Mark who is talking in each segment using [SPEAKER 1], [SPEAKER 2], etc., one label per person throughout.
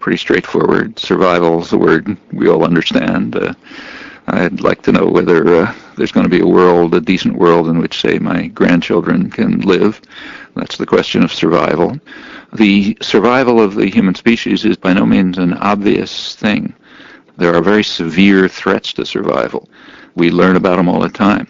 [SPEAKER 1] pretty straightforward. Survival is a word we all understand. I'd like to know whether there's going to be a decent world in which, say, my grandchildren can live. That's the question of survival. The survival of the human species is by no means an obvious thing. There are very severe threats to survival. We learn about them all the time.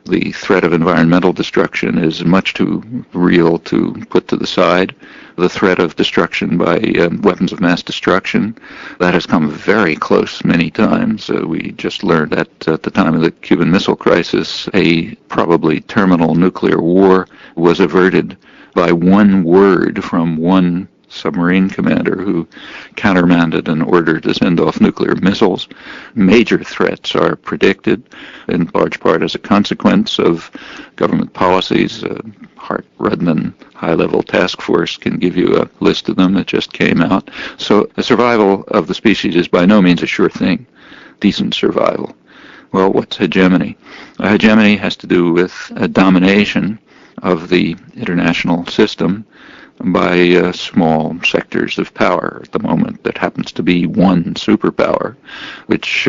[SPEAKER 1] The threat of environmental destruction is much too real to put to the side. The threat of destruction by weapons of mass destruction, that has come very close many times. We just learned that at the time of the Cuban Missile Crisis, a probably terminal nuclear war was averted by one word from one submarine commander who countermanded an order to send off nuclear missiles. Major threats are predicted, in large part as a consequence of government policies. Hart-Rudman high-level task force can give you a list of them that just came out. So the survival of the species is by no means a sure thing, decent survival. Well, what's hegemony? Hegemony has to do with a domination of the international system by small sectors of power at the moment that happens to be one superpower, which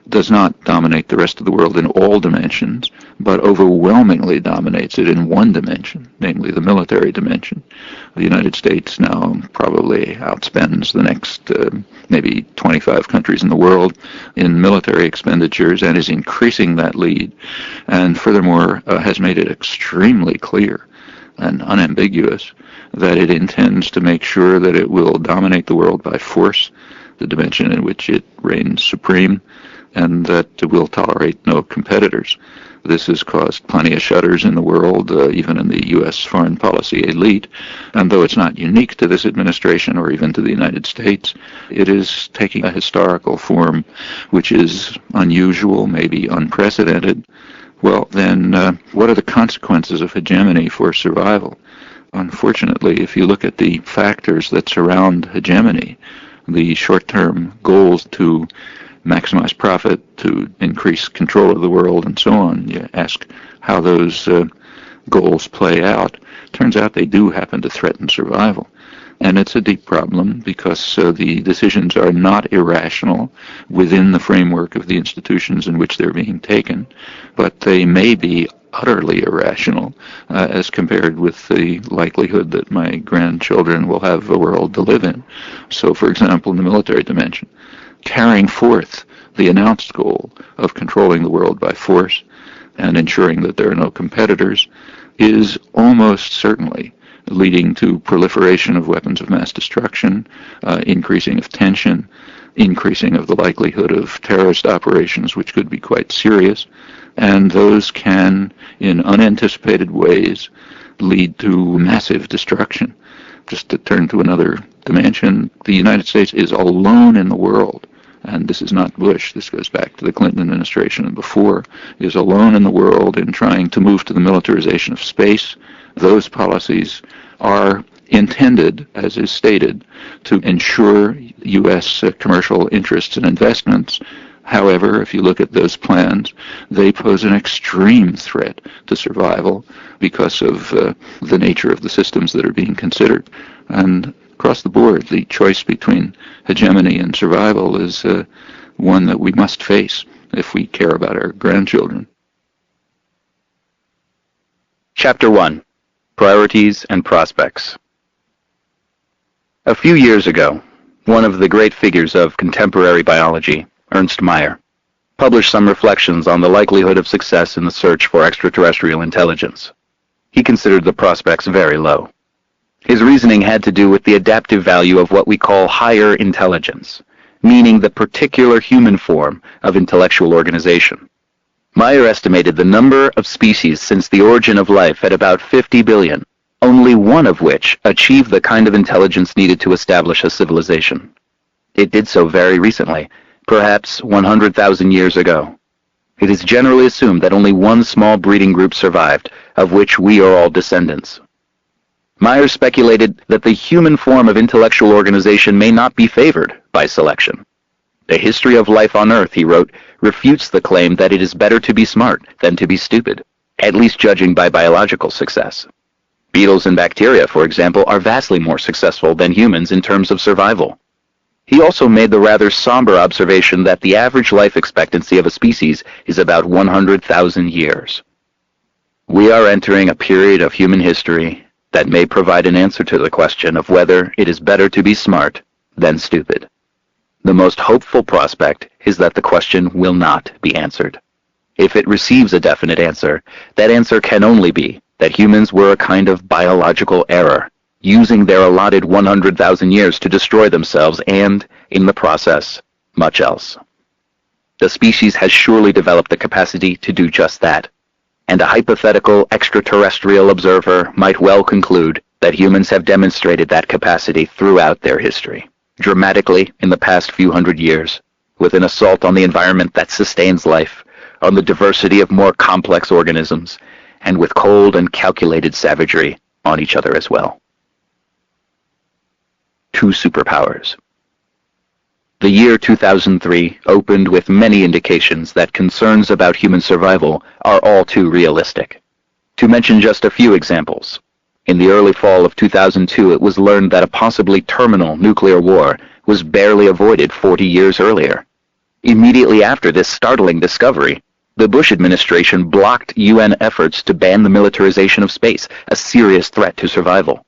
[SPEAKER 1] does not dominate the rest of the world in all dimensions, but overwhelmingly dominates it in one dimension, namely the military dimension. The United States now probably outspends the next maybe 25 countries in the world in military expenditures and is increasing that lead, and furthermore has made it extremely clear and unambiguous that it intends to make sure that it will dominate the world by force, the dimension in which it reigns supreme, and that it will tolerate no competitors. This has caused plenty of shudders in the world, even in the U.S. foreign policy elite, and though it's not unique to this administration or even to the United States, it is taking a historical form which is unusual, maybe unprecedented. Well, then, what are the consequences of hegemony for survival? Unfortunately, if you look at the factors that surround hegemony, the short-term goals to maximize profit, to increase control of the world, and so on, you ask how those goals play out. Turns out they do happen to threaten survival. And it's a deep problem because the decisions are not irrational within the framework of the institutions in which they're being taken, but they may be utterly irrational as compared with the likelihood that my grandchildren will have a world to live in. So, for example, in the military dimension, carrying forth the announced goal of controlling the world by force and ensuring that there are no competitors is almost certainly leading to proliferation of weapons of mass destruction, increasing of tension, increasing of the likelihood of terrorist operations, which could be quite serious, and those can, in unanticipated ways, lead to massive destruction. Just to turn to another dimension, the United States is alone in the world, and this is not Bush, this goes back to the Clinton administration and before, is alone in the world in trying to move to the militarization of space. Those policies are intended, as is stated, to ensure U.S. Commercial interests and investments. However, if you look at those plans, they pose an extreme threat to survival because of the nature of the systems that are being considered. And across the board, the choice between hegemony and survival is one that we must face if we care about our grandchildren.
[SPEAKER 2] Chapter 1. Priorities and Prospects. A few years ago, one of the great figures of contemporary biology, Ernst Mayr, published some reflections on the likelihood of success in the search for extraterrestrial intelligence. He considered the prospects very low. His reasoning had to do with the adaptive value of what we call higher intelligence, meaning the particular human form of intellectual organization. Mayr estimated the number of species since the origin of life at about 50 billion, only one of which achieved the kind of intelligence needed to establish a civilization. It did so very recently, perhaps 100,000 years ago. It is generally assumed that only one small breeding group survived, of which we are all descendants. Mayr speculated that the human form of intellectual organization may not be favored by selection. The history of life on Earth, he wrote, refutes the claim that it is better to be smart than to be stupid, at least judging by biological success. Beetles and bacteria, for example, are vastly more successful than humans in terms of survival. He also made the rather somber observation that the average life expectancy of a species is about 100,000 years. We are entering a period of human history that may provide an answer to the question of whether it is better to be smart than stupid. The most hopeful prospect is that the question will not be answered. If it receives a definite answer, that answer can only be that humans were a kind of biological error, using their allotted 100,000 years to destroy themselves and, in the process, much else. The species has surely developed the capacity to do just that, and a hypothetical extraterrestrial observer might well conclude that humans have demonstrated that capacity throughout their history, dramatically in the past few hundred years, with an assault on the environment that sustains life, on the diversity of more complex organisms, and with cold and calculated savagery on each other as well. Two superpowers. The year 2003 opened with many indications that concerns about human survival are all too realistic. To mention just a few examples, in the early fall of 2002 it was learned that a possibly terminal nuclear war was barely avoided 40 years earlier. Immediately after this startling discovery, the Bush administration blocked UN efforts to ban the militarization of space, a serious threat to survival.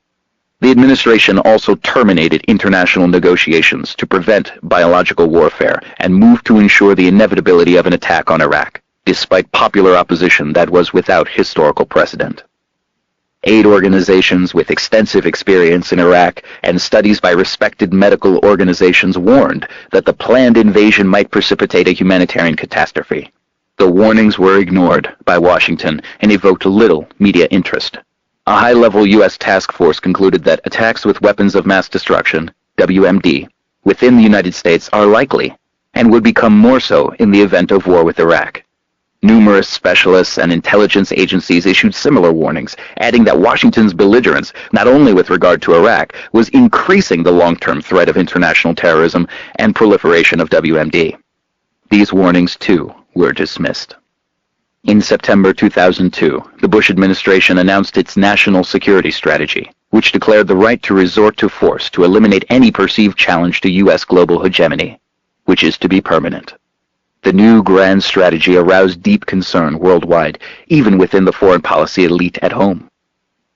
[SPEAKER 2] The administration also terminated international negotiations to prevent biological warfare and moved to ensure the inevitability of an attack on Iraq, despite popular opposition that was without historical precedent. Aid organizations with extensive experience in Iraq and studies by respected medical organizations warned that the planned invasion might precipitate a humanitarian catastrophe. The warnings were ignored by Washington and evoked little media interest. A high-level U.S. task force concluded that attacks with weapons of mass destruction, WMD, within the United States are likely, and would become more so in the event of war with Iraq. Numerous specialists and intelligence agencies issued similar warnings, adding that Washington's belligerence, not only with regard to Iraq, was increasing the long-term threat of international terrorism and proliferation of WMD. These warnings, too, were dismissed. In September 2002, the Bush administration announced its national security strategy, which declared the right to resort to force to eliminate any perceived challenge to U.S. global hegemony, which is to be permanent. The new grand strategy aroused deep concern worldwide, even within the foreign policy elite at home.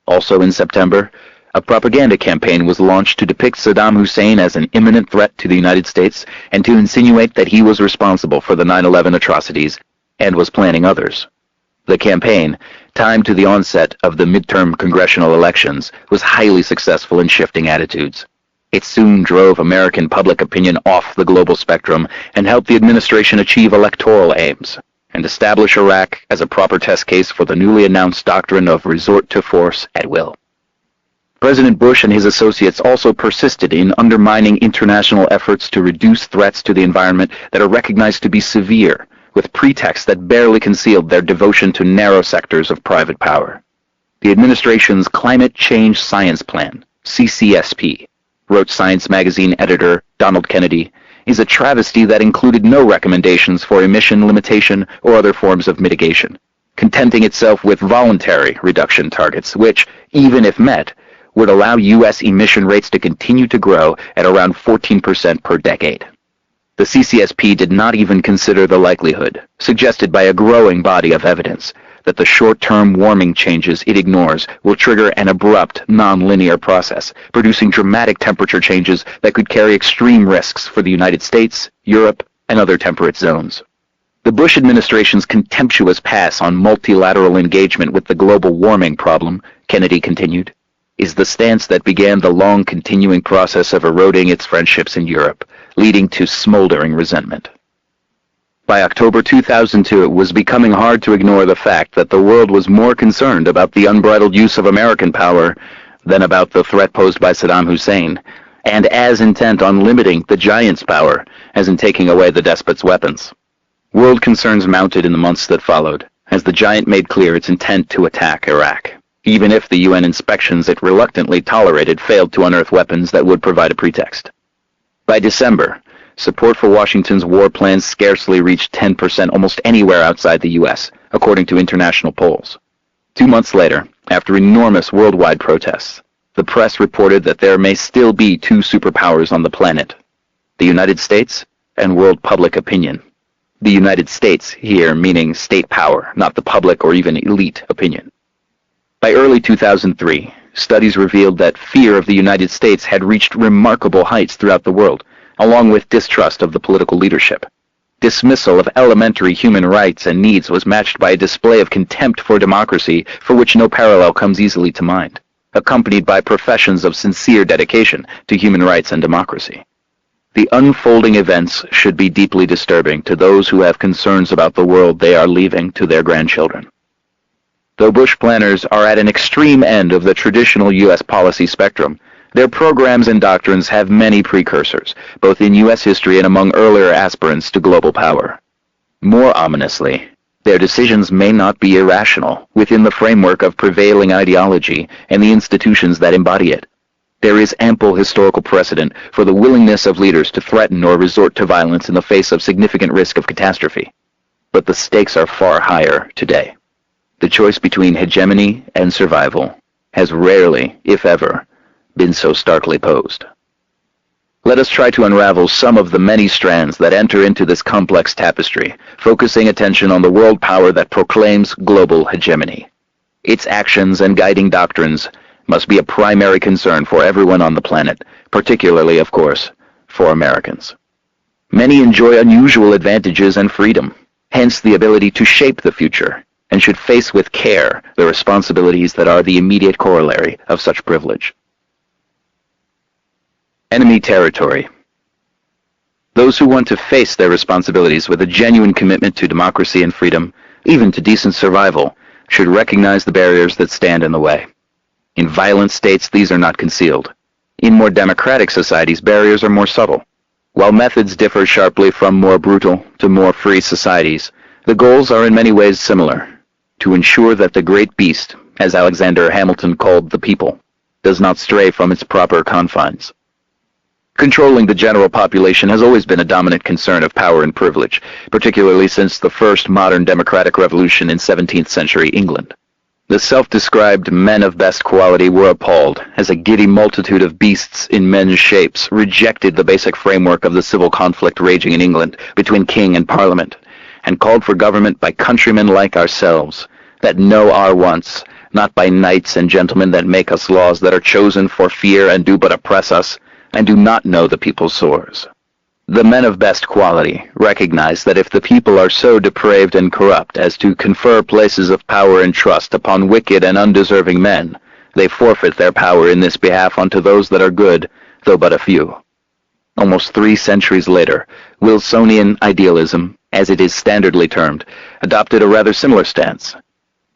[SPEAKER 2] Also in September, a propaganda campaign was launched to depict Saddam Hussein as an imminent threat to the United States and to insinuate that he was responsible for the 9/11 atrocities and was planning others. The campaign, timed to the onset of the midterm congressional elections, was highly successful in shifting attitudes. It soon drove American public opinion off the global spectrum and helped the administration achieve electoral aims and establish Iraq as a proper test case for the newly announced doctrine of resort to force at will. President Bush and his associates also persisted in undermining international efforts to reduce threats to the environment that are recognized to be severe, with pretexts that barely concealed their devotion to narrow sectors of private power. The administration's Climate Change Science Plan, CCSP, wrote Science magazine editor Donald Kennedy, is a travesty that included no recommendations for emission limitation or other forms of mitigation, contenting itself with voluntary reduction targets, which, even if met, would allow U.S. emission rates to continue to grow at around 14% per decade. The CCSP did not even consider the likelihood, suggested by a growing body of evidence, that the short-term warming changes it ignores will trigger an abrupt, non-linear process, producing dramatic temperature changes that could carry extreme risks for the United States, Europe, and other temperate zones. The Bush administration's contemptuous pass on multilateral engagement with the global warming problem, Kennedy continued, is the stance that began the long continuing process of eroding its friendships in Europe, leading to smoldering resentment. By October 2002, it was becoming hard to ignore the fact that the world was more concerned about the unbridled use of American power than about the threat posed by Saddam Hussein, and as intent on limiting the giant's power as in taking away the despot's weapons. World concerns mounted in the months that followed, as the giant made clear its intent to attack Iraq, even if the UN inspections it reluctantly tolerated failed to unearth weapons that would provide a pretext. By December, support for Washington's war plans scarcely reached 10% almost anywhere outside the U.S., according to international polls. 2 months later, after enormous worldwide protests, the press reported that there may still be two superpowers on the planet. the United States, and world public opinion. The United States here meaning state power, not the public or even elite opinion. By early 2003, studies revealed that fear of the United States had reached remarkable heights throughout the world, along with distrust of the political leadership. Dismissal of elementary human rights and needs was matched by a display of contempt for democracy for which no parallel comes easily to mind, accompanied by professions of sincere dedication to human rights and democracy. The unfolding events should be deeply disturbing to those who have concerns about the world they are leaving to their grandchildren. Though Bush planners are at an extreme end of the traditional U.S. policy spectrum, their programs and doctrines have many precursors, both in U.S. history and among earlier aspirants to global power. More ominously, their decisions may not be irrational within the framework of prevailing ideology and the institutions that embody it. There is ample historical precedent for the willingness of leaders to threaten or resort to violence in the face of significant risk of catastrophe. But the stakes are far higher today. The choice between hegemony and survival has rarely, if ever, been so starkly posed. Let us try to unravel some of the many strands that enter into this complex tapestry, focusing attention on the world power that proclaims global hegemony. Its actions and guiding doctrines must be a primary concern for everyone on the planet, particularly, of course, for Americans. Many enjoy unusual advantages and freedom, hence the ability to shape the future, and should face with care the responsibilities that are the immediate corollary of such privilege. Enemy territory. Those who want to face their responsibilities with a genuine commitment to democracy and freedom, even to decent survival, should recognize the barriers that stand in the way. In violent states, these are not concealed. In more democratic societies, barriers are more subtle. While methods differ sharply from more brutal to more free societies, the goals are in many ways similar: to ensure that the great beast, as Alexander Hamilton called the people, does not stray from its proper confines. Controlling the general population has always been a dominant concern of power and privilege, particularly since the first modern democratic revolution in 17th century England. The self-described men of best quality were appalled as a giddy multitude of beasts in men's shapes rejected the basic framework of the civil conflict raging in England between king and parliament, and called for government by countrymen like ourselves, that know our wants, not by knights and gentlemen that make us laws that are chosen for fear and do but oppress us, and do not know the people's sores. The men of best quality recognize that if the people are so depraved and corrupt as to confer places of power and trust upon wicked and undeserving men, they forfeit their power in this behalf unto those that are good, though but a few. Almost 3 centuries later, Wilsonian idealism, as it is standardly termed, adopted a rather similar stance.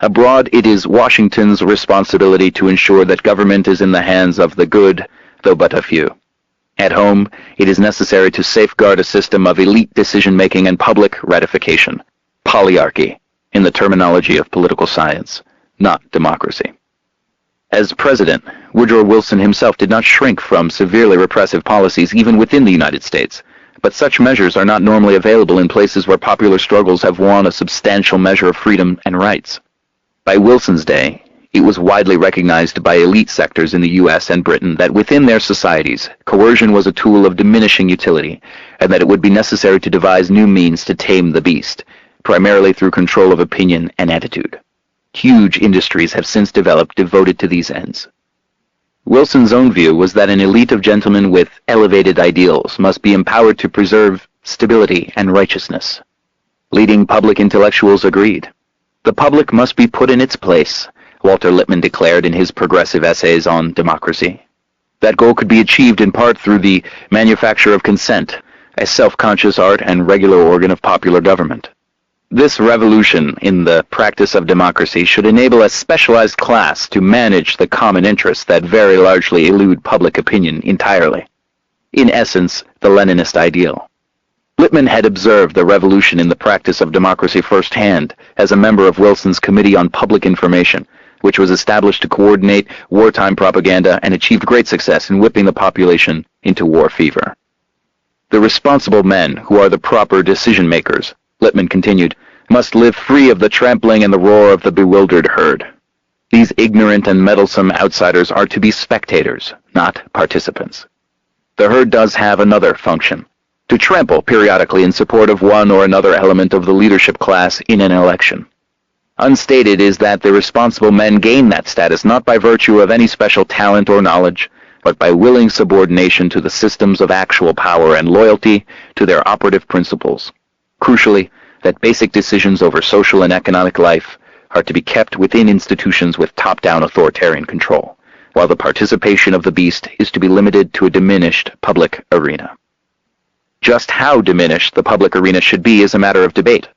[SPEAKER 2] Abroad, it is Washington's responsibility to ensure that government is in the hands of the good, though but a few. At home, it is necessary to safeguard a system of elite decision-making and public ratification, polyarchy, in the terminology of political science, not democracy. As president, Woodrow Wilson himself did not shrink from severely repressive policies even within the United States, but such measures are not normally available in places where popular struggles have won a substantial measure of freedom and rights. By Wilson's day, it was widely recognized by elite sectors in the U.S. and Britain that within their societies, coercion was a tool of diminishing utility, and that it would be necessary to devise new means to tame the beast, primarily through control of opinion and attitude. Huge industries have since developed devoted to these ends. Wilson's own view was that an elite of gentlemen with elevated ideals must be empowered to preserve stability and righteousness. Leading public intellectuals agreed. The public must be put in its place, Walter Lippmann declared in his progressive essays on democracy. That goal could be achieved in part through the manufacture of consent, a self-conscious art and regular organ of popular government. This revolution in the practice of democracy should enable a specialized class to manage the common interests that very largely elude public opinion entirely. In essence, the Leninist ideal. Lippmann had observed the revolution in the practice of democracy firsthand as a member of Wilson's Committee on Public Information, which was established to coordinate wartime propaganda and achieved great success in whipping the population into war fever. The responsible men, who are the proper decision-makers, Lippmann continued, must live free of the trampling and the roar of the bewildered herd. These ignorant and meddlesome outsiders are to be spectators, not participants. The herd does have another function, to trample periodically in support of one or another element of the leadership class in an election. Unstated is that the responsible men gain that status not by virtue of any special talent or knowledge, but by willing subordination to the systems of actual power and loyalty to their operative principles. Crucially, that basic decisions over social and economic life are to be kept within institutions with top-down authoritarian control, while the participation of the beast is to be limited to a diminished public arena. Just how diminished the public arena should be is a matter of debate.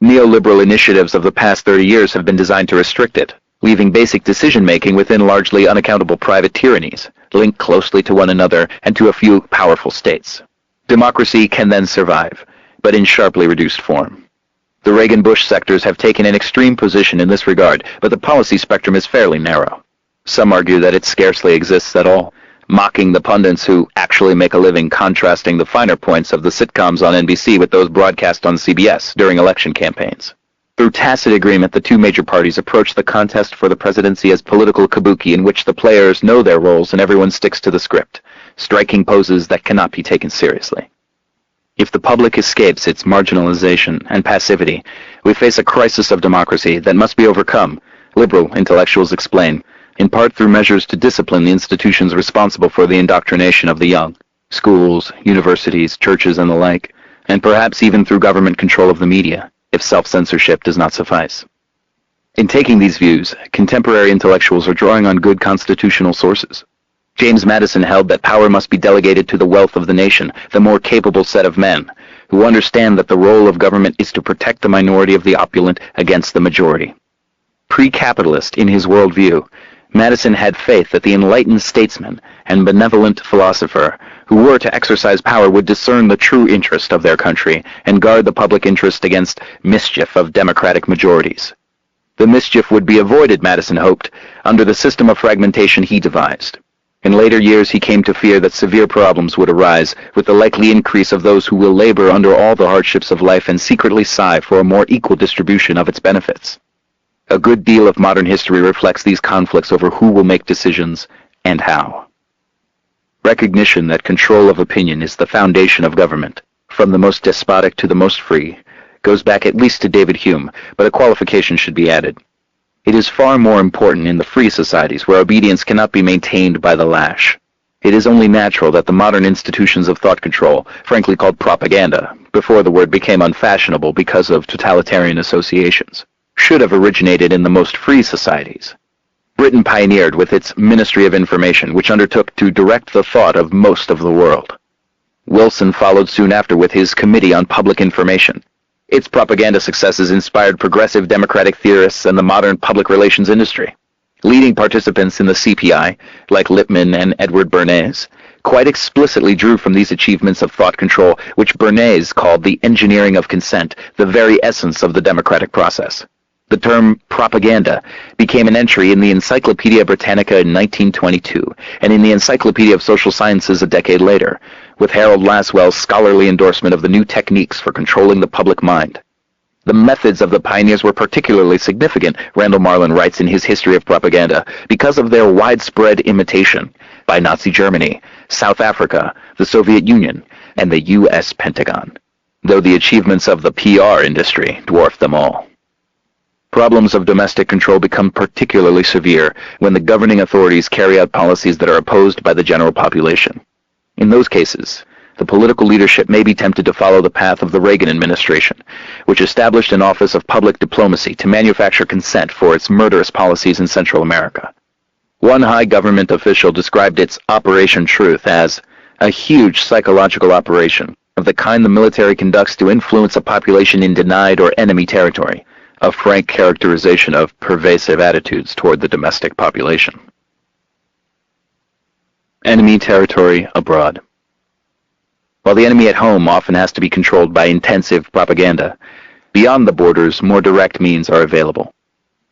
[SPEAKER 2] Neoliberal initiatives of the past 30 years have been designed to restrict it, leaving basic decision-making within largely unaccountable private tyrannies, linked closely to one another and to a few powerful states. Democracy can then survive, but in sharply reduced form. The Reagan-Bush sectors have taken an extreme position in this regard, but the policy spectrum is fairly narrow. Some argue that it scarcely exists at all, mocking the pundits who actually make a living contrasting the finer points of the sitcoms on NBC with those broadcast on CBS during election campaigns. Through tacit agreement, the two major parties approach the contest for the presidency as political kabuki in which the players know their roles and everyone sticks to the script, striking poses that cannot be taken seriously. If the public escapes its marginalization and passivity, we face a crisis of democracy that must be overcome, liberal intellectuals explain, in part through measures to discipline the institutions responsible for the indoctrination of the young, schools, universities, churches, and the like, and perhaps even through government control of the media, if self-censorship does not suffice. In taking these views, contemporary intellectuals are drawing on good constitutional sources. James Madison held that power must be delegated to the wealth of the nation, the more capable set of men, who understand that the role of government is to protect the minority of the opulent against the majority. Pre-capitalist in his worldview, Madison had faith that the enlightened statesman and benevolent philosopher who were to exercise power would discern the true interest of their country and guard the public interest against mischief of democratic majorities. The mischief would be avoided, Madison hoped, under the system of fragmentation he devised. In later years he came to fear that severe problems would arise with the likely increase of those who will labor under all the hardships of life and secretly sigh for a more equal distribution of its benefits. A good deal of modern history reflects these conflicts over who will make decisions and how. Recognition that control of opinion is the foundation of government, from the most despotic to the most free, goes back at least to David Hume, but a qualification should be added. It is far more important in the free societies where obedience cannot be maintained by the lash. It is only natural that the modern institutions of thought control, frankly called propaganda, before the word became unfashionable because of totalitarian associations, should have originated in the most free societies. Britain pioneered with its Ministry of Information, which undertook to direct the thought of most of the world. Wilson followed soon after with his Committee on Public Information. Its propaganda successes inspired progressive democratic theorists and the modern public relations industry. Leading participants in the CPI, like Lippmann and Edward Bernays, quite explicitly drew from these achievements of thought control, which Bernays called the engineering of consent, the very essence of the democratic process. The term propaganda became an entry in the Encyclopaedia Britannica in 1922, and in the Encyclopedia of Social Sciences a decade later, with Harold Laswell's scholarly endorsement of the new techniques for controlling the public mind. The methods of the pioneers were particularly significant, Randall Marlin writes in his History of Propaganda, because of their widespread imitation by Nazi Germany, South Africa, the Soviet Union, and the U.S. Pentagon, though the achievements of the PR industry dwarfed them all. Problems of domestic control become particularly severe when the governing authorities carry out policies that are opposed by the general population. In those cases, the political leadership may be tempted to follow the path of the Reagan administration, which established an office of public diplomacy to manufacture consent for its murderous policies in Central America. One high government official described its Operation Truth as a huge psychological operation of the kind the military conducts to influence a population in denied or enemy territory, a frank characterization of pervasive attitudes toward the domestic population. Enemy territory abroad. While the enemy at home often has to be controlled by intensive propaganda, beyond the borders more direct means are available.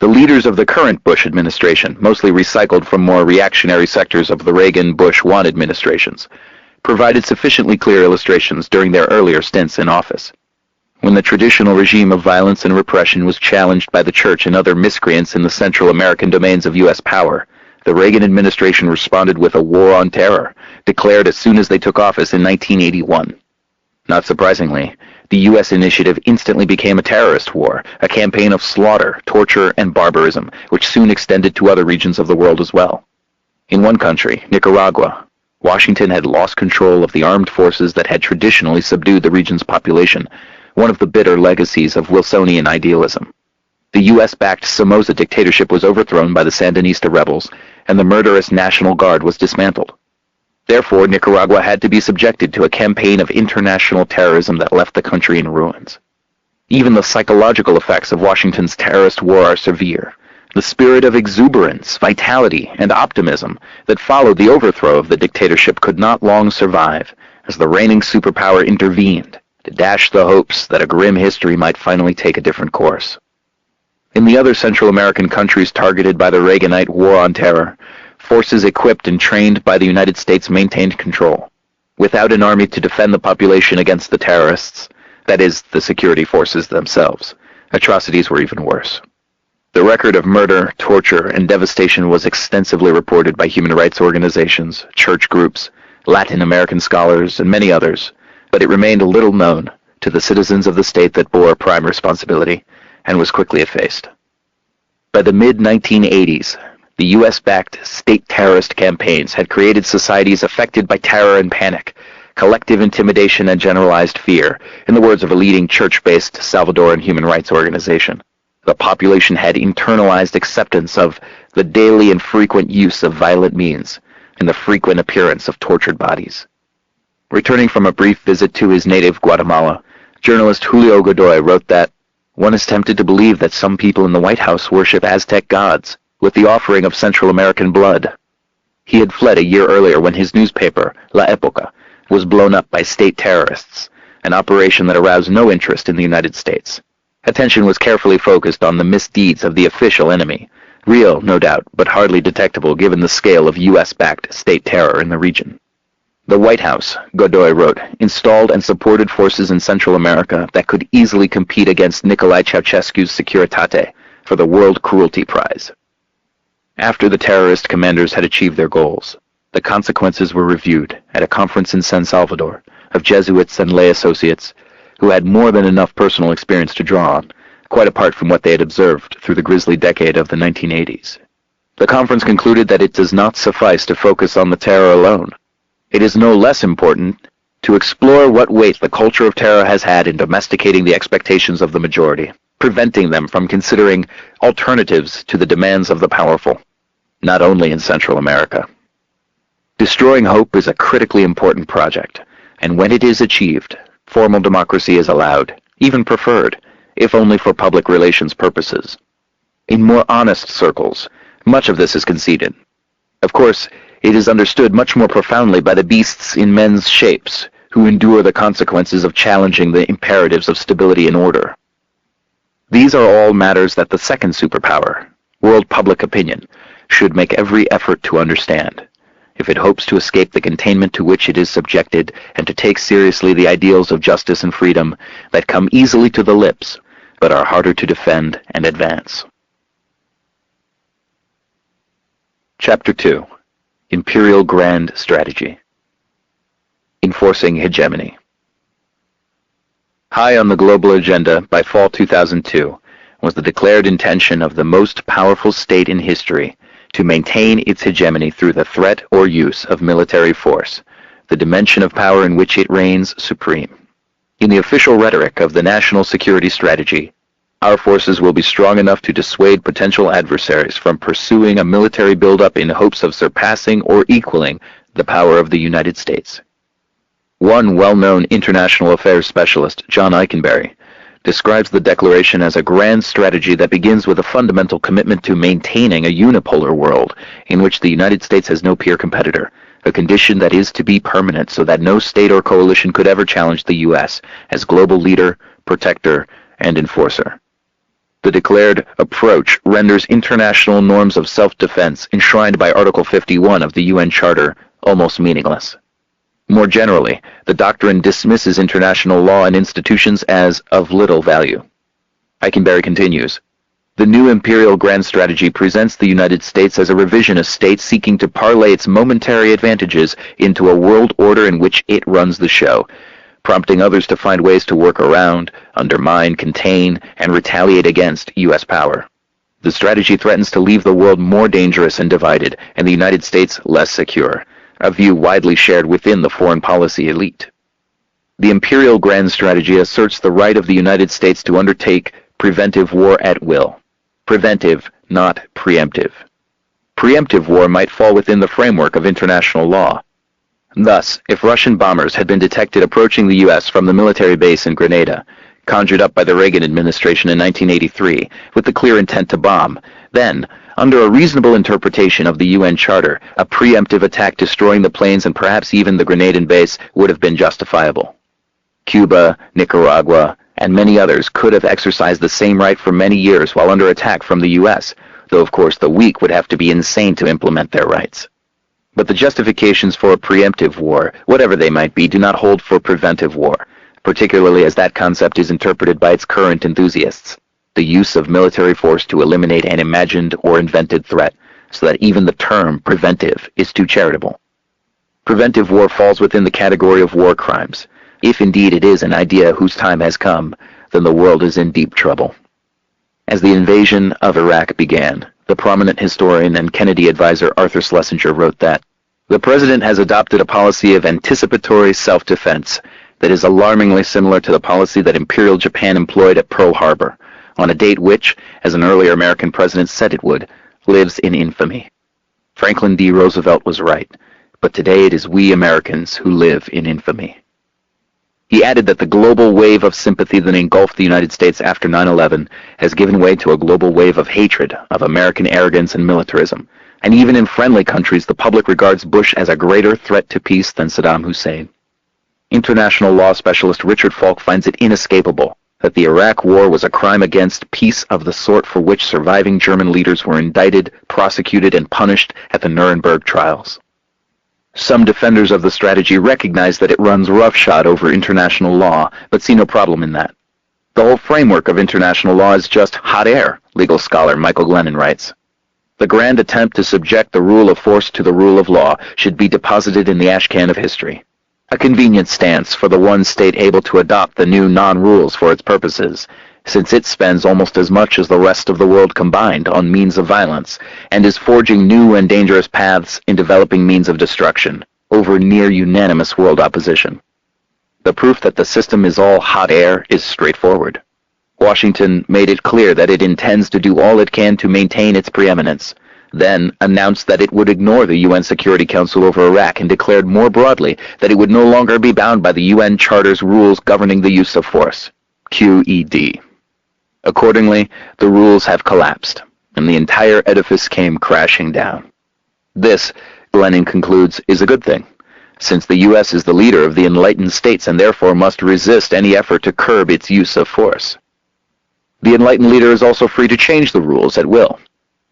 [SPEAKER 2] The leaders of the current Bush administration, mostly recycled from more reactionary sectors of the Reagan-Bush-1 administrations, provided sufficiently clear illustrations during their earlier stints in office. When the traditional regime of violence and repression was challenged by the church and other miscreants in the Central American domains of U.S. power, the Reagan administration responded with a war on terror, declared as soon as they took office in 1981. Not surprisingly, the U.S. initiative instantly became a terrorist war, a campaign of slaughter, torture, and barbarism, which soon extended to other regions of the world as well. In one country, Nicaragua, Washington had lost control of the armed forces that had traditionally subdued the region's population, one of the bitter legacies of Wilsonian idealism. The U.S.-backed Somoza dictatorship was overthrown by the Sandinista rebels, and the murderous National Guard was dismantled. Therefore, Nicaragua had to be subjected to a campaign of international terrorism that left the country in ruins. Even the psychological effects of Washington's terrorist war are severe. The spirit of exuberance, vitality, and optimism that followed the overthrow of the dictatorship could not long survive, as the reigning superpower intervened to dash the hopes that a grim history might finally take a different course. In the other Central American countries targeted by the Reaganite War on Terror, forces equipped and trained by the United States maintained control. Without an army to defend the population against the terrorists, that is, the security forces themselves, atrocities were even worse. The record of murder, torture, and devastation was extensively reported by human rights organizations, church groups, Latin American scholars, and many others, but it remained little known to the citizens of the state that bore prime responsibility, and was quickly effaced. By the mid-1980s, the U.S.-backed state terrorist campaigns had created societies affected by terror and panic, collective intimidation and generalized fear, in the words of a leading church-based Salvadoran human rights organization. The population had internalized acceptance of the daily and frequent use of violent means and the frequent appearance of tortured bodies. Returning from a brief visit to his native Guatemala, journalist Julio Godoy wrote that one is tempted to believe that some people in the White House worship Aztec gods with the offering of Central American blood. He had fled a year earlier when his newspaper, La Época, was blown up by state terrorists, an operation that aroused no interest in the United States. Attention was carefully focused on the misdeeds of the official enemy, real, no doubt, but hardly detectable given the scale of U.S.-backed state terror in the region. The White House, Godoy wrote, installed and supported forces in Central America that could easily compete against Nicolae Ceausescu's Securitate for the World Cruelty Prize. After the terrorist commanders had achieved their goals, the consequences were reviewed at a conference in San Salvador of Jesuits and lay associates who had more than enough personal experience to draw on, quite apart from what they had observed through the grisly decade of the 1980s. The conference concluded that it does not suffice to focus on the terror alone. It is no less important to explore what weight the culture of terror has had in domesticating the expectations of the majority, preventing them from considering alternatives to the demands of the powerful, not only in Central America. Destroying hope is a critically important project, and when it is achieved, formal democracy is allowed, even preferred, if only for public relations purposes. In more honest circles, much of this is conceded. Of course, it is understood much more profoundly by the beasts in men's shapes, who endure the consequences of challenging the imperatives of stability and order. These are all matters that the second superpower, world public opinion, should make every effort to understand, if it hopes to escape the containment to which it is subjected and to take seriously the ideals of justice and freedom that come easily to the lips, but are harder to defend and advance. Chapter 2. Imperial Grand Strategy. Enforcing Hegemony. High on the global agenda by fall 2002 was the declared intention of the most powerful state in history to maintain its hegemony through the threat or use of military force, the dimension of power in which it reigns supreme. In the official rhetoric of the national security strategy, our forces will be strong enough to dissuade potential adversaries from pursuing a military buildup in hopes of surpassing or equaling the power of the United States. One well-known international affairs specialist, John Eikenberry, describes the declaration as a grand strategy that begins with a fundamental commitment to maintaining a unipolar world in which the United States has no peer competitor, a condition that is to be permanent so that no state or coalition could ever challenge the U.S. as global leader, protector, and enforcer. The declared approach renders international norms of self-defense enshrined by Article 51 of the UN Charter almost meaningless. More generally, the doctrine dismisses international law and institutions as of little value. Eikenberry continues, the new imperial grand strategy presents the United States as a revisionist state seeking to parlay its momentary advantages into a world order in which it runs the show, prompting others to find ways to work around, undermine, contain, and retaliate against U.S. power. The strategy threatens to leave the world more dangerous and divided, and the United States less secure, a view widely shared within the foreign policy elite. The imperial grand strategy asserts the right of the United States to undertake preventive war at will. Preventive, not preemptive. Preemptive war might fall within the framework of international law. Thus, if Russian bombers had been detected approaching the U.S. from the military base in Grenada, conjured up by the Reagan administration in 1983 with the clear intent to bomb, then, under a reasonable interpretation of the UN Charter, a preemptive attack destroying the planes and perhaps even the Grenadian base would have been justifiable. Cuba, Nicaragua, and many others could have exercised the same right for many years while under attack from the U.S., though of course the weak would have to be insane to implement their rights. But the justifications for a preemptive war, whatever they might be, do not hold for preventive war, particularly as that concept is interpreted by its current enthusiasts, the use of military force to eliminate an imagined or invented threat, so that even the term preventive is too charitable. Preventive war falls within the category of war crimes. If indeed it is an idea whose time has come, then the world is in deep trouble. As the invasion of Iraq began, the prominent historian and Kennedy advisor Arthur Schlesinger wrote that, "The President has adopted a policy of anticipatory self-defense that is alarmingly similar to the policy that Imperial Japan employed at Pearl Harbor, on a date which, as an earlier American president said it would, lives in infamy." Franklin D. Roosevelt was right, but today it is we Americans who live in infamy. He added that the global wave of sympathy that engulfed the United States after 9/11 has given way to a global wave of hatred of American arrogance and militarism, and even in friendly countries the public regards Bush as a greater threat to peace than Saddam Hussein. International law specialist Richard Falk finds it inescapable that the Iraq War was a crime against peace of the sort for which surviving German leaders were indicted, prosecuted, and punished at the Nuremberg trials. Some defenders of the strategy recognize that it runs roughshod over international law, but see no problem in that. The whole framework of international law is just hot air, legal scholar Michael Glennon writes. The grand attempt to subject the rule of force to the rule of law should be deposited in the ashcan of history. A convenient stance for the one state able to adopt the new non-rules for its purposes, since it spends almost as much as the rest of the world combined on means of violence, and is forging new and dangerous paths in developing means of destruction, over near-unanimous world opposition. The proof that the system is all hot air is straightforward. Washington made it clear that it intends to do all it can to maintain its preeminence, then announced that it would ignore the UN Security Council over Iraq and declared more broadly that it would no longer be bound by the UN Charter's rules governing the use of force, QED. Accordingly, the rules have collapsed, and the entire edifice came crashing down. This, Glennon concludes, is a good thing, since the U.S. is the leader of the enlightened states and therefore must resist any effort to curb its use of force. The enlightened leader is also free to change the rules at will.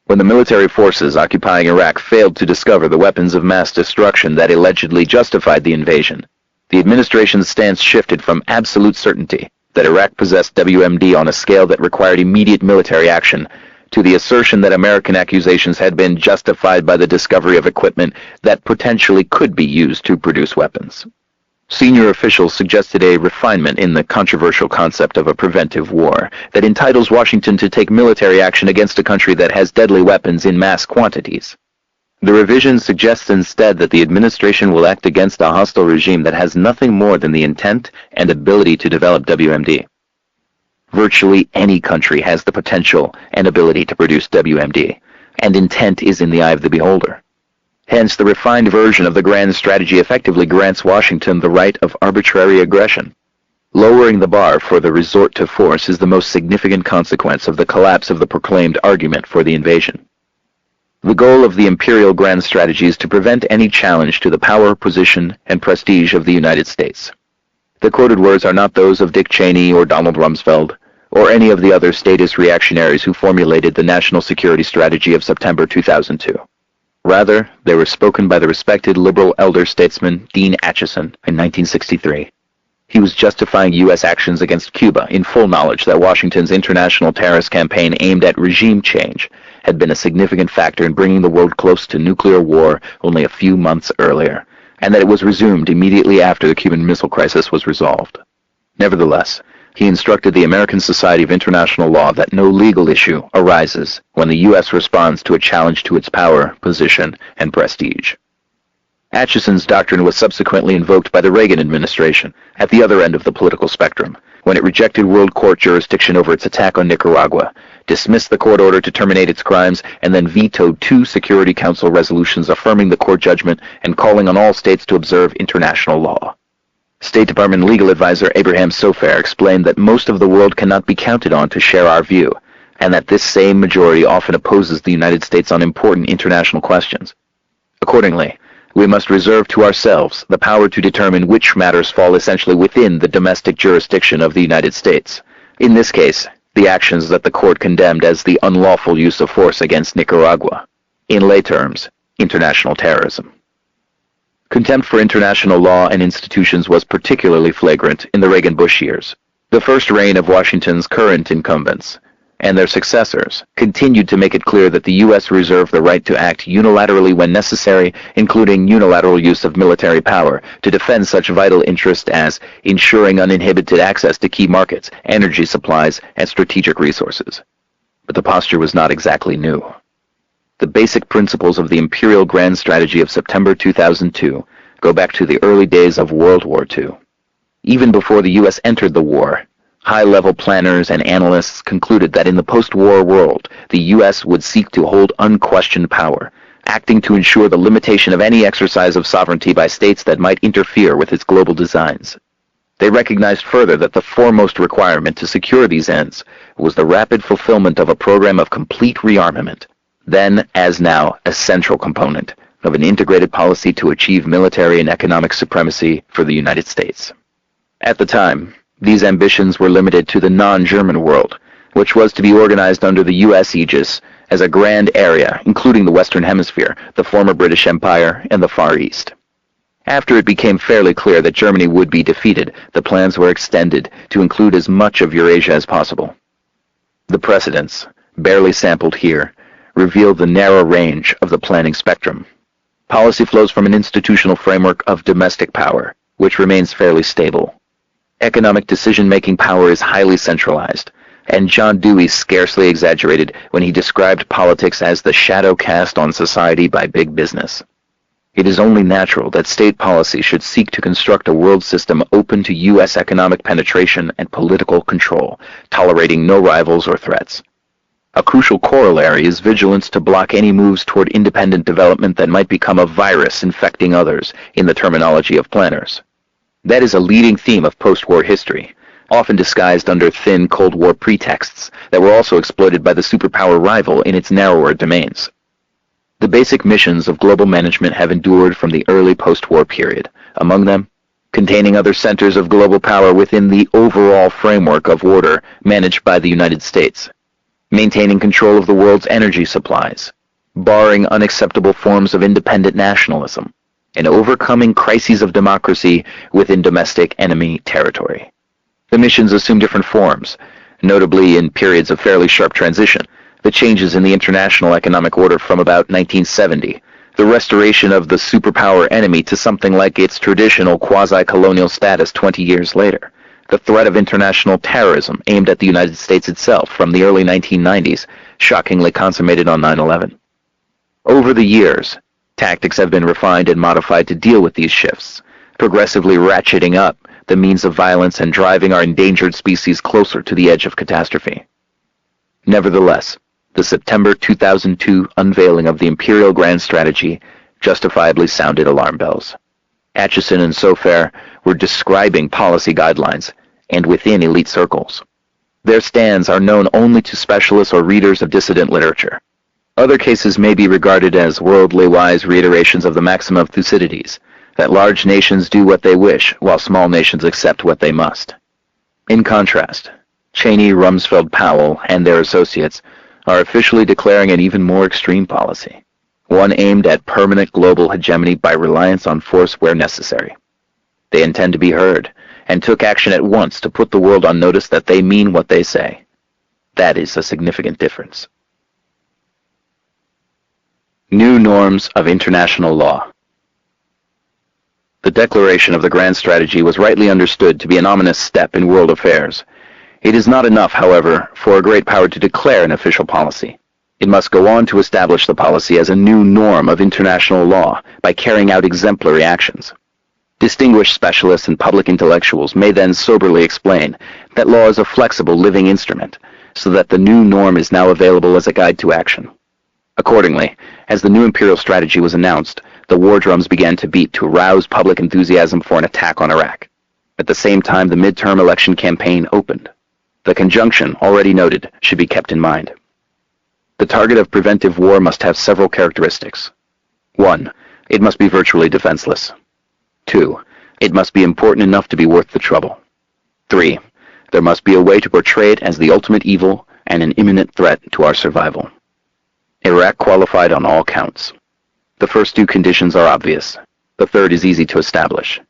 [SPEAKER 2] When the military forces occupying Iraq failed to discover the weapons of mass destruction that allegedly justified the invasion, the administration's stance shifted from absolute certainty that Iraq possessed WMD on a scale that required immediate military action, to the assertion that American accusations had been justified by the discovery of equipment that potentially could be used to produce weapons. Senior officials suggested a refinement in the controversial concept of a preventive war that entitles Washington to take military action against a country that has deadly weapons in mass quantities. The revision suggests instead that the administration will act against a hostile regime that has nothing more than the intent and ability to develop WMD. Virtually any country has the potential and ability to produce WMD, and intent is in the eye of the beholder. Hence, the refined version of the grand strategy effectively grants Washington the right of arbitrary aggression. Lowering the bar for the resort to force is the most significant consequence of the collapse of the proclaimed argument for the invasion. The goal of the imperial grand strategy is to prevent any challenge to the power, position, and prestige of the United States. The quoted words are not those of Dick Cheney or Donald Rumsfeld, or any of the other statist reactionaries who formulated the national security strategy of September 2002. Rather, they were spoken by the respected liberal elder statesman Dean Acheson in 1963. He was justifying U.S. actions against Cuba in full knowledge that Washington's international terrorist campaign aimed at regime change had been a significant factor in bringing the world close to nuclear war only a few months earlier, and that it was resumed immediately after the Cuban Missile Crisis was resolved. Nevertheless, he instructed the American Society of International Law that no legal issue arises when the U.S. responds to a challenge to its power, position, and prestige. Atchison's doctrine was subsequently invoked by the Reagan administration at the other end of the political spectrum, when it rejected World Court jurisdiction over its attack on Nicaragua, dismissed the court order to terminate its crimes, and then vetoed 2 Security Council resolutions affirming the court judgment and calling on all states to observe international law. State Department legal advisor Abraham Sofair explained that most of the world cannot be counted on to share our view, and that this same majority often opposes the United States on important international questions. Accordingly, we must reserve to ourselves the power to determine which matters fall essentially within the domestic jurisdiction of the United States. In this case, the actions that the court condemned as the unlawful use of force against Nicaragua. In lay terms, international terrorism. Contempt for international law and institutions was particularly flagrant in the Reagan-Bush years. The first reign of Washington's current incumbents and their successors continued to make it clear that the U.S. reserved the right to act unilaterally when necessary, including unilateral use of military power, to defend such vital interests as ensuring uninhibited access to key markets, energy supplies, and strategic resources. But the posture was not exactly new. The basic principles of the Imperial Grand Strategy of September 2002 go back to the early days of World War II. Even before the U.S. entered the war, high-level planners and analysts concluded that in the post-war world, the U.S. would seek to hold unquestioned power, acting to ensure the limitation of any exercise of sovereignty by states that might interfere with its global designs. They recognized further that the foremost requirement to secure these ends was the rapid fulfillment of a program of complete rearmament, then, as now, a central component of an integrated policy to achieve military and economic supremacy for the United States. At the time, these ambitions were limited to the non-German world, which was to be organized under the U.S. aegis as a grand area, including the Western Hemisphere, the former British Empire, and the Far East. After it became fairly clear that Germany would be defeated, the plans were extended to include as much of Eurasia as possible. The precedents, barely sampled here, revealed the narrow range of the planning spectrum. Policy flows from an institutional framework of domestic power, which remains fairly stable. Economic decision-making power is highly centralized, and John Dewey scarcely exaggerated when he described politics as the shadow cast on society by big business. It is only natural that state policy should seek to construct a world system open to U.S. economic penetration and political control, tolerating no rivals or threats. A crucial corollary is vigilance to block any moves toward independent development that might become a virus infecting others, in the terminology of planners. That is a leading theme of post-war history, often disguised under thin Cold War pretexts that were also exploited by the superpower rival in its narrower domains. The basic missions of global management have endured from the early post-war period, among them, containing other centers of global power within the overall framework of order managed by the United States, maintaining control of the world's energy supplies, barring unacceptable forms of independent nationalism, and overcoming crises of democracy within domestic enemy territory. The missions assume different forms, notably in periods of fairly sharp transition, the changes in the international economic order from about 1970, the restoration of the superpower enemy to something like its traditional quasi-colonial status 20 years later, the threat of international terrorism aimed at the United States itself from the early 1990s, shockingly consummated on 9/11. Over the years, tactics have been refined and modified to deal with these shifts, progressively ratcheting up the means of violence and driving our endangered species closer to the edge of catastrophe. Nevertheless, the September 2002 unveiling of the Imperial Grand Strategy justifiably sounded alarm bells. Atchison and Sofair were describing policy guidelines, and within elite circles. Their stands are known only to specialists or readers of dissident literature. Other cases may be regarded as worldly-wise reiterations of the maxim of Thucydides, that large nations do what they wish, while small nations accept what they must. In contrast, Cheney, Rumsfeld, Powell, and their associates are officially declaring an even more extreme policy, one aimed at permanent global hegemony by reliance on force where necessary. They intend to be heard, and took action at once to put the world on notice that they mean what they say. That is a significant difference. New norms of international law. The declaration of the grand strategy was rightly understood to be an ominous step in world affairs. It is not enough, however, for a great power to declare an official policy. It must go on to establish the policy as a new norm of international law by carrying out exemplary actions. Distinguished specialists and public intellectuals may then soberly explain that law is a flexible living instrument, so that the new norm is now available as a guide to action. Accordingly, as the new imperial strategy was announced, the war drums began to beat to arouse public enthusiasm for an attack on Iraq. At the same time, the midterm election campaign opened. The conjunction already noted should be kept in mind. The target of preventive war must have several characteristics. 1. It must be virtually defenseless. 2. It must be important enough to be worth the trouble. 3. There must be a way to portray it as the ultimate evil and an imminent threat to our survival. Iraq qualified on all counts. The first two conditions are obvious. The third is easy to establish.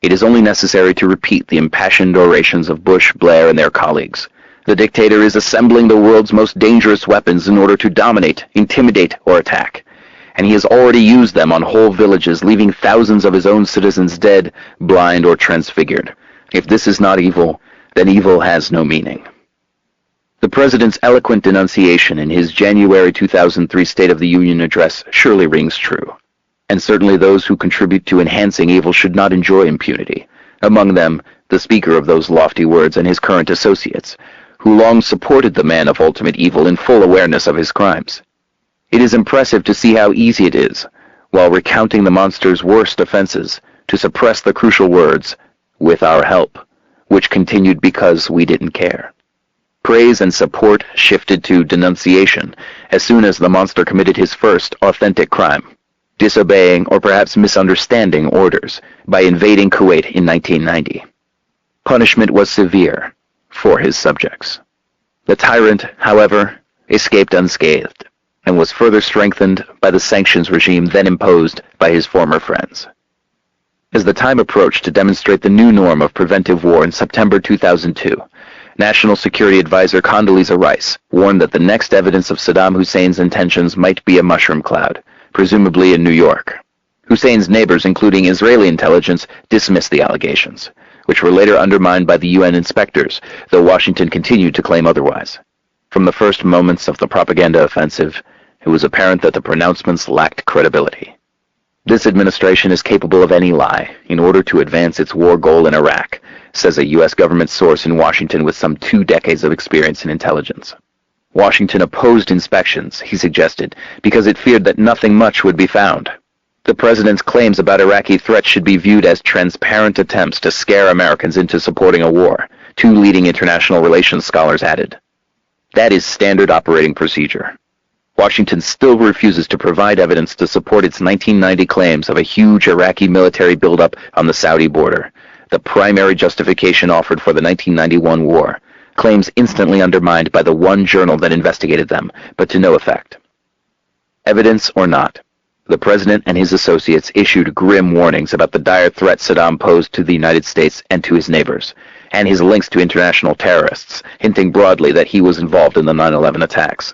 [SPEAKER 2] It is only necessary to repeat the impassioned orations of Bush, Blair, and their colleagues. The dictator is assembling the world's most dangerous weapons in order to dominate, intimidate, or attack. And he has already used them on whole villages, leaving thousands of his own citizens dead, blind, or transfigured. If this is not evil, then evil has no meaning. The President's eloquent denunciation in his January 2003 State of the Union address surely rings true. And certainly those who contribute to enhancing evil should not enjoy impunity. Among them, the speaker of those lofty words and his current associates, who long supported the man of ultimate evil in full awareness of his crimes. It is impressive to see how easy it is, while recounting the monster's worst offenses, to suppress the crucial words, "with our help," which continued because we didn't care. Praise and support shifted to denunciation as soon as the monster committed his first authentic crime, disobeying or perhaps misunderstanding orders by invading Kuwait in 1990. Punishment was severe for his subjects. The tyrant, however, escaped unscathed and was further strengthened by the sanctions regime then imposed by his former friends. As the time approached to demonstrate the new norm of preventive war in September 2002, National Security Advisor Condoleezza Rice warned that the next evidence of Saddam Hussein's intentions might be a mushroom cloud, presumably in New York. Hussein's neighbors, including Israeli intelligence, dismissed the allegations, which were later undermined by the UN inspectors, though Washington continued to claim otherwise. From the first moments of the propaganda offensive, it was apparent that the pronouncements lacked credibility. This administration is capable of any lie in order to advance its war goal in Iraq, says a U.S. government source in Washington with some 2 decades of experience in intelligence. Washington opposed inspections, he suggested, because it feared that nothing much would be found. The president's claims about Iraqi threats should be viewed as transparent attempts to scare Americans into supporting a war, 2 leading international relations scholars added. That is standard operating procedure. Washington still refuses to provide evidence to support its 1990 claims of a huge Iraqi military buildup on the Saudi border, the primary justification offered for the 1991 war, claims instantly undermined by the one journal that investigated them, but to no effect. Evidence or not, the president and his associates issued grim warnings about the dire threat Saddam posed to the United States and to his neighbors, and his links to international terrorists, hinting broadly that he was involved in the 9/11 attacks.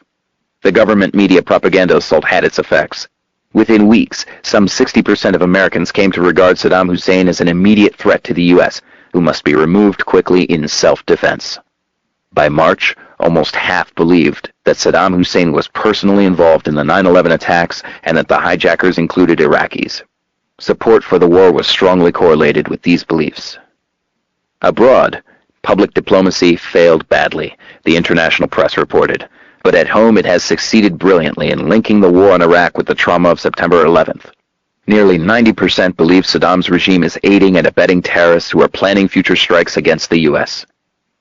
[SPEAKER 2] The government media propaganda assault had its effects. Within weeks, some 60% of Americans came to regard Saddam Hussein as an immediate threat to the U.S., who must be removed quickly in self-defense. By March, almost half believed that Saddam Hussein was personally involved in the 9/11 attacks and that the hijackers included Iraqis. Support for the war was strongly correlated with these beliefs. Abroad, public diplomacy failed badly, the international press reported. But at home it has succeeded brilliantly in linking the war in Iraq with the trauma of September 11th. Nearly 90% believe Saddam's regime is aiding and abetting terrorists who are planning future strikes against the U.S.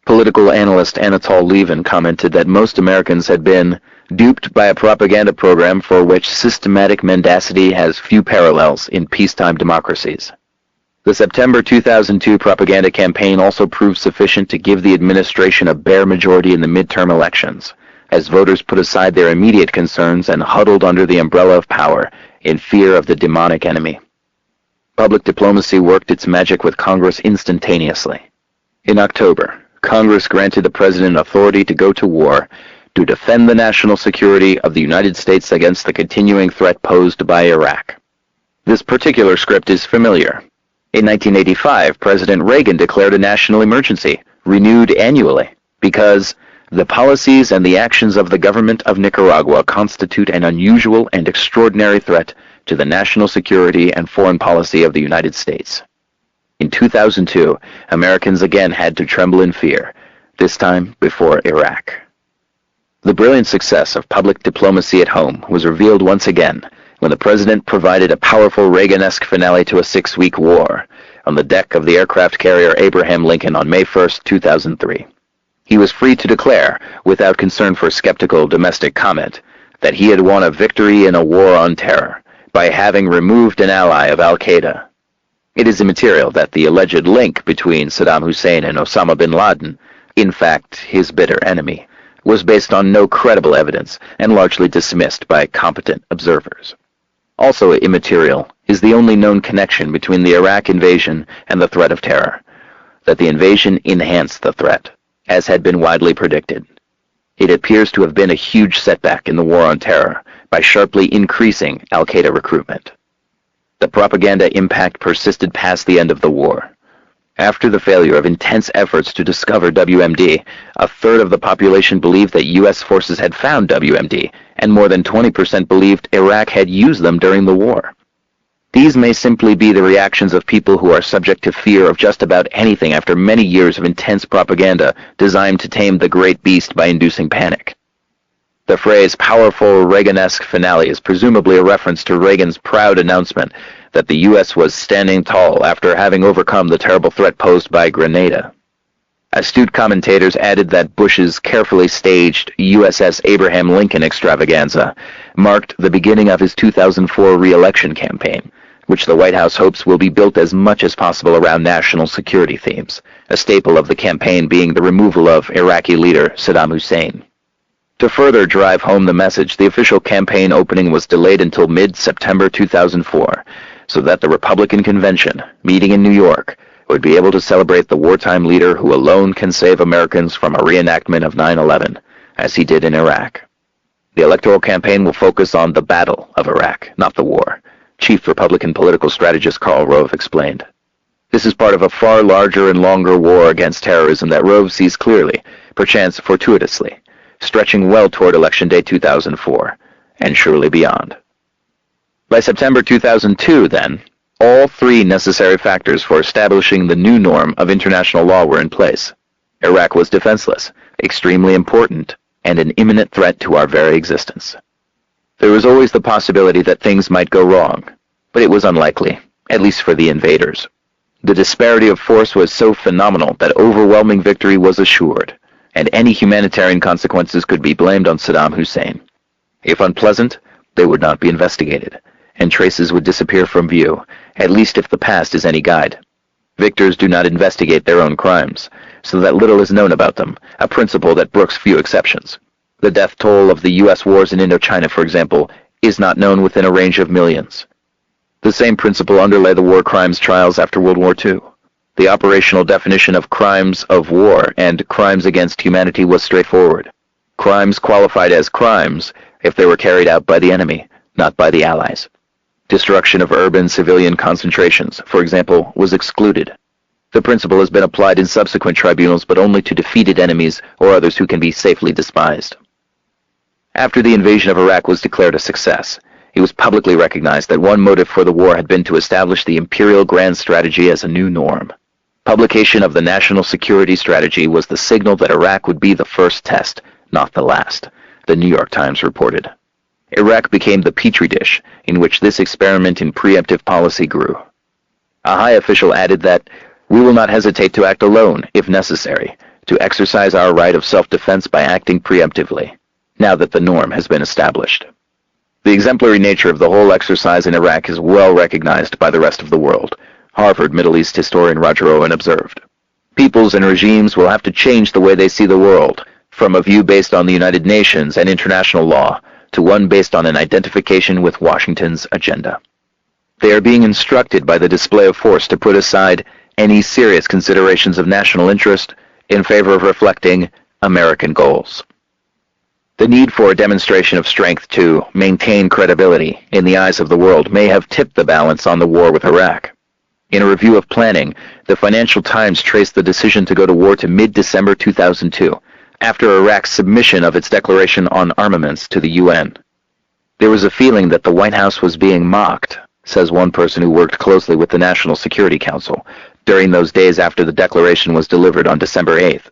[SPEAKER 2] Political analyst Anatol Levin commented that most Americans had been duped by a propaganda program for which systematic mendacity has few parallels in peacetime democracies. The September 2002 propaganda campaign also proved sufficient to give the administration a bare majority in the midterm elections, as voters put aside their immediate concerns and huddled under the umbrella of power in fear of the demonic enemy. Public diplomacy worked its magic with Congress instantaneously. In October, Congress granted the president authority to go to war to defend the national security of the United States against the continuing threat posed by Iraq. This particular script is familiar. In 1985, President Reagan declared a national emergency, renewed annually, because the policies and the actions of the government of Nicaragua constitute an unusual and extraordinary threat to the national security and foreign policy of the United States. In 2002, Americans again had to tremble in fear, this time before Iraq. The brilliant success of public diplomacy at home was revealed once again when the president provided a powerful Reagan-esque finale to a 6-week war on the deck of the aircraft carrier Abraham Lincoln on May 1, 2003. He was free to declare, without concern for skeptical domestic comment, that he had won a victory in a war on terror by having removed an ally of al-Qaeda. It is immaterial that the alleged link between Saddam Hussein and Osama bin Laden, in fact his bitter enemy, was based on no credible evidence and largely dismissed by competent observers. Also immaterial is the only known connection between the Iraq invasion and the threat of terror, that the invasion enhanced the threat, as had been widely predicted. It appears to have been a huge setback in the war on terror by sharply increasing al-Qaeda recruitment. The propaganda impact persisted past the end of the war. After the failure of intense efforts to discover WMD, a third of the population believed that U.S. forces had found WMD, and more than 20% believed Iraq had used them during the war. These may simply be the reactions of people who are subject to fear of just about anything after many years of intense propaganda designed to tame the great beast by inducing panic. The phrase powerful Reagan-esque finale is presumably a reference to Reagan's proud announcement that the U.S. was standing tall after having overcome the terrible threat posed by Grenada. Astute commentators added that Bush's carefully staged USS Abraham Lincoln extravaganza marked the beginning of his 2004 re-election campaign, which the White House hopes will be built as much as possible around national security themes, a staple of the campaign being the removal of Iraqi leader Saddam Hussein. To further drive home the message, the official campaign opening was delayed until mid-September 2004, so that the Republican convention, meeting in New York, would be able to celebrate the wartime leader who alone can save Americans from a reenactment of 9/11, as he did in Iraq. The electoral campaign will focus on the battle of Iraq, not the war, Chief Republican political strategist Karl Rove explained. This is part of a far larger and longer war against terrorism that Rove sees clearly, perchance fortuitously, stretching well toward Election Day 2004, and surely beyond. By September 2002, then, all three necessary factors for establishing the new norm of international law were in place. Iraq was defenseless, extremely important, and an imminent threat to our very existence. There was always the possibility that things might go wrong, but it was unlikely, at least for the invaders. The disparity of force was so phenomenal that overwhelming victory was assured, and any humanitarian consequences could be blamed on Saddam Hussein. If unpleasant, they would not be investigated, and traces would disappear from view, at least if the past is any guide. Victors do not investigate their own crimes, so that little is known about them, a principle that brooks few exceptions. The death toll of the U.S. wars in Indochina, for example, is not known within a range of millions. The same principle underlay the war crimes trials after World War II. The operational definition of crimes of war and crimes against humanity was straightforward. Crimes qualified as crimes if they were carried out by the enemy, not by the Allies. Destruction of urban civilian concentrations, for example, was excluded. The principle has been applied in subsequent tribunals, but only to defeated enemies or others who can be safely despised. After the invasion of Iraq was declared a success, it was publicly recognized that one motive for the war had been to establish the imperial grand strategy as a new norm. Publication of the national security strategy was the signal that Iraq would be the first test, not the last, the New York Times reported. Iraq became the petri dish in which this experiment in preemptive policy grew. A high official added that, "We will not hesitate to act alone, if necessary, to exercise our right of self-defense by acting preemptively, now that the norm has been established." The exemplary nature of the whole exercise in Iraq is well recognized by the rest of the world, Harvard Middle East historian Roger Owen observed. Peoples and regimes will have to change the way they see the world, from a view based on the United Nations and international law, to one based on an identification with Washington's agenda. They are being instructed by the display of force to put aside any serious considerations of national interest in favor of reflecting American goals. The need for a demonstration of strength to maintain credibility in the eyes of the world may have tipped the balance on the war with Iraq. In a review of planning, the Financial Times traced the decision to go to war to mid-December 2002, after Iraq's submission of its declaration on armaments to the UN. There was a feeling that the White House was being mocked, says one person who worked closely with the National Security Council, during those days after the declaration was delivered on December 8th.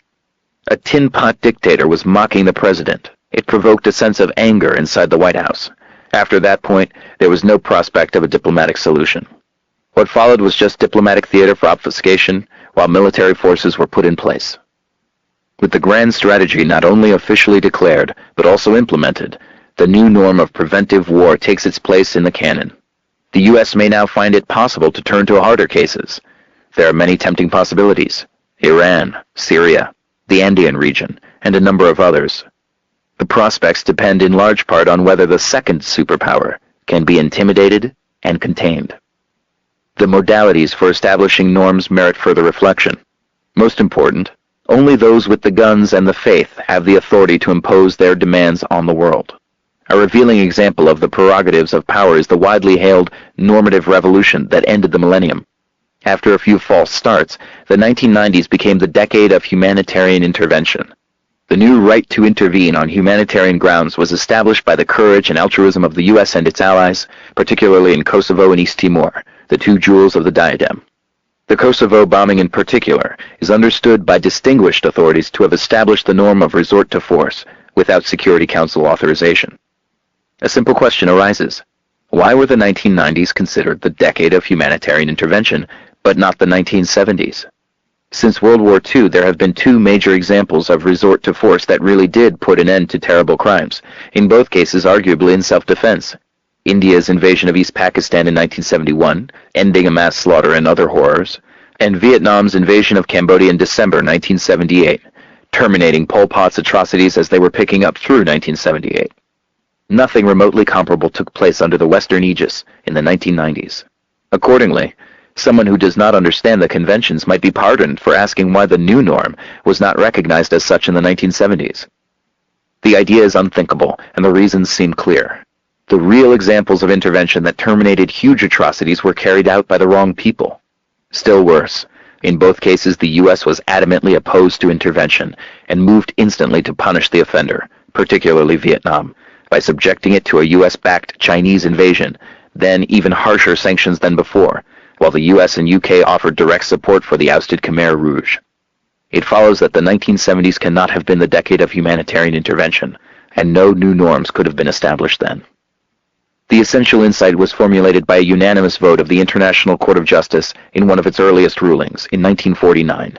[SPEAKER 2] A tin-pot dictator was mocking the president. It provoked a sense of anger inside the White House. After that point, there was no prospect of a diplomatic solution. What followed was just diplomatic theater for obfuscation, while military forces were put in place. With the grand strategy not only officially declared, but also implemented, the new norm of preventive war takes its place in the canon. The U.S. may now find it possible to turn to harder cases. There are many tempting possibilities: Iran, Syria, the Andean region, and a number of others. The prospects depend in large part on whether the second superpower can be intimidated and contained. The modalities for establishing norms merit further reflection. Most important, only those with the guns and the faith have the authority to impose their demands on the world. A revealing example of the prerogatives of power is the widely hailed normative revolution that ended the millennium. After a few false starts, the 1990s became the decade of humanitarian intervention. The new right to intervene on humanitarian grounds was established by the courage and altruism of the U.S. and its allies, particularly in Kosovo and East Timor, the two jewels of the diadem. The Kosovo bombing in particular is understood by distinguished authorities to have established the norm of resort to force without Security Council authorization. A simple question arises: why were the 1990s considered the decade of humanitarian intervention, but not the 1970s? Since World War II, there have been two major examples of resort to force that really did put an end to terrible crimes, in both cases arguably in self-defense. India's invasion of East Pakistan in 1971, ending a mass slaughter and other horrors, and Vietnam's invasion of Cambodia in December 1978, terminating Pol Pot's atrocities as they were picking up through 1978. Nothing remotely comparable took place under the Western aegis in the 1990s. Accordingly, someone who does not understand the conventions might be pardoned for asking why the new norm was not recognized as such in the 1970s. The idea is unthinkable, and the reasons seem clear. The real examples of intervention that terminated huge atrocities were carried out by the wrong people. Still worse, in both cases the U.S. was adamantly opposed to intervention and moved instantly to punish the offender, particularly Vietnam, by subjecting it to a U.S.-backed Chinese invasion, then even harsher sanctions than before, while the U.S. and U.K. offered direct support for the ousted Khmer Rouge. It follows that the 1970s cannot have been the decade of humanitarian intervention, and no new norms could have been established then. The essential insight was formulated by a unanimous vote of the International Court of Justice in one of its earliest rulings, in 1949.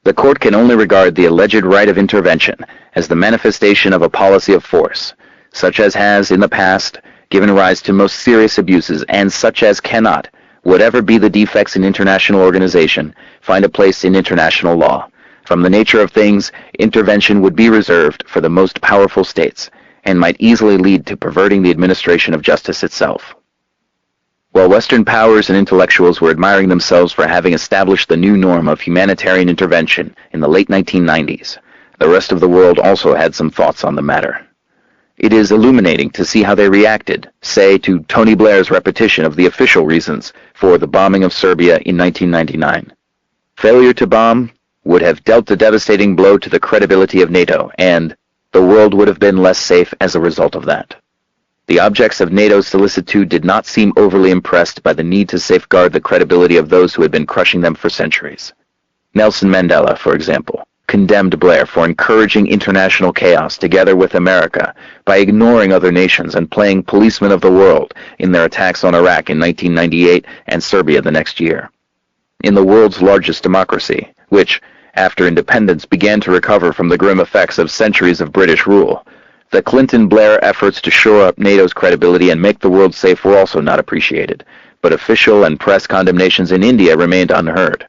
[SPEAKER 2] The court can only regard the alleged right of intervention as the manifestation of a policy of force, such as has, in the past, given rise to most serious abuses, and such as cannot, whatever be the defects in international organization, find a place in international law. From the nature of things, intervention would be reserved for the most powerful states, and might easily lead to perverting the administration of justice itself. While Western powers and intellectuals were admiring themselves for having established the new norm of humanitarian intervention in the late 1990s, the rest of the world also had some thoughts on the matter. It is illuminating to see how they reacted, say, to Tony Blair's repetition of the official reasons for the bombing of Serbia in 1999. Failure to bomb would have dealt a devastating blow to the credibility of NATO, and the world would have been less safe as a result of that. The objects of NATO's solicitude did not seem overly impressed by the need to safeguard the credibility of those who had been crushing them for centuries. Nelson Mandela, for example, condemned Blair for encouraging international chaos together with America by ignoring other nations and playing policeman of the world in their attacks on Iraq in 1998 and Serbia the next year. In the world's largest democracy, which, after independence, began to recover from the grim effects of centuries of British rule, the Clinton-Blair efforts to shore up NATO's credibility and make the world safe were also not appreciated, but official and press condemnations in India remained unheard.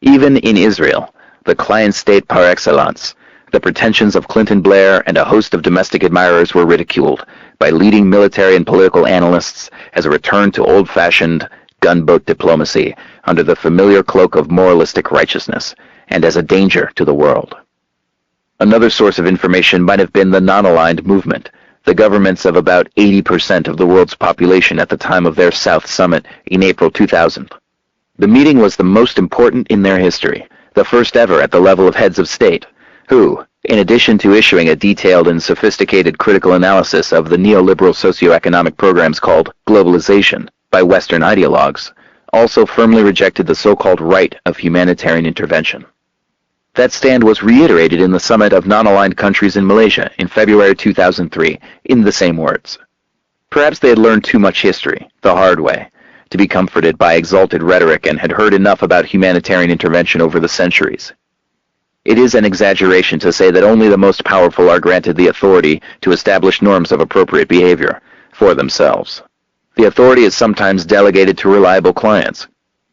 [SPEAKER 2] Even in Israel, the client state par excellence, the pretensions of Clinton-Blair and a host of domestic admirers were ridiculed by leading military and political analysts as a return to old-fashioned gunboat diplomacy under the familiar cloak of moralistic righteousness, and as a danger to the world. Another source of information might have been the non-aligned movement, the governments of about 80% of the world's population at the time of their South Summit in April 2000. The meeting was the most important in their history, the first ever at the level of heads of state, who, in addition to issuing a detailed and sophisticated critical analysis of the neoliberal socioeconomic programs called globalization by Western ideologues, also firmly rejected the so-called right of humanitarian intervention. That stand was reiterated in the summit of non-aligned countries in Malaysia in February 2003 in the same words. Perhaps they had learned too much history, the hard way, to be comforted by exalted rhetoric and had heard enough about humanitarian intervention over the centuries. It is an exaggeration to say that only the most powerful are granted the authority to establish norms of appropriate behavior for themselves. The authority is sometimes delegated to reliable clients.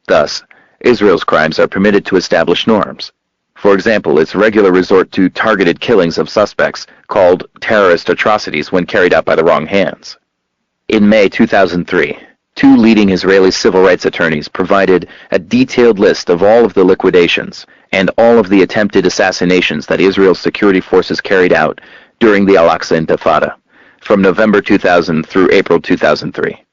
[SPEAKER 2] Thus, Israel's crimes are permitted to establish norms. For example, its regular resort to targeted killings of suspects, called terrorist atrocities when carried out by the wrong hands. In May 2003, two leading Israeli civil rights attorneys provided a detailed list of all of the liquidations and all of the attempted assassinations that Israel's security forces carried out during the Al-Aqsa Intifada, from November 2000 through April 2003.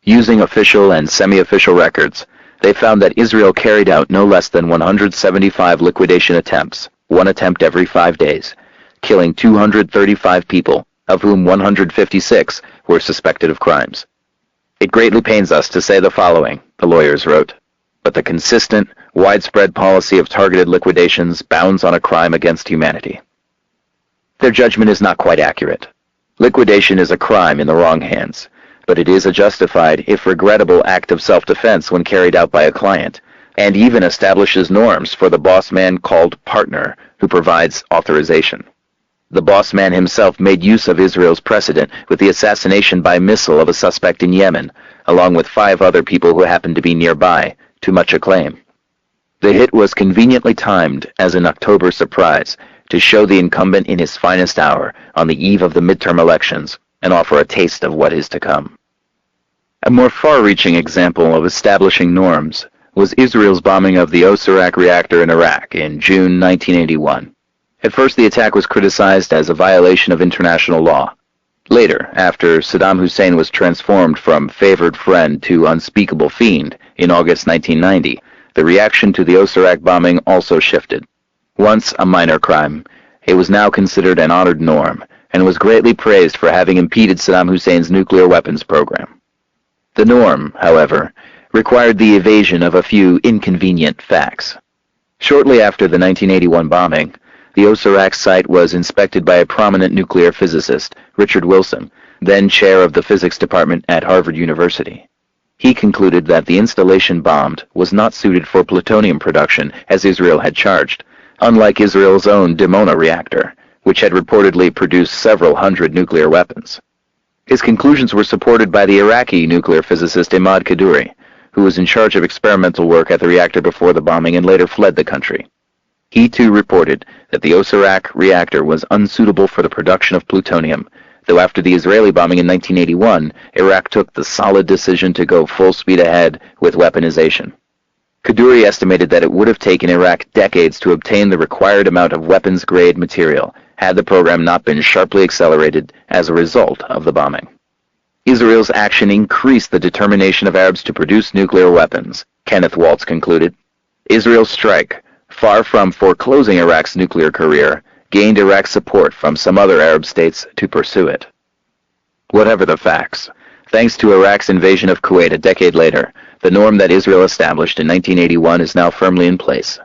[SPEAKER 2] Using official and semi-official records, they found that Israel carried out no less than 175 liquidation attempts, one attempt every 5 days, killing 235 people, of whom 156 were suspected of crimes. It greatly pains us to say the following, the lawyers wrote, but the consistent, widespread policy of targeted liquidations bounds on a crime against humanity. Their judgment is not quite accurate. Liquidation is a crime in the wrong hands, but it is a justified, if regrettable, act of self-defense when carried out by a client, and even establishes norms for the boss man called partner, who provides authorization. The boss man himself made use of Israel's precedent with the assassination by missile of a suspect in Yemen, along with 5 other people who happened to be nearby, to much acclaim. The hit was conveniently timed as an October surprise to show the incumbent in his finest hour on the eve of the midterm elections and offer a taste of what is to come. A more far-reaching example of establishing norms was Israel's bombing of the Osirak reactor in Iraq in June 1981. At first, the attack was criticized as a violation of international law. Later, after Saddam Hussein was transformed from favored friend to unspeakable fiend in August 1990, the reaction to the Osirak bombing also shifted. Once a minor crime, it was now considered an honored norm, and was greatly praised for having impeded Saddam Hussein's nuclear weapons program. The norm, however, required the evasion of a few inconvenient facts. Shortly after the 1981 bombing, the Osirak site was inspected by a prominent nuclear physicist, Richard Wilson, then chair of the physics department at Harvard University. He concluded that the installation bombed was not suited for plutonium production as Israel had charged, unlike Israel's own Dimona reactor, which had reportedly produced several hundred nuclear weapons. His conclusions were supported by the Iraqi nuclear physicist Imad Kaduri, who was in charge of experimental work at the reactor before the bombing and later fled the country. He too reported that the Osirak reactor was unsuitable for the production of plutonium, though after the Israeli bombing in 1981, Iraq took the solid decision to go full speed ahead with weaponization. Kaduri estimated that it would have taken Iraq decades to obtain the required amount of weapons-grade material had the program not been sharply accelerated as a result of the bombing. Israel's action increased the determination of Arabs to produce nuclear weapons, Kenneth Waltz concluded. Israel's strike, far from foreclosing Iraq's nuclear career, gained Iraq's support from some other Arab states to pursue it. Whatever the facts, thanks to Iraq's invasion of Kuwait a decade later, the norm that Israel established in 1981 is now firmly in place.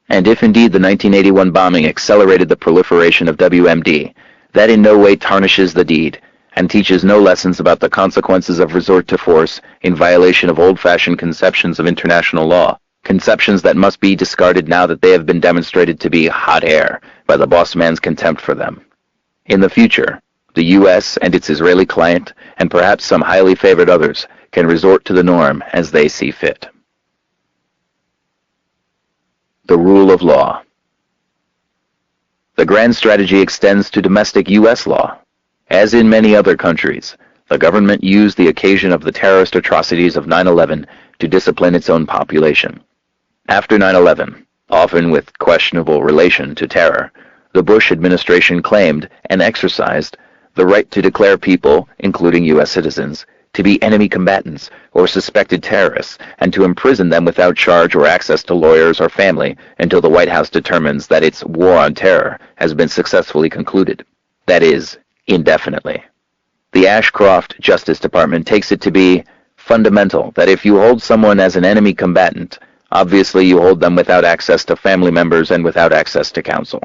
[SPEAKER 2] And if indeed the 1981 bombing accelerated the proliferation of WMD, that in no way tarnishes the deed, and teaches no lessons about the consequences of resort to force in violation of old-fashioned conceptions of international law, conceptions that must be discarded now that they have been demonstrated to be hot air by the boss man's contempt for them. In the future, the U.S. and its Israeli client, and perhaps some highly favored others, can resort to the norm as they see fit. The rule of law. The grand strategy extends to domestic U.S. law. As in many other countries, the government used the occasion of the terrorist atrocities of 9/11 to discipline its own population. After 9/11, often with questionable relation to terror, the Bush administration claimed and exercised the right to declare people, including U.S. citizens, to be enemy combatants or suspected terrorists, and to imprison them without charge or access to lawyers or family until the White House determines that its war on terror has been successfully concluded. That is, indefinitely. The Ashcroft Justice Department takes it to be fundamental that if you hold someone as an enemy combatant, obviously you hold them without access to family members and without access to counsel.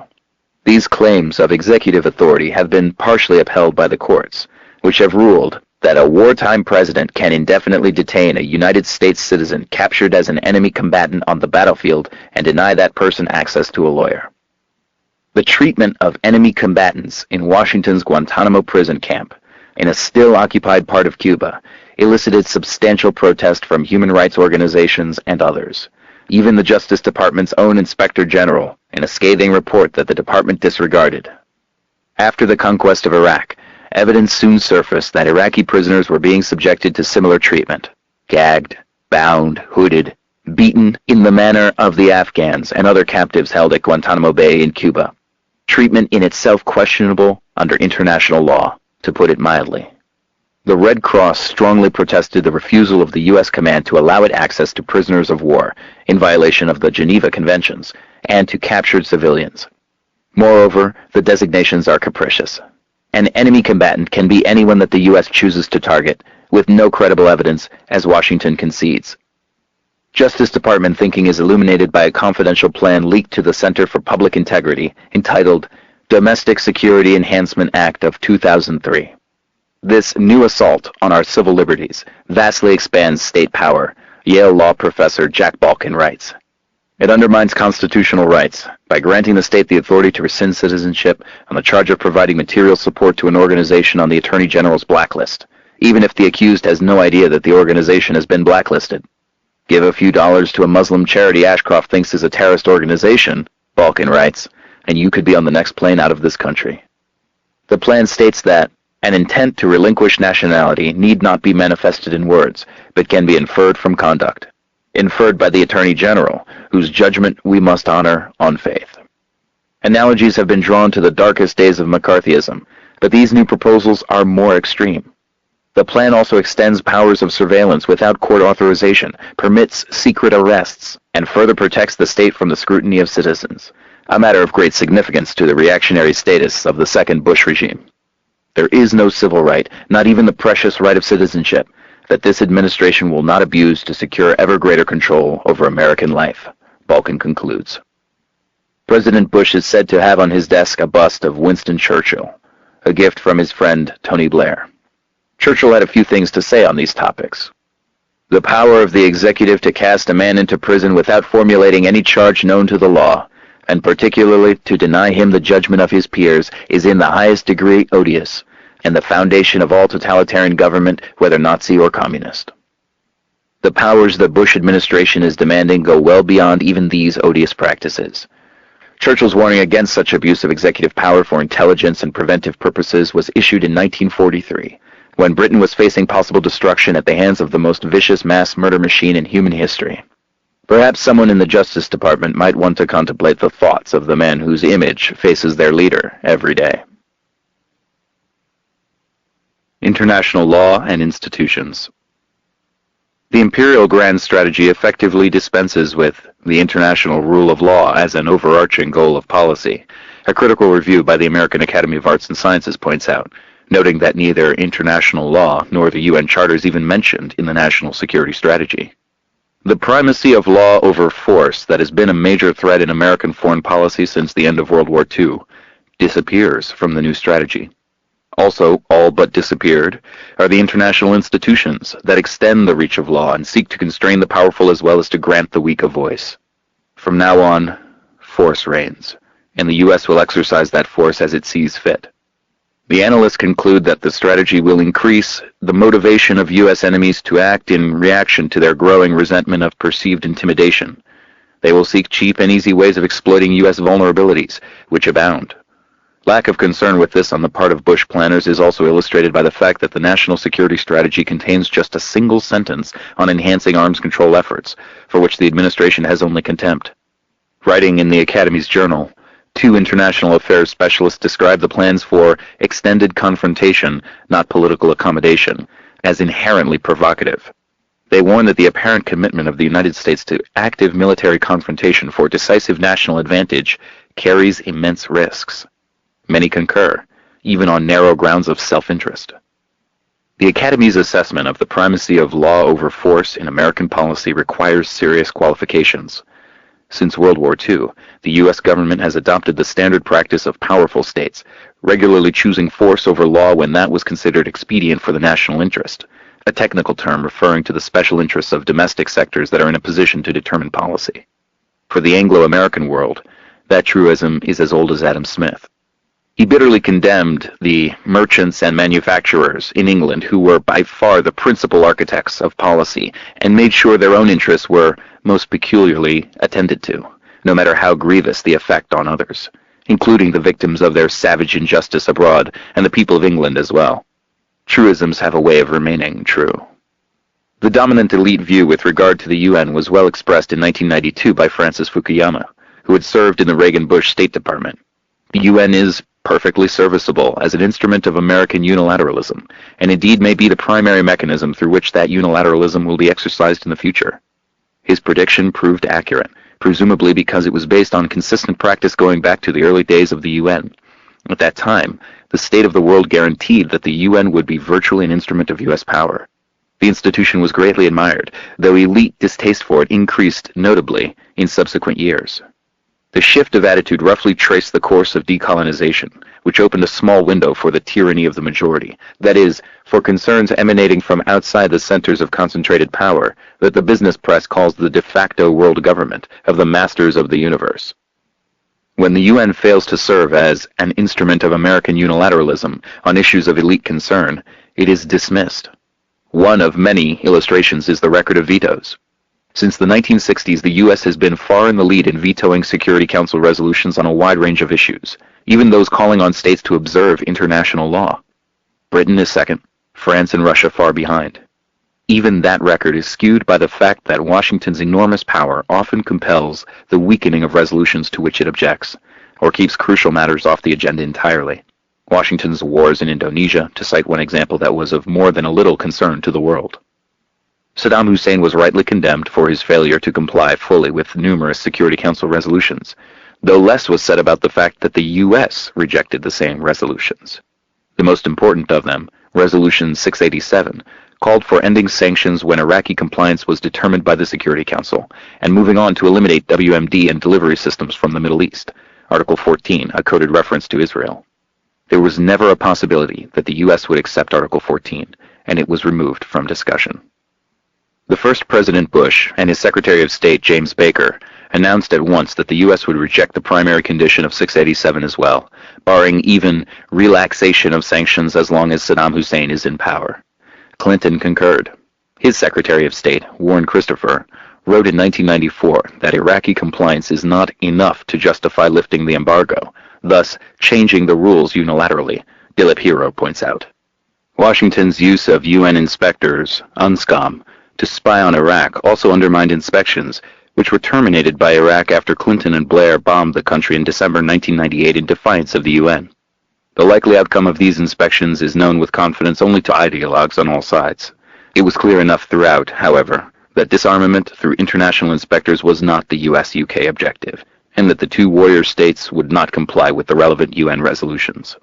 [SPEAKER 2] These claims of executive authority have been partially upheld by the courts, which have ruled that a wartime president can indefinitely detain a United States citizen captured as an enemy combatant on the battlefield and deny that person access to a lawyer. The treatment of enemy combatants in Washington's Guantanamo prison camp, in a still-occupied part of Cuba, elicited substantial protest from human rights organizations and others. Even the Justice Department's own Inspector General, in a scathing report that the department disregarded. After the conquest of Iraq, evidence soon surfaced that Iraqi prisoners were being subjected to similar treatment, gagged, bound, hooded, beaten in the manner of the Afghans and other captives held at Guantanamo Bay in Cuba. Treatment in itself questionable under international law, to put it mildly. The Red Cross strongly protested the refusal of the U.S. command to allow it access to prisoners of war, in violation of the Geneva Conventions, and to captured civilians. Moreover, the designations are capricious. An enemy combatant can be anyone that the U.S. chooses to target, with no credible evidence, as Washington concedes. Justice Department thinking is illuminated by a confidential plan leaked to the Center for Public Integrity, entitled Domestic Security Enhancement Act of 2003. This new assault on our civil liberties vastly expands state power, Yale law professor Jack Balkin writes. It undermines constitutional rights by granting the state the authority to rescind citizenship on the charge of providing material support to an organization on the Attorney General's blacklist, even if the accused has no idea that the organization has been blacklisted. Give a few dollars to a Muslim charity Ashcroft thinks is a terrorist organization, Balkin writes, and you could be on the next plane out of this country. The plan states that an intent to relinquish nationality need not be manifested in words, but can be inferred from conduct. Inferred by the Attorney General, whose judgment we must honor on faith. Analogies have been drawn to the darkest days of McCarthyism, but these new proposals are more extreme. The plan also extends powers of surveillance without court authorization, permits secret arrests, and further protects the state from the scrutiny of citizens, a matter of great significance to the reactionary status of the second Bush regime. There is no civil right, not even the precious right of citizenship, that this administration will not abuse to secure ever greater control over American life, Balkin concludes. President Bush is said to have on his desk a bust of Winston Churchill, a gift from his friend Tony Blair. Churchill had a few things to say on these topics. The power of the executive to cast a man into prison without formulating any charge known to the law, and particularly to deny him the judgment of his peers, is in the highest degree odious, and the foundation of all totalitarian government, whether Nazi or communist. The powers the Bush administration is demanding go well beyond even these odious practices. Churchill's warning against such abuse of executive power for intelligence and preventive purposes was issued in 1943, when Britain was facing possible destruction at the hands of the most vicious mass murder machine in human history. Perhaps someone in the Justice Department might want to contemplate the thoughts of the man whose image faces their leader every day. International law and institutions. The imperial grand strategy effectively dispenses with the international rule of law as an overarching goal of policy, a critical review by the American Academy of Arts and Sciences points out, noting that neither international law nor the UN Charter is even mentioned in the national security strategy. The primacy of law over force that has been a major threat in American foreign policy since the end of World War II disappears from the new strategy. Also, all but disappeared are the international institutions that extend the reach of law and seek to constrain the powerful as well as to grant the weak a voice. From now on, force reigns, and the U.S. will exercise that force as it sees fit. The analysts conclude that the strategy will increase the motivation of U.S. enemies to act in reaction to their growing resentment of perceived intimidation. They will seek cheap and easy ways of exploiting U.S. vulnerabilities, which abound. Lack of concern with this on the part of Bush planners is also illustrated by the fact that the national security strategy contains just a single sentence on enhancing arms control efforts, for which the administration has only contempt. Writing in the Academy's journal, 2 international affairs specialists describe the plans for extended confrontation, not political accommodation, as inherently provocative. They warn that the apparent commitment of the United States to active military confrontation for decisive national advantage carries immense risks. Many concur, even on narrow grounds of self-interest. The Academy's assessment of the primacy of law over force in American policy requires serious qualifications. Since World War II, the U.S. government has adopted the standard practice of powerful states, regularly choosing force over law when that was considered expedient for the national interest, a technical term referring to the special interests of domestic sectors that are in a position to determine policy. For the Anglo-American world, that truism is as old as Adam Smith. He bitterly condemned the merchants and manufacturers in England who were by far the principal architects of policy and made sure their own interests were most peculiarly attended to, no matter how grievous the effect on others, including the victims of their savage injustice abroad and the people of England as well. Truisms have a way of remaining true. The dominant elite view with regard to the UN was well expressed in 1992 by Francis Fukuyama, who had served in the Reagan-Bush State Department. The UN is perfectly serviceable as an instrument of American unilateralism, and indeed may be the primary mechanism through which that unilateralism will be exercised in the future. His prediction proved accurate, presumably because it was based on consistent practice going back to the early days of the UN. At that time, the state of the world guaranteed that the UN would be virtually an instrument of U.S. power. The institution was greatly admired, though elite distaste for it increased notably in subsequent years. The shift of attitude roughly traced the course of decolonization, which opened a small window for the tyranny of the majority, that is, for concerns emanating from outside the centers of concentrated power that the business press calls the de facto world government of the masters of the universe. When the UN fails to serve as an instrument of American unilateralism on issues of elite concern, it is dismissed. One of many illustrations is the record of vetoes. Since the 1960s, the U.S. has been far in the lead in vetoing Security Council resolutions on a wide range of issues, even those calling on states to observe international law. Britain is second, France and Russia far behind. Even that record is skewed by the fact that Washington's enormous power often compels the weakening of resolutions to which it objects, or keeps crucial matters off the agenda entirely. Washington's wars in Indonesia, to cite one example that was of more than a little concern to the world. Saddam Hussein was rightly condemned for his failure to comply fully with numerous Security Council resolutions, though less was said about the fact that the U.S. rejected the same resolutions. The most important of them, Resolution 687, called for ending sanctions when Iraqi compliance was determined by the Security Council, and moving on to eliminate WMD and delivery systems from the Middle East, Article 14, a coded reference to Israel. There was never a possibility that the U.S. would accept Article 14, and it was removed from discussion. The first President Bush and his Secretary of State, James Baker, announced at once that the U.S. would reject the primary condition of 687 as well, barring even relaxation of sanctions as long as Saddam Hussein is in power. Clinton concurred. His Secretary of State, Warren Christopher, wrote in 1994 that Iraqi compliance is not enough to justify lifting the embargo, thus changing the rules unilaterally, Dilip Hero points out. Washington's use of UN inspectors, UNSCOM, to spy on Iraq also undermined inspections, which were terminated by Iraq after Clinton and Blair bombed the country in December 1998 in defiance of the UN. The likely outcome of these inspections is known with confidence only to ideologues on all sides. It was clear enough throughout, however, that disarmament through international inspectors was not the US-UK objective, and that the two warrior states would not comply with the relevant UN resolutions.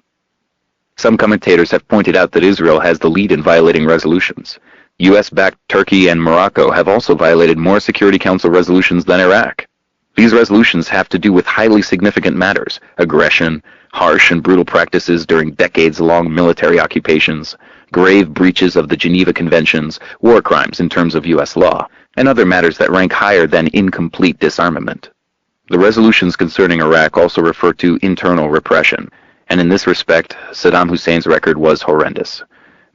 [SPEAKER 2] Some commentators have pointed out that Israel has the lead in violating resolutions. US-backed Turkey and Morocco have also violated more Security Council resolutions than Iraq. These resolutions have to do with highly significant matters: aggression, harsh and brutal practices during decades-long military occupations, grave breaches of the Geneva Conventions, war crimes in terms of US law, and other matters that rank higher than incomplete disarmament. The resolutions concerning Iraq also refer to internal repression, and in this respect, Saddam Hussein's record was horrendous.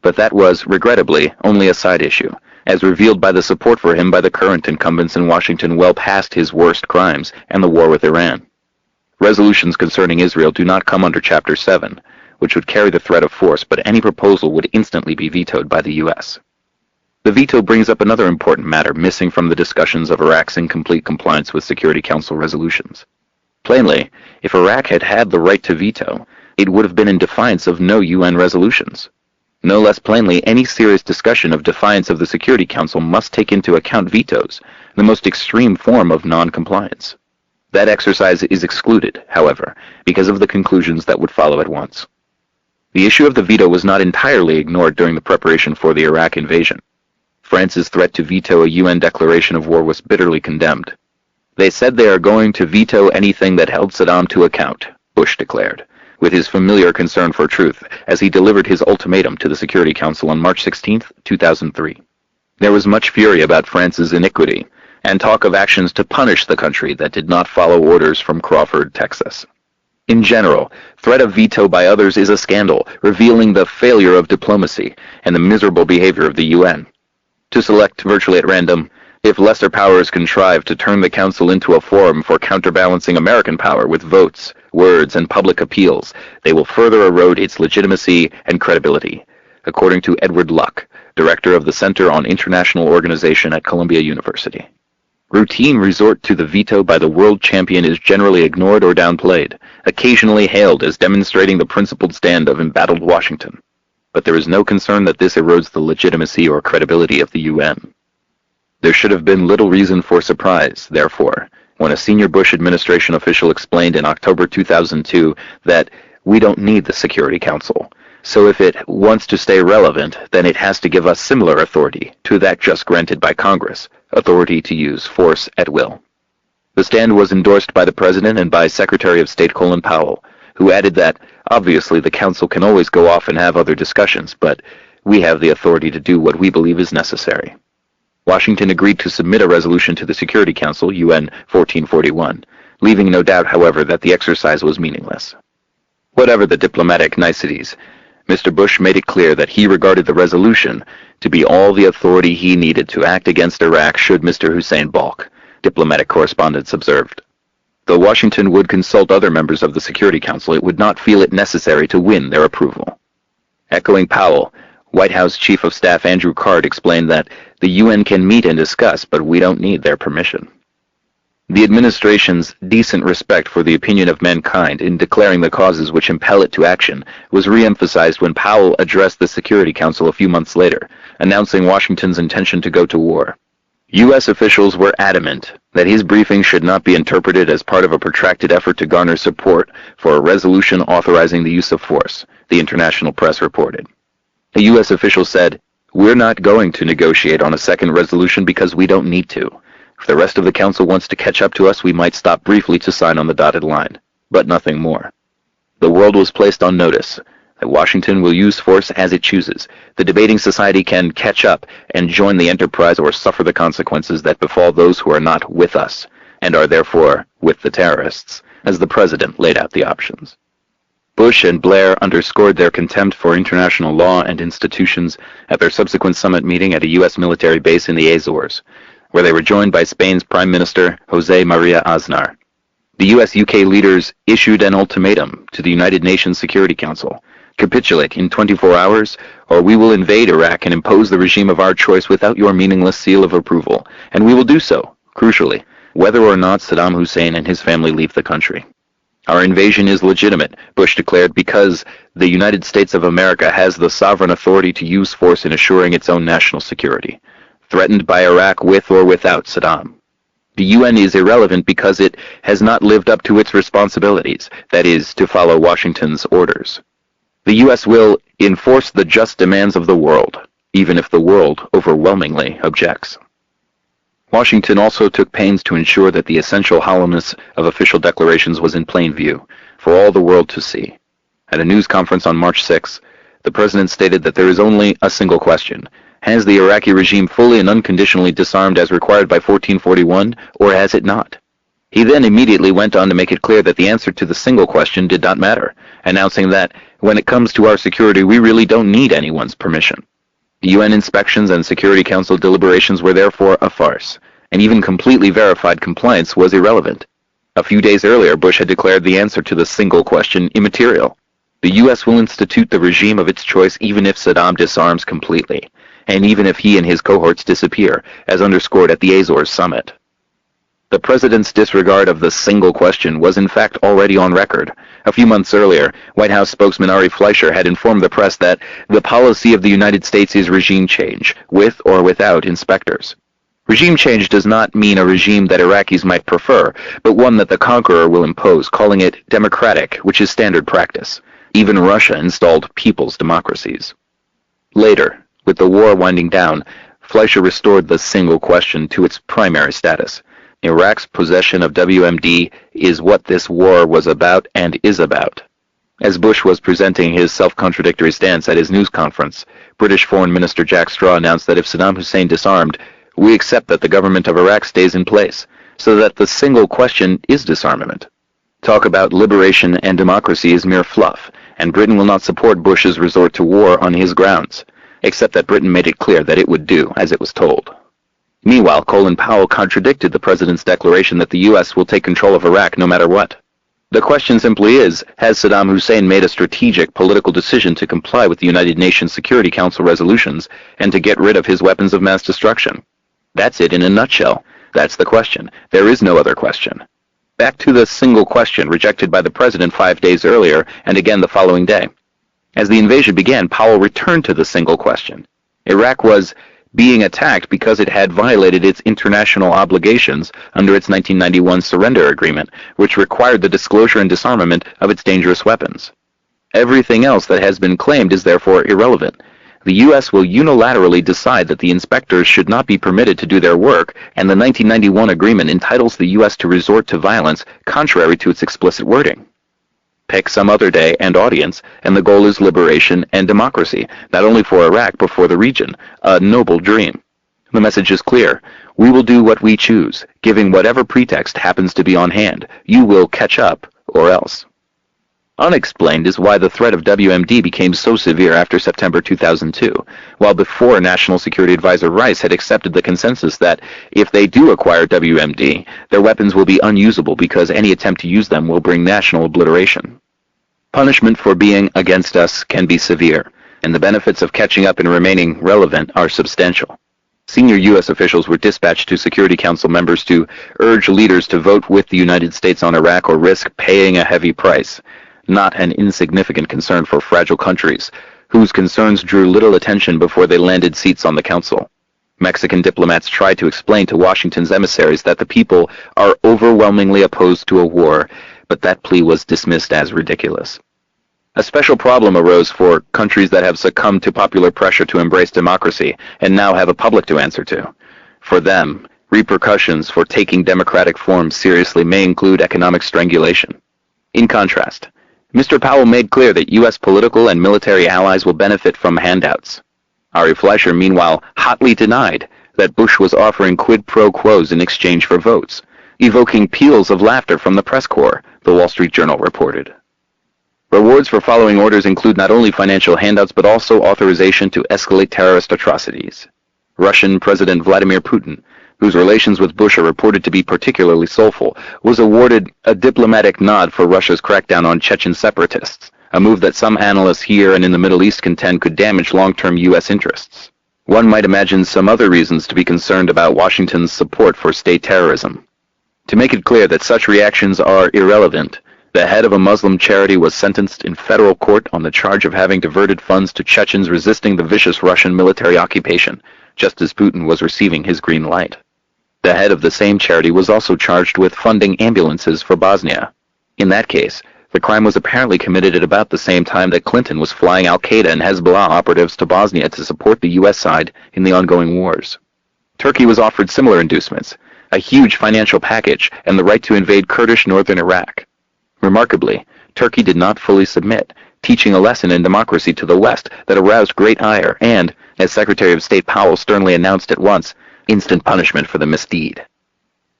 [SPEAKER 2] But that was, regrettably, only a side issue, as revealed by the support for him by the current incumbents in Washington well past his worst crimes and the war with Iran. Resolutions concerning Israel do not come under Chapter 7, which would carry the threat of force, but any proposal would instantly be vetoed by the U.S. The veto brings up another important matter missing from the discussions of Iraq's incomplete compliance with Security Council resolutions. Plainly, if Iraq had had the right to veto, it would have been in defiance of no UN resolutions. No less plainly, any serious discussion of defiance of the Security Council must take into account vetoes, the most extreme form of non-compliance. That exercise is excluded, however, because of the conclusions that would follow at once. The issue of the veto was not entirely ignored during the preparation for the Iraq invasion. France's threat to veto a UN declaration of war was bitterly condemned. They said they are going to veto anything that held Saddam to account, Bush declared, with his familiar concern for truth, as he delivered his ultimatum to the Security Council on March 16, 2003. There was much fury about France's iniquity, and talk of actions to punish the country that did not follow orders from Crawford, Texas. In general, threat of veto by others is a scandal, revealing the failure of diplomacy and the miserable behavior of the UN. To select virtually at random, if lesser powers contrive to turn the Council into a forum for counterbalancing American power with votes, words, and public appeals, they will further erode its legitimacy and credibility, according to Edward Luck, director of the Center on International Organization at Columbia University. Routine resort to the veto by the world champion is generally ignored or downplayed, occasionally hailed as demonstrating the principled stand of embattled Washington. But there is no concern that this erodes the legitimacy or credibility of the UN. There should have been little reason for surprise, therefore, when a senior Bush administration official explained in October 2002 that we don't need the Security Council, so if it wants to stay relevant, then it has to give us similar authority to that just granted by Congress, authority to use force at will. The stand was endorsed by the President and by Secretary of State Colin Powell, who added that, obviously the Council can always go off and have other discussions, but we have the authority to do what we believe is necessary. Washington agreed to submit a resolution to the Security Council, UN 1441, leaving no doubt, however, that the exercise was meaningless. Whatever the diplomatic niceties, Mr. Bush made it clear that he regarded the resolution to be all the authority he needed to act against Iraq should Mr. Hussein balk, diplomatic correspondents observed. Though Washington would consult other members of the Security Council, it would not feel it necessary to win their approval. Echoing Powell, White House Chief of Staff Andrew Card explained that the UN can meet and discuss, but we don't need their permission. The administration's decent respect for the opinion of mankind in declaring the causes which impel it to action was re-emphasized when Powell addressed the Security Council a few months later, announcing Washington's intention to go to war. U.S. officials were adamant that his briefing should not be interpreted as part of a protracted effort to garner support for a resolution authorizing the use of force, the international press reported. A U.S. official said, "We're not going to negotiate on a second resolution because we don't need to. If the rest of the Council wants to catch up to us, we might stop briefly to sign on the dotted line, but nothing more." The world was placed on notice that Washington will use force as it chooses. The debating society can catch up and join the enterprise or suffer the consequences that befall those who are not with us, and are therefore with the terrorists, as the President laid out the options. Bush and Blair underscored their contempt for international law and institutions at their subsequent summit meeting at a U.S. military base in the Azores, where they were joined by Spain's Prime Minister José María Aznar. The U.S.-UK leaders issued an ultimatum to the United Nations Security Council: capitulate in 24 hours, or we will invade Iraq and impose the regime of our choice without your meaningless seal of approval, and we will do so, crucially, whether or not Saddam Hussein and his family leave the country. Our invasion is legitimate, Bush declared, because the United States of America has the sovereign authority to use force in assuring its own national security, threatened by Iraq with or without Saddam. The UN is irrelevant because it has not lived up to its responsibilities, that is, to follow Washington's orders. The U.S. will enforce the just demands of the world, even if the world overwhelmingly objects. Washington also took pains to ensure that the essential hollowness of official declarations was in plain view, for all the world to see. At a news conference on March 6, the President stated that there is only a single question: has the Iraqi regime fully and unconditionally disarmed as required by 1441, or has it not? He then immediately went on to make it clear that the answer to the single question did not matter, announcing that, when it comes to our security, we really don't need anyone's permission. The UN inspections and Security Council deliberations were therefore a farce, and even completely verified compliance was irrelevant. A few days earlier, Bush had declared the answer to the single question immaterial. The U.S. will institute the regime of its choice even if Saddam disarms completely, and even if he and his cohorts disappear, as underscored at the Azores summit. The president's disregard of the single question was in fact already on record. A few months earlier, White House spokesman Ari Fleischer had informed the press that the policy of the United States is regime change, with or without inspectors. Regime change does not mean a regime that Iraqis might prefer, but one that the conqueror will impose, calling it democratic, which is standard practice. Even Russia installed people's democracies. Later, with the war winding down, Fleischer restored the single question to its primary status. Iraq's possession of WMD is what this war was about and is about. As Bush was presenting his self-contradictory stance at his news conference, British Foreign Minister Jack Straw announced that if Saddam Hussein disarmed, we accept that the government of Iraq stays in place, so that the single question is disarmament. Talk about liberation and democracy is mere fluff, and Britain will not support Bush's resort to war on his grounds, except that Britain made it clear that it would do as it was told. Meanwhile, Colin Powell contradicted the president's declaration that the U.S. will take control of Iraq no matter what. The question simply is, has Saddam Hussein made a strategic political decision to comply with the United Nations Security Council resolutions and to get rid of his weapons of mass destruction? That's it in a nutshell. That's the question. There is no other question. Back to the single question rejected by the president 5 days earlier and again the following day. As the invasion began, Powell returned to the single question. Iraq was being attacked because it had violated its international obligations under its 1991 surrender agreement, which required the disclosure and disarmament of its dangerous weapons. Everything else that has been claimed is therefore irrelevant. The U.S. will unilaterally decide that the inspectors should not be permitted to do their work, and the 1991 agreement entitles the U.S. to resort to violence contrary to its explicit wording. Pick some other day and audience, and the goal is liberation and democracy, not only for Iraq but for the region, a noble dream. The message is clear. We will do what we choose, giving whatever pretext happens to be on hand. You will catch up, or else. Unexplained is why the threat of WMD became so severe after September 2002, while before National Security Advisor Rice had accepted the consensus that if they do acquire WMD, their weapons will be unusable because any attempt to use them will bring national obliteration. Punishment for being against us can be severe, and the benefits of catching up and remaining relevant are substantial. Senior U.S. officials were dispatched to Security Council members to urge leaders to vote with the United States on Iraq or risk paying a heavy price. Not an insignificant concern for fragile countries, whose concerns drew little attention before they landed seats on the council. Mexican diplomats tried to explain to Washington's emissaries that the people are overwhelmingly opposed to a war, but that plea was dismissed as ridiculous. A special problem arose for countries that have succumbed to popular pressure to embrace democracy and now have a public to answer to. For them, repercussions for taking democratic form seriously may include economic strangulation. In contrast, Mr. Powell made clear that U.S. political and military allies will benefit from handouts. Ari Fleischer, meanwhile, hotly denied that Bush was offering quid pro quos in exchange for votes, evoking peals of laughter from the press corps, the Wall Street Journal reported. Rewards for following orders include not only financial handouts but also authorization to escalate terrorist atrocities. Russian President Vladimir Putin, whose relations with Bush are reported to be particularly soulful, was awarded a diplomatic nod for Russia's crackdown on Chechen separatists, a move that some analysts here and in the Middle East contend could damage long-term U.S. interests. One might imagine some other reasons to be concerned about Washington's support for state terrorism. To make it clear that such reactions are irrelevant, the head of a Muslim charity was sentenced in federal court on the charge of having diverted funds to Chechens resisting the vicious Russian military occupation, just as Putin was receiving his green light. The head of the same charity was also charged with funding ambulances for Bosnia. In that case, the crime was apparently committed at about the same time that Clinton was flying al-Qaeda and Hezbollah operatives to Bosnia to support the U.S. side in the ongoing wars. Turkey was offered similar inducements, a huge financial package, and the right to invade Kurdish northern Iraq. Remarkably, Turkey did not fully submit, teaching a lesson in democracy to the West that aroused great ire and, as Secretary of State Powell sternly announced at once, instant punishment for the misdeed.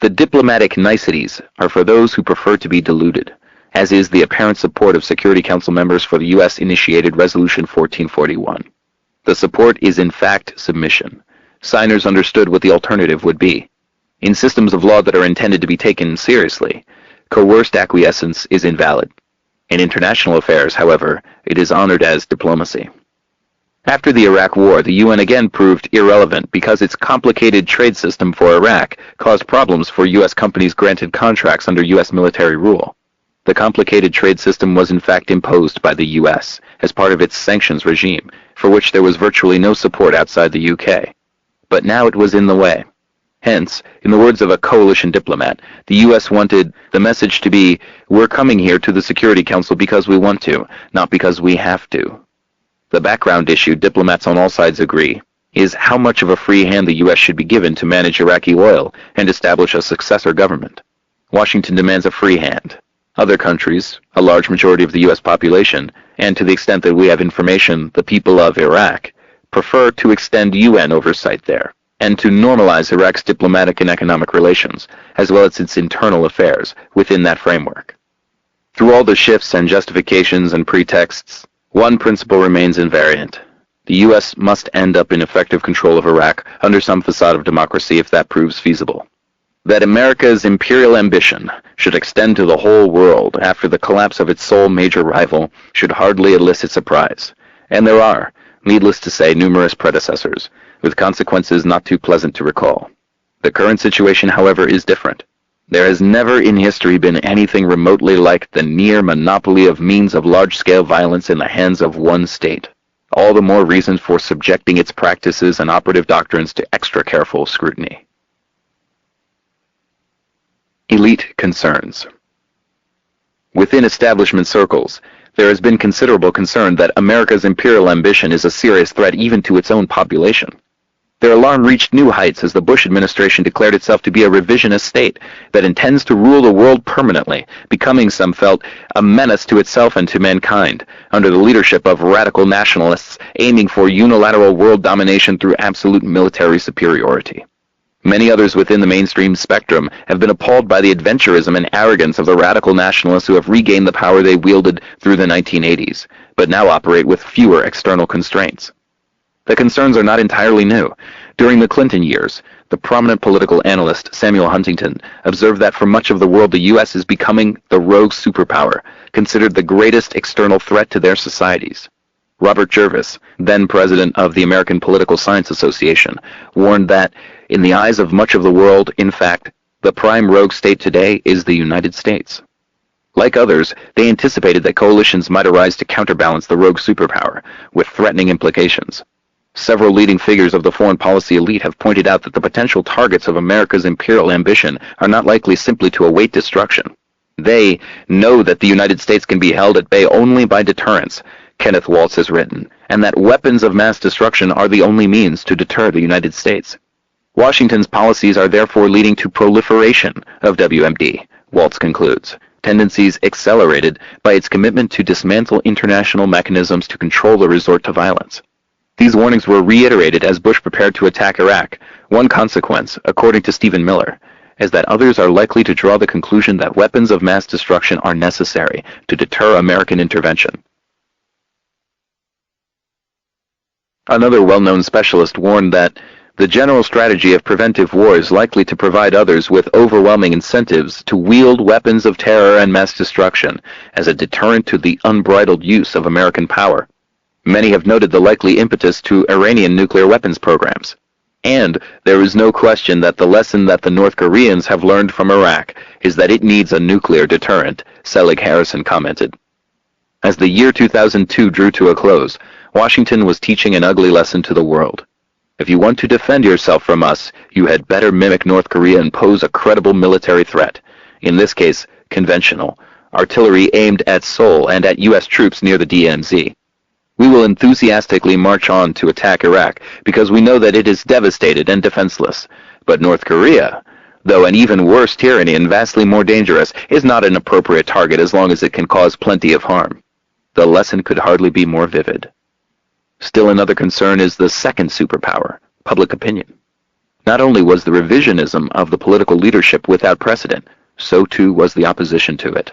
[SPEAKER 2] The diplomatic niceties are for those who prefer to be deluded, as is the apparent support of Security Council members for the U.S.-initiated Resolution 1441. The support is in fact submission. Signers understood what the alternative would be. In systems of law that are intended to be taken seriously, coerced acquiescence is invalid. In international affairs, however, it is honored as diplomacy. After the Iraq War, the UN again proved irrelevant because its complicated trade system for Iraq caused problems for U.S. companies granted contracts under U.S. military rule. The complicated trade system was in fact imposed by the U.S. as part of its sanctions regime, for which there was virtually no support outside the U.K. But now it was in the way. Hence, in the words of a coalition diplomat, the U.S. wanted the message to be, "We're coming here to the Security Council because we want to, not because we have to." The background issue, diplomats on all sides agree, is how much of a free hand the U.S. should be given to manage Iraqi oil and establish a successor government. Washington demands a free hand. Other countries, a large majority of the U.S. population, and to the extent that we have information, the people of Iraq, prefer to extend UN oversight there, and to normalize Iraq's diplomatic and economic relations, as well as its internal affairs, within that framework. Through all the shifts and justifications and pretexts, one principle remains invariant. The U.S. must end up in effective control of Iraq under some facade of democracy if that proves feasible. That America's imperial ambition should extend to the whole world after the collapse of its sole major rival should hardly elicit surprise. And there are, needless to say, numerous predecessors, with consequences not too pleasant to recall. The current situation, however, is different. There has never in history been anything remotely like the near monopoly of means of large-scale violence in the hands of one state. All the more reason for subjecting its practices and operative doctrines to extra careful scrutiny. Elite concerns. Within establishment circles, there has been considerable concern that America's imperial ambition is a serious threat even to its own population. Their alarm reached new heights as the Bush administration declared itself to be a revisionist state that intends to rule the world permanently, becoming, some felt, a menace to itself and to mankind, under the leadership of radical nationalists aiming for unilateral world domination through absolute military superiority. Many others within the mainstream spectrum have been appalled by the adventurism and arrogance of the radical nationalists who have regained the power they wielded through the 1980s, but now operate with fewer external constraints. The concerns are not entirely new. During the Clinton years, the prominent political analyst Samuel Huntington observed that for much of the world the U.S. is becoming the rogue superpower, considered the greatest external threat to their societies. Robert Jervis, then president of the American Political Science Association, warned that, in the eyes of much of the world, in fact, the prime rogue state today is the United States. Like others, they anticipated that coalitions might arise to counterbalance the rogue superpower, with threatening implications. Several leading figures of the foreign policy elite have pointed out that the potential targets of America's imperial ambition are not likely simply to await destruction. They know that the United States can be held at bay only by deterrence, Kenneth Waltz has written, and that weapons of mass destruction are the only means to deter the United States. Washington's policies are therefore leading to proliferation of WMD, Waltz concludes, tendencies accelerated by its commitment to dismantle international mechanisms to control the resort to violence. These warnings were reiterated as Bush prepared to attack Iraq. One consequence, according to Stephen Miller, is that others are likely to draw the conclusion that weapons of mass destruction are necessary to deter American intervention. Another well-known specialist warned that the general strategy of preventive war is likely to provide others with overwhelming incentives to wield weapons of terror and mass destruction as a deterrent to the unbridled use of American power. Many have noted the likely impetus to Iranian nuclear weapons programs. And there is no question that the lesson that the North Koreans have learned from Iraq is that it needs a nuclear deterrent, Selig Harrison commented. As the year 2002 drew to a close, Washington was teaching an ugly lesson to the world. If you want to defend yourself from us, you had better mimic North Korea and pose a credible military threat. In this case, conventional. Artillery aimed at Seoul and at U.S. troops near the DMZ. We will enthusiastically march on to attack Iraq because we know that it is devastated and defenseless. But North Korea, though an even worse tyranny and vastly more dangerous, is not an appropriate target as long as it can cause plenty of harm. The lesson could hardly be more vivid. Still another concern is the second superpower, public opinion. Not only was the revisionism of the political leadership without precedent, so too was the opposition to it.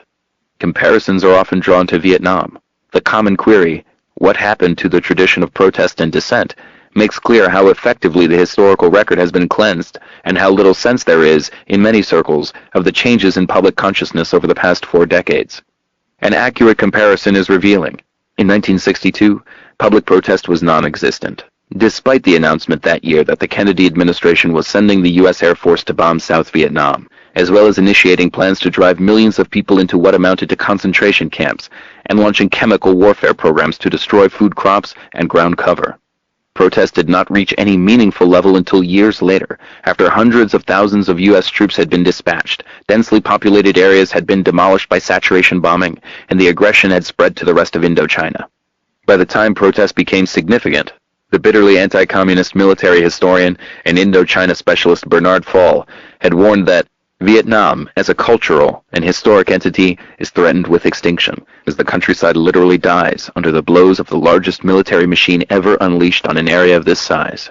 [SPEAKER 2] Comparisons are often drawn to Vietnam. The common query, what happened to the tradition of protest and dissent, makes clear how effectively the historical record has been cleansed and how little sense there is, in many circles, of the changes in public consciousness over the past 4 decades. An accurate comparison is revealing. In 1962, public protest was non-existent, despite the announcement that year that the Kennedy administration was sending the U.S. Air Force to bomb South Vietnam, as well as initiating plans to drive millions of people into what amounted to concentration camps and launching chemical warfare programs to destroy food crops and ground cover. Protest did not reach any meaningful level until years later, after hundreds of thousands of U.S. troops had been dispatched, densely populated areas had been demolished by saturation bombing, and the aggression had spread to the rest of Indochina. By the time protest became significant, the bitterly anti-communist military historian and Indochina specialist Bernard Fall had warned that Vietnam, as a cultural and historic entity, is threatened with extinction, as the countryside literally dies under the blows of the largest military machine ever unleashed on an area of this size.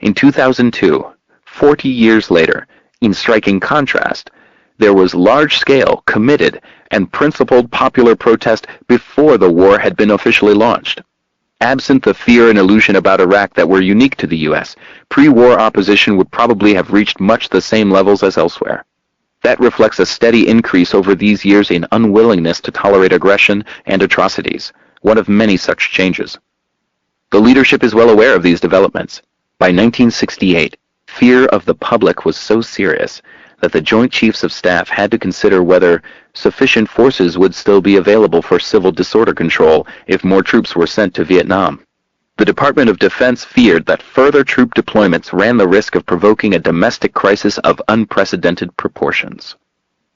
[SPEAKER 2] In 2002, 40 years later, in striking contrast, there was large-scale, committed, and principled popular protest before the war had been officially launched. Absent the fear and illusion about Iraq that were unique to the U.S., pre-war opposition would probably have reached much the same levels as elsewhere. That reflects a steady increase over these years in unwillingness to tolerate aggression and atrocities, one of many such changes. The leadership is well aware of these developments. By 1968, fear of the public was so serious that the Joint Chiefs of Staff had to consider whether sufficient forces would still be available for civil disorder control if more troops were sent to Vietnam. The Department of Defense feared that further troop deployments ran the risk of provoking a domestic crisis of unprecedented proportions.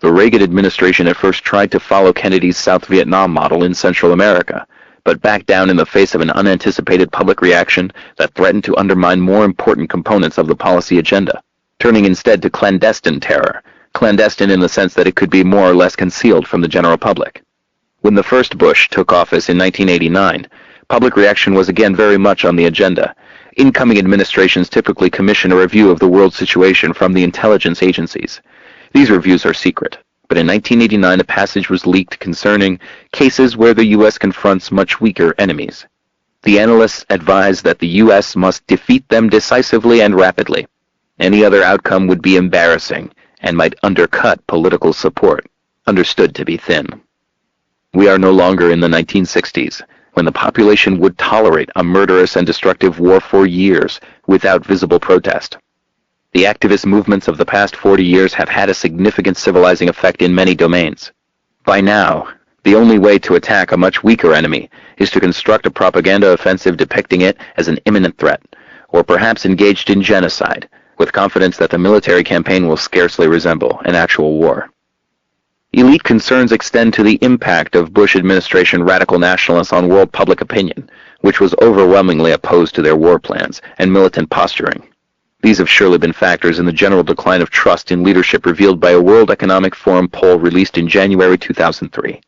[SPEAKER 2] The Reagan administration at first tried to follow Kennedy's South Vietnam model in Central America, but backed down in the face of an unanticipated public reaction that threatened to undermine more important components of the policy agenda, turning instead to clandestine terror, clandestine in the sense that it could be more or less concealed from the general public. When the first Bush took office in 1989, public reaction was again very much on the agenda. Incoming administrations typically commission a review of the world situation from the intelligence agencies. These reviews are secret, but in 1989 a passage was leaked concerning cases where the U.S. confronts much weaker enemies. The analysts advised that the U.S. must defeat them decisively and rapidly. Any other outcome would be embarrassing and might undercut political support, understood to be thin. We are no longer in the 1960s, when the population would tolerate a murderous and destructive war for years without visible protest. The activist movements of the past 40 years have had a significant civilizing effect in many domains. By now, the only way to attack a much weaker enemy is to construct a propaganda offensive depicting it as an imminent threat, or perhaps engaged in genocide, with confidence that the military campaign will scarcely resemble an actual war. Elite concerns extend to the impact of Bush administration radical nationalists on world public opinion, which was overwhelmingly opposed to their war plans and militant posturing. These have surely been factors in the general decline of trust in leadership revealed by a World Economic Forum poll released in January 2003.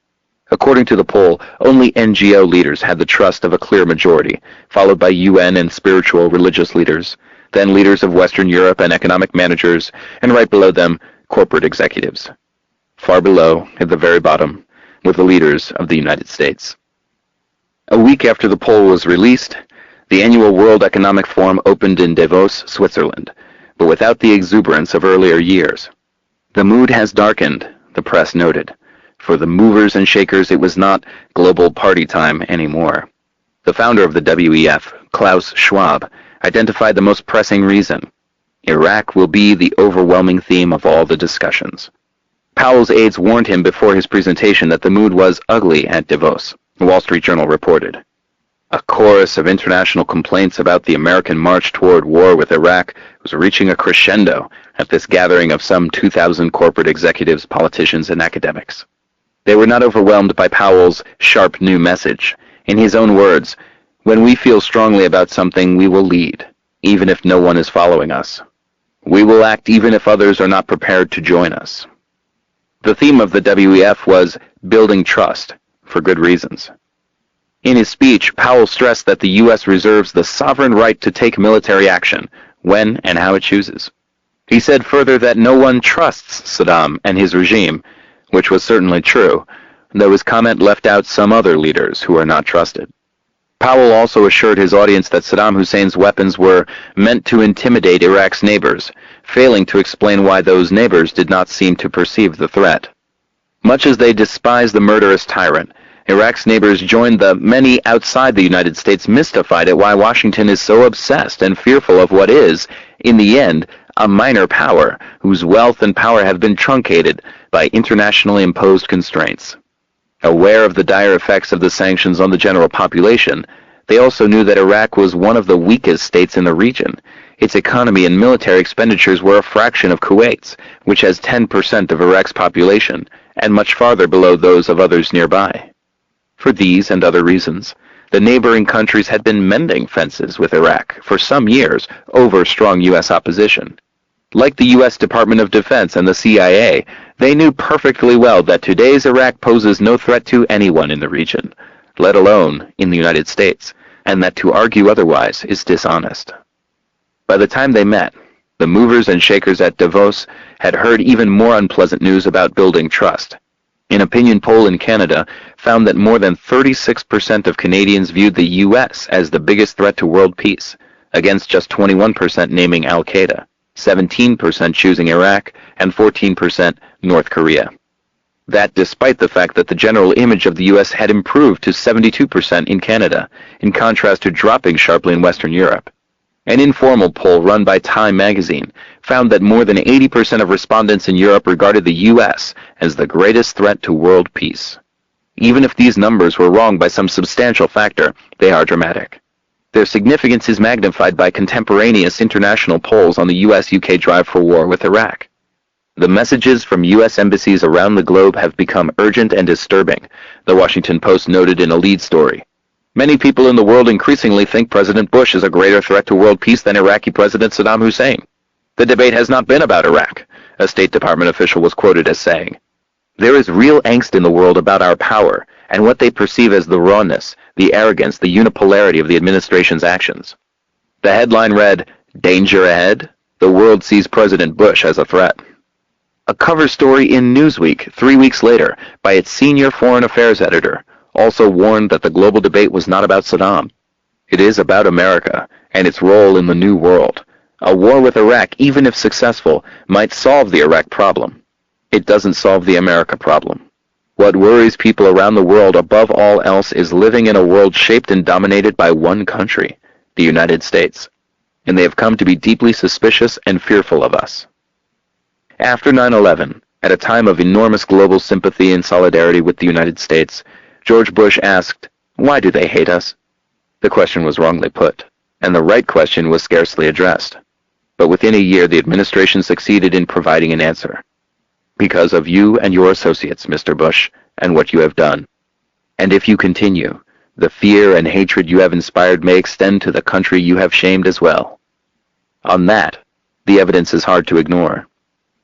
[SPEAKER 2] According to the poll, only NGO leaders had the trust of a clear majority, followed by UN and spiritual religious leaders, then leaders of Western Europe and economic managers, and right below them, corporate executives. Far below, at the very bottom, were the leaders of the United States. A week after the poll was released, the annual World Economic Forum opened in Davos, Switzerland, but without the exuberance of earlier years. The mood has darkened, the press noted. For the movers and shakers, it was not global party time anymore. The founder of the WEF, Klaus Schwab, identified the most pressing reason. Iraq will be the overwhelming theme of all the discussions. Powell's aides warned him before his presentation that the mood was ugly at Davos, the Wall Street Journal reported. A chorus of international complaints about the American march toward war with Iraq was reaching a crescendo at this gathering of some 2,000 corporate executives, politicians, and academics. They were not overwhelmed by Powell's sharp new message. In his own words, "When we feel strongly about something, we will lead, even if no one is following us. We will act even if others are not prepared to join us." The theme of the WEF was building trust, for good reasons. In his speech, Powell stressed that the U.S. reserves the sovereign right to take military action, when and how it chooses. He said further that no one trusts Saddam and his regime, which was certainly true, though his comment left out some other leaders who are not trusted. Powell also assured his audience that Saddam Hussein's weapons were meant to intimidate Iraq's neighbors, failing to explain why those neighbors did not seem to perceive the threat. Much as they despise the murderous tyrant, Iraq's neighbors joined the many outside the United States mystified at why Washington is so obsessed and fearful of what is, in the end, a minor power whose wealth and power have been truncated by internationally imposed constraints. Aware of the dire effects of the sanctions on the general population, they also knew that Iraq was one of the weakest states in the region. Its economy and military expenditures were a fraction of Kuwait's, which has 10% of Iraq's population, and much farther below those of others nearby. For these and other reasons, the neighboring countries had been mending fences with Iraq for some years over strong U.S. opposition. Like the U.S. Department of Defense and the CIA, they knew perfectly well that today's Iraq poses no threat to anyone in the region, let alone in the United States, and that to argue otherwise is dishonest. By the time they met, the movers and shakers at Davos had heard even more unpleasant news about building trust. An opinion poll in Canada found that more than 36% of Canadians viewed the U.S. as the biggest threat to world peace, against just 21% naming Al-Qaeda, 17% choosing Iraq, and 14% North Korea. That despite the fact that the general image of the U.S. had improved to 72% in Canada, in contrast to dropping sharply in Western Europe. An informal poll run by Time magazine found that more than 80% of respondents in Europe regarded the U.S. as the greatest threat to world peace. Even if these numbers were wrong by some substantial factor, they are dramatic. Their significance is magnified by contemporaneous international polls on the U.S.-UK drive for war with Iraq. The messages from U.S. embassies around the globe have become urgent and disturbing, the Washington Post noted in a lead story. Many people in the world increasingly think President Bush is a greater threat to world peace than Iraqi President Saddam Hussein. The debate has not been about Iraq, a State Department official was quoted as saying. There is real angst in the world about our power and what they perceive as the rawness, the arrogance, the unipolarity of the administration's actions. The headline read, "Danger ahead? The world sees President Bush as a threat." A cover story in Newsweek 3 weeks later by its senior foreign affairs editor also warned that the global debate was not about Saddam. It is about America and its role in the new world. A war with Iraq, even if successful, might solve the Iraq problem. It doesn't solve the America problem. What worries people around the world above all else is living in a world shaped and dominated by one country, the United States, and they have come to be deeply suspicious and fearful of us. After 9/11, at a time of enormous global sympathy and solidarity with the United States, George Bush asked, "Why do they hate us?" The question was wrongly put, and the right question was scarcely addressed. But within a year, the administration succeeded in providing an answer. Because of you and your associates, Mr. Bush, and what you have done. And if you continue, the fear and hatred you have inspired may extend to the country you have shamed as well. On that, the evidence is hard to ignore.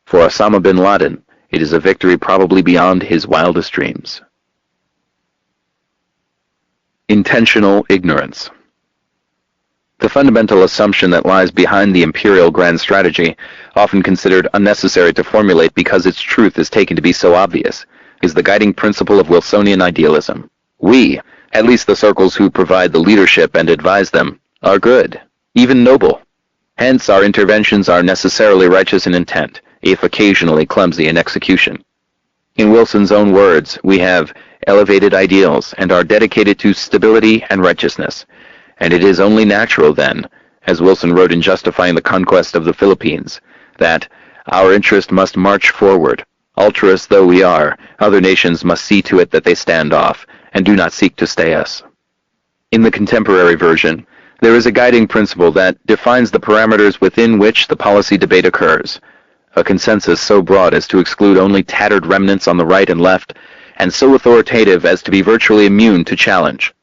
[SPEAKER 2] For Osama bin Laden, it is a victory probably beyond his wildest dreams. Intentional ignorance. The fundamental assumption that lies behind the imperial grand strategy, often considered unnecessary to formulate because its truth is taken to be so obvious, is the guiding principle of Wilsonian idealism. We, at least the circles who provide the leadership and advise them, are good, even noble. Hence our interventions are necessarily righteous in intent, if occasionally clumsy in execution. In Wilson's own words, we have elevated ideals and are dedicated to stability and righteousness. And it is only natural then, as Wilson wrote in justifying the conquest of the Philippines, that our interest must march forward. Altruist though we are, other nations must see to it that they stand off and do not seek to stay us. In the contemporary version, there is a guiding principle that defines the parameters within which the policy debate occurs, a consensus so broad as to exclude only tattered remnants on the right and left, and so authoritative as to be virtually immune to challenge.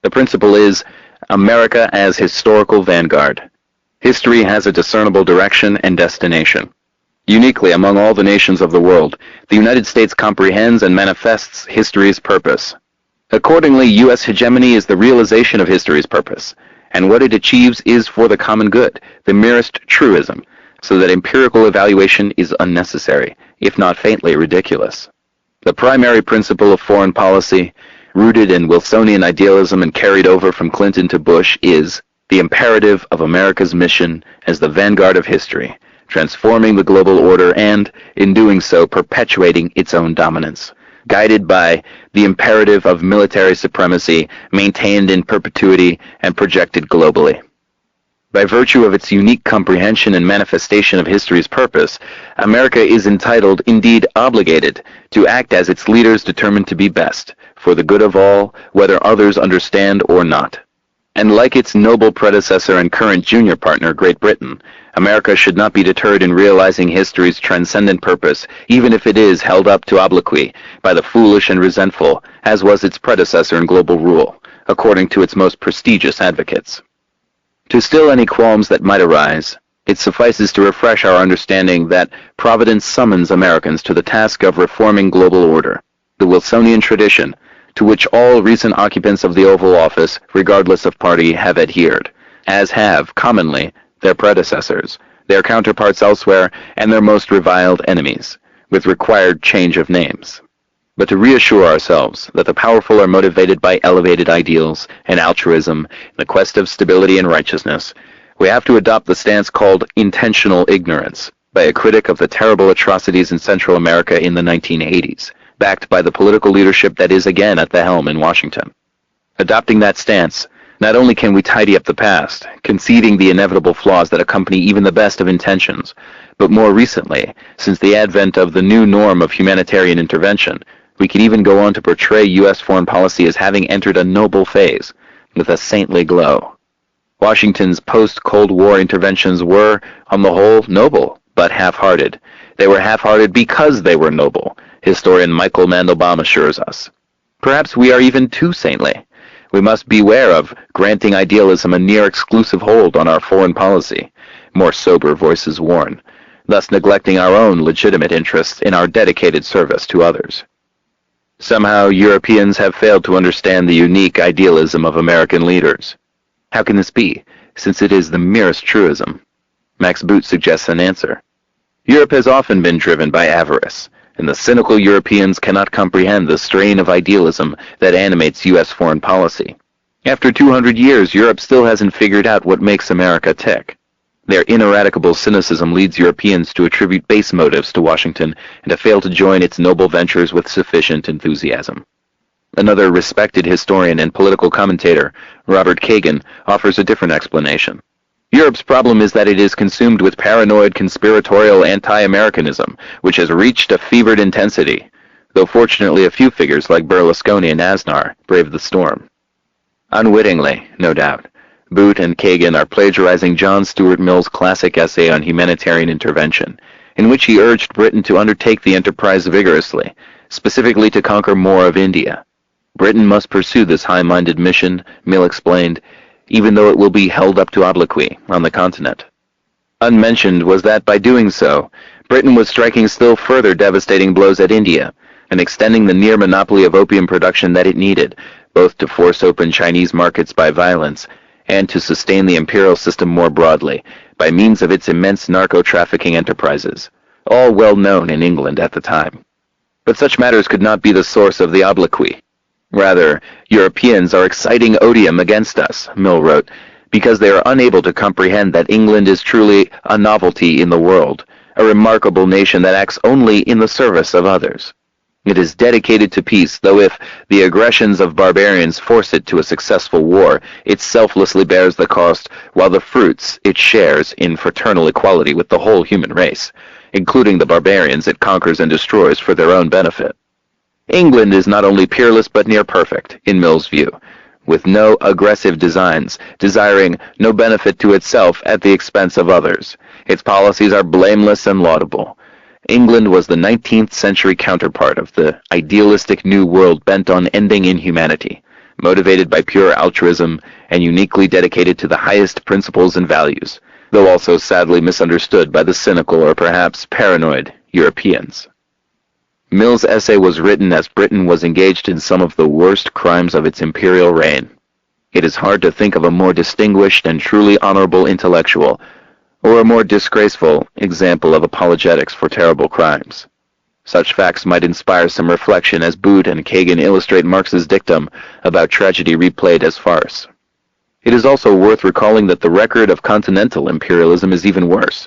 [SPEAKER 2] The principle is America as historical vanguard. History has a discernible direction and destination. Uniquely among all the nations of the world, the United States comprehends and manifests history's purpose. Accordingly, U.S. hegemony is the realization of history's purpose, and what it achieves is for the common good, the merest truism, so that empirical evaluation is unnecessary, if not faintly ridiculous. The primary principle of foreign policy, rooted in Wilsonian idealism and carried over from Clinton to Bush, is the imperative of America's mission as the vanguard of history, transforming the global order and, in doing so, perpetuating its own dominance, guided by the imperative of military supremacy maintained in perpetuity and projected globally. By virtue of its unique comprehension and manifestation of history's purpose, America is entitled, indeed obligated, to act as its leaders determine to be best, for the good of all, whether others understand or not. And like its noble predecessor and current junior partner, Great Britain, America should not be deterred in realizing history's transcendent purpose, even if it is held up to obloquy by the foolish and resentful, as was its predecessor in global rule, according to its most prestigious advocates. To still any qualms that might arise, it suffices to refresh our understanding that Providence summons Americans to the task of reforming global order, the Wilsonian tradition, to which all recent occupants of the Oval Office, regardless of party, have adhered, as have, commonly, their predecessors, their counterparts elsewhere, and their most reviled enemies, with required change of names. But to reassure ourselves that the powerful are motivated by elevated ideals and altruism in the quest of stability and righteousness, we have to adopt the stance called intentional ignorance by a critic of the terrible atrocities in Central America in the 1980s, backed by the political leadership that is again at the helm in Washington. Adopting that stance, not only can we tidy up the past, conceding the inevitable flaws that accompany even the best of intentions, but more recently, since the advent of the new norm of humanitarian intervention, we can even go on to portray U.S. foreign policy as having entered a noble phase, with a saintly glow. Washington's post-Cold War interventions were, on the whole, noble, but half-hearted. They were half-hearted because they were noble, historian Michael Mandelbaum assures us. Perhaps we are even too saintly. We must beware of granting idealism a near-exclusive hold on our foreign policy, more sober voices warn, thus neglecting our own legitimate interests in our dedicated service to others. Somehow, Europeans have failed to understand the unique idealism of American leaders. How can this be, since it is the merest truism? Max Boot suggests an answer. Europe has often been driven by avarice, and the cynical Europeans cannot comprehend the strain of idealism that animates U.S. foreign policy. After 200 years, Europe still hasn't figured out what makes America tick. Their ineradicable cynicism leads Europeans to attribute base motives to Washington and to fail to join its noble ventures with sufficient enthusiasm. Another respected historian and political commentator, Robert Kagan, offers a different explanation. Europe's problem is that it is consumed with paranoid, conspiratorial anti-Americanism, which has reached a fevered intensity, though fortunately a few figures like Berlusconi and Aznar brave the storm. Unwittingly, no doubt, Boot and Kagan are plagiarizing John Stuart Mill's classic essay on humanitarian intervention, in which he urged Britain to undertake the enterprise vigorously, specifically to conquer more of India. Britain must pursue this high-minded mission, Mill explained, even though it will be held up to obloquy on the continent. Unmentioned was that by doing so, Britain was striking still further devastating blows at India, and extending the near monopoly of opium production that it needed, both to force open Chinese markets by violence, and to sustain the imperial system more broadly, by means of its immense narco-trafficking enterprises, all well known in England at the time. But such matters could not be the source of the obloquy. Rather, Europeans are exciting odium against us, Mill wrote, because they are unable to comprehend that England is truly a novelty in the world, a remarkable nation that acts only in the service of others. It is dedicated to peace, though if the aggressions of barbarians force it to a successful war, it selflessly bears the cost, while the fruits it shares in fraternal equality with the whole human race, including the barbarians it conquers and destroys for their own benefit. England is not only peerless but near perfect, in Mill's view, with no aggressive designs, desiring no benefit to itself at the expense of others. Its policies are blameless and laudable. England was the 19th century counterpart of the idealistic New World bent on ending inhumanity, motivated by pure altruism and uniquely dedicated to the highest principles and values, though also sadly misunderstood by the cynical or perhaps paranoid Europeans. Mill's essay was written as Britain was engaged in some of the worst crimes of its imperial reign. It is hard to think of a more distinguished and truly honorable intellectual, or a more disgraceful example of apologetics for terrible crimes. Such facts might inspire some reflection as Boot and Kagan illustrate Marx's dictum about tragedy replayed as farce. It is also worth recalling that the record of continental imperialism is even worse,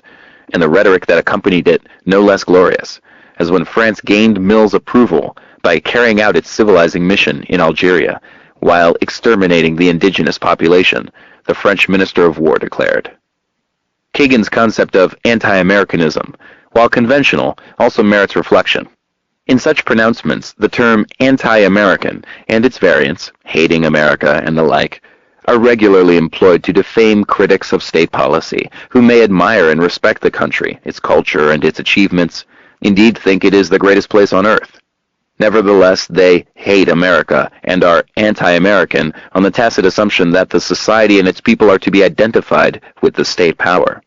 [SPEAKER 2] and the rhetoric that accompanied it no less glorious, as when France gained Mill's approval by carrying out its civilizing mission in Algeria, while exterminating the indigenous population, the French Minister of War declared. Kagan's concept of anti-Americanism, while conventional, also merits reflection. In such pronouncements, the term anti-American and its variants, hating America and the like, are regularly employed to defame critics of state policy, who may admire and respect the country, its culture, and its achievements, indeed think it is the greatest place on earth. Nevertheless, they hate America and are anti-American on the tacit assumption that the society and its people are to be identified with the state power.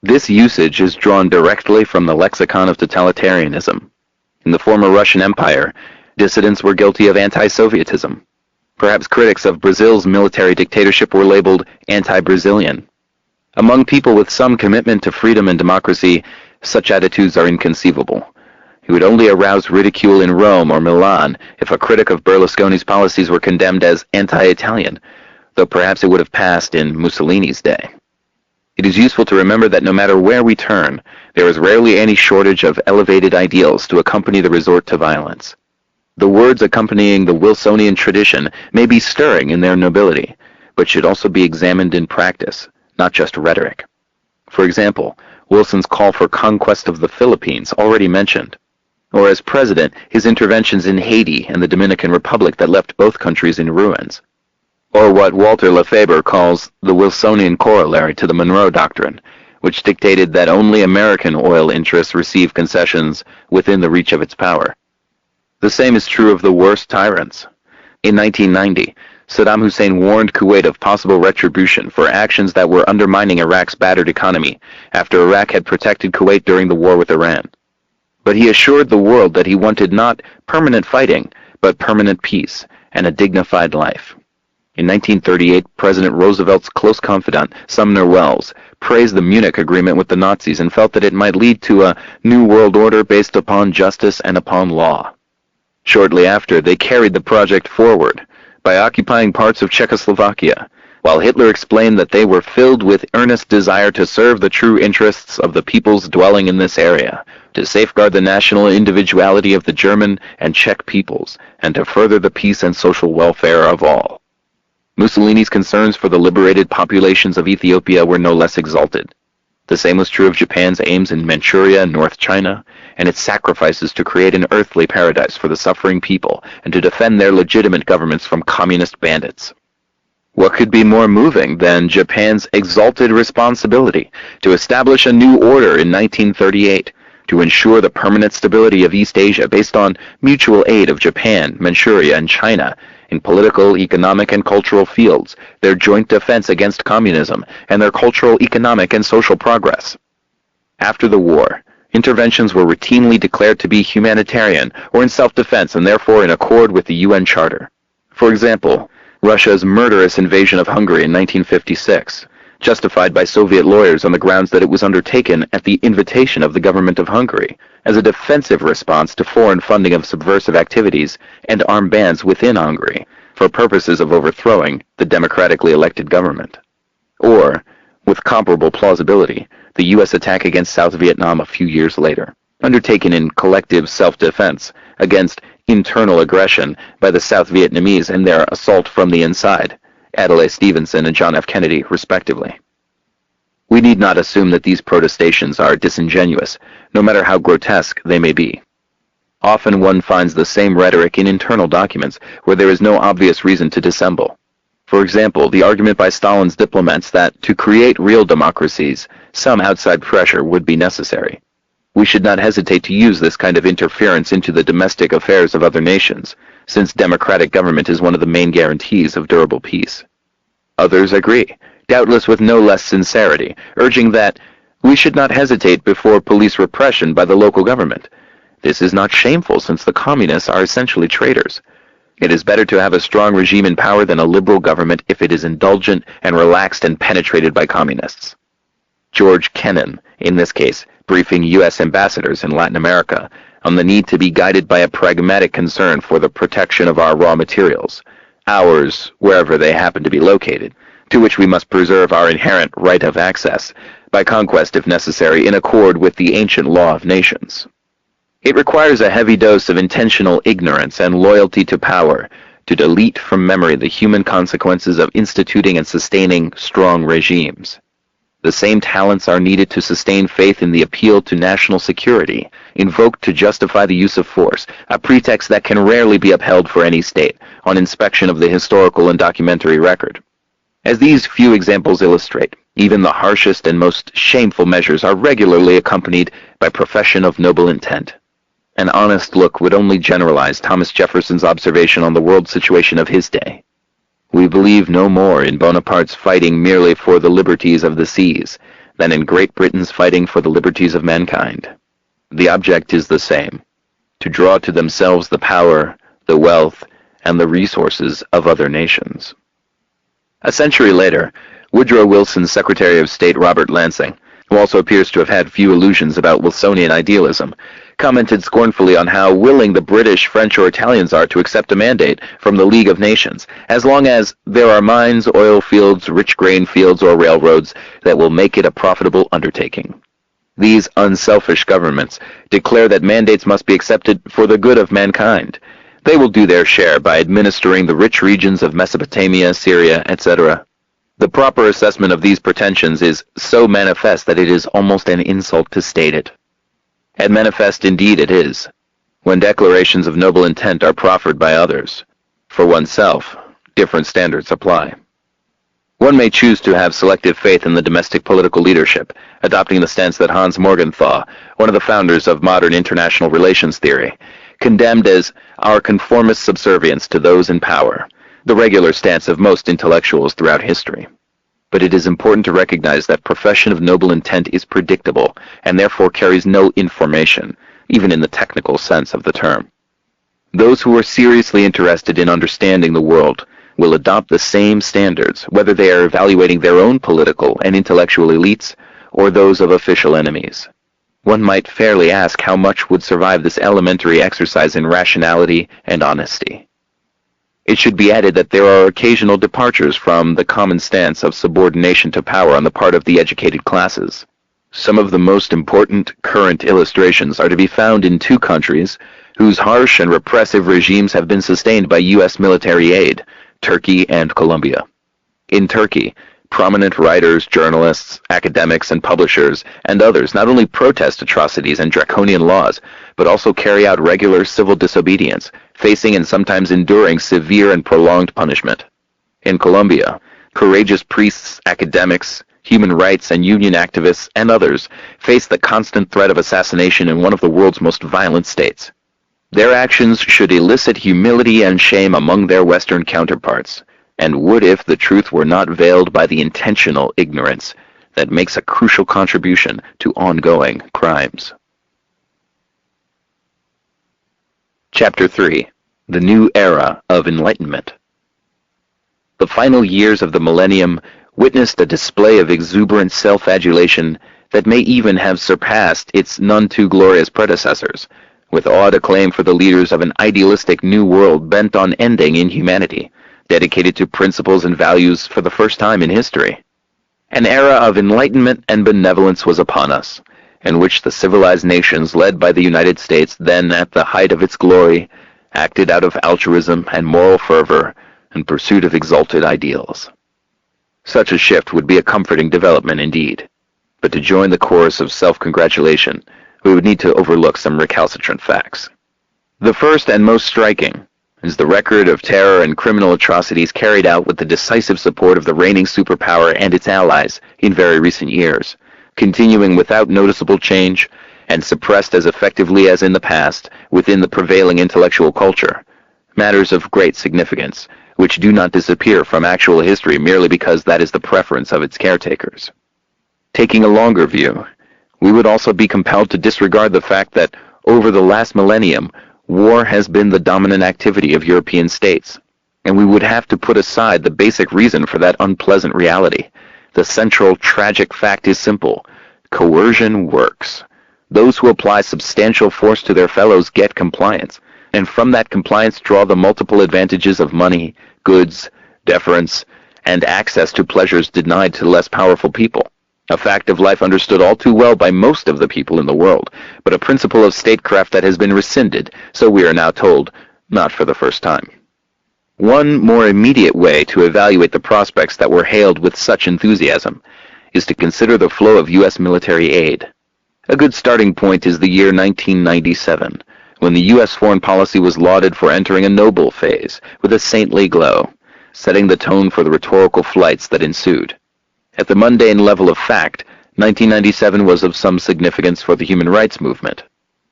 [SPEAKER 2] This usage is drawn directly from the lexicon of totalitarianism. In the former Russian Empire, dissidents were guilty of anti-Sovietism. Perhaps critics of Brazil's military dictatorship were labeled anti-Brazilian. Among people with some commitment to freedom and democracy, such attitudes are inconceivable. It would only arouse ridicule in Rome or Milan if a critic of Berlusconi's policies were condemned as anti-Italian, though perhaps it would have passed in Mussolini's day. It is useful to remember that no matter where we turn, there is rarely any shortage of elevated ideals to accompany the resort to violence. The words accompanying the Wilsonian tradition may be stirring in their nobility, but should also be examined in practice, not just rhetoric. For example, Wilson's call for conquest of the Philippines, already mentioned, or as president, his interventions in Haiti and the Dominican Republic that left both countries in ruins, or what Walter Lefebvre calls the Wilsonian corollary to the Monroe Doctrine, which dictated that only American oil interests receive concessions within the reach of its power. The same is true of the worst tyrants. In 1990, Saddam Hussein warned Kuwait of possible retribution for actions that were undermining Iraq's battered economy after Iraq had protected Kuwait during the war with Iran. But he assured the world that he wanted not permanent fighting, but permanent peace and a dignified life. In 1938, President Roosevelt's close confidant, Sumner Welles, praised the Munich Agreement with the Nazis and felt that it might lead to a new world order based upon justice and upon law. Shortly after, they carried the project forward by occupying parts of Czechoslovakia, while Hitler explained that they were filled with earnest desire to serve the true interests of the peoples dwelling in this area, to safeguard the national individuality of the German and Czech peoples, and to further the peace and social welfare of all. Mussolini's concerns for the liberated populations of Ethiopia were no less exalted. The same was true of Japan's aims in Manchuria and North China, and its sacrifices to create an earthly paradise for the suffering people and to defend their legitimate governments from communist bandits. What could be more moving than Japan's exalted responsibility to establish a new order in 1938, to ensure the permanent stability of East Asia based on mutual aid of Japan, Manchuria, and China, in political, economic, and cultural fields, their joint defense against communism, and their cultural, economic, and social progress. After the war, interventions were routinely declared to be humanitarian or in self-defense and therefore in accord with the UN Charter. For example, Russia's murderous invasion of Hungary in 1956, justified by Soviet lawyers on the grounds that it was undertaken at the invitation of the government of Hungary, as a defensive response to foreign funding of subversive activities and armed bands within Hungary, for purposes of overthrowing the democratically elected government. Or, with comparable plausibility, the U.S. attack against South Vietnam a few years later, undertaken in collective self-defense against internal aggression by the South Vietnamese and their assault from the inside, Adlai Stevenson and John F. Kennedy, respectively. We need not assume that these protestations are disingenuous, no matter how grotesque they may be. Often one finds the same rhetoric in internal documents where there is no obvious reason to dissemble. For example, the argument by Stalin's diplomats that to create real democracies, some outside pressure would be necessary. We should not hesitate to use this kind of interference into the domestic affairs of other nations, since democratic government is one of the main guarantees of durable peace. Others agree, doubtless with no less sincerity, urging that we should not hesitate before police repression by the local government. This is not shameful, since the communists are essentially traitors. It is better to have a strong regime in power than a liberal government if it is indulgent and relaxed and penetrated by communists. George Kennan, in this case, briefing U.S. ambassadors in Latin America on the need to be guided by a pragmatic concern for the protection of our raw materials, ours wherever they happen to be located, to which we must preserve our inherent right of access, by conquest if necessary, in accord with the ancient law of nations. It requires a heavy dose of intentional ignorance and loyalty to power to delete from memory the human consequences of instituting and sustaining strong regimes. The same talents are needed to sustain faith in the appeal to national security, invoked to justify the use of force, a pretext that can rarely be upheld for any state, on inspection of the historical and documentary record. As these few examples illustrate, even the harshest and most shameful measures are regularly accompanied by profession of noble intent. An honest look would only generalize Thomas Jefferson's observation on the world situation of his day. We believe no more in Bonaparte's fighting merely for the liberties of the seas than in Great Britain's fighting for the liberties of mankind. The object is the same: to draw to themselves the power, the wealth, and the resources of other nations. A century later, Woodrow Wilson's Secretary of State Robert Lansing, who also appears to have had few illusions about Wilsonian idealism, commented scornfully on how willing the British, French, or Italians are to accept a mandate from the League of Nations, as long as there are mines, oil fields, rich grain fields, or railroads that will make it a profitable undertaking. These unselfish governments declare that mandates must be accepted for the good of mankind. They will do their share by administering the rich regions of Mesopotamia, Syria, etc. The proper assessment of these pretensions is so manifest that it is almost an insult to state it. And manifest indeed it is, when declarations of noble intent are proffered by others. For oneself, different standards apply. One may choose to have selective faith in the domestic political leadership, adopting the stance that Hans Morgenthau, one of the founders of modern international relations theory, condemned as our conformist subservience to those in power, the regular stance of most intellectuals throughout history. But it is important to recognize that profession of noble intent is predictable and therefore carries no information, even in the technical sense of the term. Those who are seriously interested in understanding the world will adopt the same standards, whether they are evaluating their own political and intellectual elites or those of official enemies. One might fairly ask how much would survive this elementary exercise in rationality and honesty. It should be added that there are occasional departures from the common stance of subordination to power on the part of the educated classes. Some of the most important current illustrations are to be found in two countries whose harsh and repressive regimes have been sustained by U.S. military aid, Turkey and Colombia. In Turkey, prominent writers, journalists, academics, and publishers, and others not only protest atrocities and draconian laws, but also carry out regular civil disobedience, facing and sometimes enduring severe and prolonged punishment. In Colombia, courageous priests, academics, human rights and union activists, and others face the constant threat of assassination in one of the world's most violent states. Their actions should elicit humility and shame among their Western counterparts, and would if the truth were not veiled by the intentional ignorance that makes a crucial contribution to ongoing crimes. Chapter 3. The New Era of Enlightenment. The final years of the millennium witnessed a display of exuberant self-adulation that may even have surpassed its none too glorious predecessors, with awed acclaim for the leaders of an idealistic new world bent on ending inhumanity, dedicated to principles and values for the first time in history. An era of enlightenment and benevolence was upon us, in which the civilized nations led by the United States, then at the height of its glory, acted out of altruism and moral fervor in pursuit of exalted ideals. Such a shift would be a comforting development indeed, but to join the chorus of self-congratulation, we would need to overlook some recalcitrant facts. The first and most striking is the record of terror and criminal atrocities carried out with the decisive support of the reigning superpower and its allies in very recent years, continuing without noticeable change and suppressed as effectively as in the past within the prevailing intellectual culture, matters of great significance, which do not disappear from actual history merely because that is the preference of its caretakers. Taking a longer view, we would also be compelled to disregard the fact that over the last millennium, war has been the dominant activity of European states, and we would have to put aside the basic reason for that unpleasant reality. The central tragic fact is simple: coercion works. Those who apply substantial force to their fellows get compliance, and from that compliance draw the multiple advantages of money, goods, deference, and access to pleasures denied to less powerful people. A fact of life understood all too well by most of the people in the world, but a principle of statecraft that has been rescinded, so we are now told, not for the first time. One more immediate way to evaluate the prospects that were hailed with such enthusiasm is to consider the flow of U.S. military aid. A good starting point is the year 1997, when the U.S. foreign policy was lauded for entering a noble phase with a saintly glow, setting the tone for the rhetorical flights that ensued. At the mundane level of fact, 1997 was of some significance for the human rights movement.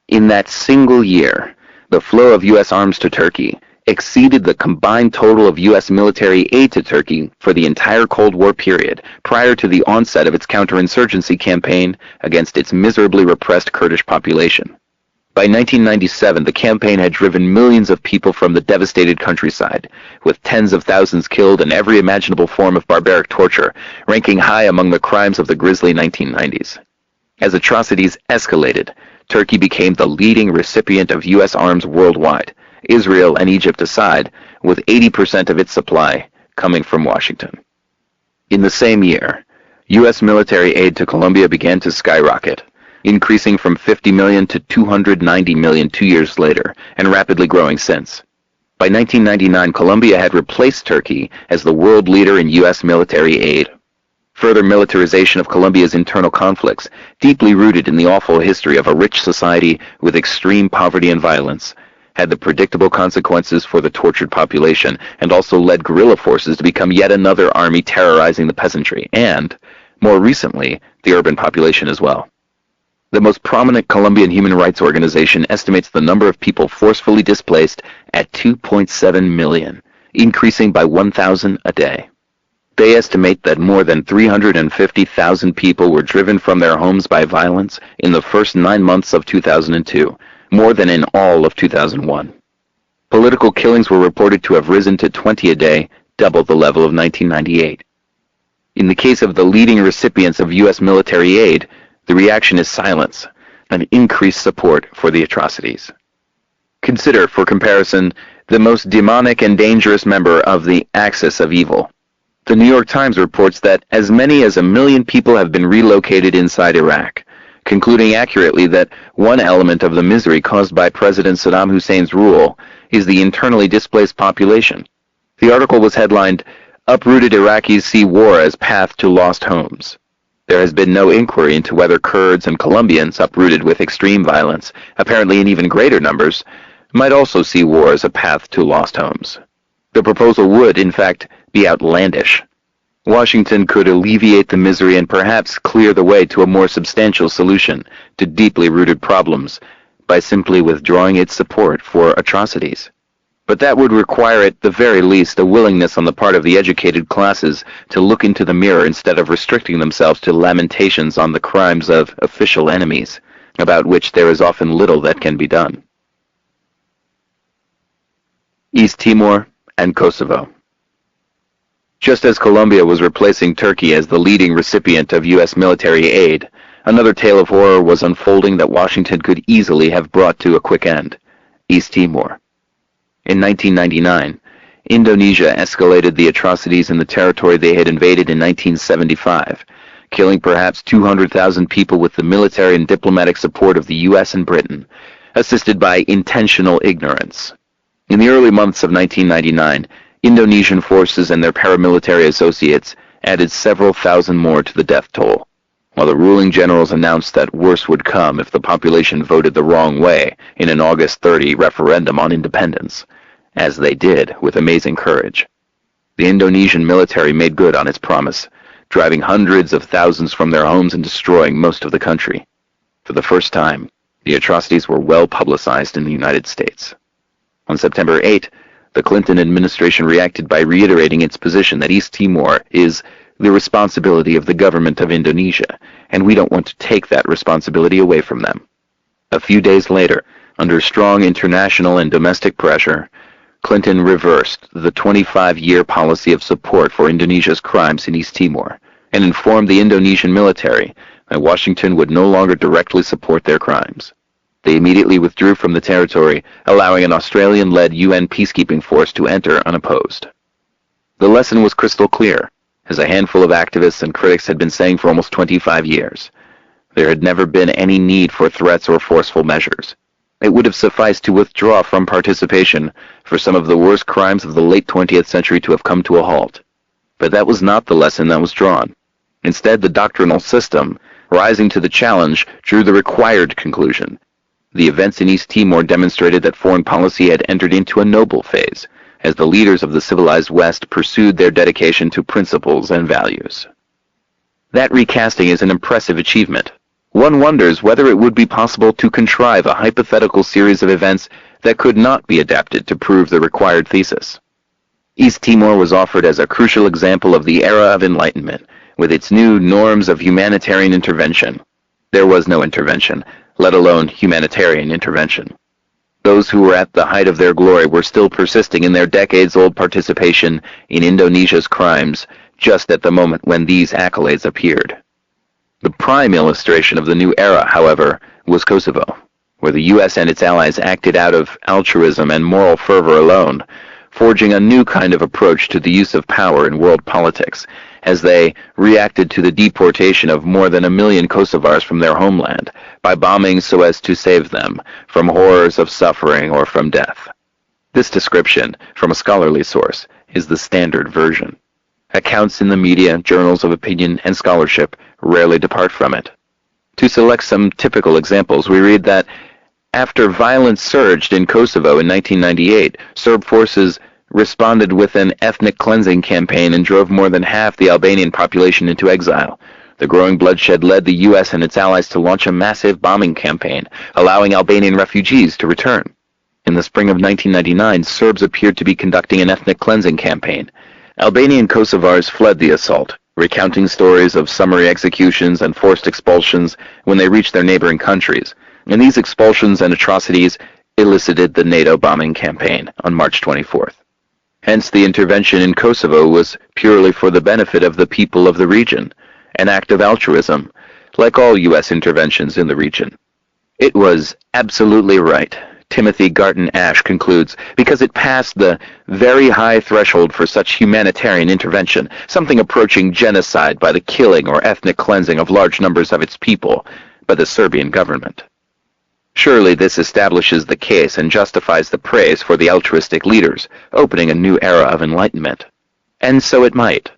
[SPEAKER 2] In that single year, the flow of U.S. arms to Turkey exceeded the combined total of U.S. military aid to Turkey for the entire Cold War period prior to the onset of its counterinsurgency campaign against its miserably repressed Kurdish population. By 1997, the campaign had driven millions of people from the devastated countryside, with tens of thousands killed and every imaginable form of barbaric torture, ranking high among the crimes of the grisly 1990s. As atrocities escalated, Turkey became the leading recipient of U.S. arms worldwide, Israel and Egypt aside, with 80% of its supply coming from Washington. In the same year, U.S. military aid to Colombia began to skyrocket, increasing from 50 million to 290 million 2 years later, and rapidly growing since. By 1999, Colombia had replaced Turkey as the world leader in U.S. military aid. Further militarization of Colombia's internal conflicts, deeply rooted in the awful history of a rich society with extreme poverty and violence, had the predictable consequences for the tortured population, and also led guerrilla forces to become yet another army terrorizing the peasantry, and, more recently, the urban population as well. The most prominent Colombian human rights organization estimates the number of people forcefully displaced at 2.7 million, increasing by 1,000 a day. They estimate that more than 350,000 people were driven from their homes by violence in the first 9 months of 2002, more than in all of 2001. Political killings were reported to have risen to 20 a day, double the level of 1998. In the case of the leading recipients of U.S. military aid, the reaction is silence, and increased support for the atrocities. Consider, for comparison, the most demonic and dangerous member of the axis of evil. The New York Times reports that as many as 1 million people have been relocated inside Iraq, concluding accurately that one element of the misery caused by President Saddam Hussein's rule is the internally displaced population. The article was headlined, "Uprooted Iraqis See War as Path to Lost Homes." There has been no inquiry into whether Kurds and Colombians, uprooted with extreme violence, apparently in even greater numbers, might also see war as a path to lost homes. The proposal would, in fact, be outlandish. Washington could alleviate the misery and perhaps clear the way to a more substantial solution to deeply rooted problems by simply withdrawing its support for atrocities. But that would require at the very least a willingness on the part of the educated classes to look into the mirror instead of restricting themselves to lamentations on the crimes of official enemies, about which there is often little that can be done. East Timor and Kosovo. Just as Colombia was replacing Turkey as the leading recipient of U.S. military aid, another tale of horror was unfolding that Washington could easily have brought to a quick end: East Timor. In 1999, Indonesia escalated the atrocities in the territory they had invaded in 1975, killing perhaps 200,000 people with the military and diplomatic support of the U.S. and Britain, assisted by intentional ignorance. In the early months of 1999, Indonesian forces and their paramilitary associates added several thousand more to the death toll, while the ruling generals announced that worse would come if the population voted the wrong way in an August 30 referendum on independence, as they did with amazing courage. The Indonesian military made good on its promise, driving hundreds of thousands from their homes and destroying most of the country. For the first time, the atrocities were well publicized in the United States. On September 8, the Clinton administration reacted by reiterating its position that East Timor is the responsibility of the government of Indonesia, and we don't want to take that responsibility away from them. A few days later, under strong international and domestic pressure, Clinton reversed the 25-year policy of support for Indonesia's crimes in East Timor and informed the Indonesian military that Washington would no longer directly support their crimes. They immediately withdrew from the territory, allowing an Australian-led UN peacekeeping force to enter unopposed. The lesson was crystal clear. as a handful of activists and critics had been saying for almost 25 years. There had never been any need for threats or forceful measures. It would have sufficed to withdraw from participation for some of the worst crimes of the late 20th century to have come to a halt. But that was not the lesson that was drawn. Instead, the doctrinal system, rising to the challenge, drew the required conclusion. The events in East Timor demonstrated that foreign policy had entered into a noble phase, as the leaders of the civilized West pursued their dedication to principles and values. That recasting is an impressive achievement. One wonders whether it would be possible to contrive a hypothetical series of events that could not be adapted to prove the required thesis. East Timor was offered as a crucial example of the era of enlightenment, with its new norms of humanitarian intervention. There was no intervention, let alone humanitarian intervention. Those who were at the height of their glory were still persisting in their decades-old participation in Indonesia's crimes, just at the moment when these accolades appeared. The prime illustration of the new era, however, was Kosovo, where the U.S. and its allies acted out of altruism and moral fervor alone, forging a new kind of approach to the use of power in world politics, as they reacted to the deportation of more than 1 million Kosovars from their homeland by bombing so as to save them from horrors of suffering or from death. This description, from a scholarly source, is the standard version. Accounts in the media, journals of opinion, and scholarship rarely depart from it. To select some typical examples, we read that after violence surged in Kosovo in 1998, Serb forces responded with an ethnic cleansing campaign and drove more than half the Albanian population into exile. The growing bloodshed led the U.S. and its allies to launch a massive bombing campaign, allowing Albanian refugees to return. In the spring of 1999, Serbs appeared to be conducting an ethnic cleansing campaign. Albanian Kosovars fled the assault, recounting stories of summary executions and forced expulsions when they reached their neighboring countries, and these expulsions and atrocities elicited the NATO bombing campaign on March 24th. Hence, the intervention in Kosovo was purely for the benefit of the people of the region, an act of altruism, like all U.S. interventions in the region. It was absolutely right, Timothy Garton Ash concludes, because it passed the very high threshold for such humanitarian intervention, something approaching genocide by the killing or ethnic cleansing of large numbers of its people by the Serbian government. Surely this establishes the case and justifies the praise for the altruistic leaders, opening a new era of enlightenment. And so it might,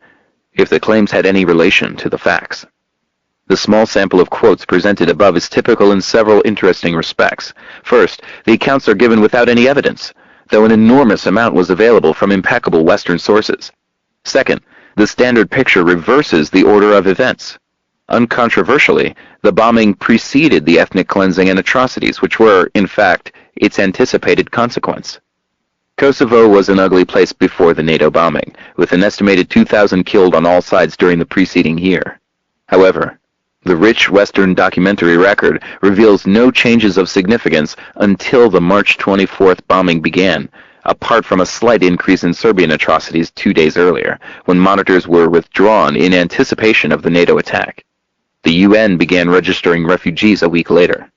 [SPEAKER 2] if the claims had any relation to the facts. The small sample of quotes presented above is typical in several interesting respects. First, the accounts are given without any evidence, though an enormous amount was available from impeccable Western sources. Second, the standard picture reverses the order of events. Uncontroversially, the bombing preceded the ethnic cleansing and atrocities, which were, in fact, its anticipated consequence. Kosovo was an ugly place before the NATO bombing, with an estimated 2,000 killed on all sides during the preceding year. However, the rich Western documentary record reveals no changes of significance until the March 24th bombing began, apart from a slight increase in Serbian atrocities 2 days earlier, when monitors were withdrawn in anticipation of the NATO attack. The UN began registering refugees a week later.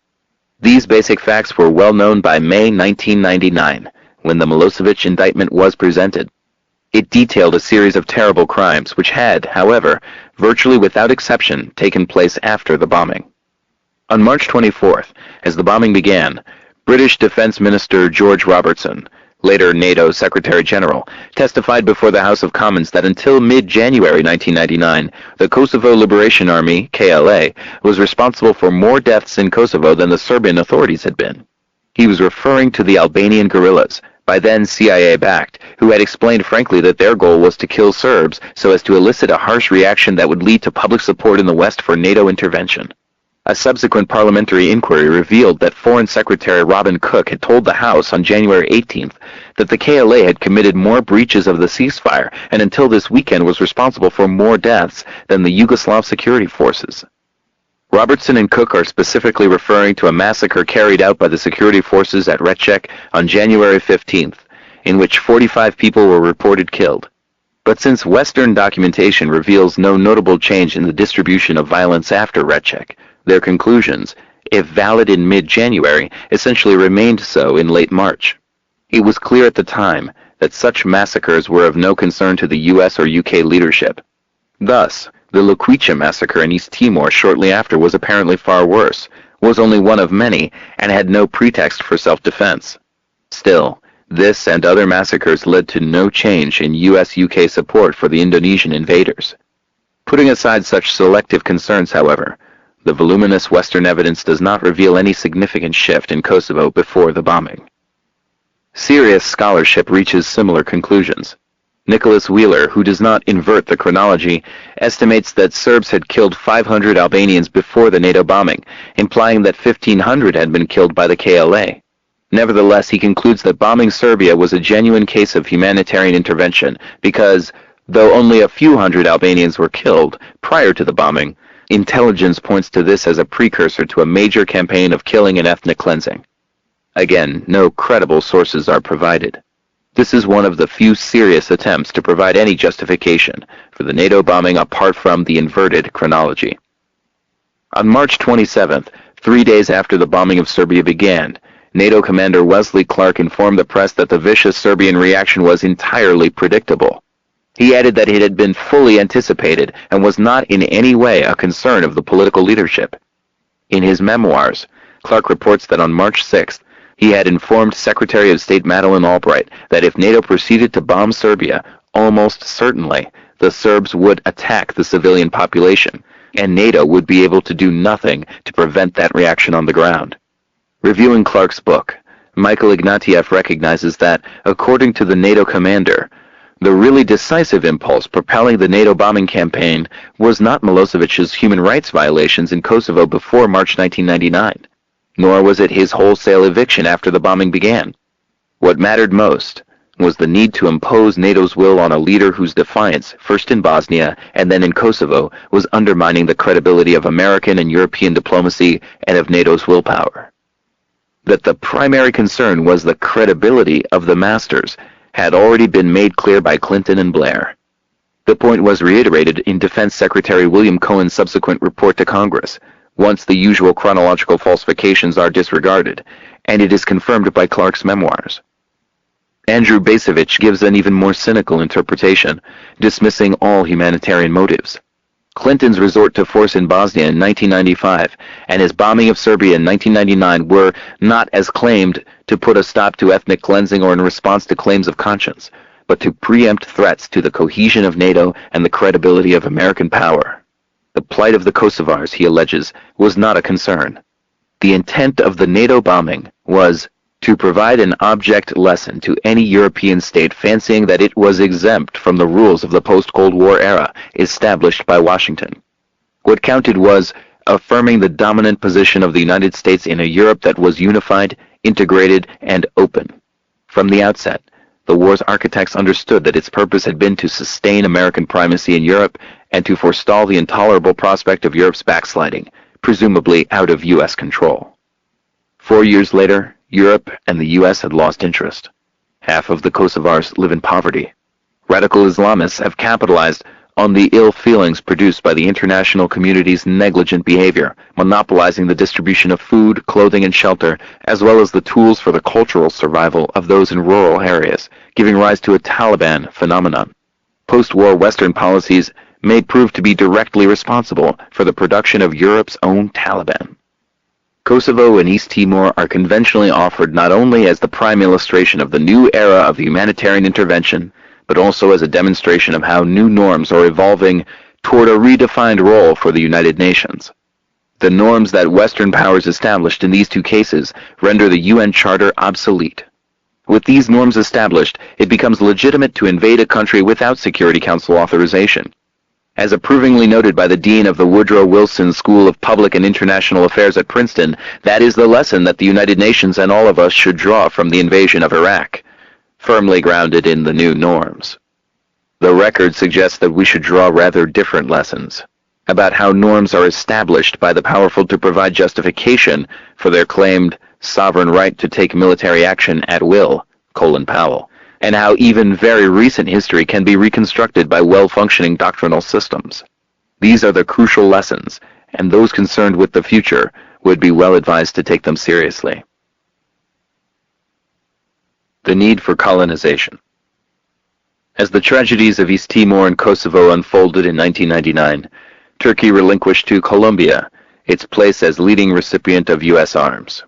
[SPEAKER 2] These basic facts were well known by May 1999, when the Milosevic indictment was presented. It detailed a series of terrible crimes which had, however, virtually without exception, taken place after the bombing. On March 24th, as the bombing began, British Defense Minister George Robertson, later NATO Secretary General, testified before the House of Commons that until mid-January 1999, the Kosovo Liberation Army, KLA, was responsible for more deaths in Kosovo than the Serbian authorities had been. He was referring to the Albanian guerrillas, by then CIA-backed, who had explained frankly that their goal was to kill Serbs so as to elicit a harsh reaction that would lead to public support in the West for NATO intervention. A subsequent parliamentary inquiry revealed that Foreign Secretary Robin Cook had told the House on January 18th that the KLA had committed more breaches of the ceasefire and until this weekend was responsible for more deaths than the Yugoslav security forces. Robertson and Cook are specifically referring to a massacre carried out by the security forces at Recek on January 15th, in which 45 people were reported killed. But since Western documentation reveals no notable change in the distribution of violence after Recek, their conclusions, if valid in mid-January, essentially remained so in late March. It was clear at the time that such massacres were of no concern to the US or UK leadership. Thus, the Luquicha massacre in East Timor shortly after was apparently far worse, was only one of many, and had no pretext for self-defense. Still, this and other massacres led to no change in US-UK support for the Indonesian invaders. Putting aside such selective concerns, however, the voluminous Western evidence does not reveal any significant shift in Kosovo before the bombing. Serious scholarship reaches similar conclusions. Nicholas Wheeler, who does not invert the chronology, estimates that Serbs had killed 500 Albanians before the NATO bombing, implying that 1,500 had been killed by the KLA. Nevertheless, he concludes that bombing Serbia was a genuine case of humanitarian intervention because, though only a few hundred Albanians were killed prior to the bombing, intelligence points to this as a precursor to a major campaign of killing and ethnic cleansing. Again, no credible sources are provided. This is one of the few serious attempts to provide any justification for the NATO bombing apart from the inverted chronology. On March 27th, 3 days after the bombing of Serbia began, NATO commander Wesley Clark informed the press that the vicious Serbian reaction was entirely predictable. He added that it had been fully anticipated and was not in any way a concern of the political leadership. In his memoirs, Clark reports that on March 6th, he had informed Secretary of State Madeleine Albright that if NATO proceeded to bomb Serbia, almost certainly the Serbs would attack the civilian population, and NATO would be able to do nothing to prevent that reaction on the ground. Reviewing Clark's book, Michael Ignatieff recognizes that, according to the NATO commander, the really decisive impulse propelling the NATO bombing campaign was not Milosevic's human rights violations in Kosovo before March 1999. Nor was it his wholesale eviction after the bombing began. What mattered most was the need to impose NATO's will on a leader whose defiance, first in Bosnia and then in Kosovo, was undermining the credibility of American and European diplomacy and of NATO's willpower. That the primary concern was the credibility of the masters had already been made clear by Clinton and Blair. The point was reiterated in Defense Secretary William Cohen's subsequent report to Congress, once the usual chronological falsifications are disregarded, and it is confirmed by Clark's memoirs. Andrew Bacevich gives an even more cynical interpretation, dismissing all humanitarian motives. Clinton's resort to force in Bosnia in 1995 and his bombing of Serbia in 1999 were not, as claimed, to put a stop to ethnic cleansing or in response to claims of conscience, but to preempt threats to the cohesion of NATO and the credibility of American power. The plight of the Kosovars, he alleges, was not a concern. The intent of the NATO bombing was to provide an object lesson to any European state fancying that it was exempt from the rules of the post-Cold War era established by Washington. What counted was affirming the dominant position of the United States in a Europe that was unified, integrated, and open. From the outset, the war's architects understood that its purpose had been to sustain American primacy in Europe and to forestall the intolerable prospect of Europe's backsliding, presumably out of U.S. control. 4 years later, Europe and the U.S. had lost interest. Half of the Kosovars live in poverty. Radical Islamists have capitalized on the ill feelings produced by the international community's negligent behavior, monopolizing the distribution of food, clothing, and shelter, as well as the tools for the cultural survival of those in rural areas, giving rise to a Taliban phenomenon. Post-war Western policies may prove to be directly responsible for the production of Europe's own Taliban. Kosovo and East Timor are conventionally offered not only as the prime illustration of the new era of humanitarian intervention, but also as a demonstration of how new norms are evolving toward a redefined role for the United Nations. The norms that Western powers established in these two cases render the UN Charter obsolete. With these norms established, it becomes legitimate to invade a country without Security Council authorization. As approvingly noted by the dean of the Woodrow Wilson School of Public and International Affairs at Princeton, that is the lesson that the United Nations and all of us should draw from the invasion of Iraq, firmly grounded in the new norms. The record suggests that we should draw rather different lessons about how norms are established by the powerful to provide justification for their claimed sovereign right to take military action at will, Colin Powell, and how even very recent history can be reconstructed by well-functioning doctrinal systems. These are the crucial lessons, and those concerned with the future would be well advised to take them seriously. The need for colonization. As the tragedies of East Timor and Kosovo unfolded in 1999, Turkey relinquished to Colombia its place as leading recipient of U.S. arms.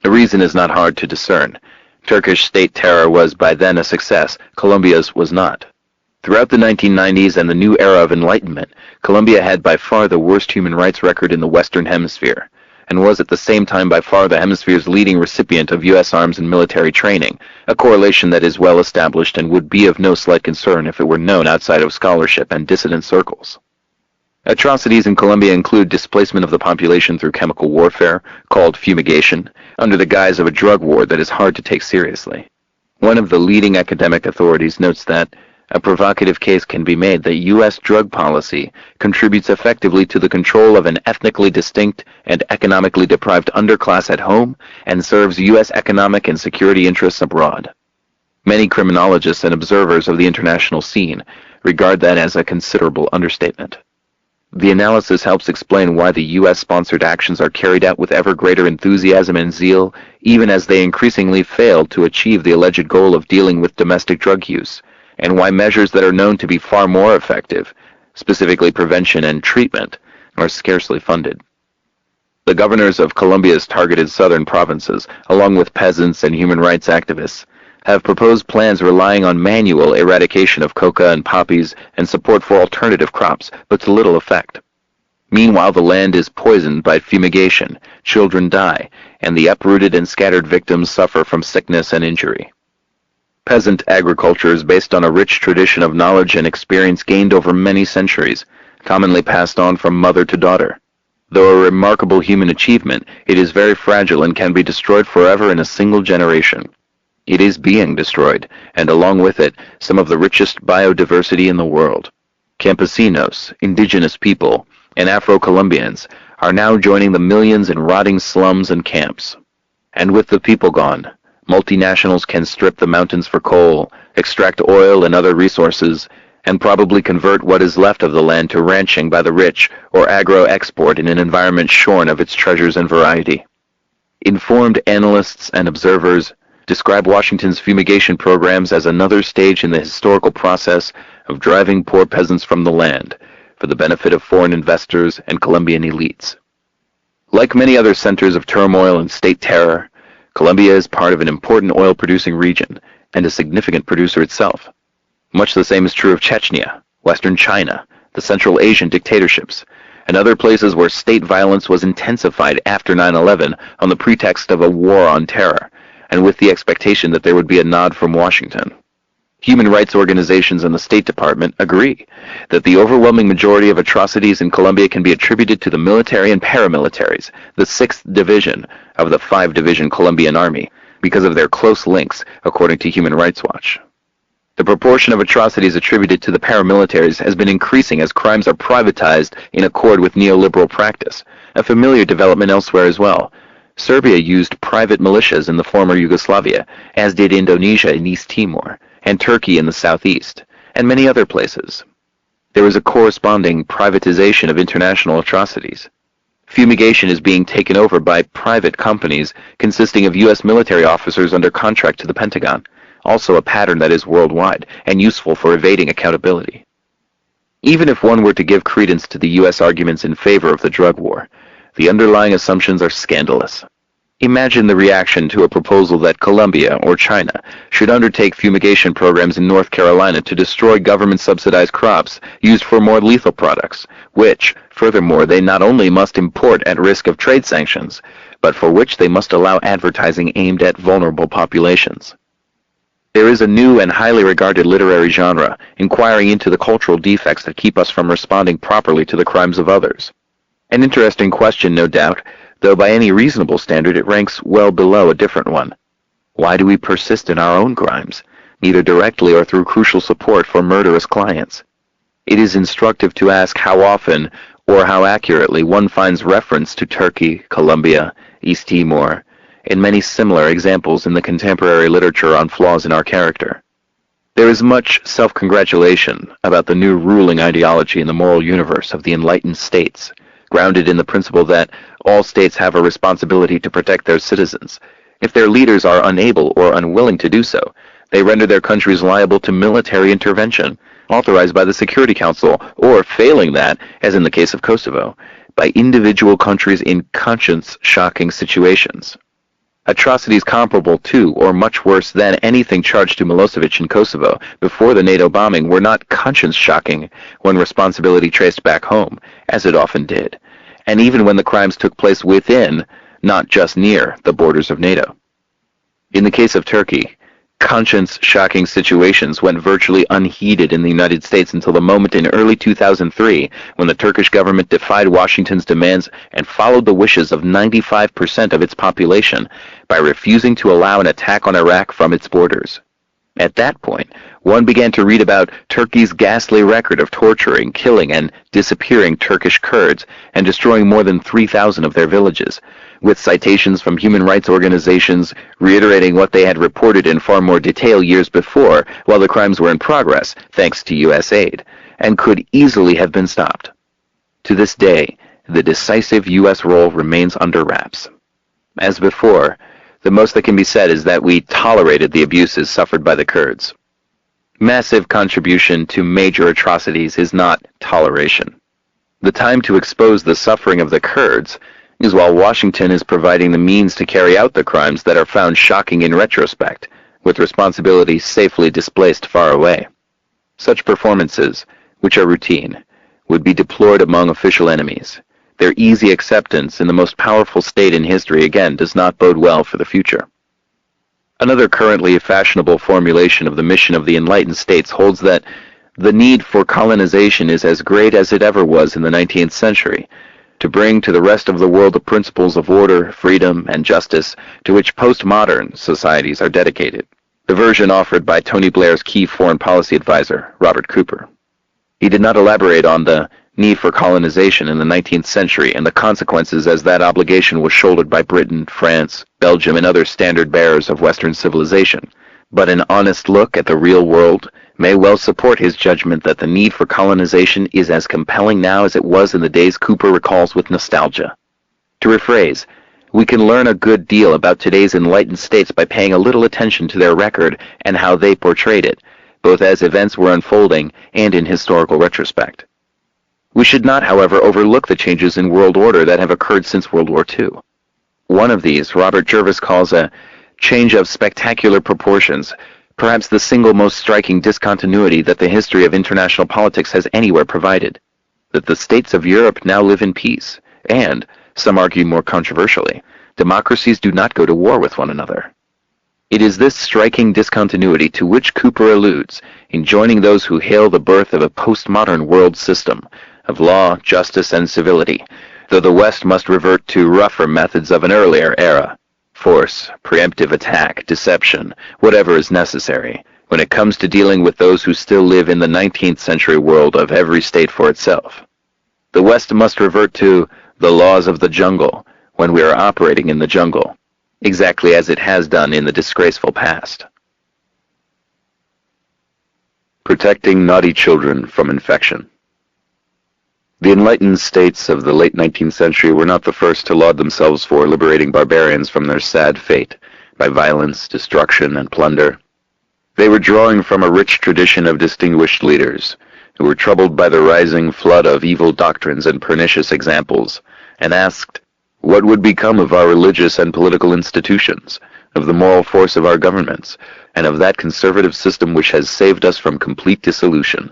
[SPEAKER 2] The reason is not hard to discern. Turkish state terror was by then a success, Colombia's was not. Throughout the 1990s and the new era of enlightenment, Colombia had by far the worst human rights record in the Western Hemisphere, and was at the same time by far the hemisphere's leading recipient of U.S. arms and military training, a correlation that is well established and would be of no slight concern if it were known outside of scholarship and dissident circles. Atrocities in Colombia include displacement of the population through chemical warfare, called fumigation, under the guise of a drug war that is hard to take seriously. One of the leading academic authorities notes that a provocative case can be made that U.S. drug policy contributes effectively to the control of an ethnically distinct and economically deprived underclass at home and serves U.S. economic and security interests abroad. Many criminologists and observers of the international scene regard that as a considerable understatement. The analysis helps explain why the U.S.-sponsored actions are carried out with ever greater enthusiasm and zeal, even as they increasingly fail to achieve the alleged goal of dealing with domestic drug use, and why measures that are known to be far more effective, specifically prevention and treatment, are scarcely funded. The governors of Colombia's targeted southern provinces, along with peasants and human rights activists, have proposed plans relying on manual eradication of coca and poppies and support for alternative crops, but to little effect. Meanwhile, the land is poisoned by fumigation, children die, and the uprooted and scattered victims suffer from sickness and injury. Peasant agriculture is based on a rich tradition of knowledge and experience gained over many centuries, commonly passed on from mother to daughter. Though a remarkable human achievement, it is very fragile and can be destroyed forever in a single generation. It is being destroyed, and along with it, some of the richest biodiversity in the world. Campesinos, indigenous people, and Afro-Colombians are now joining the millions in rotting slums and camps. And with the people gone, multinationals can strip the mountains for coal, extract oil and other resources, and probably convert what is left of the land to ranching by the rich or agro-export in an environment shorn of its treasures and variety. Informed analysts and observers describe Washington's fumigation programs as another stage in the historical process of driving poor peasants from the land for the benefit of foreign investors and Colombian elites. Like many other centers of turmoil and state terror, Colombia is part of an important oil-producing region and a significant producer itself. Much the same is true of Chechnya, Western China, the Central Asian dictatorships, and other places where state violence was intensified after 9/11 on the pretext of a war on terror, and with the expectation that there would be a nod from Washington. Human rights organizations and the State Department agree that the overwhelming majority of atrocities in Colombia can be attributed to the military and paramilitaries, the 6th Division of the 5-division Colombian Army, because of their close links, according to Human Rights Watch. The proportion of atrocities attributed to the paramilitaries has been increasing as crimes are privatized in accord with neoliberal practice, a familiar development elsewhere as well. Serbia used private militias in the former Yugoslavia, as did Indonesia in East Timor, and Turkey in the southeast, and many other places. There is a corresponding privatization of international atrocities. Fumigation is being taken over by private companies consisting of U.S. military officers under contract to the Pentagon, also a pattern that is worldwide and useful for evading accountability. Even if one were to give credence to the U.S. arguments in favor of the drug war, the underlying assumptions are scandalous. Imagine the reaction to a proposal that Colombia or China should undertake fumigation programs in North Carolina to destroy government-subsidized crops used for more lethal products, which, furthermore, they not only must import at risk of trade sanctions, but for which they must allow advertising aimed at vulnerable populations. There is a new and highly regarded literary genre inquiring into the cultural defects that keep us from responding properly to the crimes of others. An interesting question, no doubt, though by any reasonable standard it ranks well below a different one. Why do we persist in our own crimes, either directly or through crucial support for murderous clients? It is instructive to ask how often or how accurately one finds reference to Turkey, Colombia, East Timor, and many similar examples in the contemporary literature on flaws in our character. There is much self-congratulation about the new ruling ideology in the moral universe of the enlightened states, grounded in the principle that all states have a responsibility to protect their citizens. If their leaders are unable or unwilling to do so, they render their countries liable to military intervention, authorized by the Security Council, or failing that, as in the case of Kosovo, by individual countries in conscience-shocking situations. Atrocities comparable to, or much worse than, anything charged to Milosevic in Kosovo before the NATO bombing were not conscience-shocking when responsibility traced back home, as it often did, and even when the crimes took place within, not just near, the borders of NATO. In the case of Turkey, conscience-shocking situations went virtually unheeded in the United States until the moment in early 2003 when the Turkish government defied Washington's demands and followed the wishes of 95% of its population by refusing to allow an attack on Iraq from its borders. At that point, one began to read about Turkey's ghastly record of torturing, killing, and disappearing Turkish Kurds and destroying more than 3,000 of their villages, with citations from human rights organizations reiterating what they had reported in far more detail years before while the crimes were in progress, thanks to U.S. aid, and could easily have been stopped. To this day, the decisive U.S. role remains under wraps. As before, the most that can be said is that we tolerated the abuses suffered by the Kurds. Massive contribution to major atrocities is not toleration. The time to expose the suffering of the Kurds is while Washington is providing the means to carry out the crimes that are found shocking in retrospect, with responsibility safely displaced far away. Such performances, which are routine, would be deplored among official enemies. Their easy acceptance in the most powerful state in history again does not bode well for the future. Another currently fashionable formulation of the mission of the enlightened states holds that the need for colonization is as great as it ever was in the 19th century, to bring to the rest of the world the principles of order, freedom, and justice to which postmodern societies are dedicated. The version offered by Tony Blair's key foreign policy advisor, Robert Cooper. He did not elaborate on the need for colonization in the 19th century and the consequences as that obligation was shouldered by Britain, France, Belgium, and other standard bearers of Western civilization. But an honest look at the real world may well support his judgment that the need for colonization is as compelling now as it was in the days Cooper recalls with nostalgia. To rephrase, we can learn a good deal about today's enlightened states by paying a little attention to their record and how they portrayed it, both as events were unfolding and in historical retrospect. We should not, however, overlook the changes in world order that have occurred since World War II. One of these, Robert Jervis calls a change of spectacular proportions, perhaps the single most striking discontinuity that the history of international politics has anywhere provided, that the states of Europe now live in peace, and, some argue more controversially, democracies do not go to war with one another. It is this striking discontinuity to which Cooper alludes in joining those who hail the birth of a postmodern world system of law, justice, and civility, though the West must revert to rougher methods of an earlier era. Force, preemptive attack, deception, whatever is necessary, when it comes to dealing with those who still live in the 19th century world of every state for itself. The West must revert to the laws of the jungle when we are operating in the jungle, exactly as it has done in the disgraceful past. Protecting naughty children from infection. The enlightened states of the late 19th century were not the first to laud themselves for liberating barbarians from their sad fate by violence, destruction, and plunder. They were drawing from a rich tradition of distinguished leaders who were troubled by the rising flood of evil doctrines and pernicious examples, and asked, what would become of our religious and political institutions, of the moral force of our governments, and of that conservative system which has saved us from complete dissolution,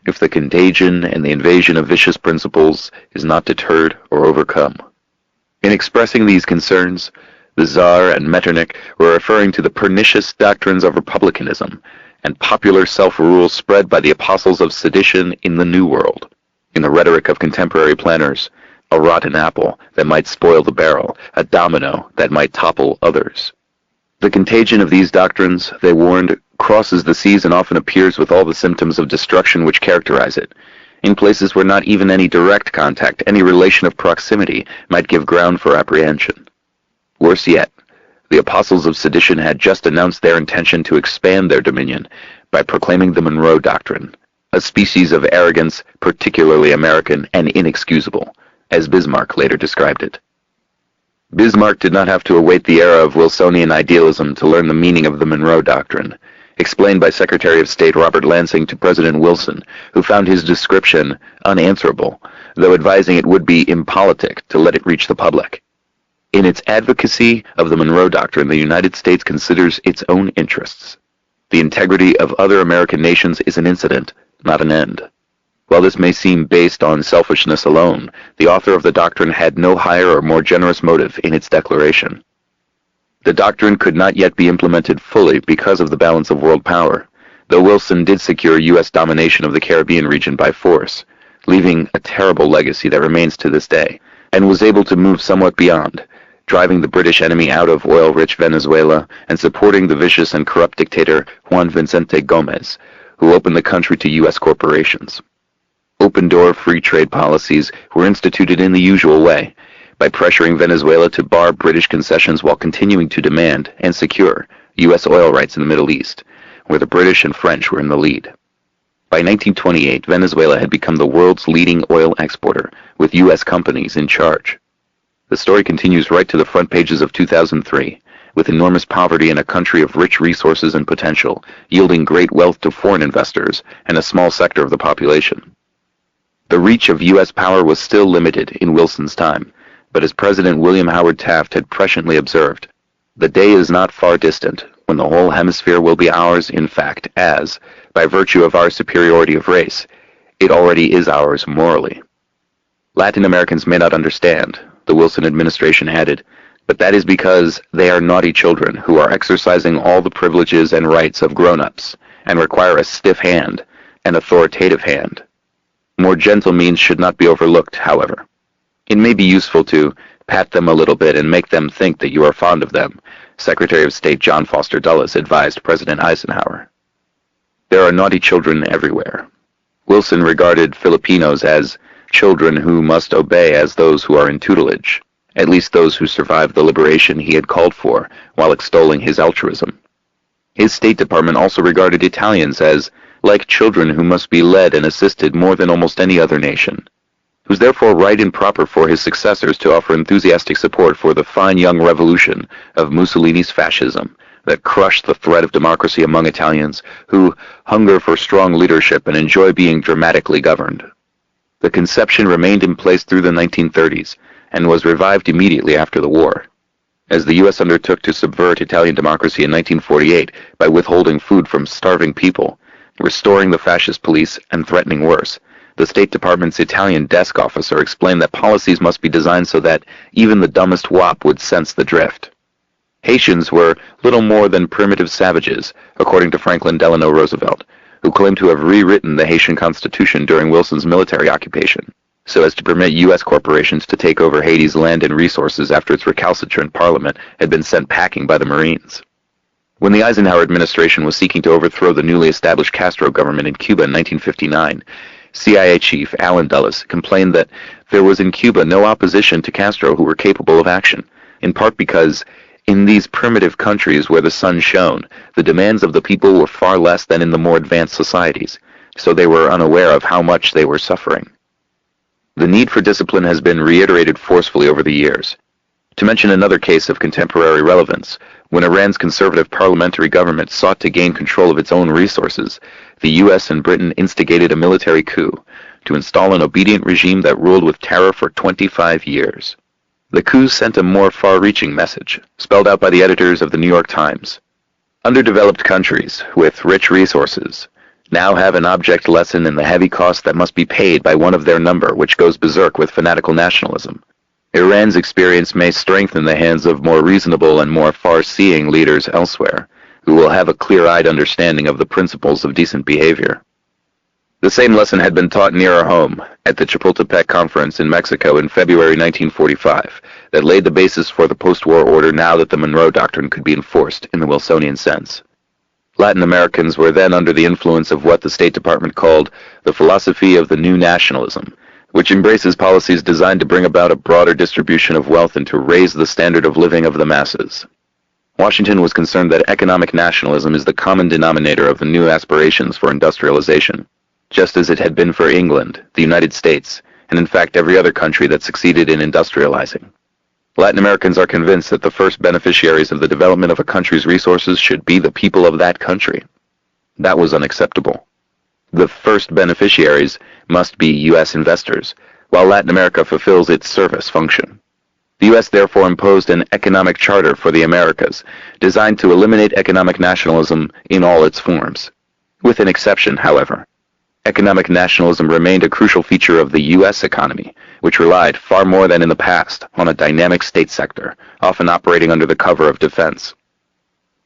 [SPEAKER 2] if the contagion and the invasion of vicious principles is not deterred or overcome? In expressing these concerns, the Tsar and Metternich were referring to the pernicious doctrines of republicanism and popular self-rule spread by the apostles of sedition in the New World. In the rhetoric of contemporary planners, a rotten apple that might spoil the barrel, a domino that might topple others. The contagion of these doctrines, they warned, crosses the seas and often appears with all the symptoms of destruction which characterize it, in places where not even any direct contact, any relation of proximity, might give ground for apprehension. Worse yet, the apostles of sedition had just announced their intention to expand their dominion by proclaiming the Monroe Doctrine, a species of arrogance particularly American and inexcusable, as Bismarck later described it. Bismarck did not have to await the era of Wilsonian idealism to learn the meaning of the Monroe Doctrine. explained by Secretary of State Robert Lansing to President Wilson, who found his description unanswerable, though advising it would be impolitic to let it reach the public. In its advocacy of the Monroe Doctrine, the United States considers its own interests. The integrity of other American nations is an incident, not an end. While this may seem based on selfishness alone, the author of the doctrine had no higher or more generous motive in its declaration. The doctrine could not yet be implemented fully because of the balance of world power, though Wilson did secure U.S. domination of the Caribbean region by force, leaving a terrible legacy that remains to this day, and was able to move somewhat beyond, driving the British enemy out of oil-rich Venezuela and supporting the vicious and corrupt dictator Juan Vicente Gomez, who opened the country to U.S. corporations. Open-door free trade policies were instituted in the usual way, by pressuring Venezuela to bar British concessions while continuing to demand and secure U.S. oil rights in the Middle East, where the British and French were in the lead. By 1928, Venezuela had become the world's leading oil exporter, with U.S. companies in charge. The story continues right to the front pages of 2003, with enormous poverty in a country of rich resources and potential, yielding great wealth to foreign investors and a small sector of the population. The reach of U.S. power was still limited in Wilson's time, but as President William Howard Taft had presciently observed, the day is not far distant when the whole hemisphere will be ours in fact, as, by virtue of our superiority of race, it already is ours morally. Latin Americans may not understand, the Wilson administration added, but that is because they are naughty children who are exercising all the privileges and rights of grown-ups and require a stiff hand, an authoritative hand. More gentle means should not be overlooked, however. It may be useful to pat them a little bit and make them think that you are fond of them, Secretary of State John Foster Dulles advised President Eisenhower. There are naughty children everywhere. Wilson regarded Filipinos as children who must obey as those who are in tutelage, at least those who survived the liberation he had called for while extolling his altruism. His State Department also regarded Italians as like children who must be led and assisted more than almost any other nation. It was therefore right and proper for his successors to offer enthusiastic support for the fine young revolution of Mussolini's fascism that crushed the thread of democracy among Italians who hunger for strong leadership and enjoy being dramatically governed. The conception remained in place through the 1930s and was revived immediately after the war. As the U.S. undertook to subvert Italian democracy in 1948 by withholding food from starving people, restoring the fascist police, and threatening worse, the State Department's Italian desk officer explained that policies must be designed so that even the dumbest wop would sense the drift. Haitians were little more than primitive savages, according to Franklin Delano Roosevelt, who claimed to have rewritten the Haitian Constitution during Wilson's military occupation, so as to permit U.S. corporations to take over Haiti's land and resources after its recalcitrant parliament had been sent packing by the Marines. When the Eisenhower administration was seeking to overthrow the newly established Castro government in Cuba in 1959, CIA chief Allen Dulles complained that there was in Cuba no opposition to Castro who were capable of action, in part because in these primitive countries where the sun shone, the demands of the people were far less than in the more advanced societies, so they were unaware of how much they were suffering. The need for discipline has been reiterated forcefully over the years. To mention another case of contemporary relevance, when Iran's conservative parliamentary government sought to gain control of its own resources, the U.S. and Britain instigated a military coup to install an obedient regime that ruled with terror for 25 years. The coup sent a more far-reaching message, spelled out by the editors of the New York Times. Underdeveloped countries with rich resources now have an object lesson in the heavy cost that must be paid by one of their number which goes berserk with fanatical nationalism. Iran's experience may strengthen the hands of more reasonable and more far-seeing leaders elsewhere, who will have a clear-eyed understanding of the principles of decent behavior. The same lesson had been taught nearer home at the Chapultepec Conference in Mexico in February 1945 that laid the basis for the post-war order now that the Monroe Doctrine could be enforced in the Wilsonian sense. Latin Americans were then under the influence of what the State Department called the philosophy of the new nationalism, which embraces policies designed to bring about a broader distribution of wealth and to raise the standard of living of the masses. Washington was concerned that economic nationalism is the common denominator of the new aspirations for industrialization, just as it had been for England, the United States, and in fact every other country that succeeded in industrializing. Latin Americans are convinced that the first beneficiaries of the development of a country's resources should be the people of that country. That was unacceptable. The first beneficiaries must be U.S. investors, while Latin America fulfills its service function. The U.S. therefore imposed an economic charter for the Americas, designed to eliminate economic nationalism in all its forms. With an exception, however. Economic nationalism remained a crucial feature of the U.S. economy, which relied far more than in the past on a dynamic state sector, often operating under the cover of defense.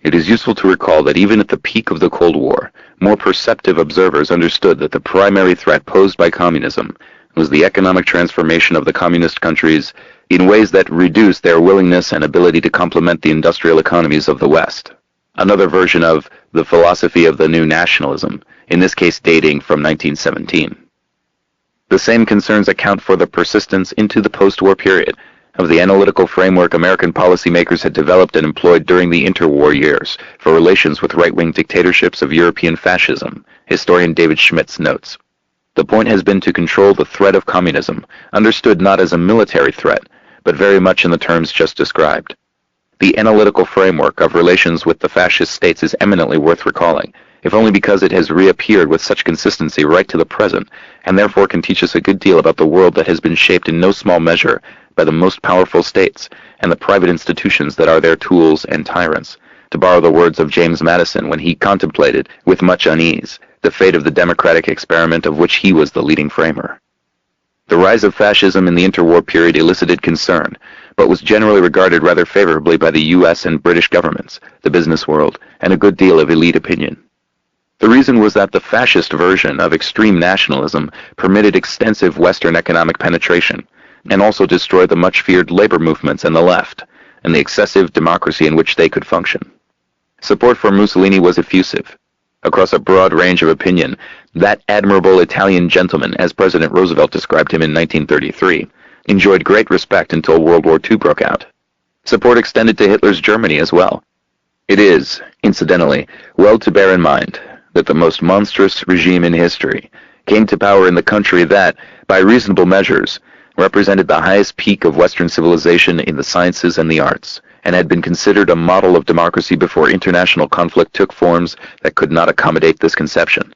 [SPEAKER 2] It is useful to recall that even at the peak of the Cold War, more perceptive observers understood that the primary threat posed by communism was the economic transformation of the communist countries in ways that reduced their willingness and ability to complement the industrial economies of the West. Another version of the philosophy of the new nationalism, in this case dating from 1917. The same concerns account for the persistence into the post-war period of the analytical framework American policymakers had developed and employed during the interwar years for relations with right-wing dictatorships of European fascism, historian David Schmitz notes. The point has been to control the threat of communism, understood not as a military threat, but very much in the terms just described. The analytical framework of relations with the fascist states is eminently worth recalling, if only because it has reappeared with such consistency right to the present, and therefore can teach us a good deal about the world that has been shaped in no small measure by the most powerful states and the private institutions that are their tools and tyrants, to borrow the words of James Madison when he contemplated, with much unease, the fate of the democratic experiment of which he was the leading framer. The rise of fascism in the interwar period elicited concern, but was generally regarded rather favorably by the U.S. and British governments, the business world, and a good deal of elite opinion. The reason was that the fascist version of extreme nationalism permitted extensive Western economic penetration, and also destroyed the much-feared labor movements and the left, and the excessive democracy in which they could function. Support for Mussolini was effusive. Across a broad range of opinion, that admirable Italian gentleman, as President Roosevelt described him in 1933, enjoyed great respect until World War II broke out. Support extended to Hitler's Germany as well. It is, incidentally, well to bear in mind that the most monstrous regime in history came to power in the country that, by reasonable measures, represented the highest peak of Western civilization in the sciences and the arts, and had been considered a model of democracy before international conflict took forms that could not accommodate this conception,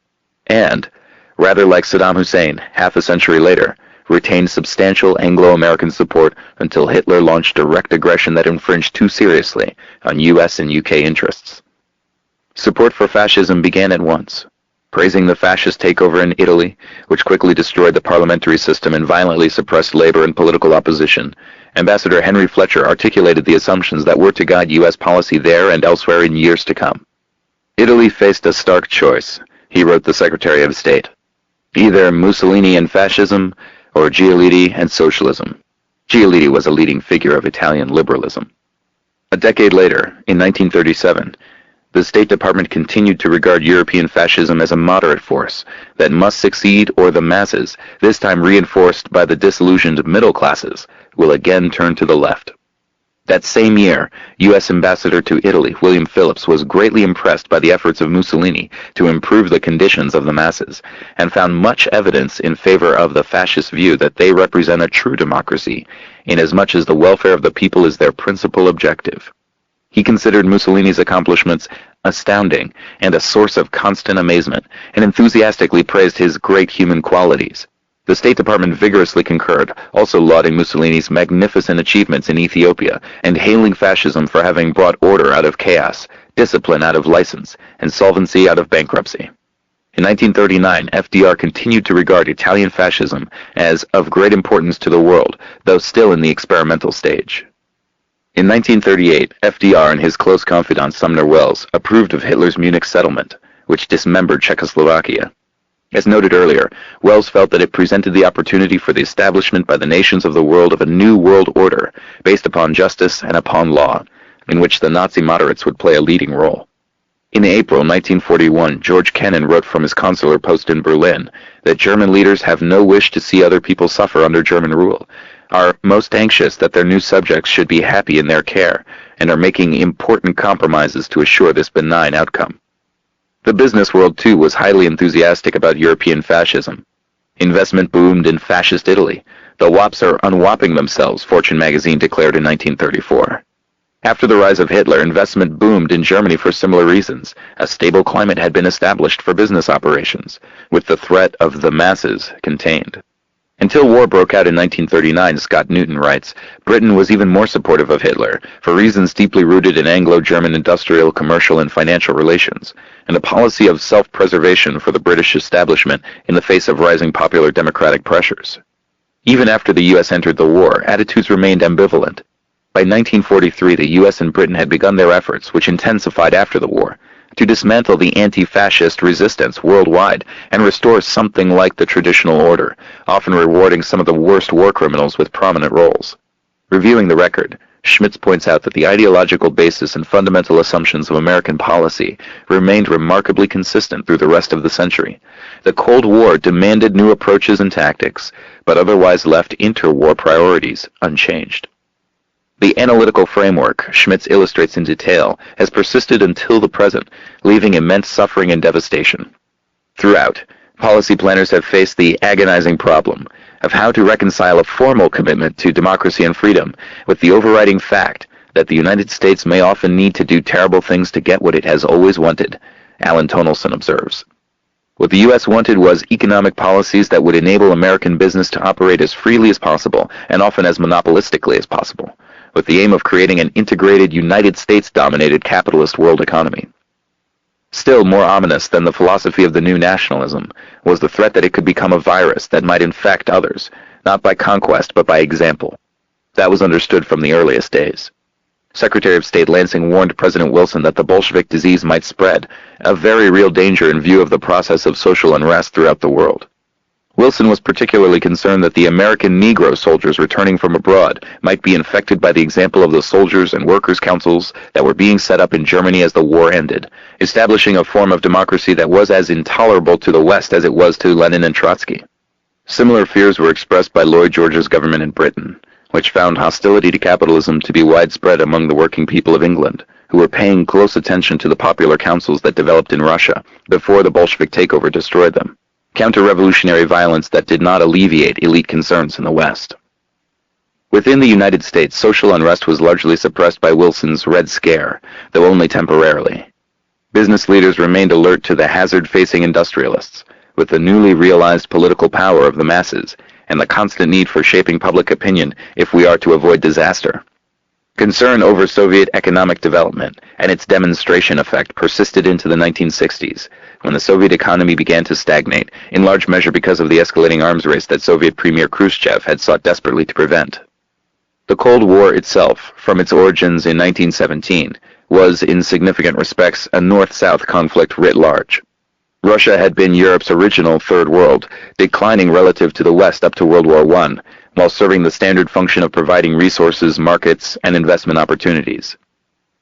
[SPEAKER 2] and, rather like Saddam Hussein half a century later, retained substantial Anglo-American support until Hitler launched direct aggression that infringed too seriously on US and UK interests. Support for fascism began at once. Praising the fascist takeover in Italy, which quickly destroyed the parliamentary system and violently suppressed labor and political opposition, Ambassador Henry Fletcher articulated the assumptions that were to guide U.S. policy there and elsewhere in years to come. Italy faced a stark choice, he wrote the Secretary of State. Either Mussolini and fascism, or Giolitti and socialism. Giolitti was a leading figure of Italian liberalism. A decade later, in 1937, the State Department continued to regard European fascism as a moderate force that must succeed, or the masses, this time reinforced by the disillusioned middle classes, will again turn to the left. That same year, U.S. Ambassador to Italy, William Phillips, was greatly impressed by the efforts of Mussolini to improve the conditions of the masses, and found much evidence in favor of the fascist view that they represent a true democracy, inasmuch as the welfare of the people is their principal objective. He considered Mussolini's accomplishments astounding and a source of constant amazement, and enthusiastically praised his great human qualities. The State Department vigorously concurred, also lauding Mussolini's magnificent achievements in Ethiopia and hailing fascism for having brought order out of chaos, discipline out of license, and solvency out of bankruptcy. In 1939, FDR continued to regard Italian fascism as of great importance to the world, though still in the experimental stage. In 1938, FDR and his close confidant Sumner Welles approved of Hitler's Munich settlement, which dismembered Czechoslovakia. As noted earlier, Welles felt that it presented the opportunity for the establishment by the nations of the world of a new world order based upon justice and upon law, in which the Nazi moderates would play a leading role. In April 1941, George Kennan wrote from his consular post in Berlin that German leaders have no wish to see other people suffer under German rule, are most anxious that their new subjects should be happy in their care, and are making important compromises to assure this benign outcome. The business world, too, was highly enthusiastic about European fascism. Investment boomed in fascist Italy. The wops are unwopping themselves, Fortune magazine declared in 1934. After the rise of Hitler, investment boomed in Germany for similar reasons. A stable climate had been established for business operations, with the threat of the masses contained. Until war broke out in 1939, Scott Newton writes, Britain was even more supportive of Hitler, for reasons deeply rooted in Anglo-German industrial, commercial, and financial relations, and a policy of self-preservation for the British establishment in the face of rising popular democratic pressures. Even after the U.S. entered the war, attitudes remained ambivalent. By 1943, the U.S. and Britain had begun their efforts, which intensified after the war, to dismantle the anti-fascist resistance worldwide and restore something like the traditional order, often rewarding some of the worst war criminals with prominent roles. Reviewing the record, Schmitz points out that the ideological basis and fundamental assumptions of American policy remained remarkably consistent through the rest of the century. The Cold War demanded new approaches and tactics, but otherwise left interwar priorities unchanged. The analytical framework Schmitz illustrates in detail has persisted until the present, leaving immense suffering and devastation. Throughout, policy planners have faced the agonizing problem of how to reconcile a formal commitment to democracy and freedom with the overriding fact that the United States may often need to do terrible things to get what it has always wanted, Alan Tonelson observes. What the U.S. wanted was economic policies that would enable American business to operate as freely as possible and often as monopolistically as possible, with the aim of creating an integrated United States-dominated capitalist world economy. Still more ominous than the philosophy of the new nationalism was the threat that it could become a virus that might infect others, not by conquest but by example. That was understood from the earliest days. Secretary of State Lansing warned President Wilson that the Bolshevik disease might spread, a very real danger in view of the process of social unrest throughout the world. Wilson was particularly concerned that the American Negro soldiers returning from abroad might be infected by the example of the soldiers and workers' councils that were being set up in Germany as the war ended, establishing a form of democracy that was as intolerable to the West as it was to Lenin and Trotsky. Similar fears were expressed by Lloyd George's government in Britain, which found hostility to capitalism to be widespread among the working people of England, who were paying close attention to the popular councils that developed in Russia before the Bolshevik takeover destroyed them. Counter-revolutionary violence that did not alleviate elite concerns in the West. Within the United States, social unrest was largely suppressed by Wilson's Red Scare, though only temporarily. Business leaders remained alert to the hazard facing industrialists, with the newly realized political power of the masses, and the constant need for shaping public opinion if we are to avoid disaster. Concern over Soviet economic development and its demonstration effect persisted into the 1960s, when the Soviet economy began to stagnate, in large measure because of the escalating arms race that Soviet Premier Khrushchev had sought desperately to prevent. The Cold War itself, from its origins in 1917, was in significant respects a North-South conflict writ large. Russia had been Europe's original Third World, declining relative to the West up to World War I, while serving the standard function of providing resources, markets, and investment opportunities.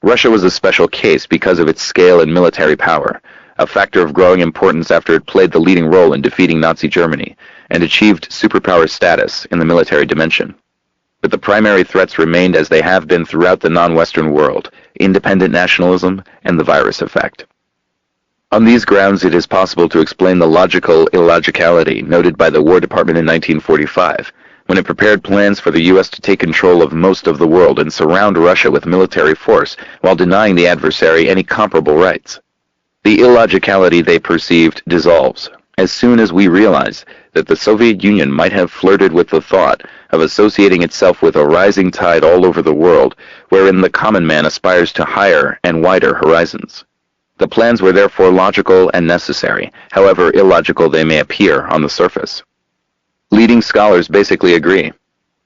[SPEAKER 2] Russia was a special case because of its scale and military power, a factor of growing importance after it played the leading role in defeating Nazi Germany, and achieved superpower status in the military dimension. But the primary threats remained as they have been throughout the non-Western world: independent nationalism and the virus effect. On these grounds, it is possible to explain the logical illogicality noted by the War Department in 1945, when it prepared plans for the U.S. to take control of most of the world and surround Russia with military force while denying the adversary any comparable rights. The illogicality they perceived dissolves as soon as we realize that the Soviet Union might have flirted with the thought of associating itself with a rising tide all over the world, wherein the common man aspires to higher and wider horizons. The plans were therefore logical and necessary, however illogical they may appear on the surface. Leading scholars basically agree.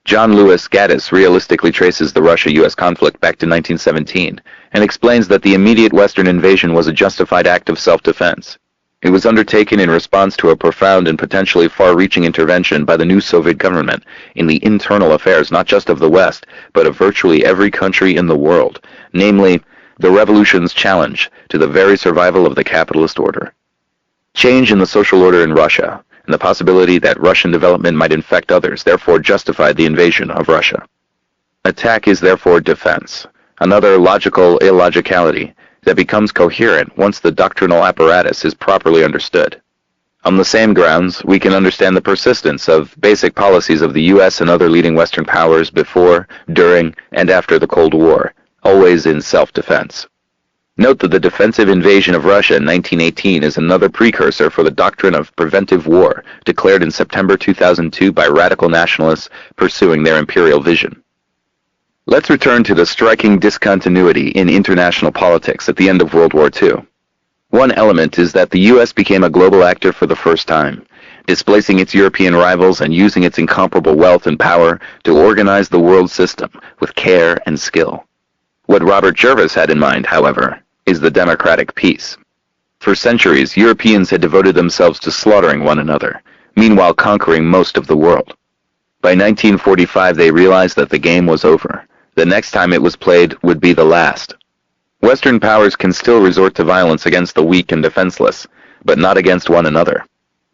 [SPEAKER 2] John Lewis Gaddis realistically traces the Russia-US conflict back to 1917 and explains that the immediate Western invasion was a justified act of self-defense. It was undertaken in response to a profound and potentially far-reaching intervention by the new Soviet government in the internal affairs not just of the West, but of virtually every country in the world, namely, the revolution's challenge to the very survival of the capitalist order. Change in the social order in Russia, and the possibility that Russian development might infect others, therefore justified the invasion of Russia. Attack is therefore defense, another logical illogicality that becomes coherent once the doctrinal apparatus is properly understood. On the same grounds, we can understand the persistence of basic policies of the U.S. and other leading Western powers before, during, and after the Cold War, always in self-defense. Note that the defensive invasion of Russia in 1918 is another precursor for the doctrine of preventive war declared in September 2002 by radical nationalists pursuing their imperial vision. Let's return to the striking discontinuity in international politics at the end of World War II. One element is that the U.S. became a global actor for the first time, displacing its European rivals and using its incomparable wealth and power to organize the world system with care and skill. What Robert Jervis had in mind, however, is the democratic peace. For centuries, Europeans had devoted themselves to slaughtering one another, meanwhile conquering most of the world. By 1945, they realized that the game was over. The next time it was played would be the last. Western powers can still resort to violence against the weak and defenseless, but not against one another.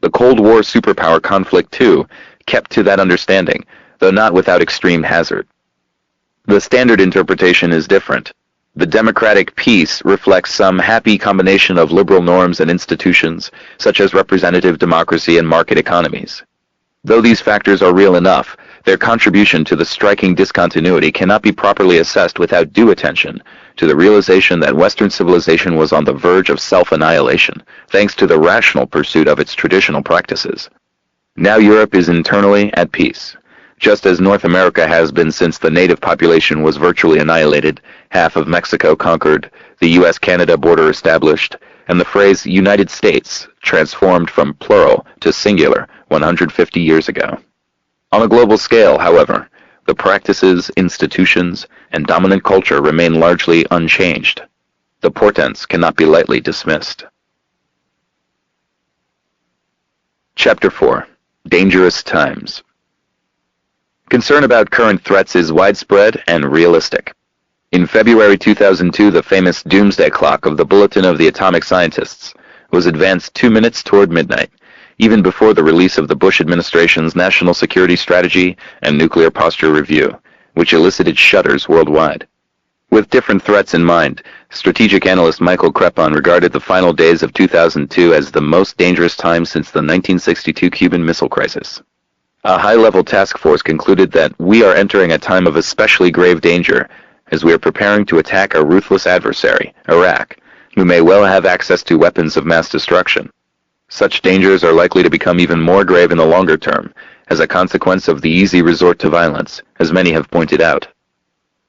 [SPEAKER 2] The Cold War superpower conflict, too, kept to that understanding, though not without extreme hazard. The standard interpretation is different. The democratic peace reflects some happy combination of liberal norms and institutions, such as representative democracy and market economies. Though these factors are real enough, their contribution to the striking discontinuity cannot be properly assessed without due attention to the realization that Western civilization was on the verge of self-annihilation, thanks to the rational pursuit of its traditional practices. Now Europe is internally at peace. Just as North America has been since the native population was virtually annihilated, half of Mexico conquered, the U.S.-Canada border established, and the phrase United States transformed from plural to singular 150 years ago. On a global scale, however, the practices, institutions, and dominant culture remain largely unchanged. The portents cannot be lightly dismissed. Chapter 4. Dangerous Times. Concern about current threats is widespread and realistic. In February 2002, the famous doomsday clock of the Bulletin of the Atomic Scientists was advanced 2 minutes toward midnight, even before the release of the Bush administration's National Security Strategy and Nuclear Posture Review, which elicited shudders worldwide. With different threats in mind, strategic analyst Michael Crepon regarded the final days of 2002 as the most dangerous time since the 1962 Cuban Missile Crisis. A high-level task force concluded that we are entering a time of especially grave danger as we are preparing to attack a ruthless adversary, Iraq, who may well have access to weapons of mass destruction. Such dangers are likely to become even more grave in the longer term, as a consequence of the easy resort to violence, as many have pointed out.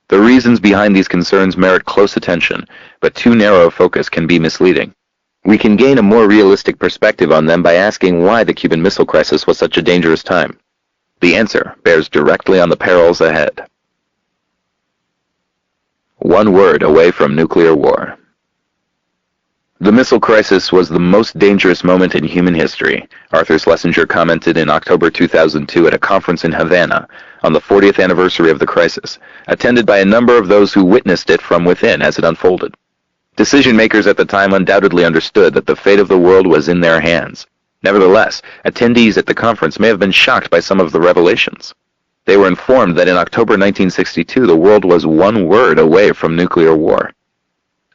[SPEAKER 2] The reasons behind these concerns merit close attention, but too narrow a focus can be misleading. We can gain a more realistic perspective on them by asking why the Cuban Missile Crisis was such a dangerous time. The answer bears directly on the perils ahead. One word away from nuclear war. The missile crisis was the most dangerous moment in human history, Arthur Schlesinger commented in October 2002 at a conference in Havana on the 40th anniversary of the crisis, attended by a number of those who witnessed it from within as it unfolded. Decision-makers at the time undoubtedly understood that the fate of the world was in their hands. Nevertheless, attendees at the conference may have been shocked by some of the revelations. They were informed that in October 1962 the world was one word away from nuclear war.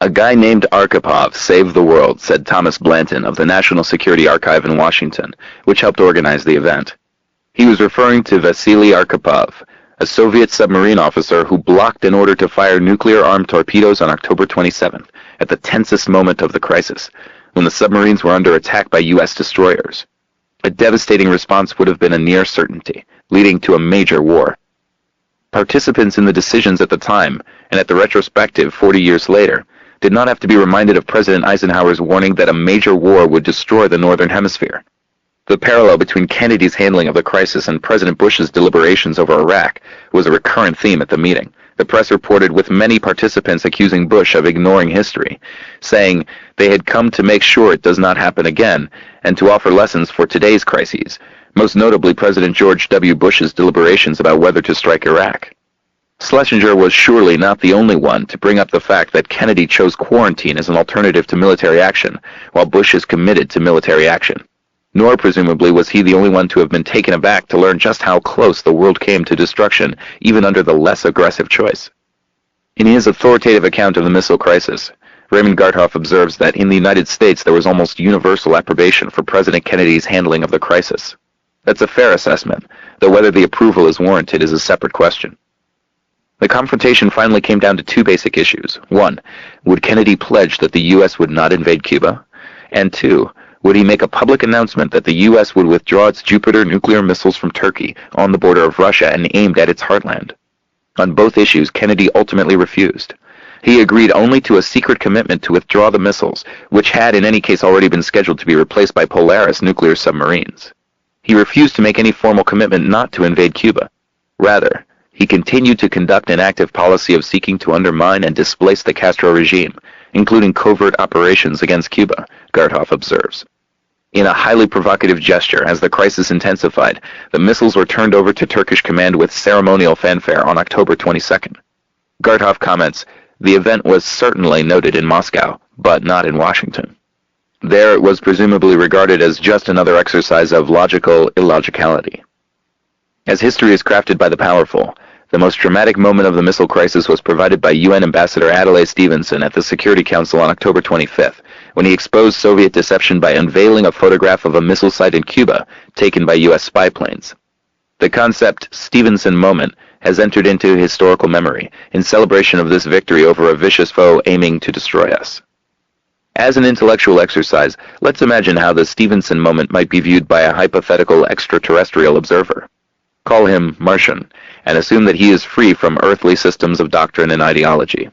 [SPEAKER 2] A guy named Arkhipov saved the world, said Thomas Blanton of the National Security Archive in Washington, which helped organize the event. He was referring to Vasily Arkhipov, a Soviet submarine officer who blocked an order to fire nuclear-armed torpedoes on October 27th, at the tensest moment of the crisis, when the submarines were under attack by U.S. destroyers. A devastating response would have been a near certainty, leading to a major war. Participants in the decisions at the time, and at the retrospective 40 years later, did not have to be reminded of President Eisenhower's warning that a major war would destroy the Northern Hemisphere. The parallel between Kennedy's handling of the crisis and President Bush's deliberations over Iraq was a recurrent theme at the meeting. The press reported with many participants accusing Bush of ignoring history, saying they had come to make sure it does not happen again and to offer lessons for today's crises, most notably President George W. Bush's deliberations about whether to strike Iraq. Schlesinger was surely not the only one to bring up the fact that Kennedy chose quarantine as an alternative to military action, while Bush is committed to military action. Nor, presumably, was he the only one to have been taken aback to learn just how close the world came to destruction, even under the less aggressive choice. In his authoritative account of the missile crisis, Raymond Garthoff observes that in the United States there was almost universal approbation for President Kennedy's handling of the crisis. That's a fair assessment, though whether the approval is warranted is a separate question. The confrontation finally came down to two basic issues. One, would Kennedy pledge that the U.S. would not invade Cuba? And two, would he make a public announcement that the U.S. would withdraw its Jupiter nuclear missiles from Turkey on the border of Russia and aimed at its heartland? On both issues, Kennedy ultimately refused. He agreed only to a secret commitment to withdraw the missiles, which had in any case already been scheduled to be replaced by Polaris nuclear submarines. He refused to make any formal commitment not to invade Cuba. Rather, he continued to conduct an active policy of seeking to undermine and displace the Castro regime, including covert operations against Cuba, Garthoff observes. In a highly provocative gesture, as the crisis intensified, the missiles were turned over to Turkish command with ceremonial fanfare on October 22nd. Garthoff comments, "The event was certainly noted in Moscow, but not in Washington." There it was presumably regarded as just another exercise of logical illogicality. As history is crafted by the powerful, the most dramatic moment of the missile crisis was provided by UN Ambassador Adlai Stevenson at the Security Council on October 25th, when he exposed Soviet deception by unveiling a photograph of a missile site in Cuba taken by U.S. spy planes. The concept Stevenson moment has entered into historical memory in celebration of this victory over a vicious foe aiming to destroy us. As an intellectual exercise, let's imagine how the Stevenson moment might be viewed by a hypothetical extraterrestrial observer. Call him Martian, and assume that he is free from earthly systems of doctrine and ideology.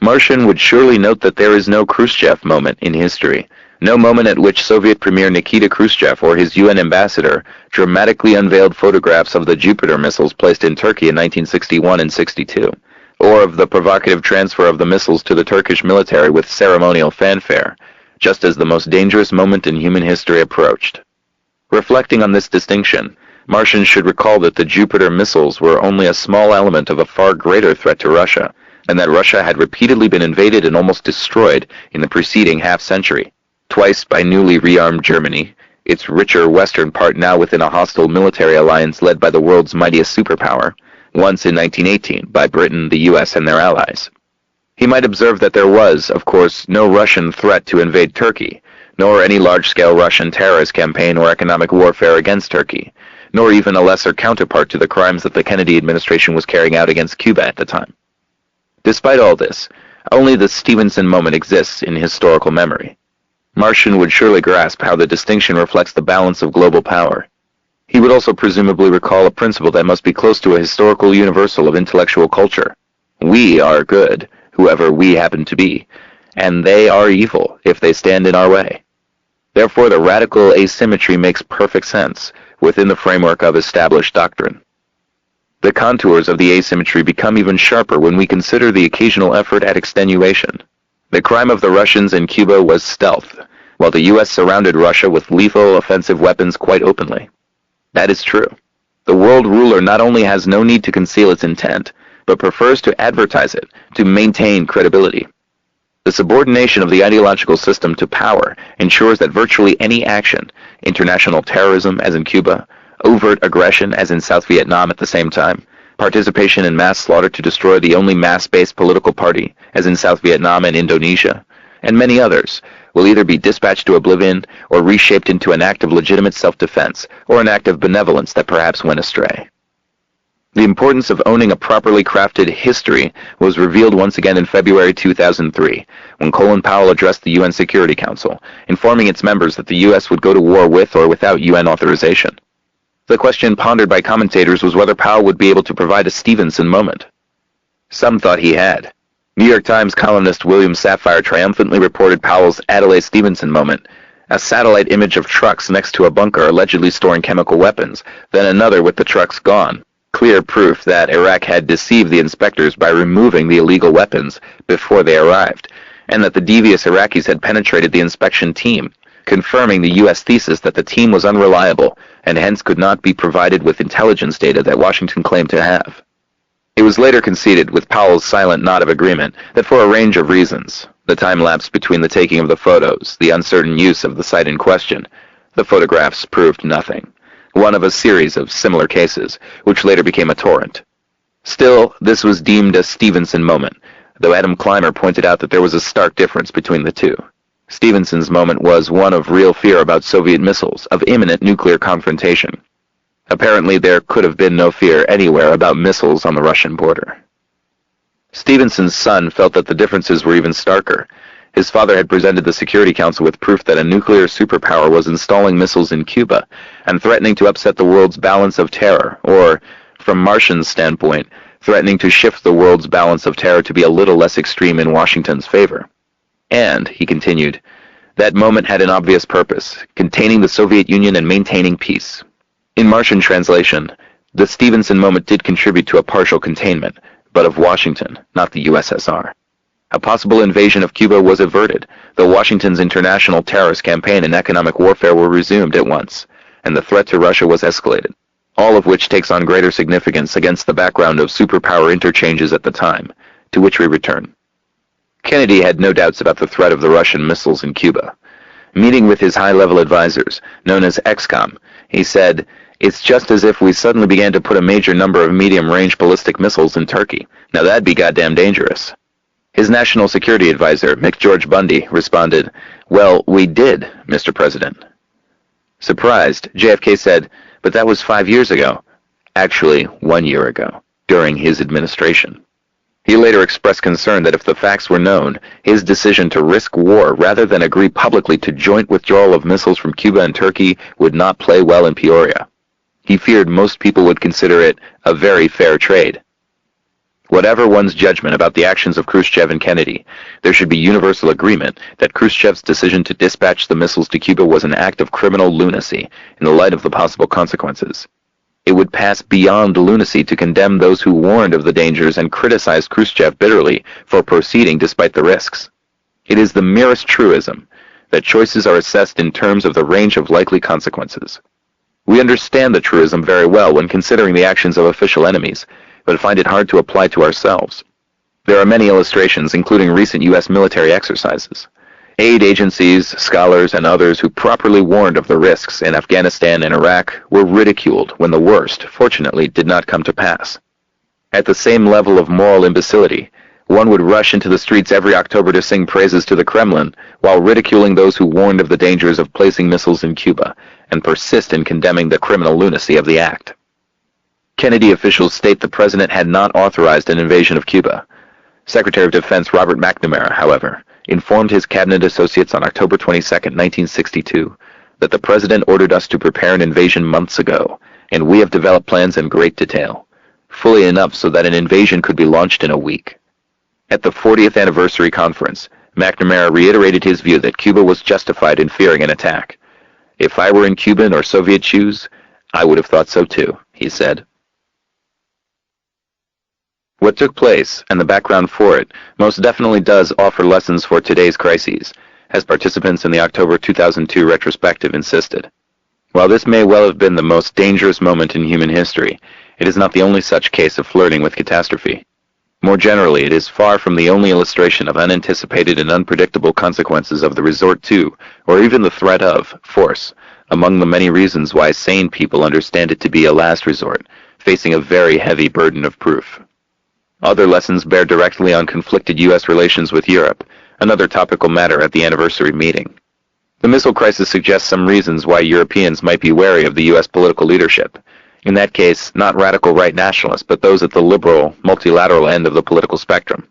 [SPEAKER 2] Martian would surely note that there is no Khrushchev moment in history, no moment at which Soviet Premier Nikita Khrushchev or his UN ambassador dramatically unveiled photographs of the Jupiter missiles placed in Turkey in 1961 and 62, or of the provocative transfer of the missiles to the Turkish military with ceremonial fanfare, just as the most dangerous moment in human history approached. Reflecting on this distinction, Martians should recall that the Jupiter missiles were only a small element of a far greater threat to Russia, and that Russia had repeatedly been invaded and almost destroyed in the preceding half-century, twice by newly rearmed Germany, its richer western part now within a hostile military alliance led by the world's mightiest superpower, once in 1918 by Britain, the US, and their allies. He might observe that there was, of course, no Russian threat to invade Turkey, nor any large-scale Russian terrorist campaign or economic warfare against Turkey, nor even a lesser counterpart to the crimes that the Kennedy administration was carrying out against Cuba at the time. Despite all this, only the Stevenson moment exists in historical memory. Martian would surely grasp how the distinction reflects the balance of global power. He would also presumably recall a principle that must be close to a historical universal of intellectual culture. We are good, whoever we happen to be, and they are evil if they stand in our way. Therefore, the radical asymmetry makes perfect sense within the framework of established doctrine. The contours of the asymmetry become even sharper when we consider the occasional effort at extenuation. The crime of the Russians in Cuba was stealth, while the U.S. surrounded Russia with lethal offensive weapons quite openly. That is true. The world ruler not only has no need to conceal its intent, but prefers to advertise it, to maintain credibility. The subordination of the ideological system to power ensures that virtually any action, international terrorism as in Cuba, overt aggression as in South Vietnam at the same time, participation in mass slaughter to destroy the only mass-based political party as in South Vietnam and Indonesia, and many others, will either be dispatched to oblivion or reshaped into an act of legitimate self-defense or an act of benevolence that perhaps went astray. The importance of owning a properly crafted history was revealed once again in February 2003, when Colin Powell addressed the UN Security Council, informing its members that the U.S. would go to war with or without UN authorization. The question pondered by commentators was whether Powell would be able to provide a Stevenson moment. Some thought he had. New York Times columnist William Safire triumphantly reported Powell's Adlai Stevenson moment, a satellite image of trucks next to a bunker allegedly storing chemical weapons, then another with the trucks gone. Clear proof that Iraq had deceived the inspectors by removing the illegal weapons before they arrived, and that the devious Iraqis had penetrated the inspection team, confirming the U.S. thesis that the team was unreliable and hence could not be provided with intelligence data that Washington claimed to have. It was later conceded, with Powell's silent nod of agreement, that for a range of reasons, the time lapse between the taking of the photos, the uncertain use of the site in question, the photographs proved nothing. One of a series of similar cases, which later became a torrent. Still, this was deemed a Stevenson moment, though Adam Clymer pointed out that there was a stark difference between the two. Stevenson's moment was one of real fear about Soviet missiles, of imminent nuclear confrontation. Apparently there could have been no fear anywhere about missiles on the Russian border. Stevenson's son felt that the differences were even starker. His father had presented the Security Council with proof that a nuclear superpower was installing missiles in Cuba and threatening to upset the world's balance of terror, or, from Martian's standpoint, threatening to shift the world's balance of terror to be a little less extreme in Washington's favor. And, he continued, that moment had an obvious purpose, containing the Soviet Union and maintaining peace. In Martian translation, the Stevenson moment did contribute to a partial containment, but of Washington, not the USSR. A possible invasion of Cuba was averted, though Washington's international terrorist campaign and economic warfare were resumed at once, and the threat to Russia was escalated, all of which takes on greater significance against the background of superpower interchanges at the time, to which we return. Kennedy had no doubts about the threat of the Russian missiles in Cuba. Meeting with his high-level advisors, known as XCOM, he said, "It's just as if we suddenly began to put a major number of medium-range ballistic missiles in Turkey. Now that'd be goddamn dangerous." His national security advisor, McGeorge Bundy, responded, "Well, we did, Mr. President." Surprised, JFK said, "But that was 5 years ago." Actually, 1 year ago, during his administration. He later expressed concern that if the facts were known, his decision to risk war rather than agree publicly to joint withdrawal of missiles from Cuba and Turkey would not play well in Peoria. He feared most people would consider it a very fair trade. Whatever one's judgment about the actions of Khrushchev and Kennedy, there should be universal agreement that Khrushchev's decision to dispatch the missiles to Cuba was an act of criminal lunacy in the light of the possible consequences. It would pass beyond lunacy to condemn those who warned of the dangers and criticized Khrushchev bitterly for proceeding despite the risks. It is the merest truism that choices are assessed in terms of the range of likely consequences. We understand the truism very well when considering the actions of official enemies, but find it hard to apply to ourselves. There are many illustrations, including recent U.S. military exercises. Aid agencies, scholars, and others who properly warned of the risks in Afghanistan and Iraq were ridiculed when the worst, fortunately, did not come to pass. At the same level of moral imbecility, one would rush into the streets every October to sing praises to the Kremlin while ridiculing those who warned of the dangers of placing missiles in Cuba and persist in condemning the criminal lunacy of the act. Kennedy officials state the president had not authorized an invasion of Cuba. Secretary of Defense Robert McNamara, however, informed his cabinet associates on October 22, 1962, that the president ordered us to prepare an invasion months ago, and we have developed plans in great detail, fully enough so that an invasion could be launched in a week. At the 40th anniversary conference, McNamara reiterated his view that Cuba was justified in fearing an attack. "If I were in Cuban or Soviet shoes, I would have thought so too," he said. What took place, and the background for it, most definitely does offer lessons for today's crises, as participants in the October 2002 retrospective insisted. While this may well have been the most dangerous moment in human history, it is not the only such case of flirting with catastrophe. More generally, it is far from the only illustration of unanticipated and unpredictable consequences of the resort to, or even the threat of, force, among the many reasons why sane people understand it to be a last resort, facing a very heavy burden of proof. Other lessons bear directly on conflicted U.S. relations with Europe, another topical matter at the anniversary meeting. The missile crisis suggests some reasons why Europeans might be wary of the U.S. political leadership. In that case, not radical right nationalists, but those at the liberal, multilateral end of the political spectrum.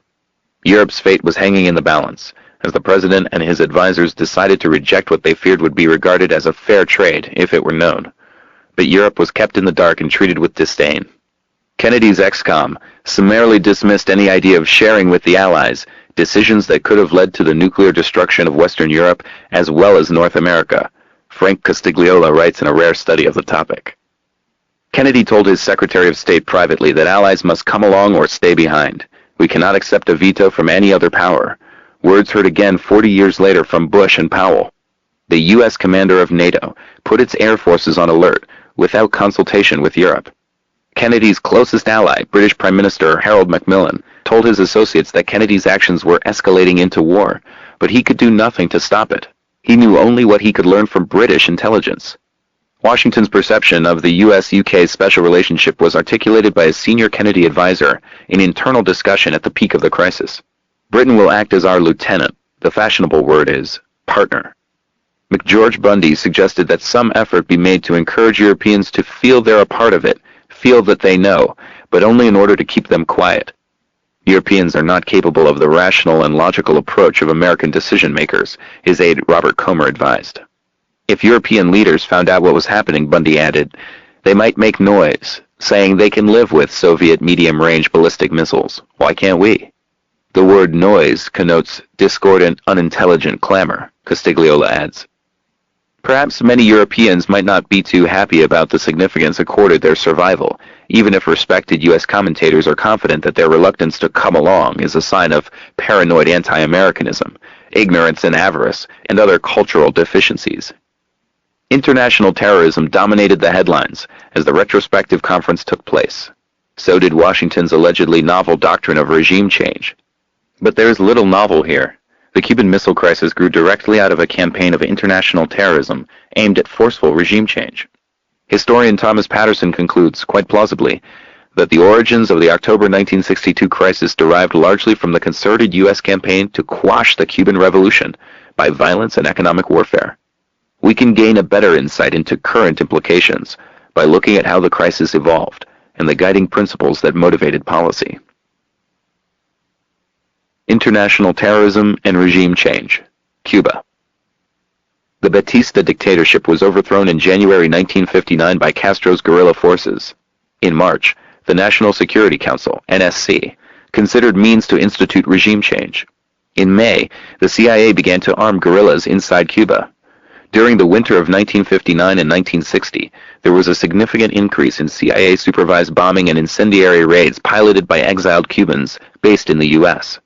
[SPEAKER 2] Europe's fate was hanging in the balance, as the president and his advisors decided to reject what they feared would be regarded as a fair trade, if it were known. But Europe was kept in the dark and treated with disdain. Kennedy's XCOM summarily dismissed any idea of sharing with the Allies decisions that could have led to the nuclear destruction of Western Europe as well as North America, Frank Castigliola writes in a rare study of the topic. Kennedy told his Secretary of State privately that allies must come along or stay behind. "We cannot accept a veto from any other power." Words heard again 40 years later from Bush and Powell. The U.S. commander of NATO put its air forces on alert without consultation with Europe. Kennedy's closest ally, British Prime Minister Harold Macmillan, told his associates that Kennedy's actions were escalating into war, but he could do nothing to stop it. He knew only what he could learn from British intelligence. Washington's perception of the U.S.-UK special relationship was articulated by a senior Kennedy advisor in internal discussion at the peak of the crisis. "Britain will act as our lieutenant. The fashionable word is partner." McGeorge Bundy suggested that some effort be made to encourage Europeans to feel they're a part of it, feel that they know, but only in order to keep them quiet. Europeans are not capable of the rational and logical approach of American decision-makers, his aide Robert Comer advised. If European leaders found out what was happening, Bundy added, they might make noise, saying they can live with Soviet medium-range ballistic missiles. Why can't we? The word noise connotes discordant, unintelligent clamor, Castigliola adds. Perhaps many Europeans might not be too happy about the significance accorded their survival, even if respected U.S. commentators are confident that their reluctance to come along is a sign of paranoid anti-Americanism, ignorance and avarice, and other cultural deficiencies. International terrorism dominated the headlines as the retrospective conference took place. So did Washington's allegedly novel doctrine of regime change. But there is little novel here. The Cuban Missile Crisis grew directly out of a campaign of international terrorism aimed at forceful regime change. Historian Thomas Patterson concludes, quite plausibly, that the origins of the October 1962 crisis derived largely from the concerted U.S. campaign to quash the Cuban Revolution by violence and economic warfare. We can gain a better insight into current implications by looking at how the crisis evolved and the guiding principles that motivated policy. International terrorism and regime change. Cuba. The Batista dictatorship was overthrown in January 1959 by Castro's guerrilla forces. In March, the National Security Council, NSC, considered means to institute regime change. In May, the CIA began to arm guerrillas inside Cuba. During the winter of 1959 and 1960, there was a significant increase in CIA-supervised bombing and incendiary raids piloted by exiled Cubans based in the U.S.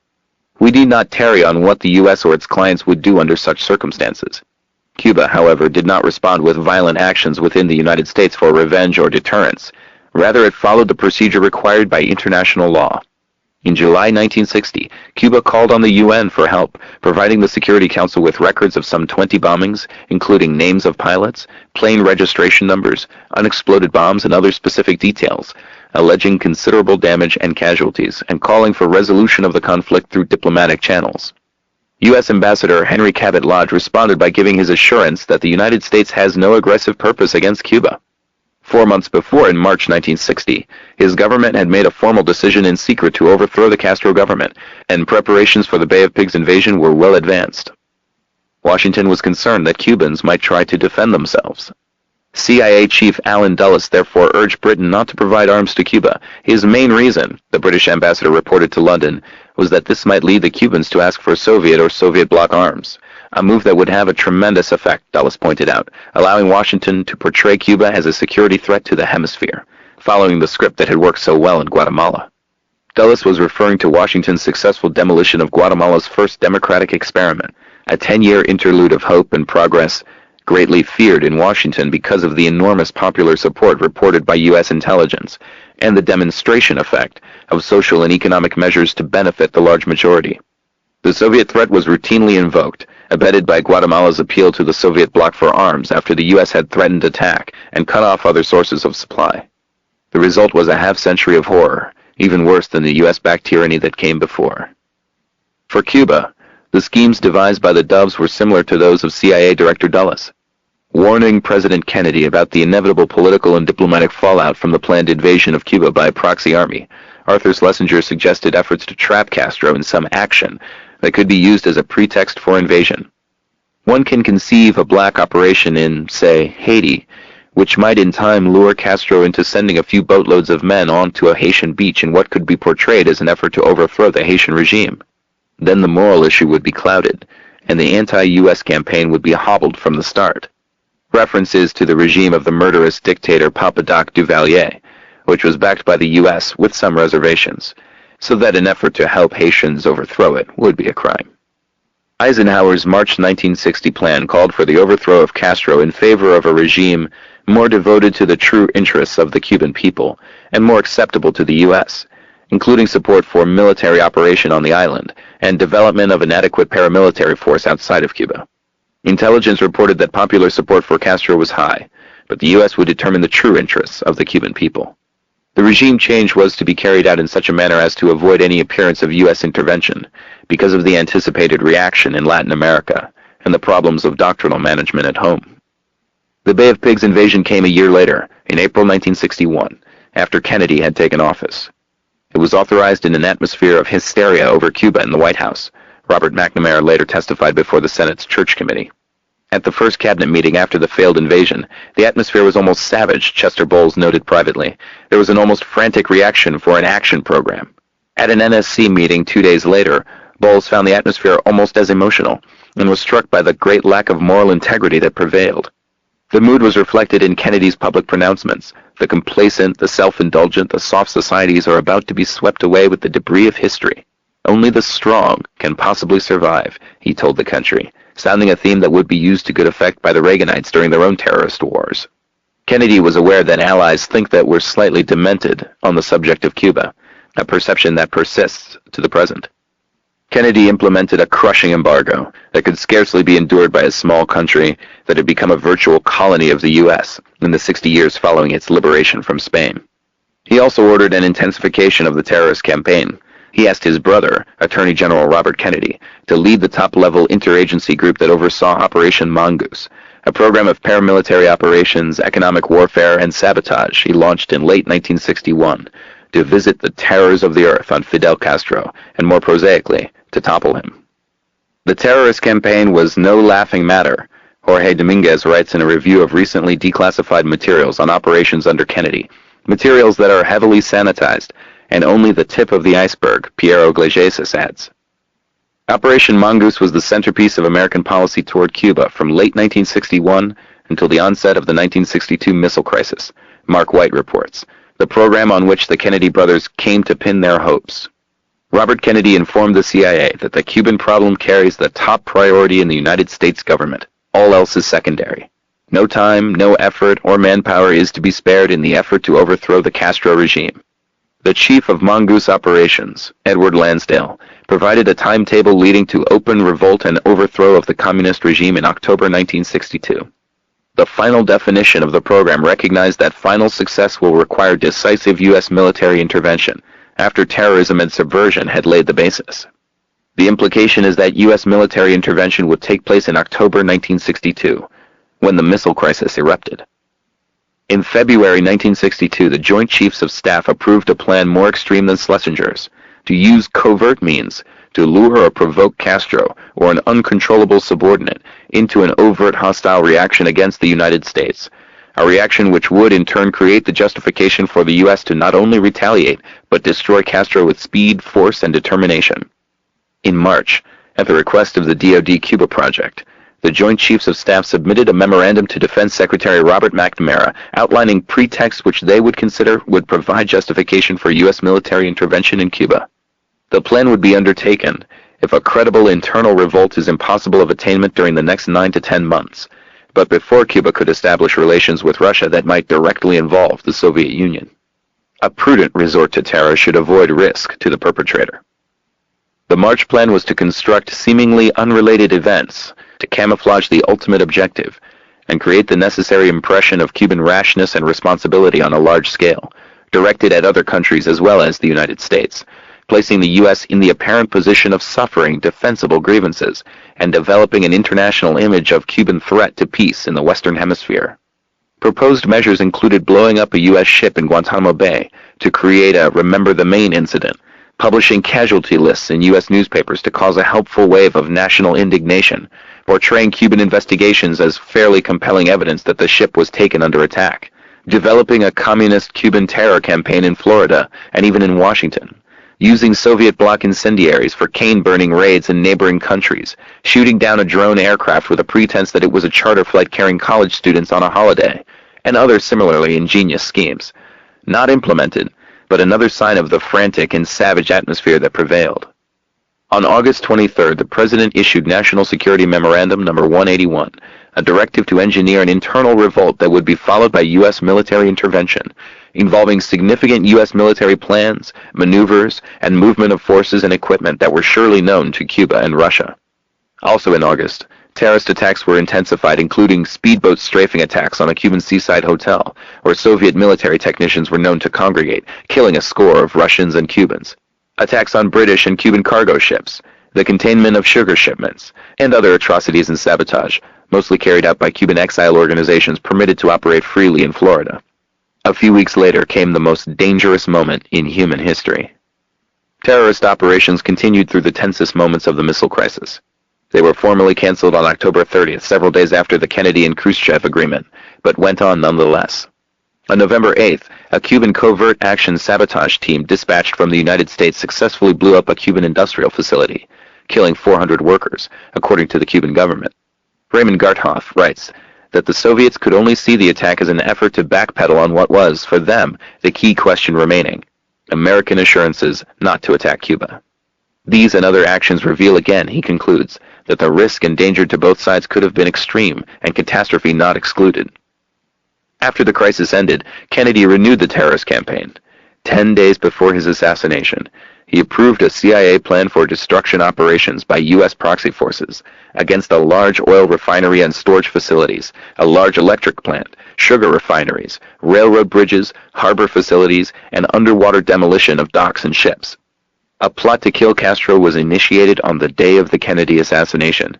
[SPEAKER 2] We need not tarry on what the U.S. or its clients would do under such circumstances. Cuba, however, did not respond with violent actions within the United States for revenge or deterrence. Rather, it followed the procedure required by international law. In July 1960, Cuba called on the UN for help, providing the Security Council with records of some 20 bombings, including names of pilots, plane registration numbers, unexploded bombs, and other specific details, alleging considerable damage and casualties, and calling for resolution of the conflict through diplomatic channels. U.S. Ambassador Henry Cabot Lodge responded by giving his assurance that the United States has no aggressive purpose against Cuba. 4 months before, in March 1960, his government had made a formal decision in secret to overthrow the Castro government, and preparations for the Bay of Pigs invasion were well advanced. Washington was concerned that Cubans might try to defend themselves. CIA Chief Allen Dulles therefore urged Britain not to provide arms to Cuba. His main reason, the British ambassador reported to London, was that this might lead the Cubans to ask for Soviet or Soviet bloc arms, a move that would have a tremendous effect, Dulles pointed out, allowing Washington to portray Cuba as a security threat to the hemisphere, following the script that had worked so well in Guatemala. Dulles was referring to Washington's successful demolition of Guatemala's first democratic experiment, a 10-year interlude of hope and progress, greatly feared in Washington because of the enormous popular support reported by U.S. intelligence and the demonstration effect of social and economic measures to benefit the large majority. The Soviet threat was routinely invoked, abetted by Guatemala's appeal to the Soviet bloc for arms after the U.S. had threatened attack and cut off other sources of supply. The result was a half-century of horror, even worse than the U.S.-backed tyranny that came before. For Cuba, the schemes devised by the Doves were similar to those of CIA Director Dulles. Warning President Kennedy about the inevitable political and diplomatic fallout from the planned invasion of Cuba by a proxy army, Arthur Schlesinger suggested efforts to trap Castro in some action that could be used as a pretext for invasion. One can conceive a black operation in, say, Haiti, which might in time lure Castro into sending a few boatloads of men onto a Haitian beach in what could be portrayed as an effort to overthrow the Haitian regime. Then the moral issue would be clouded, and the anti-U.S. campaign would be hobbled from the start. References to the regime of the murderous dictator Papa Doc Duvalier, which was backed by the U.S. with some reservations, so that an effort to help Haitians overthrow it would be a crime. Eisenhower's March 1960 plan called for the overthrow of Castro in favor of a regime more devoted to the true interests of the Cuban people and more acceptable to the U.S., including support for military operation on the island and development of an adequate paramilitary force outside of Cuba. Intelligence reported that popular support for Castro was high, but the U.S. would determine the true interests of the Cuban people. The regime change was to be carried out in such a manner as to avoid any appearance of U.S. intervention because of the anticipated reaction in Latin America and the problems of doctrinal management at home. The Bay of Pigs invasion came a year later, in April 1961, after Kennedy had taken office. It was authorized in an atmosphere of hysteria over Cuba in the White House. Robert McNamara later testified before the Senate's Church Committee. At the first cabinet meeting after the failed invasion, the atmosphere was almost savage, Chester Bowles noted privately. There was an almost frantic reaction for an action program. At an NSC meeting 2 days later, Bowles found the atmosphere almost as emotional and was struck by the great lack of moral integrity that prevailed. The mood was reflected in Kennedy's public pronouncements. The complacent, the self-indulgent, the soft societies are about to be swept away with the debris of history. Only the strong can possibly survive, he told the country, sounding a theme that would be used to good effect by the Reaganites during their own terrorist wars. Kennedy was aware that allies think that we're slightly demented on the subject of Cuba, a perception that persists to the present. Kennedy implemented a crushing embargo that could scarcely be endured by a small country that had become a virtual colony of the U.S. in the 60 years following its liberation from Spain. He also ordered an intensification of the terrorist campaign. He asked his brother, Attorney General Robert Kennedy, to lead the top-level interagency group that oversaw Operation Mongoose, a program of paramilitary operations, economic warfare, and sabotage he launched in late 1961 to visit the terrors of the earth on Fidel Castro, and more prosaically, to topple him. The terrorist campaign was no laughing matter. Jorge Dominguez writes in a review of recently declassified materials on operations under Kennedy, materials that are heavily sanitized, and only the tip of the iceberg, Piero Iglesias adds. Operation Mongoose was the centerpiece of American policy toward Cuba from late 1961 until the onset of the 1962 missile crisis, Mark White reports, the program on which the Kennedy brothers came to pin their hopes. Robert Kennedy informed the CIA that the Cuban problem carries the top priority in the United States government. All else is secondary. No time, no effort, or manpower is to be spared in the effort to overthrow the Castro regime. The chief of Mongoose operations, Edward Lansdale, provided a timetable leading to open revolt and overthrow of the communist regime in October 1962. The final definition of the program recognized that final success will require decisive U.S. military intervention, after terrorism and subversion had laid the basis. The implication is that U.S. military intervention would take place in October 1962, when the missile crisis erupted. In February 1962, the Joint Chiefs of Staff approved a plan more extreme than Schlesinger's, to use covert means to lure or provoke Castro or an uncontrollable subordinate into an overt hostile reaction against the United States, a reaction which would in turn create the justification for the U.S. to not only retaliate, but destroy Castro with speed, force, and determination. In March, at the request of the DoD Cuba Project, the Joint Chiefs of Staff submitted a memorandum to Defense Secretary Robert McNamara outlining pretexts which they would consider would provide justification for U.S. military intervention in Cuba. The plan would be undertaken if a credible internal revolt is impossible of attainment during the next 9 to 10 months, but before Cuba could establish relations with Russia that might directly involve the Soviet Union. A prudent resort to terror should avoid risk to the perpetrator. The March plan was to construct seemingly unrelated events to camouflage the ultimate objective and create the necessary impression of Cuban rashness and responsibility on a large scale, directed at other countries as well as the United States, placing the U.S. in the apparent position of suffering defensible grievances and developing an international image of Cuban threat to peace in the Western Hemisphere. Proposed measures included blowing up a U.S. ship in Guantanamo Bay to create a Remember the Maine incident, publishing casualty lists in U.S. newspapers to cause a helpful wave of national indignation, portraying Cuban investigations as fairly compelling evidence that the ship was taken under attack, developing a communist Cuban terror campaign in Florida and even in Washington, using Soviet bloc incendiaries for cane-burning raids in neighboring countries, shooting down a drone aircraft with a pretense that it was a charter flight carrying college students on a holiday, and other similarly ingenious schemes. Not implemented, but another sign of the frantic and savage atmosphere that prevailed. On August 23rd, the President issued National Security Memorandum No. 181, a directive to engineer an internal revolt that would be followed by U.S. military intervention, involving significant U.S. military plans, maneuvers, and movement of forces and equipment that were surely known to Cuba and Russia. Also in August, terrorist attacks were intensified, including speedboat strafing attacks on a Cuban seaside hotel, where Soviet military technicians were known to congregate, killing a score of Russians and Cubans. Attacks on British and Cuban cargo ships, the containment of sugar shipments, and other atrocities and sabotage, mostly carried out by Cuban exile organizations permitted to operate freely in Florida. A few weeks later came the most dangerous moment in human history. Terrorist operations continued through the tensest moments of the missile crisis. They were formally canceled on October 30th, several days after the Kennedy and Khrushchev agreement, but went on nonetheless. On November 8th, a Cuban covert action sabotage team dispatched from the United States successfully blew up a Cuban industrial facility, killing 400 workers, according to the Cuban government. Raymond Garthoff writes that the Soviets could only see the attack as an effort to backpedal on what was, for them, the key question remaining: American assurances not to attack Cuba. These and other actions reveal again, he concludes, that the risk and danger to both sides could have been extreme and catastrophe not excluded. After the crisis ended, Kennedy renewed the terrorist campaign. 10 days before his assassination, he approved a CIA plan for destruction operations by U.S. proxy forces against a large oil refinery and storage facilities, a large electric plant, sugar refineries, railroad bridges, harbor facilities, and underwater demolition of docks and ships. A plot to kill Castro was initiated on the day of the Kennedy assassination.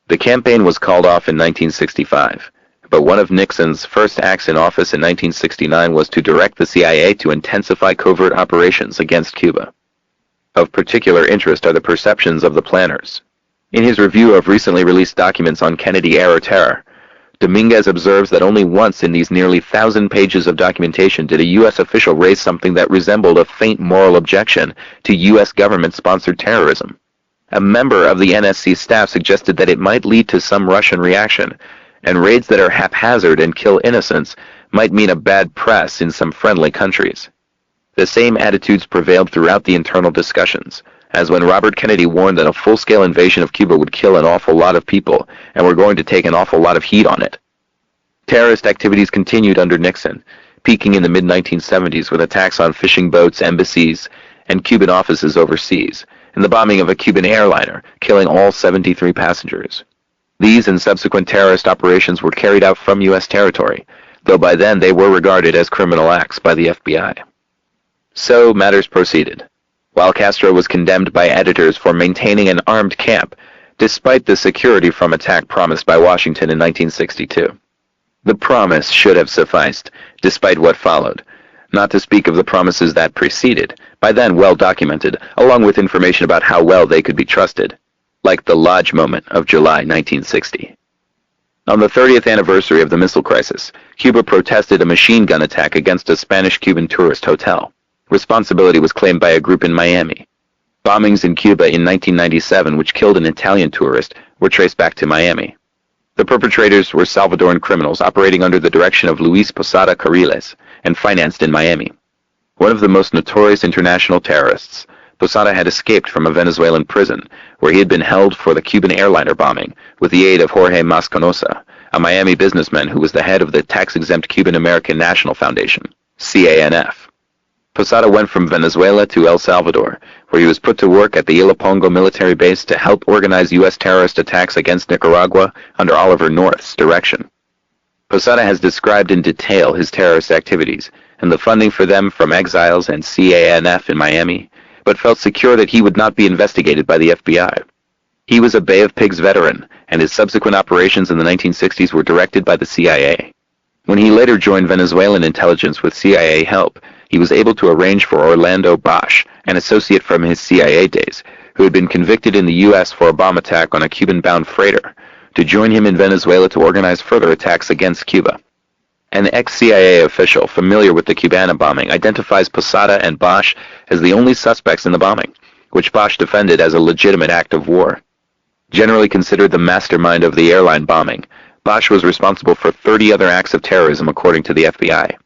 [SPEAKER 2] The campaign was called off in 1965, but one of Nixon's first acts in office in 1969 was to direct the CIA to intensify covert operations against Cuba. Of particular interest are the perceptions of the planners. In his review of recently released documents on Kennedy-era terror, Dominguez observes that only once in these nearly 1,000 pages of documentation did a U.S. official raise something that resembled a faint moral objection to U.S. government-sponsored terrorism. A member of the NSC staff suggested that it might lead to some Russian reaction, and raids that are haphazard and kill innocents might mean a bad press in some friendly countries. The same attitudes prevailed throughout the internal discussions, as when Robert Kennedy warned that a full-scale invasion of Cuba would kill an awful lot of people, and were going to take an awful lot of heat on it. Terrorist activities continued under Nixon, peaking in the mid-1970s with attacks on fishing boats, embassies, and Cuban offices overseas, and the bombing of a Cuban airliner, killing all 73 passengers. These and subsequent terrorist operations were carried out from U.S. territory, though by then they were regarded as criminal acts by the FBI. So matters proceeded. While Castro was condemned by editors for maintaining an armed camp, despite the security from attack promised by Washington in 1962. The promise should have sufficed, despite what followed, not to speak of the promises that preceded, by then well documented, along with information about how well they could be trusted, like the Lodge moment of July 1960. On the 30th anniversary of the missile crisis, Cuba protested a machine gun attack against a Spanish-Cuban tourist hotel. Responsibility was claimed by a group in Miami. Bombings in Cuba in 1997, which killed an Italian tourist, were traced back to Miami. The perpetrators were Salvadoran criminals operating under the direction of Luis Posada Carriles and financed in Miami. One of the most notorious international terrorists, Posada had escaped from a Venezuelan prison, where he had been held for the Cuban airliner bombing, with the aid of Jorge Mascanosa, a Miami businessman who was the head of the tax-exempt Cuban American National Foundation, CANF. Posada went from Venezuela to El Salvador, where he was put to work at the Ilopango military base to help organize U.S. terrorist attacks against Nicaragua under Oliver North's direction. Posada has described in detail his terrorist activities and the funding for them from exiles and CANF in Miami, but felt secure that he would not be investigated by the FBI. He was a Bay of Pigs veteran, and his subsequent operations in the 1960s were directed by the CIA. When he later joined Venezuelan intelligence with CIA help, he was able to arrange for Orlando Bosch, an associate from his CIA days, who had been convicted in the U.S. for a bomb attack on a Cuban-bound freighter, to join him in Venezuela to organize further attacks against Cuba. An ex-CIA official familiar with the Cubana bombing identifies Posada and Bosch as the only suspects in the bombing, which Bosch defended as a legitimate act of war. Generally considered the mastermind of the airline bombing, Bosch was responsible for 30 other acts of terrorism according to the FBI.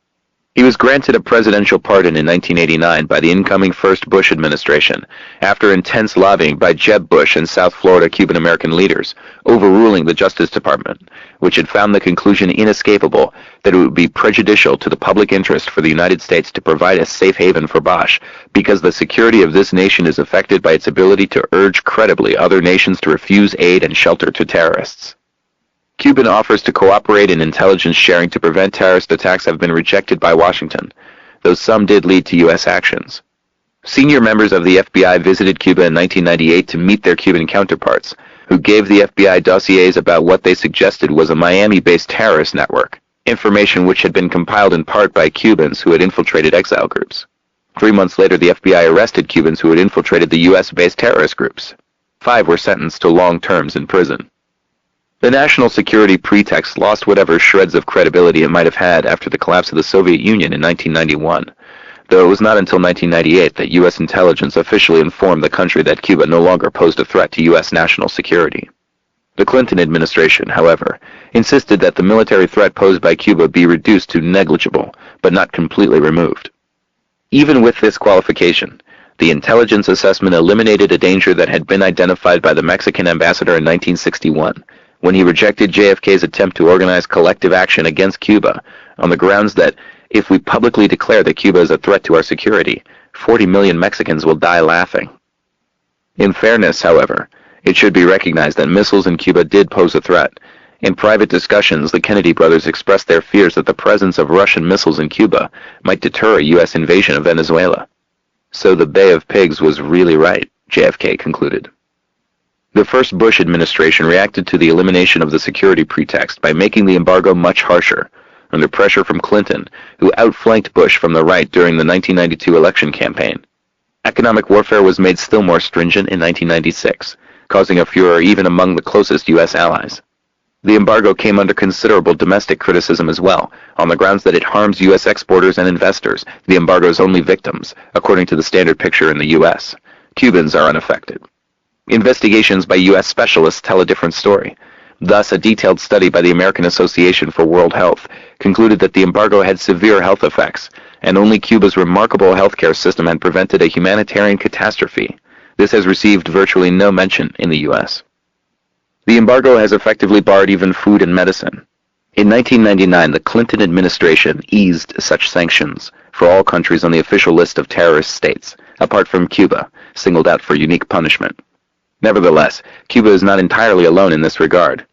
[SPEAKER 2] He was granted a presidential pardon in 1989 by the incoming first Bush administration, after intense lobbying by Jeb Bush and South Florida Cuban-American leaders, overruling the Justice Department, which had found the conclusion inescapable that it would be prejudicial to the public interest for the United States to provide a safe haven for Bosch, because the security of this nation is affected by its ability to urge credibly other nations to refuse aid and shelter to terrorists. Cuban offers to cooperate in intelligence sharing to prevent terrorist attacks have been rejected by Washington, though some did lead to U.S. actions. Senior members of the FBI visited Cuba in 1998 to meet their Cuban counterparts, who gave the FBI dossiers about what they suggested was a Miami-based terrorist network, information which had been compiled in part by Cubans who had infiltrated exile groups. 3 months later, the FBI arrested Cubans who had infiltrated the U.S.-based terrorist groups. 5 were sentenced to long terms in prison. The national security pretext lost whatever shreds of credibility it might have had after the collapse of the Soviet Union in 1991, though it was not until 1998 that U.S. intelligence officially informed the country that Cuba no longer posed a threat to U.S. national security. The Clinton administration, however, insisted that the military threat posed by Cuba be reduced to negligible, but not completely removed. Even with this qualification, the intelligence assessment eliminated a danger that had been identified by the Mexican ambassador in 1961, when he rejected JFK's attempt to organize collective action against Cuba on the grounds that if we publicly declare that Cuba is a threat to our security, 40 million Mexicans will die laughing. In fairness, however, it should be recognized that missiles in Cuba did pose a threat. In private discussions, the Kennedy brothers expressed their fears that the presence of Russian missiles in Cuba might deter a U.S. invasion of Venezuela. So the Bay of Pigs was really right, JFK concluded. The first Bush administration reacted to the elimination of the security pretext by making the embargo much harsher, under pressure from Clinton, who outflanked Bush from the right during the 1992 election campaign. Economic warfare was made still more stringent in 1996, causing a furor even among the closest U.S. allies. The embargo came under considerable domestic criticism as well, on the grounds that it harms U.S. exporters and investors, the embargo's only victims, according to the standard picture in the U.S. Cubans are unaffected. Investigations by U.S. specialists tell a different story. Thus, a detailed study by the American Association for World Health concluded that the embargo had severe health effects, and only Cuba's remarkable healthcare system had prevented a humanitarian catastrophe. This has received virtually no mention in the U.S. The embargo has effectively barred even food and medicine. In 1999, the Clinton administration eased such sanctions for all countries on the official list of terrorist states, apart from Cuba, singled out for unique punishment. Nevertheless, Cuba is not entirely alone in this regard.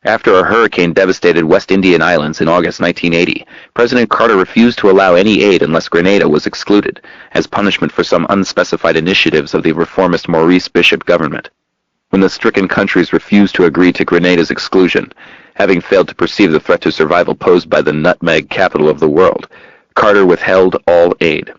[SPEAKER 2] After a hurricane devastated West Indian Islands in August 1980, President Carter refused to allow any aid unless Grenada was excluded, as punishment for some unspecified initiatives of the reformist Maurice Bishop government. When the stricken countries refused to agree to Grenada's exclusion, having failed to perceive the threat to survival posed by the nutmeg capital of the world, Carter withheld all aid.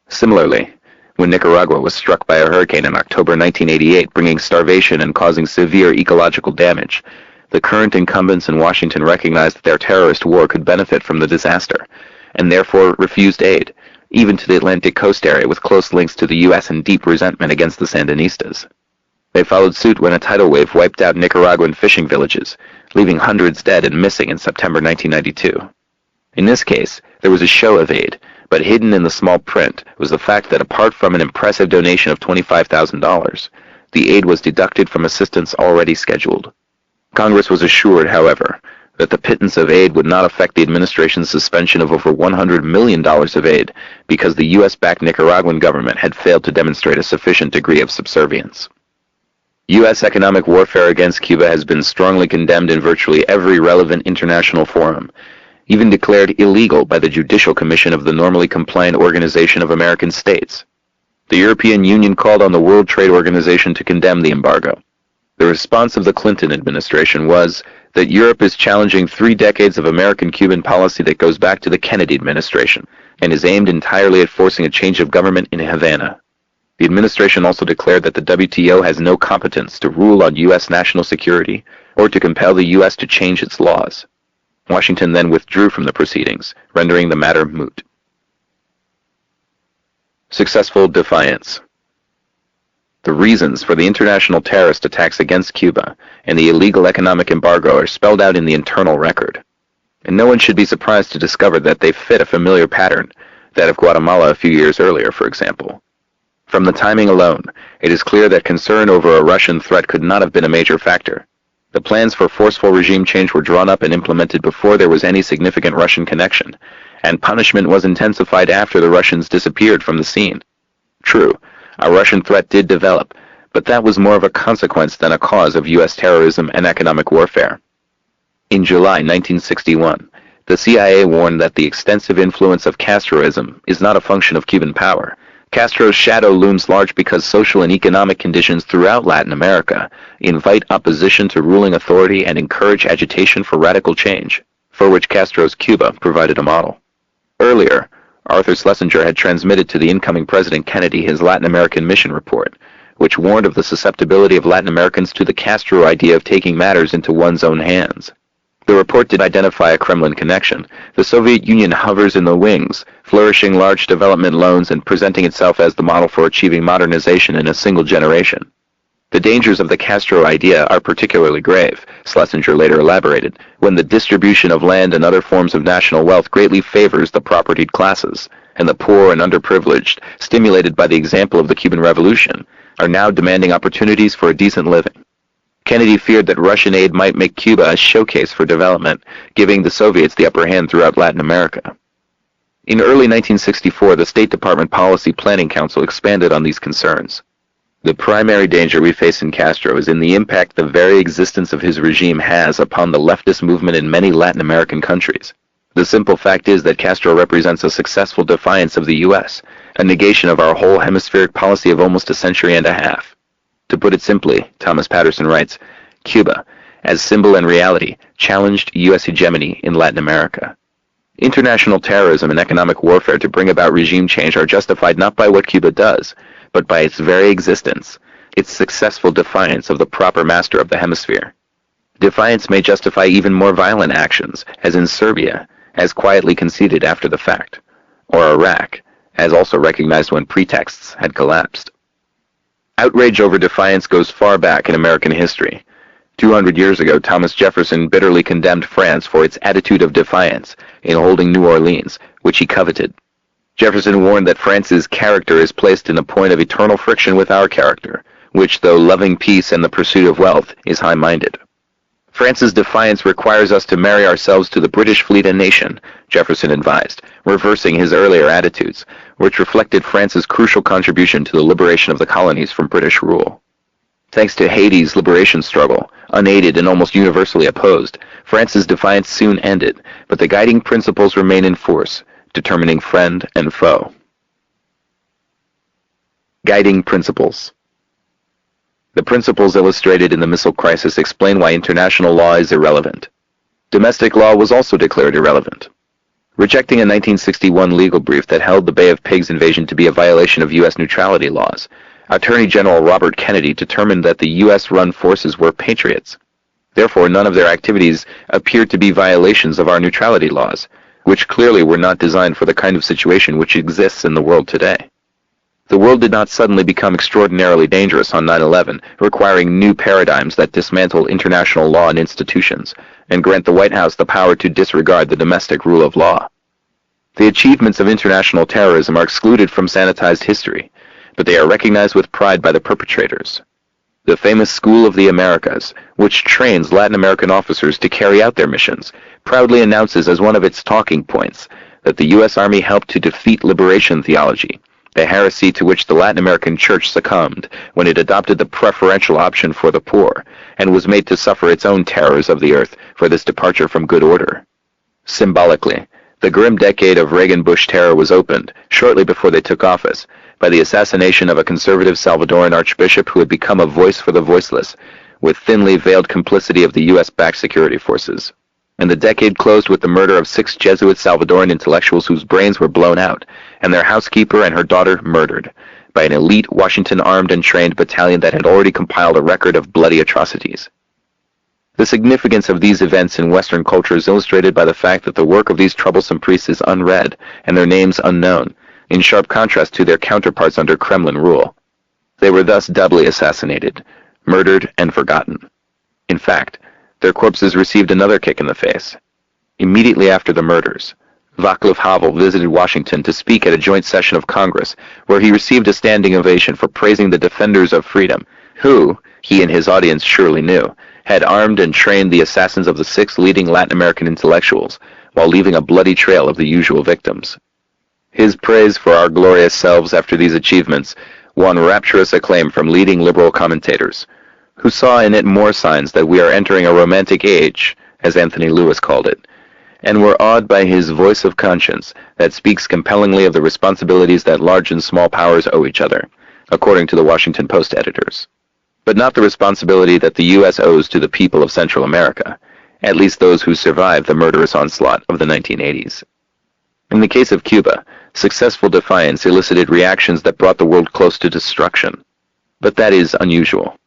[SPEAKER 2] Similarly, when Nicaragua was struck by a hurricane in October 1988, bringing starvation and causing severe ecological damage, the current incumbents in Washington recognized that their terrorist war could benefit from the disaster, and therefore refused aid, even to the Atlantic coast area with close links to the U.S. and deep resentment against the Sandinistas. They followed suit when a tidal wave wiped out Nicaraguan fishing villages, leaving hundreds dead and missing in September 1992. In this case, there was a show of aid, but hidden in the small print was the fact that apart from an impressive donation of $25,000, the aid was deducted from assistance already scheduled. Congress was assured, however, that the pittance of aid would not affect the administration's suspension of over $100 million of aid because the U.S.-backed Nicaraguan government had failed to demonstrate a sufficient degree of subservience. U.S. economic warfare against Cuba has been strongly condemned in virtually every relevant international forum, even declared illegal by the Judicial Commission of the Normally Compliant Organization of American States. The European Union called on the World Trade Organization to condemn the embargo. The response of the Clinton administration was that Europe is challenging 3 decades of American-Cuban policy that goes back to the Kennedy administration and is aimed entirely at forcing a change of government in Havana. The administration also declared that the WTO has no competence to rule on U.S. national security or to compel the U.S. to change its laws. Washington then withdrew from the proceedings, rendering the matter moot. Successful defiance. The reasons for the international terrorist attacks against Cuba and the illegal economic embargo are spelled out in the internal record, and no one should be surprised to discover that they fit a familiar pattern, that of Guatemala a few years earlier, for example. From the timing alone, it is clear that concern over a Russian threat could not have been a major factor. The plans for forceful regime change were drawn up and implemented before there was any significant Russian connection, and punishment was intensified after the Russians disappeared from the scene. True, a Russian threat did develop, but that was more of a consequence than a cause of U.S. terrorism and economic warfare. In July 1961, the CIA warned that the extensive influence of Castroism is not a function of Cuban power. Castro's shadow looms large because social and economic conditions throughout Latin America invite opposition to ruling authority and encourage agitation for radical change, for which Castro's Cuba provided a model. Earlier, Arthur Schlesinger had transmitted to the incoming President Kennedy his Latin American mission report, which warned of the susceptibility of Latin Americans to the Castro idea of taking matters into one's own hands. The report did identify a Kremlin connection. The Soviet Union hovers in the wings, flourishing large development loans and presenting itself as the model for achieving modernization in a single generation. The dangers of the Castro idea are particularly grave, Schlesinger later elaborated, when the distribution of land and other forms of national wealth greatly favors the propertied classes, and the poor and underprivileged, stimulated by the example of the Cuban Revolution, are now demanding opportunities for a decent living. Kennedy feared that Russian aid might make Cuba a showcase for development, giving the Soviets the upper hand throughout Latin America. In early 1964, the State Department Policy Planning Council expanded on these concerns. The primary danger we face in Castro is in the impact the very existence of his regime has upon the leftist movement in many Latin American countries. The simple fact is that Castro represents a successful defiance of the U.S., a negation of our whole hemispheric policy of almost a century and a half. To put it simply, Thomas Patterson writes, Cuba, as symbol and reality, challenged U.S. hegemony in Latin America. International terrorism and economic warfare to bring about regime change are justified not by what Cuba does, but by its very existence, its successful defiance of the proper master of the hemisphere. Defiance may justify even more violent actions, as in Serbia, as quietly conceded after the fact, or Iraq, as also recognized when pretexts had collapsed. Outrage over defiance goes far back in American history. 200 years ago, Thomas Jefferson bitterly condemned France for its attitude of defiance in holding New Orleans, which he coveted. Jefferson warned that France's character is placed in a point of eternal friction with our character, which, though loving peace and the pursuit of wealth, is high-minded. France's defiance requires us to marry ourselves to the British fleet and nation, Jefferson advised, reversing his earlier attitudes, which reflected France's crucial contribution to the liberation of the colonies from British rule. Thanks to Haiti's liberation struggle, unaided and almost universally opposed, France's defiance soon ended, but the guiding principles remain in force, determining friend and foe. Guiding principles. The principles illustrated in the missile crisis explain why international law is irrelevant. Domestic law was also declared irrelevant. Rejecting a 1961 legal brief that held the Bay of Pigs invasion to be a violation of U.S. neutrality laws, Attorney General Robert Kennedy determined that the U.S.-run forces were patriots. Therefore, none of their activities appeared to be violations of our neutrality laws, which clearly were not designed for the kind of situation which exists in the world today. The world did not suddenly become extraordinarily dangerous on 9/11, requiring new paradigms that dismantle international law and institutions, and grant the White House the power to disregard the domestic rule of law. The achievements of international terrorism are excluded from sanitized history, but they are recognized with pride by the perpetrators. The famous School of the Americas, which trains Latin American officers to carry out their missions, proudly announces as one of its talking points that the U.S. Army helped to defeat liberation theology, the heresy to which the Latin American Church succumbed when it adopted the preferential option for the poor and was made to suffer its own terrors of the earth for this departure from good order. Symbolically, the grim decade of Reagan-Bush terror was opened, shortly before they took office, by the assassination of a conservative Salvadoran archbishop who had become a voice for the voiceless, with thinly veiled complicity of the U.S.-backed security forces. And the decade closed with the murder of 6 Jesuit Salvadoran intellectuals whose brains were blown out, and their housekeeper and her daughter murdered, by an elite Washington armed and trained battalion that had already compiled a record of bloody atrocities. The significance of these events in Western culture is illustrated by the fact that the work of these troublesome priests is unread, and their names unknown, in sharp contrast to their counterparts under Kremlin rule. They were thus doubly assassinated, murdered and forgotten. In fact, their corpses received another kick in the face. Immediately after the murders, Václav Havel visited Washington to speak at a joint session of Congress, where he received a standing ovation for praising the defenders of freedom, who, he and his audience surely knew, had armed and trained the assassins of the 6 leading Latin American intellectuals, while leaving a bloody trail of the usual victims. His praise for our glorious selves after these achievements won rapturous acclaim from leading liberal commentators, who saw in it more signs that we are entering a romantic age, as Anthony Lewis called it, and were awed by his voice of conscience that speaks compellingly of the responsibilities that large and small powers owe each other, according to the Washington Post editors, but not the responsibility that the U.S. owes to the people of Central America, at least those who survived the murderous onslaught of the 1980s. In the case of Cuba, successful defiance elicited reactions that brought the world close to destruction. But that is unusual.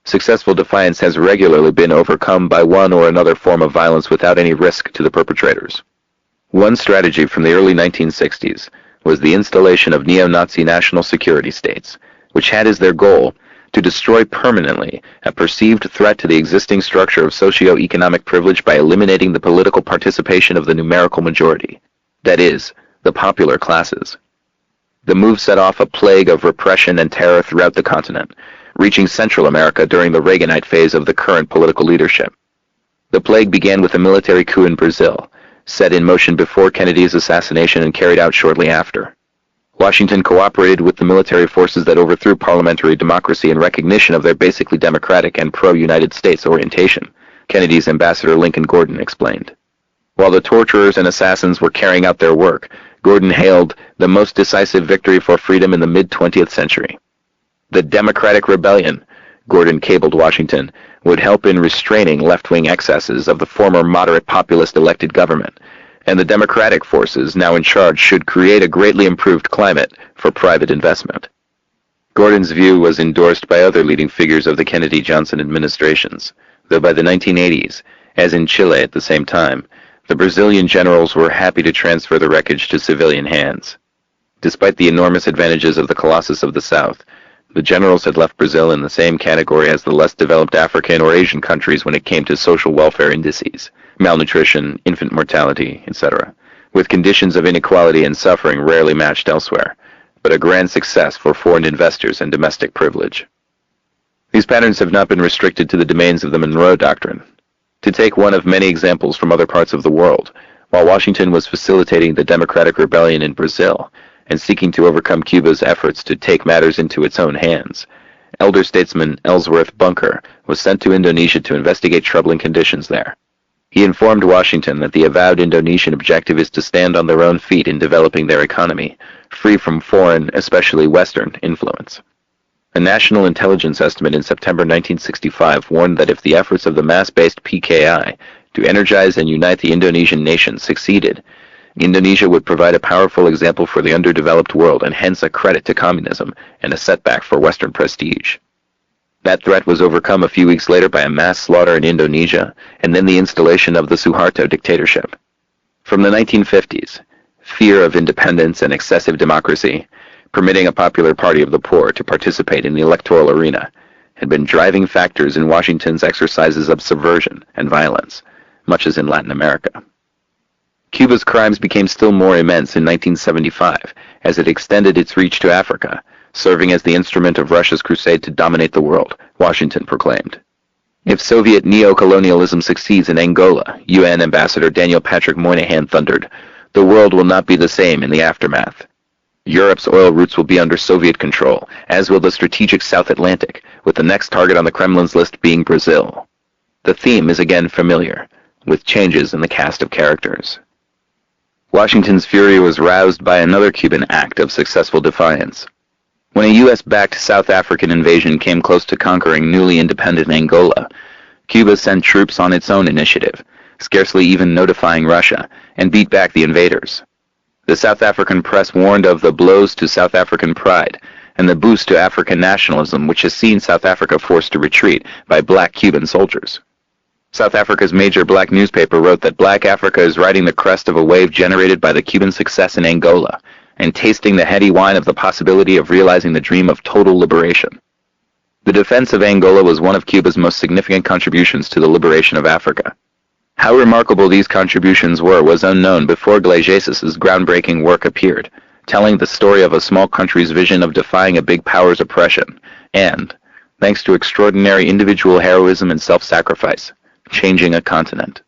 [SPEAKER 2] Successful defiance has regularly been overcome by one or another form of violence without any risk to the perpetrators. One strategy from the early 1960s was the installation of neo-Nazi national security states, which had as their goal to destroy permanently a perceived threat to the existing structure of socio-economic privilege by eliminating the political participation of the numerical majority, that is, the popular classes. The move set off a plague of repression and terror throughout the continent, reaching Central America during the Reaganite phase of the current political leadership. The plague began with a military coup in Brazil, set in motion before Kennedy's assassination and carried out shortly after. Washington cooperated with the military forces that overthrew parliamentary democracy in recognition of their basically democratic and pro-United States orientation, Kennedy's ambassador Lincoln Gordon explained. While the torturers and assassins were carrying out their work, Gordon hailed the most decisive victory for freedom in the mid-20th century. The Democratic Rebellion, Gordon cabled Washington, would help in restraining left-wing excesses of the former moderate populist elected government, and the Democratic forces now in charge should create a greatly improved climate for private investment. Gordon's view was endorsed by other leading figures of the Kennedy-Johnson administrations, though by the 1980s, as in Chile at the same time, the Brazilian generals were happy to transfer the wreckage to civilian hands. Despite the enormous advantages of the Colossus of the South, the generals had left Brazil in the same category as the less developed African or Asian countries when it came to social welfare indices, malnutrition, infant mortality, etc., with conditions of inequality and suffering rarely matched elsewhere, but a grand success for foreign investors and domestic privilege. These patterns have not been restricted to the domains of the Monroe Doctrine. To take one of many examples from other parts of the world, while Washington was facilitating the Democratic Rebellion in Brazil and seeking to overcome Cuba's efforts to take matters into its own hands, elder statesman Ellsworth Bunker was sent to Indonesia to investigate troubling conditions there. He informed Washington that the avowed Indonesian objective is to stand on their own feet in developing their economy, free from foreign, especially Western, influence. A national intelligence estimate in September 1965 warned that if the efforts of the mass-based PKI to energize and unite the Indonesian nation succeeded, Indonesia would provide a powerful example for the underdeveloped world and hence a credit to communism and a setback for Western prestige. That threat was overcome a few weeks later by a mass slaughter in Indonesia and then the installation of the Suharto dictatorship. From the 1950s, fear of independence and excessive democracy, permitting a popular party of the poor to participate in the electoral arena, had been driving factors in Washington's exercises of subversion and violence, much as in Latin America. Cuba's crimes became still more immense in 1975 as it extended its reach to Africa, serving as the instrument of Russia's crusade to dominate the world, Washington proclaimed. If Soviet neo-colonialism succeeds in Angola, UN Ambassador Daniel Patrick Moynihan thundered, the world will not be the same in the aftermath. Europe's oil routes will be under Soviet control, as will the strategic South Atlantic, with the next target on the Kremlin's list being Brazil. The theme is again familiar, with changes in the cast of characters. Washington's fury was roused by another Cuban act of successful defiance. When a U.S.-backed South African invasion came close to conquering newly independent Angola, Cuba sent troops on its own initiative, scarcely even notifying Russia, and beat back the invaders. The South African press warned of the blows to South African pride and the boost to African nationalism which has seen South Africa forced to retreat by black Cuban soldiers. South Africa's major black newspaper wrote that Black Africa is riding the crest of a wave generated by the Cuban success in Angola and tasting the heady wine of the possibility of realizing the dream of total liberation. The defense of Angola was one of Cuba's most significant contributions to the liberation of Africa. How remarkable these contributions were was unknown before Glagesis' groundbreaking work appeared, telling the story of a small country's vision of defying a big power's oppression and, thanks to extraordinary individual heroism and self-sacrifice, changing a continent.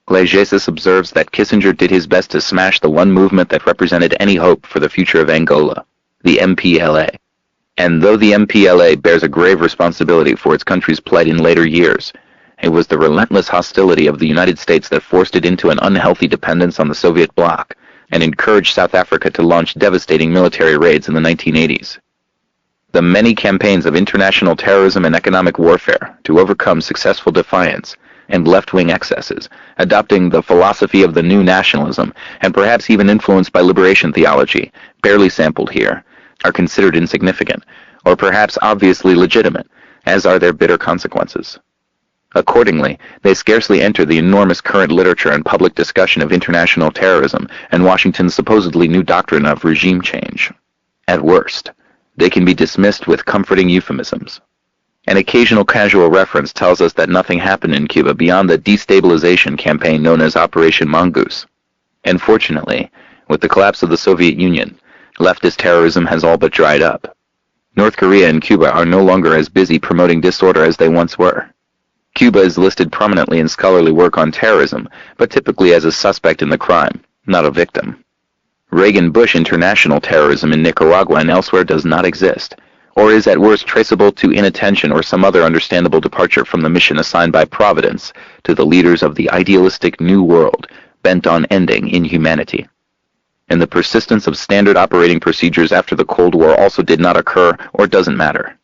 [SPEAKER 2] Glagesis observes that Kissinger did his best to smash the one movement that represented any hope for the future of Angola, the MPLA. And though the MPLA bears a grave responsibility for its country's plight in later years, it was the relentless hostility of the United States that forced it into an unhealthy dependence on the Soviet bloc and encouraged South Africa to launch devastating military raids in the 1980s. The many campaigns of international terrorism and economic warfare to overcome successful defiance and left-wing excesses, adopting the philosophy of the new nationalism, and perhaps even influenced by liberation theology, barely sampled here, are considered insignificant, or perhaps obviously legitimate, as are their bitter consequences. Accordingly, they scarcely enter the enormous current literature and public discussion of international terrorism and Washington's supposedly new doctrine of regime change. At worst, they can be dismissed with comforting euphemisms. An occasional casual reference tells us that nothing happened in Cuba beyond the destabilization campaign known as Operation Mongoose. And fortunately, with the collapse of the Soviet Union, leftist terrorism has all but dried up. North Korea and Cuba are no longer as busy promoting disorder as they once were. Cuba is listed prominently in scholarly work on terrorism, but typically as a suspect in the crime, not a victim. Reagan-Bush international terrorism in Nicaragua and elsewhere does not exist, or is at worst traceable to inattention or some other understandable departure from the mission assigned by Providence to the leaders of the idealistic New World bent on ending inhumanity. And the persistence of standard operating procedures after the Cold War also did not occur or doesn't matter.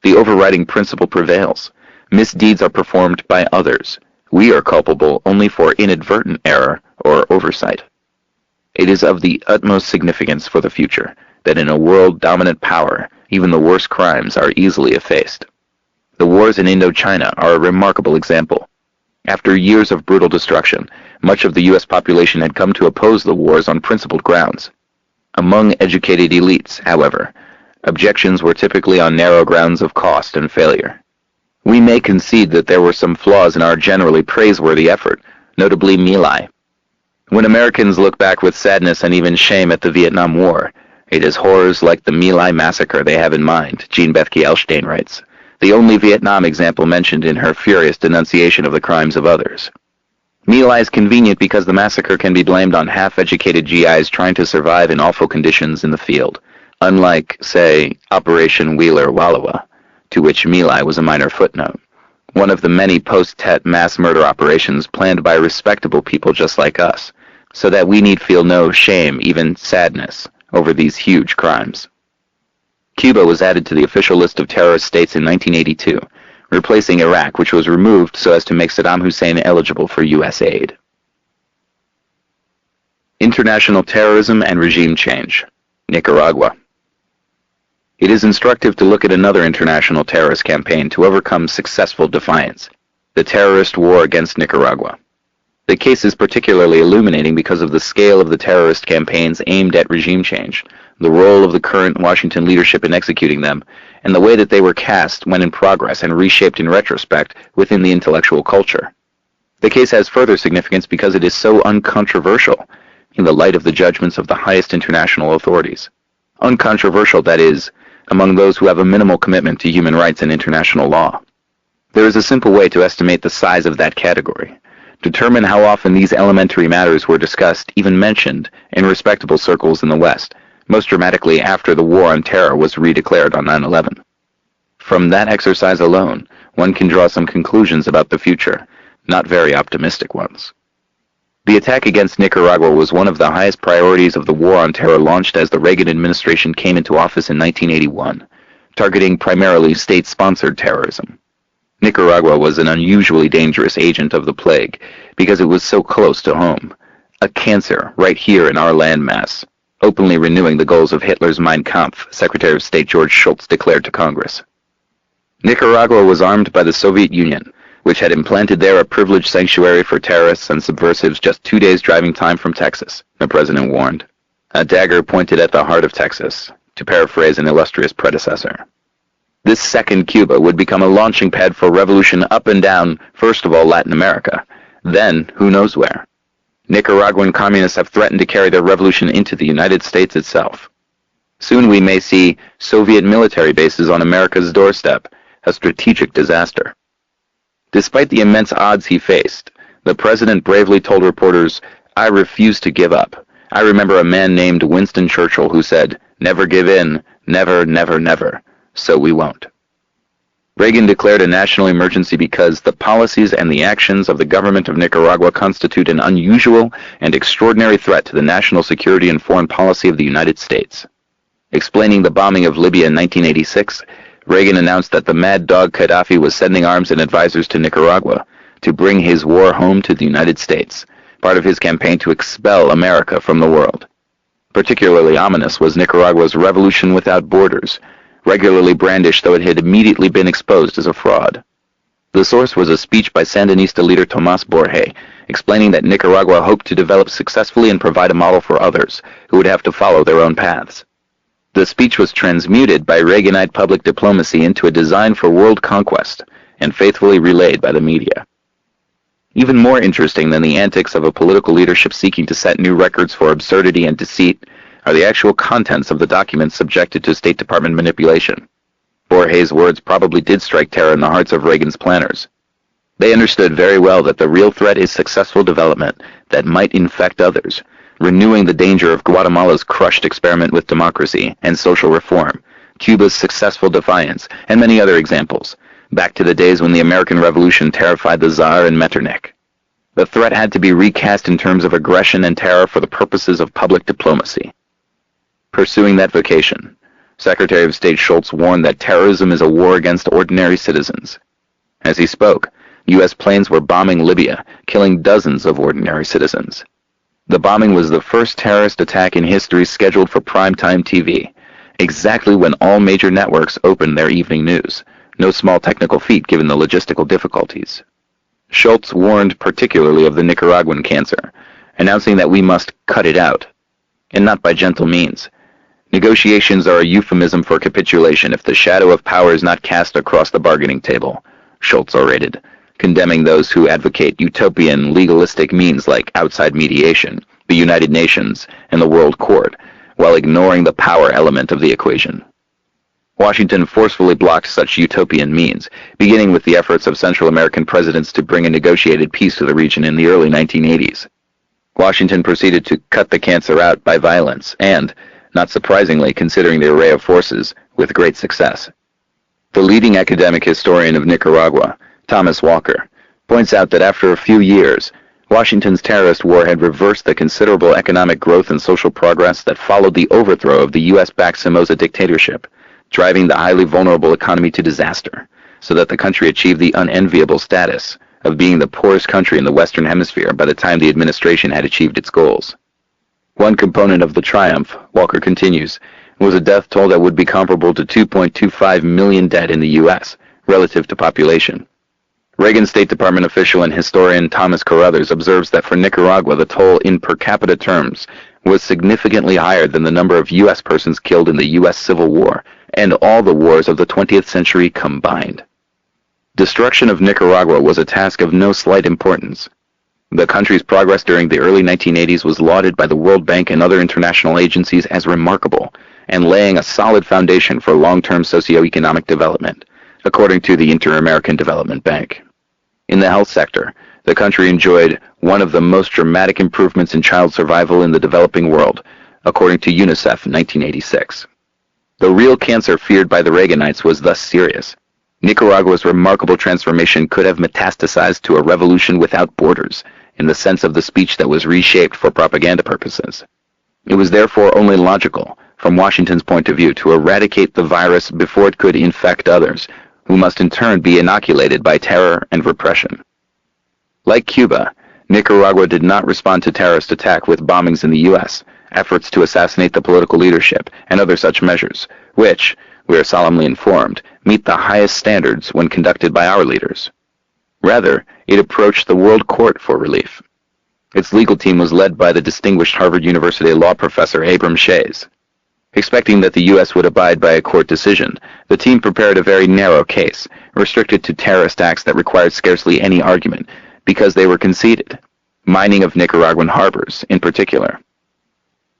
[SPEAKER 2] The overriding principle prevails. Misdeeds are performed by others. We are culpable only for inadvertent error or oversight. It is of the utmost significance for the future that in a world-dominant power, even the worst crimes are easily effaced. The wars in Indochina are a remarkable example. After years of brutal destruction, much of the U.S. population had come to oppose the wars on principled grounds. Among educated elites, however, objections were typically on narrow grounds of cost and failure. We may concede that there were some flaws in our generally praiseworthy effort, notably My Lai. When Americans look back with sadness and even shame at the Vietnam War, it is horrors like the My Lai massacre they have in mind, Jean Bethke Elshtain writes, the only Vietnam example mentioned in her furious denunciation of the crimes of others. My Lai is convenient because the massacre can be blamed on half-educated GIs trying to survive in awful conditions in the field, unlike, say, Operation Wheeler Wallowa, to which My Lai was a minor footnote, one of the many post-Tet mass murder operations planned by respectable people just like us, so that we need feel no shame, even sadness, over these huge crimes. Cuba was added to the official list of terrorist states in 1982, replacing Iraq, which was removed so as to make Saddam Hussein eligible for U.S. aid. International terrorism and regime change. Nicaragua. It is instructive to look at another international terrorist campaign to overcome successful defiance, the terrorist war against Nicaragua. The case is particularly illuminating because of the scale of the terrorist campaigns aimed at regime change, the role of the current Washington leadership in executing them, and the way that they were cast when in progress and reshaped in retrospect within the intellectual culture. The case has further significance because it is so uncontroversial in the light of the judgments of the highest international authorities. Uncontroversial, that is, among those who have a minimal commitment to human rights and international law. There is a simple way to estimate the size of that category. Determine how often these elementary matters were discussed, even mentioned, in respectable circles in the West, most dramatically after the war on terror was redeclared on 9/11. From that exercise alone, one can draw some conclusions about the future, not very optimistic ones. The attack against Nicaragua was one of the highest priorities of the war on terror launched as the Reagan administration came into office in 1981, targeting primarily state-sponsored terrorism. Nicaragua was an unusually dangerous agent of the plague because it was so close to home, a cancer right here in our landmass, openly renewing the goals of Hitler's Mein Kampf, Secretary of State George Shultz declared to Congress. Nicaragua was armed by the Soviet Union, which had implanted there a privileged sanctuary for terrorists and subversives just 2 days driving time from Texas, the president warned. A dagger pointed at the heart of Texas, to paraphrase an illustrious predecessor. This second Cuba would become a launching pad for revolution up and down, first of all, Latin America, then who knows where. Nicaraguan communists have threatened to carry their revolution into the United States itself. Soon we may see Soviet military bases on America's doorstep, a strategic disaster. Despite the immense odds he faced, the president bravely told reporters, "I refuse to give up. I remember a man named Winston Churchill who said, 'Never give in, never, never, never.' So we won't." Reagan declared a national emergency because the policies and the actions of the government of Nicaragua constitute an unusual and extraordinary threat to the national security and foreign policy of the United States. Explaining the bombing of Libya in 1986, Reagan announced that the mad dog Gaddafi was sending arms and advisors to Nicaragua to bring his war home to the United States, part of his campaign to expel America from the world. Particularly ominous was Nicaragua's Revolution Without Borders, regularly brandished though it had immediately been exposed as a fraud. The source was a speech by Sandinista leader Tomás Borge, explaining that Nicaragua hoped to develop successfully and provide a model for others who would have to follow their own paths. The speech was transmuted by Reaganite public diplomacy into a design for world conquest and faithfully relayed by the media. Even more interesting than the antics of a political leadership seeking to set new records for absurdity and deceit are the actual contents of the documents subjected to State Department manipulation. Borge's words probably did strike terror in the hearts of Reagan's planners. They understood very well that the real threat is successful development that might infect others, renewing the danger of Guatemala's crushed experiment with democracy and social reform, Cuba's successful defiance, and many other examples, back to the days when the American Revolution terrified the Tsar and Metternich. The threat had to be recast in terms of aggression and terror for the purposes of public diplomacy. Pursuing that vocation, Secretary of State Shultz warned that terrorism is a war against ordinary citizens. As he spoke, U.S. planes were bombing Libya, killing dozens of ordinary citizens. The bombing was the first terrorist attack in history scheduled for primetime TV, exactly when all major networks opened their evening news. No small technical feat given the logistical difficulties. Shultz warned particularly of the Nicaraguan cancer, announcing that we must cut it out, and not by gentle means. Negotiations are a euphemism for capitulation if the shadow of power is not cast across the bargaining table, Shultz orated, condemning those who advocate utopian, legalistic means like outside mediation, the United Nations, and the World Court, while ignoring the power element of the equation. Washington forcefully blocked such utopian means, beginning with the efforts of Central American presidents to bring a negotiated peace to the region in the early 1980s. Washington proceeded to cut the cancer out by violence and, not surprisingly considering the array of forces, with great success. The leading academic historian of Nicaragua, Thomas Walker, points out that after a few years, Washington's terrorist war had reversed the considerable economic growth and social progress that followed the overthrow of the U.S.-backed Somoza dictatorship, driving the highly vulnerable economy to disaster, so that the country achieved the unenviable status of being the poorest country in the Western Hemisphere by the time the administration had achieved its goals. One component of the triumph, Walker continues, was a death toll that would be comparable to 2.25 million dead in the U.S., relative to population. Reagan State Department official and historian Thomas Carruthers observes that for Nicaragua the toll in per capita terms was significantly higher than the number of U.S. persons killed in the U.S. Civil War and all the wars of the 20th century combined. Destruction of Nicaragua was a task of no slight importance. The country's progress during the early 1980s was lauded by the World Bank and other international agencies as remarkable and laying a solid foundation for long-term socio-economic development, according to the Inter-American Development Bank. In the health sector, the country enjoyed one of the most dramatic improvements in child survival in the developing world, according to UNICEF in 1986. The real cancer feared by the Reaganites was thus serious. Nicaragua's remarkable transformation could have metastasized to a revolution without borders, in the sense of the speech that was reshaped for propaganda purposes. It was therefore only logical, from Washington's point of view, to eradicate the virus before it could infect others, who must in turn be inoculated by terror and repression. Like Cuba, Nicaragua did not respond to terrorist attack with bombings in the U.S., efforts to assassinate the political leadership, and other such measures, which, we are solemnly informed, meet the highest standards when conducted by our leaders. Rather, it approached the World Court for relief. Its legal team was led by the distinguished Harvard University law professor Abram Shays. Expecting that the U.S. would abide by a court decision, the team prepared a very narrow case, restricted to terrorist acts that required scarcely any argument, because they were conceded, mining of Nicaraguan harbors in particular.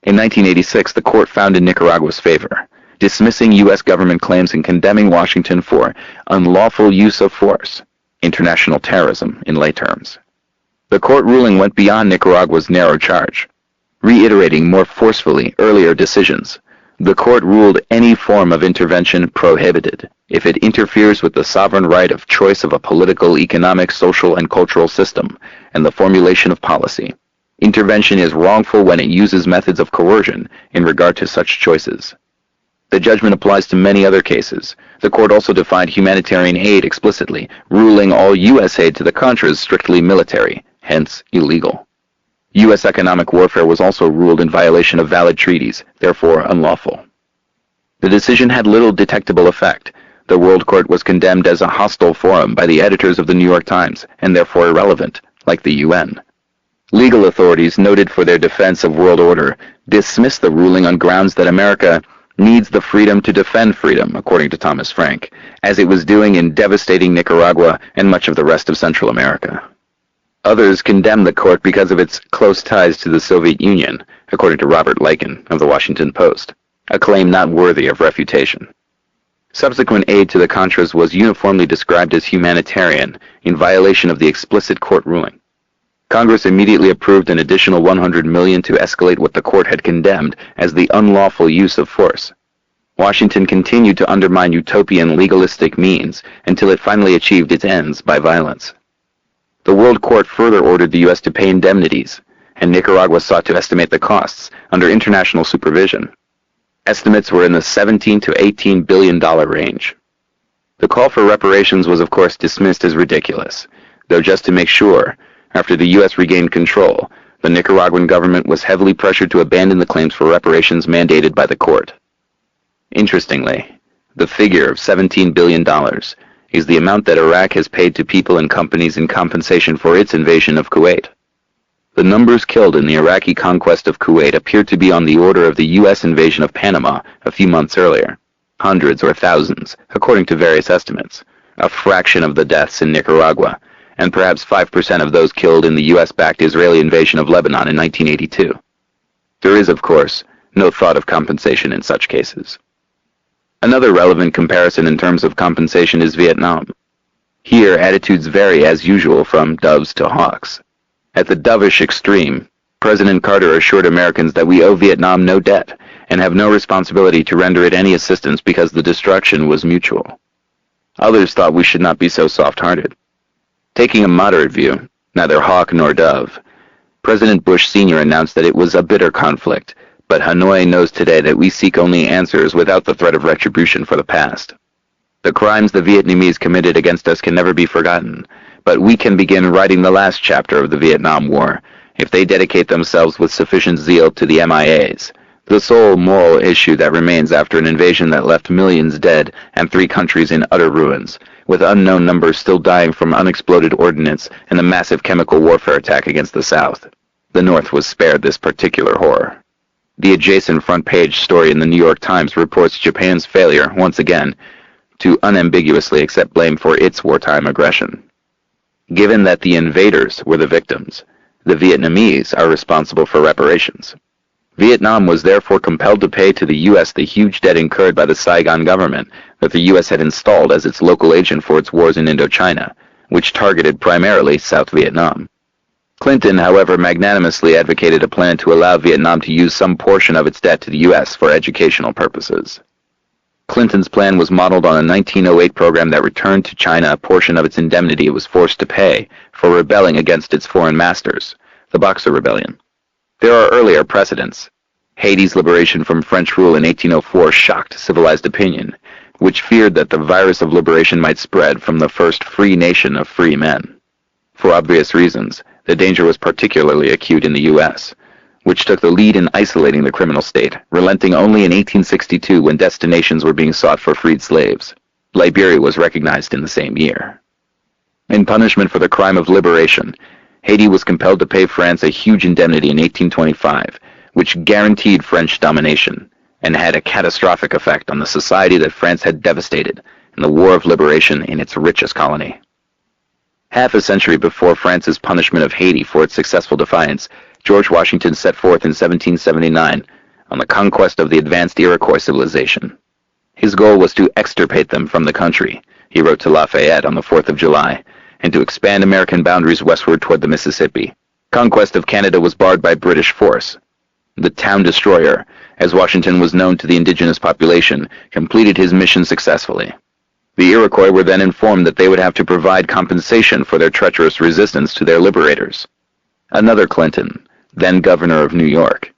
[SPEAKER 2] In 1986, the court found in Nicaragua's favor, dismissing U.S. government claims and condemning Washington for unlawful use of force, international terrorism in lay terms. The court ruling went beyond Nicaragua's narrow charge, reiterating more forcefully earlier decisions. The court ruled any form of intervention prohibited if it interferes with the sovereign right of choice of a political, economic, social, and cultural system and the formulation of policy. Intervention is wrongful when it uses methods of coercion in regard to such choices. The judgment applies to many other cases. The court also defined humanitarian aid explicitly, ruling all U.S. aid to the Contras strictly military, hence illegal. U.S. economic warfare was also ruled in violation of valid treaties, therefore unlawful. The decision had little detectable effect. The World Court was condemned as a hostile forum by the editors of the New York Times, and therefore irrelevant, like the UN. Legal authorities, noted for their defense of world order, dismissed the ruling on grounds that America needs the freedom to defend freedom, according to Thomas Frank, as it was doing in devastating Nicaragua and much of the rest of Central America. Others condemned the court because of its close ties to the Soviet Union, according to Robert Leiken of the Washington Post, a claim not worthy of refutation. Subsequent aid to the Contras was uniformly described as humanitarian, in violation of the explicit court ruling. Congress immediately approved an additional $100 million to escalate what the court had condemned as the unlawful use of force. Washington continued to undermine utopian legalistic means until it finally achieved its ends by violence. The World Court further ordered the U.S. to pay indemnities, and Nicaragua sought to estimate the costs under international supervision. Estimates were in the $17 to $18 billion range. The call for reparations was of course dismissed as ridiculous, though just to make sure, after the U.S. regained control, the Nicaraguan government was heavily pressured to abandon the claims for reparations mandated by the court. Interestingly, the figure of $17 billion is the amount that Iraq has paid to people and companies in compensation for its invasion of Kuwait. The numbers killed in the Iraqi conquest of Kuwait appeared to be on the order of the U.S. invasion of Panama a few months earlier, hundreds or thousands, according to various estimates, a fraction of the deaths in Nicaragua, and perhaps 5% of those killed in the U.S.-backed Israeli invasion of Lebanon in 1982. There is, of course, no thought of compensation in such cases. Another relevant comparison in terms of compensation is Vietnam. Here, attitudes vary as usual from doves to hawks. At the dovish extreme, President Carter assured Americans that we owe Vietnam no debt and have no responsibility to render it any assistance because the destruction was mutual. Others thought we should not be so soft-hearted. Taking a moderate view, neither hawk nor dove, President Bush Sr. announced that it was a bitter conflict, but Hanoi knows today that we seek only answers without the threat of retribution for the past. The crimes the Vietnamese committed against us can never be forgotten, but we can begin writing the last chapter of the Vietnam War if they dedicate themselves with sufficient zeal to the MIAs, the sole moral issue that remains after an invasion that left millions dead and 3 countries in utter ruins, with unknown numbers still dying from unexploded ordnance and the massive chemical warfare attack against the South. The North was spared this particular horror. The adjacent front page story in the New York Times reports Japan's failure, once again, to unambiguously accept blame for its wartime aggression. Given that the invaders were the victims, the Vietnamese are responsible for reparations. Vietnam was therefore compelled to pay to the U.S. the huge debt incurred by the Saigon government that the U.S. had installed as its local agent for its wars in Indochina, which targeted primarily South Vietnam. Clinton, however, magnanimously advocated a plan to allow Vietnam to use some portion of its debt to the U.S. for educational purposes. Clinton's plan was modeled on a 1908 program that returned to China a portion of its indemnity it was forced to pay for rebelling against its foreign masters, the Boxer Rebellion. There are earlier precedents. Haiti's liberation from French rule in 1804 shocked civilized opinion, which feared that the virus of liberation might spread from the first free nation of free men. For obvious reasons, the danger was particularly acute in the U.S., which took the lead in isolating the criminal state, relenting only in 1862 when destinations were being sought for freed slaves. Liberia was recognized in the same year. In punishment for the crime of liberation, Haiti was compelled to pay France a huge indemnity in 1825, which guaranteed French domination, and had a catastrophic effect on the society that France had devastated in the War of Liberation in its richest colony. Half a century before France's punishment of Haiti for its successful defiance, George Washington set forth in 1779 on the conquest of the advanced Iroquois civilization. His goal was to extirpate them from the country, he wrote to Lafayette on the 4th of July, and to expand American boundaries westward toward the Mississippi. Conquest of Canada was barred by British force. The Town Destroyer, as Washington was known to the indigenous population, completed his mission successfully. The Iroquois were then informed that they would have to provide compensation for their treacherous resistance to their liberators. Another Clinton, then governor of New York,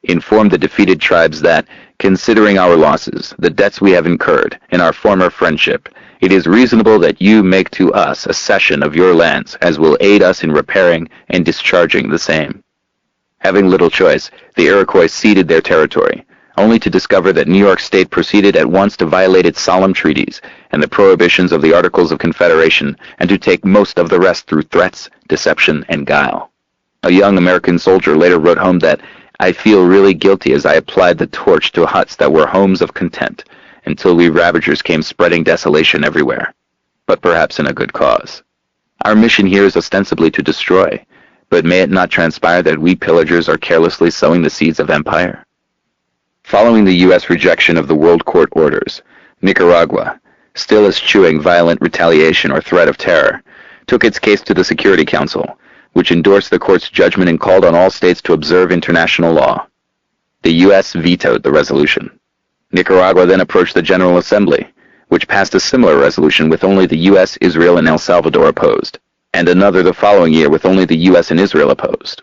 [SPEAKER 2] informed the defeated tribes that, Considering our losses, the debts we have incurred, and our former friendship, it is reasonable that you make to us a cession of your lands, as will aid us in repairing and discharging the same." Having little choice, the Iroquois ceded their territory, only to discover that New York State proceeded at once to violate its solemn treaties and the prohibitions of the Articles of Confederation, and to take most of the rest through threats, deception, and guile. A young American soldier later wrote home that, "I feel really guilty as I applied the torch to huts that were homes of content, until we ravagers came spreading desolation everywhere, but perhaps in a good cause. Our mission here is ostensibly to destroy, but may it not transpire that we pillagers are carelessly sowing the seeds of empire?" Following the U.S. rejection of the World Court orders, Nicaragua, still eschewing violent retaliation or threat of terror, took its case to the Security Council, which endorsed the court's judgment and called on all states to observe international law. The U.S. vetoed the resolution. Nicaragua then approached the General Assembly, which passed a similar resolution with only the U.S., Israel, and El Salvador opposed, and another the following year with only the U.S. and Israel opposed.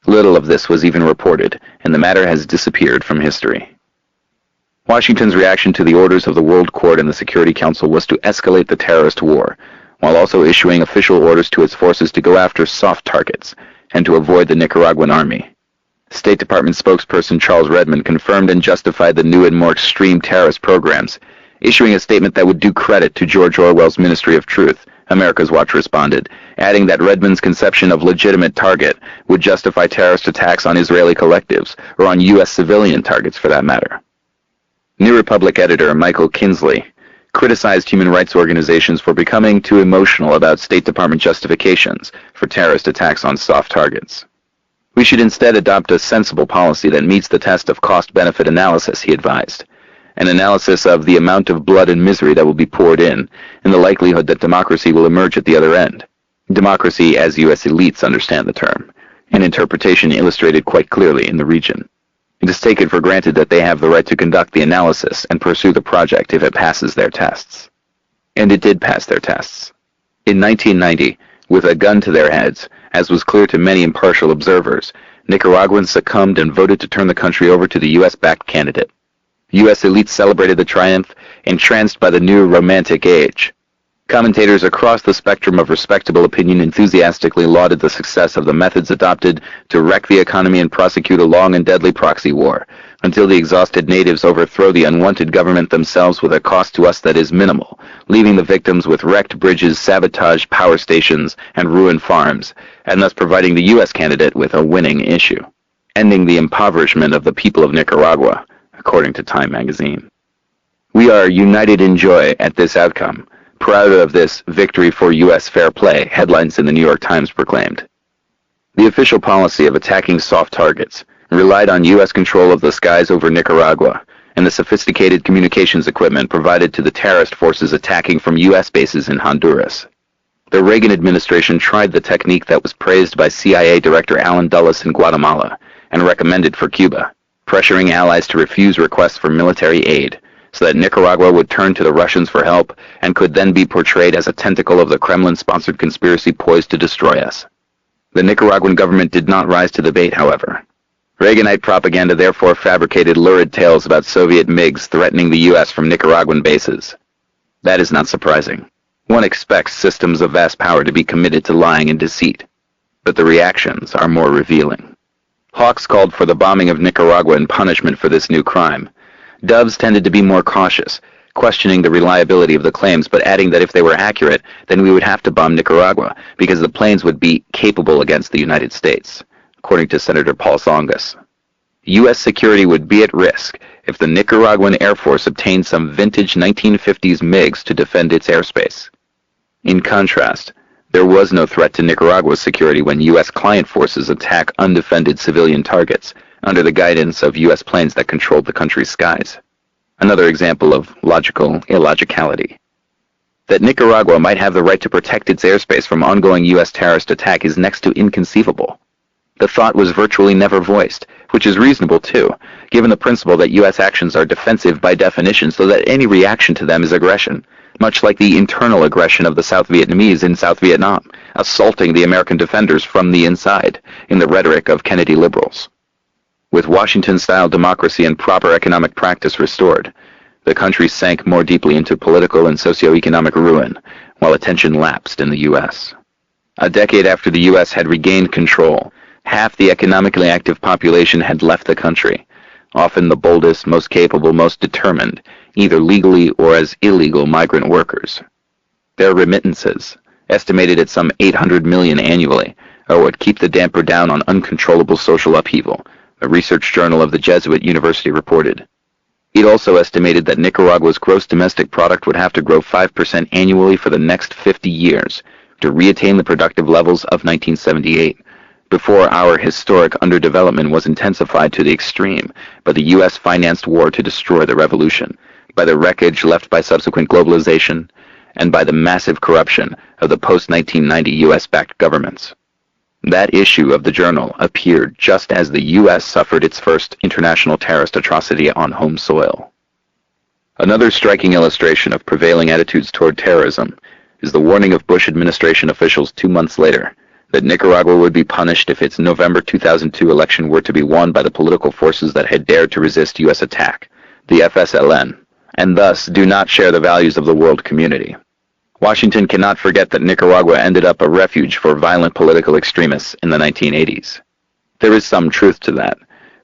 [SPEAKER 2] Little of this was even reported, and the matter has disappeared from history. Washington's reaction to the orders of the World Court and the Security Council was to escalate the terrorist war, while also issuing official orders to its forces to go after soft targets and to avoid the Nicaraguan army. State Department spokesperson Charles Redmond confirmed and justified the new and more extreme terrorist programs, issuing a statement that would do credit to George Orwell's Ministry of Truth, America's Watch responded, adding that Redmond's conception of legitimate target would justify terrorist attacks on Israeli collectives, or on U.S. civilian targets for that matter. New Republic editor Michael Kinsley criticized human rights organizations for becoming too emotional about State Department justifications for terrorist attacks on soft targets. "We should instead adopt a sensible policy that meets the test of cost-benefit analysis," he advised. An analysis of the amount of blood and misery that will be poured in, and the likelihood that democracy will emerge at the other end. Democracy, as U.S. elites understand the term, an interpretation illustrated quite clearly in the region. It is taken for granted that they have the right to conduct the analysis and pursue the project if it passes their tests. And it did pass their tests. In 1990, with a gun to their heads, as was clear to many impartial observers, Nicaraguans succumbed and voted to turn the country over to the U.S.-backed candidate. U.S. elites celebrated the triumph, entranced by the new romantic age. Commentators across the spectrum of respectable opinion enthusiastically lauded the success of the methods adopted to wreck the economy and prosecute a long and deadly proxy war, until the exhausted natives overthrow the unwanted government themselves with a cost to us that is minimal, leaving the victims with wrecked bridges, sabotaged power stations, and ruined farms, and thus providing the U.S. candidate with a winning issue, ending the impoverishment of the people of Nicaragua, according to Time magazine. "We are united in joy at this outcome, proud of this victory for U.S. fair play," headlines in the New York Times proclaimed. The official policy of attacking soft targets relied on U.S. control of the skies over Nicaragua and the sophisticated communications equipment provided to the terrorist forces attacking from U.S. bases in Honduras. The Reagan administration tried the technique that was praised by CIA Director Allen Dulles in Guatemala and recommended for Cuba, pressuring allies to refuse requests for military aid, so that Nicaragua would turn to the Russians for help and could then be portrayed as a tentacle of the Kremlin-sponsored conspiracy poised to destroy us. The Nicaraguan government did not rise to the bait, however. Reaganite propaganda therefore fabricated lurid tales about Soviet MiGs threatening the U.S. from Nicaraguan bases. That is not surprising. One expects systems of vast power to be committed to lying and deceit, but the reactions are more revealing. Hawks called for the bombing of Nicaragua in punishment for this new crime. Doves tended to be more cautious, questioning the reliability of the claims, but adding that if they were accurate, then we would have to bomb Nicaragua, because the planes would be capable against the United States, according to Senator Paul Tsongas. U.S. security would be at risk if the Nicaraguan Air Force obtained some vintage 1950s MiGs to defend its airspace. In contrast, there was no threat to Nicaragua's security when U.S. client forces attack undefended civilian targets under the guidance of U.S. planes that controlled the country's skies. Another example of logical illogicality. That Nicaragua might have the right to protect its airspace from ongoing U.S. terrorist attack is next to inconceivable. The thought was virtually never voiced, which is reasonable too, given the principle that U.S. actions are defensive by definition, so that any reaction to them is aggression, much like the internal aggression of the South Vietnamese in South Vietnam, assaulting the American defenders from the inside, in the rhetoric of Kennedy liberals. With Washington-style democracy and proper economic practice restored, the country sank more deeply into political and socio-economic ruin, while attention lapsed in the U.S. A decade after the U.S. had regained control, half the economically active population had left the country, often the boldest, most capable, most determined, either legally or as illegal migrant workers. Their remittances, estimated at some 800 million annually, are what keep the damper down on uncontrollable social upheaval, a research journal of the Jesuit University reported. It also estimated that Nicaragua's gross domestic product would have to grow 5% annually for the next 50 years to reattain the productive levels of 1978, before our historic underdevelopment was intensified to the extreme by the U.S.-financed war to destroy the revolution, by the wreckage left by subsequent globalization, and by the massive corruption of the post-1990 U.S.-backed governments. That issue of the journal appeared just as the U.S. suffered its first international terrorist atrocity on home soil. Another striking illustration of prevailing attitudes toward terrorism is the warning of Bush administration officials 2 months later that Nicaragua would be punished if its November 2002 election were to be won by the political forces that had dared to resist U.S. attack, the FSLN, and thus do not share the values of the world community. Washington cannot forget that Nicaragua ended up a refuge for violent political extremists in the 1980s. There is some truth to that.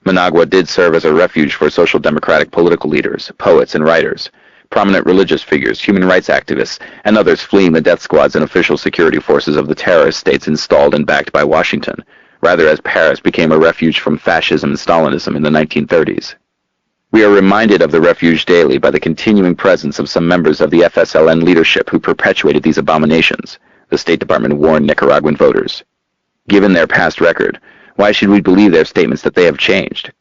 [SPEAKER 2] Managua did serve as a refuge for social democratic political leaders, poets and writers, prominent religious figures, human rights activists, and others fleeing the death squads and official security forces of the terrorist states installed and backed by Washington, rather as Paris became a refuge from fascism and Stalinism in the 1930s. We are reminded of the refuge daily by the continuing presence of some members of the FSLN leadership who perpetuated these abominations, the State Department warned Nicaraguan voters. Given their past record, why should we believe their statements that they have changed?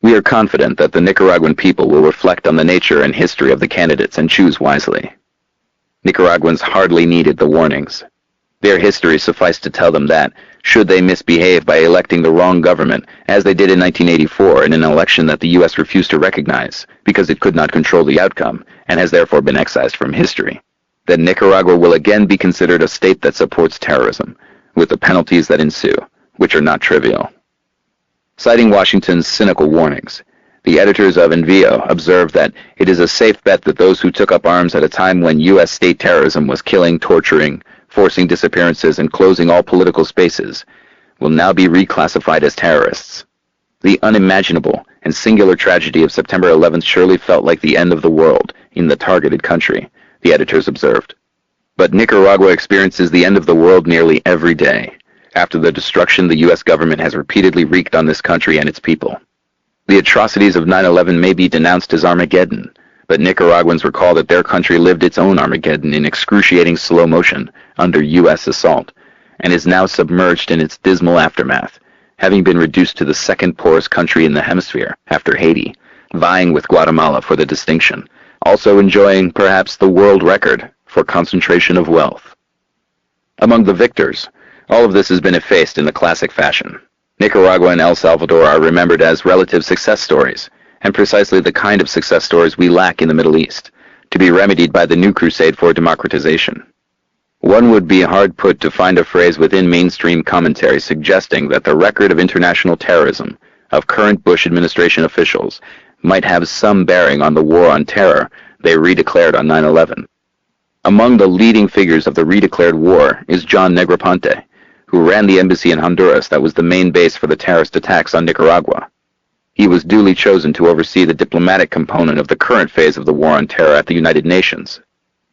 [SPEAKER 2] We are confident that the Nicaraguan people will reflect on the nature and history of the candidates and choose wisely. Nicaraguans hardly needed the warnings. Their history sufficed to tell them that, should they misbehave by electing the wrong government, as they did in 1984 in an election that the U.S. refused to recognize because it could not control the outcome and has therefore been excised from history, then Nicaragua will again be considered a state that supports terrorism, with the penalties that ensue, which are not trivial. Citing Washington's cynical warnings, the editors of Envío observed that it is a safe bet that those who took up arms at a time when U.S. state terrorism was killing, torturing, forcing disappearances, and closing all political spaces will now be reclassified as terrorists. The unimaginable and singular tragedy of September 11th surely felt like the end of the world in the targeted country, the editors observed. But Nicaragua experiences the end of the world nearly every day, after the destruction the U.S. government has repeatedly wreaked on this country and its people. The atrocities of 9/11 may be denounced as Armageddon, but Nicaraguans recall that their country lived its own Armageddon in excruciating slow motion under U.S. assault, and is now submerged in its dismal aftermath, having been reduced to the second poorest country in the hemisphere, after Haiti, vying with Guatemala for the distinction, also enjoying, perhaps, the world record for concentration of wealth. Among the victors, all of this has been effaced in the classic fashion. Nicaragua and El Salvador are remembered as relative success stories, and precisely the kind of success stories we lack in the Middle East, to be remedied by the new crusade for democratization. One would be hard put to find a phrase within mainstream commentary suggesting that the record of international terrorism of current Bush administration officials might have some bearing on the war on terror they redeclared on 9/11. Among the leading figures of the redeclared war is John Negroponte, who ran the embassy in Honduras that was the main base for the terrorist attacks on Nicaragua. He was duly chosen to oversee the diplomatic component of the current phase of the war on terror at the United Nations.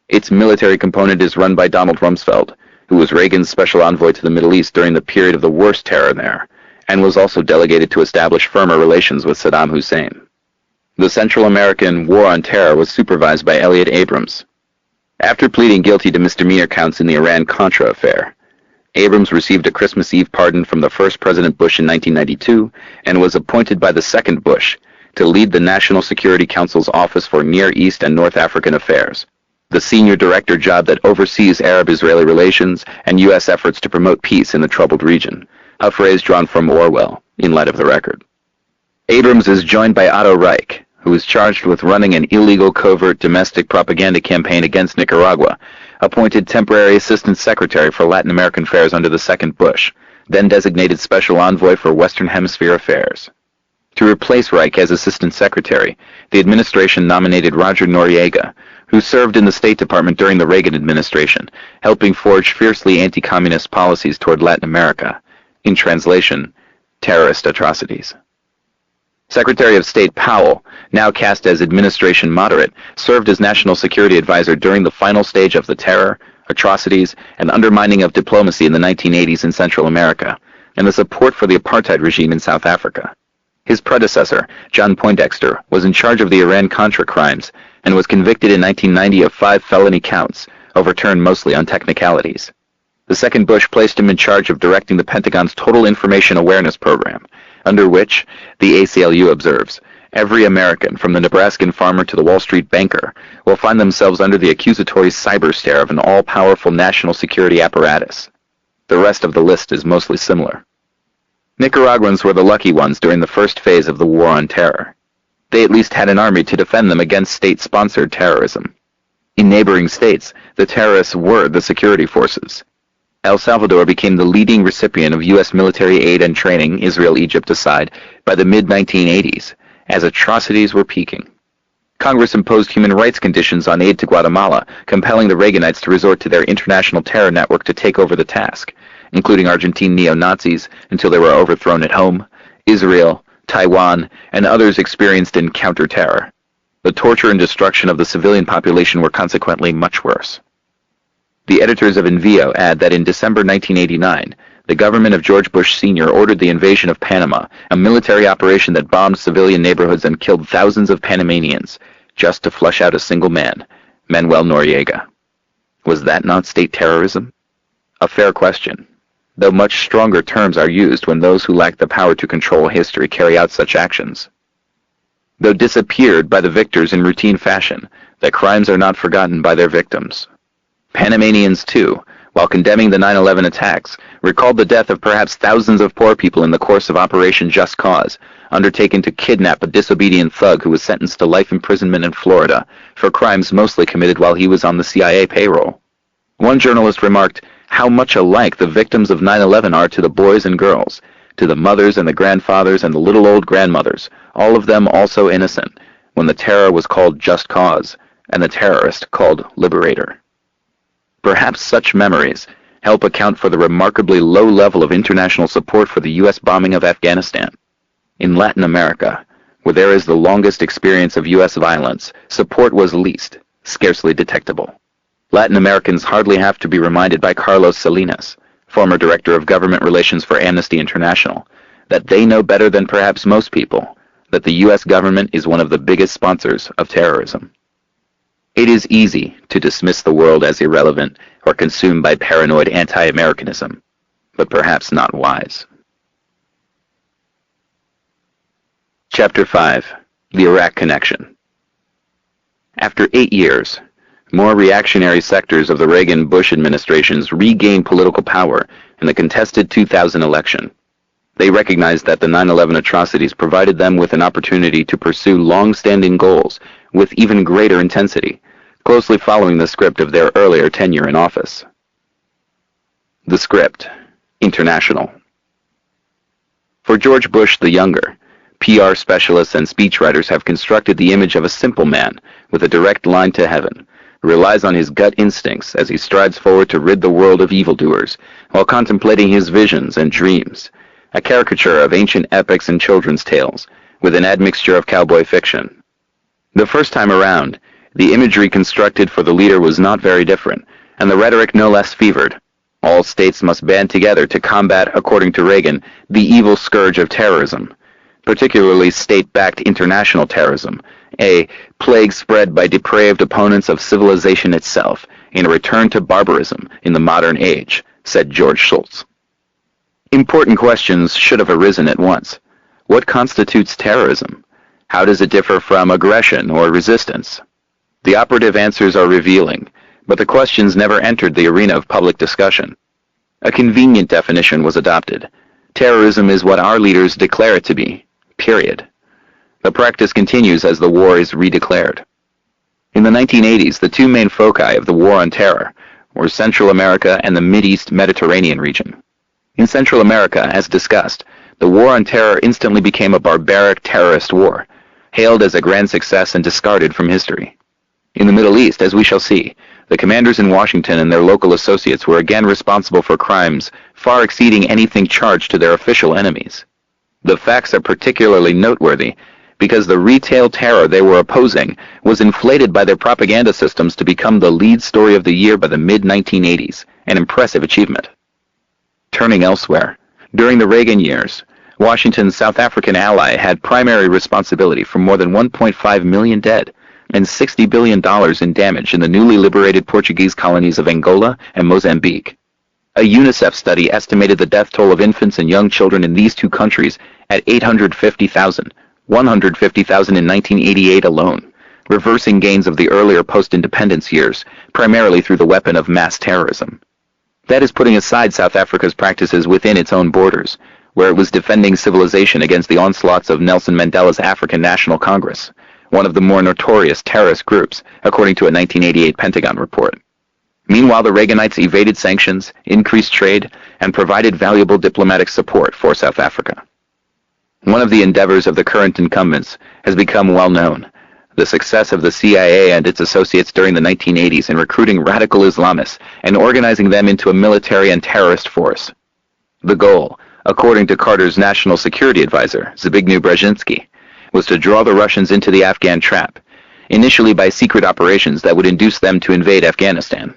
[SPEAKER 2] Its military component is run by Donald Rumsfeld, who was Reagan's special envoy to the Middle East during the period of the worst terror there, and was also delegated to establish firmer relations with Saddam Hussein. The Central American war on terror was supervised by Elliot Abrams. After pleading guilty to misdemeanor counts in the Iran-Contra affair, Abrams received a Christmas Eve pardon from the first President Bush in 1992 and was appointed by the second Bush to lead the National Security Council's Office for Near East and North African Affairs, the senior director job that oversees Arab-Israeli relations and U.S. efforts to promote peace in the troubled region, a phrase drawn from Orwell in light of the record. Abrams is joined by Otto Reich, who is charged with running an illegal covert domestic propaganda campaign against Nicaragua, appointed temporary assistant secretary for Latin American affairs under the second Bush, then designated special envoy for Western Hemisphere affairs. To replace Reich as Assistant Secretary, the administration nominated Roger Noriega, who served in the State Department during the Reagan administration, helping forge fiercely anti-communist policies toward Latin America. In translation, terrorist atrocities. Secretary of State Powell, now cast as administration moderate, served as National Security Advisor during the final stage of the terror, atrocities, and undermining of diplomacy in the 1980s in Central America, and the support for the apartheid regime in South Africa. His predecessor, John Poindexter, was in charge of the Iran-Contra crimes and was convicted in 1990 of 5 felony counts, overturned mostly on technicalities. The second Bush placed him in charge of directing the Pentagon's Total Information Awareness Program, under which, the ACLU observes, every American, from the Nebraskan farmer to the Wall Street banker, will find themselves under the accusatory cyber stare of an all-powerful national security apparatus. The rest of the list is mostly similar. Nicaraguans were the lucky ones during the first phase of the War on Terror. They at least had an army to defend them against state-sponsored terrorism. In neighboring states, the terrorists were the security forces. El Salvador became the leading recipient of U.S. military aid and training, Israel-Egypt aside, by the mid-1980s, as atrocities were peaking. Congress imposed human rights conditions on aid to Guatemala, compelling the Reaganites to resort to their international terror network to take over the task, including Argentine neo-Nazis until they were overthrown at home, Israel, Taiwan, and others experienced in counter-terror. The torture and destruction of the civilian population were consequently much worse. The editors of Envío add that in December 1989, the government of George Bush Sr. ordered the invasion of Panama, a military operation that bombed civilian neighborhoods and killed thousands of Panamanians, just to flush out a single man, Manuel Noriega. Was that not state terrorism? A fair question, though much stronger terms are used when those who lack the power to control history carry out such actions. Though disappeared by the victors in routine fashion, the crimes are not forgotten by their victims. Panamanians, too, while condemning the 9/11 attacks, recalled the death of perhaps thousands of poor people in the course of Operation Just Cause, undertaken to kidnap a disobedient thug who was sentenced to life imprisonment in Florida for crimes mostly committed while he was on the CIA payroll. One journalist remarked, "How much alike the victims of 9/11 are to the boys and girls, to the mothers and the grandfathers and the little old grandmothers, all of them also innocent, when the terror was called Just Cause, and the terrorist called Liberator." Perhaps such memories help account for the remarkably low level of international support for the U.S. bombing of Afghanistan. In Latin America, where there is the longest experience of U.S. violence, support was least, scarcely detectable. Latin Americans hardly have to be reminded by Carlos Salinas, former Director of Government Relations for Amnesty International, that they know better than perhaps most people that the U.S. government is one of the biggest sponsors of terrorism. It is easy to dismiss the world as irrelevant or consumed by paranoid anti-Americanism, but perhaps not wise. Chapter 5. The Iraq Connection. After 8 years, more reactionary sectors of the Reagan-Bush administrations regained political power in the contested 2000 election. They recognized that the 9/11 atrocities provided them with an opportunity to pursue long-standing goals with even greater intensity, closely following the script of their earlier tenure in office. The script: international. For George Bush the Younger, PR specialists and speechwriters have constructed the image of a simple man with a direct line to heaven, who relies on his gut instincts as he strides forward to rid the world of evildoers while contemplating his visions and dreams, a caricature of ancient epics and children's tales, with an admixture of cowboy fiction. The first time around, the imagery constructed for the leader was not very different, and the rhetoric no less fevered. All states must band together to combat, according to Reagan, the evil scourge of terrorism, particularly state-backed international terrorism, a plague spread by depraved opponents of civilization itself, in a return to barbarism in the modern age, said George Shultz. Important questions should have arisen at once. What constitutes terrorism? How does it differ from aggression or resistance? The operative answers are revealing, but the questions never entered the arena of public discussion. A convenient definition was adopted. Terrorism is what our leaders declare it to be, period. The practice continues as the war is redeclared. In the 1980s, the two main foci of the war on terror were Central America and the Mideast Mediterranean region. In Central America, as discussed, The war on terror instantly became a barbaric terrorist war, hailed as a grand success and discarded from history. In the Middle East, as we shall see, the commanders in Washington and their local associates were again responsible for crimes far exceeding anything charged to their official enemies. The facts are particularly noteworthy because the retail terror they were opposing was inflated by their propaganda systems to become the lead story of the year by the mid-1980s, an impressive achievement. Turning elsewhere, during the Reagan years, Washington's South African ally had primary responsibility for more than 1.5 million dead and $60 billion in damage in the newly liberated Portuguese colonies of Angola and Mozambique. A UNICEF study estimated the death toll of infants and young children in these two countries at 850,000, 150,000 in 1988 alone, reversing gains of the earlier post-independence years, primarily through the weapon of mass terrorism. That is putting aside South Africa's practices within its own borders, where it was defending civilization against the onslaughts of Nelson Mandela's African National Congress, one of the more notorious terrorist groups, according to a 1988 Pentagon report. Meanwhile, the Reaganites evaded sanctions, increased trade, and provided valuable diplomatic support for South Africa. One of the endeavors of the current incumbents has become well known: the success of the CIA and its associates during the 1980s in recruiting radical Islamists and organizing them into a military and terrorist force. The goal, according to Carter's national security advisor, Zbigniew Brzezinski, was to draw the Russians into the Afghan trap, initially by secret operations that would induce them to invade Afghanistan.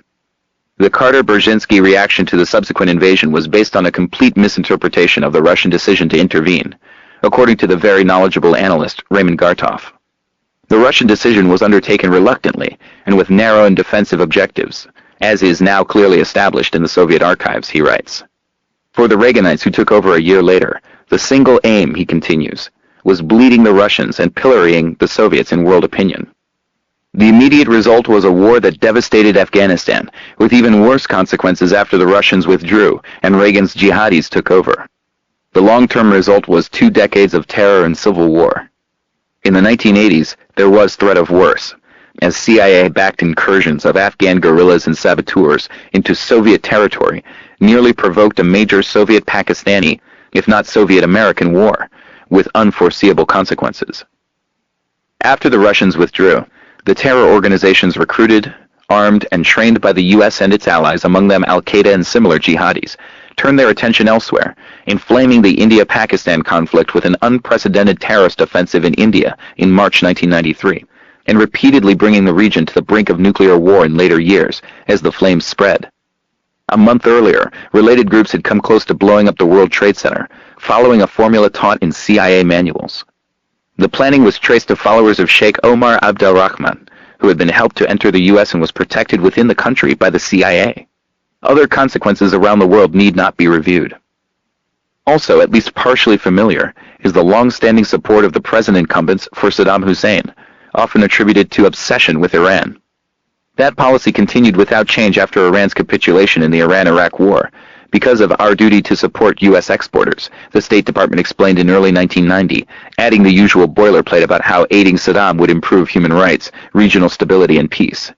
[SPEAKER 2] The Carter-Brzezinski reaction to the subsequent invasion was based on a complete misinterpretation of the Russian decision to intervene, according to the very knowledgeable analyst Raymond Gartov. The Russian decision was undertaken reluctantly and with narrow and defensive objectives, as is now clearly established in the Soviet archives, he writes. For the Reaganites who took over a year later, the single aim, he continues, was bleeding the Russians and pillorying the Soviets in world opinion. The immediate result was a war that devastated Afghanistan, with even worse consequences after the Russians withdrew and Reagan's jihadis took over. The long-term result was 2 decades of terror and civil war. In the 1980s, there was threat of worse, as CIA-backed incursions of Afghan guerrillas and saboteurs into Soviet territory nearly provoked a major Soviet-Pakistani, if not Soviet-American war, with unforeseeable consequences. After the Russians withdrew, the terror organizations recruited, armed, and trained by the U.S. and its allies, among them Al-Qaeda and similar jihadis, turned their attention elsewhere, inflaming the India-Pakistan conflict with an unprecedented terrorist offensive in India in March 1993, and repeatedly bringing the region to the brink of nuclear war in later years as the flames spread. A month earlier, related groups had come close to blowing up the World Trade Center, following a formula taught in CIA manuals. The planning was traced to followers of Sheikh Omar Abdelrahman, who had been helped to enter the U.S. and was protected within the country by the CIA. Other consequences around the world need not be reviewed. Also, at least partially familiar, is the long-standing support of the present incumbents for Saddam Hussein, often attributed to obsession with Iran. That policy continued without change after Iran's capitulation in the Iran-Iraq War, because of our duty to support U.S. exporters, the State Department explained in early 1990, adding the usual boilerplate about how aiding Saddam would improve human rights, regional stability, and peace.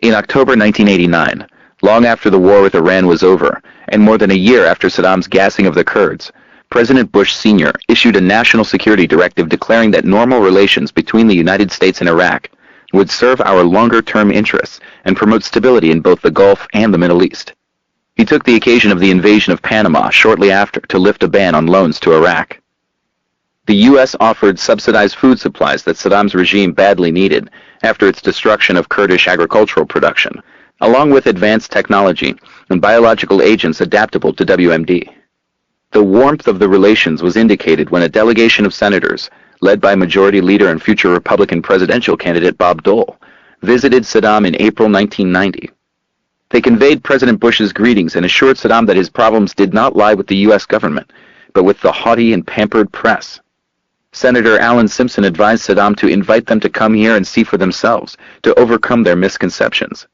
[SPEAKER 2] In October 1989, long after the war with Iran was over, and more than a year after Saddam's gassing of the Kurds, President Bush Sr. issued a national security directive declaring that normal relations between the United States and Iraq would serve our longer-term interests and promote stability in both the Gulf and the Middle East. He took the occasion of the invasion of Panama shortly after to lift a ban on loans to Iraq. The U.S. offered subsidized food supplies that Saddam's regime badly needed after its destruction of Kurdish agricultural production, along with advanced technology and biological agents adaptable to WMD. The warmth of the relations was indicated when a delegation of senators, led by Majority Leader and future Republican presidential candidate Bob Dole, visited Saddam in April 1990. They conveyed President Bush's greetings and assured Saddam that his problems did not lie with the U.S. government, but with the haughty and pampered press. Senator Alan Simpson advised Saddam to invite them to come here and see for themselves, to overcome their misconceptions.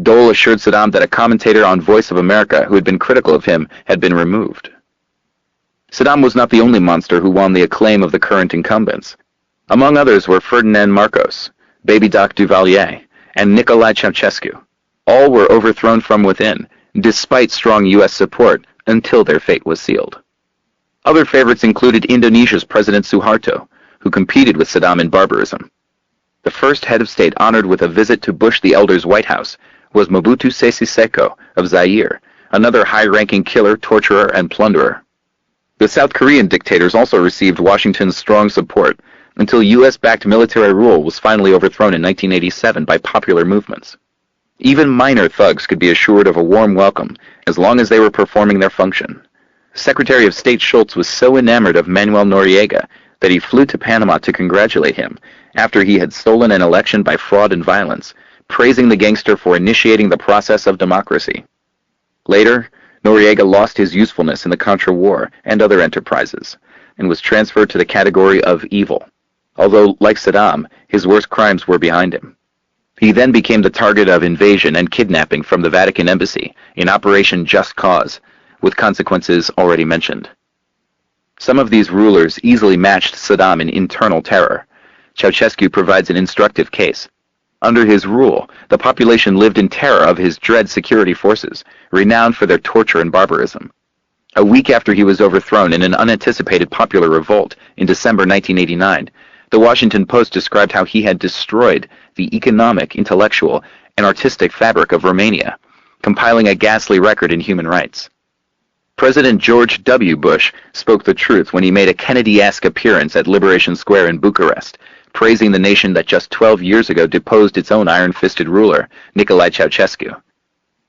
[SPEAKER 2] Dole assured Saddam that a commentator on Voice of America who had been critical of him had been removed. Saddam was not the only monster who won the acclaim of the current incumbents. Among others were Ferdinand Marcos, Baby Doc Duvalier, and Nicolae Ceausescu. All were overthrown from within, despite strong U.S. support, until their fate was sealed. Other favorites included Indonesia's President Suharto, who competed with Saddam in barbarism. The first head of state honored with a visit to Bush the Elder's White House was Mobutu Sese Seko of Zaire, another high-ranking killer, torturer, and plunderer. The South Korean dictators also received Washington's strong support until U.S.-backed military rule was finally overthrown in 1987 by popular movements. Even minor thugs could be assured of a warm welcome as long as they were performing their function. Secretary of State Schultz was so enamored of Manuel Noriega that he flew to Panama to congratulate him after he had stolen an election by fraud and violence, praising the gangster for initiating the process of democracy. Later, Noriega lost his usefulness in the Contra War and other enterprises, and was transferred to the category of evil, although, like Saddam, his worst crimes were behind him. He then became the target of invasion and kidnapping from the Vatican Embassy in Operation Just Cause, with consequences already mentioned. Some of these rulers easily matched Saddam in internal terror. Ceausescu provides an instructive case. Under his rule, the population lived in terror of his dread security forces, renowned for their torture and barbarism. A week after he was overthrown in an unanticipated popular revolt in December 1989, the Washington Post described how he had destroyed the economic, intellectual, and artistic fabric of Romania, compiling a ghastly record in human rights. President George W. Bush spoke the truth when he made a Kennedy-esque appearance at Liberation Square in Bucharest, praising the nation that just 12 years ago deposed its own iron-fisted ruler, Nicolae Ceausescu.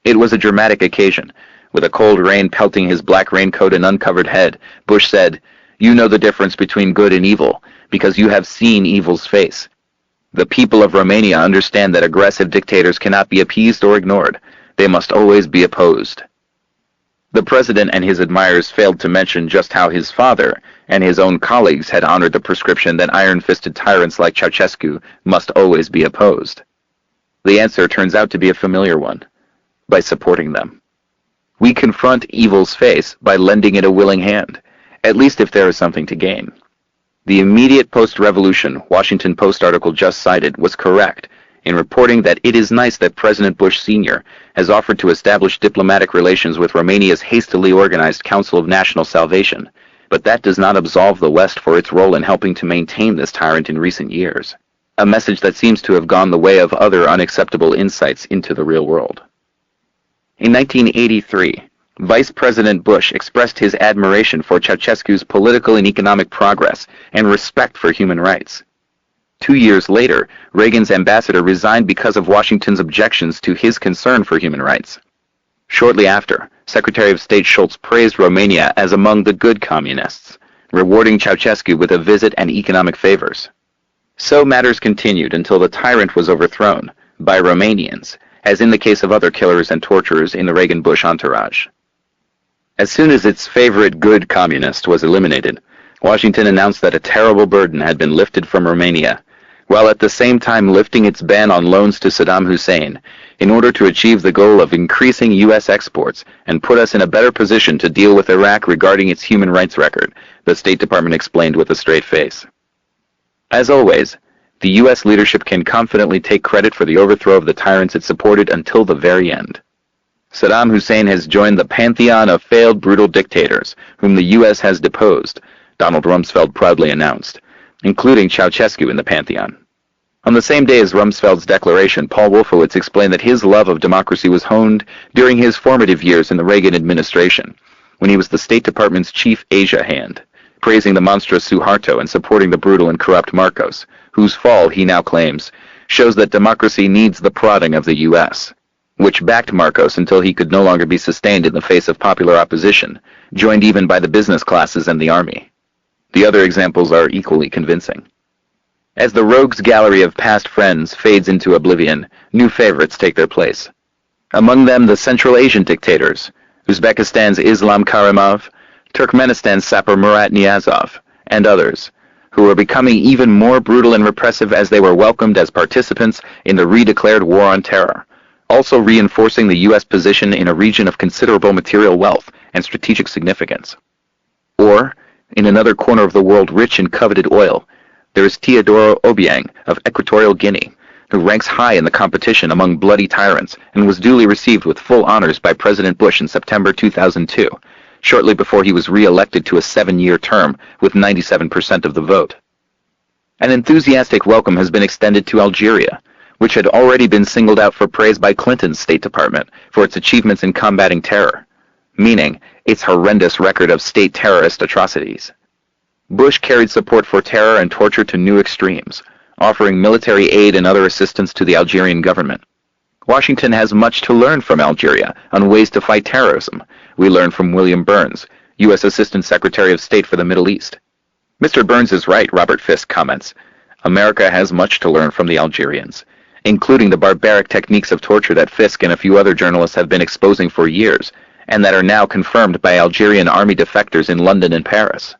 [SPEAKER 2] It was a dramatic occasion. With a cold rain pelting his black raincoat and uncovered head, Bush said, "You know the difference between good and evil, because you have seen evil's face. The people of Romania understand that aggressive dictators cannot be appeased or ignored. They must always be opposed." The president and his admirers failed to mention just how his father and his own colleagues had honored the prescription that iron-fisted tyrants like Ceausescu must always be opposed. The answer turns out to be a familiar one: by supporting them. We confront evil's face by lending it a willing hand, at least if there is something to gain. The immediate post-revolution Washington Post article just cited was correct in reporting that it is nice that President Bush Sr. has offered to establish diplomatic relations with Romania's hastily organized Council of National Salvation, but that does not absolve the West for its role in helping to maintain this tyrant in recent years, a message that seems to have gone the way of other unacceptable insights into the real world. In 1983, Vice President Bush expressed his admiration for Ceausescu's political and economic progress and respect for human rights. 2 years later, Reagan's ambassador resigned because of Washington's objections to his concern for human rights. Shortly after, Secretary of State Schultz praised Romania as among the good communists, rewarding Ceausescu with a visit and economic favors. So matters continued until the tyrant was overthrown by Romanians, as in the case of other killers and torturers in the Reagan-Bush entourage. As soon as its favorite good communist was eliminated, Washington announced that a terrible burden had been lifted from Romania, while at the same time lifting its ban on loans to Saddam Hussein in order to achieve the goal of increasing U.S. exports and put us in a better position to deal with Iraq regarding its human rights record, the State Department explained with a straight face. As always, the U.S. leadership can confidently take credit for the overthrow of the tyrants it supported until the very end. Saddam Hussein has joined the pantheon of failed brutal dictators whom the U.S. has deposed, Donald Rumsfeld proudly announced, including Ceausescu in the pantheon. On the same day as Rumsfeld's declaration, Paul Wolfowitz explained that his love of democracy was honed during his formative years in the Reagan administration, when he was the State Department's chief Asia hand, praising the monstrous Suharto and supporting the brutal and corrupt Marcos, whose fall, he now claims, shows that democracy needs the prodding of the U.S., which backed Marcos until he could no longer be sustained in the face of popular opposition, joined even by the business classes and the army. The other examples are equally convincing. As the rogues gallery of past friends fades into oblivion, new favorites take their place. Among them the Central Asian dictators, Uzbekistan's Islam Karimov, Turkmenistan's Sapir Murat Niyazov, and others, who were becoming even more brutal and repressive as they were welcomed as participants in the redeclared war on terror, also reinforcing the U.S. position in a region of considerable material wealth and strategic significance. Or, in another corner of the world rich in coveted oil, there is Teodoro Obiang of Equatorial Guinea, who ranks high in the competition among bloody tyrants and was duly received with full honors by President Bush in September 2002, shortly before he was re-elected to a 7-year term with 97% of the vote. An enthusiastic welcome has been extended to Algeria, which had already been singled out for praise by Clinton's State Department for its achievements in combating terror, meaning its horrendous record of state terrorist atrocities. Bush carried support for terror and torture to new extremes, offering military aid and other assistance to the Algerian government. Washington has much to learn from Algeria on ways to fight terrorism. We learn from William Burns, U.S. Assistant Secretary of State for the Middle East. Mr. Burns is right, Robert Fisk comments. America has much to learn from the Algerians, including the barbaric techniques of torture that Fisk and a few other journalists have been exposing for years, and that are now confirmed by Algerian army defectors in London and Paris.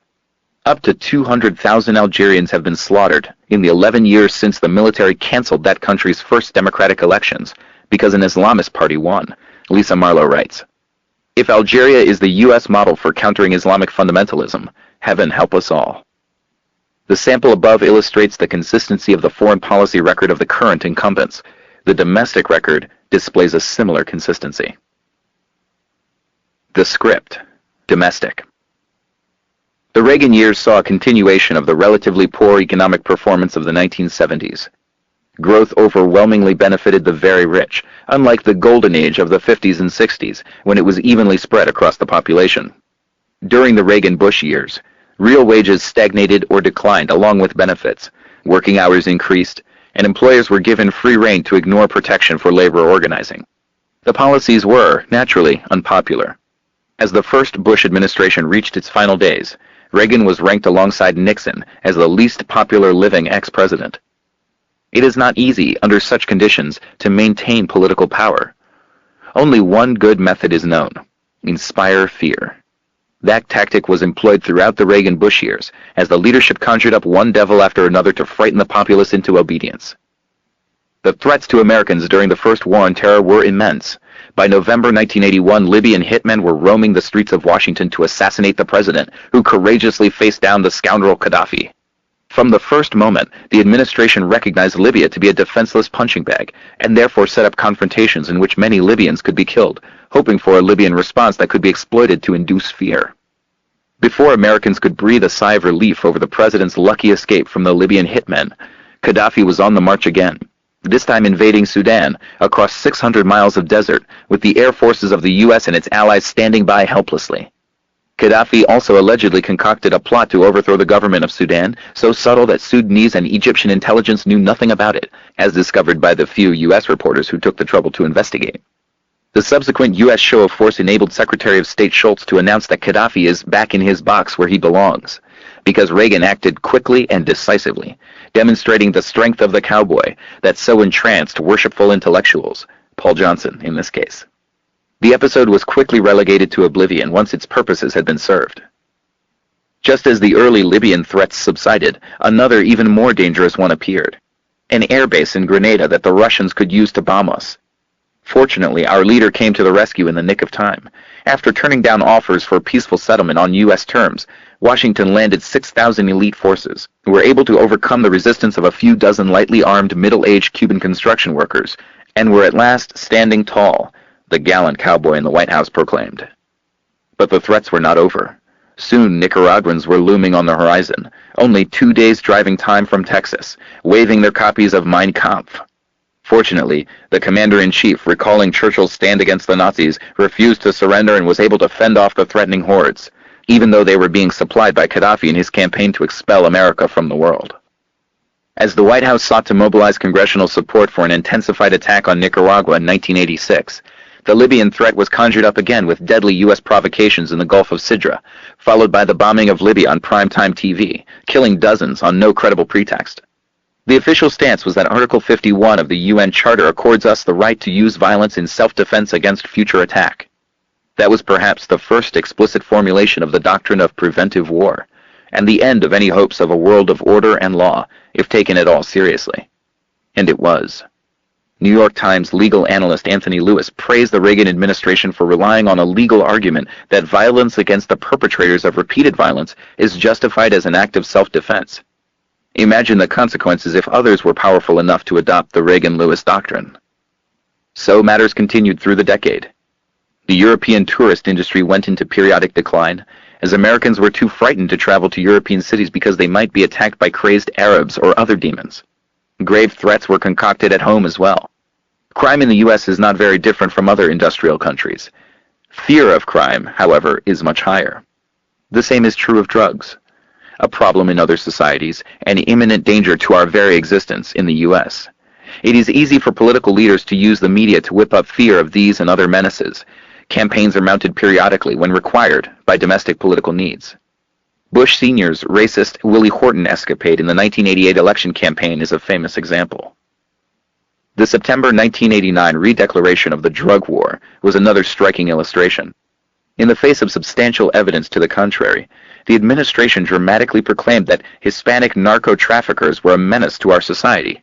[SPEAKER 2] Up to 200,000 Algerians have been slaughtered in the 11 years since the military canceled that country's first democratic elections because an Islamist party won, Lisa Marlowe writes. If Algeria is the U.S. model for countering Islamic fundamentalism, heaven help us all. The sample above illustrates the consistency of the foreign policy record of the current incumbents. The domestic record displays a similar consistency. The script. Domestic. The Reagan years saw a continuation of the relatively poor economic performance of the 1970s. Growth overwhelmingly benefited the very rich, unlike the golden age of the 50s and 60s, when it was evenly spread across the population. During the Reagan-Bush years, real wages stagnated or declined along with benefits, working hours increased, and employers were given free rein to ignore protection for labor organizing. The policies were, naturally, unpopular. As the first Bush administration reached its final days, Reagan was ranked alongside Nixon as the least popular living ex-president. It is not easy, under such conditions, to maintain political power. Only one good method is known: inspire fear. That tactic was employed throughout the Reagan-Bush years, as the leadership conjured up one devil after another to frighten the populace into obedience. The threats to Americans during the first war on terror were immense. By November 1981, Libyan hitmen were roaming the streets of Washington to assassinate the president, who courageously faced down the scoundrel Gaddafi. From the first moment, the administration recognized Libya to be a defenseless punching bag, and therefore set up confrontations in which many Libyans could be killed, hoping for a Libyan response that could be exploited to induce fear. Before Americans could breathe a sigh of relief over the president's lucky escape from the Libyan hitmen, Gaddafi was on the march again, this time invading Sudan across 600 miles of desert, with the air forces of the U.S. and its allies standing by helplessly. Gaddafi also allegedly concocted a plot to overthrow the government of Sudan, so subtle that Sudanese and Egyptian intelligence knew nothing about it, as discovered by the few U.S. reporters who took the trouble to investigate. The subsequent U.S. show of force enabled Secretary of State Shultz to announce that Gaddafi is back in his box where he belongs, because Reagan acted quickly and decisively, demonstrating the strength of the cowboy that so entranced worshipful intellectuals, Paul Johnson in this case. The episode was quickly relegated to oblivion once its purposes had been served. Just as the early Libyan threats subsided, another even more dangerous one appeared: an airbase in Grenada that the Russians could use to bomb us. Fortunately, our leader came to the rescue in the nick of time. After turning down offers for peaceful settlement on U.S. terms, Washington landed 6,000 elite forces, who were able to overcome the resistance of a few dozen lightly armed middle-aged Cuban construction workers, and were at last standing tall, the gallant cowboy in the White House proclaimed. But the threats were not over. Soon Nicaraguans were looming on the horizon, only 2 days' driving time from Texas, waving their copies of Mein Kampf. Fortunately, the commander-in-chief, recalling Churchill's stand against the Nazis, refused to surrender and was able to fend off the threatening hordes, even though they were being supplied by Gaddafi in his campaign to expel America from the world. As the White House sought to mobilize congressional support for an intensified attack on Nicaragua in 1986, the Libyan threat was conjured up again with deadly U.S. provocations in the Gulf of Sidra, followed by the bombing of Libya on primetime TV, killing dozens on no credible pretext. The official stance was that Article 51 of the UN Charter accords us the right to use violence in self-defense against future attack. That was perhaps the first explicit formulation of the doctrine of preventive war, and the end of any hopes of a world of order and law, if taken at all seriously. And it was. New York Times legal analyst Anthony Lewis praised the Reagan administration for relying on a legal argument that violence against the perpetrators of repeated violence is justified as an act of self-defense. Imagine the consequences if others were powerful enough to adopt the Reagan-Lewis doctrine. So matters continued through the decade. The European tourist industry went into periodic decline, as Americans were too frightened to travel to European cities because they might be attacked by crazed Arabs or other demons. Grave threats were concocted at home as well. Crime in the U.S. is not very different from other industrial countries. Fear of crime, however, is much higher. The same is true of drugs, a problem in other societies, and imminent danger to our very existence in the U.S. It is easy for political leaders to use the media to whip up fear of these and other menaces. Campaigns are mounted periodically when required by domestic political needs. Bush Sr.'s racist Willie Horton escapade in the 1988 election campaign is a famous example. The September 1989 redeclaration of the drug war was another striking illustration. In the face of substantial evidence to the contrary, the administration dramatically proclaimed that Hispanic narco-traffickers were a menace to our society.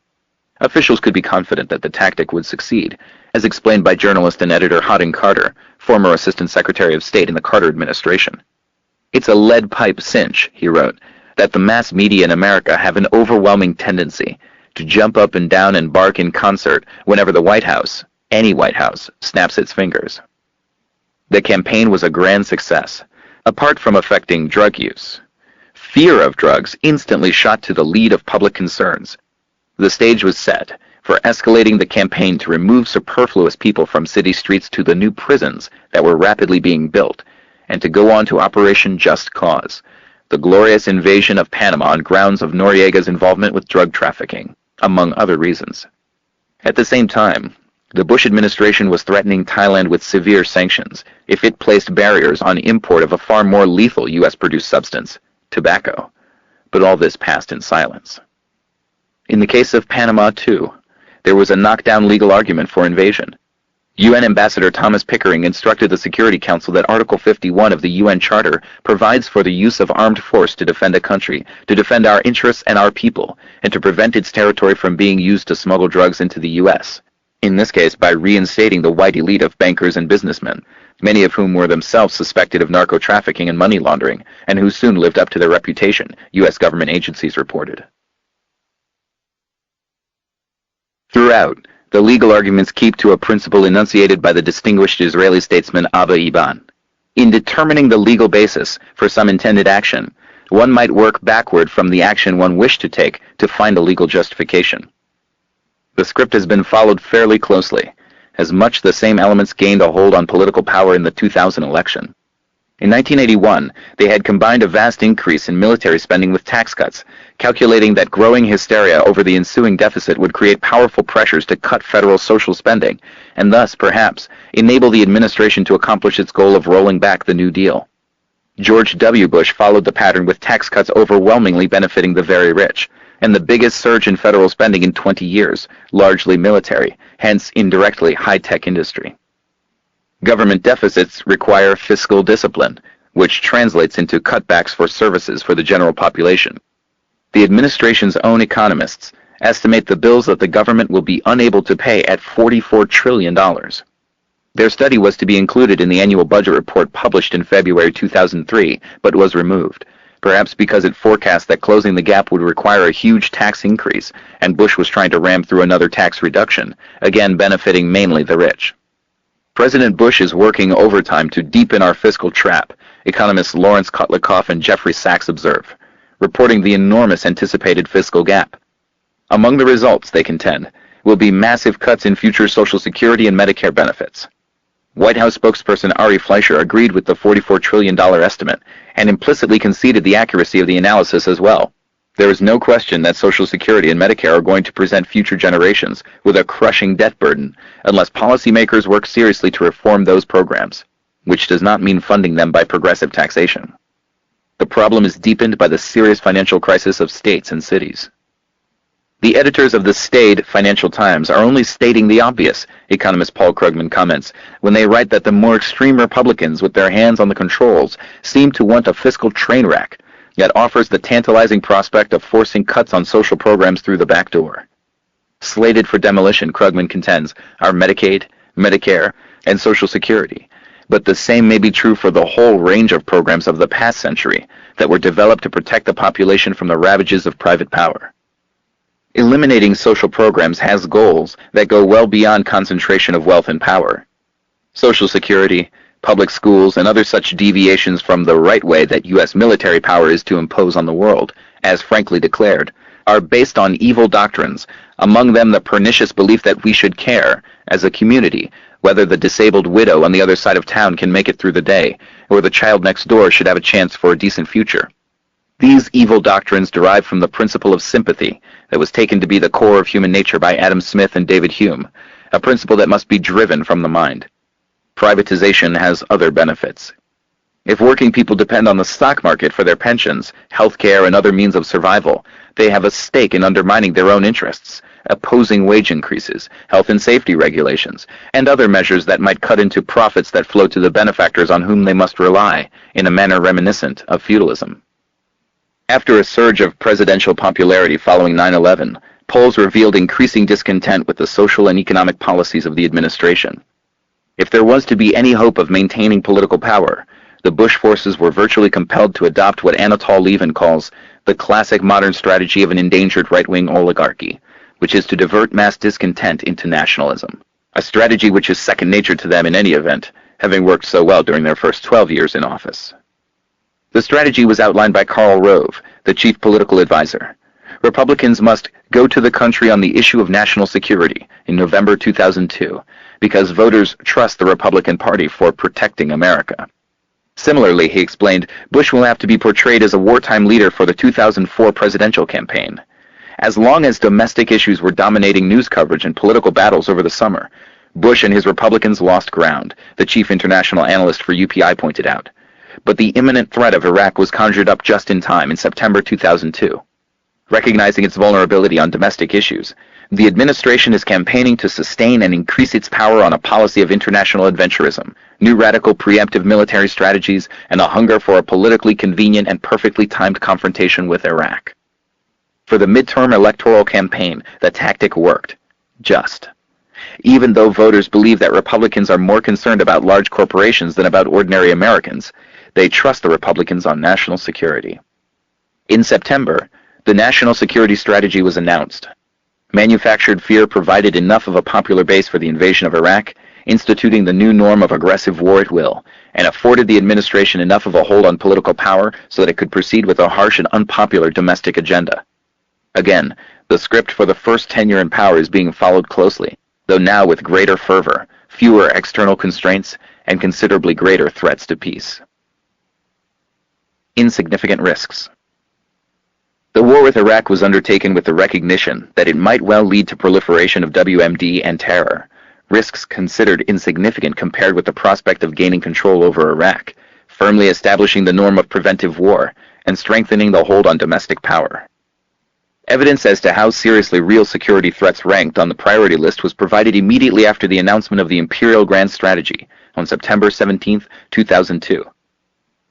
[SPEAKER 2] Officials could be confident that the tactic would succeed, as explained by journalist and editor Houghton Carter, former Assistant Secretary of State in the Carter administration. "It's a lead pipe cinch," he wrote, "that the mass media in America have an overwhelming tendency to jump up and down and bark in concert whenever the White House, any White House, snaps its fingers." The campaign was a grand success, apart from affecting drug use. Fear of drugs instantly shot to the lead of public concerns. The stage was set for escalating the campaign to remove superfluous people from city streets to the new prisons that were rapidly being built, and to go on to Operation Just Cause, the glorious invasion of Panama on grounds of Noriega's involvement with drug trafficking, among other reasons. At the same time, the Bush administration was threatening Thailand with severe sanctions if it placed barriers on import of a far more lethal U.S.-produced substance, tobacco. But all this passed in silence. In the case of Panama, too, there was a knockdown legal argument for invasion. UN Ambassador Thomas Pickering instructed the Security Council that Article 51 of the UN Charter provides for the use of armed force to defend a country, to defend our interests and our people, and to prevent its territory from being used to smuggle drugs into the U.S., in this case by reinstating the white elite of bankers and businessmen, many of whom were themselves suspected of narco-trafficking and money laundering, and who soon lived up to their reputation, U.S. government agencies reported. Throughout, the legal arguments keep to a principle enunciated by the distinguished Israeli statesman Abba Eban. In determining the legal basis for some intended action, one might work backward from the action one wished to take to find a legal justification. The script has been followed fairly closely, as much the same elements gained a hold on political power in the 2000 election. In 1981, they had combined a vast increase in military spending with tax cuts, calculating that growing hysteria over the ensuing deficit would create powerful pressures to cut federal social spending, and thus, perhaps, enable the administration to accomplish its goal of rolling back the New Deal. George W. Bush followed the pattern with tax cuts overwhelmingly benefiting the very rich, and the biggest surge in federal spending in 20 years, largely military, hence indirectly high-tech industry. Government deficits require fiscal discipline, which translates into cutbacks for services for the general population. The administration's own economists estimate the bills that the government will be unable to pay at $44 trillion. Their study was to be included in the annual budget report published in February 2003, but was removed, perhaps because it forecast that closing the gap would require a huge tax increase, and Bush was trying to ram through another tax reduction, again benefiting mainly the rich. President Bush is working overtime to deepen our fiscal trap, economists Lawrence Kotlikoff and Jeffrey Sachs observe, reporting the enormous anticipated fiscal gap. Among the results, they contend, will be massive cuts in future Social Security and Medicare benefits. White House spokesperson Ari Fleischer agreed with the $44 trillion estimate and implicitly conceded the accuracy of the analysis as well. There is no question that Social Security and Medicare are going to present future generations with a crushing debt burden unless policymakers work seriously to reform those programs, which does not mean funding them by progressive taxation. The problem is deepened by the serious financial crisis of states and cities. The editors of the staid Financial Times are only stating the obvious, economist Paul Krugman comments, when they write that the more extreme Republicans with their hands on the controls seem to want a fiscal train wreck, yet offers the tantalizing prospect of forcing cuts on social programs through the back door. Slated for demolition, Krugman contends, are Medicaid, Medicare, and Social Security, but the same may be true for the whole range of programs of the past century that were developed to protect the population from the ravages of private power. Eliminating social programs has goals that go well beyond concentration of wealth and power. Social Security, public schools, and other such deviations from the right way that U.S. military power is to impose on the world, as frankly declared, are based on evil doctrines, among them the pernicious belief that we should care, as a community, whether the disabled widow on the other side of town can make it through the day, or the child next door should have a chance for a decent future. These evil doctrines derive from the principle of sympathy that was taken to be the core of human nature by Adam Smith and David Hume, a principle that must be driven from the mind. Privatization has other benefits. If working people depend on the stock market for their pensions, health care, and other means of survival, they have a stake in undermining their own interests, opposing wage increases, health and safety regulations, and other measures that might cut into profits that flow to the benefactors on whom they must rely, in a manner reminiscent of feudalism. After a surge of presidential popularity following 9/11, polls revealed increasing discontent with the social and economic policies of the administration. If there was to be any hope of maintaining political power, the Bush forces were virtually compelled to adopt what Anatol Lieven calls the classic modern strategy of an endangered right-wing oligarchy, which is to divert mass discontent into nationalism, a strategy which is second nature to them in any event, having worked so well during their first 12 years in office. The strategy was outlined by Karl Rove, the chief political advisor. Republicans must go to the country on the issue of national security in November 2002, because voters trust the Republican Party for protecting America. Similarly, he explained, Bush will have to be portrayed as a wartime leader for the 2004 presidential campaign. As long as domestic issues were dominating news coverage and political battles over the summer, Bush and his Republicans lost ground, the chief international analyst for UPI pointed out. But the imminent threat of Iraq was conjured up just in time in September 2002. Recognizing its vulnerability on domestic issues, the administration is campaigning to sustain and increase its power on a policy of international adventurism, new radical preemptive military strategies, and a hunger for a politically convenient and perfectly timed confrontation with Iraq. For the midterm electoral campaign, the tactic worked. Just. Even though voters believe that Republicans are more concerned about large corporations than about ordinary Americans, they trust the Republicans on national security. In September, the national security strategy was announced. Manufactured fear provided enough of a popular base for the invasion of Iraq, instituting the new norm of aggressive war at will, and afforded the administration enough of a hold on political power so that it could proceed with a harsh and unpopular domestic agenda. Again, the script for the first tenure in power is being followed closely, though now with greater fervor, fewer external constraints, and considerably greater threats to peace. Insignificant risks. The war with Iraq was undertaken with the recognition that it might well lead to proliferation of WMD and terror, risks considered insignificant compared with the prospect of gaining control over Iraq, firmly establishing the norm of preventive war, and strengthening the hold on domestic power. Evidence as to how seriously real security threats ranked on the priority list was provided immediately after the announcement of the Imperial Grand Strategy on September 17, 2002.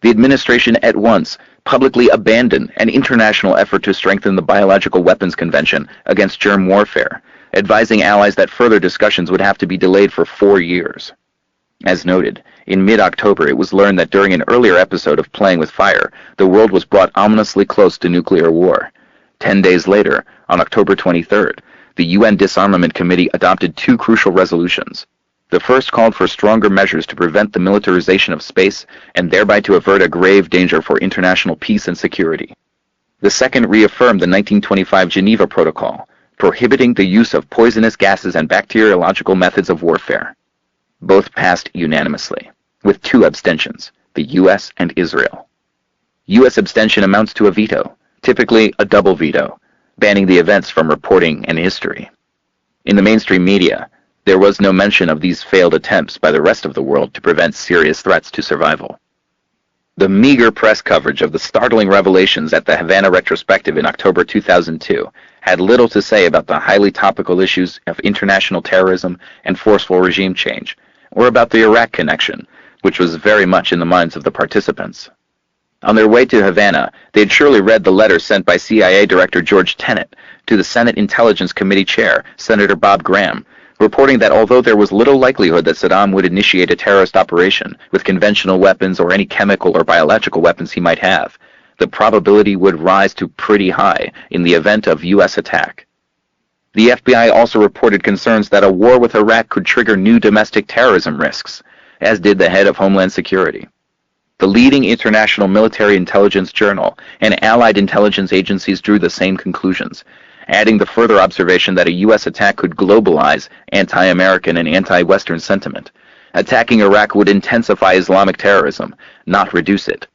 [SPEAKER 2] The administration at once publicly abandoned an international effort to strengthen the Biological Weapons Convention against germ warfare, advising allies that further discussions would have to be delayed for 4 years. As noted, in mid-October it was learned that during an earlier episode of Playing with Fire, the world was brought ominously close to nuclear war. 10 days later, on October 23rd, the UN Disarmament Committee adopted 2 crucial resolutions. The first called for stronger measures to prevent the militarization of space and thereby to avert a grave danger for international peace and security. The second reaffirmed the 1925 Geneva Protocol, prohibiting the use of poisonous gases and bacteriological methods of warfare. Both passed unanimously, with 2 abstentions, the US and Israel. US abstention amounts to a veto, typically a double veto, banning the events from reporting and history. In the mainstream media, there was no mention of these failed attempts by the rest of the world to prevent serious threats to survival. The meager press coverage of the startling revelations at the Havana retrospective in October 2002 had little to say about the highly topical issues of international terrorism and forceful regime change, or about the Iraq connection, which was very much in the minds of the participants. On their way to Havana, they had surely read the letter sent by CIA Director George Tenet to the Senate Intelligence Committee Chair, Senator Bob Graham, reporting that although there was little likelihood that Saddam would initiate a terrorist operation with conventional weapons or any chemical or biological weapons he might have, the probability would rise to pretty high in the event of U.S. attack. The FBI also reported concerns that a war with Iraq could trigger new domestic terrorism risks, as did the head of Homeland Security. The leading international military intelligence journal and allied intelligence agencies drew the same conclusions, adding the further observation that a U.S. attack could globalize anti-American and anti-Western sentiment. Attacking Iraq would intensify Islamic terrorism, not reduce it.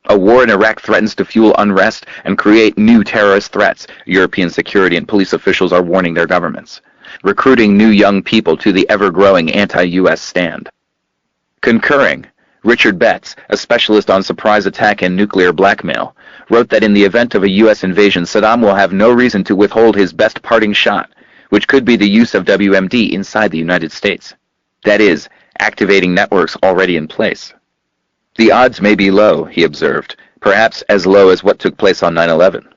[SPEAKER 2] A war in Iraq threatens to fuel unrest and create new terrorist threats, European security and police officials are warning their governments, recruiting new young people to the ever-growing anti-U.S. stand. Concurring, Richard Betts, a specialist on surprise attack and nuclear blackmail, wrote that in the event of a U.S. invasion, Saddam will have no reason to withhold his best parting shot, which could be the use of WMD inside the United States. That is, activating networks already in place. The odds may be low, he observed, perhaps as low as what took place on 9/11.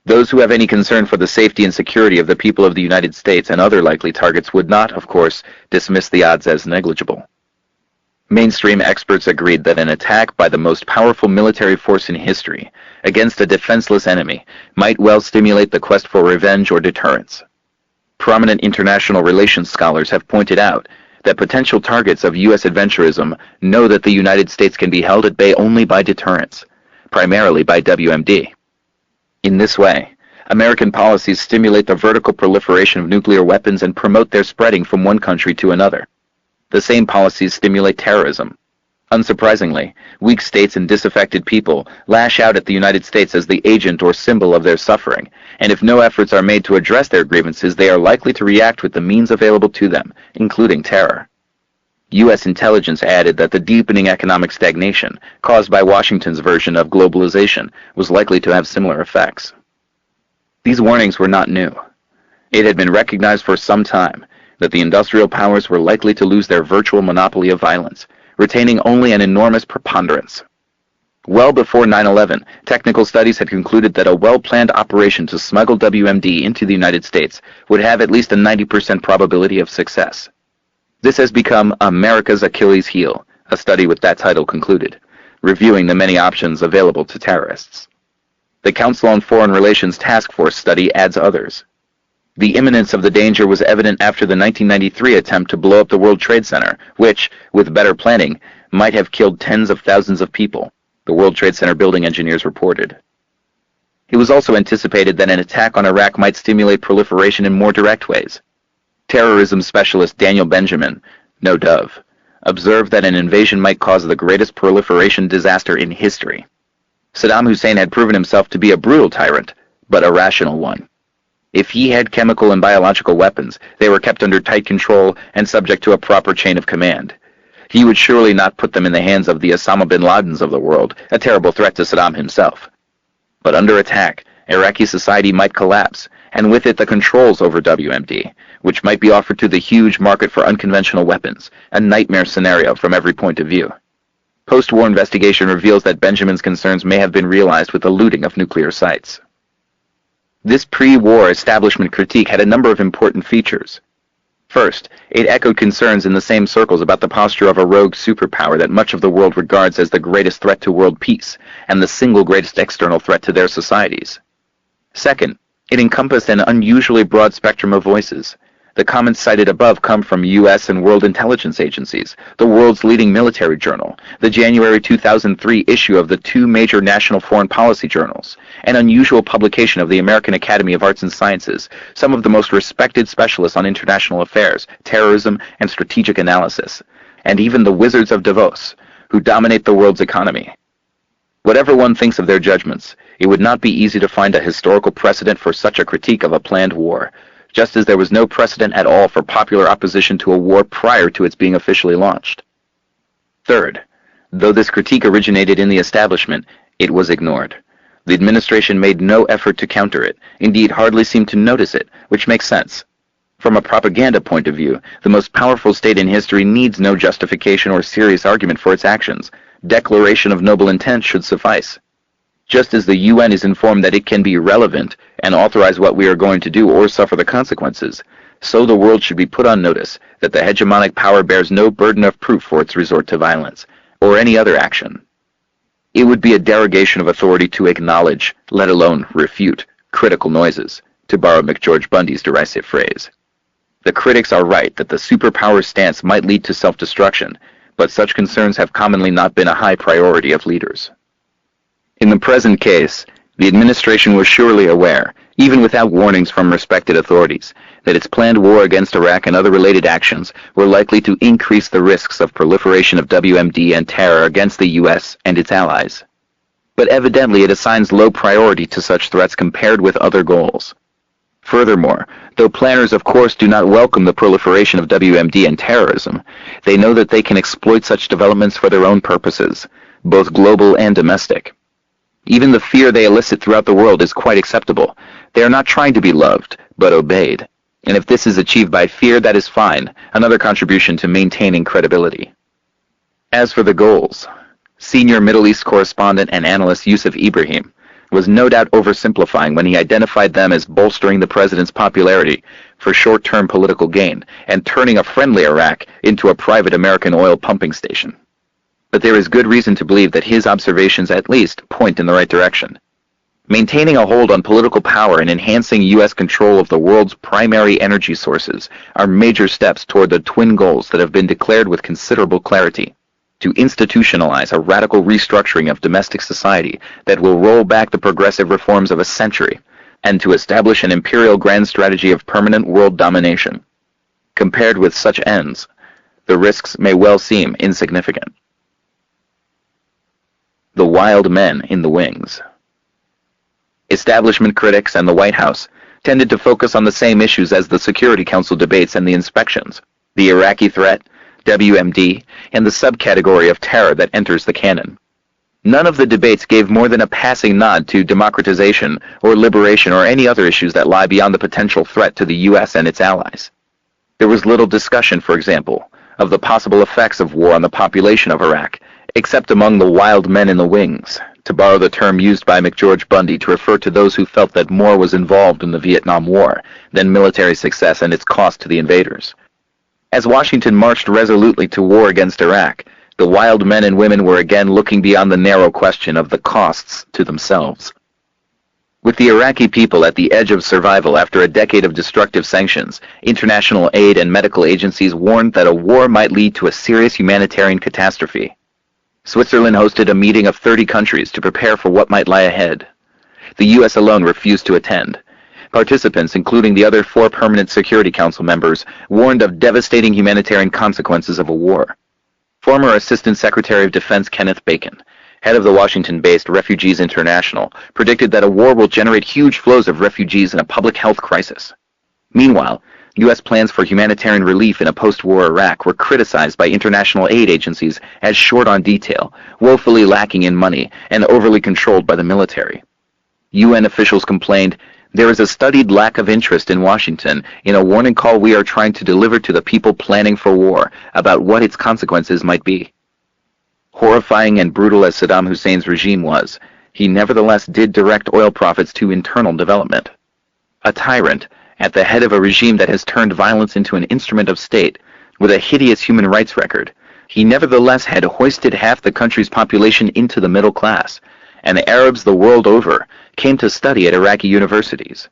[SPEAKER 2] Those who have any concern for the safety and security of the people of the United States and other likely targets would not, of course, dismiss the odds as negligible. Mainstream experts agreed that an attack by the most powerful military force in history against a defenseless enemy might well stimulate the quest for revenge or deterrence. Prominent international relations scholars have pointed out that potential targets of U.S. adventurism know that the United States can be held at bay only by deterrence, primarily by WMD. In this way, American policies stimulate the vertical proliferation of nuclear weapons and promote their spreading from one country to another. The same policies stimulate terrorism. Unsurprisingly, weak states and disaffected people lash out at the United States as the agent or symbol of their suffering, and if no efforts are made to address their grievances, they are likely to react with the means available to them, including terror. U.S. intelligence added that the deepening economic stagnation caused by Washington's version of globalization was likely to have similar effects. These warnings were not new. It had been recognized for some time that the industrial powers were likely to lose their virtual monopoly of violence, retaining only an enormous preponderance. Well before 9/11, technical studies had concluded that a well-planned operation to smuggle WMD into the United States would have at least a 90% probability of success. This has become America's Achilles heel, a study with that title concluded, reviewing the many options available to terrorists. The Council on Foreign Relations Task Force study adds others. The imminence of the danger was evident after the 1993 attempt to blow up the World Trade Center, which, with better planning, might have killed tens of thousands of people, the World Trade Center building engineers reported. It was also anticipated that an attack on Iraq might stimulate proliferation in more direct ways. Terrorism specialist Daniel Benjamin, no dove, observed that an invasion might cause the greatest proliferation disaster in history. Saddam Hussein had proven himself to be a brutal tyrant, but a rational one. If he had chemical and biological weapons, they were kept under tight control and subject to a proper chain of command. He would surely not put them in the hands of the Osama bin Ladens of the world, a terrible threat to Saddam himself. But under attack, Iraqi society might collapse, and with it the controls over WMD, which might be offered to the huge market for unconventional weapons, a nightmare scenario from every point of view. Post-war investigation reveals that Benjamin's concerns may have been realized with the looting of nuclear sites. This pre-war establishment critique had a number of important features. First, it echoed concerns in the same circles about the posture of a rogue superpower that much of the world regards as the greatest threat to world peace and the single greatest external threat to their societies. Second, it encompassed an unusually broad spectrum of voices. The comments cited above come from U.S. and world intelligence agencies, the world's leading military journal, the January 2003 issue of the two major national foreign policy journals, an unusual publication of the American Academy of Arts and Sciences, some of the most respected specialists on international affairs, terrorism, and strategic analysis, and even the wizards of Davos, who dominate the world's economy. Whatever one thinks of their judgments, it would not be easy to find a historical precedent for such a critique of a planned war, just as there was no precedent at all for popular opposition to a war prior to its being officially launched. Third, though this critique originated in the establishment, it was ignored. The administration made no effort to counter it, indeed hardly seemed to notice it, which makes sense. From a propaganda point of view, the most powerful state in history needs no justification or serious argument for its actions. Declaration of noble intent should suffice. Just as the UN is informed that it can be relevant and authorize what we are going to do or suffer the consequences, so the world should be put on notice that the hegemonic power bears no burden of proof for its resort to violence, or any other action. It would be a derogation of authority to acknowledge, let alone refute, critical noises, to borrow McGeorge Bundy's derisive phrase. The critics are right that the superpower stance might lead to self-destruction, but such concerns have commonly not been a high priority of leaders. In the present case, the administration was surely aware, even without warnings from respected authorities, that its planned war against Iraq and other related actions were likely to increase the risks of proliferation of WMD and terror against the U.S. and its allies. But evidently it assigns low priority to such threats compared with other goals. Furthermore, though planners of course do not welcome the proliferation of WMD and terrorism, they know that they can exploit such developments for their own purposes, both global and domestic. Even the fear they elicit throughout the world is quite acceptable. They are not trying to be loved, but obeyed. And if this is achieved by fear, that is fine, another contribution to maintaining credibility. As for the goals, senior Middle East correspondent and analyst Yusuf Ibrahim was no doubt oversimplifying when he identified them as bolstering the president's popularity for short-term political gain and turning a friendly Iraq into a private American oil pumping station. But there is good reason to believe that his observations at least point in the right direction. Maintaining a hold on political power and enhancing U.S. control of the world's primary energy sources are major steps toward the twin goals that have been declared with considerable clarity: to institutionalize a radical restructuring of domestic society that will roll back the progressive reforms of a century, and to establish an imperial grand strategy of permanent world domination. Compared with such ends, the risks may well seem insignificant. The wild men in the wings. Establishment critics and the White House tended to focus on the same issues as the Security Council debates and the inspections: the Iraqi threat, WMD, and the subcategory of terror that enters the canon. None of the debates gave more than a passing nod to democratization or liberation or any other issues that lie beyond the potential threat to the U.S. and its allies. There was little discussion, for example, of the possible effects of war on the population of Iraq, except among the wild men in the wings, to borrow the term used by McGeorge Bundy to refer to those who felt that more was involved in the Vietnam War than military success and its cost to the invaders. As Washington marched resolutely to war against Iraq, the wild men and women were again looking beyond the narrow question of the costs to themselves. With the Iraqi people at the edge of survival after a decade of destructive sanctions, international aid and medical agencies warned that a war might lead to a serious humanitarian catastrophe. Switzerland hosted a meeting of 30 countries to prepare for what might lie ahead. The U.S. alone refused to attend. Participants, including the other 4 permanent Security Council members, warned of devastating humanitarian consequences of a war. Former Assistant Secretary of Defense Kenneth Bacon, head of the Washington-based Refugees International, predicted that a war will generate huge flows of refugees in a public health crisis. Meanwhile, U.S. plans for humanitarian relief in a post-war Iraq were criticized by international aid agencies as short on detail, woefully lacking in money, and overly controlled by the military. UN officials complained, "There is a studied lack of interest in Washington in a warning call we are trying to deliver to the people planning for war about what its consequences might be." Horrifying and brutal as Saddam Hussein's regime was, he nevertheless did direct oil profits to internal development. A tyrant, at the head of a regime that has turned violence into an instrument of state, with a hideous human rights record, he nevertheless had hoisted half the country's population into the middle class, and the Arabs the world over came to study at Iraqi universities.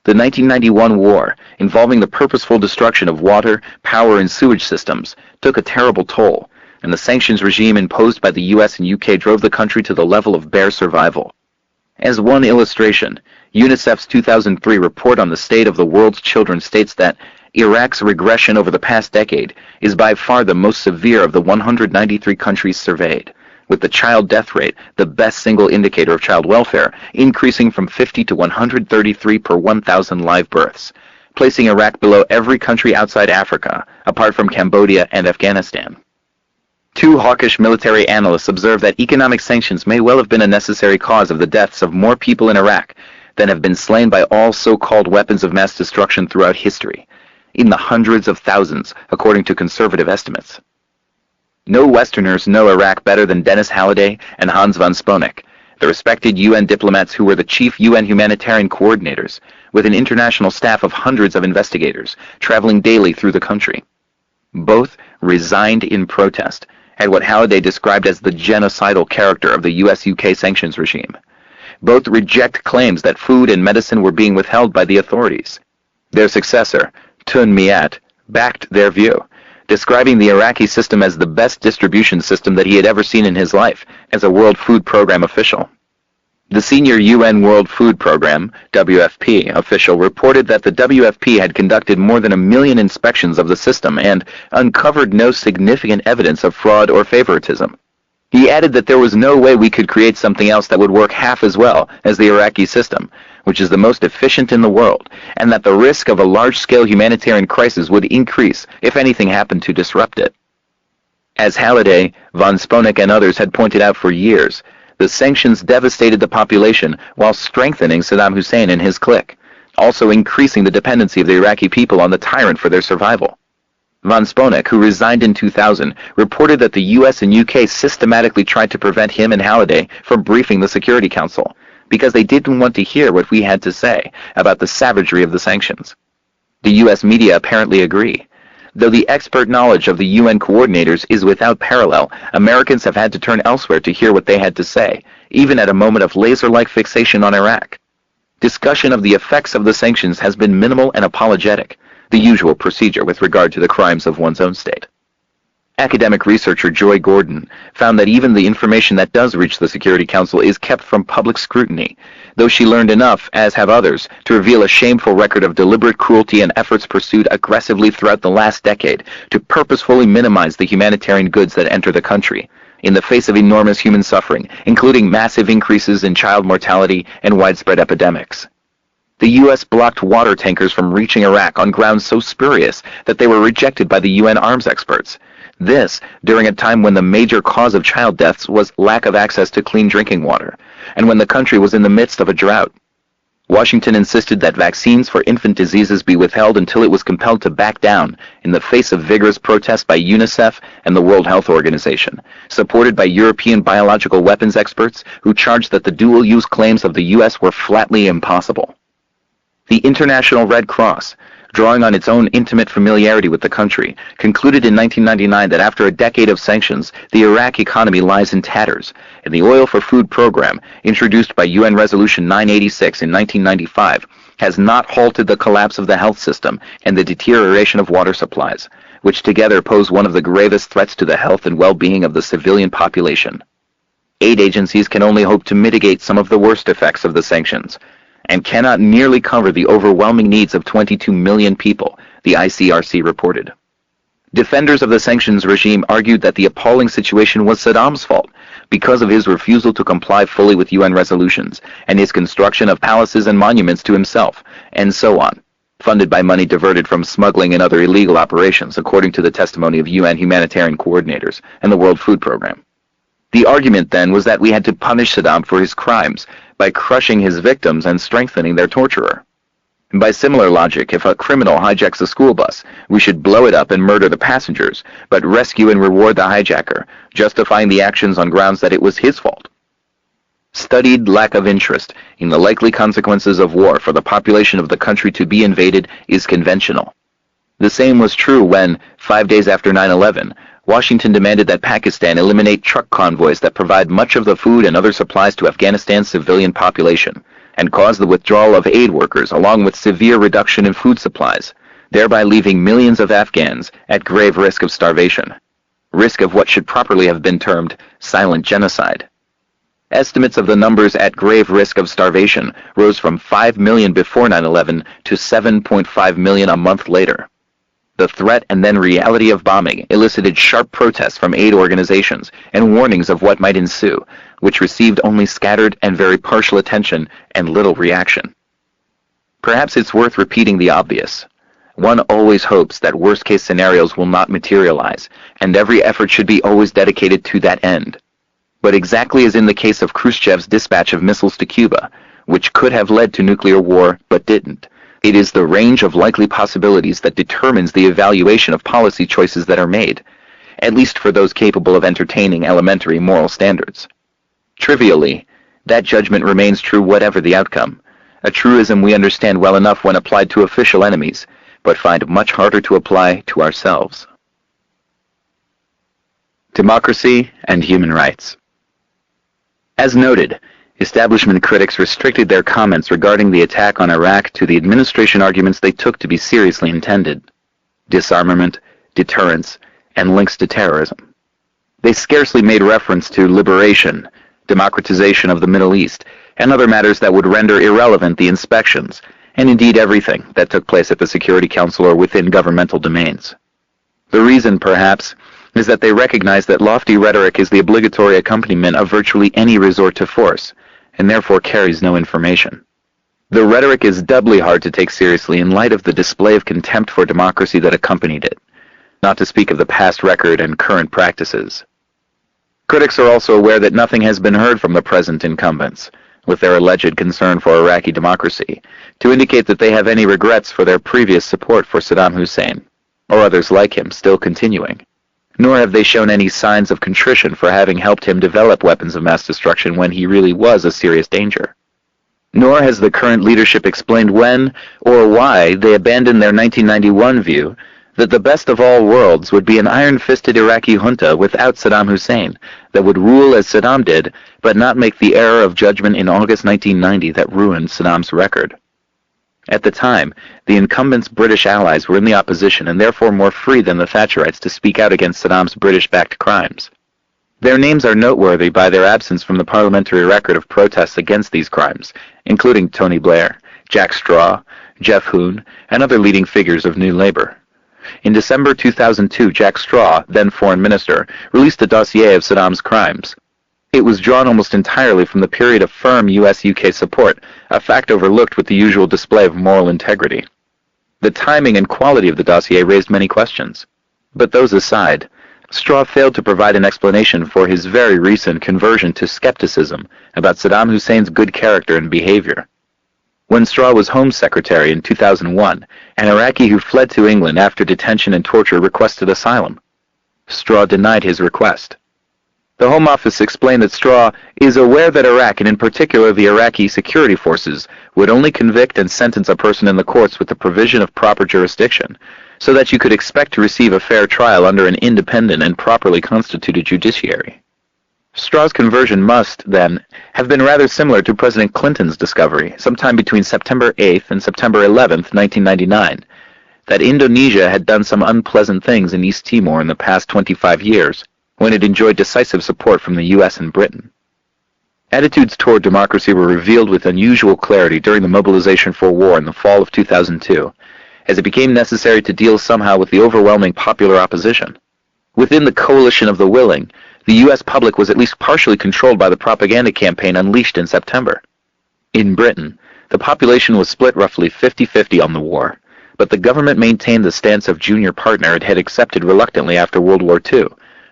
[SPEAKER 2] The 1991 war, involving the purposeful destruction of water, power, and sewage systems, took a terrible toll, and the sanctions regime imposed by the US and UK drove the country to the level of bare survival. As one illustration, UNICEF's 2003 report on the state of the world's children states that Iraq's regression over the past decade is by far the most severe of the 193 countries surveyed, with the child death rate, the best single indicator of child welfare, increasing from 50 to 133 per 1,000 live births, placing Iraq below every country outside Africa, apart from Cambodia and Afghanistan. 2 hawkish military analysts observe that economic sanctions may well have been a necessary cause of the deaths of more people in Iraq than have been slain by all so-called weapons of mass destruction throughout history, in the hundreds of thousands, according to conservative estimates. No Westerners know Iraq better than Dennis Halliday and Hans von Sponeck, the respected UN diplomats who were the chief UN humanitarian coordinators, with an international staff of hundreds of investigators traveling daily through the country. Both resigned in protest at what Halliday described as the genocidal character of the US-UK sanctions regime. Both reject claims that food and medicine were being withheld by the authorities. Their successor, Tun Miat, backed their view, describing the Iraqi system as the best distribution system that he had ever seen in his life as a World Food Program official. The senior UN World Food Program, WFP, official reported that the WFP had conducted more than 1 million inspections of the system and uncovered no significant evidence of fraud or favoritism. He added that there was no way we could create something else that would work half as well as the Iraqi system, which is the most efficient in the world, and that the risk of a large-scale humanitarian crisis would increase if anything happened to disrupt it. As Halliday, von Sponeck, and others had pointed out for years, the sanctions devastated the population while strengthening Saddam Hussein and his clique, also increasing the dependency of the Iraqi people on the tyrant for their survival. Von Sponeck, who resigned in 2000, reported that the US and UK systematically tried to prevent him and Halliday from briefing the Security Council, because they didn't want to hear what we had to say about the savagery of the sanctions. The US media apparently agree. Though the expert knowledge of the UN coordinators is without parallel, Americans have had to turn elsewhere to hear what they had to say, even at a moment of laser-like fixation on Iraq. Discussion of the effects of the sanctions has been minimal and apologetic, the usual procedure with regard to the crimes of one's own state. Academic researcher Joy Gordon found that even the information that does reach the Security Council is kept from public scrutiny, though she learned enough, as have others, to reveal a shameful record of deliberate cruelty and efforts pursued aggressively throughout the last decade to purposefully minimize the humanitarian goods that enter the country, in the face of enormous human suffering, including massive increases in child mortality and widespread epidemics. The U.S. blocked water tankers from reaching Iraq on grounds so spurious that they were rejected by the UN arms experts. This during a time when the major cause of child deaths was lack of access to clean drinking water, and when the country was in the midst of a drought. Washington insisted that vaccines for infant diseases be withheld until it was compelled to back down in the face of vigorous protest by UNICEF and the World Health Organization, supported by European biological weapons experts who charged that the dual-use claims of the U.S. were flatly impossible. The International Red Cross, drawing on its own intimate familiarity with the country, concluded in 1999 that after a decade of sanctions, the Iraq economy lies in tatters, and the Oil for Food program, introduced by UN Resolution 986 in 1995, has not halted the collapse of the health system and the deterioration of water supplies, which together pose one of the gravest threats to the health and well-being of the civilian population. Aid agencies can only hope to mitigate some of the worst effects of the sanctions, and cannot nearly cover the overwhelming needs of 22 million people, the ICRC reported. Defenders of the sanctions regime argued that the appalling situation was Saddam's fault because of his refusal to comply fully with UN resolutions and his construction of palaces and monuments to himself, and so on, funded by money diverted from smuggling and other illegal operations, according to the testimony of UN humanitarian coordinators and the World Food Program. The argument then was that we had to punish Saddam for his crimes by crushing his victims and strengthening their torturer. And by similar logic, if a criminal hijacks a school bus, we should blow it up and murder the passengers, but rescue and reward the hijacker, justifying the actions on grounds that it was his fault. Studied lack of interest in the likely consequences of war for the population of the country to be invaded is conventional. The same was true when, 5 days after 9/11, Washington demanded that Pakistan eliminate truck convoys that provide much of the food and other supplies to Afghanistan's civilian population, and cause the withdrawal of aid workers along with severe reduction in food supplies, thereby leaving millions of Afghans at grave risk of starvation, risk of what should properly have been termed silent genocide. Estimates of the numbers at grave risk of starvation rose from 5 million before 9/11 to 7.5 million a month later. The threat and then reality of bombing elicited sharp protests from aid organizations and warnings of what might ensue, which received only scattered and very partial attention and little reaction. Perhaps it's worth repeating the obvious. One always hopes that worst-case scenarios will not materialize, and every effort should be always dedicated to that end. But exactly as in the case of Khrushchev's dispatch of missiles to Cuba, which could have led to nuclear war but didn't, it is the range of likely possibilities that determines the evaluation of policy choices that are made, at least for those capable of entertaining elementary moral standards. Trivially, that judgment remains true whatever the outcome, a truism we understand well enough when applied to official enemies, but find much harder to apply to ourselves. Democracy and human rights. As noted, Establishment critics restricted their comments regarding the attack on Iraq to the administration arguments they took to be seriously intended: disarmament, deterrence, and links to terrorism. They scarcely made reference to liberation, democratization of the Middle East, and other matters that would render irrelevant the inspections, and indeed everything that took place at the Security Council or within governmental domains. The reason, perhaps, is that they recognize that lofty rhetoric is the obligatory accompaniment of virtually any resort to force, and therefore carries no information. The rhetoric is doubly hard to take seriously in light of the display of contempt for democracy that accompanied it, not to speak of the past record and current practices. Critics are also aware that nothing has been heard from the present incumbents, with their alleged concern for Iraqi democracy, to indicate that they have any regrets for their previous support for Saddam Hussein, or others like him still continuing. Nor have they shown any signs of contrition for having helped him develop weapons of mass destruction when he really was a serious danger. Nor has the current leadership explained when or why they abandoned their 1991 view that the best of all worlds would be an iron-fisted Iraqi junta without Saddam Hussein that would rule as Saddam did, but not make the error of judgment in August 1990 that ruined Saddam's record. At the time, the incumbents' British allies were in the opposition and therefore more free than the Thatcherites to speak out against Saddam's British-backed crimes. Their names are noteworthy by their absence from the parliamentary record of protests against these crimes, including Tony Blair, Jack Straw, Jeff Hoon, and other leading figures of New Labour. In December 2002, Jack Straw, then Foreign Minister, released a dossier of Saddam's crimes. It was drawn almost entirely from the period of firm US-UK support, a fact overlooked with the usual display of moral integrity. The timing and quality of the dossier raised many questions. But those aside, Straw failed to provide an explanation for his very recent conversion to skepticism about Saddam Hussein's good character and behavior. When Straw was Home Secretary in 2001, an Iraqi who fled to England after detention and torture requested asylum. Straw denied his request. The Home Office explained that Straw is aware that Iraq, and in particular the Iraqi security forces, would only convict and sentence a person in the courts with the provision of proper jurisdiction, so that you could expect to receive a fair trial under an independent and properly constituted judiciary. Straw's conversion must, then, have been rather similar to President Clinton's discovery, sometime between September 8th and September 11th, 1999, that Indonesia had done some unpleasant things in East Timor in the past 25 years, when it enjoyed decisive support from the US and Britain. Attitudes toward democracy were revealed with unusual clarity during the mobilization for war in the fall of 2002, as it became necessary to deal somehow with the overwhelming popular opposition. Within the coalition of the willing, the US public was at least partially controlled by the propaganda campaign unleashed in September. In Britain, the population was split roughly 50-50 on the war, but the government maintained the stance of junior partner it had accepted reluctantly after World War II,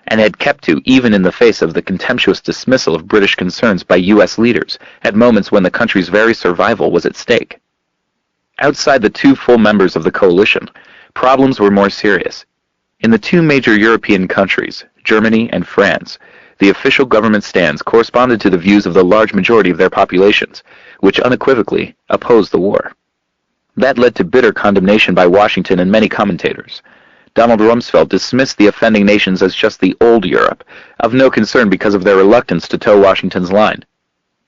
[SPEAKER 2] and had kept to even in the face of the contemptuous dismissal of British concerns by US leaders at moments when the country's very survival was at stake. Outside the two full members of the coalition, problems were more serious. In the two major European countries, Germany and France, the official government stands corresponded to the views of the large majority of their populations, which unequivocally opposed the war. That led to bitter condemnation by Washington and many commentators. Donald Rumsfeld dismissed the offending nations as just the old Europe, of no concern because of their reluctance to toe Washington's line.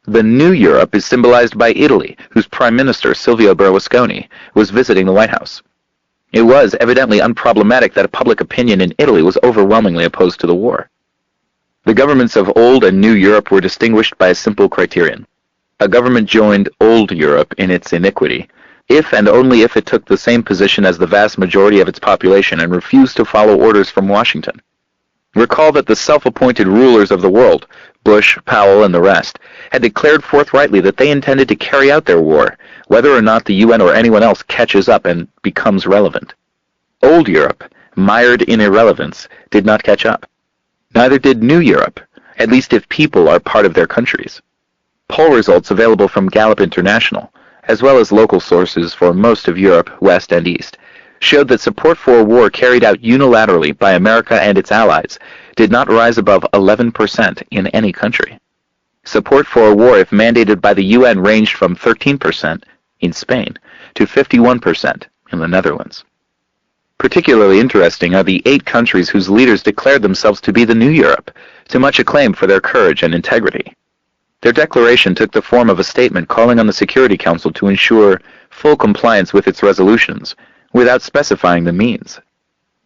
[SPEAKER 2] The new Europe is symbolized by Italy, whose Prime Minister, Silvio Berlusconi, was visiting the White House. It was evidently unproblematic that public opinion in Italy was overwhelmingly opposed to the war. The governments of old and new Europe were distinguished by a simple criterion. A government joined old Europe in its iniquity, if and only if it took the same position as the vast majority of its population and refused to follow orders from Washington. Recall that the self-appointed rulers of the world, Bush, Powell, and the rest, had declared forthrightly that they intended to carry out their war, whether or not the UN or anyone else catches up and becomes relevant. Old Europe, mired in irrelevance, did not catch up. Neither did New Europe, at least if people are part of their countries. Poll results available from Gallup International, as well as local sources for most of Europe, West and East, showed that support for a war carried out unilaterally by America and its allies did not rise above 11% in any country. Support for a war, if mandated by the UN, ranged from 13% in Spain to 51% in the Netherlands. Particularly interesting are the 8 countries whose leaders declared themselves to be the New Europe, to much acclaim for their courage and integrity. Their declaration took the form of a statement calling on the Security Council to ensure full compliance with its resolutions, without specifying the means.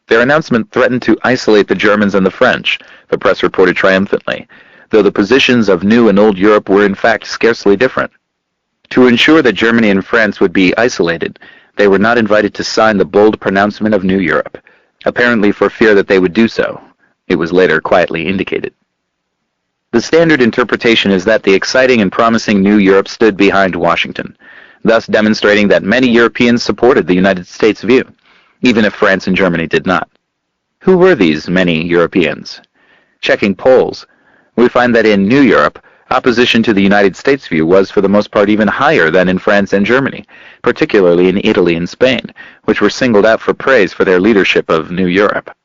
[SPEAKER 2] Their announcement threatened to isolate the Germans and the French, the press reported triumphantly, though the positions of New and Old Europe were in fact scarcely different. To ensure that Germany and France would be isolated, they were not invited to sign the bold pronouncement of New Europe, apparently for fear that they would do so. It was later quietly indicated. The standard interpretation is that the exciting and promising New Europe stood behind Washington, thus demonstrating that many Europeans supported the United States view, even if France and Germany did not. Who were these many Europeans? Checking polls, we find that in New Europe, opposition to the United States view was for the most part even higher than in France and Germany, particularly in Italy and Spain, which were singled out for praise for their leadership of New Europe.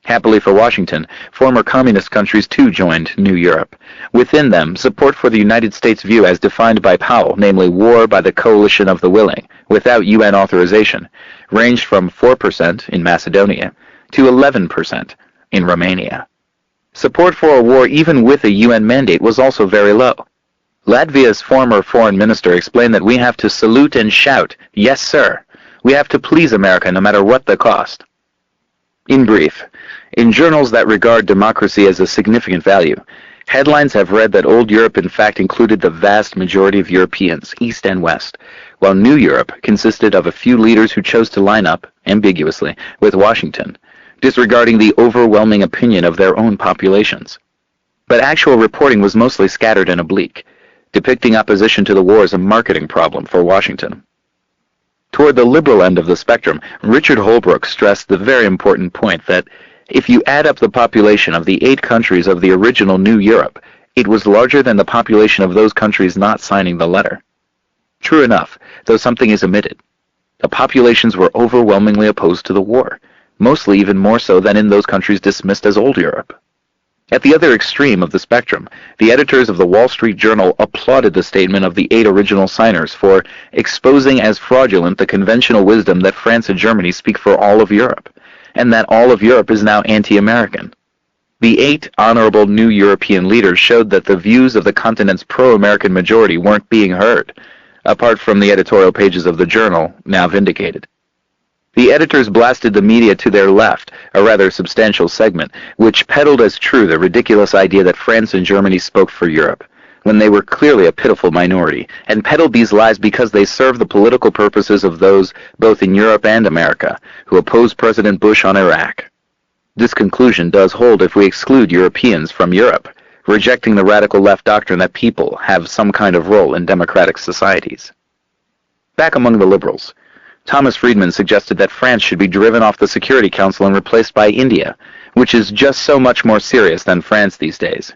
[SPEAKER 2] Happily for Washington, former communist countries too joined New Europe. Within them, support for the United States view as defined by Powell, namely war by the coalition of the willing, without UN authorization, ranged from 4% in Macedonia to 11% in Romania. Support for a war even with a UN mandate was also very low. Latvia's former foreign minister explained that we have to salute and shout, "Yes, sir." We have to please America no matter what the cost. In brief, in journals that regard democracy as a significant value, headlines have read that Old Europe in fact included the vast majority of Europeans, East and West, while New Europe consisted of a few leaders who chose to line up, ambiguously, with Washington, disregarding the overwhelming opinion of their own populations. But actual reporting was mostly scattered and oblique, depicting opposition to the war as a marketing problem for Washington. Toward the liberal end of the spectrum, Richard Holbrooke stressed the very important point that if you add up the population of the 8 countries of the original New Europe, it was larger than the population of those countries not signing the letter. True enough, though something is omitted. The populations were overwhelmingly opposed to the war, mostly even more so than in those countries dismissed as Old Europe. At the other extreme of the spectrum, the editors of the Wall Street Journal applauded the statement of the 8 original signers for exposing as fraudulent the conventional wisdom that France and Germany speak for all of Europe, and that all of Europe is now anti-American. The 8 honorable new European leaders showed that the views of the continent's pro-American majority weren't being heard, apart from the editorial pages of the journal, now vindicated. The editors blasted the media to their left, a rather substantial segment, which peddled as true the ridiculous idea that France and Germany spoke for Europe, when they were clearly a pitiful minority, and peddled these lies because they served the political purposes of those, both in Europe and America, who opposed President Bush on Iraq. This conclusion does hold if we exclude Europeans from Europe, rejecting the radical left doctrine that people have some kind of role in democratic societies. Back among the liberals, Thomas Friedman suggested that France should be driven off the Security Council and replaced by India, which is just so much more serious than France these days.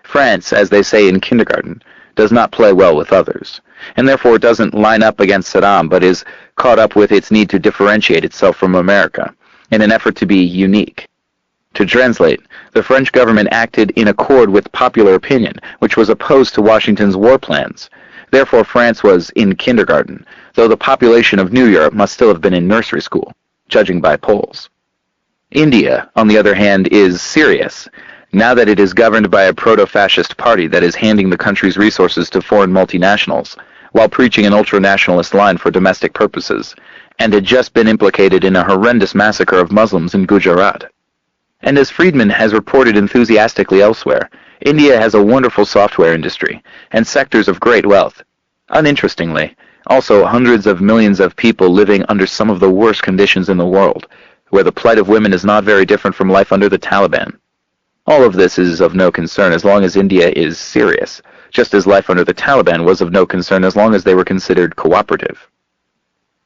[SPEAKER 2] France, as they say in kindergarten, does not play well with others, and therefore doesn't line up against Saddam, but is caught up with its need to differentiate itself from America, in an effort to be unique. To translate, the French government acted in accord with popular opinion, which was opposed to Washington's war plans. Therefore, France was in kindergarten, though the population of New Europe must still have been in nursery school, judging by polls. India, on the other hand, is serious, now that it is governed by a proto-fascist party that is handing the country's resources to foreign multinationals, while preaching an ultra-nationalist line for domestic purposes, and had just been implicated in a horrendous massacre of Muslims in Gujarat. And as Friedman has reported enthusiastically elsewhere, India has a wonderful software industry, and sectors of great wealth. Uninterestingly, also hundreds of millions of people living under some of the worst conditions in the world, where the plight of women is not very different from life under the Taliban. All of this is of no concern as long as India is serious, just as life under the Taliban was of no concern as long as they were considered cooperative.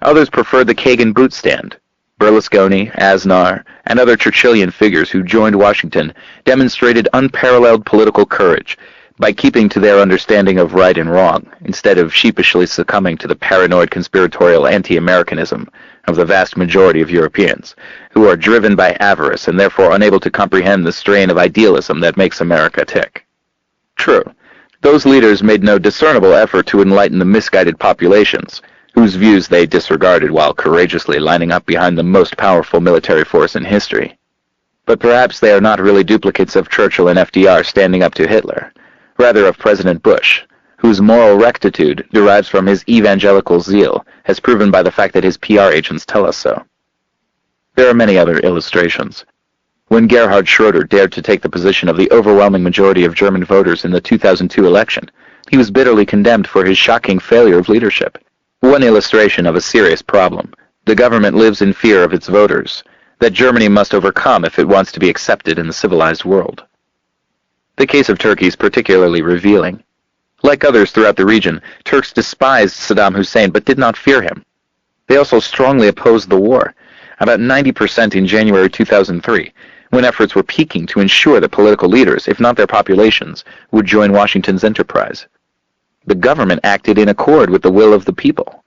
[SPEAKER 2] Others preferred the Kagan boot stand. Berlusconi, Aznar, and other Churchillian figures who joined Washington demonstrated unparalleled political courage by keeping to their understanding of right and wrong, instead of sheepishly succumbing to the paranoid conspiratorial anti-Americanism of the vast majority of Europeans, who are driven by avarice and therefore unable to comprehend the strain of idealism that makes America tick. True, those leaders made no discernible effort to enlighten the misguided populations, whose views they disregarded while courageously lining up behind the most powerful military force in history. But perhaps they are not really duplicates of Churchill and FDR standing up to Hitler, rather of President Bush, whose moral rectitude derives from his evangelical zeal, as proven by the fact that his PR agents tell us so. There are many other illustrations. When Gerhard Schroeder dared to take the position of the overwhelming majority of German voters in the 2002 election, he was bitterly condemned for his shocking failure of leadership. One illustration of a serious problem. The government lives in fear of its voters, that Germany must overcome if it wants to be accepted in the civilized world. The case of Turkey is particularly revealing. Like others throughout the region, Turks despised Saddam Hussein but did not fear him. They also strongly opposed the war, about 90% in January 2003, when efforts were peaking to ensure that political leaders, if not their populations, would join Washington's enterprise. The government acted in accord with the will of the people.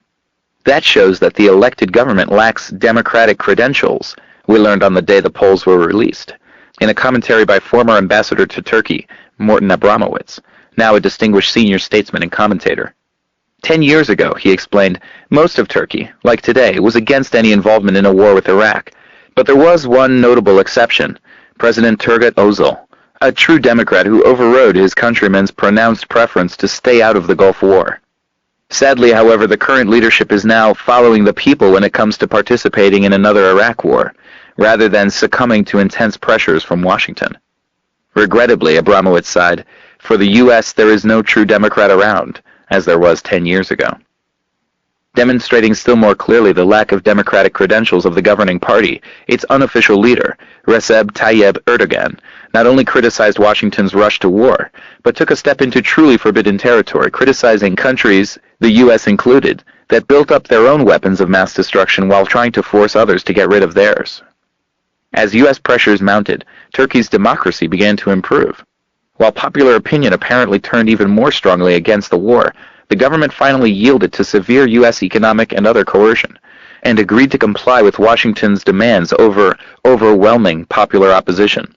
[SPEAKER 2] That shows that the elected government lacks democratic credentials, we learned on the day the polls were released, in a commentary by former ambassador to Turkey, Morton Abramowitz, now a distinguished senior statesman and commentator. 10 years ago, he explained, most of Turkey, like today, was against any involvement in a war with Iraq. But there was one notable exception, President Turgut Özal, a true Democrat who overrode his countrymen's pronounced preference to stay out of the Gulf War. Sadly, however, the current leadership is now following the people when it comes to participating in another Iraq war, rather than succumbing to intense pressures from Washington. Regrettably, Abramowitz sighed, for the U.S. there is no true Democrat around, as there was 10 years ago. Demonstrating still more clearly the lack of democratic credentials of the governing party, its unofficial leader, Recep Tayyip Erdogan, not only criticized Washington's rush to war, but took a step into truly forbidden territory, criticizing countries, the U.S. included, that built up their own weapons of mass destruction while trying to force others to get rid of theirs. As U.S. pressures mounted, Turkey's democracy began to improve. While popular opinion apparently turned even more strongly against the war, the government finally yielded to severe U.S. economic and other coercion, and agreed to comply with Washington's demands over overwhelming popular opposition.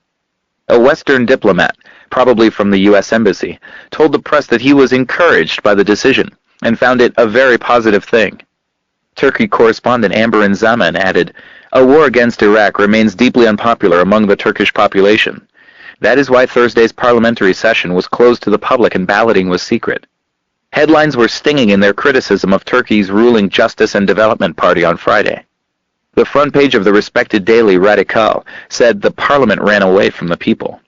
[SPEAKER 2] A Western diplomat, probably from the U.S. Embassy, told the press that he was encouraged by the decision, and found it a very positive thing. Turkey correspondent Amber Zaman added, "A war against Iraq remains deeply unpopular among the Turkish population. That is why Thursday's parliamentary session was closed to the public and balloting was secret." Headlines were stinging in their criticism of Turkey's ruling Justice and Development Party on Friday. The front page of the respected daily Radikal said the parliament ran away from the people.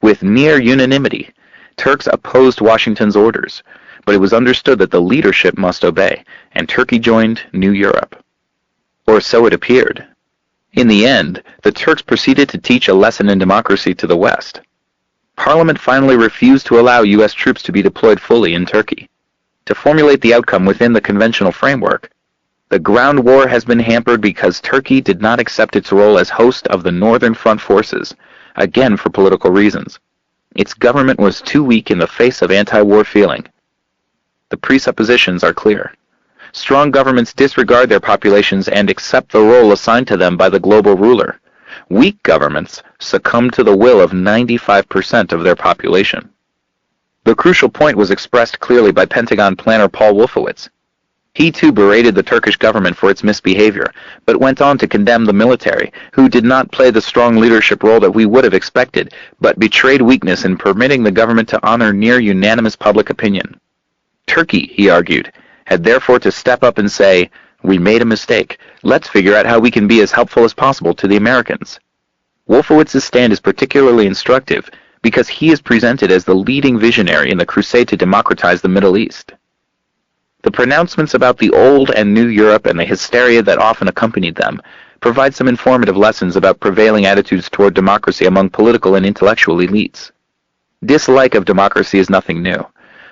[SPEAKER 2] With near unanimity, Turks opposed Washington's orders, but it was understood that the leadership must obey, and Turkey joined New Europe. Or so it appeared. In the end, the Turks proceeded to teach a lesson in democracy to the West. Parliament finally refused to allow U.S. troops to be deployed fully in Turkey. To formulate the outcome within the conventional framework, the ground war has been hampered because Turkey did not accept its role as host of the Northern Front forces, again for political reasons. Its government was too weak in the face of anti-war feeling. The presuppositions are clear. Strong governments disregard their populations and accept the role assigned to them by the global ruler. Weak governments succumb to the will of 95% of their population. The crucial point was expressed clearly by Pentagon planner Paul Wolfowitz. He too berated the Turkish government for its misbehavior, but went on to condemn the military, who did not play the strong leadership role that we would have expected, but betrayed weakness in permitting the government to honor near unanimous public opinion. Turkey, he argued, had therefore to step up and say, "We made a mistake. Let's figure out how we can be as helpful as possible to the Americans." Wolfowitz's stand is particularly instructive because he is presented as the leading visionary in the crusade to democratize the Middle East. The pronouncements about the old and new Europe and the hysteria that often accompanied them provide some informative lessons about prevailing attitudes toward democracy among political and intellectual elites. Dislike of democracy is nothing new.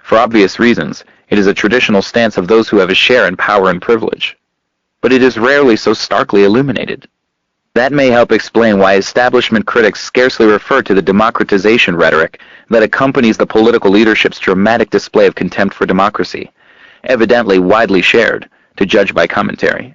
[SPEAKER 2] For obvious reasons, it is a traditional stance of those who have a share in power and privilege. But it is rarely so starkly illuminated. That may help explain why establishment critics scarcely refer to the democratization rhetoric that accompanies the political leadership's dramatic display of contempt for democracy, evidently widely shared, to judge by commentary.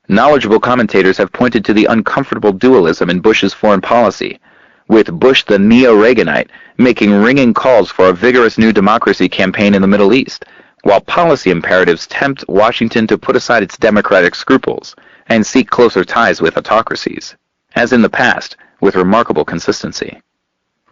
[SPEAKER 2] Knowledgeable commentators have pointed to the uncomfortable dualism in Bush's foreign policy, with Bush the neo-Reaganite making ringing calls for a vigorous new democracy campaign in the Middle East, while policy imperatives tempt Washington to put aside its democratic scruples and seek closer ties with autocracies, as in the past, with remarkable consistency.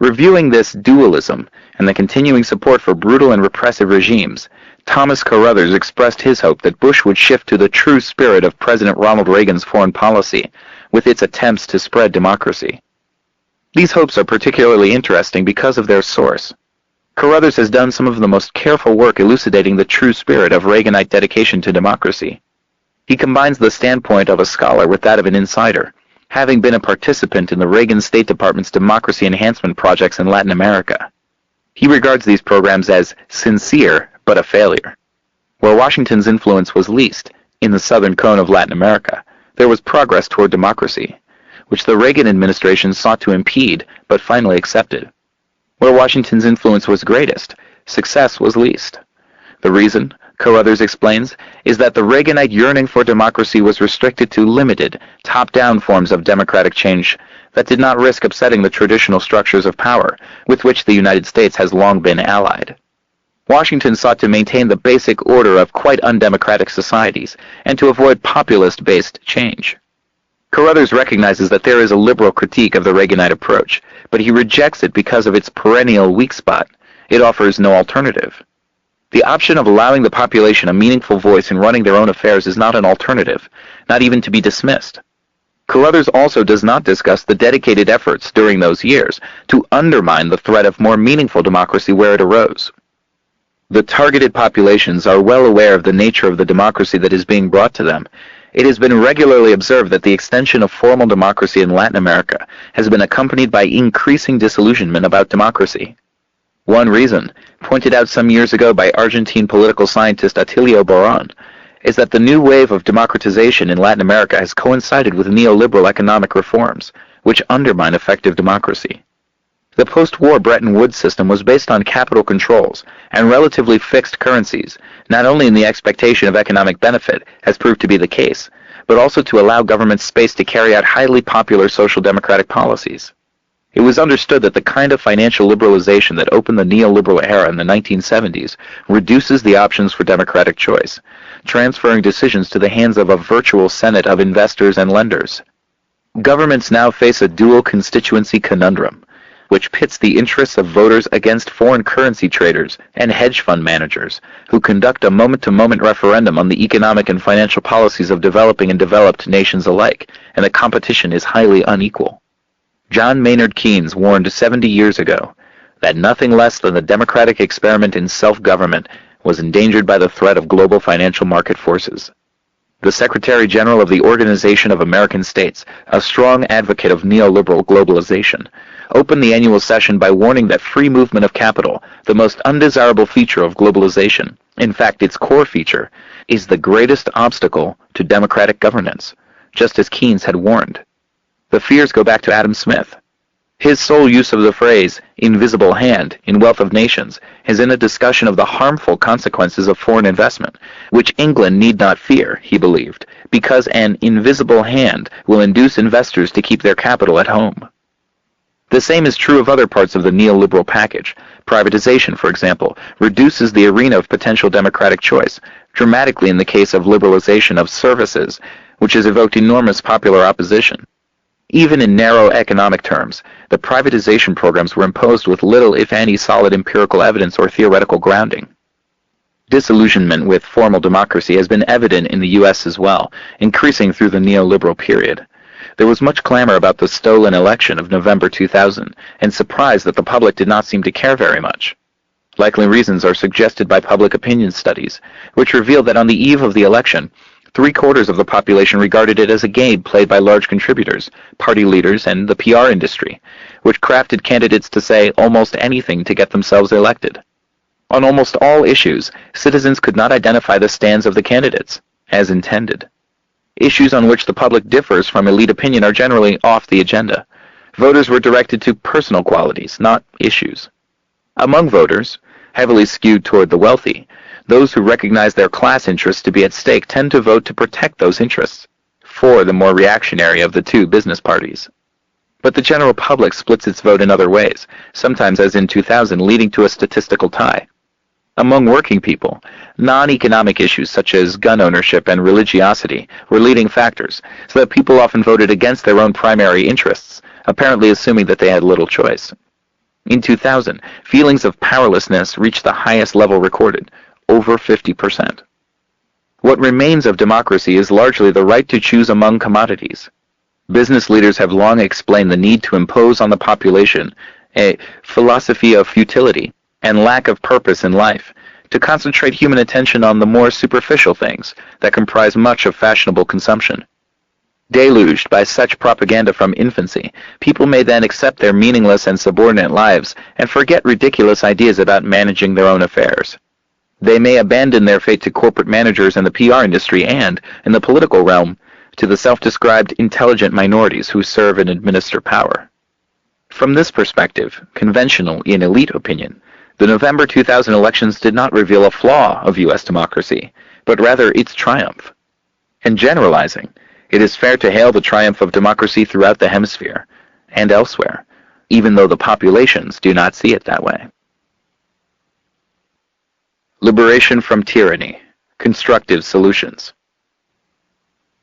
[SPEAKER 2] Reviewing this dualism and the continuing support for brutal and repressive regimes, Thomas Carruthers expressed his hope that Bush would shift to the true spirit of President Ronald Reagan's foreign policy, with its attempts to spread democracy. These hopes are particularly interesting because of their source. Carruthers has done some of the most careful work elucidating the true spirit of Reaganite dedication to democracy. He combines the standpoint of a scholar with that of an insider, having been a participant in the Reagan State Department's democracy enhancement projects in Latin America. He regards these programs as sincere but a failure. Where Washington's influence was least, in the southern cone of Latin America, there was progress toward democracy, which the Reagan administration sought to impede but finally accepted. Where Washington's influence was greatest, success was least. The reason, Carruthers explains, is that the Reaganite yearning for democracy was restricted to limited, top-down forms of democratic change that did not risk upsetting the traditional structures of power with which the United States has long been allied. Washington sought to maintain the basic order of quite undemocratic societies and to avoid populist-based change. Carruthers recognizes that there is a liberal critique of the Reaganite approach, but he rejects it because of its perennial weak spot. It offers no alternative. The option of allowing the population a meaningful voice in running their own affairs is not an alternative, not even to be dismissed. Carruthers also does not discuss the dedicated efforts during those years to undermine the threat of more meaningful democracy where it arose. The targeted populations are well aware of the nature of the democracy that is being brought to them. It has been regularly observed that the extension of formal democracy in Latin America has been accompanied by increasing disillusionment about democracy. One reason, pointed out some years ago by Argentine political scientist Atilio Boron, is that the new wave of democratization in Latin America has coincided with neoliberal economic reforms, which undermine effective democracy. The post-war Bretton Woods system was based on capital controls and relatively fixed currencies, not only in the expectation of economic benefit, as proved to be the case, but also to allow governments space to carry out highly popular social democratic policies. It was understood that the kind of financial liberalization that opened the neoliberal era in the 1970s reduces the options for democratic choice, transferring decisions to the hands of a virtual senate of investors and lenders. Governments now face a dual constituency conundrum, which pits the interests of voters against foreign currency traders and hedge fund managers, who conduct a moment-to-moment referendum on the economic and financial policies of developing and developed nations alike, and the competition is highly unequal. John Maynard Keynes warned 70 years ago that nothing less than the democratic experiment in self-government was endangered by the threat of global financial market forces. The Secretary General of the Organization of American States, a strong advocate of neoliberal globalization, opened the annual session by warning that free movement of capital, the most undesirable feature of globalization, in fact its core feature, is the greatest obstacle to democratic governance, just as Keynes had warned. The fears go back to Adam Smith. His sole use of the phrase, invisible hand, in Wealth of Nations is in a discussion of the harmful consequences of foreign investment, which England need not fear, he believed, because an invisible hand will induce investors to keep their capital at home. The same is true of other parts of the neoliberal package. Privatization, for example, reduces the arena of potential democratic choice, dramatically in the case of liberalization of services, which has evoked enormous popular opposition. Even in narrow economic terms, the privatization programs were imposed with little, if any, solid empirical evidence or theoretical grounding. Disillusionment with formal democracy has been evident in the U.S. as well, increasing through the neoliberal period. There was much clamor about the stolen election of November 2000, and surprise that the public did not seem to care very much. Likely reasons are suggested by public opinion studies, which revealed that on the eve of the election, 3/4 of the population regarded it as a game played by large contributors, party leaders, and the PR industry, which crafted candidates to say almost anything to get themselves elected. On almost all issues, citizens could not identify the stands of the candidates, as intended. Issues on which the public differs from elite opinion are generally off the agenda. Voters were directed to personal qualities, not issues. Among voters, heavily skewed toward the wealthy, those who recognize their class interests to be at stake tend to vote to protect those interests, for the more reactionary of the two business parties. But the general public splits its vote in other ways, sometimes as in 2000 leading to a statistical tie. Among working people, non-economic issues such as gun ownership and religiosity were leading factors, so that people often voted against their own primary interests, apparently assuming that they had little choice. In 2000, feelings of powerlessness reached the highest level recorded, over 50%. What remains of democracy is largely the right to choose among commodities. Business leaders have long explained the need to impose on the population a philosophy of futility and lack of purpose in life, to concentrate human attention on the more superficial things that comprise much of fashionable consumption. Deluged by such propaganda from infancy, people may then accept their meaningless and subordinate lives and forget ridiculous ideas about managing their own affairs. They may abandon their fate to corporate managers in the PR industry and, in the political realm, to the self-described intelligent minorities who serve and administer power. From this perspective, conventional in elite opinion, the November 2000 elections did not reveal a flaw of U.S. democracy, but rather its triumph. In generalizing, it is fair to hail the triumph of democracy throughout the hemisphere and elsewhere, even though the populations do not see it that way. Liberation from tyranny. Constructive solutions.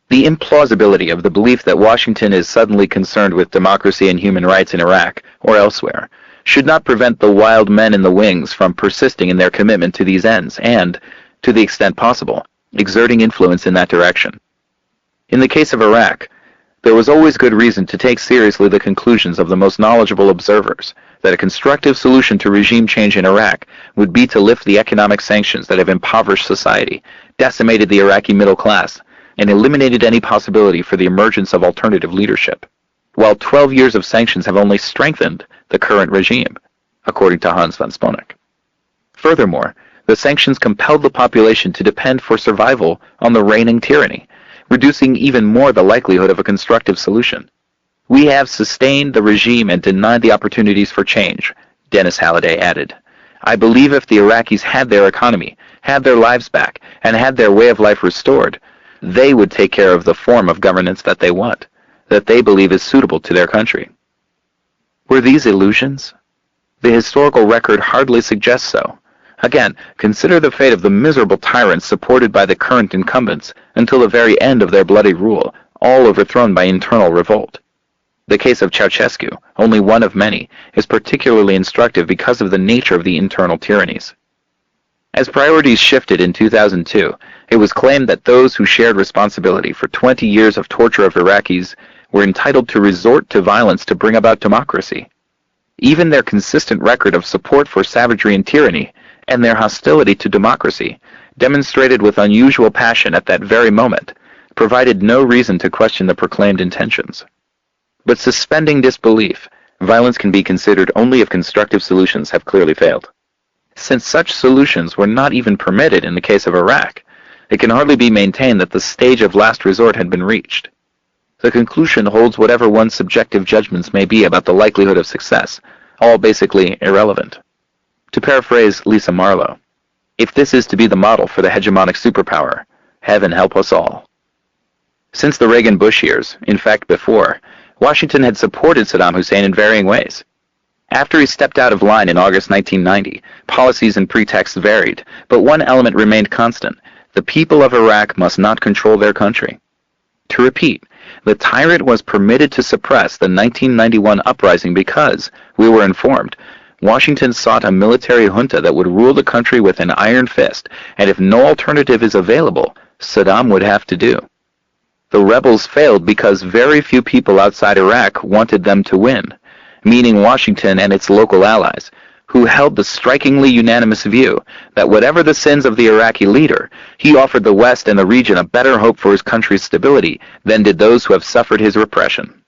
[SPEAKER 2] The implausibility of the belief that Washington is suddenly concerned with democracy and human rights in Iraq or elsewhere should not prevent the wild men in the wings from persisting in their commitment to these ends and, to the extent possible, exerting influence in that direction. In the case of Iraq, there was always good reason to take seriously the conclusions of the most knowledgeable observers that a constructive solution to regime change in Iraq would be to lift the economic sanctions that have impoverished society, decimated the Iraqi middle class, and eliminated any possibility for the emergence of alternative leadership, while 12 years of sanctions have only strengthened the current regime, according to Hans von Sponeck. Furthermore, the sanctions compelled the population to depend for survival on the reigning tyranny, reducing even more the likelihood of a constructive solution. We have sustained the regime and denied the opportunities for change, Dennis Halliday added. I believe if the Iraqis had their economy, had their lives back, and had their way of life restored, they would take care of the form of governance that they want, that they believe is suitable to their country. Were these illusions? The historical record hardly suggests so. Again, consider the fate of the miserable tyrants supported by the current incumbents until the very end of their bloody rule, all overthrown by internal revolt. The case of Ceausescu, only one of many, is particularly instructive because of the nature of the internal tyrannies. As priorities shifted in 2002, it was claimed that those who shared responsibility for 20 years of torture of Iraqis were entitled to resort to violence to bring about democracy. Even their consistent record of support for savagery and tyranny, and their hostility to democracy, demonstrated with unusual passion at that very moment, provided no reason to question the proclaimed intentions. But suspending disbelief, violence can be considered only if constructive solutions have clearly failed. Since such solutions were not even permitted in the case of Iraq, it can hardly be maintained that the stage of last resort had been reached. The conclusion holds whatever one's subjective judgments may be about the likelihood of success, all basically irrelevant. To paraphrase Lisa Marlowe, if this is to be the model for the hegemonic superpower, heaven help us all. Since the Reagan-Bush years, in fact before, Washington had supported Saddam Hussein in varying ways. After he stepped out of line in August 1990, policies and pretexts varied, but one element remained constant: the people of Iraq must not control their country. To repeat, the tyrant was permitted to suppress the 1991 uprising because, we were informed, Washington sought a military junta that would rule the country with an iron fist, and if no alternative is available, Saddam would have to do. The rebels failed because very few people outside Iraq wanted them to win, meaning Washington and its local allies, who held the strikingly unanimous view that whatever the sins of the Iraqi leader, he offered the West and the region a better hope for his country's stability than did those who have suffered his repression.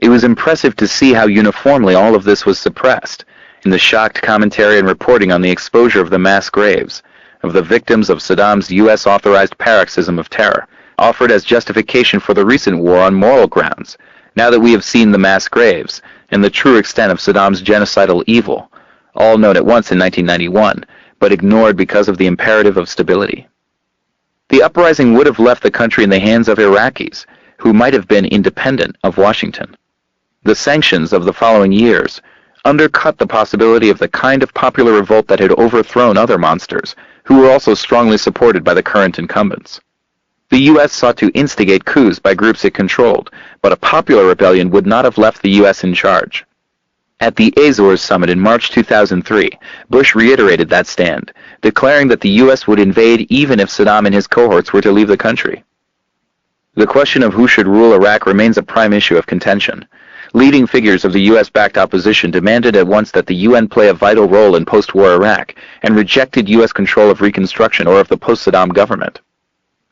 [SPEAKER 2] It was impressive to see how uniformly all of this was suppressed, in the shocked commentary and reporting on the exposure of the mass graves, of the victims of Saddam's U.S.-authorized paroxysm of terror, offered as justification for the recent war on moral grounds, now that we have seen the mass graves and the true extent of Saddam's genocidal evil, all known at once in 1991, but ignored because of the imperative of stability. The uprising would have left the country in the hands of Iraqis, who might have been independent of Washington. The sanctions of the following years undercut the possibility of the kind of popular revolt that had overthrown other monsters, who were also strongly supported by the current incumbents. The U.S. sought to instigate coups by groups it controlled, but a popular rebellion would not have left the U.S. in charge. At the Azores summit in March 2003, Bush reiterated that stand, declaring that the U.S. would invade even if Saddam and his cohorts were to leave the country. The question of who should rule Iraq remains a prime issue of contention. Leading figures of the U.S.-backed opposition demanded at once that the UN play a vital role in post-war Iraq and rejected U.S. control of Reconstruction or of the post-Saddam government.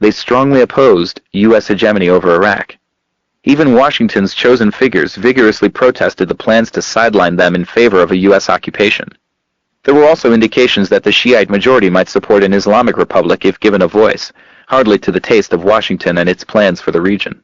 [SPEAKER 2] They strongly opposed U.S. hegemony over Iraq. Even Washington's chosen figures vigorously protested the plans to sideline them in favor of a U.S. occupation. There were also indications that the Shiite majority might support an Islamic republic if given a voice, hardly to the taste of Washington and its plans for the region.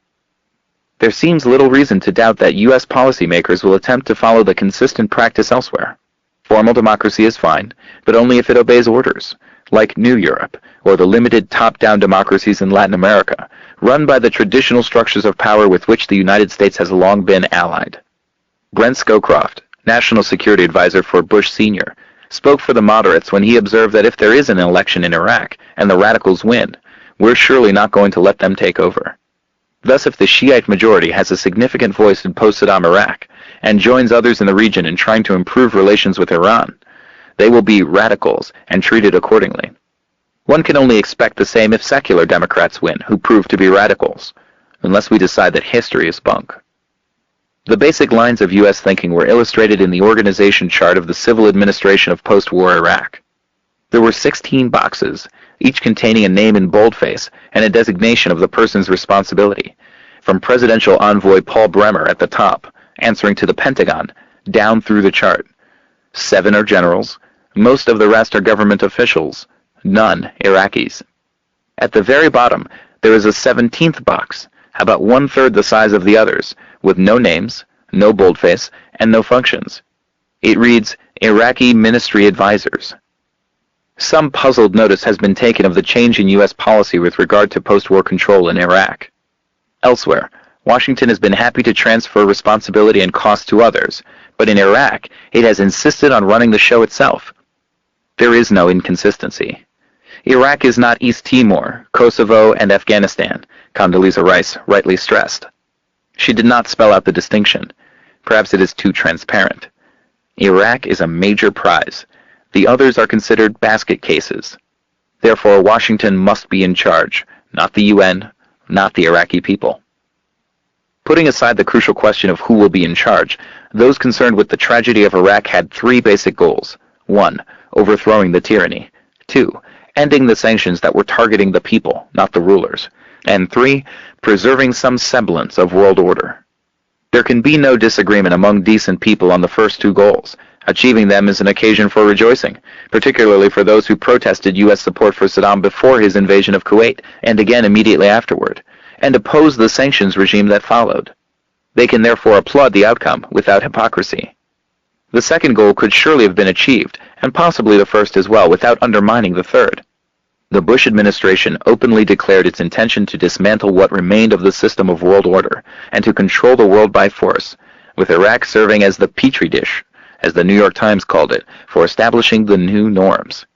[SPEAKER 2] There seems little reason to doubt that U.S. policymakers will attempt to follow the consistent practice elsewhere. Formal democracy is fine, but only if it obeys orders, like New Europe, or the limited top-down democracies in Latin America, run by the traditional structures of power with which the United States has long been allied. Brent Scowcroft, National Security Advisor for Bush Sr., spoke for the moderates when he observed that if there is an election in Iraq and the radicals win, we're surely not going to let them take over. Thus, if the Shiite majority has a significant voice in post-Saddam Iraq and joins others in the region in trying to improve relations with Iran, they will be radicals and treated accordingly. One can only expect the same if secular Democrats win, who prove to be radicals, unless we decide that history is bunk. The basic lines of U.S. thinking were illustrated in the organization chart of the civil administration of post-war Iraq. There were 16 boxes, each containing a name in boldface and a designation of the person's responsibility, from Presidential Envoy Paul Bremer at the top, answering to the Pentagon, down through the chart. 7 are generals, most of the rest are government officials, none Iraqis. At the very bottom, there is a 17th box, about 1/3 the size of the others, with no names, no boldface, and no functions. It reads, Iraqi Ministry Advisors. Some puzzled notice has been taken of the change in U.S. policy with regard to post-war control in Iraq. Elsewhere, Washington has been happy to transfer responsibility and cost to others, but in Iraq, it has insisted on running the show itself. There is no inconsistency. Iraq is not East Timor, Kosovo, and Afghanistan, Condoleezza Rice rightly stressed. She did not spell out the distinction. Perhaps it is too transparent. Iraq is a major prize. The others are considered basket cases. Therefore, Washington must be in charge, not the UN, not the Iraqi people. Putting aside the crucial question of who will be in charge, those concerned with the tragedy of Iraq had 3 basic goals. 1. Overthrowing the tyranny. 2. Ending the sanctions that were targeting the people, not the rulers. And 3. Preserving some semblance of world order. There can be no disagreement among decent people on the first 2 goals. Achieving them is an occasion for rejoicing, particularly for those who protested U.S. support for Saddam before his invasion of Kuwait, and again immediately afterward, and opposed the sanctions regime that followed. They can therefore applaud the outcome without hypocrisy. The second goal could surely have been achieved, and possibly the first as well, without undermining the third. The Bush administration openly declared its intention to dismantle what remained of the system of world order, and to control the world by force, with Iraq serving as the petri dish, as the New York Times called it, for establishing the new norms.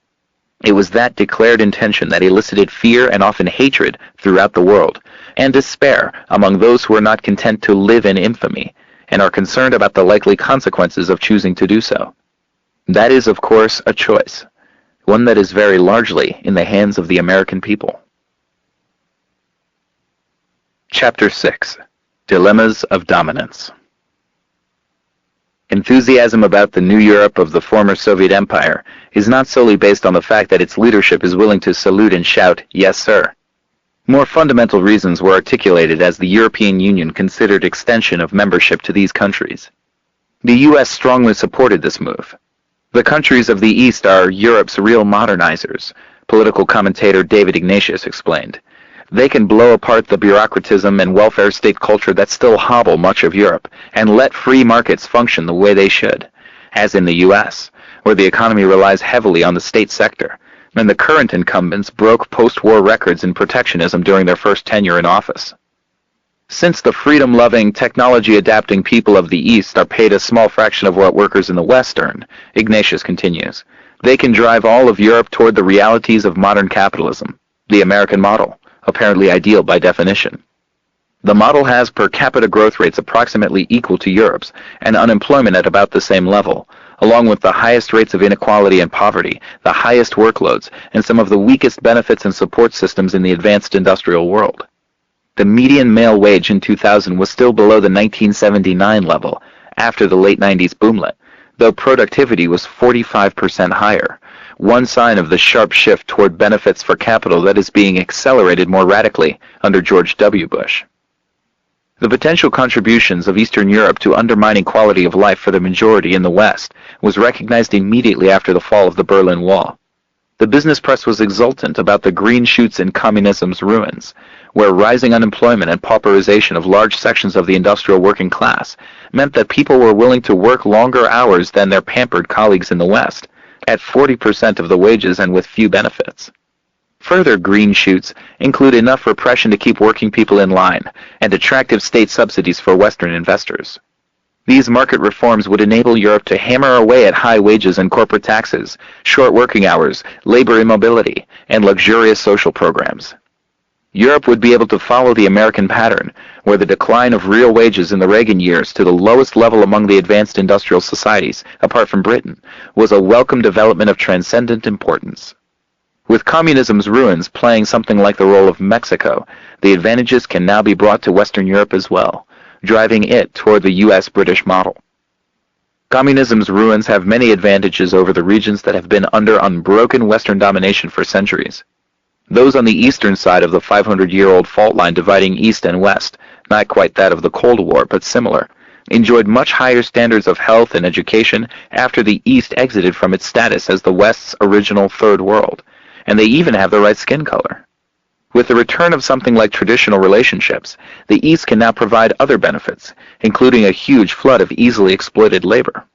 [SPEAKER 2] It was that declared intention that elicited fear and often hatred throughout the world, and despair among those who are not content to live in infamy, and are concerned about the likely consequences of choosing to do so. That is, of course, a choice, one that is very largely in the hands of the American people. Chapter 6. Dilemmas of Dominance. Enthusiasm about the new Europe of the former Soviet Empire is not solely based on the fact that its leadership is willing to salute and shout, "Yes, sir." More fundamental reasons were articulated as the European Union considered extension of membership to these countries. The U.S. strongly supported this move. The countries of the East are Europe's real modernizers, political commentator David Ignatius explained. They can blow apart the bureaucratism and welfare state culture that still hobble much of Europe, and let free markets function the way they should, as in the U.S., where the economy relies heavily on the state sector, and the current incumbents broke post-war records in protectionism during their first tenure in office. Since the freedom-loving, technology-adapting people of the East are paid a small fraction of what workers in the West earn, Ignatius continues, they can drive all of Europe toward the realities of modern capitalism, the American model, apparently ideal by definition. The model has per capita growth rates approximately equal to Europe's, and unemployment at about the same level, along with the highest rates of inequality and poverty, the highest workloads, and some of the weakest benefits and support systems in the advanced industrial world. The median male wage in 2000 was still below the 1979 level, after the late 90s boomlet, though productivity was 45% higher, one sign of the sharp shift toward benefits for capital that is being accelerated more radically under George W. Bush. The potential contributions of Eastern Europe to undermining quality of life for the majority in the West was recognized immediately after the fall of the Berlin Wall. The business press was exultant about the green shoots in communism's ruins, where rising unemployment and pauperization of large sections of the industrial working class meant that people were willing to work longer hours than their pampered colleagues in the West, at 40% of the wages and with few benefits. Further green shoots include enough repression to keep working people in line and attractive state subsidies for Western investors. These market reforms would enable Europe to hammer away at high wages and corporate taxes, short working hours, labor immobility, and luxurious social programs. Europe would be able to follow the American pattern, where the decline of real wages in the Reagan years to the lowest level among the advanced industrial societies, apart from Britain, was a welcome development of transcendent importance. With communism's ruins playing something like the role of Mexico, the advantages can now be brought to Western Europe as well, driving it toward the US-British model. Communism's ruins have many advantages over the regions that have been under unbroken Western domination for centuries. Those on the eastern side of the 500-year-old fault line dividing East and West, not quite that of the Cold War, but similar, enjoyed much higher standards of health and education after the East exited from its status as the West's original Third World, and they even have the right skin color. With the return of something like traditional relationships, the East can now provide other benefits, including a huge flood of easily exploited labor.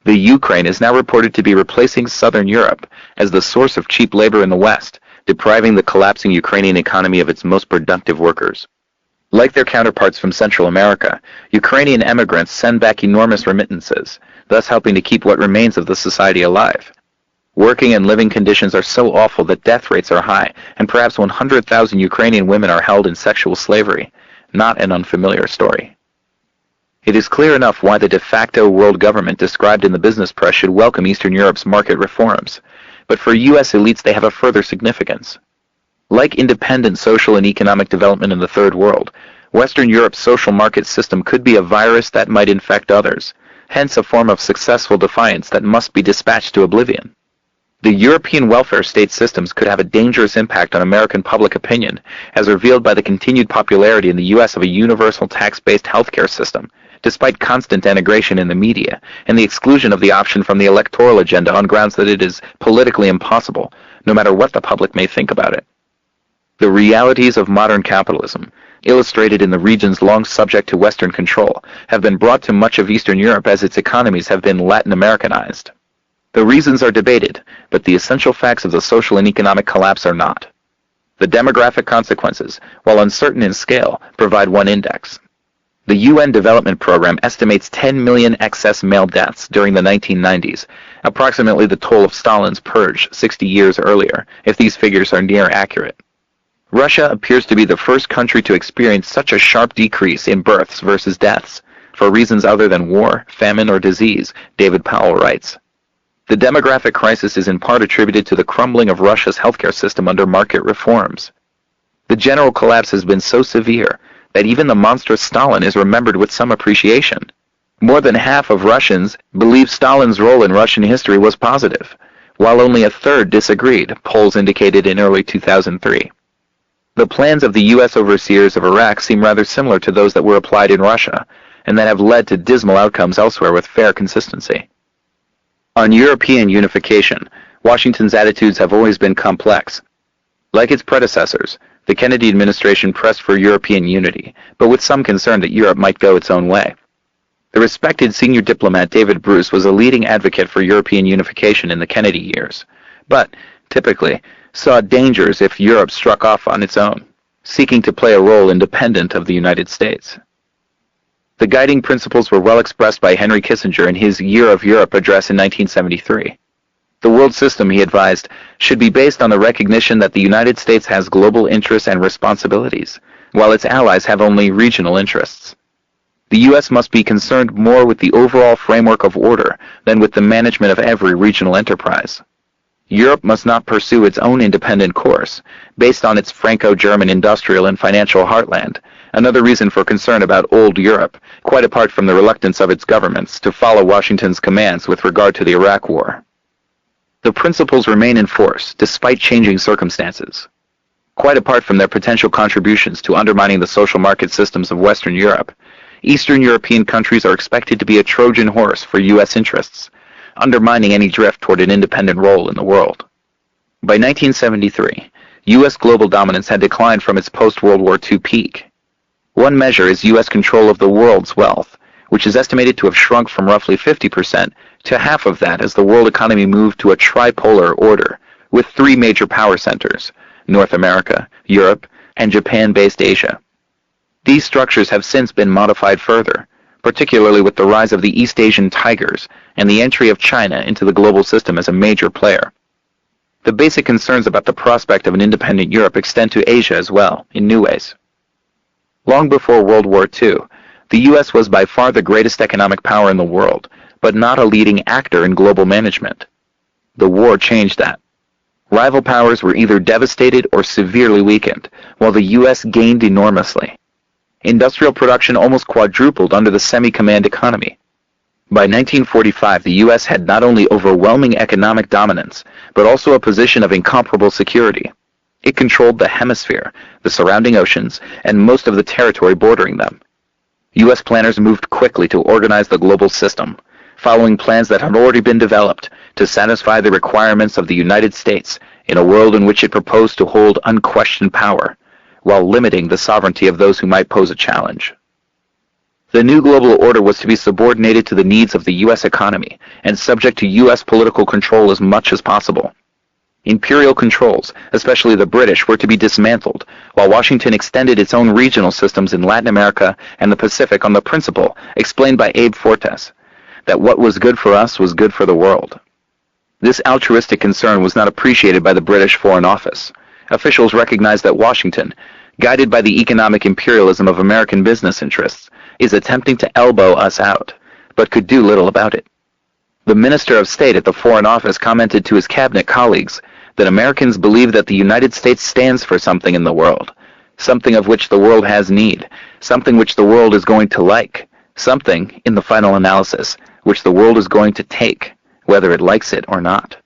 [SPEAKER 2] The Ukraine is now reported to be replacing Southern Europe as the source of cheap labor in the West, depriving the collapsing Ukrainian economy of its most productive workers. Like their counterparts from Central America, Ukrainian emigrants send back enormous remittances, thus helping to keep what remains of the society alive. Working and living conditions are so awful that death rates are high, and perhaps 100,000 Ukrainian women are held in sexual slavery, not an unfamiliar story. It is clear enough why the de facto world government described in the business press should welcome Eastern Europe's market reforms, but for U.S. elites they have a further significance. Like independent social and economic development in the Third World, Western Europe's social market system could be a virus that might infect others, hence a form of successful defiance that must be dispatched to oblivion. The European welfare state systems could have a dangerous impact on American public opinion, as revealed by the continued popularity in the U.S. of a universal tax-based healthcare system, despite constant denigration in the media, and the exclusion of the option from the electoral agenda on grounds that it is politically impossible, no matter what the public may think about it. The realities of modern capitalism, illustrated in the regions long subject to Western control, have been brought to much of Eastern Europe as its economies have been Latin Americanized. The reasons are debated, but the essential facts of the social and economic collapse are not. The demographic consequences, while uncertain in scale, provide one index. The UN Development Program estimates 10 million excess male deaths during the 1990s, approximately the toll of Stalin's purge 60 years earlier, if these figures are near accurate. Russia appears to be the first country to experience such a sharp decrease in births versus deaths, for reasons other than war, famine, or disease, David Powell writes. The demographic crisis is in part attributed to the crumbling of Russia's healthcare system under market reforms. The general collapse has been so severe that even the monstrous Stalin is remembered with some appreciation. More than half of Russians believe Stalin's role in Russian history was positive, while only a third disagreed, polls indicated in early 2003. The plans of the U.S. overseers of Iraq seem rather similar to those that were applied in Russia, and that have led to dismal outcomes elsewhere with fair consistency. On European unification, Washington's attitudes have always been complex. Like its predecessors, the Kennedy administration pressed for European unity, but with some concern that Europe might go its own way. The respected senior diplomat David Bruce was a leading advocate for European unification in the Kennedy years, but, typically, saw dangers if Europe struck off on its own, seeking to play a role independent of the United States. The guiding principles were well expressed by Henry Kissinger in his Year of Europe address in 1973. The world system, he advised, should be based on the recognition that the United States has global interests and responsibilities, while its allies have only regional interests. The U.S. must be concerned more with the overall framework of order than with the management of every regional enterprise. Europe must not pursue its own independent course, based on its Franco-German industrial and financial heartland, another reason for concern about old Europe, quite apart from the reluctance of its governments to follow Washington's commands with regard to the Iraq War. The principles remain in force, despite changing circumstances. Quite apart from their potential contributions to undermining the social market systems of Western Europe, Eastern European countries are expected to be a Trojan horse for U.S. interests, undermining any drift toward an independent role in the world. By 1973, U.S. global dominance had declined from its post-World War II peak. One measure is U.S. control of the world's wealth, which is estimated to have shrunk from roughly 50% to half of that as the world economy moved to a tripolar order, with three major power centers: North America, Europe, and Japan-based Asia. These structures have since been modified further, particularly with the rise of the East Asian tigers and the entry of China into the global system as a major player. The basic concerns about the prospect of an independent Europe extend to Asia as well, in new ways. Long before World War II, the U.S. was by far the greatest economic power in the world, but not a leading actor in global management. The war changed that. Rival powers were either devastated or severely weakened, while the U.S. gained enormously. Industrial production almost quadrupled under the semi-command economy. By 1945, the U.S. had not only overwhelming economic dominance, but also a position of incomparable security. It controlled the hemisphere, the surrounding oceans, and most of the territory bordering them. U.S. planners moved quickly to organize the global system, following plans that had already been developed to satisfy the requirements of the United States in a world in which it proposed to hold unquestioned power, while limiting the sovereignty of those who might pose a challenge. The new global order was to be subordinated to the needs of the U.S. economy and subject to U.S. political control as much as possible. Imperial controls, especially the British, were to be dismantled, while Washington extended its own regional systems in Latin America and the Pacific on the principle, explained by Abe Fortas, that what was good for us was good for the world. This altruistic concern was not appreciated by the British Foreign Office. Officials recognized that Washington, guided by the economic imperialism of American business interests, is attempting to elbow us out, but could do little about it. The Minister of State at the Foreign Office commented to his cabinet colleagues that Americans believe that the United States stands for something in the world, something of which the world has need, something which the world is going to like, something, in the final analysis, which the world is going to take, whether it likes it or not.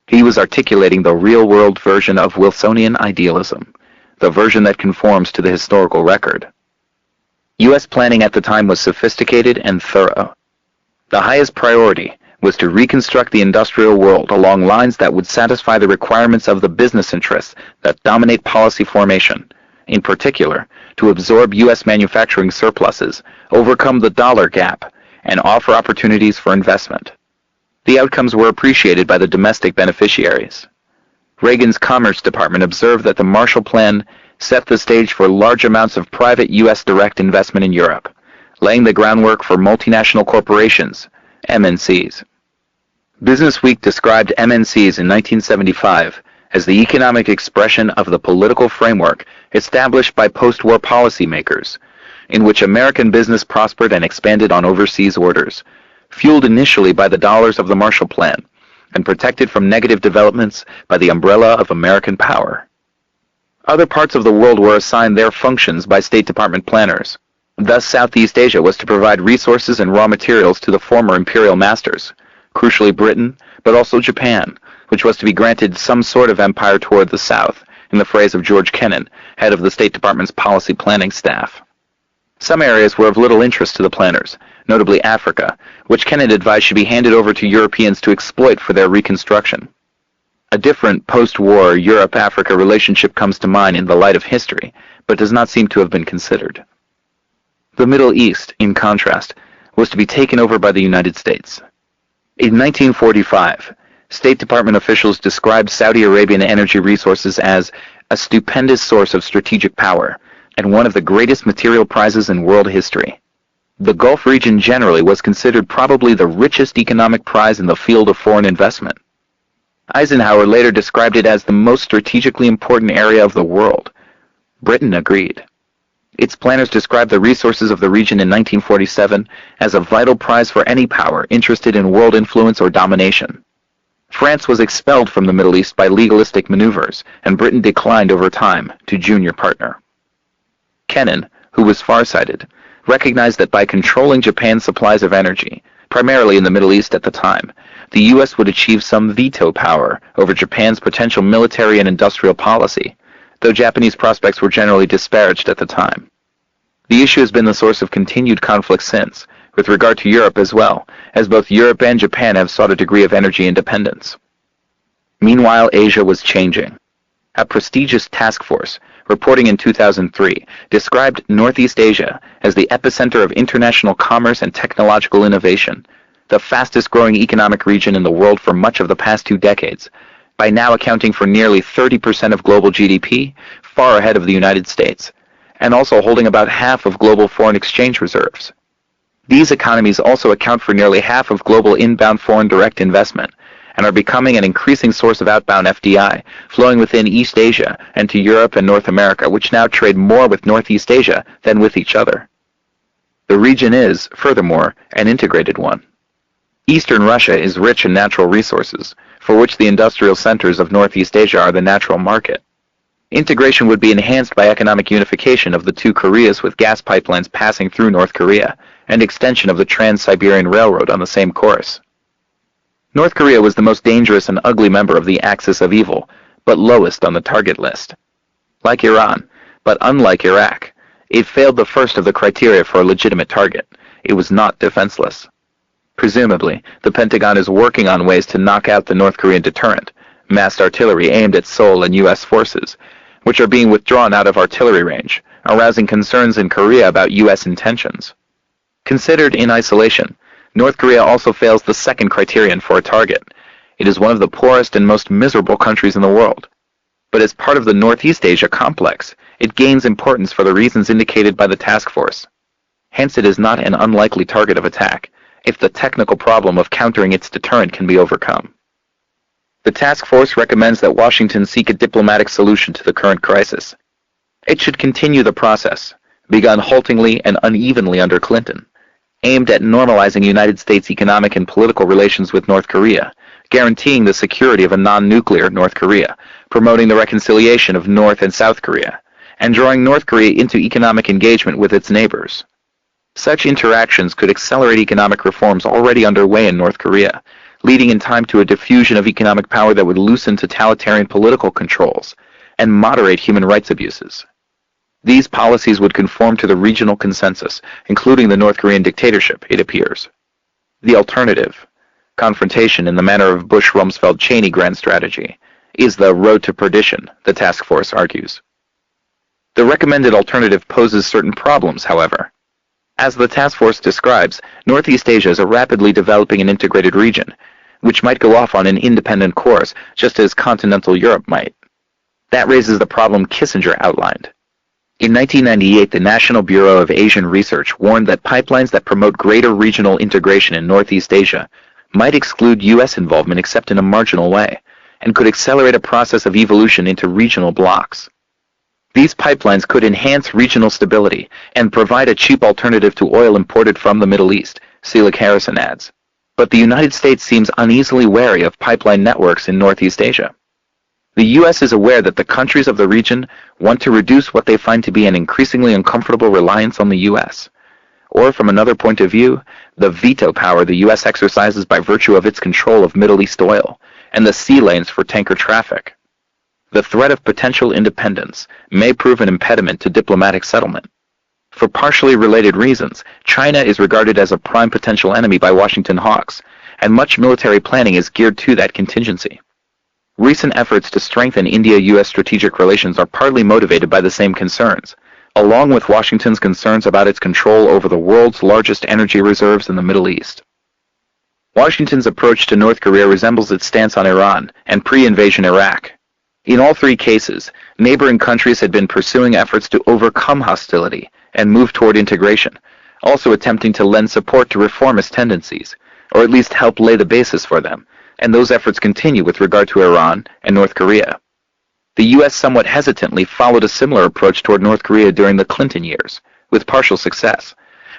[SPEAKER 2] He was articulating the real-world version of Wilsonian idealism, the version that conforms to the historical record. U.S. planning at the time was sophisticated and thorough. The highest priority was to reconstruct the industrial world along lines that would satisfy the requirements of the business interests that dominate policy formation, in particular, to absorb U.S. manufacturing surpluses, overcome the dollar gap, and offer opportunities for investment. The outcomes were appreciated by the domestic beneficiaries. Reagan's Commerce Department observed that the Marshall Plan set the stage for large amounts of private U.S. direct investment in Europe, laying the groundwork for multinational corporations, MNCs. Business Week described MNCs in 1975 as the economic expression of the political framework established by post-war policymakers, in which American business prospered and expanded on overseas orders, fueled initially by the dollars of the Marshall Plan, and protected from negative developments by the umbrella of American power. Other parts of the world were assigned their functions by State Department planners. Thus, Southeast Asia was to provide resources and raw materials to the former imperial masters, crucially Britain, but also Japan, which was to be granted some sort of empire toward the south, in the phrase of George Kennan, head of the State Department's policy planning staff. Some areas were of little interest to the planners, notably Africa, which Kennan advised should be handed over to Europeans to exploit for their reconstruction. A different post-war Europe-Africa relationship comes to mind in the light of history, but does not seem to have been considered. The Middle East, in contrast, was to be taken over by the United States. In 1945, State Department officials described Saudi Arabian energy resources as a stupendous source of strategic power and one of the greatest material prizes in world history. The Gulf region generally was considered probably the richest economic prize in the field of foreign investment. Eisenhower later described it as the most strategically important area of the world. Britain agreed. Its planners described the resources of the region in 1947 as a vital prize for any power interested in world influence or domination. France was expelled from the Middle East by legalistic maneuvers, and Britain declined over time to junior partner. Kennan, who was farsighted, recognized that by controlling Japan's supplies of energy, primarily in the Middle East at the time, the U.S. would achieve some veto power over Japan's potential military and industrial policy, though Japanese prospects were generally disparaged at the time. The issue has been the source of continued conflict since, with regard to Europe as well, as both Europe and Japan have sought a degree of energy independence. Meanwhile, Asia was changing. A prestigious task force, reporting in 2003, described Northeast Asia as the epicenter of international commerce and technological innovation, the fastest-growing economic region in the world for much of the past 2 decades, by now accounting for nearly 30% of global GDP, far ahead of the United States, and also holding about half of global foreign exchange reserves. These economies also account for nearly half of global inbound foreign direct investment, and are becoming an increasing source of outbound FDI, flowing within East Asia and to Europe and North America, which now trade more with Northeast Asia than with each other. The region is, furthermore, an integrated one. Eastern Russia is rich in natural resources, for which the industrial centers of Northeast Asia are the natural market. Integration would be enhanced by economic unification of the 2 Koreas with gas pipelines passing through North Korea, and extension of the Trans-Siberian Railroad on the same course. North Korea was the most dangerous and ugly member of the axis of evil, but lowest on the target list. Like Iran, but unlike Iraq, it failed the first of the criteria for a legitimate target. It was not defenseless. Presumably, the Pentagon is working on ways to knock out the North Korean deterrent, massed artillery aimed at Seoul and U.S. forces, which are being withdrawn out of artillery range, arousing concerns in Korea about U.S. intentions. Considered in isolation, North Korea also fails the second criterion for a target. It is one of the poorest and most miserable countries in the world. But as part of the Northeast Asia complex, it gains importance for the reasons indicated by the task force. Hence, it is not an unlikely target of attack, if the technical problem of countering its deterrent can be overcome. The task force recommends that Washington seek a diplomatic solution to the current crisis. It should continue the process, begun haltingly and unevenly under Clinton, aimed at normalizing United States economic and political relations with North Korea, guaranteeing the security of a non-nuclear North Korea, promoting the reconciliation of North and South Korea, and drawing North Korea into economic engagement with its neighbors. Such interactions could accelerate economic reforms already underway in North Korea, leading in time to a diffusion of economic power that would loosen totalitarian political controls and moderate human rights abuses. These policies would conform to the regional consensus, including the North Korean dictatorship, it appears. The alternative, confrontation in the manner of Bush-Rumsfeld-Cheney grand strategy, is the road to perdition, the task force argues. The recommended alternative poses certain problems, however. As the task force describes, Northeast Asia is a rapidly developing and integrated region, which might go off on an independent course, just as continental Europe might. That raises the problem Kissinger outlined. In 1998, the National Bureau of Asian Research warned that pipelines that promote greater regional integration in Northeast Asia might exclude U.S. involvement except in a marginal way, and could accelerate a process of evolution into regional blocs. These pipelines could enhance regional stability and provide a cheap alternative to oil imported from the Middle East, Selig Harrison adds. But the United States seems uneasily wary of pipeline networks in Northeast Asia. The U.S. is aware that the countries of the region want to reduce what they find to be an increasingly uncomfortable reliance on the U.S. Or, from another point of view, the veto power the U.S. exercises by virtue of its control of Middle East oil and the sea lanes for tanker traffic. The threat of potential independence may prove an impediment to diplomatic settlement. For partially related reasons, China is regarded as a prime potential enemy by Washington hawks, and much military planning is geared to that contingency. Recent efforts to strengthen India-U.S. strategic relations are partly motivated by the same concerns, along with Washington's concerns about its control over the world's largest energy reserves in the Middle East. Washington's approach to North Korea resembles its stance on Iran and pre-invasion Iraq. In all 3 cases, neighboring countries had been pursuing efforts to overcome hostility and move toward integration, also attempting to lend support to reformist tendencies, or at least help lay the basis for them, and those efforts continue with regard to Iran and North Korea. The U.S. somewhat hesitantly followed a similar approach toward North Korea during the Clinton years, with partial success.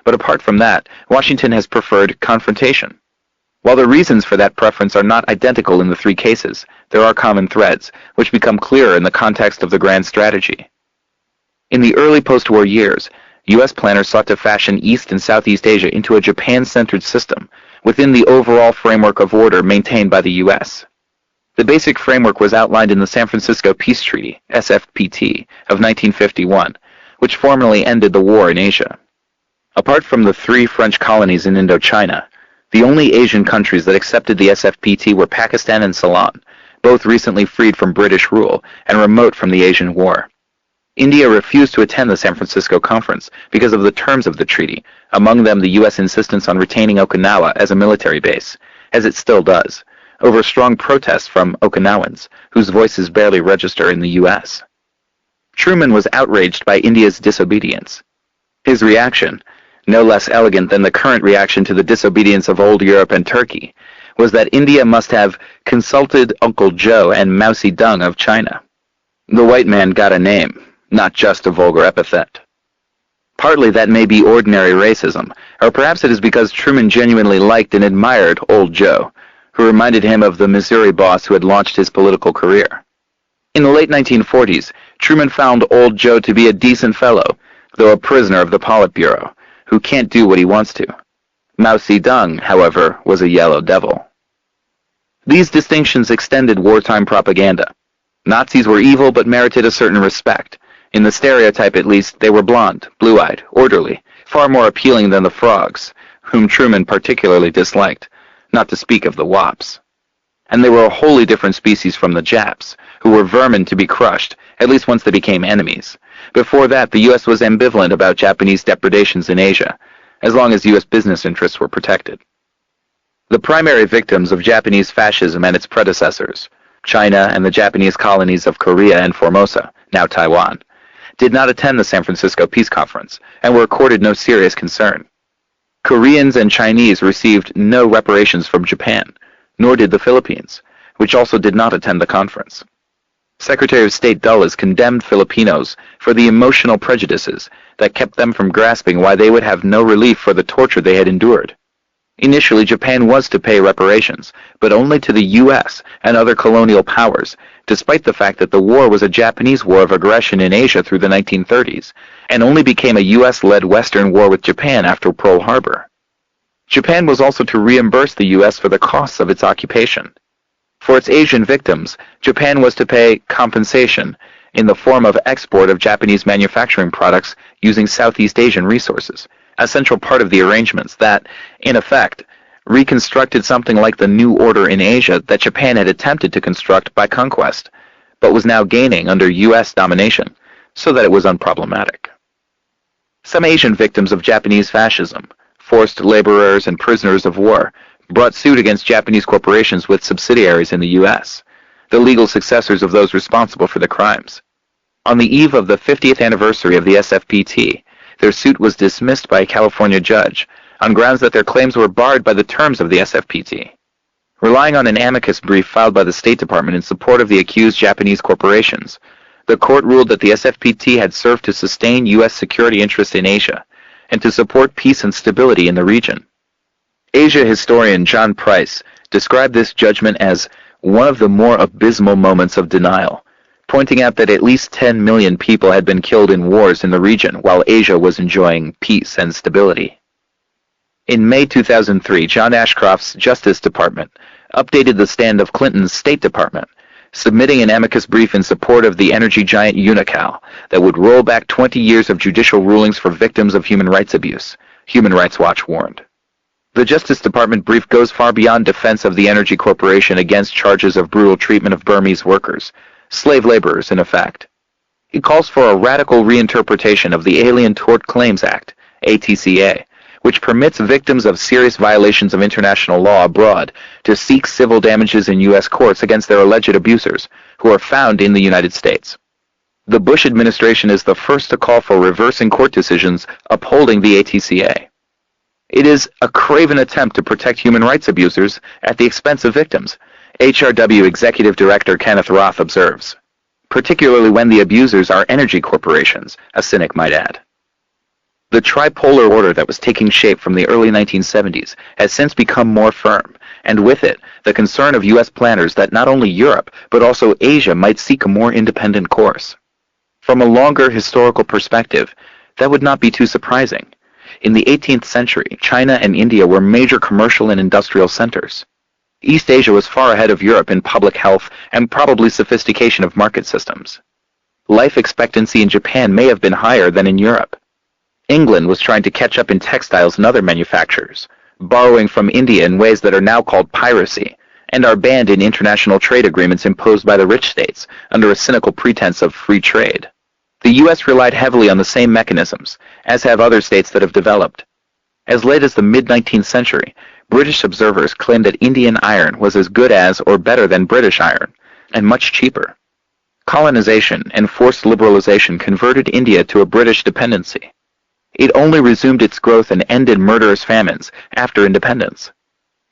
[SPEAKER 2] But apart from that, Washington has preferred confrontation. While the reasons for that preference are not identical in the three cases, there are common threads, which become clearer in the context of the grand strategy. In the early post-war years, U.S. planners sought to fashion East and Southeast Asia into a Japan-centered system within the overall framework of order maintained by the U.S. The basic framework was outlined in the San Francisco Peace Treaty, SFPT, of 1951, which formally ended the war in Asia. Apart from the 3 French colonies in Indochina, the only Asian countries that accepted the SFPT were Pakistan and Ceylon, both recently freed from British rule and remote from the Asian War. India refused to attend the San Francisco Conference because of the terms of the treaty, among them the U.S. insistence on retaining Okinawa as a military base, as it still does, over strong protests from Okinawans, whose voices barely register in the U.S. Truman was outraged by India's disobedience. His reaction, no less elegant than the current reaction to the disobedience of old Europe and Turkey, was that India must have consulted Uncle Joe and Mao Zedong of China. The white man got a name, not just a vulgar epithet. Partly that may be ordinary racism, or perhaps it is because Truman genuinely liked and admired Old Joe, who reminded him of the Missouri boss who had launched his political career. In the late 1940s, Truman found Old Joe to be a decent fellow, though a prisoner of the Politburo, who can't do what he wants to. Mao Zedong, however, was a yellow devil. These distinctions extended wartime propaganda. Nazis were evil but merited a certain respect. In the stereotype at least, they were blonde, blue-eyed, orderly, far more appealing than the frogs, whom Truman particularly disliked, not to speak of the wops. And they were a wholly different species from the Japs, who were vermin to be crushed, at least once they became enemies. Before that, the U.S. was ambivalent about Japanese depredations in Asia, as long as U.S. business interests were protected. The primary victims of Japanese fascism and its predecessors, China and the Japanese colonies of Korea and Formosa, now Taiwan, did not attend the San Francisco Peace Conference and were accorded no serious concern. Koreans and Chinese received no reparations from Japan, nor did the Philippines, which also did not attend the conference. Secretary of State Dulles condemned Filipinos for the emotional prejudices that kept them from grasping why they would have no relief for the torture they had endured. Initially, Japan was to pay reparations, but only to the U.S. and other colonial powers, despite the fact that the war was a Japanese war of aggression in Asia through the 1930s, and only became a U.S.-led Western war with Japan after Pearl Harbor. Japan was also to reimburse the U.S. for the costs of its occupation. For its Asian victims, Japan was to pay compensation in the form of export of Japanese manufacturing products using Southeast Asian resources, a central part of the arrangements that, in effect, reconstructed something like the new order in Asia that Japan had attempted to construct by conquest, but was now gaining under U.S. domination, so that it was unproblematic. Some Asian victims of Japanese fascism, forced laborers and prisoners of war, brought suit against Japanese corporations with subsidiaries in the U.S., the legal successors of those responsible for the crimes. On the eve of the 50th anniversary of the SFPT, their suit was dismissed by a California judge on grounds that their claims were barred by the terms of the SFPT. Relying on an amicus brief filed by the State Department in support of the accused Japanese corporations, the court ruled that the SFPT had served to sustain U.S. security interests in Asia and to support peace and stability in the region. Asia historian John Price described this judgment as one of the more abysmal moments of denial, pointing out that at least 10 million people had been killed in wars in the region while Asia was enjoying peace and stability. In May 2003, John Ashcroft's Justice Department updated the stand of Clinton's State Department, submitting an amicus brief in support of the energy giant Unocal that would roll back 20 years of judicial rulings for victims of human rights abuse, Human Rights Watch warned. The Justice Department brief goes far beyond defense of the energy corporation against charges of brutal treatment of Burmese workers, slave laborers in effect. It calls for a radical reinterpretation of the Alien Tort Claims Act, ATCA, which permits victims of serious violations of international law abroad to seek civil damages in U.S. courts against their alleged abusers, who are found in the United States. The Bush administration is the first to call for reversing court decisions upholding the ATCA. It is a craven attempt to protect human rights abusers at the expense of victims, HRW Executive Director Kenneth Roth observes. particularly when the abusers are energy corporations, a cynic might add. The tripolar order that was taking shape from the early 1970s has since become more firm, and with it, the concern of U.S. planners that not only Europe, but also Asia might seek a more independent course. From a longer historical perspective, that would not be too surprising. In the 18th century, China and India were major commercial and industrial centers. East Asia was far ahead of Europe in public health and probably sophistication of market systems. Life expectancy in Japan may have been higher than in Europe. England was trying to catch up in textiles and other manufactures, borrowing from India in ways that are now called piracy, and are banned in international trade agreements imposed by the rich states under a cynical pretense of free trade. The U.S. relied heavily on the same mechanisms, as have other states that have developed. As late as the mid-19th century, British observers claimed that Indian iron was as good as or better than British iron, and much cheaper. Colonization and forced liberalization converted India to a British dependency. It only resumed its growth and ended murderous famines after independence.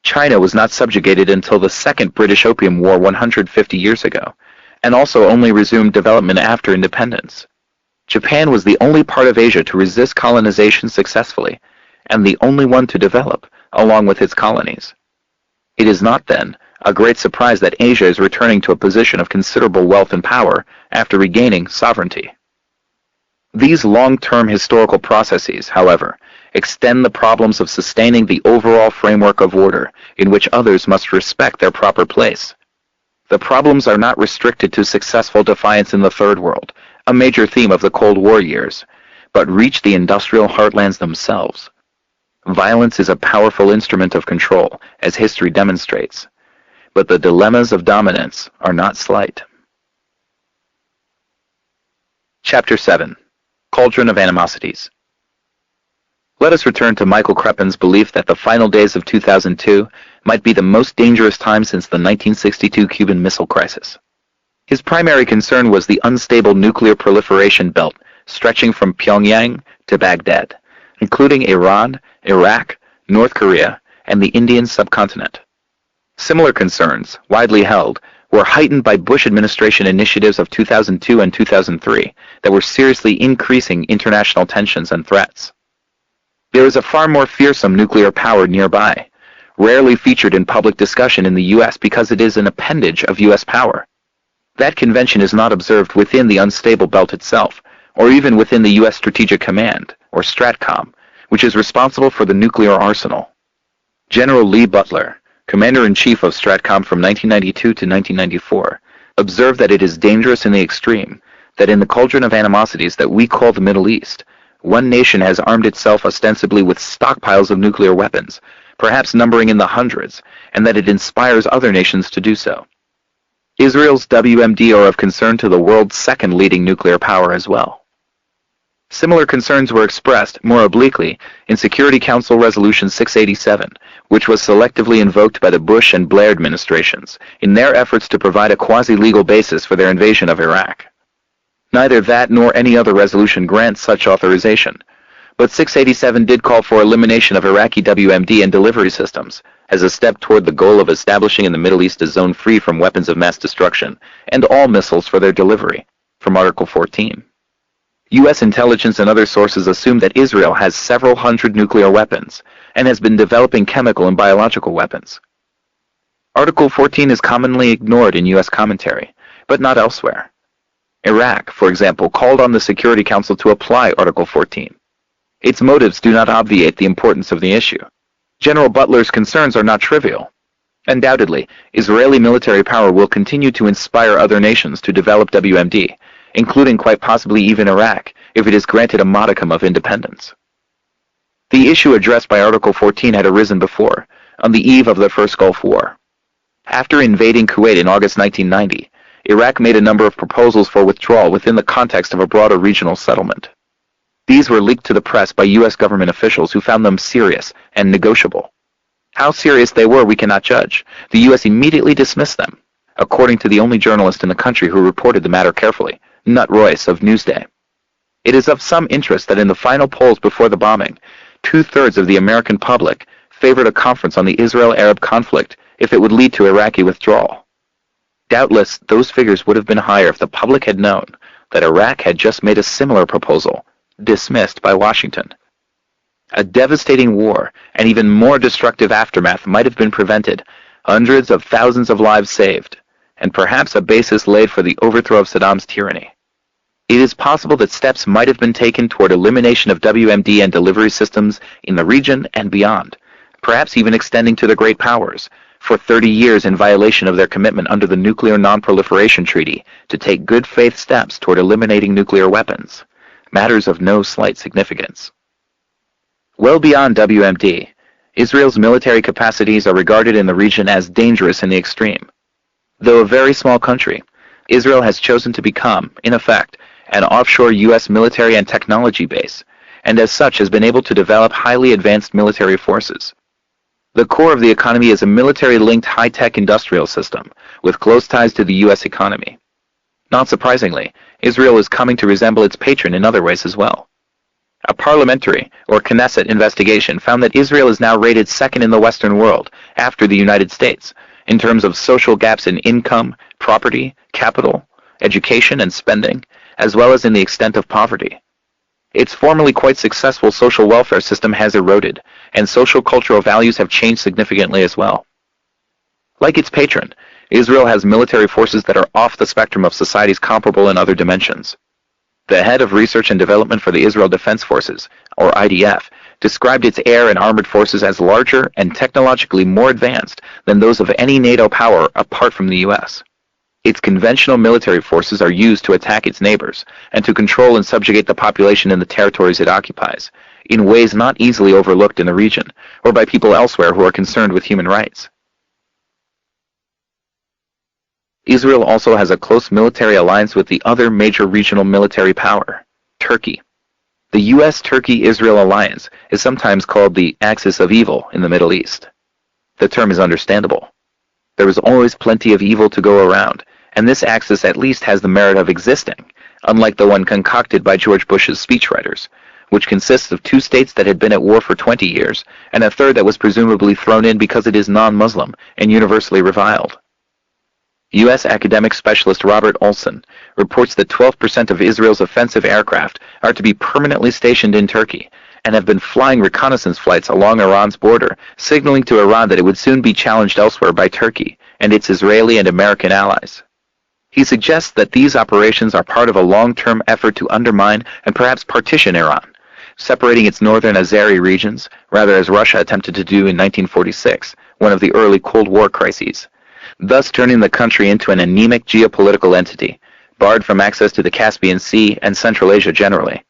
[SPEAKER 2] China was not subjugated until the Second British Opium War 150 years ago, and also only resumed development after independence. Japan was the only part of Asia to resist colonization successfully, and the only one to develop, along with its colonies. It is not, then, a great surprise that Asia is returning to a position of considerable wealth and power after regaining sovereignty. These long-term historical processes, however, extend the problems of sustaining the overall framework of order in which others must respect their proper place. The problems are not restricted to successful defiance in the Third World, a major theme of the Cold War years, but reach the industrial heartlands themselves. Violence is a powerful instrument of control, as history demonstrates, but the dilemmas of dominance are not slight. Chapter 7. Cauldron of Animosities. Let us return to Michael Crepin's belief that the final days of 2002 might be the most dangerous time since the 1962 Cuban Missile Crisis. His primary concern was the unstable nuclear proliferation belt stretching from Pyongyang to Baghdad, including Iran, Iraq, North Korea, and the Indian subcontinent. Similar concerns, widely held, were heightened by Bush administration initiatives of 2002 and 2003 that were seriously increasing international tensions and threats. There is a far more fearsome nuclear power nearby, rarely featured in public discussion in the U.S. because it is an appendage of U.S. power. That convention is not observed within the unstable belt itself, or even within the U.S. Strategic Command, or STRATCOM, which is responsible for the nuclear arsenal. General Lee Butler, Commander-in-Chief of STRATCOM from 1992 to 1994, observed that it is dangerous in the extreme, that in the cauldron of animosities that we call the Middle East, one nation has armed itself ostensibly with stockpiles of nuclear weapons, perhaps numbering in the hundreds, and that it inspires other nations to do so. Israel's WMD are of concern to the world's second leading nuclear power as well. Similar concerns were expressed, more obliquely, in Security Council Resolution 687, which was selectively invoked by the Bush and Blair administrations in their efforts to provide a quasi-legal basis for their invasion of Iraq. Neither that nor any other resolution grants such authorization, but 687 did call for elimination of Iraqi WMD and delivery systems as a step toward the goal of establishing in the Middle East a zone free from weapons of mass destruction and all missiles for their delivery, from Article 14. U.S. intelligence and other sources assume that Israel has several hundred nuclear weapons and has been developing chemical and biological weapons. Article 14 is commonly ignored in U.S. commentary, but not elsewhere. Iraq, for example, called on the Security Council to apply Article 14. Its motives do not obviate the importance of the issue. General Butler's concerns are not trivial. Undoubtedly, Israeli military power will continue to inspire other nations to develop WMD, including quite possibly even Iraq, if it is granted a modicum of independence. The issue addressed by Article 14 had arisen before, on the eve of the First Gulf War. After invading Kuwait in August 1990, Iraq made a number of proposals for withdrawal within the context of a broader regional settlement. These were leaked to the press by U.S. government officials who found them serious and negotiable. How serious they were we cannot judge. The U.S. immediately dismissed them, according to the only journalist in the country who reported the matter carefully, Nut Royce of Newsday. It is of some interest that in the final polls before the bombing, 2/3 of the American public favored a conference on the Israel-Arab conflict if it would lead to Iraqi withdrawal. Doubtless, those figures would have been higher if the public had known that Iraq had just made a similar proposal, dismissed by Washington. A devastating war and even more destructive aftermath might have been prevented, hundreds of thousands of lives saved, and perhaps a basis laid for the overthrow of Saddam's tyranny. It is possible that steps might have been taken toward elimination of WMD and delivery systems in the region and beyond, perhaps even extending to the great powers, for 30 years in violation of their commitment under the Nuclear Non-Proliferation Treaty to take good faith steps toward eliminating nuclear weapons, matters of no slight significance. Well beyond WMD, Israel's military capacities are regarded in the region as dangerous in the extreme. Though a very small country, Israel has chosen to become, in effect, an offshore U.S. military and technology base, and as such has been able to develop highly advanced military forces. The core of the economy is a military-linked high-tech industrial system, with close ties to the U.S. economy. Not surprisingly, Israel is coming to resemble its patron in other ways as well. A parliamentary, or Knesset, investigation found that Israel is now rated second in the Western world, after the United States, in terms of social gaps in income, property, capital, education, and spending, as well as in the extent of poverty. Its formerly quite successful social welfare system has eroded, and social cultural values have changed significantly as well. Like its patron, Israel has military forces that are off the spectrum of societies comparable in other dimensions. The head of research and development for the Israel Defense Forces, or IDF, described its air and armored forces as larger and technologically more advanced than those of any NATO power apart from the US. Its conventional military forces are used to attack its neighbors and to control and subjugate the population in the territories it occupies, in ways not easily overlooked in the region or by people elsewhere who are concerned with human rights. Israel also has a close military alliance with the other major regional military power, Turkey. The U.S.-Turkey-Israel alliance is sometimes called the axis of evil in the Middle East. The term is understandable. There is always plenty of evil to go around, and this axis at least has the merit of existing, unlike the one concocted by George Bush's speechwriters, which consists of two states that had been at war for 20 years, and a third that was presumably thrown in because it is non-Muslim and universally reviled. U.S. academic specialist Robert Olson reports that 12% of Israel's offensive aircraft are to be permanently stationed in Turkey and have been flying reconnaissance flights along Iran's border, signaling to Iran that it would soon be challenged elsewhere by Turkey and its Israeli and American allies. He suggests that these operations are part of a long-term effort to undermine and perhaps partition Iran, separating its northern Azeri regions, rather as Russia attempted to do in 1946, one of the early Cold War crises, thus turning the country into an anemic geopolitical entity, barred from access to the Caspian Sea and Central Asia generally.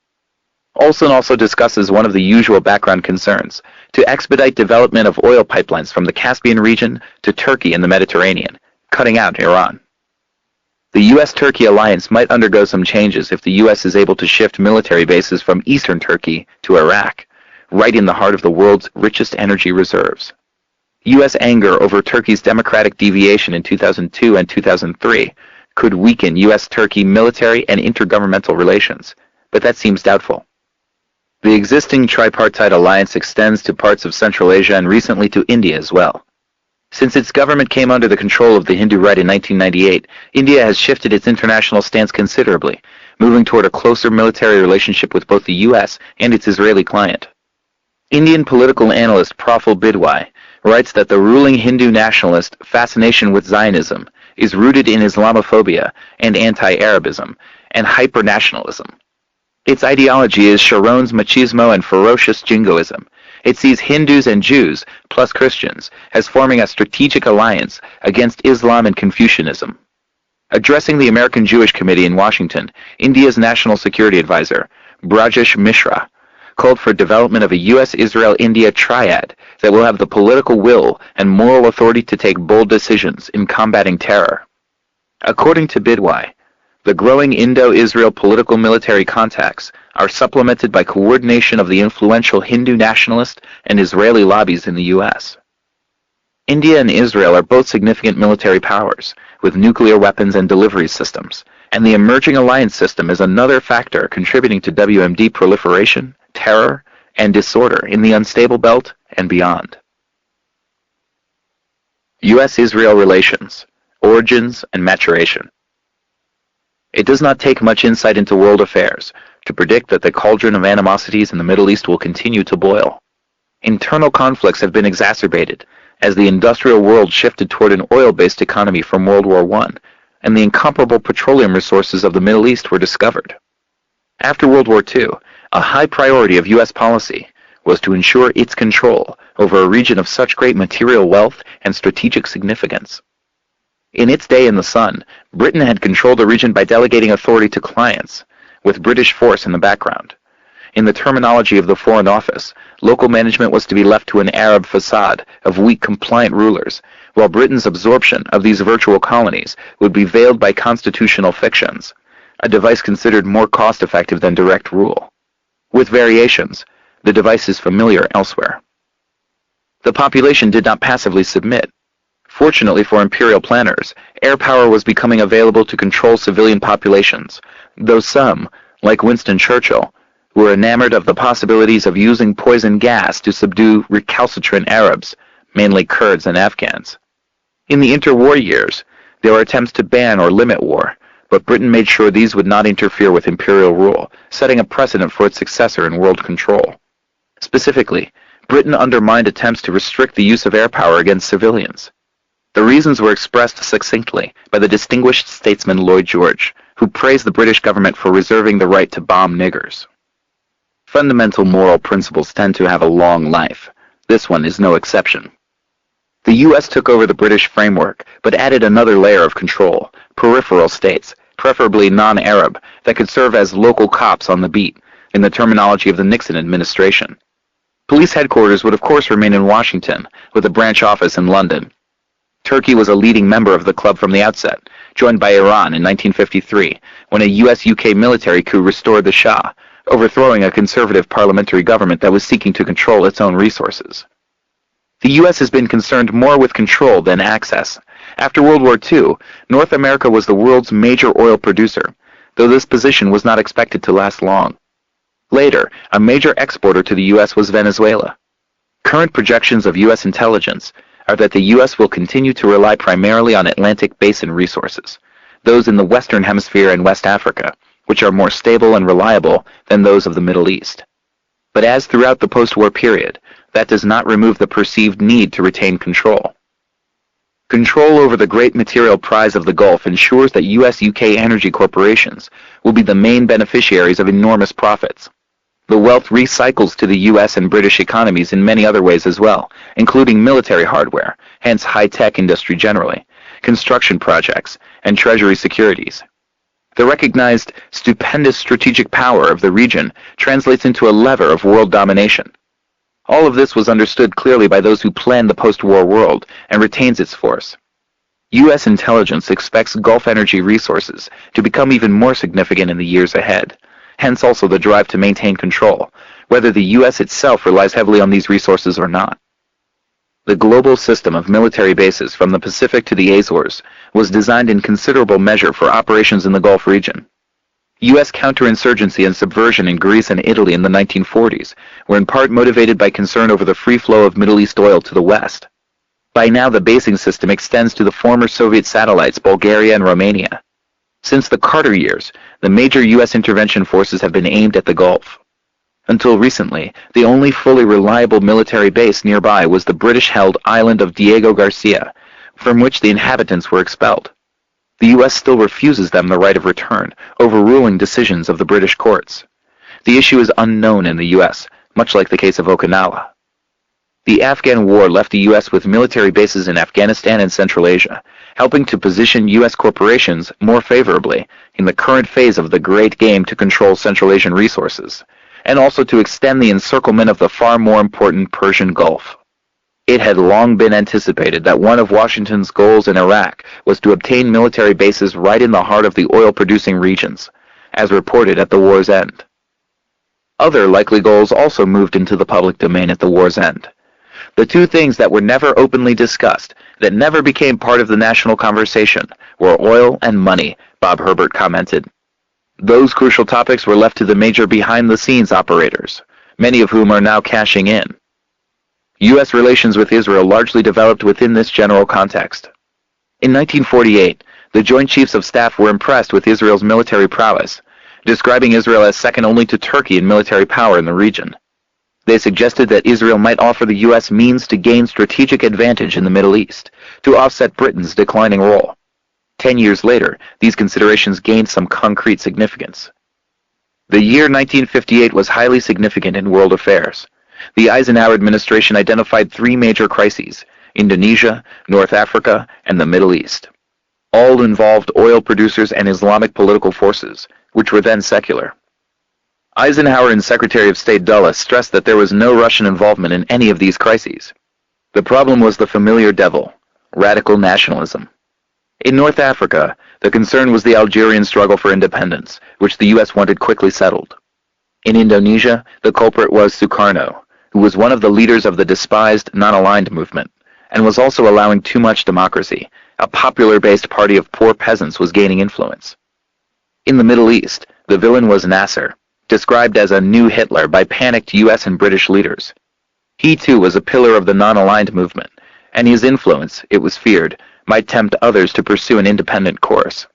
[SPEAKER 2] Olson also discusses one of the usual background concerns, to expedite development of oil pipelines from the Caspian region to Turkey and the Mediterranean, cutting out Iran. The U.S.-Turkey alliance might undergo some changes if the U.S. is able to shift military bases from eastern Turkey to Iraq, right in the heart of the world's richest energy reserves. U.S. anger over Turkey's democratic deviation in 2002 and 2003 could weaken U.S.-Turkey military and intergovernmental relations, but that seems doubtful. The existing tripartite alliance extends to parts of Central Asia and recently to India as well. Since its government came under the control of the Hindu right in 1998, India has shifted its international stance considerably, moving toward a closer military relationship with both the U.S. and its Israeli client. Indian political analyst Praful Bidwai writes that the ruling Hindu nationalist fascination with Zionism is rooted in Islamophobia and anti-Arabism and hyper-nationalism. Its ideology is Sharon's machismo and ferocious jingoism. It sees Hindus and Jews, plus Christians, as forming a strategic alliance against Islam and Confucianism. Addressing the American Jewish Committee in Washington, India's National Security Advisor, Brajesh Mishra, called for development of a U.S.-Israel-India triad that will have the political will and moral authority to take bold decisions in combating terror. According to Bidwai, the growing Indo-Israel political military contacts are supplemented by coordination of the influential Hindu nationalist and Israeli lobbies in the U.S. India and Israel are both significant military powers, with nuclear weapons and delivery systems, and the emerging alliance system is another factor contributing to WMD proliferation, terror, and disorder in the unstable belt and beyond. U.S.-Israel relations, Origins and Maturation. It does not take much insight into world affairs to predict that the cauldron of animosities in the Middle East will continue to boil. Internal conflicts have been exacerbated as the industrial world shifted toward an oil-based economy from World War I, and the incomparable petroleum resources of the Middle East were discovered. After World War II, a high priority of U.S. policy was to ensure its control over a region of such great material wealth and strategic significance. In its day in the sun, Britain had controlled the region by delegating authority to clients, with British force in the background. In the terminology of the Foreign Office, local management was to be left to an Arab facade of weak compliant rulers, while Britain's absorption of these virtual colonies would be veiled by constitutional fictions, a device considered more cost-effective than direct rule. With variations, the device is familiar elsewhere. The population did not passively submit. Fortunately for imperial planners, air power was becoming available to control civilian populations, though some, like Winston Churchill, were enamored of the possibilities of using poison gas to subdue recalcitrant Arabs, mainly Kurds and Afghans. In the interwar years, there were attempts to ban or limit war, but Britain made sure these would not interfere with imperial rule, setting a precedent for its successor in world control. Specifically, Britain undermined attempts to restrict the use of air power against civilians. The reasons were expressed succinctly by the distinguished statesman Lloyd George, who praised the British government for reserving the right to bomb niggers. Fundamental moral principles tend to have a long life. This one is no exception. The U.S. took over the British framework, but added another layer of control, peripheral states, preferably non-Arab, that could serve as local cops on the beat, in the terminology of the Nixon administration. Police headquarters would of course remain in Washington, with a branch office in London. Turkey was a leading member of the club from the outset, joined by Iran in 1953, when a US-UK military coup restored the Shah, overthrowing a conservative parliamentary government that was seeking to control its own resources. The U.S. has been concerned more with control than access. After World War II, North America was the world's major oil producer, though this position was not expected to last long. Later, a major exporter to the U.S. was Venezuela. Current projections of U.S. intelligence are that the U.S. will continue to rely primarily on Atlantic Basin resources, those in the Western Hemisphere and West Africa, which are more stable and reliable than those of the Middle East. But as throughout the post-war period, that does not remove the perceived need to retain control. Control over the great material prize of the Gulf ensures that US-UK energy corporations will be the main beneficiaries of enormous profits. The wealth recycles to the US and British economies in many other ways as well, including military hardware, hence high-tech industry generally, construction projects, and treasury securities. The recognized stupendous strategic power of the region translates into a lever of world domination. All of this was understood clearly by those who planned the post-war world and retains its force. U.S. intelligence expects Gulf energy resources to become even more significant in the years ahead, hence also the drive to maintain control, whether the U.S. itself relies heavily on these resources or not. The global system of military bases from the Pacific to the Azores was designed in considerable measure for operations in the Gulf region. U.S. counterinsurgency and subversion in Greece and Italy in the 1940s were in part motivated by concern over the free flow of Middle East oil to the west. By now, the basing system extends to the former Soviet satellites Bulgaria and Romania. Since the Carter years, the major U.S. intervention forces have been aimed at the Gulf. Until recently, the only fully reliable military base nearby was the British-held island of Diego Garcia, from which the inhabitants were expelled. The U.S. still refuses them the right of return, overruling decisions of the British courts. The issue is unknown in the U.S., much like the case of Okinawa. The Afghan War left the U.S. with military bases in Afghanistan and Central Asia, helping to position U.S. corporations more favorably in the current phase of the great game to control Central Asian resources, and also to extend the encirclement of the far more important Persian Gulf. It had long been anticipated that one of Washington's goals in Iraq was to obtain military bases right in the heart of the oil-producing regions, as reported at the war's end. Other likely goals also moved into the public domain at the war's end. The two things that were never openly discussed, that never became part of the national conversation, were oil and money, Bob Herbert commented. Those crucial topics were left to the major behind-the-scenes operators, many of whom are now cashing in. U.S. relations with Israel largely developed within this general context. In 1948, the Joint Chiefs of Staff were impressed with Israel's military prowess, describing Israel as second only to Turkey in military power in the region. They suggested that Israel might offer the U.S. means to gain strategic advantage in the Middle East, to offset Britain's declining role. 10 years later, these considerations gained some concrete significance. The year 1958 was highly significant in world affairs. The Eisenhower administration identified three major crises: Indonesia, North Africa, and the Middle East. All involved oil producers and Islamic political forces, which were then secular. Eisenhower and Secretary of State Dulles stressed that there was no Russian involvement in any of these crises. The problem was the familiar devil, radical nationalism. In North Africa, the concern was the Algerian struggle for independence, which the U.S. wanted quickly settled. In Indonesia, the culprit was Sukarno, who was one of the leaders of the despised non-aligned movement, and was also allowing too much democracy. A popular-based party of poor peasants was gaining influence. In the Middle East, the villain was Nasser, described as a new Hitler by panicked U.S. and British leaders. He too was a pillar of the non-aligned movement, and his influence, it was feared, might tempt others to pursue an independent course.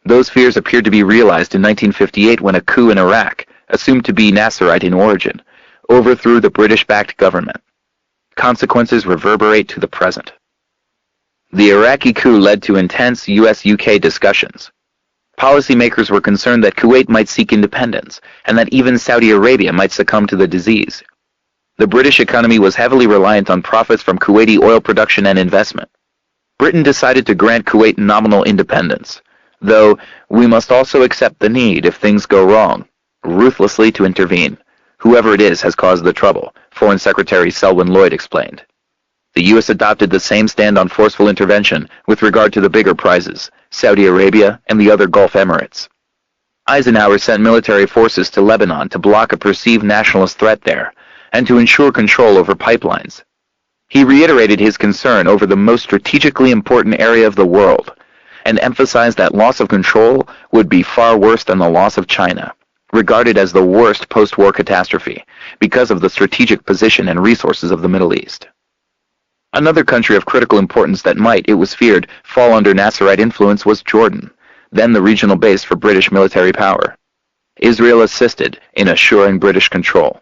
[SPEAKER 2] Those fears appeared to be realized in 1958 when a coup in Iraq, assumed to be Nasserite in origin, overthrew the British-backed government. Consequences reverberate to the present. The Iraqi coup led to intense U.S.-UK discussions. Policymakers were concerned that Kuwait might seek independence, and that even Saudi Arabia might succumb to the disease. The British economy was heavily reliant on profits from Kuwaiti oil production and investment. Britain decided to grant Kuwait nominal independence, though we must also accept the need, if things go wrong, ruthlessly to intervene. Whoever it is has caused the trouble, Foreign Secretary Selwyn Lloyd explained. The U.S. adopted the same stand on forceful intervention with regard to the bigger prizes, Saudi Arabia and the other Gulf Emirates. Eisenhower sent military forces to Lebanon to block a perceived nationalist threat there, and to ensure control over pipelines. He reiterated his concern over the most strategically important area of the world, and emphasized that loss of control would be far worse than the loss of China, regarded as the worst post-war catastrophe, because of the strategic position and resources of the Middle East. Another country of critical importance that might, it was feared, fall under Nasserite influence was Jordan, then the regional base for British military power. Israel assisted in assuring British control.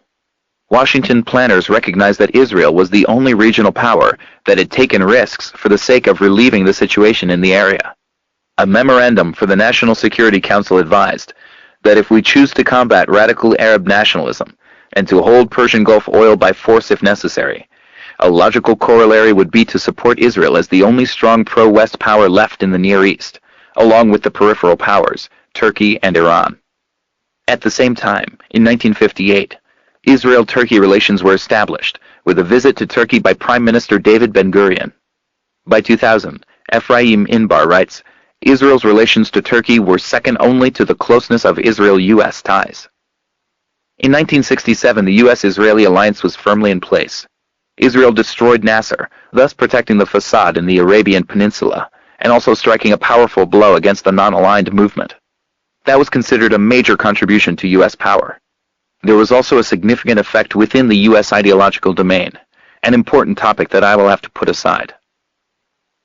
[SPEAKER 2] Washington planners recognized that Israel was the only regional power that had taken risks for the sake of relieving the situation in the area. A memorandum for the National Security Council advised that if we choose to combat radical Arab nationalism and to hold Persian Gulf oil by force if necessary, a logical corollary would be to support Israel as the only strong pro-West power left in the Near East, along with the peripheral powers, Turkey and Iran. At the same time, in 1958, Israel-Turkey relations were established, with a visit to Turkey by Prime Minister David Ben-Gurion. By 2000, Ephraim Inbar writes, Israel's relations to Turkey were second only to the closeness of Israel-U.S. ties. In 1967, the U.S.-Israeli alliance was firmly in place. Israel destroyed Nasser, thus protecting the facade in the Arabian Peninsula, and also striking a powerful blow against the non-aligned movement. That was considered a major contribution to U.S. power. There was also a significant effect within the U.S. ideological domain, an important topic that I will have to put aside.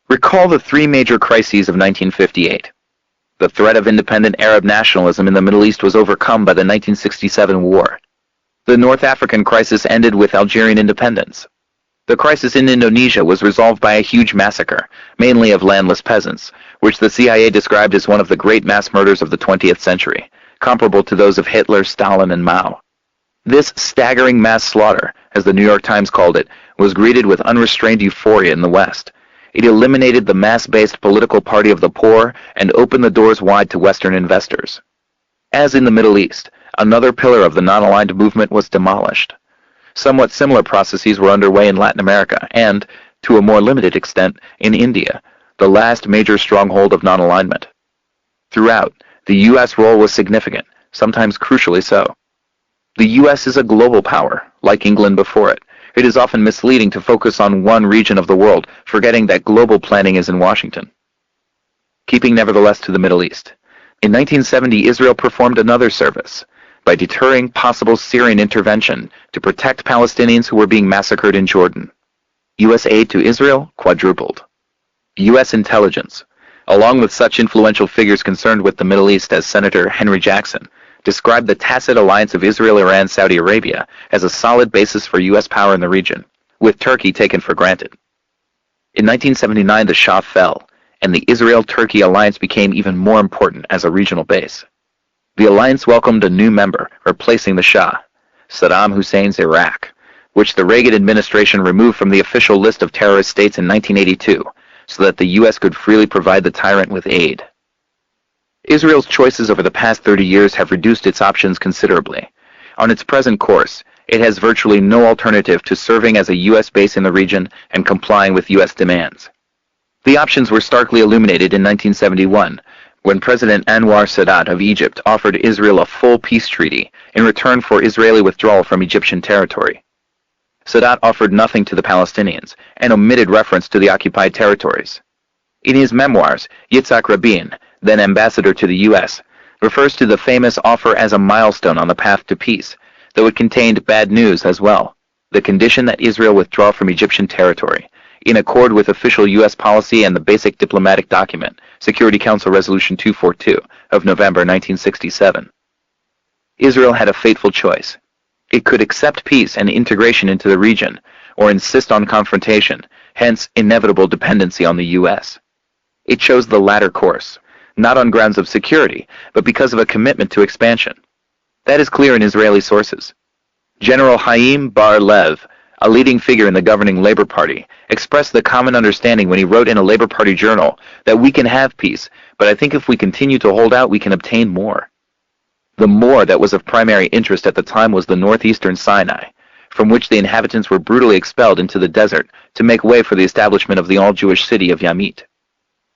[SPEAKER 2] Recall the three major crises of 1958. The threat of independent Arab nationalism in the Middle East was overcome by the 1967 war. The North African crisis ended with Algerian independence. The crisis in Indonesia was resolved by a huge massacre, mainly of landless peasants, which the CIA described as one of the great mass murders of the 20th century, comparable to those of Hitler, Stalin, and Mao. This staggering mass slaughter, as the New York Times called it, was greeted with unrestrained euphoria in the West. It eliminated the mass-based political party of the poor and opened the doors wide to Western investors. As in the Middle East, another pillar of the non-aligned movement was demolished. Somewhat similar processes were underway in Latin America and, to a more limited extent, in India, the last major stronghold of non-alignment. Throughout, the U.S. role was significant, sometimes crucially so. The U.S. is a global power, like England before it. It is often misleading to focus on one region of the world, forgetting that global planning is in Washington. Keeping nevertheless to the Middle East. In 1970, Israel performed another service by deterring possible Syrian intervention to protect Palestinians who were being massacred in Jordan. U.S. aid to Israel quadrupled. U.S. intelligence, along with such influential figures concerned with the Middle East as Senator Henry Jackson, described the tacit alliance of Israel, Iran, Saudi Arabia as a solid basis for U.S. power in the region, with Turkey taken for granted. In 1979, the Shah fell, and the Israel-Turkey alliance became even more important as a regional base. The alliance welcomed a new member, replacing the Shah, Saddam Hussein's Iraq, which the Reagan administration removed from the official list of terrorist states in 1982, so that the U.S. could freely provide the tyrant with aid. Israel's choices over the past 30 years have reduced its options considerably. On its present course, it has virtually no alternative to serving as a U.S. base in the region and complying with U.S. demands. The options were starkly illuminated in 1971, when President Anwar Sadat of Egypt offered Israel a full peace treaty in return for Israeli withdrawal from Egyptian territory. Sadat offered nothing to the Palestinians and omitted reference to the occupied territories. In his memoirs, Yitzhak Rabin, then ambassador to the U.S., refers to the famous offer as a milestone on the path to peace, though it contained bad news as well: the condition that Israel withdraw from Egyptian territory, in accord with official U.S. policy and the basic diplomatic document, Security Council Resolution 242 of November 1967. Israel had a fateful choice. It could accept peace and integration into the region, or insist on confrontation, hence inevitable dependency on the U.S. It chose the latter course, not on grounds of security, but because of a commitment to expansion. That is clear in Israeli sources. General Haim Bar-Lev, a leading figure in the governing Labor Party, expressed the common understanding when he wrote in a Labor Party journal that we can have peace, but I think if we continue to hold out, we can obtain more. The more that was of primary interest at the time was the northeastern Sinai, from which the inhabitants were brutally expelled into the desert to make way for the establishment of the all-Jewish city of Yamit.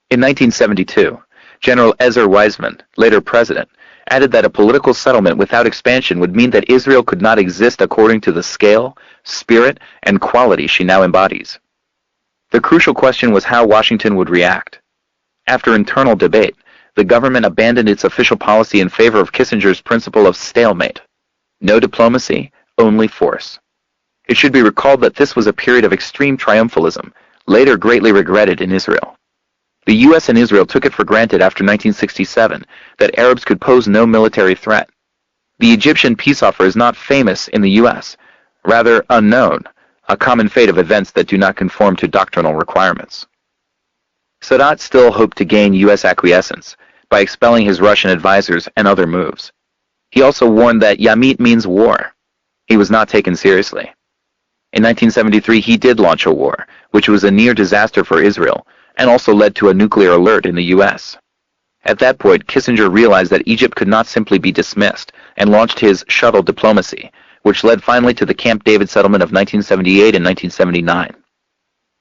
[SPEAKER 2] In 1972, General Ezer Weizmann, later president, added that a political settlement without expansion would mean that Israel could not exist according to the scale, spirit, and quality she now embodies. The crucial question was how Washington would react. After internal debate, the government abandoned its official policy in favor of Kissinger's principle of stalemate: no diplomacy, only force. It should be recalled that this was a period of extreme triumphalism, later greatly regretted in Israel. The U.S. and Israel took it for granted after 1967 that Arabs could pose no military threat. The Egyptian peace offer is not famous in the U.S., rather unknown, a common fate of events that do not conform to doctrinal requirements. Sadat still hoped to gain U.S. acquiescence by expelling his Russian advisors and other moves. He also warned that Yamit means war. He was not taken seriously. In 1973, he did launch a war, which was a near disaster for Israel, and also led to a nuclear alert in the U.S. At that point, Kissinger realized that Egypt could not simply be dismissed, and launched his shuttle diplomacy, which led finally to the Camp David settlement of 1978 and 1979.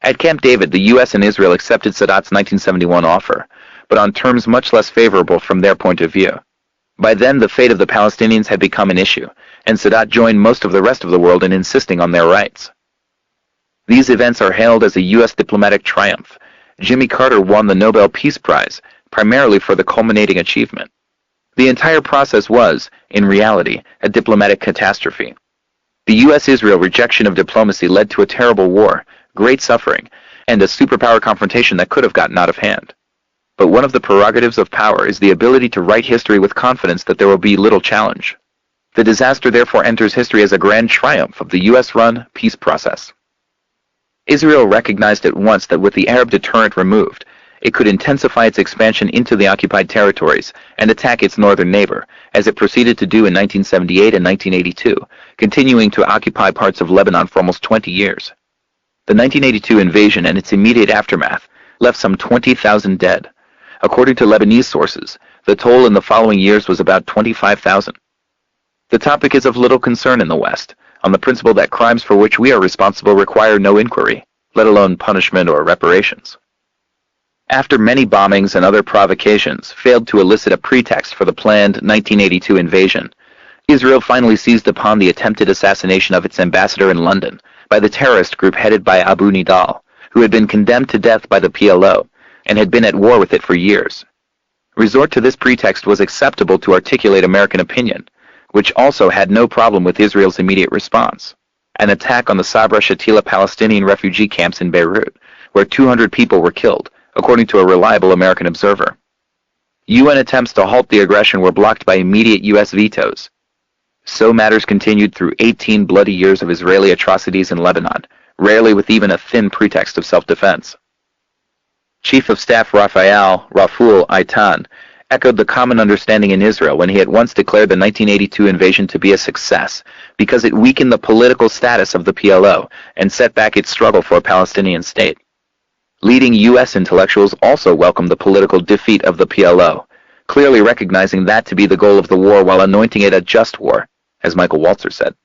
[SPEAKER 2] At Camp David, the U.S. and Israel accepted Sadat's 1971 offer, but on terms much less favorable from their point of view. By then, the fate of the Palestinians had become an issue, and Sadat joined most of the rest of the world in insisting on their rights. These events are hailed as a U.S. diplomatic triumph. Jimmy Carter won the Nobel Peace Prize, primarily for the culminating achievement. The entire process was, in reality, a diplomatic catastrophe. The U.S.-Israel rejection of diplomacy led to a terrible war, great suffering, and a superpower confrontation that could have gotten out of hand. But one of the prerogatives of power is the ability to write history with confidence that there will be little challenge. The disaster therefore enters history as a grand triumph of the U.S.-run peace process. Israel recognized at once that with the Arab deterrent removed, it could intensify its expansion into the occupied territories and attack its northern neighbor, as it proceeded to do in 1978 and 1982, continuing to occupy parts of Lebanon for almost 20 years. The 1982 invasion and its immediate aftermath left some 20,000 dead. According to Lebanese sources, the toll in the following years was about 25,000. The topic is of little concern in the West, on the principle that crimes for which we are responsible require no inquiry, let alone punishment or reparations. After many bombings and other provocations failed to elicit a pretext for the planned 1982 invasion, Israel finally seized upon the attempted assassination of its ambassador in London by the terrorist group headed by Abu Nidal, who had been condemned to death by the PLO and had been at war with it for years. Resort to this pretext was acceptable to articulate American opinion, which also had no problem with Israel's immediate response: an attack on the Sabra Shatila Palestinian refugee camps in Beirut, where 200 people were killed, according to a reliable American observer. UN attempts to halt the aggression were blocked by immediate US vetoes. So matters continued through 18 bloody years of Israeli atrocities in Lebanon, rarely with even a thin pretext of self-defense. Chief of Staff Raful Eitan echoed the common understanding in Israel when he at once declared the 1982 invasion to be a success because it weakened the political status of the PLO and set back its struggle for a Palestinian state. Leading U.S. intellectuals also welcomed the political defeat of the PLO, clearly recognizing that to be the goal of the war while anointing it a just war, as Michael Walzer said.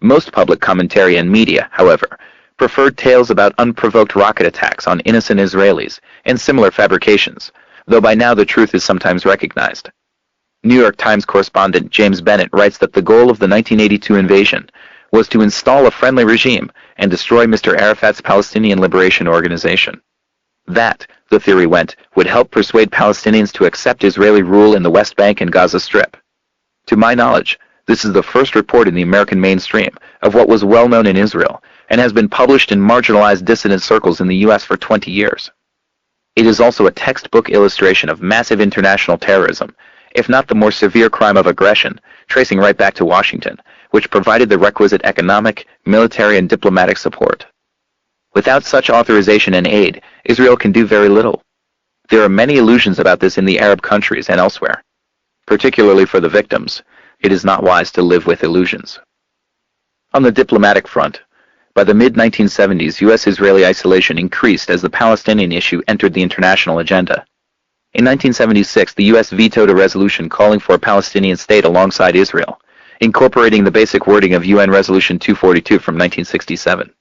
[SPEAKER 2] Most public commentary and media, however, preferred tales about unprovoked rocket attacks on innocent Israelis and similar fabrications, though by now the truth is sometimes recognized. New York Times correspondent James Bennett writes that the goal of the 1982 invasion was to install a friendly regime and destroy Mr. Arafat's Palestinian Liberation Organization. That, the theory went, would help persuade Palestinians to accept Israeli rule in the West Bank and Gaza Strip. To my knowledge, this is the first report in the American mainstream of what was well known in Israel and has been published in marginalized dissident circles in the U.S. for 20 years. It is also a textbook illustration of massive international terrorism, if not the more severe crime of aggression, tracing right back to Washington, which provided the requisite economic, military, and diplomatic support. Without such authorization and aid, Israel can do very little. There are many illusions about this in the Arab countries and elsewhere. Particularly for the victims, it is not wise to live with illusions. On the diplomatic front, by the mid-1970s, U.S.-Israeli isolation increased as the Palestinian issue entered the international agenda. In 1976, the U.S. vetoed a resolution calling for a Palestinian state alongside Israel, incorporating the basic wording of UN Resolution 242 from 1967.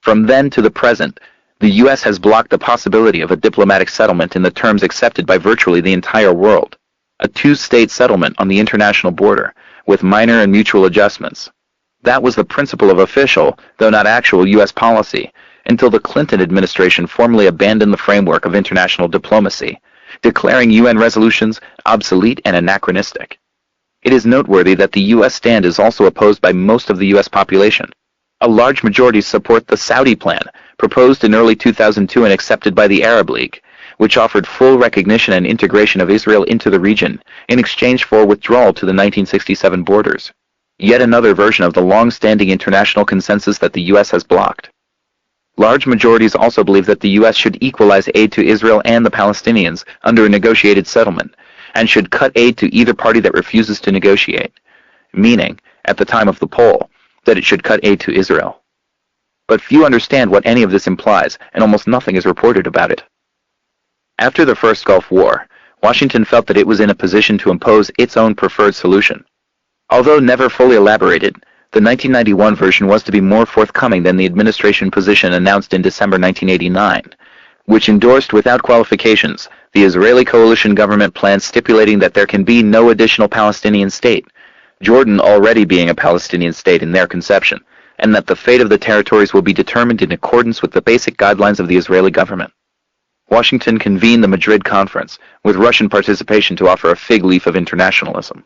[SPEAKER 2] From then to the present, the U.S. has blocked the possibility of a diplomatic settlement in the terms accepted by virtually the entire world, a two-state settlement on the international border, with minor and mutual adjustments. That was the principle of official, though not actual, U.S. policy, until the Clinton administration formally abandoned the framework of international diplomacy, declaring UN resolutions obsolete and anachronistic. It is noteworthy that the U.S. stand is also opposed by most of the U.S. population. A large majority support the Saudi plan, proposed in early 2002 and accepted by the Arab League, which offered full recognition and integration of Israel into the region in exchange for withdrawal to the 1967 borders. Yet another version of the long-standing international consensus that the U.S. has blocked. Large majorities also believe that the U.S. should equalize aid to Israel and the Palestinians under a negotiated settlement, and should cut aid to either party that refuses to negotiate, meaning, at the time of the poll, that it should cut aid to Israel. But few understand what any of this implies, and almost nothing is reported about it. After the First Gulf War, Washington felt that it was in a position to impose its own preferred solution. Although never fully elaborated, the 1991 version was to be more forthcoming than the administration position announced in December 1989, which endorsed without qualifications the Israeli coalition government plan stipulating that there can be no additional Palestinian state, Jordan already being a Palestinian state in their conception, and that the fate of the territories will be determined in accordance with the basic guidelines of the Israeli government. Washington convened the Madrid conference, with Russian participation to offer a fig leaf of internationalism.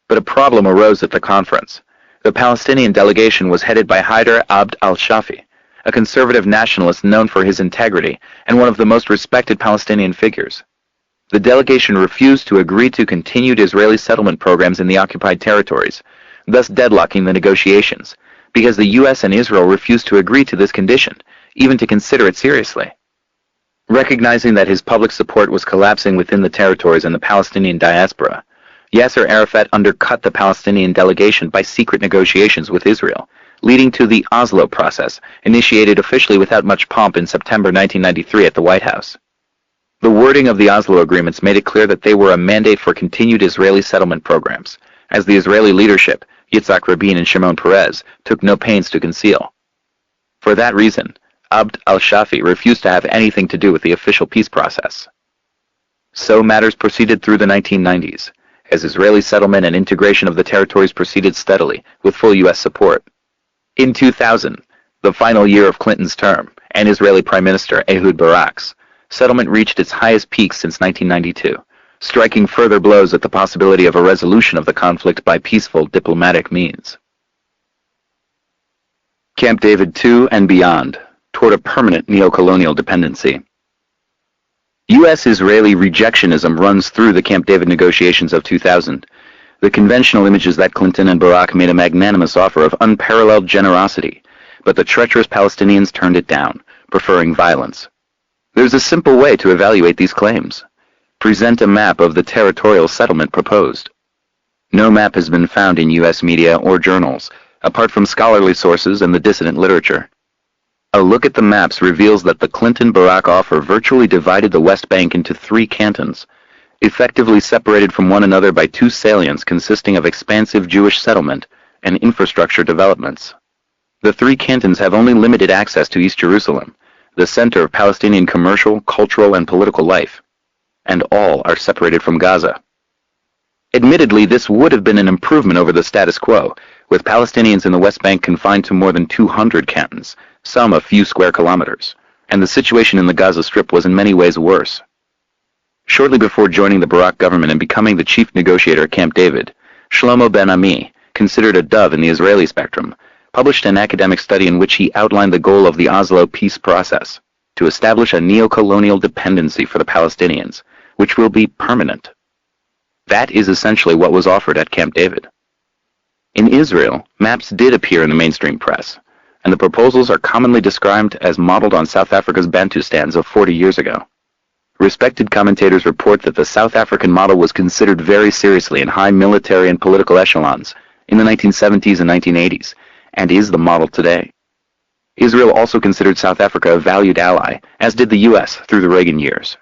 [SPEAKER 2] But a problem arose at the conference. The Palestinian delegation was headed by Haider Abd al-Shafi, a conservative nationalist known for his integrity and one of the most respected Palestinian figures. The delegation refused to agree to continued Israeli settlement programs in the occupied territories, thus deadlocking the negotiations, because the U.S. and Israel refused to agree to this condition, even to consider it seriously. Recognizing that his public support was collapsing within the territories and the Palestinian diaspora, Yasser Arafat undercut the Palestinian delegation by secret negotiations with Israel, leading to the Oslo process, initiated officially without much pomp in September 1993 at the White House. The wording of the Oslo agreements made it clear that they were a mandate for continued Israeli settlement programs, as the Israeli leadership, Yitzhak Rabin and Shimon Peres, took no pains to conceal. For that reason, Abd al-Shafi refused to have anything to do with the official peace process. So matters proceeded through the 1990s, as Israeli settlement and integration of the territories proceeded steadily, with full U.S. support. In 2000, the final year of Clinton's term, and Israeli Prime Minister Ehud Barak's, settlement reached its highest peak since 1992, striking further blows at the possibility of a resolution of the conflict by peaceful diplomatic means. Camp David II and beyond, toward a permanent neocolonial dependency. U.S.-Israeli rejectionism runs through the Camp David negotiations of 2000. The conventional image is that Clinton and Barack made a magnanimous offer of unparalleled generosity, but the treacherous Palestinians turned it down, preferring violence. There's a simple way to evaluate these claims. Present a map of the territorial settlement proposed. No map has been found in U.S. media or journals, apart from scholarly sources and the dissident literature. A look at the maps reveals that the Clinton-Barack offer virtually divided the West Bank into 3 cantons, effectively separated from one another by 2 salients consisting of expansive Jewish settlement and infrastructure developments. The 3 cantons have only limited access to East Jerusalem, the center of Palestinian commercial, cultural, and political life, and all are separated from Gaza. Admittedly, this would have been an improvement over the status quo, with Palestinians in the West Bank confined to more than 200 cantons, some a few square kilometers, and the situation in the Gaza Strip was in many ways worse. Shortly before joining the Barack government and becoming the chief negotiator at Camp David, Shlomo Ben-Ami, considered a dove in the Israeli spectrum, published an academic study in which he outlined the goal of the Oslo peace process, to establish a neo-colonial dependency for the Palestinians, which will be permanent. That is essentially what was offered at Camp David. In Israel, maps did appear in the mainstream press, and the proposals are commonly described as modeled on South Africa's Bantustans of 40 years ago. Respected commentators report that the South African model was considered very seriously in high military and political echelons in the 1970s and 1980s, and is the model today. Israel also considered South Africa a valued ally, as did the U.S. through the Reagan years.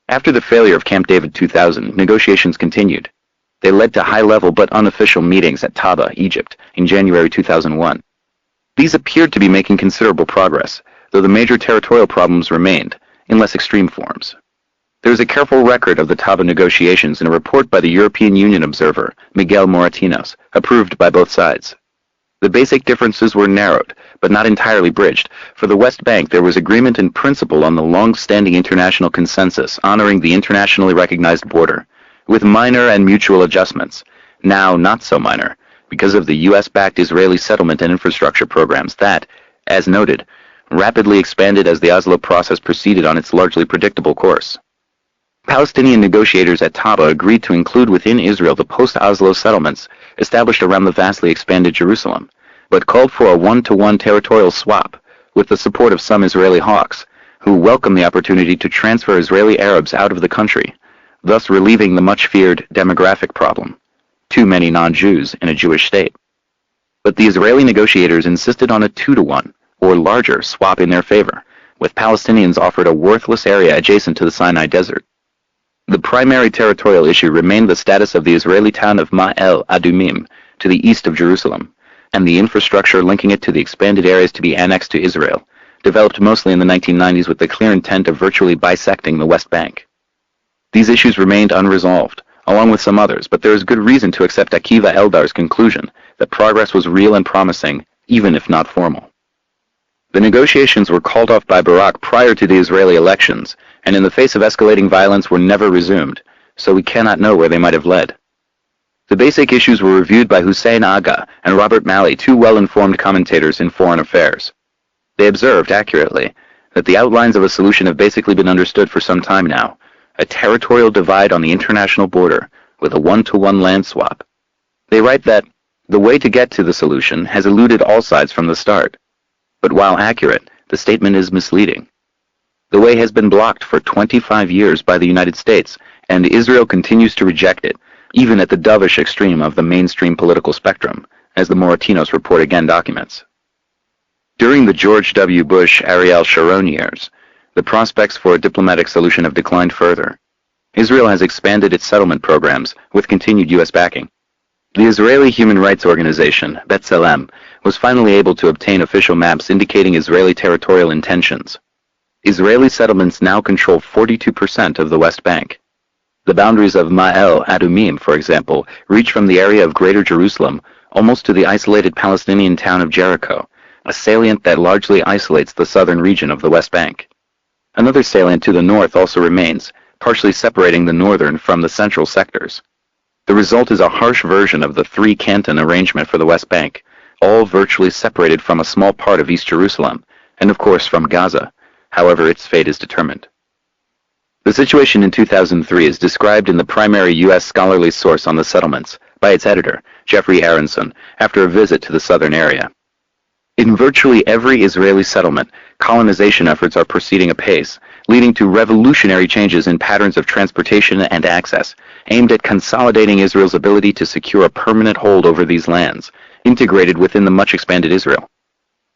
[SPEAKER 2] After the failure of Camp David 2000, negotiations continued. They led to high-level but unofficial meetings at Taba, Egypt, in January 2001. These appeared to be making considerable progress, though the major territorial problems remained, in less extreme forms. There is a careful record of the Taba negotiations in a report by the European Union observer, Miguel Moratinos, approved by both sides. The basic differences were narrowed, but not entirely bridged. For the West Bank, there was agreement in principle on the long-standing international consensus honoring the internationally recognized border, with minor and mutual adjustments, now not so minor, because of the U.S.-backed Israeli settlement and infrastructure programs that, as noted, rapidly expanded as the Oslo process proceeded on its largely predictable course. Palestinian negotiators at Taba agreed to include within Israel the post-Oslo settlements established around the vastly expanded Jerusalem, but called for a one-to-one territorial swap with the support of some Israeli hawks, who welcomed the opportunity to transfer Israeli Arabs out of the country, thus relieving the much-feared demographic problem, too many non-Jews in a Jewish state. But the Israeli negotiators insisted on a 2-to-1, or larger, swap in their favor, with Palestinians offered a worthless area adjacent to the Sinai Desert. The primary territorial issue remained the status of the Israeli town of Ma'ale Adumim to the east of Jerusalem, and the infrastructure linking it to the expanded areas to be annexed to Israel, developed mostly in the 1990s with the clear intent of virtually bisecting the West Bank. These issues remained unresolved, along with some others, but there is good reason to accept Akiva Eldar's conclusion that progress was real and promising, even if not formal. The negotiations were called off by Barack prior to the Israeli elections, and in the face of escalating violence were never resumed, so we cannot know where they might have led. The basic issues were reviewed by Hussein Agha and Robert Malley, 2 well-informed commentators in foreign affairs. They observed, accurately, that the outlines of a solution have basically been understood for some time now, a territorial divide on the international border with a 1-to-1 land swap. They write that the way to get to the solution has eluded all sides from the start. But while accurate, the statement is misleading. The way has been blocked for 25 years by the United States, and Israel continues to reject it, even at the dovish extreme of the mainstream political spectrum, as the Moratinos report again documents. During the George W. Bush-Ariel Sharon years, the prospects for a diplomatic solution have declined further. Israel has expanded its settlement programs with continued U.S. backing. The Israeli human rights organization, B'Tselem, was finally able to obtain official maps indicating Israeli territorial intentions. Israeli settlements now control 42% of the West Bank. The boundaries of Ma'ale Adumim, for example, reach from the area of Greater Jerusalem almost to the isolated Palestinian town of Jericho, a salient that largely isolates the southern region of the West Bank. Another salient to the north also remains, partially separating the northern from the central sectors. The result is a harsh version of the 3-canton arrangement for the West Bank, all virtually separated from a small part of East Jerusalem, and of course from Gaza, however its fate is determined. The situation in 2003 is described in the primary U.S. scholarly source on the settlements by its editor, Jeffrey Aronson, after a visit to the southern area. In virtually every Israeli settlement, colonization efforts are proceeding apace, leading to revolutionary changes in patterns of transportation and access, aimed at consolidating Israel's ability to secure a permanent hold over these lands, integrated within the much expanded Israel.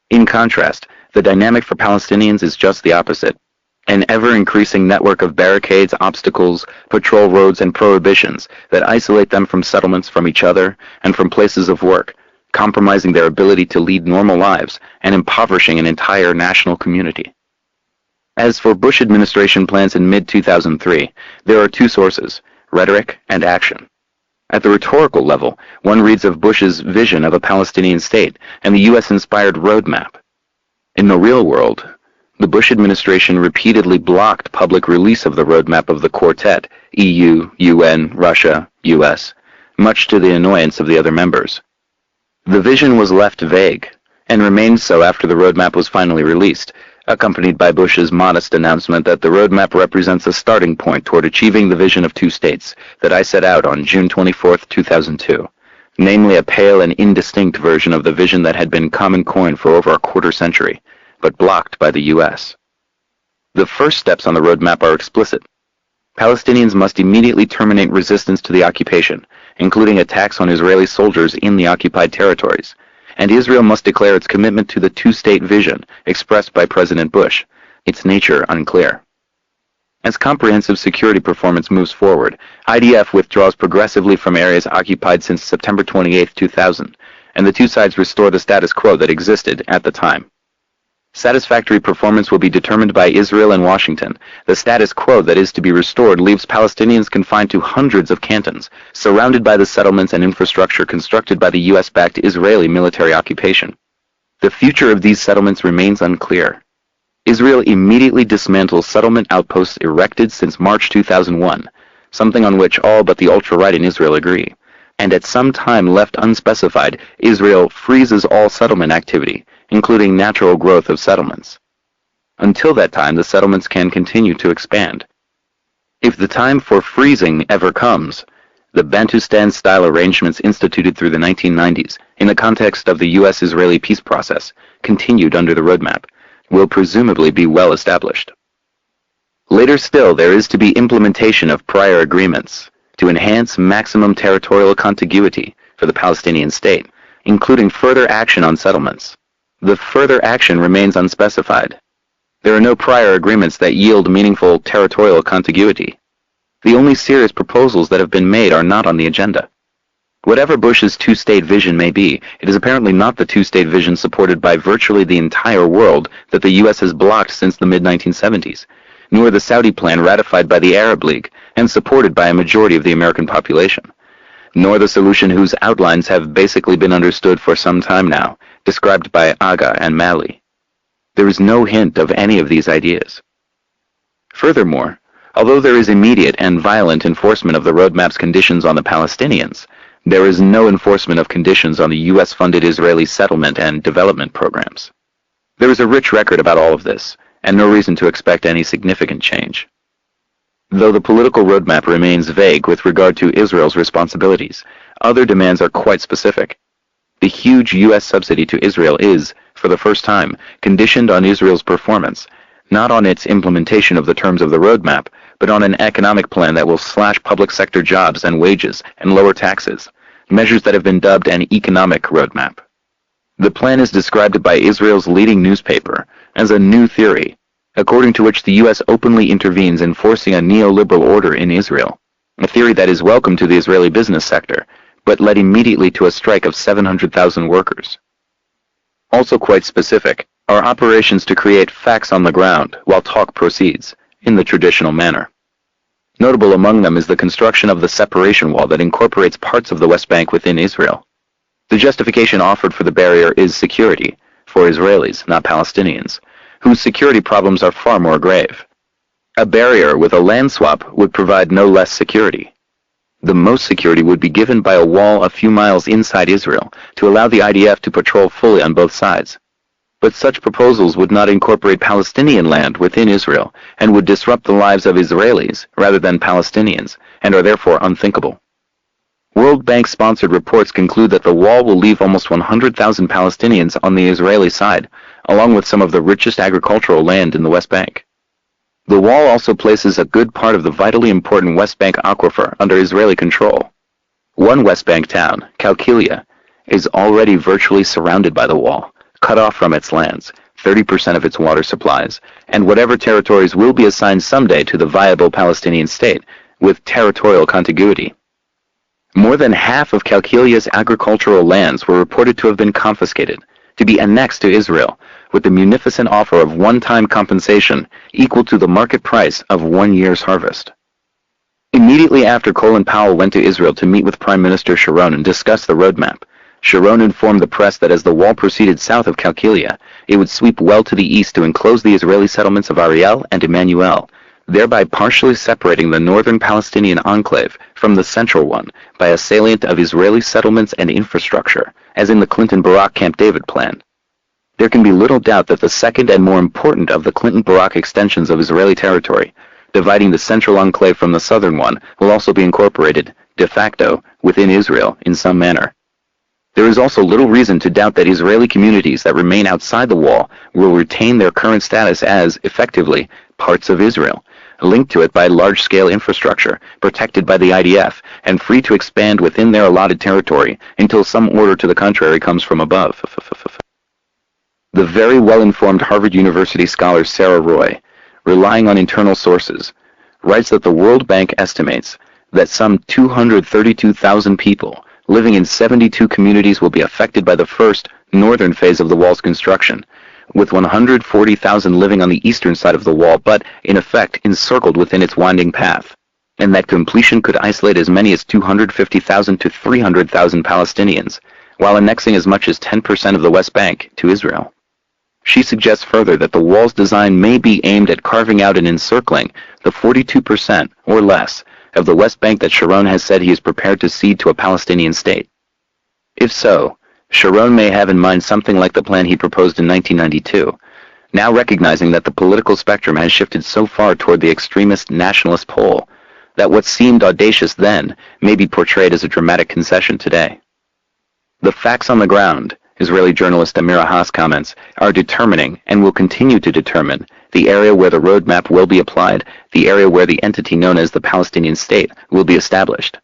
[SPEAKER 2] In contrast, the dynamic for Palestinians is just the opposite. An ever-increasing network of barricades, obstacles, patrol roads, and prohibitions that isolate them from settlements, from each other, and from places of work, compromising their ability to lead normal lives and impoverishing an entire national community. As for Bush administration plans in mid-2003, there are two sources, rhetoric and action. At the rhetorical level, one reads of Bush's vision of a Palestinian state and the U.S.-inspired roadmap. In the real world, the Bush administration repeatedly blocked public release of the roadmap of the quartet, EU, UN, Russia, US, much to the annoyance of the other members. The vision was left vague, and remained so after the roadmap was finally released, accompanied by Bush's modest announcement that the roadmap represents a starting point toward achieving the vision of two states that I set out on June 24, 2002, namely a pale and indistinct version of the vision that had been common coin for over a quarter century, but blocked by the U.S. The first steps on the roadmap are explicit. Palestinians must immediately terminate resistance to the occupation, including attacks on Israeli soldiers in the occupied territories, and Israel must declare its commitment to the two-state vision expressed by President Bush, its nature unclear. As comprehensive security performance moves forward, IDF withdraws progressively from areas occupied since September 28, 2000, and the two sides restore the status quo that existed at the time. Satisfactory performance will be determined by Israel and Washington. The status quo that is to be restored leaves Palestinians confined to hundreds of cantons, surrounded by the settlements and infrastructure constructed by the U.S.-backed Israeli military occupation. The future of these settlements remains unclear. Israel immediately dismantles settlement outposts erected since March 2001, something on which all but the ultra-right in Israel agree. And at some time left unspecified, Israel freezes all settlement activity, including natural growth of settlements. Until that time, the settlements can continue to expand. If the time for freezing ever comes, the Bantustan-style arrangements instituted through the 1990s, in the context of the U.S.-Israeli peace process, continued under the roadmap, will presumably be well established. Later still, there is to be implementation of prior agreements to enhance maximum territorial contiguity for the Palestinian state, including further action on settlements. The further action remains unspecified. There are no prior agreements that yield meaningful territorial contiguity. The only serious proposals that have been made are not on the agenda. Whatever Bush's two-state vision may be, it is apparently not the two-state vision supported by virtually the entire world that the U.S. has blocked since the mid-1970s, nor the Saudi plan ratified by the Arab League and supported by a majority of the American population, nor the solution whose outlines have basically been understood for some time now, described by Aga and Mali. There is no hint of any of these ideas. Furthermore, although there is immediate and violent enforcement of the roadmap's conditions on the Palestinians, there is no enforcement of conditions on the U.S.-funded Israeli settlement and development programs. There is a rich record about all of this, and no reason to expect any significant change. Though the political roadmap remains vague with regard to Israel's responsibilities, other demands are quite specific. The huge U.S. subsidy to Israel is, for the first time, conditioned on Israel's performance, not on its implementation of the terms of the roadmap, but on an economic plan that will slash public sector jobs and wages and lower taxes, measures that have been dubbed an economic roadmap. The plan is described by Israel's leading newspaper as a new theory, according to which the U.S. openly intervenes in forcing a neoliberal order in Israel, a theory that is welcome to the Israeli business sector, but led immediately to a strike of 700,000 workers. Also quite specific are operations to create facts on the ground while talk proceeds, in the traditional manner. Notable among them is the construction of the separation wall that incorporates parts of the West Bank within Israel. The justification offered for the barrier is security, for Israelis, not Palestinians, whose security problems are far more grave. A barrier with a land swap would provide no less security. The most security would be given by a wall a few miles inside Israel to allow the IDF to patrol fully on both sides. But such proposals would not incorporate Palestinian land within Israel and would disrupt the lives of Israelis rather than Palestinians, and are therefore unthinkable. World Bank-sponsored reports conclude that the wall will leave almost 100,000 Palestinians on the Israeli side, along with some of the richest agricultural land in the West Bank. The wall also places a good part of the vitally important West Bank aquifer under Israeli control. One West Bank town, Qalqilia, is already virtually surrounded by the wall, cut off from its lands, 30% of its water supplies, and whatever territories will be assigned someday to the viable Palestinian state, with territorial contiguity. More than half of Qalqilia's agricultural lands were reported to have been confiscated, to be annexed to Israel, with the munificent offer of one-time compensation equal to the market price of 1 year's harvest. Immediately after Colin Powell went to Israel to meet with Prime Minister Sharon and discuss the roadmap, Sharon informed the press that as the wall proceeded south of Qalqilia, it would sweep well to the east to enclose the Israeli settlements of Ariel and Emmanuel, thereby partially separating the northern Palestinian enclave from the central one by a salient of Israeli settlements and infrastructure, as in the Clinton-Barak Camp David plan. There can be little doubt that the second and more important of the Clinton-Barak extensions of Israeli territory, dividing the central enclave from the southern one, will also be incorporated, de facto, within Israel in some manner. There is also little reason to doubt that Israeli communities that remain outside the wall will retain their current status as, effectively, parts of Israel, linked to it by large-scale infrastructure, protected by the IDF, and free to expand within their allotted territory until some order to the contrary comes from above. The very well-informed Harvard University scholar Sarah Roy, relying on internal sources, writes that the World Bank estimates that some 232,000 people living in 72 communities will be affected by the first, northern phase of the wall's construction, with 140,000 living on the eastern side of the wall but, in effect, encircled within its winding path, and that completion could isolate as many as 250,000 to 300,000 Palestinians, while annexing as much as 10% of the West Bank to Israel. She suggests further that the wall's design may be aimed at carving out and encircling the 42% or less of the West Bank that Sharon has said he is prepared to cede to a Palestinian state. If so, Sharon may have in mind something like the plan he proposed in 1992, now recognizing that the political spectrum has shifted so far toward the extremist nationalist pole that what seemed audacious then may be portrayed as a dramatic concession today. The facts on the ground, Israeli journalist Amira Haas comments, are determining and will continue to determine the area where the roadmap will be applied, the area where the entity known as the Palestinian State will be established.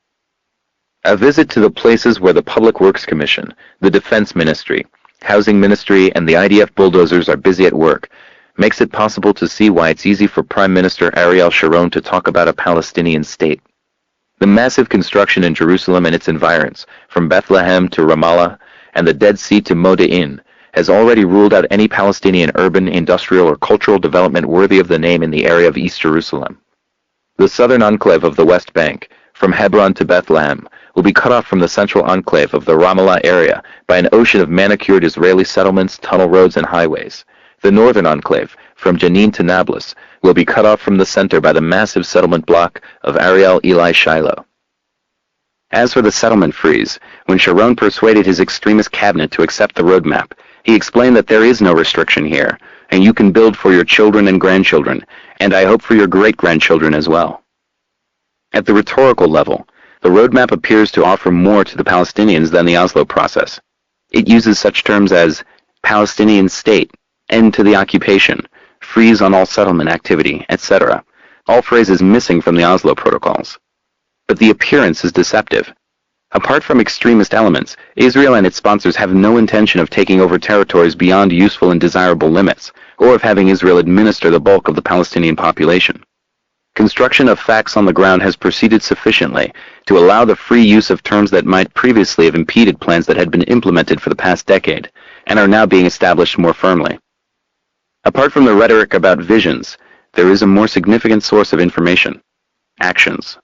[SPEAKER 2] A visit to the places where the Public Works Commission, the Defense Ministry, Housing Ministry, and the IDF bulldozers are busy at work makes it possible to see why it's easy for Prime Minister Ariel Sharon to talk about a Palestinian state. The massive construction in Jerusalem and its environs, from Bethlehem to Ramallah and the Dead Sea to Modi'in, has already ruled out any Palestinian urban, industrial, or cultural development worthy of the name in the area of East Jerusalem. The southern enclave of the West Bank, from Hebron to Bethlehem, will be cut off from the central enclave of the Ramallah area by an ocean of manicured Israeli settlements, tunnel roads, and highways. The northern enclave, from Jenin to Nablus, will be cut off from the center by the massive settlement block of Ariel Eli Shiloh. As for the settlement freeze, when Sharon persuaded his extremist cabinet to accept the roadmap, he explained that there is no restriction here, and you can build for your children and grandchildren, and I hope for your great-grandchildren as well. At the rhetorical level, the roadmap appears to offer more to the Palestinians than the Oslo process. It uses such terms as Palestinian state, end to the occupation, freeze on all settlement activity, etc., all phrases missing from the Oslo protocols. But the appearance is deceptive. Apart from extremist elements, Israel and its sponsors have no intention of taking over territories beyond useful and desirable limits, or of having Israel administer the bulk of the Palestinian population. Construction of facts on the ground has proceeded sufficiently to allow the free use of terms that might previously have impeded plans that had been implemented for the past decade, and are now being established more firmly. Apart from the rhetoric about visions, there is a more significant source of information: actions.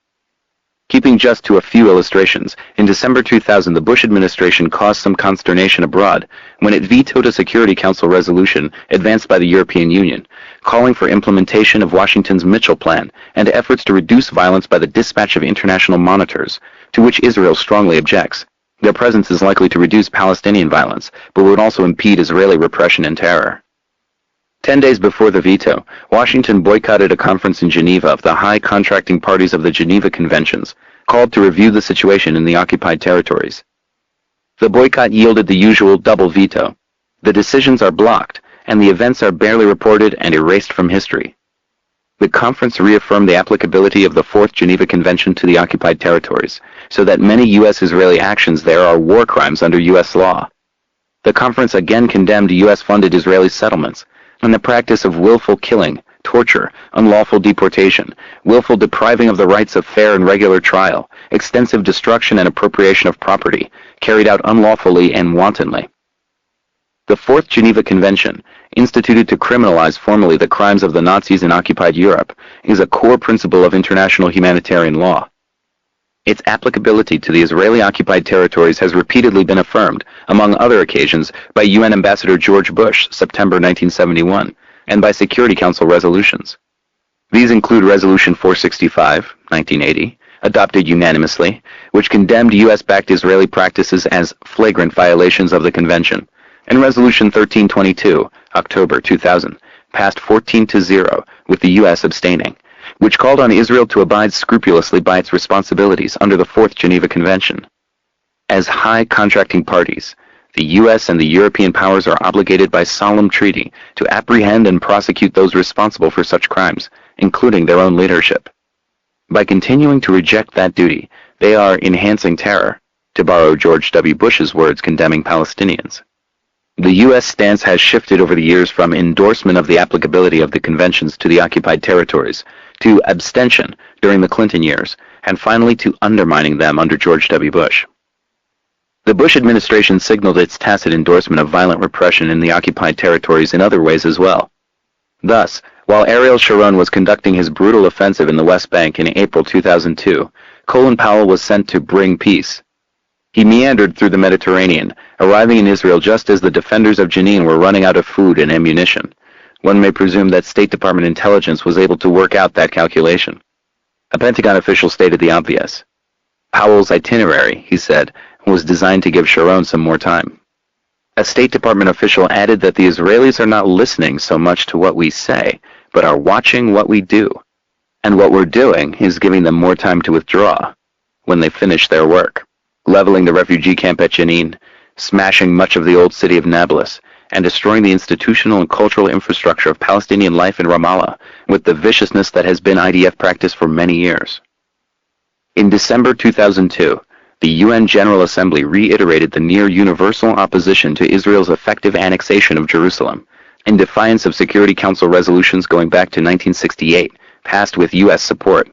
[SPEAKER 2] Keeping just to a few illustrations, in December 2000 the Bush administration caused some consternation abroad when it vetoed a Security Council resolution advanced by the European Union, calling for implementation of Washington's Mitchell Plan and efforts to reduce violence by the dispatch of international monitors, to which Israel strongly objects. Their presence is likely to reduce Palestinian violence, but would also impede Israeli repression and terror. 10 days before the veto, Washington boycotted a conference in Geneva of the high contracting parties of the Geneva Conventions, called to review the situation in the occupied territories. The boycott yielded the usual double veto. The decisions are blocked, and the events are barely reported and erased from history. The conference reaffirmed the applicability of the Fourth Geneva Convention to the occupied territories, so that many U.S.-Israeli actions there are war crimes under U.S. law. The conference again condemned U.S.-funded Israeli settlements and the practice of willful killing, torture, unlawful deportation, willful depriving of the rights of fair and regular trial, extensive destruction and appropriation of property, carried out unlawfully and wantonly. The Fourth Geneva Convention, instituted to criminalize formally the crimes of the Nazis in occupied Europe, is a core principle of international humanitarian law. Its applicability to the Israeli-occupied territories has repeatedly been affirmed, among other occasions, by UN Ambassador George Bush, September 1971, and by Security Council resolutions. These include Resolution 465, 1980, adopted unanimously, which condemned U.S.-backed Israeli practices as flagrant violations of the Convention, and Resolution 1322, October 2000, passed 14-0, with the U.S. abstaining, which called on Israel to abide scrupulously by its responsibilities under the Fourth Geneva Convention. As high contracting parties, the U.S. and the European powers are obligated by solemn treaty to apprehend and prosecute those responsible for such crimes, including their own leadership. By continuing to reject that duty, they are enhancing terror, to borrow George W. Bush's words condemning Palestinians. The U.S. stance has shifted over the years from endorsement of the applicability of the conventions to the occupied territories, to abstention during the Clinton years, and finally to undermining them under George W. Bush. The Bush administration signaled its tacit endorsement of violent repression in the occupied territories in other ways as well. Thus, while Ariel Sharon was conducting his brutal offensive in the West Bank in April 2002, Colin Powell was sent to bring peace. He meandered through the Mediterranean, arriving in Israel just as the defenders of Jenin were running out of food and ammunition. One may presume that State Department intelligence was able to work out that calculation. A Pentagon official stated the obvious. Powell's itinerary, he said, was designed to give Sharon some more time. A State Department official added that the Israelis are not listening so much to what we say, but are watching what we do. And what we're doing is giving them more time to withdraw when they finish their work, leveling the refugee camp at Jenin, smashing much of the old city of Nablus, and destroying the institutional and cultural infrastructure of Palestinian life in Ramallah with the viciousness that has been IDF practice for many years. In December 2002, the UN General Assembly reiterated the near-universal opposition to Israel's effective annexation of Jerusalem, in defiance of Security Council resolutions going back to 1968, passed with U.S. support.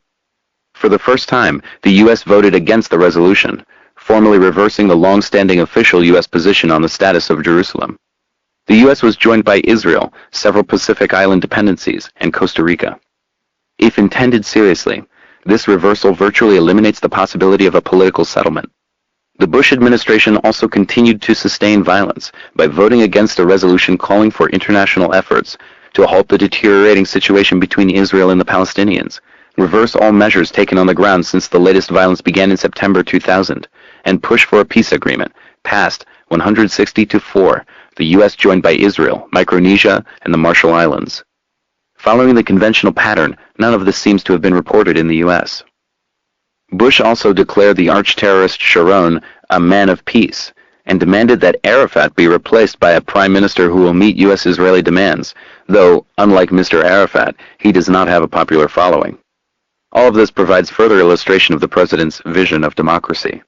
[SPEAKER 2] For the first time, the U.S. voted against the resolution, formally reversing the long-standing official U.S. position on the status of Jerusalem. The U.S. was joined by Israel, several Pacific Island dependencies, and Costa Rica. If intended seriously, this reversal virtually eliminates the possibility of a political settlement. The Bush administration also continued to sustain violence by voting against a resolution calling for international efforts to halt the deteriorating situation between Israel and the Palestinians, reverse all measures taken on the ground since the latest violence began in September 2000, and push for a peace agreement, passed 160-4, the U.S. joined by Israel, Micronesia, and the Marshall Islands. Following the conventional pattern, none of this seems to have been reported in the U.S. Bush also declared the arch-terrorist Sharon a man of peace, and demanded that Arafat be replaced by a prime minister who will meet U.S.-Israeli demands, though, unlike Mr. Arafat, he does not have a popular following. All of this provides further illustration of the president's vision of democracy.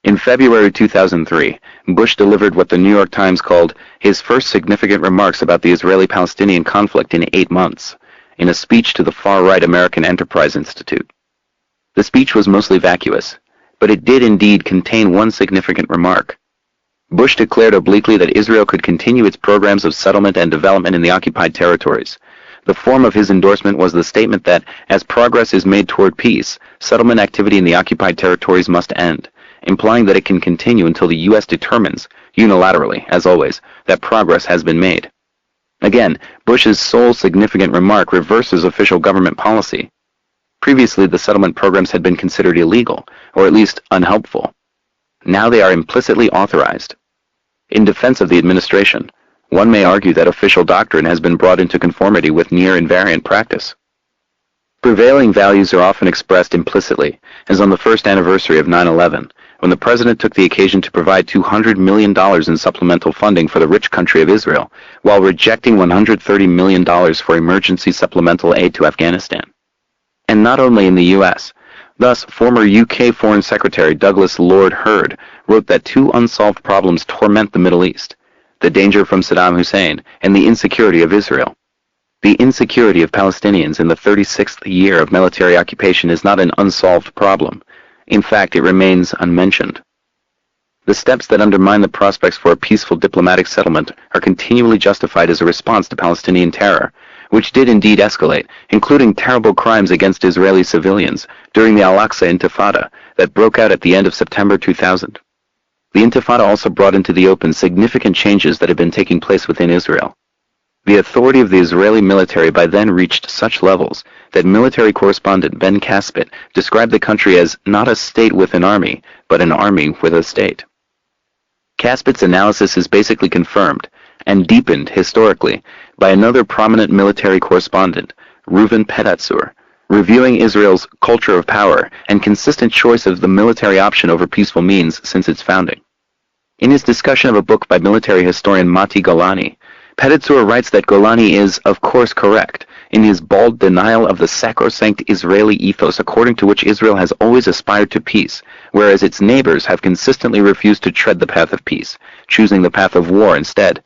[SPEAKER 2] In February 2003, Bush delivered what the New York Times called his first significant remarks about the Israeli-Palestinian conflict in 8 months, in a speech to the far-right American Enterprise Institute. The speech was mostly vacuous, but it did indeed contain one significant remark. Bush declared obliquely that Israel could continue its programs of settlement and development in the occupied territories. The form of his endorsement was the statement that, as progress is made toward peace, settlement activity in the occupied territories must end, implying that it can continue until the U.S. determines, unilaterally, as always, that progress has been made. Again, Bush's sole significant remark reverses official government policy. Previously, the settlement programs had been considered illegal, or at least unhelpful. Now they are implicitly authorized. In defense of the administration, one may argue that official doctrine has been brought into conformity with near-invariant practice. Prevailing values are often expressed implicitly, as on the first anniversary of 9/11, when the president took the occasion to provide $200 million in supplemental funding for the rich country of Israel, while rejecting $130 million for emergency supplemental aid to Afghanistan. And not only in the U.S. Thus, former UK Foreign Secretary Douglas Lord Hurd wrote that two unsolved problems torment the Middle East: the danger from Saddam Hussein and the insecurity of Israel. The insecurity of Palestinians in the 36th year of military occupation is not an unsolved problem. In fact, it remains unmentioned. The steps that undermine the prospects for a peaceful diplomatic settlement are continually justified as a response to Palestinian terror, which did indeed escalate, including terrible crimes against Israeli civilians during the Al-Aqsa Intifada that broke out at the end of September 2000. The Intifada also brought into the open significant changes that had been taking place within Israel. The authority of the Israeli military by then reached such levels that military correspondent Ben Caspit described the country as not a state with an army, but an army with a state. Caspit's analysis is basically confirmed and deepened historically by another prominent military correspondent, Reuven Pedatzur, reviewing Israel's culture of power and consistent choice of the military option over peaceful means since its founding. In his discussion of a book by military historian Mati Golani, Pedatzur writes that Golani is, of course, correct in his bald denial of the sacrosanct Israeli ethos according to which Israel has always aspired to peace, whereas its neighbors have consistently refused to tread the path of peace, choosing the path of war instead.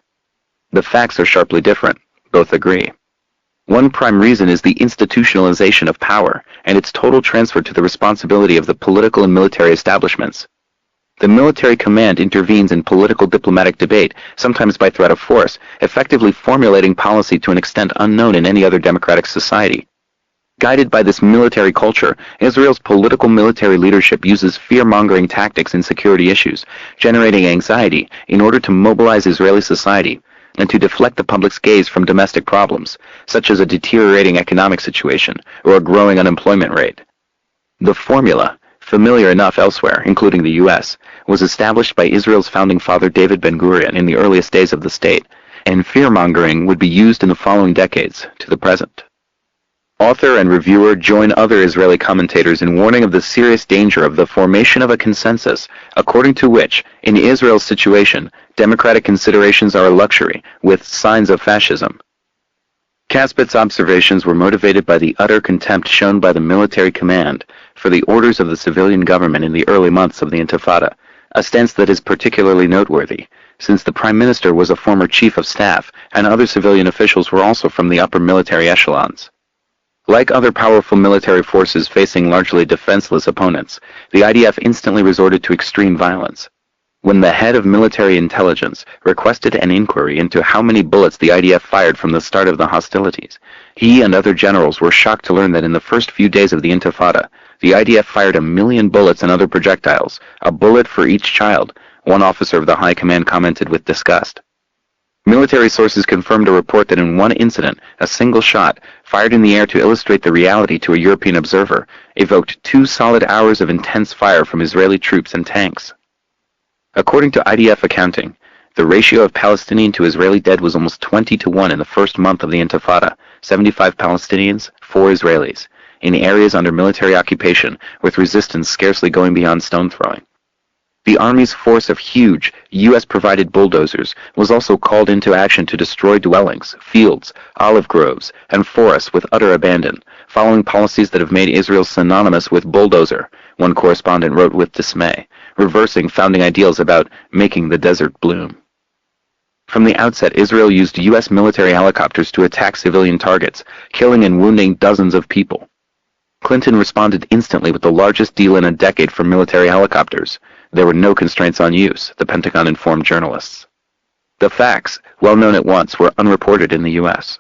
[SPEAKER 2] The facts are sharply different. Both agree. One prime reason is the institutionalization of power and its total transfer to the responsibility of the political and military establishments. The military command intervenes in political diplomatic debate, sometimes by threat of force, effectively formulating policy to an extent unknown in any other democratic society. Guided by this military culture, Israel's political military leadership uses fear-mongering tactics in security issues, generating anxiety in order to mobilize Israeli society and to deflect the public's gaze from domestic problems, such as a deteriorating economic situation or a growing unemployment rate. The formula, familiar enough elsewhere, including the U.S., was established by Israel's founding father David Ben-Gurion in the earliest days of the state, and fear-mongering would be used in the following decades to the present. Author and reviewer join other Israeli commentators in warning of the serious danger of the formation of a consensus, according to which, in Israel's situation, democratic considerations are a luxury, with signs of fascism. Caspit's observations were motivated by the utter contempt shown by the military command for the orders of the civilian government in the early months of the Intifada, a stance that is particularly noteworthy, since the Prime Minister was a former chief of staff and other civilian officials were also from the upper military echelons. Like other powerful military forces facing largely defenseless opponents, the IDF instantly resorted to extreme violence. When the head of military intelligence requested an inquiry into how many bullets the IDF fired from the start of the hostilities, he and other generals were shocked to learn that in the first few days of the Intifada, the IDF fired 1 million bullets and other projectiles, a bullet for each child, one officer of the High Command commented with disgust. Military sources confirmed a report that in one incident, a single shot, fired in the air to illustrate the reality to a European observer, evoked 2 solid hours of intense fire from Israeli troops and tanks. According to IDF accounting, the ratio of Palestinian to Israeli dead was almost 20-1 in the first month of the Intifada, 75 Palestinians, 4 Israelis, in areas under military occupation, with resistance scarcely going beyond stone throwing. The Army's force of huge, U.S.-provided bulldozers was also called into action to destroy dwellings, fields, olive groves, and forests with utter abandon, following policies that have made Israel synonymous with bulldozer, one correspondent wrote with dismay, reversing founding ideals about making the desert bloom. From the outset, Israel used U.S. military helicopters to attack civilian targets, killing and wounding dozens of people. Clinton responded instantly with the largest deal in a decade for military helicopters. There were no constraints on use, the Pentagon informed journalists. The facts, well known at once, were unreported in the U.S.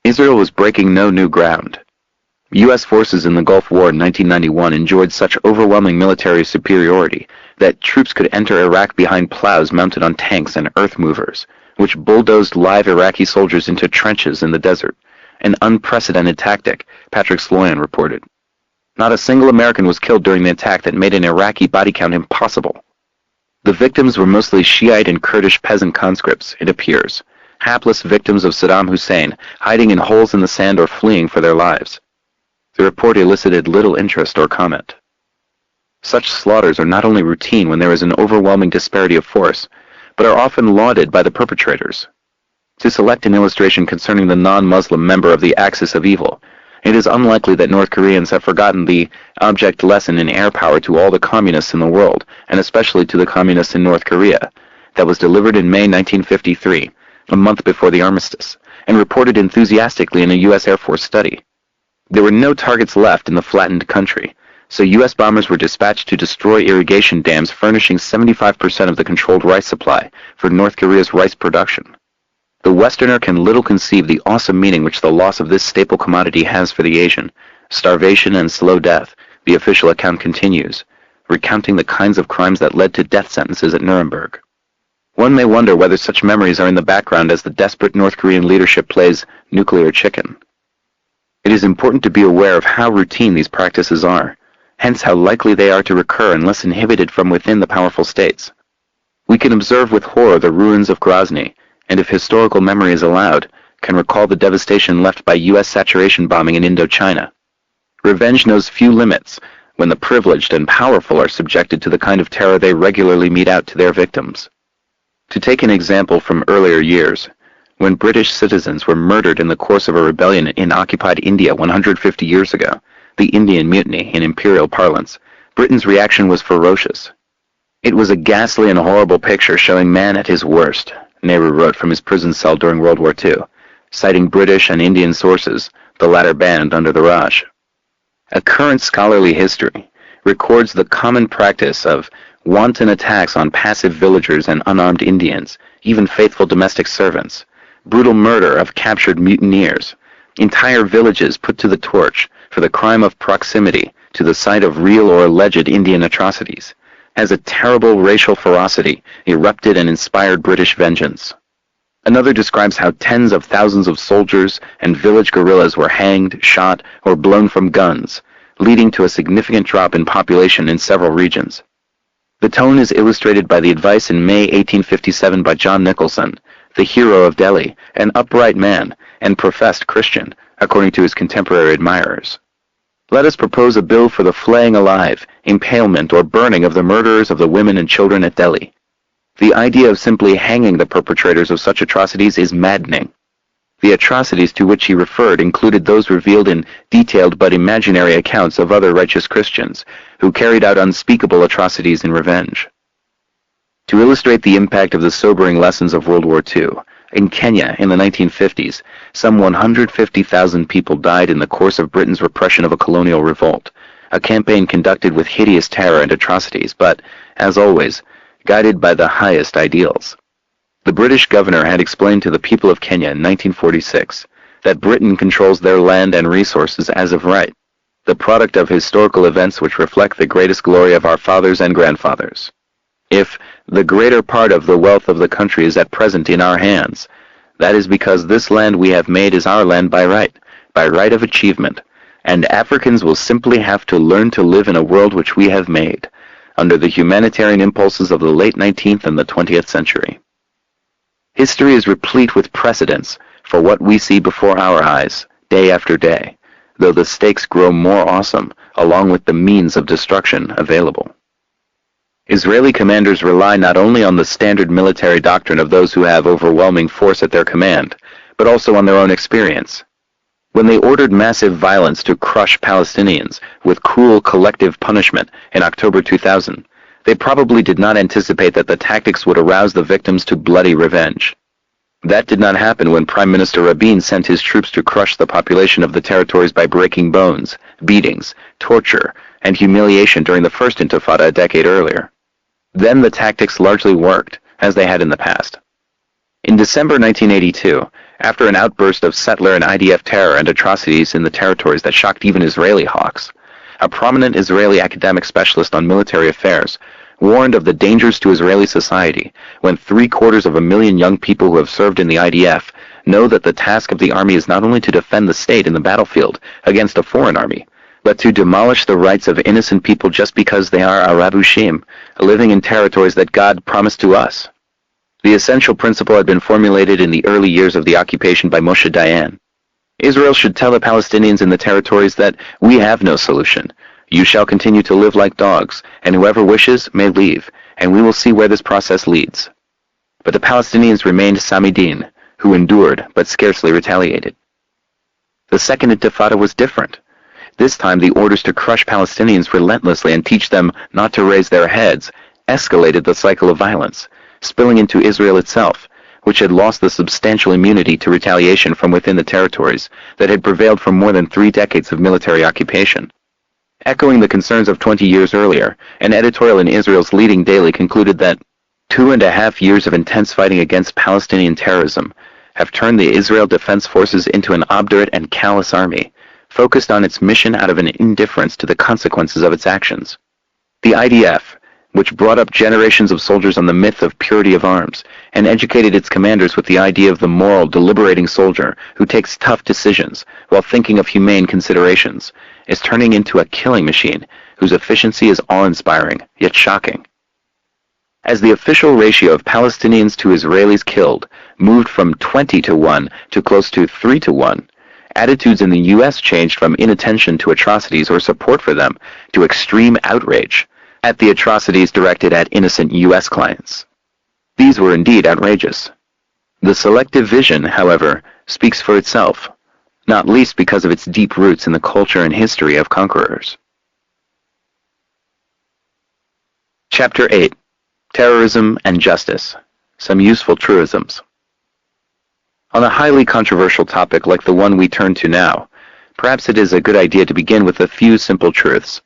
[SPEAKER 2] Israel was breaking no new ground. U.S. forces in the Gulf War in 1991 enjoyed such overwhelming military superiority that troops could enter Iraq behind plows mounted on tanks and earth movers, which bulldozed live Iraqi soldiers into trenches in the desert. An unprecedented tactic, Patrick Sloyan reported. Not a single American was killed during the attack that made an Iraqi body count impossible. The victims were mostly Shiite and Kurdish peasant conscripts, it appears, hapless victims of Saddam Hussein, hiding in holes in the sand or fleeing for their lives. The report elicited little interest or comment. Such slaughters are not only routine when there is an overwhelming disparity of force, but are often lauded by the perpetrators. To select an illustration concerning the non-Muslim member of the axis of evil, it is unlikely that North Koreans have forgotten the object lesson in air power to all the communists in the world, and especially to the communists in North Korea, that was delivered in May 1953, a month before the armistice, and reported enthusiastically in a U.S. Air Force study. There were no targets left in the flattened country, so U.S. bombers were dispatched to destroy irrigation dams furnishing 75% of the controlled rice supply for North Korea's rice production. The Westerner can little conceive the awesome meaning which the loss of this staple commodity has for the Asian. Starvation and slow death, the official account continues, recounting the kinds of crimes that led to death sentences at Nuremberg. One may wonder whether such memories are in the background as the desperate North Korean leadership plays nuclear chicken. It is important to be aware of how routine these practices are, hence how likely they are to recur unless inhibited from within the powerful states. We can observe with horror the ruins of Grozny, and if historical memory is allowed, can recall the devastation left by U.S. saturation bombing in Indochina. Revenge knows few limits when the privileged and powerful are subjected to the kind of terror they regularly mete out to their victims. To take an example from earlier years, when British citizens were murdered in the course of a rebellion in occupied India 150 years ago, the Indian Mutiny in imperial parlance, Britain's reaction was ferocious. It was a ghastly and horrible picture showing man at his worst, Nehru wrote from his prison cell during World War II, citing British and Indian sources, the latter banned under the Raj. A current scholarly history records the common practice of wanton attacks on passive villagers and unarmed Indians, even faithful domestic servants, brutal murder of captured mutineers, entire villages put to the torch for the crime of proximity to the site of real or alleged Indian atrocities, as a terrible racial ferocity erupted and inspired British vengeance. Another describes how tens of thousands of soldiers and village guerrillas were hanged, shot, or blown from guns, leading to a significant drop in population in several regions. The tone is illustrated by the advice in May 1857 by John Nicholson, the hero of Delhi, an upright man and professed Christian, according to his contemporary admirers. Let us propose a bill for the flaying alive, impalement, or burning of the murderers of the women and children at Delhi. The idea of simply hanging the perpetrators of such atrocities is maddening. The atrocities to which he referred included those revealed in detailed but imaginary accounts of other righteous Christians, who carried out unspeakable atrocities in revenge. To illustrate the impact of the sobering lessons of World War II, in Kenya in the 1950s, some 150,000 people died in the course of Britain's repression of a colonial revolt, a campaign conducted with hideous terror and atrocities, but, as always, guided by the highest ideals. The British governor had explained to the people of Kenya in 1946 that Britain controls their land and resources as of right, the product of historical events which reflect the greatest glory of our fathers and grandfathers. If the greater part of the wealth of the country is at present in our hands, that is because this land we have made is our land by right of achievement, and Africans will simply have to learn to live in a world which we have made, under the humanitarian impulses of the late 19th and the 20th century. History is replete with precedents for what we see before our eyes, day after day, though the stakes grow more awesome along with the means of destruction available. Israeli commanders rely not only on the standard military doctrine of those who have overwhelming force at their command, but also on their own experience. When they ordered massive violence to crush Palestinians with cruel collective punishment in October 2000, they probably did not anticipate that the tactics would arouse the victims to bloody revenge. That did not happen when Prime Minister Rabin sent his troops to crush the population of the territories by breaking bones, beatings, torture, and humiliation during the first Intifada a decade earlier. Then the tactics largely worked, as they had in the past. In December 1982, after an outburst of settler and IDF terror and atrocities in the territories that shocked even Israeli hawks, a prominent Israeli academic specialist on military affairs warned of the dangers to Israeli society when 750,000 young people who have served in the IDF know that the task of the army is not only to defend the state in the battlefield against a foreign army, but to demolish the rights of innocent people just because they are Arabushim, living in territories that God promised to us. The essential principle had been formulated in the early years of the occupation by Moshe Dayan. Israel should tell the Palestinians in the territories that we have no solution. You shall continue to live like dogs, and whoever wishes may leave, and we will see where this process leads. But the Palestinians remained Samidin, who endured but scarcely retaliated. The Second Intifada was different. This time the orders to crush Palestinians relentlessly and teach them not to raise their heads escalated the cycle of violence, spilling into Israel itself, which had lost the substantial immunity to retaliation from within the territories that had prevailed for more than 3 decades of military occupation. Echoing the concerns of 20 years earlier, an editorial in Israel's leading daily concluded that 2.5 years of intense fighting against Palestinian terrorism have turned the Israel Defense Forces into an obdurate and callous army, focused on its mission out of an indifference to the consequences of its actions. The IDF, which brought up generations of soldiers on the myth of purity of arms, and educated its commanders with the idea of the moral, deliberating soldier who takes tough decisions while thinking of humane considerations, is turning into a killing machine whose efficiency is awe-inspiring, yet shocking. As the official ratio of Palestinians to Israelis killed moved from 20-1 to close to 3-1, attitudes in the U.S. changed from inattention to atrocities or support for them to extreme outrage at the atrocities directed at innocent U.S. clients. These were indeed outrageous. The selective vision, however, speaks for itself, not least because of its deep roots in the culture and history of conquerors. Chapter 8. Terrorism and Justice. Some Useful Truisms. On a highly controversial topic like the one we turn to now, perhaps it is a good idea to begin with a few simple truths.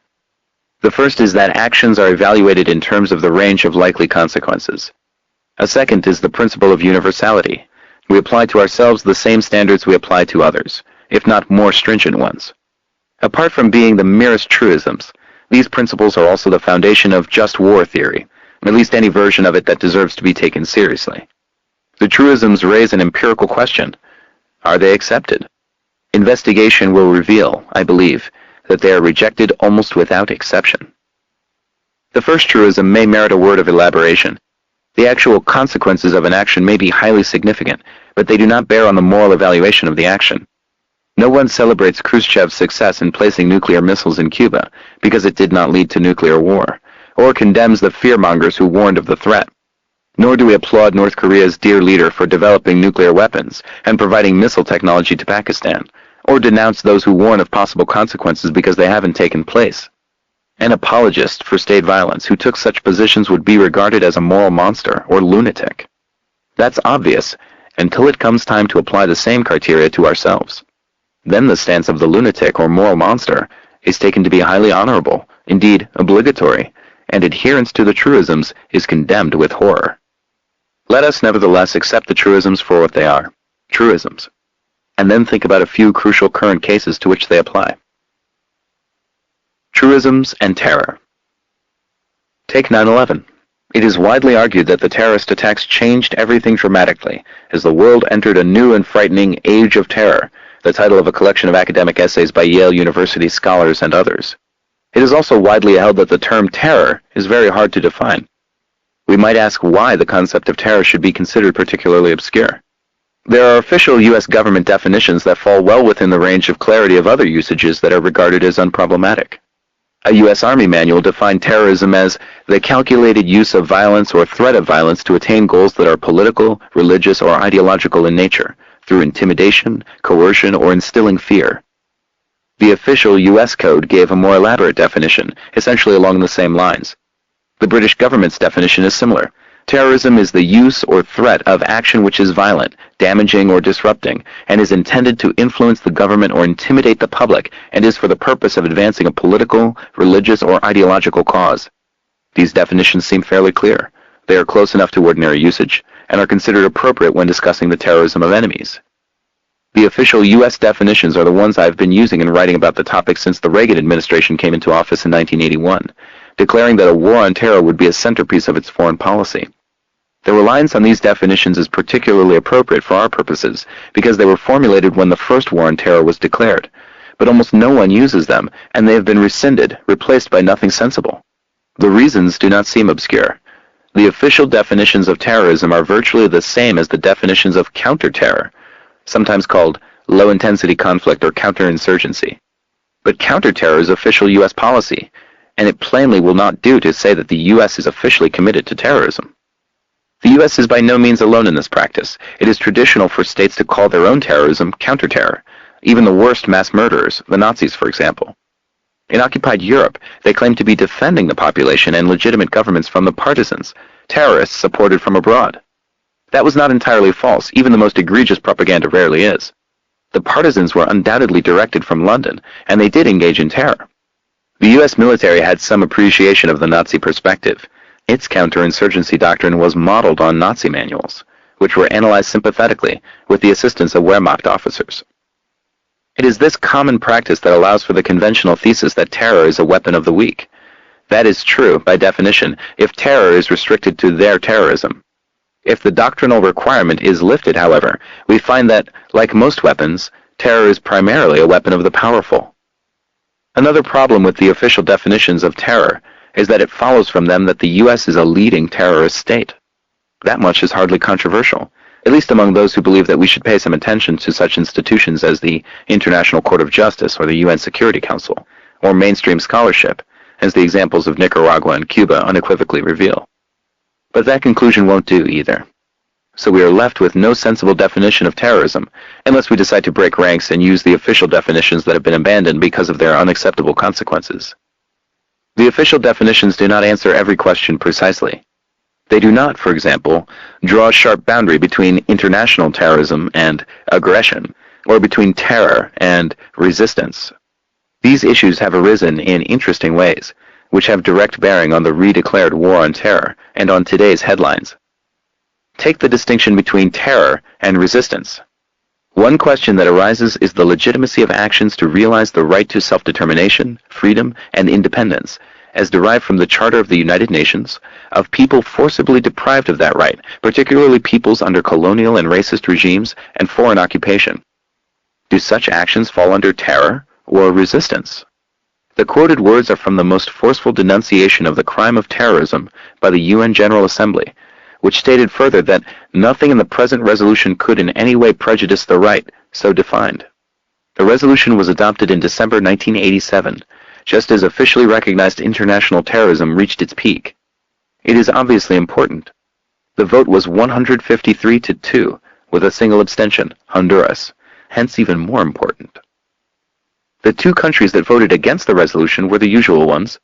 [SPEAKER 2] The first is that actions are evaluated in terms of the range of likely consequences. A second is the principle of universality. We apply to ourselves the same standards we apply to others, if not more stringent ones. Apart from being the merest truisms, these principles are also the foundation of just war theory, at least any version of it that deserves to be taken seriously. The truisms raise an empirical question. Are they accepted? Investigation will reveal, I believe, that they are rejected almost without exception. The first truism may merit a word of elaboration. The actual consequences of an action may be highly significant, but they do not bear on the moral evaluation of the action. No one celebrates Khrushchev's success in placing nuclear missiles in Cuba because it did not lead to nuclear war, or condemns the fearmongers who warned of the threat. Nor do we applaud North Korea's dear leader for developing nuclear weapons and providing missile technology to Pakistan, or denounce those who warn of possible consequences because they haven't taken place. An apologist for state violence who took such positions would be regarded as a moral monster or lunatic. That's obvious until it comes time to apply the same criteria to ourselves. Then the stance of the lunatic or moral monster is taken to be highly honorable, indeed obligatory, and adherence to the truisms is condemned with horror. Let us nevertheless accept the truisms for what they are, truisms, and then think about a few crucial current cases to which they apply. Truisms and terror. Take 9/11. It is widely argued that the terrorist attacks changed everything dramatically as the world entered a new and frightening age of terror, the title of a collection of academic essays by Yale University scholars and others. It is also widely held that the term terror is very hard to define. We might ask why the concept of terror should be considered particularly obscure. There are official U.S. government definitions that fall well within the range of clarity of other usages that are regarded as unproblematic. A U.S. Army manual defined terrorism as the calculated use of violence or threat of violence to attain goals that are political, religious, or ideological in nature, through intimidation, coercion, or instilling fear. The official U.S. Code gave a more elaborate definition, essentially along the same lines. The British government's definition is similar. Terrorism is the use or threat of action which is violent, damaging, or disrupting, and is intended to influence the government or intimidate the public, and is for the purpose of advancing a political, religious, or ideological cause. These definitions seem fairly clear. They are close enough to ordinary usage, and are considered appropriate when discussing the terrorism of enemies. The official U.S. definitions are the ones I've been using in writing about the topic since the Reagan administration came into office in 1981, declaring that a war on terror would be a centerpiece of its foreign policy. The reliance on these definitions is particularly appropriate for our purposes because they were formulated when the first war on terror was declared, but almost no one uses them, and they have been rescinded, replaced by nothing sensible. The reasons do not seem obscure. The official definitions of terrorism are virtually the same as the definitions of counter-terror, sometimes called low-intensity conflict or counterinsurgency. But counter-terror is official U.S. policy, and it plainly will not do to say that the U.S. is officially committed to terrorism. The U.S. is by no means alone in this practice. It is traditional for states to call their own terrorism counter-terror, even the worst mass murderers, the Nazis, for example. In occupied Europe, they claim to be defending the population and legitimate governments from the partisans, terrorists supported from abroad. That was not entirely false. Even the most egregious propaganda rarely is. The partisans were undoubtedly directed from London, and they did engage in terror. The U.S. military had some appreciation of the Nazi perspective. Its counterinsurgency doctrine was modeled on Nazi manuals, which were analyzed sympathetically with the assistance of Wehrmacht officers. It is this common practice that allows for the conventional thesis that terror is a weapon of the weak. That is true, by definition, if terror is restricted to their terrorism. If the doctrinal requirement is lifted, however, we find that, like most weapons, terror is primarily a weapon of the powerful. Another problem with the official definitions of terror is that it follows from them that the U.S. is a leading terrorist state. That much is hardly controversial, at least among those who believe that we should pay some attention to such institutions as the International Court of Justice or the UN Security Council, or mainstream scholarship, as the examples of Nicaragua and Cuba unequivocally reveal. But that conclusion won't do either. So we are left with no sensible definition of terrorism, unless we decide to break ranks and use the official definitions that have been abandoned because of their unacceptable consequences. The official definitions do not answer every question precisely. They do not, for example, draw a sharp boundary between international terrorism and aggression, or between terror and resistance. These issues have arisen in interesting ways, which have direct bearing on the redeclared war on terror and on today's headlines. Take the distinction between terror and resistance. One question that arises is the legitimacy of actions to realize the right to self-determination, freedom, and independence, as derived from the Charter of the United Nations, of people forcibly deprived of that right, particularly peoples under colonial and racist regimes and foreign occupation. Do such actions fall under terror or resistance? The quoted words are from the most forceful denunciation of the crime of terrorism by the UN General Assembly, which stated further that nothing in the present resolution could in any way prejudice the right so defined. The resolution was adopted in December 1987, just as officially recognized international terrorism reached its peak. It is obviously important. The vote was 153-2, with a single abstention, Honduras, hence even more important. The two countries that voted against the resolution were the usual ones.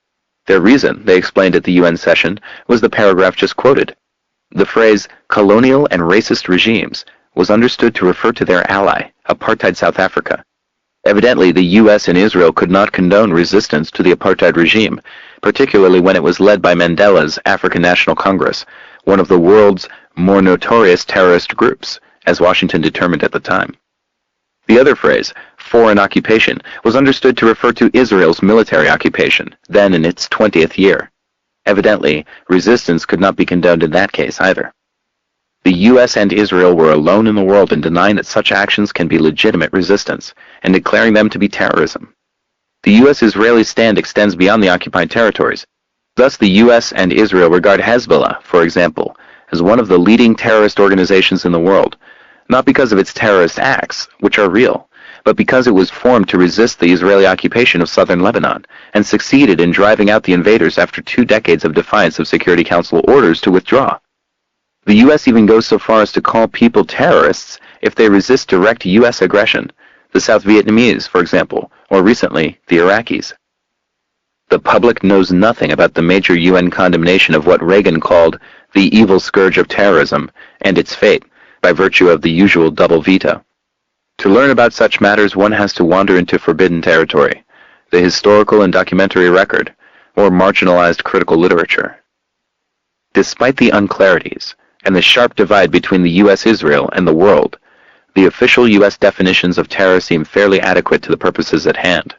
[SPEAKER 2] Their reason, they explained at the UN session, was the paragraph just quoted. The phrase, colonial and racist regimes, was understood to refer to their ally, apartheid South Africa. Evidently, the U.S. and Israel could not condone resistance to the apartheid regime, particularly when it was led by Mandela's African National Congress, one of the world's more notorious terrorist groups, as Washington determined at the time. The other phrase, foreign occupation, was understood to refer to Israel's military occupation, then in its 20th year. Evidently, resistance could not be condoned in that case either. The U.S. and Israel were alone in the world in denying that such actions can be legitimate resistance, and declaring them to be terrorism. The U.S.-Israeli stand extends beyond the occupied territories. Thus, the U.S. and Israel regard Hezbollah, for example, as one of the leading terrorist organizations in the world, not because of its terrorist acts, which are real, but because it was formed to resist the Israeli occupation of southern Lebanon, and succeeded in driving out the invaders after 2 decades of defiance of Security Council orders to withdraw. The U.S. even goes so far as to call people terrorists if they resist direct U.S. aggression, the South Vietnamese, for example, or recently, the Iraqis. The public knows nothing about the major UN condemnation of what Reagan called the evil scourge of terrorism and its fate, by virtue of the usual double veto. To learn about such matters, one has to wander into forbidden territory, the historical and documentary record, or marginalized critical literature. Despite the unclarities and the sharp divide between the U.S.-Israel and the world, the official U.S. definitions of terror seem fairly adequate to the purposes at hand.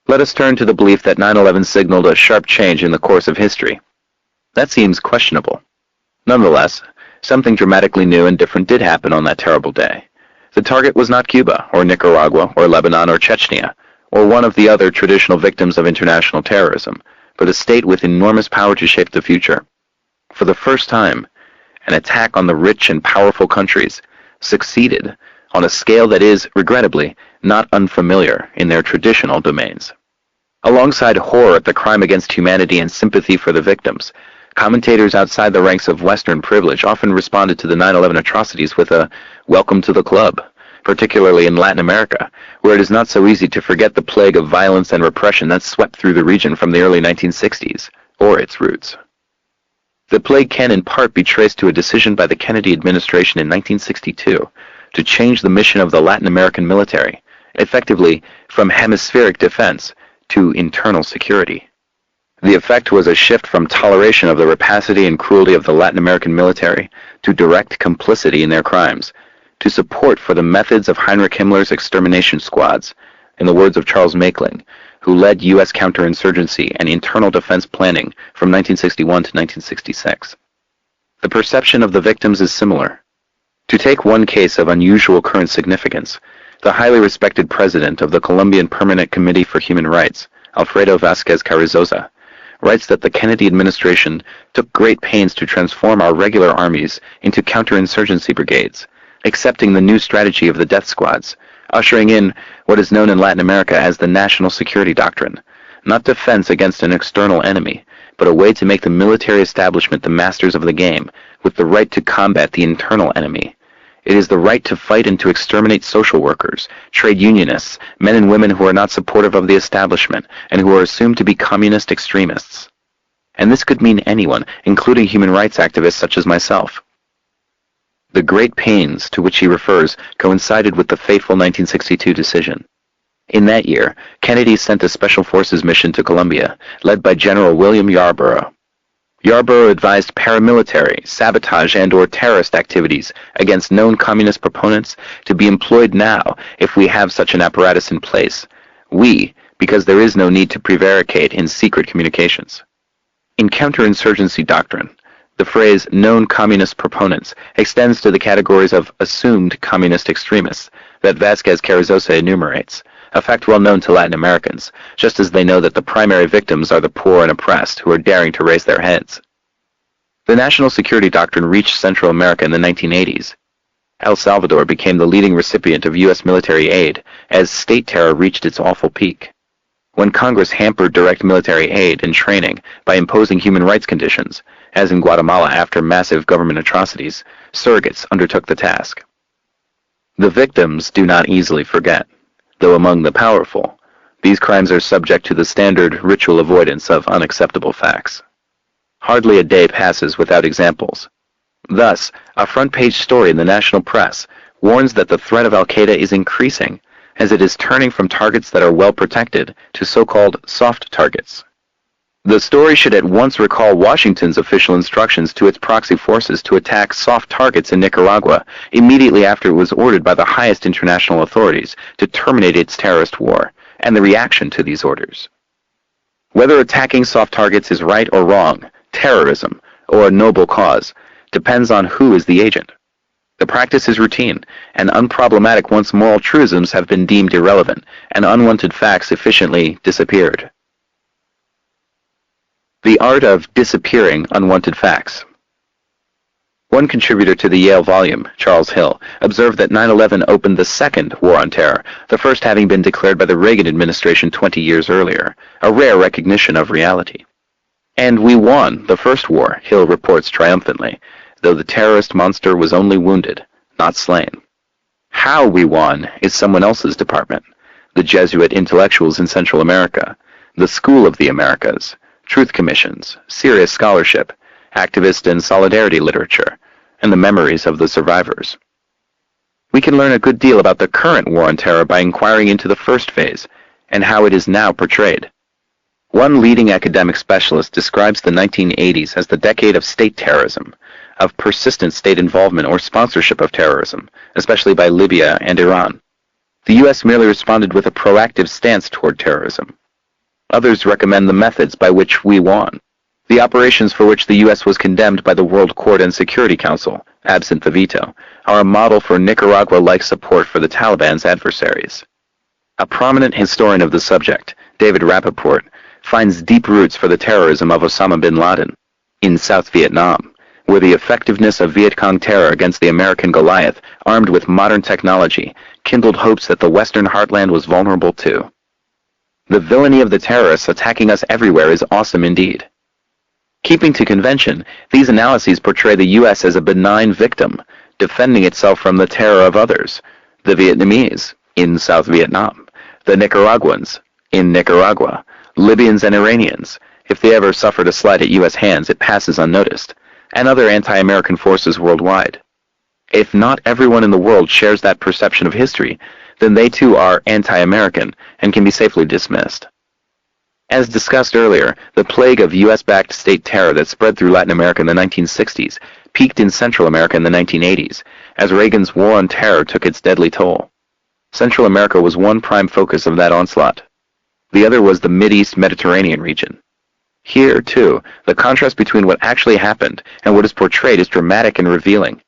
[SPEAKER 2] Let us turn to the belief that 9/11 signaled a sharp change in the course of history. That seems questionable. Nonetheless, something dramatically new and different did happen on that terrible day. The target was not Cuba, or Nicaragua, or Lebanon, or Chechnya, or one of the other traditional victims of international terrorism, but a state with enormous power to shape the future. For the first time, an attack on the rich and powerful countries succeeded on a scale that is, regrettably, not unfamiliar in their traditional domains. Alongside horror at the crime against humanity and sympathy for the victims, commentators outside the ranks of Western privilege often responded to the 9/11 atrocities with a welcome to the club, particularly in Latin America, where it is not so easy to forget the plague of violence and repression that swept through the region from the early 1960s, or its roots. The plague can in part be traced to a decision by the Kennedy administration in 1962 to change the mission of the Latin American military, effectively from hemispheric defense to internal security. The effect was a shift from toleration of the rapacity and cruelty of the Latin American military to direct complicity in their crimes, to support for the methods of Heinrich Himmler's extermination squads, in the words of Charles Makeling, who led U.S. counterinsurgency and internal defense planning from 1961 to 1966. The perception of the victims is similar. To take one case of unusual current significance, the highly respected president of the Colombian Permanent Committee for Human Rights, Alfredo Vázquez Carrizosa, writes that the Kennedy administration took great pains to transform our regular armies into counterinsurgency brigades, accepting the new strategy of the death squads, ushering in what is known in Latin America as the national security doctrine, not defense against an external enemy, but a way to make the military establishment the masters of the game, with the right to combat the internal enemy. It is the right to fight and to exterminate social workers, trade unionists, men and women who are not supportive of the establishment and who are assumed to be communist extremists. And this could mean anyone, including human rights activists such as myself. The great pains to which he refers coincided with the fateful 1962 decision. In that year, Kennedy sent a Special Forces mission to Colombia, led by General William Yarborough. Yarborough advised paramilitary, sabotage, and/or terrorist activities against known communist proponents to be employed now if we have such an apparatus in place. Because there is no need to prevaricate in secret communications. In counterinsurgency doctrine, the phrase known communist proponents extends to the categories of assumed communist extremists that Vázquez Carrizosa enumerates, a fact well known to Latin Americans, just as they know that the primary victims are the poor and oppressed who are daring to raise their heads. The national security doctrine reached Central America in the 1980s. El Salvador became the leading recipient of U.S. military aid as state terror reached its awful peak. When Congress hampered direct military aid and training by imposing human rights conditions, as in Guatemala after massive government atrocities, surrogates undertook the task. The victims do not easily forget. Though among the powerful, these crimes are subject to the standard ritual avoidance of unacceptable facts. Hardly a day passes without examples. Thus, a front-page story in the national press warns that the threat of Al-Qaeda is increasing as it is turning from targets that are well protected to so-called soft targets. The story should at once recall Washington's official instructions to its proxy forces to attack soft targets in Nicaragua immediately after it was ordered by the highest international authorities to terminate its terrorist war, and the reaction to these orders. Whether attacking soft targets is right or wrong, terrorism, or a noble cause, depends on who is the agent. The practice is routine, and unproblematic once moral truisms have been deemed irrelevant, and unwanted facts efficiently disappeared. The art of disappearing unwanted facts. One contributor to the Yale volume, Charles Hill, observed that 9/11 opened the second war on terror, the first having been declared by the Reagan administration 20 years earlier, a rare recognition of reality. And we won the first war, Hill reports triumphantly, though the terrorist monster was only wounded, not slain. How we won is someone else's department, the Jesuit intellectuals in Central America, the School of the Americas, truth commissions, serious scholarship, activist and solidarity literature, and the memories of the survivors. We can learn a good deal about the current war on terror by inquiring into the first phase and how it is now portrayed. One leading academic specialist describes the 1980s as the decade of state terrorism, of persistent state involvement or sponsorship of terrorism, especially by Libya and Iran. The U.S. merely responded with a proactive stance toward terrorism. Others recommend the methods by which we won, the operations for which the U.S. was condemned by the World Court and Security Council, absent the veto, are a model for Nicaragua-like support for the Taliban's adversaries. A prominent historian of the subject, David Rappaport, finds deep roots for the terrorism of Osama bin Laden in South Vietnam, where the effectiveness of Viet Cong terror against the American Goliath, armed with modern technology, kindled hopes that the Western heartland was vulnerable too. The villainy of the terrorists attacking us everywhere is awesome indeed. Keeping to convention, these analyses portray the U.S. as a benign victim, defending itself from the terror of others, the Vietnamese, in South Vietnam, the Nicaraguans, in Nicaragua, Libyans and Iranians. If they ever suffered a slight at U.S. hands, it passes unnoticed, and other anti-American forces worldwide. If not everyone in the world shares that perception of history, then they too are anti-American and can be safely dismissed. As discussed earlier, the plague of U.S.-backed state terror that spread through Latin America in the 1960s peaked in Central America in the 1980s, as Reagan's war on terror took its deadly toll. Central America was one prime focus of that onslaught. The other was the Mideast Mediterranean region. Here, too, the contrast between what actually happened and what is portrayed is dramatic and revealing.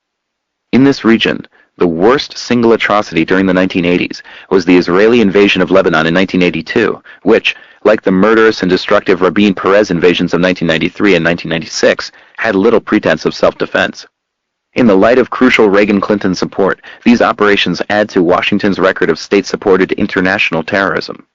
[SPEAKER 2] In this region, the worst single atrocity during the 1980s was the Israeli invasion of Lebanon in 1982, which, like the murderous and destructive Rabin Perez invasions of 1993 and 1996, had little pretense of self-defense. In the light of crucial Reagan-Clinton support, these operations add to Washington's record of state-supported international terrorism.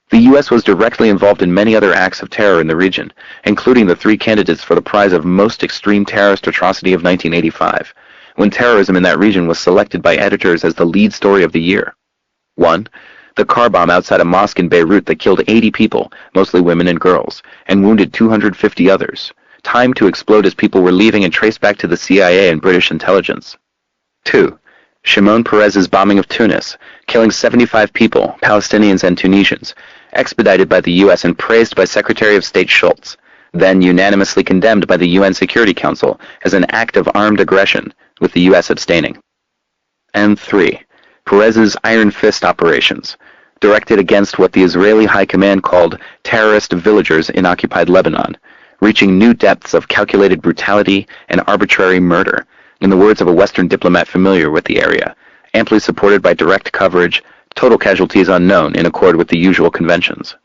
[SPEAKER 2] The U.S. was directly involved in many other acts of terror in the region, including the 3 candidates for the prize of Most Extreme Terrorist Atrocity of 1985, when terrorism in that region was selected by editors as the lead story of the year. 1. The car bomb outside a mosque in Beirut that killed 80 people, mostly women and girls, and wounded 250 others, timed to explode as people were leaving and traced back to the CIA and British intelligence. 2. Shimon Peres's bombing of Tunis, killing 75 people, Palestinians and Tunisians, expedited by the U.S. and praised by Secretary of State Schultz, then unanimously condemned by the UN Security Council as an act of armed aggression, with the U.S. abstaining. And 3. Peres's Iron Fist operations, directed against what the Israeli High Command called terrorist villagers in occupied Lebanon, reaching new depths of calculated brutality and arbitrary murder, in the words of a Western diplomat familiar with the area, amply supported by direct coverage, total casualties unknown in accord with the usual conventions.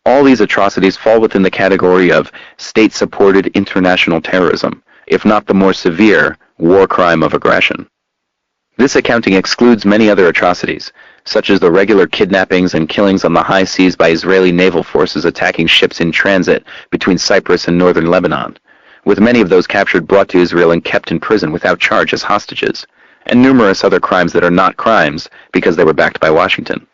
[SPEAKER 2] All these atrocities fall within the category of state-supported international terrorism, if not the more severe war crime of aggression. This accounting excludes many other atrocities, such as the regular kidnappings and killings on the high seas by Israeli naval forces attacking ships in transit between Cyprus and northern Lebanon, with many of those captured brought to Israel and kept in prison without charge as hostages, and numerous other crimes that are not crimes because they were backed by Washington.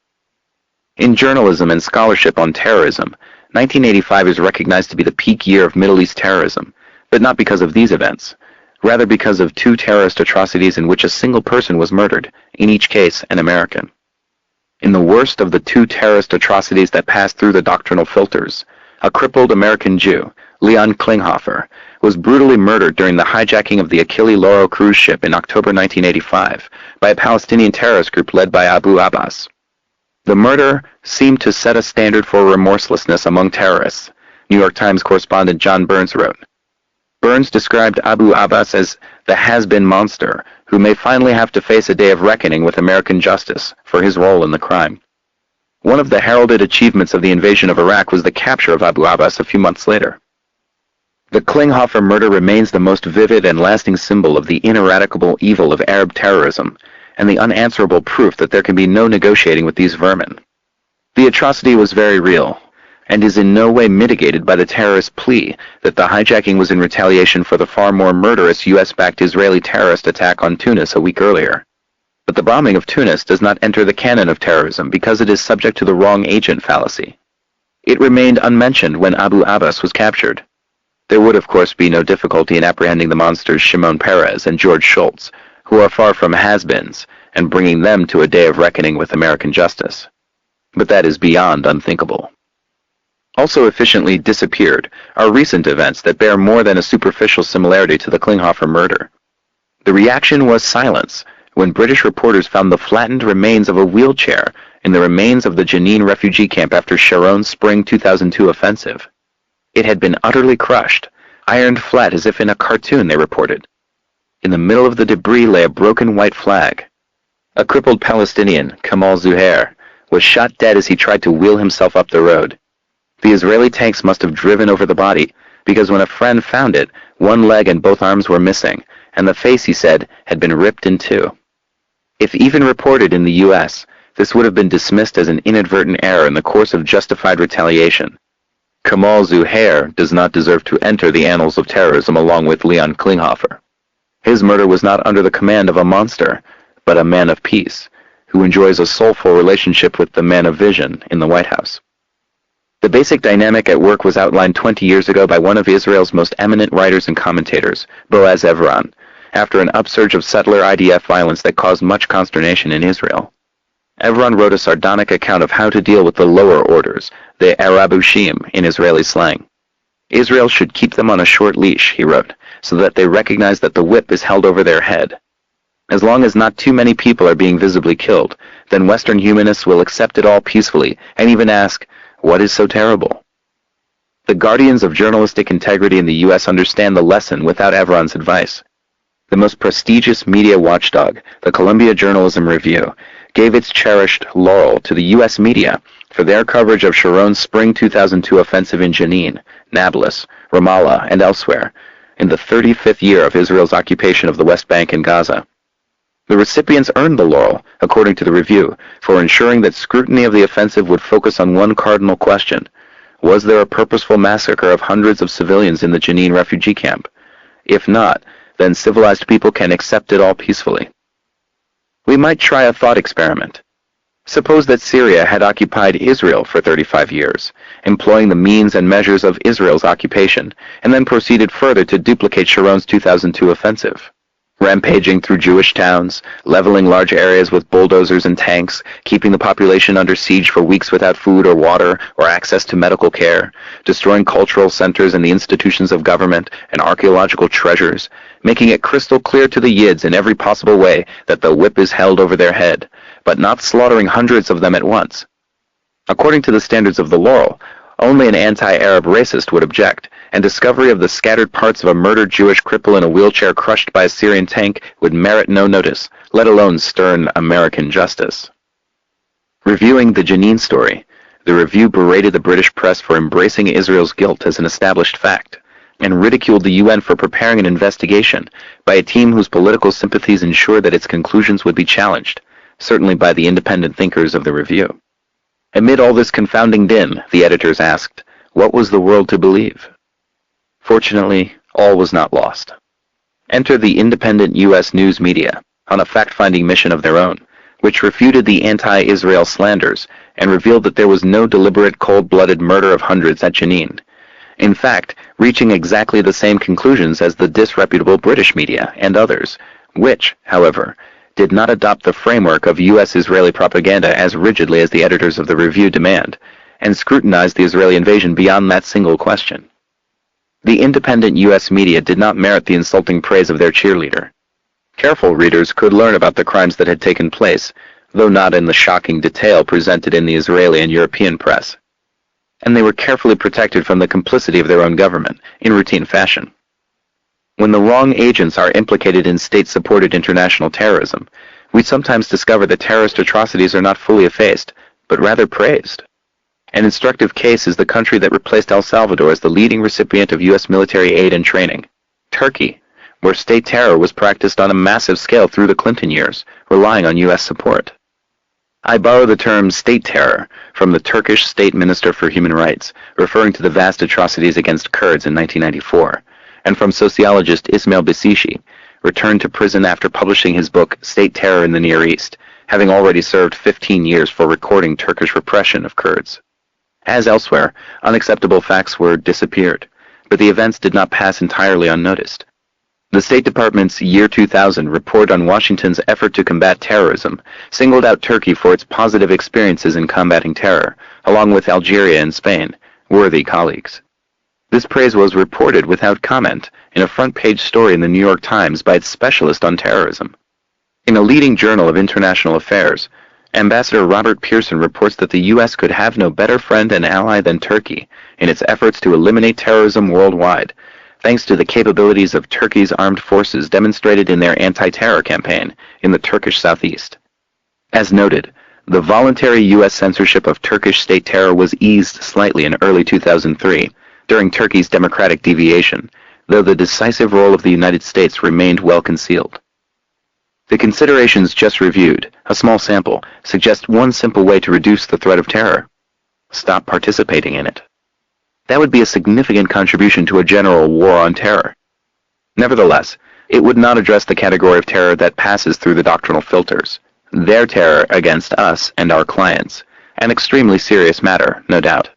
[SPEAKER 2] In journalism and scholarship on terrorism, 1985 is recognized to be the peak year of Middle East terrorism, but not because of these events, rather because of 2 terrorist atrocities in which a single person was murdered, in each case an American. In the worst of the 2 terrorist atrocities that passed through the doctrinal filters, a crippled American Jew, Leon Klinghoffer, was brutally murdered during the hijacking of the Achille Lauro cruise ship in October 1985 by a Palestinian terrorist group led by Abu Abbas. The murder seemed to set a standard for remorselessness among terrorists, New York Times correspondent John Burns wrote. Burns described Abu Abbas as the has-been monster who may finally have to face a day of reckoning with American justice for his role in the crime. One of the heralded achievements of the invasion of Iraq was the capture of Abu Abbas a few months later. The Klinghoffer murder remains the most vivid and lasting symbol of the ineradicable evil of Arab terrorism, and the unanswerable proof that there can be no negotiating with these vermin. The atrocity was very real, and is in no way mitigated by the terrorist plea that the hijacking was in retaliation for the far more murderous U.S.-backed Israeli terrorist attack on Tunis a week earlier. But the bombing of Tunis does not enter the canon of terrorism because it is subject to the wrong agent fallacy. It remained unmentioned when Abu Abbas was captured. There would, of course, be no difficulty in apprehending the monsters Shimon Peres and George Shultz, who are far from has-beens, and bringing them to a day of reckoning with American justice. But that is beyond unthinkable. Also efficiently disappeared are recent events that bear more than a superficial similarity to the Klinghoffer murder. The reaction was silence when British reporters found the flattened remains of a wheelchair in the remains of the Jenin refugee camp after Sharon's spring 2002 offensive. It had been utterly crushed, ironed flat as if in a cartoon, they reported. In the middle of the debris lay a broken white flag. A crippled Palestinian, Kamal Zuhair, was shot dead as he tried to wheel himself up the road. The Israeli tanks must have driven over the body, because when a friend found it, one leg and both arms were missing, and the face, he said, had been ripped in two. If even reported in the U.S., this would have been dismissed as an inadvertent error in the course of justified retaliation. Kamal Zuhair does not deserve to enter the annals of terrorism along with Leon Klinghoffer. His murder was not under the command of a monster, but a man of peace, who enjoys a soulful relationship with the man of vision in the White House. The basic dynamic at work was outlined 20 years ago by one of Israel's most eminent writers and commentators, Boaz Evron, after an upsurge of settler IDF violence that caused much consternation in Israel. Evron wrote a sardonic account of how to deal with the lower orders, the Arabushim in Israeli slang. Israel should keep them on a short leash, he wrote, so that they recognize that the whip is held over their head. As long as not too many people are being visibly killed, then Western humanists will accept it all peacefully and even ask, what is so terrible? The guardians of journalistic integrity in the U.S. understand the lesson without Evron's advice. The most prestigious media watchdog, the Columbia Journalism Review, gave its cherished laurel to the U.S. media for their coverage of Sharon's Spring 2002 offensive in Jenin, Nablus, Ramallah, and elsewhere, in the 35th year of Israel's occupation of the West Bank and Gaza. The recipients earned the laurel, according to the review, for ensuring that scrutiny of the offensive would focus on one cardinal question. Was there a purposeful massacre of hundreds of civilians in the Jenin refugee camp? If not, then civilized people can accept it all peacefully. We might try a thought experiment. Suppose that Syria had occupied Israel for 35 years, employing the means and measures of Israel's occupation, and then proceeded further to duplicate Sharon's 2002 offensive. Rampaging through Jewish towns, leveling large areas with bulldozers and tanks, keeping the population under siege for weeks without food or water or access to medical care, destroying cultural centers and the institutions of government and archaeological treasures, making it crystal clear to the Yids in every possible way that the whip is held over their head, but not slaughtering hundreds of them at once. According to the standards of the laurel, only an anti-Arab racist would object, and discovery of the scattered parts of a murdered Jewish cripple in a wheelchair crushed by a Syrian tank would merit no notice, let alone stern American justice. Reviewing the Jenin story, the review berated the British press for embracing Israel's guilt as an established fact, and ridiculed the UN for preparing an investigation by a team whose political sympathies ensured that its conclusions would be challenged, certainly by the independent thinkers of the review. Amid all this confounding din, the editors asked, what was the world to believe? Fortunately, all was not lost. Enter the independent U.S. news media, on a fact-finding mission of their own, which refuted the anti-Israel slanders and revealed that there was no deliberate cold-blooded murder of hundreds at Jenin. In fact, reaching exactly the same conclusions as the disreputable British media and others, which, however, did not adopt the framework of U.S.-Israeli propaganda as rigidly as the editors of the review demand, and scrutinized the Israeli invasion beyond that single question. The independent U.S. media did not merit the insulting praise of their cheerleader. Careful readers could learn about the crimes that had taken place, though not in the shocking detail presented in the Israeli and European press. And they were carefully protected from the complicity of their own government, in routine fashion. When the wrong agents are implicated in state-supported international terrorism, we sometimes discover that terrorist atrocities are not fully effaced, but rather praised. An instructive case is the country that replaced El Salvador as the leading recipient of U.S. military aid and training, Turkey, where state terror was practiced on a massive scale through the Clinton years, relying on U.S. support. I borrow the term state terror from the Turkish State Minister for Human Rights, referring to the vast atrocities against Kurds in 1994, and from sociologist Ismail Bisici, returned to prison after publishing his book State Terror in the Near East, having already served 15 years for recording Turkish repression of Kurds. As elsewhere, unacceptable facts were disappeared, but the events did not pass entirely unnoticed. The State Department's Year 2000 report on Washington's effort to combat terrorism singled out Turkey for its positive experiences in combating terror, along with Algeria and Spain, worthy colleagues. This praise was reported without comment in a front-page story in the New York Times by its specialist on terrorism. In a leading journal of international affairs, Ambassador Robert Pearson reports that the U.S. could have no better friend and ally than Turkey in its efforts to eliminate terrorism worldwide, thanks to the capabilities of Turkey's armed forces demonstrated in their anti-terror campaign in the Turkish southeast. As noted, the voluntary U.S. censorship of Turkish state terror was eased slightly in early 2003 during Turkey's democratic deviation, though the decisive role of the United States remained well concealed. The considerations just reviewed, a small sample, suggest one simple way to reduce the threat of terror: stop participating in it. That would be a significant contribution to a general war on terror. Nevertheless, it would not address the category of terror that passes through the doctrinal filters, their terror against us and our clients, an extremely serious matter, no doubt.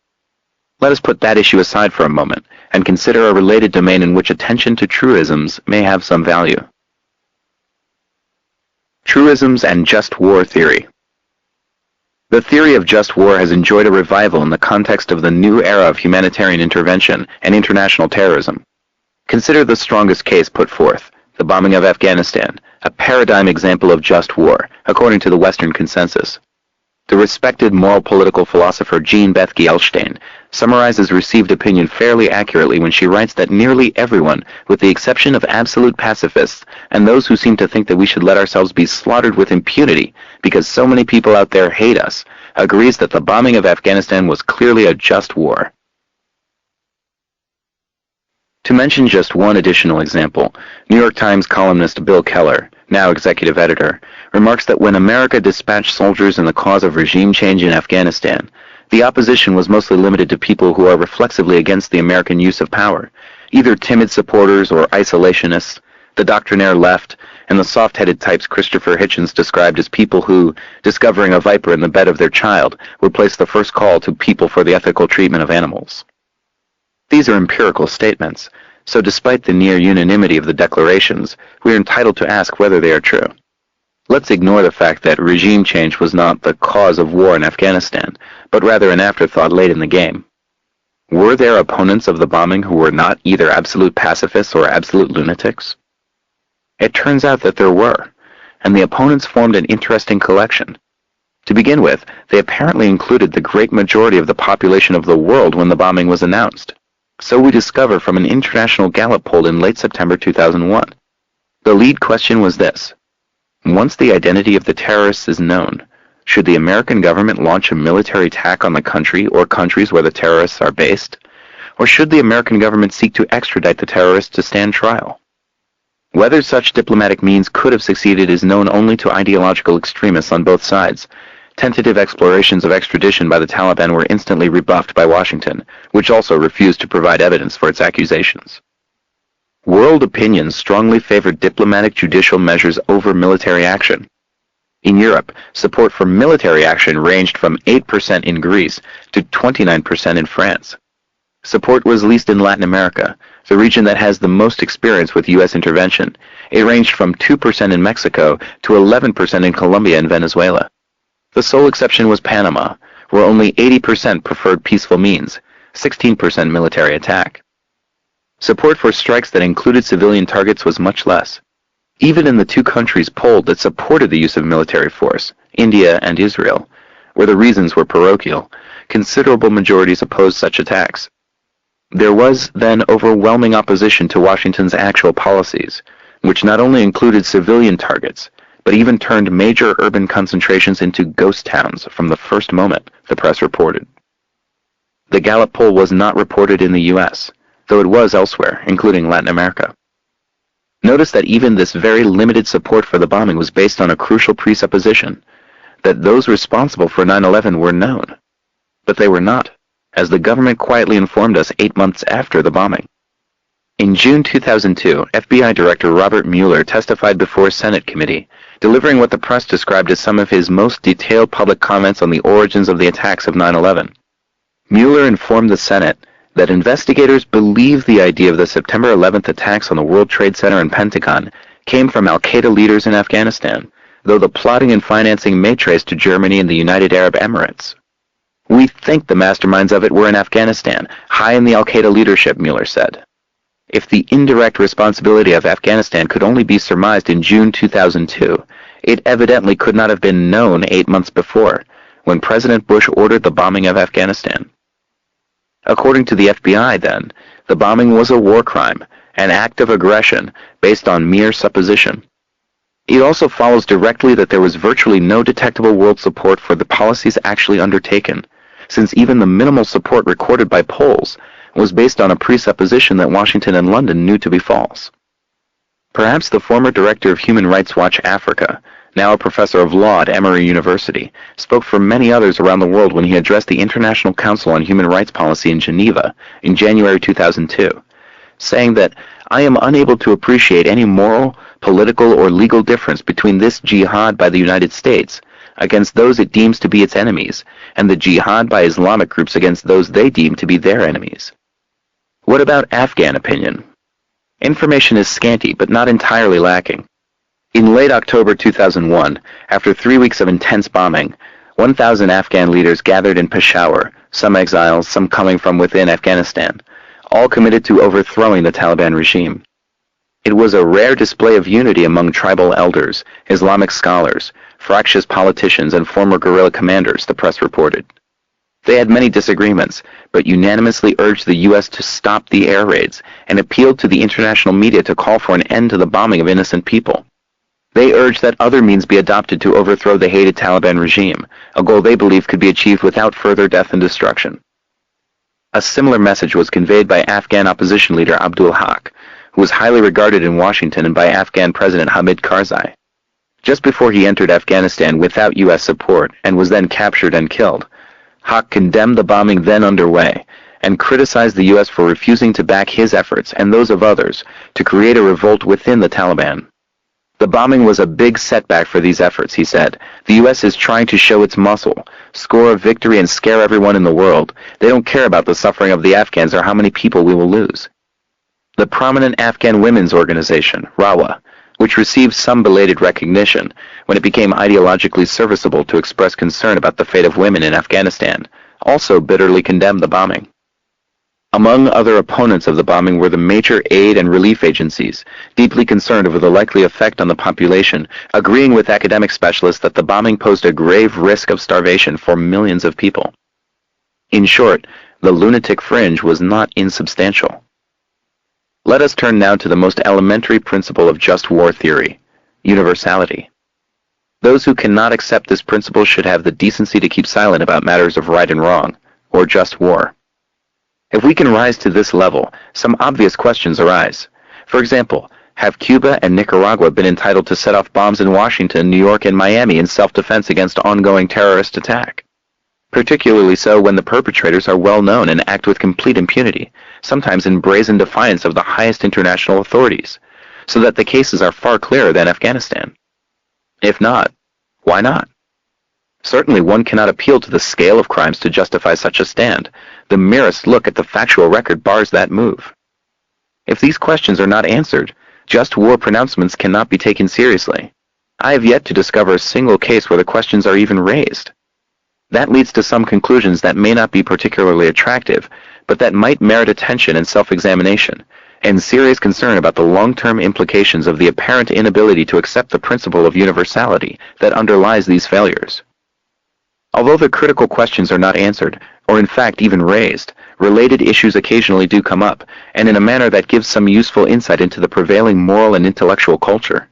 [SPEAKER 2] Let us put that issue aside for a moment and consider a related domain in which attention to truisms may have some value. Truisms and just war theory. The theory of just war has enjoyed a revival in the context of the new era of humanitarian intervention and international terrorism. Consider the strongest case put forth, the bombing of Afghanistan, a paradigm example of just war, according to the Western consensus. The respected moral political philosopher Jean Bethke Elshtain summarizes received opinion fairly accurately when she writes that nearly everyone, with the exception of absolute pacifists and those who seem to think that we should let ourselves be slaughtered with impunity because so many people out there hate us, agrees that the bombing of Afghanistan was clearly a just war. To mention just one additional example, New York Times columnist Bill Keller, now executive editor, remarks that when America dispatched soldiers in the cause of regime change in Afghanistan, the opposition was mostly limited to people who are reflexively against the American use of power, either timid supporters or isolationists, the doctrinaire left, and the soft-headed types Christopher Hitchens described as people who, discovering a viper in the bed of their child, would place the first call to people for the ethical treatment of animals. These are empirical statements, so despite the near unanimity of the declarations, we are entitled to ask whether they are true. Let's ignore the fact that regime change was not the cause of war in Afghanistan, but rather an afterthought late in the game. Were there opponents of the bombing who were not either absolute pacifists or absolute lunatics? It turns out that there were, and the opponents formed an interesting collection. To begin with, they apparently included the great majority of the population of the world when the bombing was announced. So we discover from an international Gallup poll in late September 2001. The lead question was this: once the identity of the terrorists is known, should the American government launch a military attack on the country or countries where the terrorists are based? Or should the American government seek to extradite the terrorists to stand trial? Whether such diplomatic means could have succeeded is known only to ideological extremists on both sides. Tentative explorations of extradition by the Taliban were instantly rebuffed by Washington, which also refused to provide evidence for its accusations. World opinion strongly favored diplomatic judicial measures over military action. In Europe, support for military action ranged from 8% in Greece to 29% in France. Support was least in Latin America, the region that has the most experience with U.S. intervention. It ranged from 2% in Mexico to 11% in Colombia and Venezuela. The sole exception was Panama, where only 80% preferred peaceful means, 16% military attack. Support for strikes that included civilian targets was much less. Even in the two countries polled that supported the use of military force, India and Israel, where the reasons were parochial, considerable majorities opposed such attacks. There was then overwhelming opposition to Washington's actual policies, which not only included civilian targets, but even turned major urban concentrations into ghost towns from the first moment, the press reported. The Gallup poll was not reported in the U.S., though it was elsewhere, including Latin America. Notice that even this very limited support for the bombing was based on a crucial presupposition, that those responsible for 9/11 were known. But they were not, as the government quietly informed us 8 months after the bombing. In June 2002, FBI Director Robert Mueller testified before a Senate committee, delivering what the press described as some of his most detailed public comments on the origins of the attacks of 9/11. Mueller informed the Senate that investigators believe the idea of the September 11th attacks on the World Trade Center and Pentagon came from al-Qaeda leaders in Afghanistan, though the plotting and financing may trace to Germany and the United Arab Emirates. We think the masterminds of it were in Afghanistan, high in the al-Qaeda leadership, Mueller said. If the indirect responsibility of Afghanistan could only be surmised in June 2002, it evidently could not have been known 8 months before, when President Bush ordered the bombing of Afghanistan. According to the FBI then, the bombing was a war crime, an act of aggression based on mere supposition. It also follows directly that there was virtually no detectable world support for the policies actually undertaken, since even the minimal support recorded by polls was based on a presupposition that Washington and London knew to be false. Perhaps the former director of Human Rights Watch Africa, now a professor of law at Emory University, spoke for many others around the world when he addressed the International Council on Human Rights Policy in Geneva in January 2002, saying that, "I am unable to appreciate any moral, political, or legal difference between this jihad by the United States against those it deems to be its enemies, and the jihad by Islamic groups against those they deem to be their enemies." What about Afghan opinion? Information is scanty, but not entirely lacking. In late October 2001, after 3 weeks of intense bombing, 1,000 Afghan leaders gathered in Peshawar, some exiles, some coming from within Afghanistan, all committed to overthrowing the Taliban regime. It was a rare display of unity among tribal elders, Islamic scholars, fractious politicians, and former guerrilla commanders, the press reported. They had many disagreements, but unanimously urged the U.S. to stop the air raids and appealed to the international media to call for an end to the bombing of innocent people. They urged that other means be adopted to overthrow the hated Taliban regime, a goal they believed could be achieved without further death and destruction. A similar message was conveyed by Afghan opposition leader Abdul Haq, who was highly regarded in Washington, and by Afghan President Hamid Karzai. Just before he entered Afghanistan without U.S. support and was then captured and killed, Haq condemned the bombing then underway and criticized the U.S. for refusing to back his efforts and those of others to create a revolt within the Taliban. "The bombing was a big setback for these efforts," he said. "The U.S. is trying to show its muscle, score a victory, and scare everyone in the world. They don't care about the suffering of the Afghans or how many people we will lose." The prominent Afghan women's organization, RAWA, which received some belated recognition when it became ideologically serviceable to express concern about the fate of women in Afghanistan, also bitterly condemned the bombing. Among other opponents of the bombing were the major aid and relief agencies, deeply concerned over the likely effect on the population, agreeing with academic specialists that the bombing posed a grave risk of starvation for millions of people. In short, the lunatic fringe was not insubstantial. Let us turn now to the most elementary principle of just war theory, universality. Those who cannot accept this principle should have the decency to keep silent about matters of right and wrong, or just war. If we can rise to this level, some obvious questions arise. For example, have Cuba and Nicaragua been entitled to set off bombs in Washington, New York, and Miami in self-defense against ongoing terrorist attack? Particularly so when the perpetrators are well known and act with complete impunity, sometimes in brazen defiance of the highest international authorities, so that the cases are far clearer than Afghanistan. If not, why not? Certainly one cannot appeal to the scale of crimes to justify such a stand. The merest look at the factual record bars that move. If these questions are not answered, just war pronouncements cannot be taken seriously. I have yet to discover a single case where the questions are even raised. That leads to some conclusions that may not be particularly attractive, but that might merit attention and self-examination, and serious concern about the long-term implications of the apparent inability to accept the principle of universality that underlies these failures. Although the critical questions are not answered, or in fact even raised, related issues occasionally do come up, and in a manner that gives some useful insight into the prevailing moral and intellectual culture.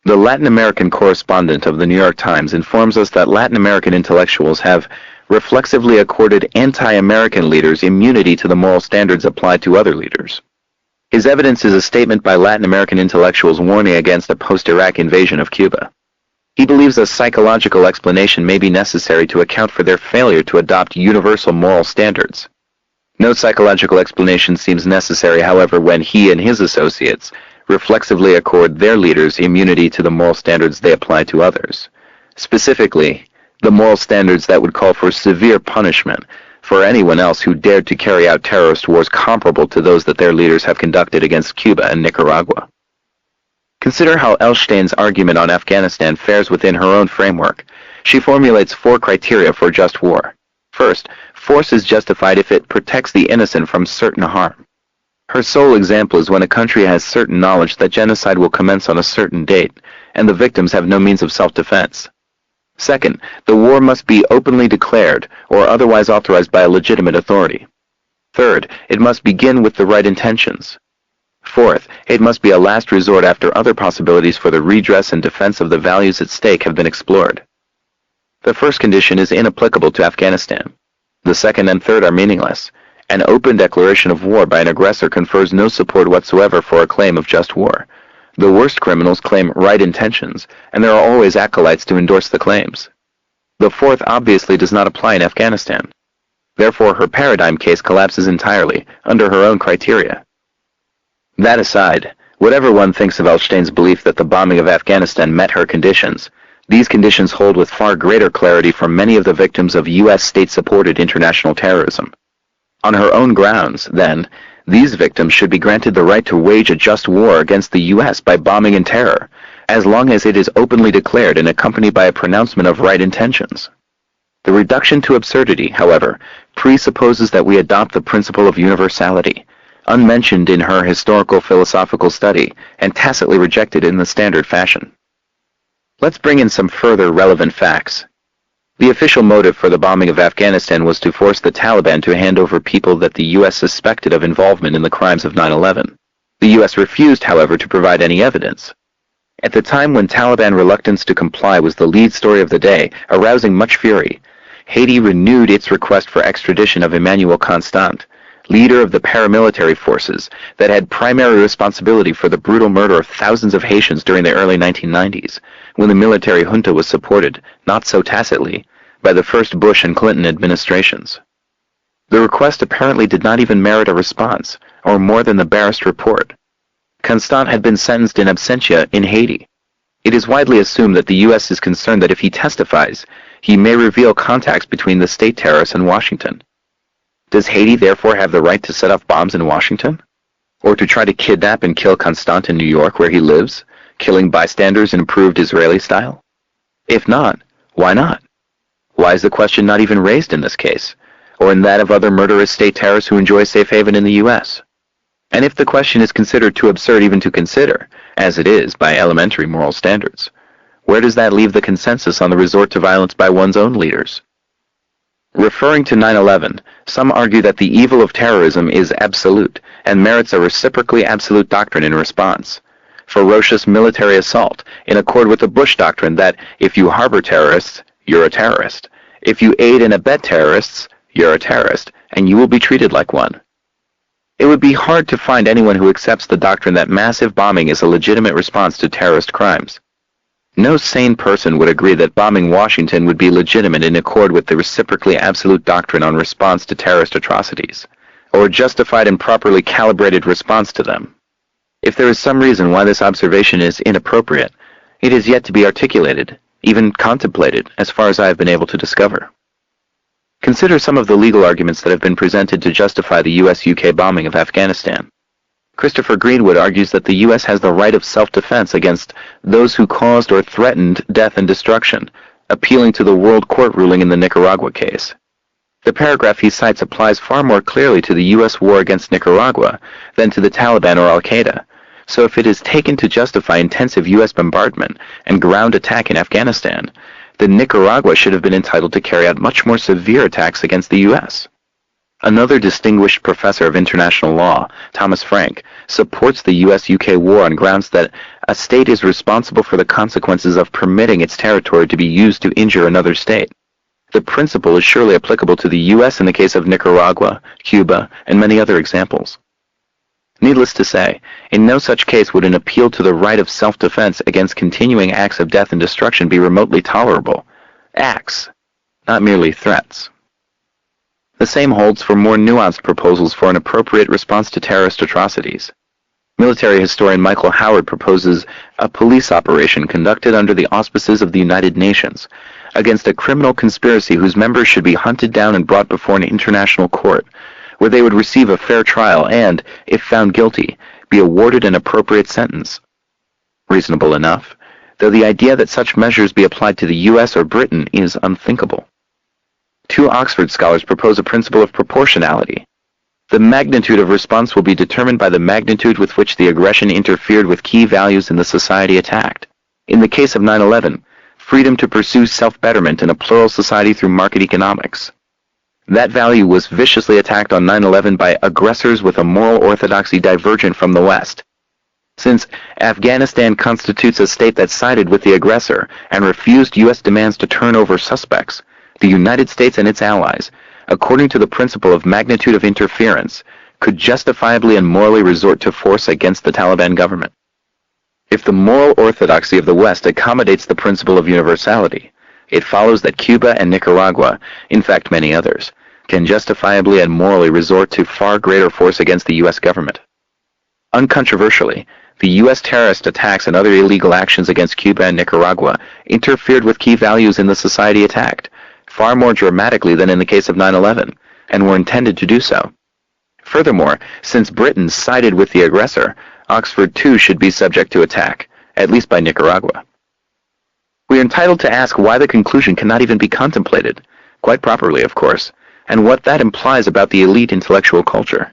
[SPEAKER 2] The Latin American correspondent of the New York Times informs us that Latin American intellectuals have reflexively accorded anti-American leaders immunity to the moral standards applied to other leaders. His evidence is a statement by Latin American intellectuals warning against a post-Iraq invasion of Cuba. He believes a psychological explanation may be necessary to account for their failure to adopt universal moral standards. No psychological explanation seems necessary, however, when he and his associates reflexively accord their leaders immunity to the moral standards they apply to others. Specifically, the moral standards that would call for severe punishment for anyone else who dared to carry out terrorist wars comparable to those that their leaders have conducted against Cuba and Nicaragua. Consider how Elstein's argument on Afghanistan fares within her own framework. She formulates 4 criteria for just war. First, force is justified if it protects the innocent from certain harm. Her sole example is when a country has certain knowledge that genocide will commence on a certain date, and the victims have no means of self-defense. Second, the war must be openly declared or otherwise authorized by a legitimate authority. Third, it must begin with the right intentions. Fourth, it must be a last resort after other possibilities for the redress and defense of the values at stake have been explored. The first condition is inapplicable to Afghanistan. The second and third are meaningless. An open declaration of war by an aggressor confers no support whatsoever for a claim of just war. The worst criminals claim right intentions, and there are always acolytes to endorse the claims. The fourth obviously does not apply in Afghanistan. Therefore, her paradigm case collapses entirely, under her own criteria. That aside, whatever one thinks of Elstein's belief that the bombing of Afghanistan met her conditions, these conditions hold with far greater clarity for many of the victims of U.S. state-supported international terrorism. On her own grounds, then, these victims should be granted the right to wage a just war against the U.S. by bombing and terror, as long as it is openly declared and accompanied by a pronouncement of right intentions. The reduction to absurdity, however, presupposes that we adopt the principle of universality, unmentioned in her historical philosophical study, and tacitly rejected in the standard fashion. Let's bring in some further relevant facts. The official motive for the bombing of Afghanistan was to force the Taliban to hand over people that the U.S. suspected of involvement in the crimes of 9/11. The U.S. refused, however, to provide any evidence. At the time when Taliban reluctance to comply was the lead story of the day, arousing much fury, Haiti renewed its request for extradition of Emmanuel Constant, leader of the paramilitary forces that had primary responsibility for the brutal murder of thousands of Haitians during the early 1990s, when the military junta was supported, not so tacitly, by the first Bush and Clinton administrations. The request apparently did not even merit a response, or more than the barest report. Constant had been sentenced in absentia in Haiti. It is widely assumed that the U.S. is concerned that if he testifies, he may reveal contacts between the state terrorists and Washington. Does Haiti therefore have the right to set off bombs in Washington? Or to try to kidnap and kill Constant in New York where he lives, killing bystanders in approved Israeli style? If not, why not? Why is the question not even raised in this case, or in that of other murderous state terrorists who enjoy safe haven in the U.S.? And if the question is considered too absurd even to consider, as it is by elementary moral standards, where does that leave the consensus on the resort to violence by one's own leaders? Referring to 9/11, some argue that the evil of terrorism is absolute and merits a reciprocally absolute doctrine in response. Ferocious military assault, in accord with the Bush doctrine that if you harbor terrorists, you're a terrorist. If you aid and abet terrorists, you're a terrorist, and you will be treated like one. It would be hard to find anyone who accepts the doctrine that massive bombing is a legitimate response to terrorist crimes. No sane person would agree that bombing Washington would be legitimate in accord with the reciprocally absolute doctrine on response to terrorist atrocities, or a justified and properly calibrated response to them. If there is some reason why this observation is inappropriate, it is yet to be articulated, even contemplated, as far as I have been able to discover. Consider some of the legal arguments that have been presented to justify the US-UK bombing of Afghanistan. Christopher Greenwood argues that the U.S. has the right of self-defense against those who caused or threatened death and destruction, appealing to the World Court ruling in the Nicaragua case. The paragraph he cites applies far more clearly to the U.S. war against Nicaragua than to the Taliban or Al-Qaeda, so if it is taken to justify intensive U.S. bombardment and ground attack in Afghanistan, then Nicaragua should have been entitled to carry out much more severe attacks against the U.S. Another distinguished professor of international law, Thomas Frank, supports the U.S.-UK war on grounds that a state is responsible for the consequences of permitting its territory to be used to injure another state. The principle is surely applicable to the U.S. in the case of Nicaragua, Cuba, and many other examples. Needless to say, in no such case would an appeal to the right of self-defense against continuing acts of death and destruction be remotely tolerable. Acts, not merely threats. The same holds for more nuanced proposals for an appropriate response to terrorist atrocities. Military historian Michael Howard proposes a police operation conducted under the auspices of the United Nations against a criminal conspiracy whose members should be hunted down and brought before an international court, where they would receive a fair trial and, if found guilty, be awarded an appropriate sentence. Reasonable enough, though the idea that such measures be applied to the U.S. or Britain is unthinkable. Two Oxford scholars propose a principle of proportionality. The magnitude of response will be determined by the magnitude with which the aggression interfered with key values in the society attacked. In the case of 9/11, freedom to pursue self-betterment in a plural society through market economics. That value was viciously attacked on 9/11 by aggressors with a moral orthodoxy divergent from the West. Since Afghanistan constitutes a state that sided with the aggressor and refused U.S. demands to turn over suspects, the United States and its allies, according to the principle of magnitude of interference, could justifiably and morally resort to force against the Taliban government. If the moral orthodoxy of the West accommodates the principle of universality, it follows that Cuba and Nicaragua, in fact many others, can justifiably and morally resort to far greater force against the U.S. government. Uncontroversially, the U.S. terrorist attacks and other illegal actions against Cuba and Nicaragua interfered with key values in the society attacked, far more dramatically than in the case of 9/11, and were intended to do so. Furthermore, since Britain sided with the aggressor, Oxford too should be subject to attack, at least by Nicaragua. We are entitled to ask why the conclusion cannot even be contemplated, quite properly of course, and what that implies about the elite intellectual culture.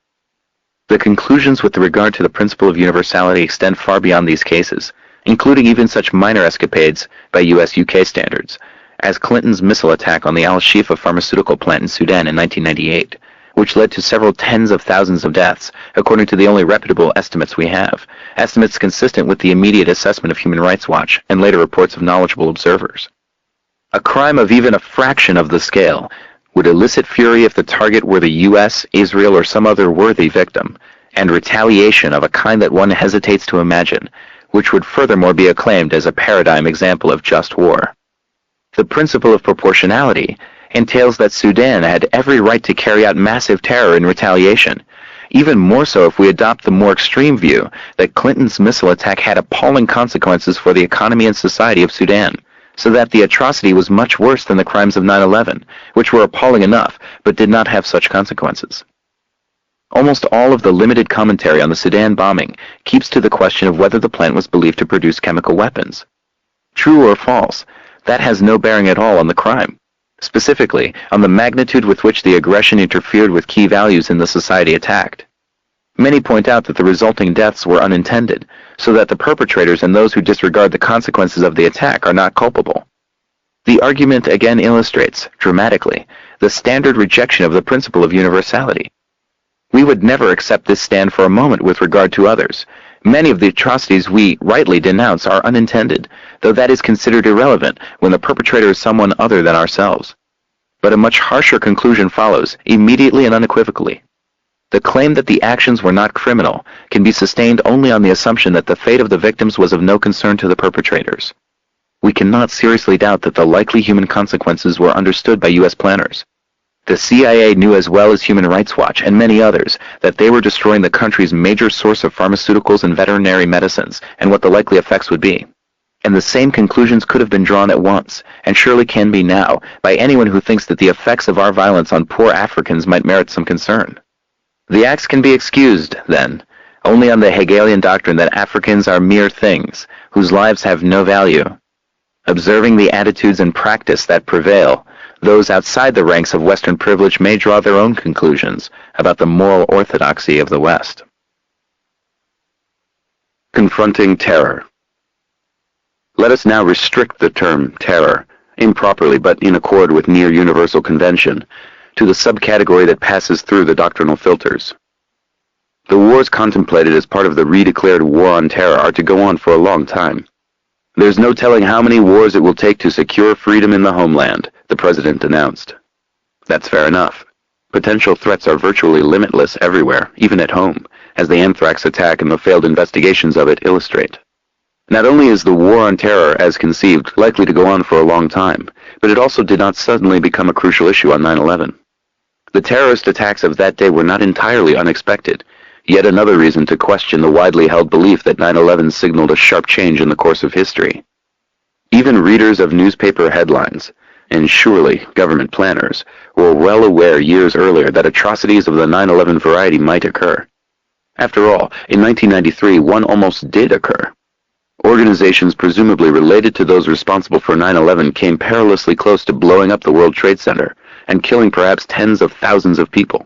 [SPEAKER 2] The conclusions with regard to the principle of universality extend far beyond these cases, including even such minor escapades by US-UK standards, as Clinton's missile attack on the Al-Shifa pharmaceutical plant in Sudan in 1998, which led to several tens of thousands of deaths, according to the only reputable estimates we have, estimates consistent with the immediate assessment of Human Rights Watch and later reports of knowledgeable observers. A crime of even a fraction of the scale would elicit fury if the target were the U.S., Israel, or some other worthy victim, and retaliation of a kind that one hesitates to imagine, which would furthermore be acclaimed as a paradigm example of just war. The principle of proportionality entails that Sudan had every right to carry out massive terror in retaliation, even more so if we adopt the more extreme view that Clinton's missile attack had appalling consequences for the economy and society of Sudan, so that the atrocity was much worse than the crimes of 9/11, which were appalling enough but did not have such consequences. Almost all of the limited commentary on the Sudan bombing keeps to the question of whether the plant was believed to produce chemical weapons. True or false, that has no bearing at all on the crime, specifically on the magnitude with which the aggression interfered with key values in the society attacked. Many point out that the resulting deaths were unintended, so that the perpetrators and those who disregard the consequences of the attack are not culpable. The argument again illustrates, dramatically, the standard rejection of the principle of universality. We would never accept this stand for a moment with regard to others. Many of the atrocities we rightly denounce are unintended, though that is considered irrelevant when the perpetrator is someone other than ourselves. But a much harsher conclusion follows, immediately and unequivocally. The claim that the actions were not criminal can be sustained only on the assumption that the fate of the victims was of no concern to the perpetrators. We cannot seriously doubt that the likely human consequences were understood by U.S. planners. The CIA knew as well as Human Rights Watch and many others that they were destroying the country's major source of pharmaceuticals and veterinary medicines and what the likely effects would be. And the same conclusions could have been drawn at once, and surely can be now, by anyone who thinks that the effects of our violence on poor Africans might merit some concern. The acts can be excused, then, only on the Hegelian doctrine that Africans are mere things, whose lives have no value. Observing the attitudes and practice that prevail, those outside the ranks of Western privilege may draw their own conclusions about the moral orthodoxy of the West. Confronting terror. Let us now restrict the term terror, improperly but in accord with near universal convention, to the subcategory that passes through the doctrinal filters. The wars contemplated as part of the redeclared war on terror are to go on for a long time. There's no telling how many wars it will take to secure freedom in the homeland, the president announced. That's fair enough. Potential threats are virtually limitless everywhere, even at home, as the anthrax attack and the failed investigations of it illustrate. Not only is the war on terror, as conceived, likely to go on for a long time, but it also did not suddenly become a crucial issue on 9/11. The terrorist attacks of that day were not entirely unexpected, yet another reason to question the widely held belief that 9/11 signaled a sharp change in the course of history. Even readers of newspaper headlines, and surely government planners, were well aware years earlier that atrocities of the 9/11 variety might occur. After all, in 1993 one almost did occur. Organizations presumably related to those responsible for 9/11 came perilously close to blowing up the World Trade Center and killing perhaps tens of thousands of people.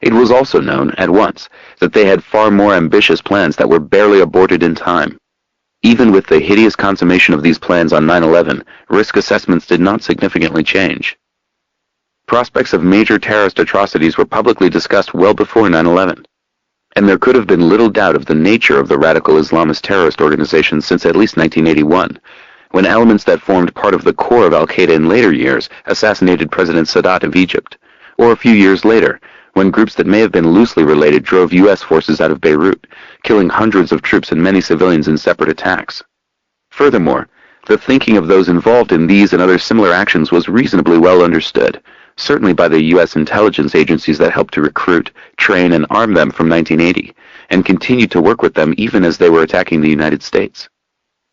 [SPEAKER 2] It was also known, at once, that they had far more ambitious plans that were barely aborted in time. Even with the hideous consummation of these plans on 9/11, risk assessments did not significantly change. Prospects of major terrorist atrocities were publicly discussed well before 9/11. And there could have been little doubt of the nature of the radical Islamist terrorist organization since at least 1981, when elements that formed part of the core of al-Qaeda in later years assassinated President Sadat of Egypt, or a few years later, when groups that may have been loosely related drove U.S. forces out of Beirut, killing hundreds of troops and many civilians in separate attacks. Furthermore, the thinking of those involved in these and other similar actions was reasonably well understood, certainly by the U.S. intelligence agencies that helped to recruit, train, and arm them from 1980, and continued to work with them even as they were attacking the United States.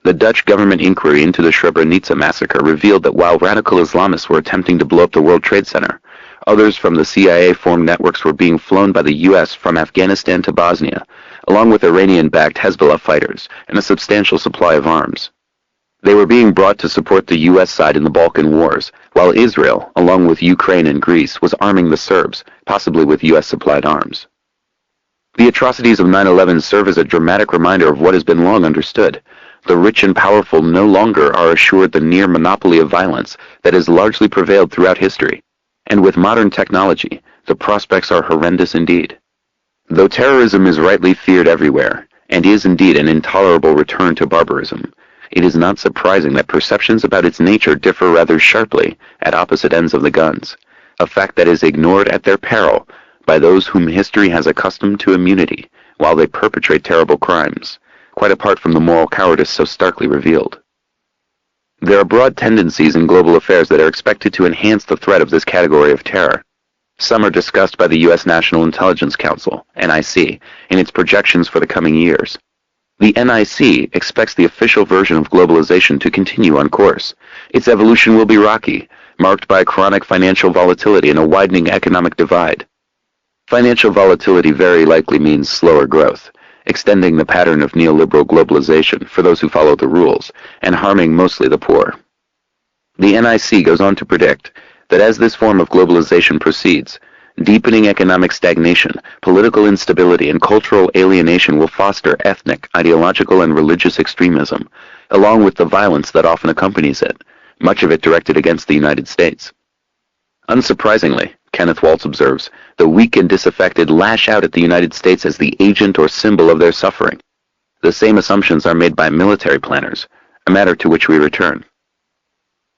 [SPEAKER 2] The Dutch government inquiry into the Srebrenica massacre revealed that while radical Islamists were attempting to blow up the World Trade Center, others from the CIA-formed networks were being flown by the U.S. from Afghanistan to Bosnia, along with Iranian-backed Hezbollah fighters and a substantial supply of arms. They were being brought to support the U.S. side in the Balkan Wars, while Israel, along with Ukraine and Greece, was arming the Serbs, possibly with U.S.-supplied arms. The atrocities of 9/11 serve as a dramatic reminder of what has been long understood. The rich and powerful no longer are assured the near monopoly of violence that has largely prevailed throughout history, and with modern technology, the prospects are horrendous indeed. Though terrorism is rightly feared everywhere, and is indeed an intolerable return to barbarism, it is not surprising that perceptions about its nature differ rather sharply at opposite ends of the guns, a fact that is ignored at their peril by those whom history has accustomed to immunity while they perpetrate terrible crimes, quite apart from the moral cowardice so starkly revealed. There are broad tendencies in global affairs that are expected to enhance the threat of this category of terror. Some are discussed by the U.S. National Intelligence Council, NIC, in its projections for the coming years. The NIC expects the official version of globalization to continue on course. Its evolution will be rocky, marked by chronic financial volatility and a widening economic divide. Financial volatility very likely means slower growth, extending the pattern of neoliberal globalization for those who follow the rules, and harming mostly the poor. The NIC goes on to predict that as this form of globalization proceeds, deepening economic stagnation, political instability, and cultural alienation will foster ethnic, ideological, and religious extremism, along with the violence that often accompanies it, much of it directed against the United States. Unsurprisingly, Kenneth Waltz observes, the weak and disaffected lash out at the United States as the agent or symbol of their suffering. The same assumptions are made by military planners, a matter to which we return.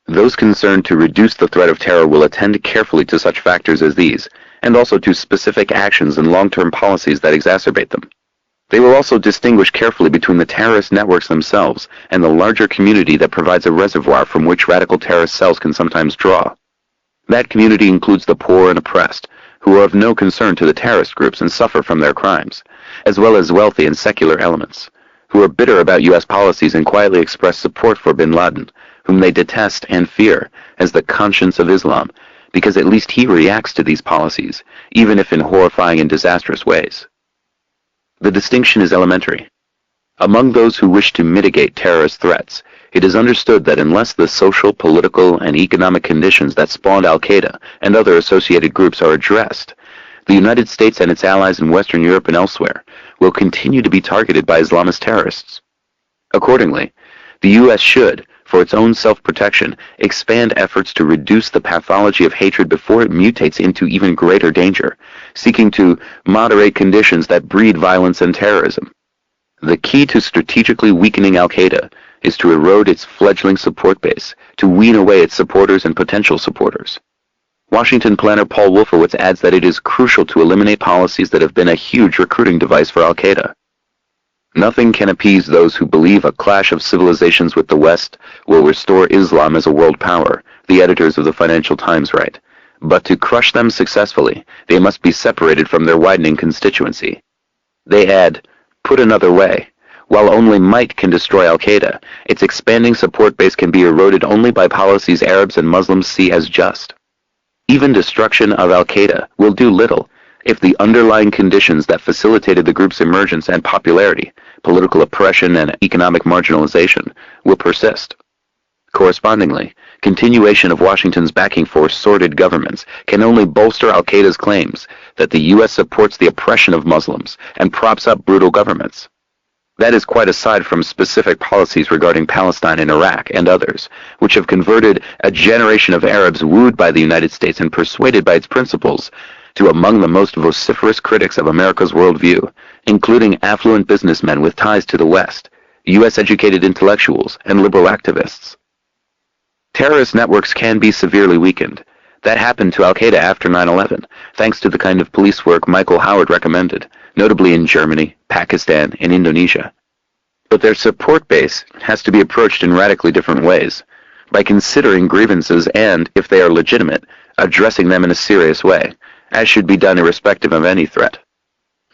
[SPEAKER 2] Those concerned to reduce the threat of terror will attend carefully to such factors as these, and also to specific actions and long-term policies that exacerbate them. They will also distinguish carefully between the terrorist networks themselves and the larger community that provides a reservoir from which radical terrorist cells can sometimes draw. That community includes the poor and oppressed, who are of no concern to the terrorist groups and suffer from their crimes, as well as wealthy and secular elements, who are bitter about U.S. policies and quietly express support for bin Laden, whom they detest and fear as the conscience of Islam, because at least he reacts to these policies, even if in horrifying and disastrous ways. The distinction is elementary. Among those who wish to mitigate terrorist threats, it is understood that unless the social, political, and economic conditions that spawned al-Qaeda and other associated groups are addressed, the United States and its allies in Western Europe and elsewhere will continue to be targeted by Islamist terrorists. Accordingly, the U.S. should, for its own self-protection, expand efforts to reduce the pathology of hatred before it mutates into even greater danger, seeking to moderate conditions that breed violence and terrorism. The key to strategically weakening al-Qaeda is to erode its fledgling support base, to wean away its supporters and potential supporters. Washington planner Paul Wolfowitz adds that it is crucial to eliminate policies that have been a huge recruiting device for al-Qaeda. Nothing can appease those who believe a clash of civilizations with the West will restore Islam as a world power, the editors of the Financial Times write. But to crush them successfully, they must be separated from their widening constituency. They add, put another way, while only might can destroy al-Qaeda, its expanding support base can be eroded only by policies Arabs and Muslims see as just. Even destruction of al-Qaeda will do little if the underlying conditions that facilitated the group's emergence and popularity, political oppression and economic marginalization, will persist. Correspondingly, continuation of Washington's backing for sordid governments can only bolster al-Qaeda's claims that the U.S. supports the oppression of Muslims and props up brutal governments. That is quite aside from specific policies regarding Palestine and Iraq and others, which have converted a generation of Arabs wooed by the United States and persuaded by its principles to among the most vociferous critics of America's worldview, including affluent businessmen with ties to the West, U.S.-educated intellectuals, and liberal activists. Terrorist networks can be severely weakened. That happened to Al-Qaeda after 9/11, thanks to the kind of police work Michael Howard recommended, notably in Germany, Pakistan, and Indonesia. But their support base has to be approached in radically different ways, by considering grievances and, if they are legitimate, addressing them in a serious way, as should be done irrespective of any threat.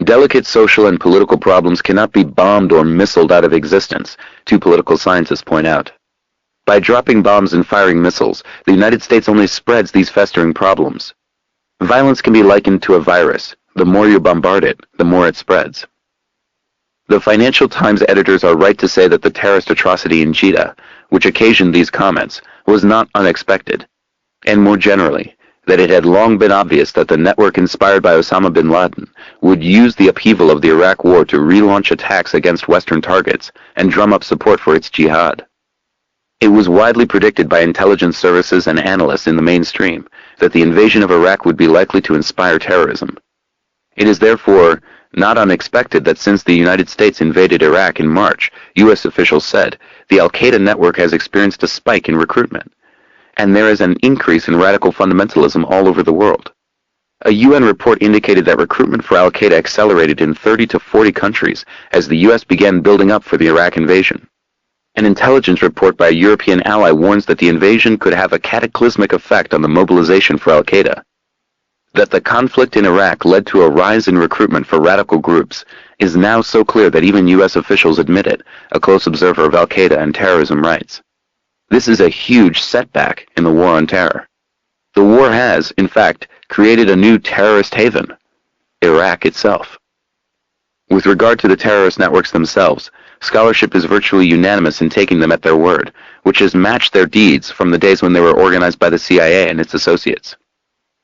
[SPEAKER 2] Delicate social and political problems cannot be bombed or missiled out of existence, two political scientists point out. By dropping bombs and firing missiles, the United States only spreads these festering problems. Violence can be likened to a virus. The more you bombard it, the more it spreads. The Financial Times editors are right to say that the terrorist atrocity in Jeddah, which occasioned these comments, was not unexpected, and more generally, that it had long been obvious that the network inspired by Osama bin Laden would use the upheaval of the Iraq War to relaunch attacks against Western targets and drum up support for its jihad. It was widely predicted by intelligence services and analysts in the mainstream that the invasion of Iraq would be likely to inspire terrorism. It is therefore not unexpected that since the United States invaded Iraq in March, U.S. officials said, the Al-Qaeda network has experienced a spike in recruitment, and there is an increase in radical fundamentalism all over the world. A UN report indicated that recruitment for Al-Qaeda accelerated in 30 to 40 countries as the U.S. began building up for the Iraq invasion. An intelligence report by a European ally warns that the invasion could have a cataclysmic effect on the mobilization for Al-Qaeda. That the conflict in Iraq led to a rise in recruitment for radical groups is now so clear that even U.S. officials admit it, a close observer of Al-Qaeda and terrorism writes. This is a huge setback in the war on terror. The war has, in fact, created a new terrorist haven, Iraq itself. With regard to the terrorist networks themselves, scholarship is virtually unanimous in taking them at their word, which has matched their deeds from the days when they were organized by the CIA and its associates.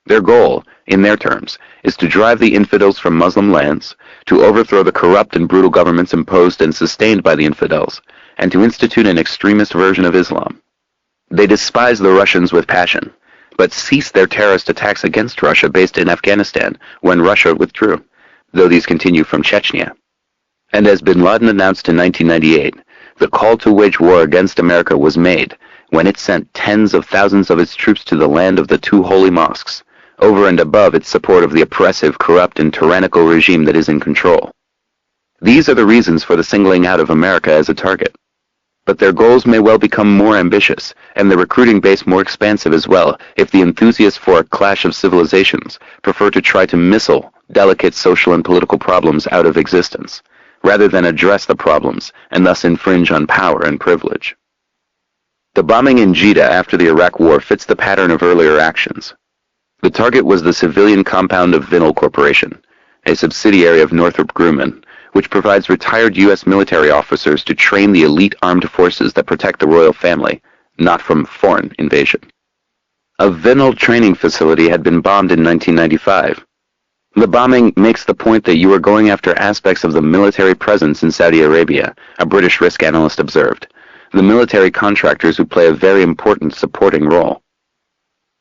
[SPEAKER 2] Their goal, in their terms, is to drive the infidels from Muslim lands, to overthrow the corrupt and brutal governments imposed and sustained by the infidels, and to institute an extremist version of Islam. They despise the Russians with passion, but ceased their terrorist attacks against Russia based in Afghanistan when Russia withdrew, though these continue from Chechnya. And as bin Laden announced in 1998, the call to wage war against America was made when it sent tens of thousands of its troops to the land of the two holy mosques, over and above its support of the oppressive, corrupt, and tyrannical regime that is in control. These are the reasons for the singling out of America as a target. But their goals may well become more ambitious, and the recruiting base more expansive as well, if the enthusiasts for a clash of civilizations prefer to try to missile delicate social and political problems out of existence, rather than address the problems and thus infringe on power and privilege. The bombing in Jeddah after the Iraq War fits the pattern of earlier actions. The target was the civilian compound of Vinnell Corporation, a subsidiary of Northrop Grumman, which provides retired U.S. military officers to train the elite armed forces that protect the royal family, not from foreign invasion. A Vinnell training facility had been bombed in 1995. The bombing makes the point that you are going after aspects of the military presence in Saudi Arabia, a British risk analyst observed, the military contractors who play a very important supporting role.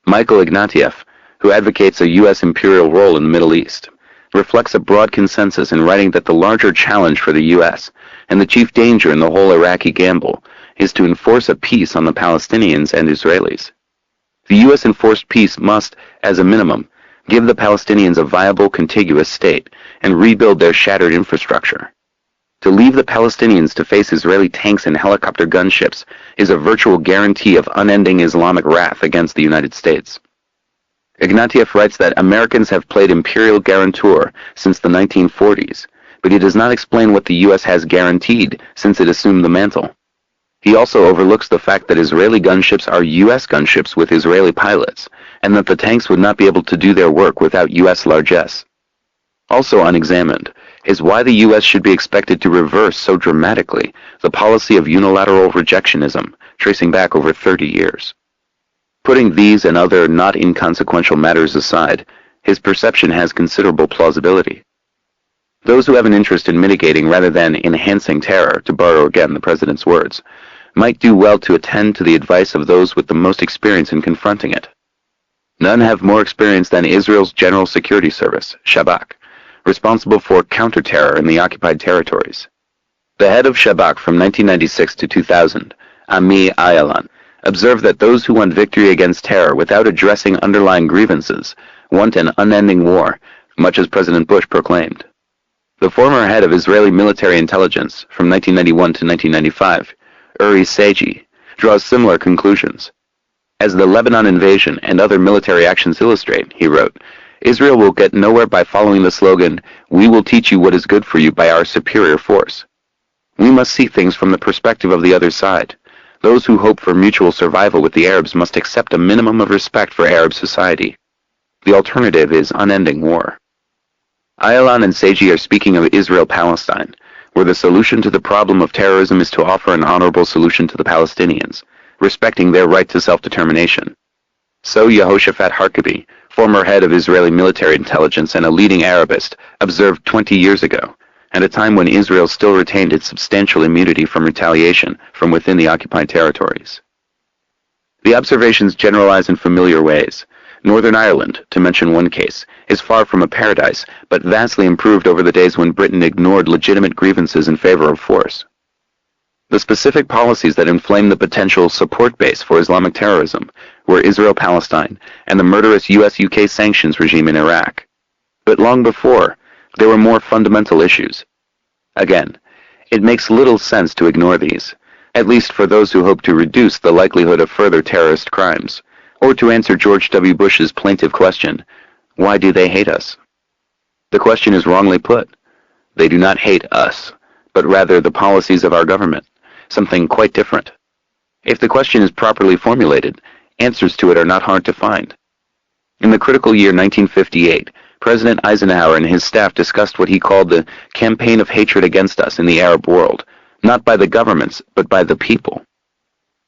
[SPEAKER 2] Michael Ignatieff, who advocates a U.S. imperial role in the Middle East, reflects a broad consensus in writing that the larger challenge for the U.S. and the chief danger in the whole Iraqi gamble is to enforce a peace on the Palestinians and Israelis. The U.S. enforced peace must, as a minimum, give the Palestinians a viable, contiguous state and rebuild their shattered infrastructure. To leave the Palestinians to face Israeli tanks and helicopter gunships is a virtual guarantee of unending Islamic wrath against the United States. Ignatieff writes that Americans have played imperial guarantor since the 1940s, but he does not explain what the U.S. has guaranteed since it assumed the mantle. He also overlooks the fact that Israeli gunships are U.S. gunships with Israeli pilots, and that the tanks would not be able to do their work without U.S. largesse. Also unexamined is why the U.S. should be expected to reverse so dramatically the policy of unilateral rejectionism, tracing back over 30 years. Putting these and other not inconsequential matters aside, his perception has considerable plausibility. Those who have an interest in mitigating rather than enhancing terror, to borrow again the President's words, might do well to attend to the advice of those with the most experience in confronting it. None have more experience than Israel's General Security Service, Shabak, responsible for counter-terror in the occupied territories. The head of Shabak from 1996 to 2000, Ami Ayalan, observed that those who want victory against terror without addressing underlying grievances want an unending war, much as President Bush proclaimed. The former head of Israeli military intelligence from 1991 to 1995, Uri Seiji, draws similar conclusions. As the Lebanon invasion and other military actions illustrate, he wrote, Israel will get nowhere by following the slogan, "We will teach you what is good for you by our superior force." We must see things from the perspective of the other side. Those who hope for mutual survival with the Arabs must accept a minimum of respect for Arab society. The alternative is unending war. Ayalan and Seiji are speaking of Israel-Palestine, where the solution to the problem of terrorism is to offer an honorable solution to the Palestinians, respecting their right to self-determination. So Yehoshaphat Harkabi, former head of Israeli military intelligence and a leading Arabist, observed 20 years ago, at a time when Israel still retained its substantial immunity from retaliation from within the occupied territories. The observations generalize in familiar ways. Northern Ireland, to mention one case, is far from a paradise, but vastly improved over the days when Britain ignored legitimate grievances in favor of force. The specific policies that inflame the potential support base for Islamic terrorism were Israel-Palestine and the murderous US-UK sanctions regime in Iraq. But long before, there were more fundamental issues. Again, it makes little sense to ignore these, at least for those who hope to reduce the likelihood of further terrorist crimes, or to answer George W. Bush's plaintive question, why do they hate us? The question is wrongly put. They do not hate us, but rather the policies of our government, something quite different. If the question is properly formulated, answers to it are not hard to find. In the critical year 1958, President Eisenhower and his staff discussed what he called the campaign of hatred against us in the Arab world, not by the governments, but by the people.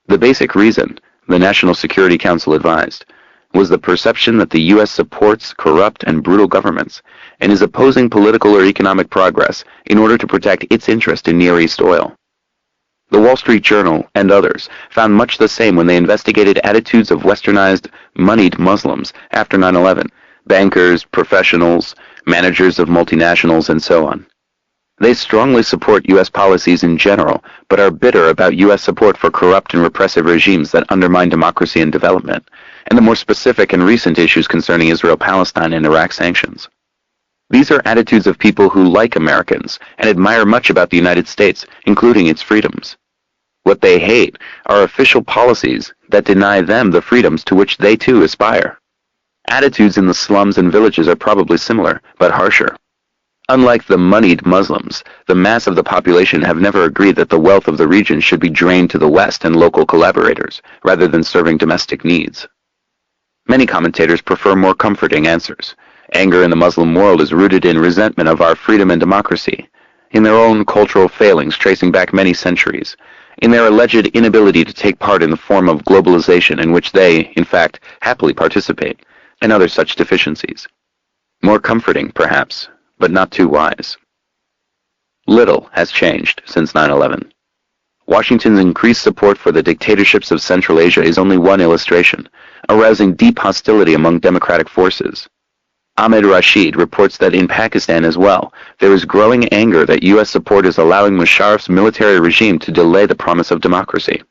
[SPEAKER 2] The basic reason, the National Security Council advised, was the perception that the U.S. supports corrupt and brutal governments and is opposing political or economic progress in order to protect its interest in Near East oil. The Wall Street Journal and others found much the same when they investigated attitudes of westernized, moneyed Muslims after 9/11, bankers, professionals, managers of multinationals, and so on. They strongly support U.S. policies in general, but are bitter about U.S. support for corrupt and repressive regimes that undermine democracy and development, and the more specific and recent issues concerning Israel-Palestine and Iraq sanctions. These are attitudes of people who like Americans and admire much about the United States, including its freedoms. What they hate are official policies that deny them the freedoms to which they too aspire. Attitudes in the slums and villages are probably similar, but harsher. Unlike the moneyed Muslims, the mass of the population have never agreed that the wealth of the region should be drained to the West and local collaborators, rather than serving domestic needs. Many commentators prefer more comforting answers. Anger in the Muslim world is rooted in resentment of our freedom and democracy, in their own cultural failings tracing back many centuries, in their alleged inability to take part in the form of globalization in which they, in fact, happily participate, and other such deficiencies. More comforting, perhaps, but not too wise. Little has changed since 9/11. Washington's increased support for the dictatorships of Central Asia is only one illustration, arousing deep hostility among democratic forces. Ahmed Rashid reports that in Pakistan as well, there is growing anger that U.S. support is allowing Musharraf's military regime to delay the promise of democracy.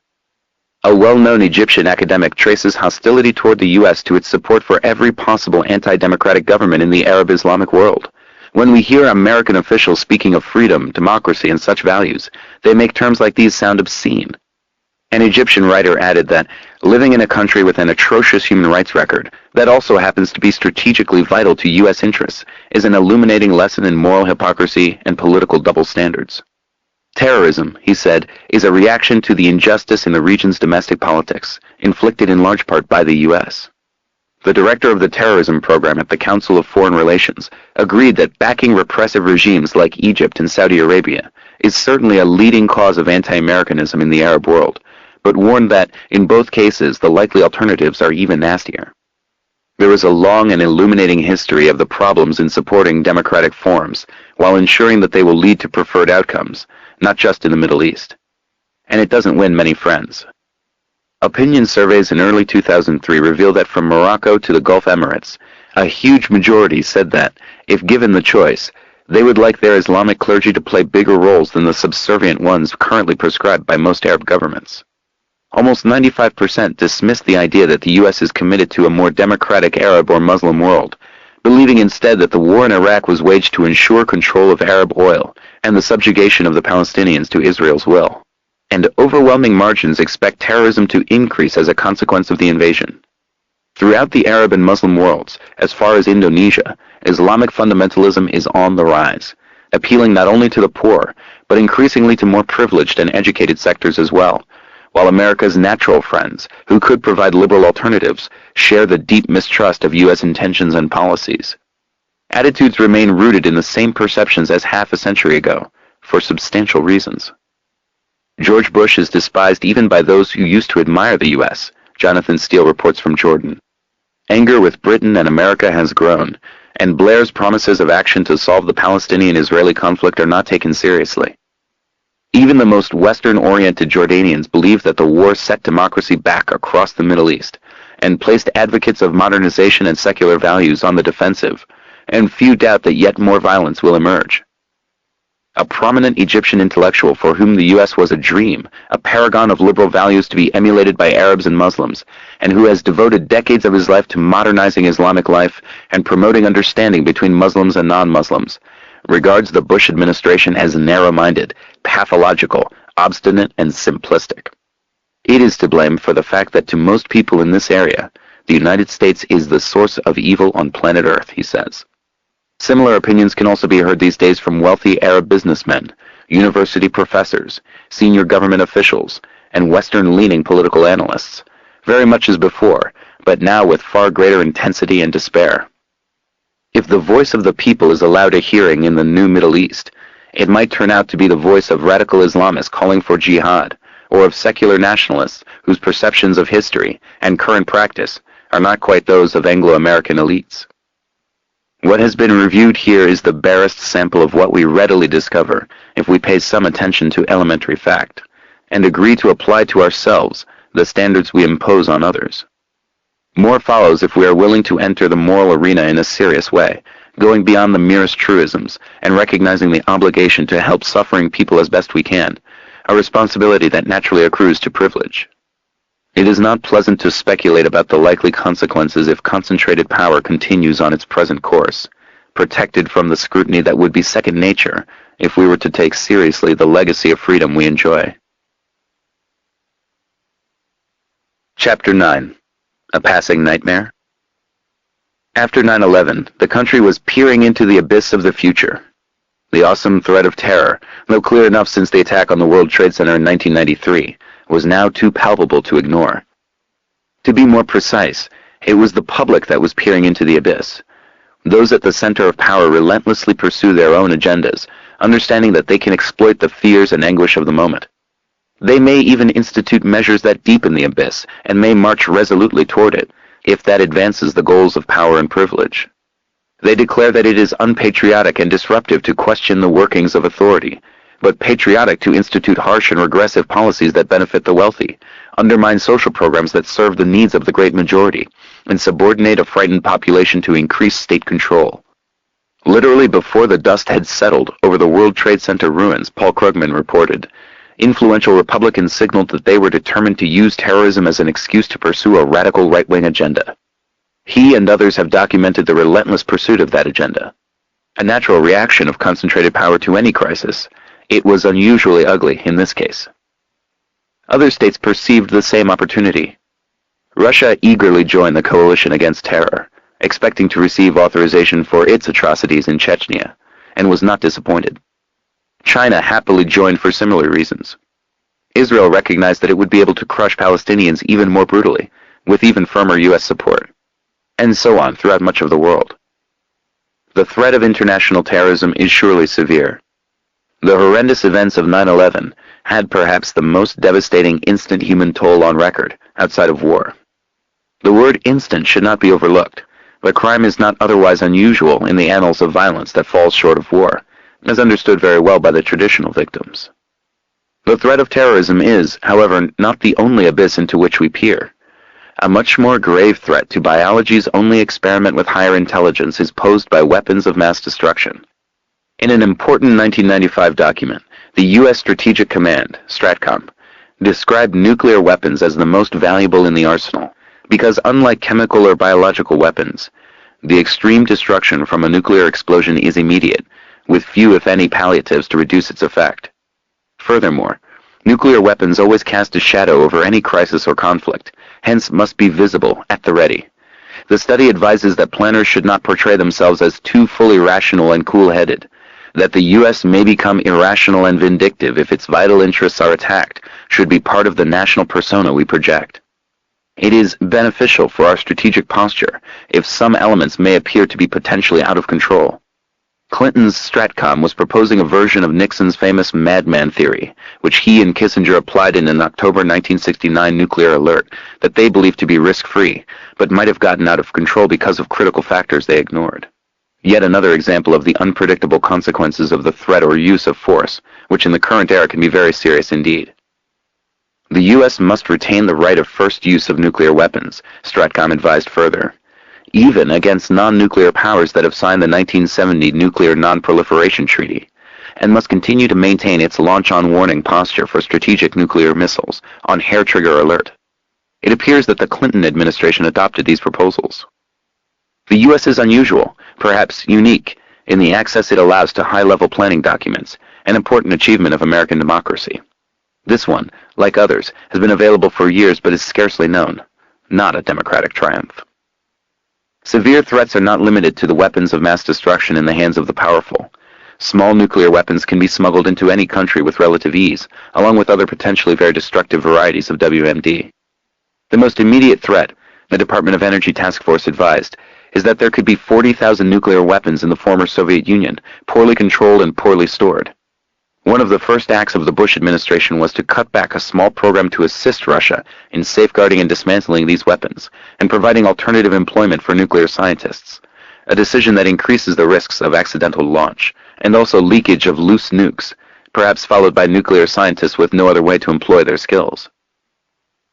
[SPEAKER 2] A well-known Egyptian academic traces hostility toward the U.S. to its support for every possible anti-democratic government in the Arab Islamic world. When we hear American officials speaking of freedom, democracy, and such values, they make terms like these sound obscene. An Egyptian writer added that living in a country with an atrocious human rights record that also happens to be strategically vital to U.S. interests is an illuminating lesson in moral hypocrisy and political double standards. Terrorism, he said, is a reaction to the injustice in the region's domestic politics, inflicted in large part by the U.S. The director of the terrorism program at the Council of Foreign Relations agreed that backing repressive regimes like Egypt and Saudi Arabia is certainly a leading cause of anti-Americanism in the Arab world, but warned that, in both cases, the likely alternatives are even nastier. There is a long and illuminating history of the problems in supporting democratic forms while ensuring that they will lead to preferred outcomes, not just in the Middle East. And it doesn't win many friends. Opinion surveys in early 2003 revealed that from Morocco to the Gulf Emirates, a huge majority said that, if given the choice, they would like their Islamic clergy to play bigger roles than the subservient ones currently prescribed by most Arab governments. Almost 95% dismissed the idea that the U.S. is committed to a more democratic Arab or Muslim world, believing instead that the war in Iraq was waged to ensure control of Arab oil and the subjugation of the Palestinians to Israel's will. And overwhelming margins expect terrorism to increase as a consequence of the invasion. Throughout the Arab and Muslim worlds, as far as Indonesia, Islamic fundamentalism is on the rise, appealing not only to the poor, but increasingly to more privileged and educated sectors as well, while America's natural friends, who could provide liberal alternatives, share the deep mistrust of U.S. intentions and policies. Attitudes remain rooted in the same perceptions as half a century ago, for substantial reasons. George Bush is despised even by those who used to admire the U.S., Jonathan Steele reports from Jordan. Anger with Britain and America has grown, and Blair's promises of action to solve the Palestinian-Israeli conflict are not taken seriously. Even the most Western-oriented Jordanians believe that the war set democracy back across the Middle East, and placed advocates of modernization and secular values on the defensive, and few doubt that yet more violence will emerge. A prominent Egyptian intellectual for whom the U.S. was a dream, a paragon of liberal values to be emulated by Arabs and Muslims, and who has devoted decades of his life to modernizing Islamic life and promoting understanding between Muslims and non-Muslims, regards the Bush administration as narrow-minded, pathological, obstinate, and simplistic. It is to blame for the fact that to most people in this area, the United States is the source of evil on planet Earth, he says. Similar opinions can also be heard these days from wealthy Arab businessmen, university professors, senior government officials, and Western-leaning political analysts, very much as before, but now with far greater intensity and despair. If the voice of the people is allowed a hearing in the new Middle East, it might turn out to be the voice of radical Islamists calling for jihad, or of secular nationalists whose perceptions of history and current practice are not quite those of Anglo-American elites. What has been reviewed here is the barest sample of what we readily discover if we pay some attention to elementary fact, and agree to apply to ourselves the standards we impose on others. More follows if we are willing to enter the moral arena in a serious way, going beyond the merest truisms and recognizing the obligation to help suffering people as best we can, a responsibility that naturally accrues to privilege. It is not pleasant to speculate about the likely consequences if concentrated power continues on its present course, protected from the scrutiny that would be second nature if we were to take seriously the legacy of freedom we enjoy. Chapter 9. A Passing Nightmare. After 9/11, the country was peering into the abyss of the future. The awesome threat of terror, though clear enough since the attack on the World Trade Center in 1993, was now too palpable to ignore. To be more precise, it was the public that was peering into the abyss. Those at the center of power relentlessly pursue their own agendas, understanding that they can exploit the fears and anguish of the moment. They may even institute measures that deepen the abyss, and may march resolutely toward it, if that advances the goals of power and privilege. They declare that it is unpatriotic and disruptive to question the workings of authority, but patriotic to institute harsh and regressive policies that benefit the wealthy, undermine social programs that serve the needs of the great majority, and subordinate a frightened population to increase state control. Literally before the dust had settled over the World Trade Center ruins, Paul Krugman reported, influential Republicans signaled that they were determined to use terrorism as an excuse to pursue a radical right-wing agenda. He and others have documented the relentless pursuit of that agenda. A natural reaction of concentrated power to any crisis, it was unusually ugly in this case. Other states perceived the same opportunity. Russia eagerly joined the coalition against terror, expecting to receive authorization for its atrocities in Chechnya, and was not disappointed. China happily joined for similar reasons. Israel recognized that it would be able to crush Palestinians even more brutally, with even firmer U.S. support, and so on throughout much of the world. The threat of international terrorism is surely severe. The horrendous events of 9/11 had perhaps the most devastating instant human toll on record, outside of war. The word instant should not be overlooked, but crime is not otherwise unusual in the annals of violence that falls short of war, as understood very well by the traditional victims. The threat of terrorism is, however, not the only abyss into which we peer. A much more grave threat to biology's only experiment with higher intelligence is posed by weapons of mass destruction. In an important 1995 document, the U.S. Strategic Command, STRATCOM, described nuclear weapons as the most valuable in the arsenal, because unlike chemical or biological weapons, the extreme destruction from a nuclear explosion is immediate, with few if any palliatives to reduce its effect. Furthermore, nuclear weapons always cast a shadow over any crisis or conflict, hence must be visible at the ready. The study advises that planners should not portray themselves as too fully rational and cool-headed, that the U.S. may become irrational and vindictive if its vital interests are attacked, should be part of the national persona we project. It is beneficial for our strategic posture if some elements may appear to be potentially out of control. Clinton's STRATCOM was proposing a version of Nixon's famous madman theory, which he and Kissinger applied in an October 1969 nuclear alert that they believed to be risk-free, but might have gotten out of control because of critical factors they ignored. Yet another example of the unpredictable consequences of the threat or use of force, which in the current era can be very serious indeed. The U.S. must retain the right of first use of nuclear weapons, STRATCOM advised further, even against non-nuclear powers that have signed the 1970 Nuclear Non-Proliferation Treaty, and must continue to maintain its launch-on-warning posture for strategic nuclear missiles on hair-trigger alert. It appears that the Clinton administration adopted these proposals. The U.S. is unusual, perhaps unique, in the access it allows to high-level planning documents, an important achievement of American democracy. This one, like others, has been available for years but is scarcely known, not a democratic triumph. Severe threats are not limited to the weapons of mass destruction in the hands of the powerful. Small nuclear weapons can be smuggled into any country with relative ease, along with other potentially very destructive varieties of WMD. The most immediate threat, the Department of Energy Task Force advised, is that there could be 40,000 nuclear weapons in the former Soviet Union, poorly controlled and poorly stored. One of the first acts of the Bush administration was to cut back a small program to assist Russia in safeguarding and dismantling these weapons and providing alternative employment for nuclear scientists, a decision that increases the risks of accidental launch and also leakage of loose nukes, perhaps followed by nuclear scientists with no other way to employ their skills.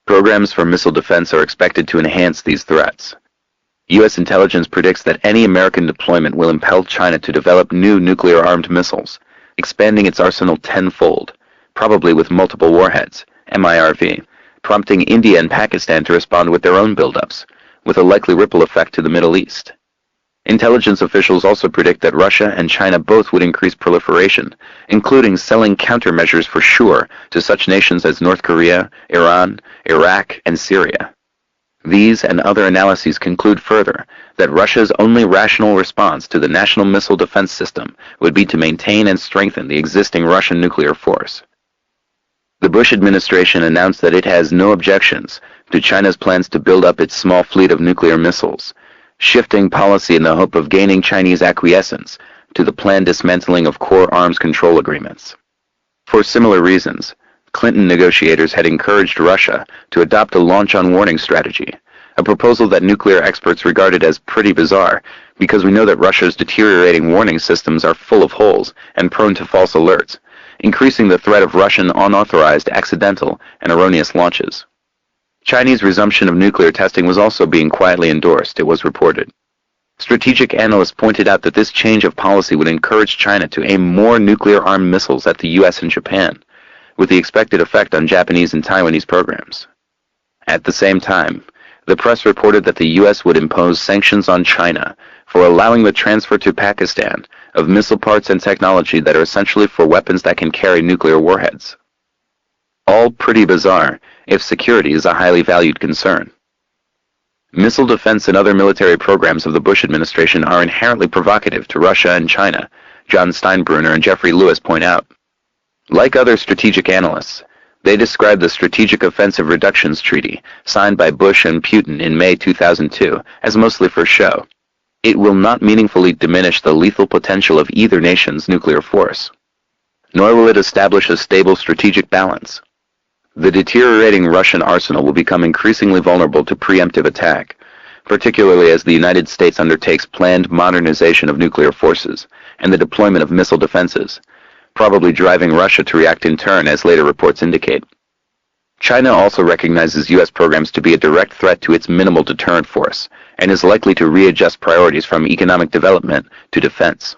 [SPEAKER 2] Programs for missile defense are expected to enhance these threats. U.S. intelligence predicts that any American deployment will impel China to develop new nuclear-armed missiles, expanding its arsenal tenfold, probably with multiple warheads, MIRV, prompting India and Pakistan to respond with their own buildups, with a likely ripple effect to the Middle East. Intelligence officials also predict that Russia and China both would increase proliferation, including selling countermeasures for sure to such nations as North Korea, Iran, Iraq, and Syria. These and other analyses conclude further that Russia's only rational response to the national missile defense system would be to maintain and strengthen the existing Russian nuclear force. The Bush administration announced that it has no objections to China's plans to build up its small fleet of nuclear missiles, shifting policy in the hope of gaining Chinese acquiescence to the planned dismantling of core arms control agreements. For similar reasons, Clinton negotiators had encouraged Russia to adopt a launch-on-warning strategy, a proposal that nuclear experts regarded as pretty bizarre because we know that Russia's deteriorating warning systems are full of holes and prone to false alerts, increasing the threat of Russian unauthorized, accidental, and erroneous launches. Chinese resumption of nuclear testing was also being quietly endorsed, it was reported. Strategic analysts pointed out that this change of policy would encourage China to aim more nuclear-armed missiles at the U.S. and Japan, with the expected effect on Japanese and Taiwanese programs. At the same time, the press reported that the U.S. would impose sanctions on China for allowing the transfer to Pakistan of missile parts and technology that are essentially for weapons that can carry nuclear warheads. All pretty bizarre if security is a highly valued concern. Missile defense and other military programs of the Bush administration are inherently provocative to Russia and China, John Steinbrunner and Jeffrey Lewis point out. Like other strategic analysts, they describe the Strategic Offensive Reductions Treaty, signed by Bush and Putin in May 2002, as mostly for show. It will not meaningfully diminish the lethal potential of either nation's nuclear force, nor will it establish a stable strategic balance. The deteriorating Russian arsenal will become increasingly vulnerable to preemptive attack, particularly as the United States undertakes planned modernization of nuclear forces and the deployment of missile defenses, probably driving Russia to react in turn, as later reports indicate. China also recognizes U.S. programs to be a direct threat to its minimal deterrent force, and is likely to readjust priorities from economic development to defense.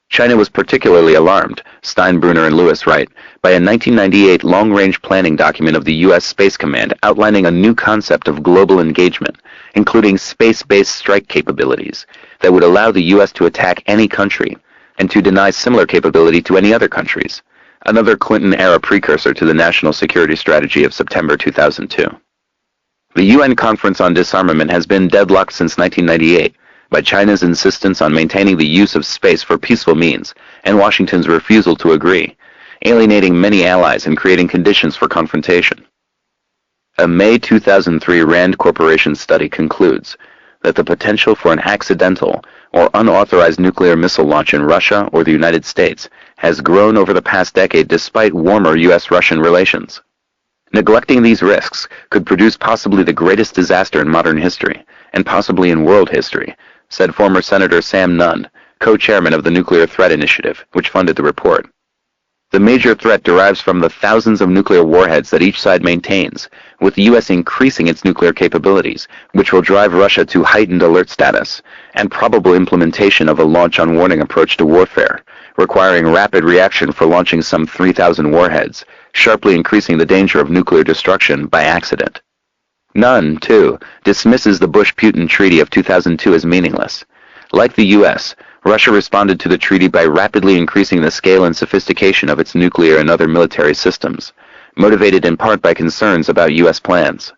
[SPEAKER 2] China was particularly alarmed, Steinbrunner and Lewis write, by a 1998 long-range planning document of the U.S. Space Command outlining a new concept of global engagement, including space-based strike capabilities that would allow the U.S. to attack any country and to deny similar capability to any other countries, another Clinton-era precursor to the National Security Strategy of September 2002. The UN Conference on Disarmament has been deadlocked since 1998 by China's insistence on maintaining the use of space for peaceful means and Washington's refusal to agree, alienating many allies and creating conditions for confrontation. A May 2003 Rand Corporation study concludes that the potential for an accidental or unauthorized nuclear missile launch in Russia or the United States has grown over the past decade despite warmer U.S.-Russian relations. Neglecting these risks could produce possibly the greatest disaster in modern history, and possibly in world history, said former Senator Sam Nunn, co-chairman of the Nuclear Threat Initiative, which funded the report. The major threat derives from the thousands of nuclear warheads that each side maintains, with the U.S. increasing its nuclear capabilities, which will drive Russia to heightened alert status, and probable implementation of a launch-on-warning approach to warfare, requiring rapid reaction for launching some 3,000 warheads, sharply increasing the danger of nuclear destruction by accident. Nunn, too, dismisses the Bush-Putin Treaty of 2002 as meaningless. Like the U.S., Russia responded to the treaty by rapidly increasing the scale and sophistication of its nuclear and other military systems, motivated in part by concerns about U.S. plans.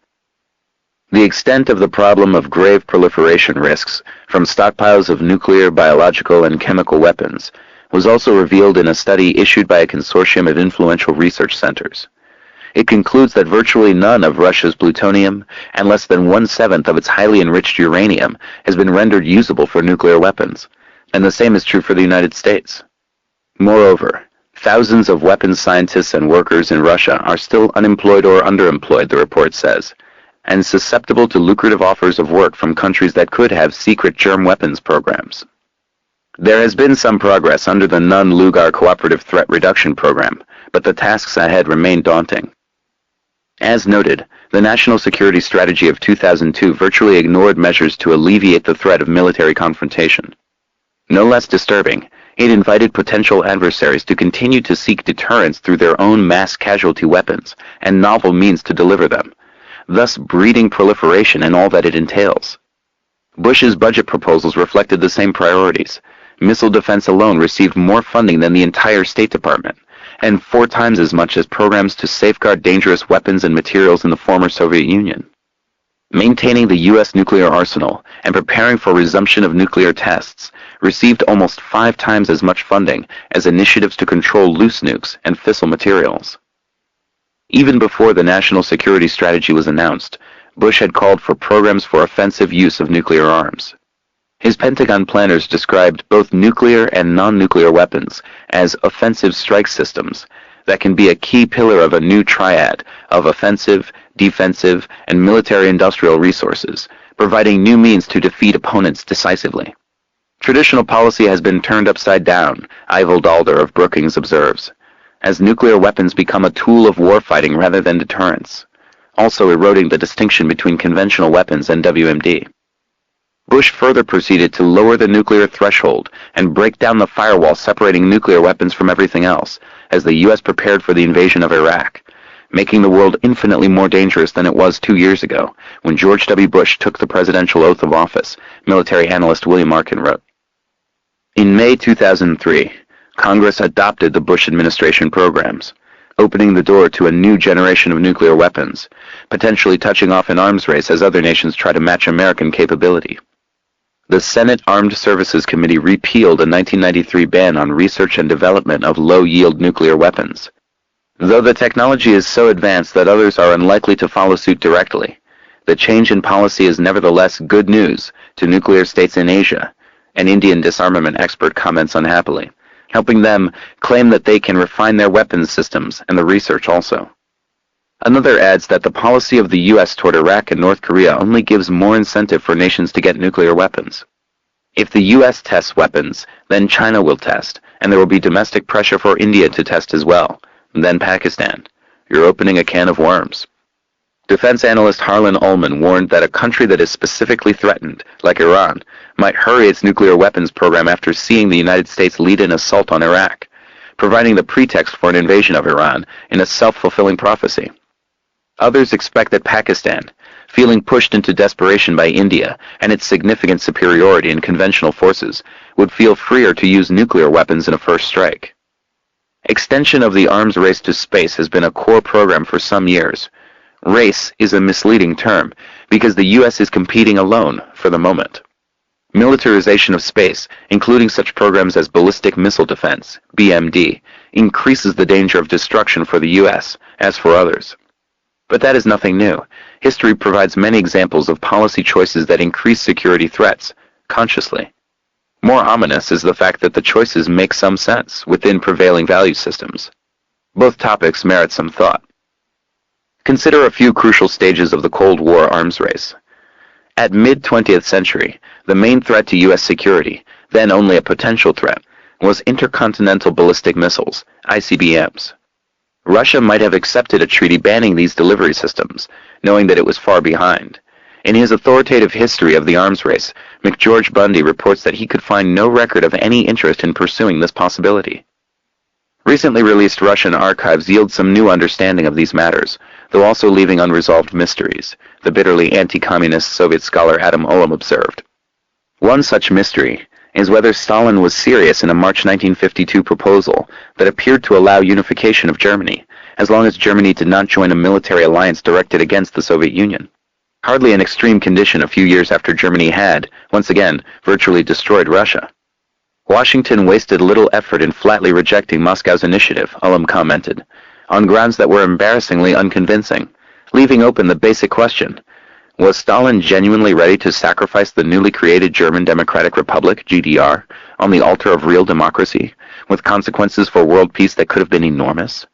[SPEAKER 2] The extent of the problem of grave proliferation risks from stockpiles of nuclear, biological, and chemical weapons was also revealed in a study issued by a consortium of influential research centers. It concludes that virtually none of Russia's plutonium and less than 1/7 of its highly enriched uranium has been rendered usable for nuclear weapons, and the same is true for the United States. Moreover, thousands of weapons scientists and workers in Russia are still unemployed or underemployed, the report says, and susceptible to lucrative offers of work from countries that could have secret germ weapons programs. There has been some progress under the Nunn-Lugar Cooperative Threat Reduction Program, but the tasks ahead remain daunting. As noted, the National Security Strategy of 2002 virtually ignored measures to alleviate the threat of military confrontation. No less disturbing, it invited potential adversaries to continue to seek deterrence through their own mass casualty weapons and novel means to deliver them, thus breeding proliferation and all that it entails. Bush's budget proposals reflected the same priorities. Missile defense alone received more funding than the entire State Department, and 4 times as much as programs to safeguard dangerous weapons and materials in the former Soviet Union. Maintaining the U.S. nuclear arsenal and preparing for resumption of nuclear tests received almost 5 times as much funding as initiatives to control loose nukes and fissile materials. Even before the National Security Strategy was announced, Bush had called for programs for offensive use of nuclear arms. His Pentagon planners described both nuclear and non-nuclear weapons as offensive strike systems that can be a key pillar of a new triad of offensive, defensive, and military-industrial resources, providing new means to defeat opponents decisively. Traditional policy has been turned upside down, Eivold Alder of Brookings observes, as nuclear weapons become a tool of warfighting rather than deterrence, also eroding the distinction between conventional weapons and WMD. Bush further proceeded to lower the nuclear threshold and break down the firewall separating nuclear weapons from everything else, as the U.S. prepared for the invasion of Iraq, making the world infinitely more dangerous than it was 2 years ago, when George W. Bush took the presidential oath of office, military analyst William Arkin wrote. In May 2003, Congress adopted the Bush administration programs, opening the door to a new generation of nuclear weapons, potentially touching off an arms race as other nations try to match American capability. The Senate Armed Services Committee repealed a 1993 ban on research and development of low-yield nuclear weapons. Though the technology is so advanced that others are unlikely to follow suit directly, the change in policy is nevertheless good news to nuclear states in Asia, an Indian disarmament expert comments unhappily, helping them claim that they can refine their weapons systems and the research also. Another adds that the policy of the US toward Iraq and North Korea only gives more incentive for nations to get nuclear weapons. If the US tests weapons, then China will test, and there will be domestic pressure for India to test as well, and then Pakistan. You're opening a can of worms. Defense analyst Harlan Ullman warned that a country that is specifically threatened, like Iran, might hurry its nuclear weapons program after seeing the United States lead an assault on Iraq, providing the pretext for an invasion of Iran in a self-fulfilling prophecy. Others expect that Pakistan, feeling pushed into desperation by India and its significant superiority in conventional forces, would feel freer to use nuclear weapons in a first strike. Extension of the arms race to space has been a core program for some years. Race is a misleading term because the US is competing alone for the moment. Militarization of space, including such programs as ballistic missile defense, BMD, increases the danger of destruction for the US, as for others. But that is nothing new. History provides many examples of policy choices that increase security threats, consciously. More ominous is the fact that the choices make some sense within prevailing value systems. Both topics merit some thought. Consider a few crucial stages of the Cold War arms race. At mid-20th century, the main threat to US security, then only a potential threat, was intercontinental ballistic missiles, ICBMs. Russia might have accepted a treaty banning these delivery systems, knowing that it was far behind. In his authoritative history of the arms race, McGeorge Bundy reports that he could find no record of any interest in pursuing this possibility. Recently released Russian archives yield some new understanding of these matters, though also leaving unresolved mysteries, the bitterly anti-communist Soviet scholar Adam Olam observed. One such mystery is whether Stalin was serious in a March 1952 proposal that appeared to allow unification of Germany, as long as Germany did not join a military alliance directed against the Soviet Union. Hardly an extreme condition a few years after Germany had, once again, virtually destroyed Russia. Washington wasted little effort in flatly rejecting Moscow's initiative, Ullman commented, on grounds that were embarrassingly unconvincing, leaving open the basic question: was Stalin genuinely ready to sacrifice the newly created German Democratic Republic, GDR, on the altar of real democracy, with consequences for world peace that could have been enormous?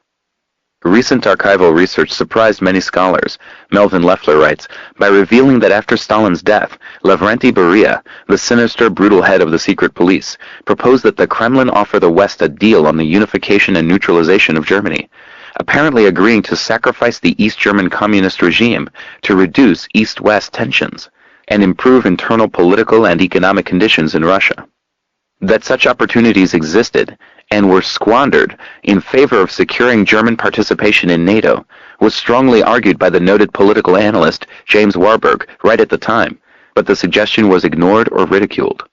[SPEAKER 2] Recent archival research surprised many scholars, Melvin Leffler writes, by revealing that after Stalin's death, Lavrenti Beria, the sinister, brutal head of the secret police, proposed that the Kremlin offer the West a deal on the unification and neutralization of Germany, apparently agreeing to sacrifice the East German communist regime to reduce East-West tensions and improve internal political and economic conditions in Russia. That such opportunities existed and were squandered in favor of securing German participation in NATO was strongly argued by the noted political analyst James Warburg right at the time, but the suggestion was ignored or ridiculed.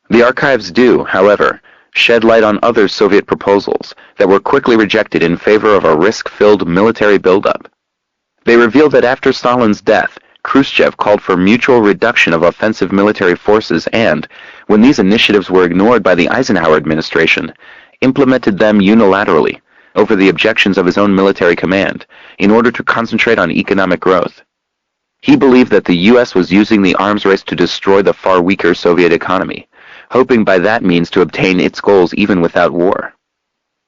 [SPEAKER 2] The archives do, however, shed light on other Soviet proposals that were quickly rejected in favor of a risk-filled military buildup. They reveal that after Stalin's death, Khrushchev called for mutual reduction of offensive military forces and, when these initiatives were ignored by the Eisenhower administration, implemented them unilaterally over the objections of his own military command in order to concentrate on economic growth. He believed that the US was using the arms race to destroy the far weaker Soviet economy, hoping by that means to obtain its goals even without war.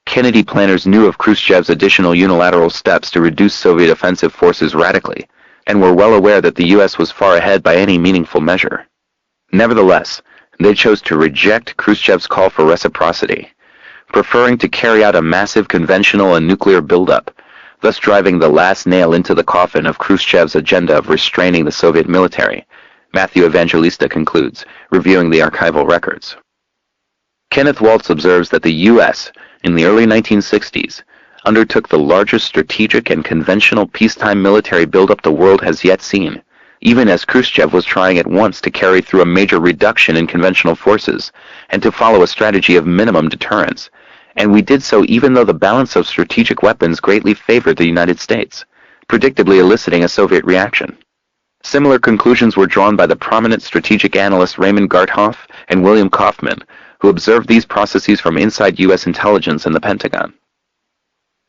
[SPEAKER 2] Kennedy planners knew of Khrushchev's additional unilateral steps to reduce Soviet offensive forces radically, and were well aware that the US was far ahead by any meaningful measure. Nevertheless, they chose to reject Khrushchev's call for reciprocity, preferring to carry out a massive conventional and nuclear buildup, thus driving the last nail into the coffin of Khrushchev's agenda of restraining the Soviet military, Matthew Evangelista concludes, reviewing the archival records. Kenneth Waltz observes that the US, in the early 1960s, undertook the largest strategic and conventional peacetime military buildup the world has yet seen, even as Khrushchev was trying at once to carry through a major reduction in conventional forces and to follow a strategy of minimum deterrence, and we did so even though the balance of strategic weapons greatly favored the United States, predictably eliciting a Soviet reaction. Similar conclusions were drawn by the prominent strategic analysts Raymond Garthoff and William Kaufman, who observed these processes from inside U.S. intelligence and the Pentagon.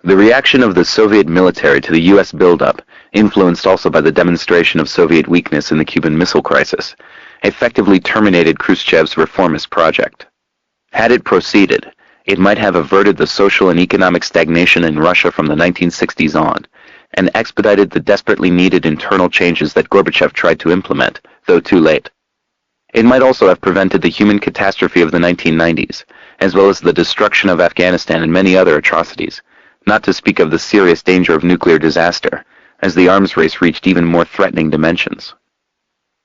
[SPEAKER 2] The reaction of the Soviet military to the U.S. buildup, influenced also by the demonstration of Soviet weakness in the Cuban Missile Crisis, effectively terminated Khrushchev's reformist project. Had it proceeded, it might have averted the social and economic stagnation in Russia from the 1960s on, and expedited the desperately needed internal changes that Gorbachev tried to implement, though too late. It might also have prevented the human catastrophe of the 1990s, as well as the destruction of Afghanistan and many other atrocities, not to speak of the serious danger of nuclear disaster, as the arms race reached even more threatening dimensions.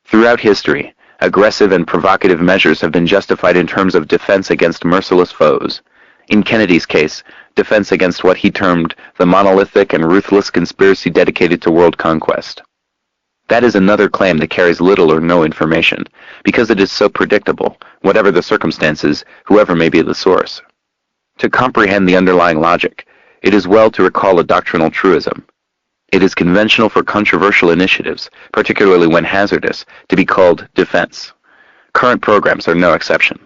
[SPEAKER 2] Throughout history, aggressive and provocative measures have been justified in terms of defense against merciless foes. In Kennedy's case, defense against what he termed the monolithic and ruthless conspiracy dedicated to world conquest. That is another claim that carries little or no information, because it is so predictable, whatever the circumstances, whoever may be the source. To comprehend the underlying logic, it is well to recall a doctrinal truism. It is conventional for controversial initiatives, particularly when hazardous, to be called defense. Current programs are no exception.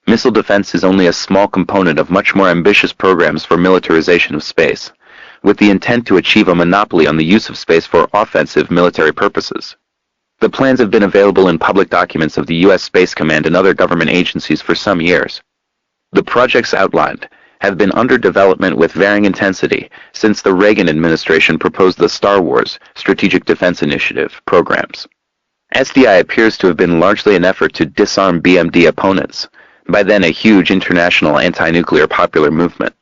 [SPEAKER 2] Missile defense is only a small component of much more ambitious programs for militarization of space, with the intent to achieve a monopoly on the use of space for offensive military purposes. The plans have been available in public documents of the U.S. Space Command and other government agencies for some years. The projects outlined have been under development with varying intensity since the Reagan administration proposed the Star Wars Strategic Defense Initiative programs. SDI appears to have been largely an effort to disarm BMD opponents, by then a huge international anti-nuclear popular movement,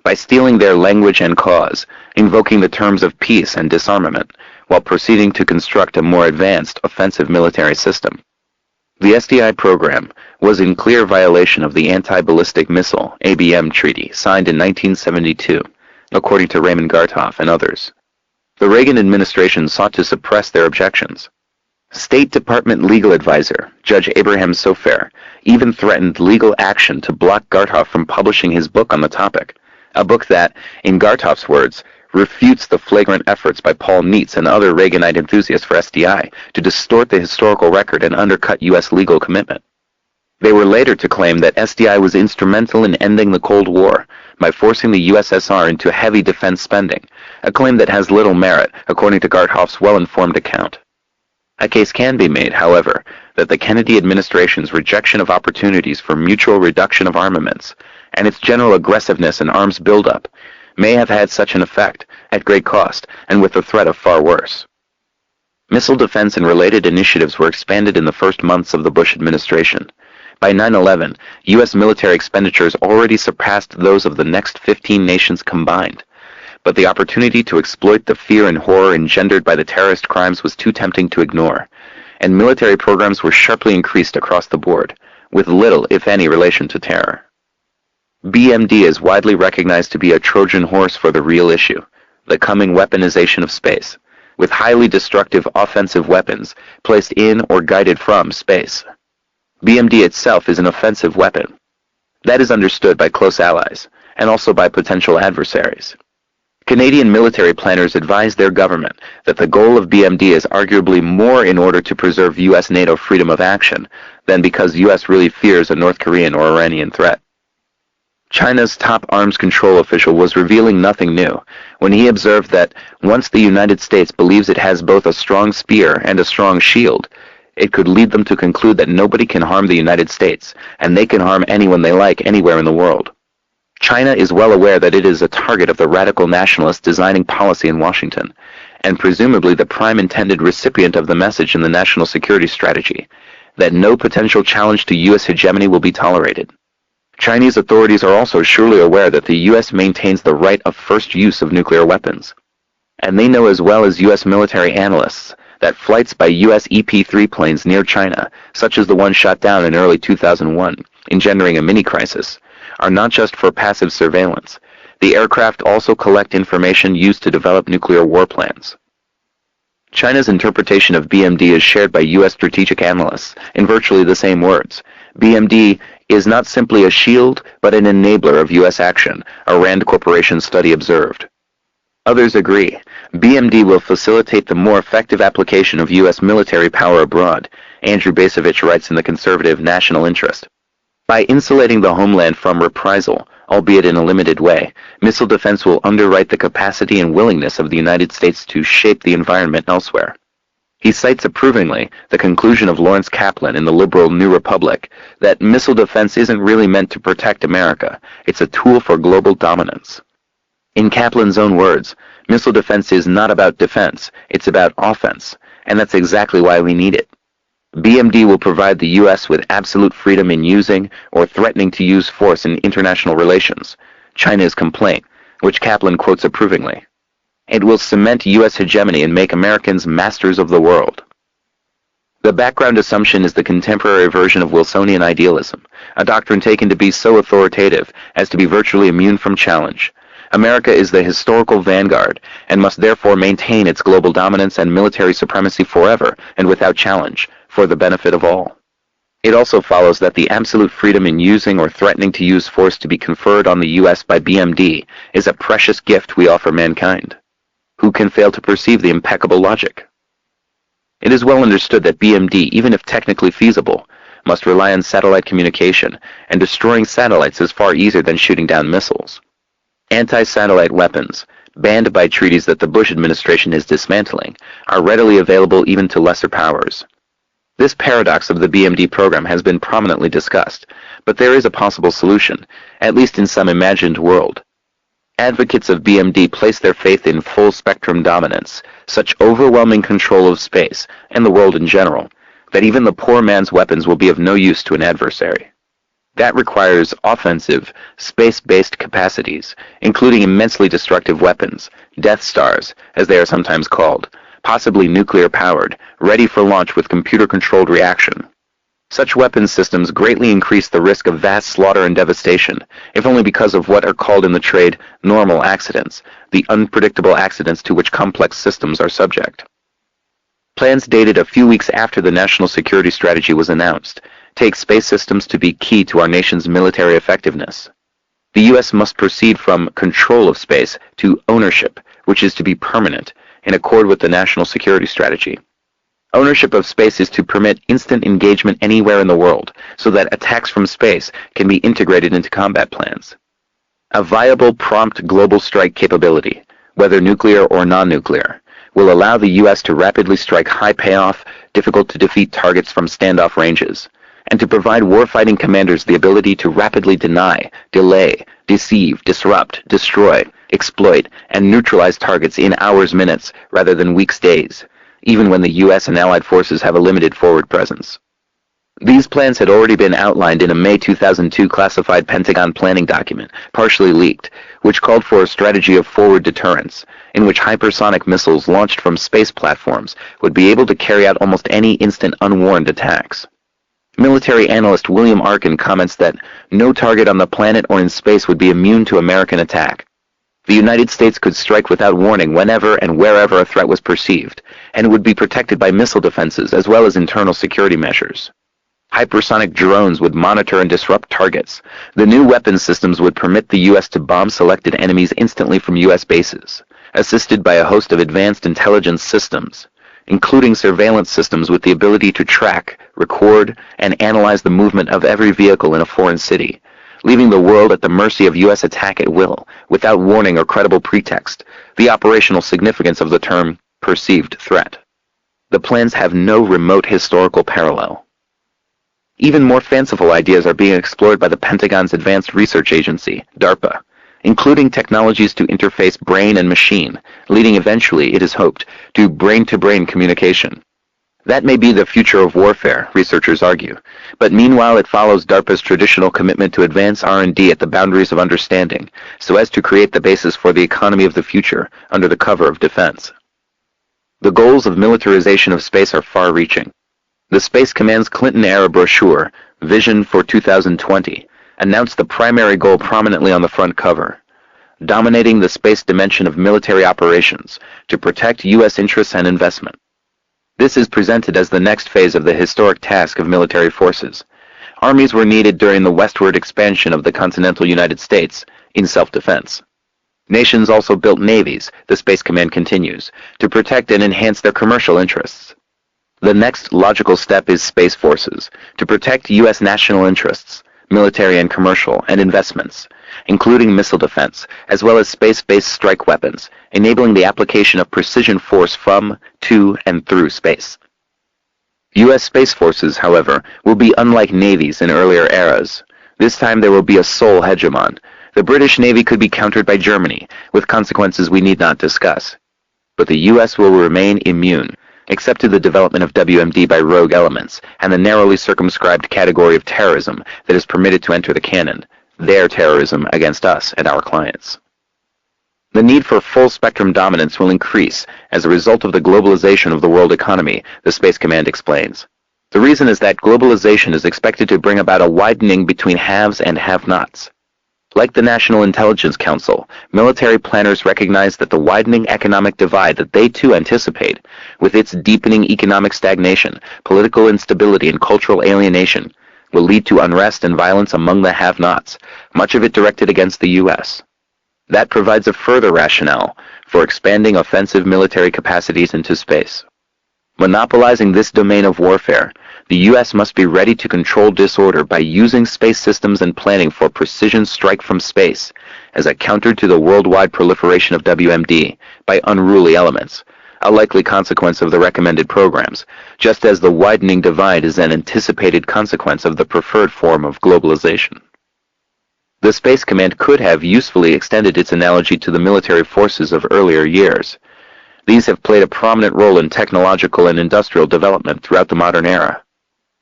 [SPEAKER 2] by stealing their language and cause, invoking the terms of peace and disarmament, while proceeding to construct a more advanced offensive military system. The SDI program was in clear violation of the Anti-Ballistic Missile (ABM) Treaty signed in 1972, according to Raymond Gartoff and others. The Reagan administration sought to suppress their objections. State Department legal advisor, Judge Abraham Sofair, even threatened legal action to block Gartoff from publishing his book on the topic, a book that, in Gartoff's words, refutes the flagrant efforts by Paul Neitz and other Reaganite enthusiasts for SDI to distort the historical record and undercut U.S. legal commitment. They were later to claim that SDI was instrumental in ending the Cold War by forcing the USSR into heavy defense spending, a claim that has little merit, according to Gartoff's well-informed account. A case can be made, however, that the Kennedy administration's rejection of opportunities for mutual reduction of armaments and its general aggressiveness and arms buildup may have had such an effect, at great cost, and with the threat of far worse. Missile defense and related initiatives were expanded in the first months of the Bush administration. By 9/11, U.S. military expenditures already surpassed those of the next 15 nations combined, but the opportunity to exploit the fear and horror engendered by the terrorist crimes was too tempting to ignore, and military programs were sharply increased across the board, with little, if any, relation to terror. BMD is widely recognized to be a Trojan horse for the real issue, the coming weaponization of space, with highly destructive offensive weapons placed in or guided from space. BMD itself is an offensive weapon. That is understood by close allies, and also by potential adversaries. Canadian military planners advise their government that the goal of BMD is arguably more in order to preserve U.S.-NATO freedom of action than because U.S. really fears a North Korean or Iranian threat. China's top arms control official was revealing nothing new when he observed that once the United States believes it has both a strong spear and a strong shield, it could lead them to conclude that nobody can harm the United States, and they can harm anyone they like anywhere in the world. China is well aware that it is a target of the radical nationalists designing policy in Washington, and presumably the prime intended recipient of the message in the national security strategy, that no potential challenge to U.S. hegemony will be tolerated. Chinese authorities are also surely aware that the U.S. maintains the right of first use of nuclear weapons, and they know as well as U.S. military analysts that flights by U.S. EP-3 planes near China, such as the one shot down in early 2001, engendering a mini-crisis, are not just for passive surveillance. The aircraft also collect information used to develop nuclear war plans. China's interpretation of BMD is shared by U.S. strategic analysts in virtually the same words. BMD is not simply a shield, but an enabler of U.S. action, a Rand Corporation study observed. Others agree. BMD will facilitate the more effective application of U.S. military power abroad, Andrew Bacevich writes in the conservative National Interest. By insulating the homeland from reprisal, albeit in a limited way, missile defense will underwrite the capacity and willingness of the United States to shape the environment elsewhere. He cites approvingly the conclusion of Lawrence Kaplan in the liberal New Republic that missile defense isn't really meant to protect America, it's a tool for global dominance. In Kaplan's own words, Missile defense is not about defense, it's about offense, and that's exactly why we need it. BMD will provide the U.S. with absolute freedom in using or threatening to use force in international relations, China's complaint, which Kaplan quotes approvingly. It will cement U.S. hegemony and make Americans masters of the world. The background assumption is the contemporary version of Wilsonian idealism, a doctrine taken to be so authoritative as to be virtually immune from challenge. America is the historical vanguard and must therefore maintain its global dominance and military supremacy forever and without challenge, for the benefit of all. It also follows that the absolute freedom in using or threatening to use force to be conferred on the U.S. by BMD is a precious gift we offer mankind. Who can fail to perceive the impeccable logic? It is well understood that BMD, even if technically feasible, must rely on satellite communication, and destroying satellites is far easier than shooting down missiles. Anti-satellite weapons, banned by treaties that the Bush administration is dismantling, are readily available even to lesser powers. This paradox of the BMD program has been prominently discussed, but there is a possible solution, at least in some imagined world. Advocates of BMD place their faith in full-spectrum dominance, such overwhelming control of space, and the world in general, that even the poor man's weapons will be of no use to an adversary. That requires offensive, space-based capacities, including immensely destructive weapons, Death Stars, as they are sometimes called, possibly nuclear-powered, ready for launch with computer-controlled reaction. Such weapons systems greatly increase the risk of vast slaughter and devastation, if only because of what are called in the trade normal accidents, the unpredictable accidents to which complex systems are subject. Plans dated a few weeks after the national security strategy was announced take space systems to be key to our nation's military effectiveness. The U.S. must proceed from control of space to ownership, which is to be permanent, in accord with the national security strategy. Ownership of space is to permit instant engagement anywhere in the world, so that attacks from space can be integrated into combat plans. A viable, prompt global strike capability, whether nuclear or non-nuclear, will allow the U.S. to rapidly strike high-payoff, difficult-to-defeat targets from standoff ranges, and to provide warfighting commanders the ability to rapidly deny, delay, deceive, disrupt, destroy, exploit, and neutralize targets in hours, minutes, rather than weeks, days, even when the U.S. and allied forces have a limited forward presence. These plans had already been outlined in a May 2002 classified Pentagon planning document, partially leaked, which called for a strategy of forward deterrence, in which hypersonic missiles launched from space platforms would be able to carry out almost any instant unwarned attacks. Military analyst William Arkin comments that no target on the planet or in space would be immune to American attack. The United States could strike without warning whenever and wherever a threat was perceived, and it would be protected by missile defenses as well as internal security measures. Hypersonic drones would monitor and disrupt targets. The new weapons systems would permit the U.S. to bomb selected enemies instantly from U.S. bases, assisted by a host of advanced intelligence systems, including surveillance systems with the ability to track, record, and analyze the movement of every vehicle in a foreign city, leaving the world at the mercy of U.S. attack at will, without warning or credible pretext, the operational significance of the term perceived threat. The plans have no remote historical parallel. Even more fanciful ideas are being explored by the Pentagon's Advanced Research Agency, DARPA, including technologies to interface brain and machine, leading eventually, it is hoped, to brain-to-brain communication. That may be the future of warfare, researchers argue, but meanwhile it follows DARPA's traditional commitment to advance R&D at the boundaries of understanding, so as to create the basis for the economy of the future under the cover of defense. The goals of militarization of space are far-reaching. The Space Command's Clinton-era brochure, Vision for 2020, announced the primary goal prominently on the front cover: dominating the space dimension of military operations to protect U.S. interests and investment. This is presented as the next phase of the historic task of military forces. Armies were needed during the westward expansion of the continental United States in self-defense. Nations also built navies, the Space Command continues, to protect and enhance their commercial interests. The next logical step is space forces, to protect U.S. national interests, military and commercial, and investments, including missile defense, as well as space-based strike weapons, enabling the application of precision force from, to, and through space. U.S. space forces, however, will be unlike navies in earlier eras. This time there will be a sole hegemon. The British Navy could be countered by Germany, with consequences we need not discuss. But the US will remain immune, except to the development of WMD by rogue elements, and the narrowly circumscribed category of terrorism that is permitted to enter the canon, their terrorism against us and our clients. The need for full-spectrum dominance will increase as a result of the globalization of the world economy, the Space Command explains. The reason is that globalization is expected to bring about a widening between haves and have-nots. Like the National Intelligence Council, military planners recognize that the widening economic divide that they too anticipate, with its deepening economic stagnation, political instability, and cultural alienation, will lead to unrest and violence among the have-nots, much of it directed against the U.S. That provides a further rationale for expanding offensive military capacities into space. Monopolizing this domain of warfare, the U.S. must be ready to control disorder by using space systems and planning for precision strike from space as a counter to the worldwide proliferation of WMD by unruly elements, a likely consequence of the recommended programs, just as the widening divide is an anticipated consequence of the preferred form of globalization. The Space Command could have usefully extended its analogy to the military forces of earlier years. These have played a prominent role in technological and industrial development throughout the modern era.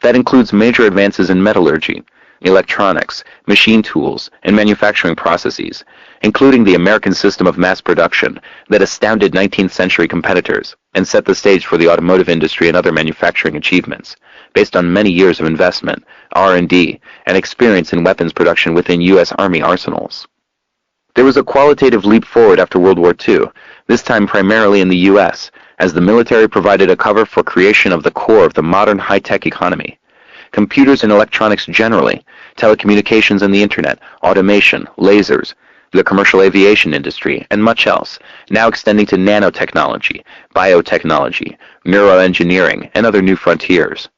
[SPEAKER 2] That includes major advances in metallurgy, electronics, machine tools, and manufacturing processes, including the American system of mass production that astounded 19th century competitors and set the stage for the automotive industry and other manufacturing achievements, based on many years of investment, R&D, and experience in weapons production within U.S. Army arsenals. There was a qualitative leap forward after World War II, this time primarily in the U.S., as the military provided a cover for creation of the core of the modern high-tech economy. Computers and electronics generally, telecommunications and the internet, automation, lasers, the commercial aviation industry, and much else, now extending to nanotechnology, biotechnology, neuroengineering, and other new frontiers.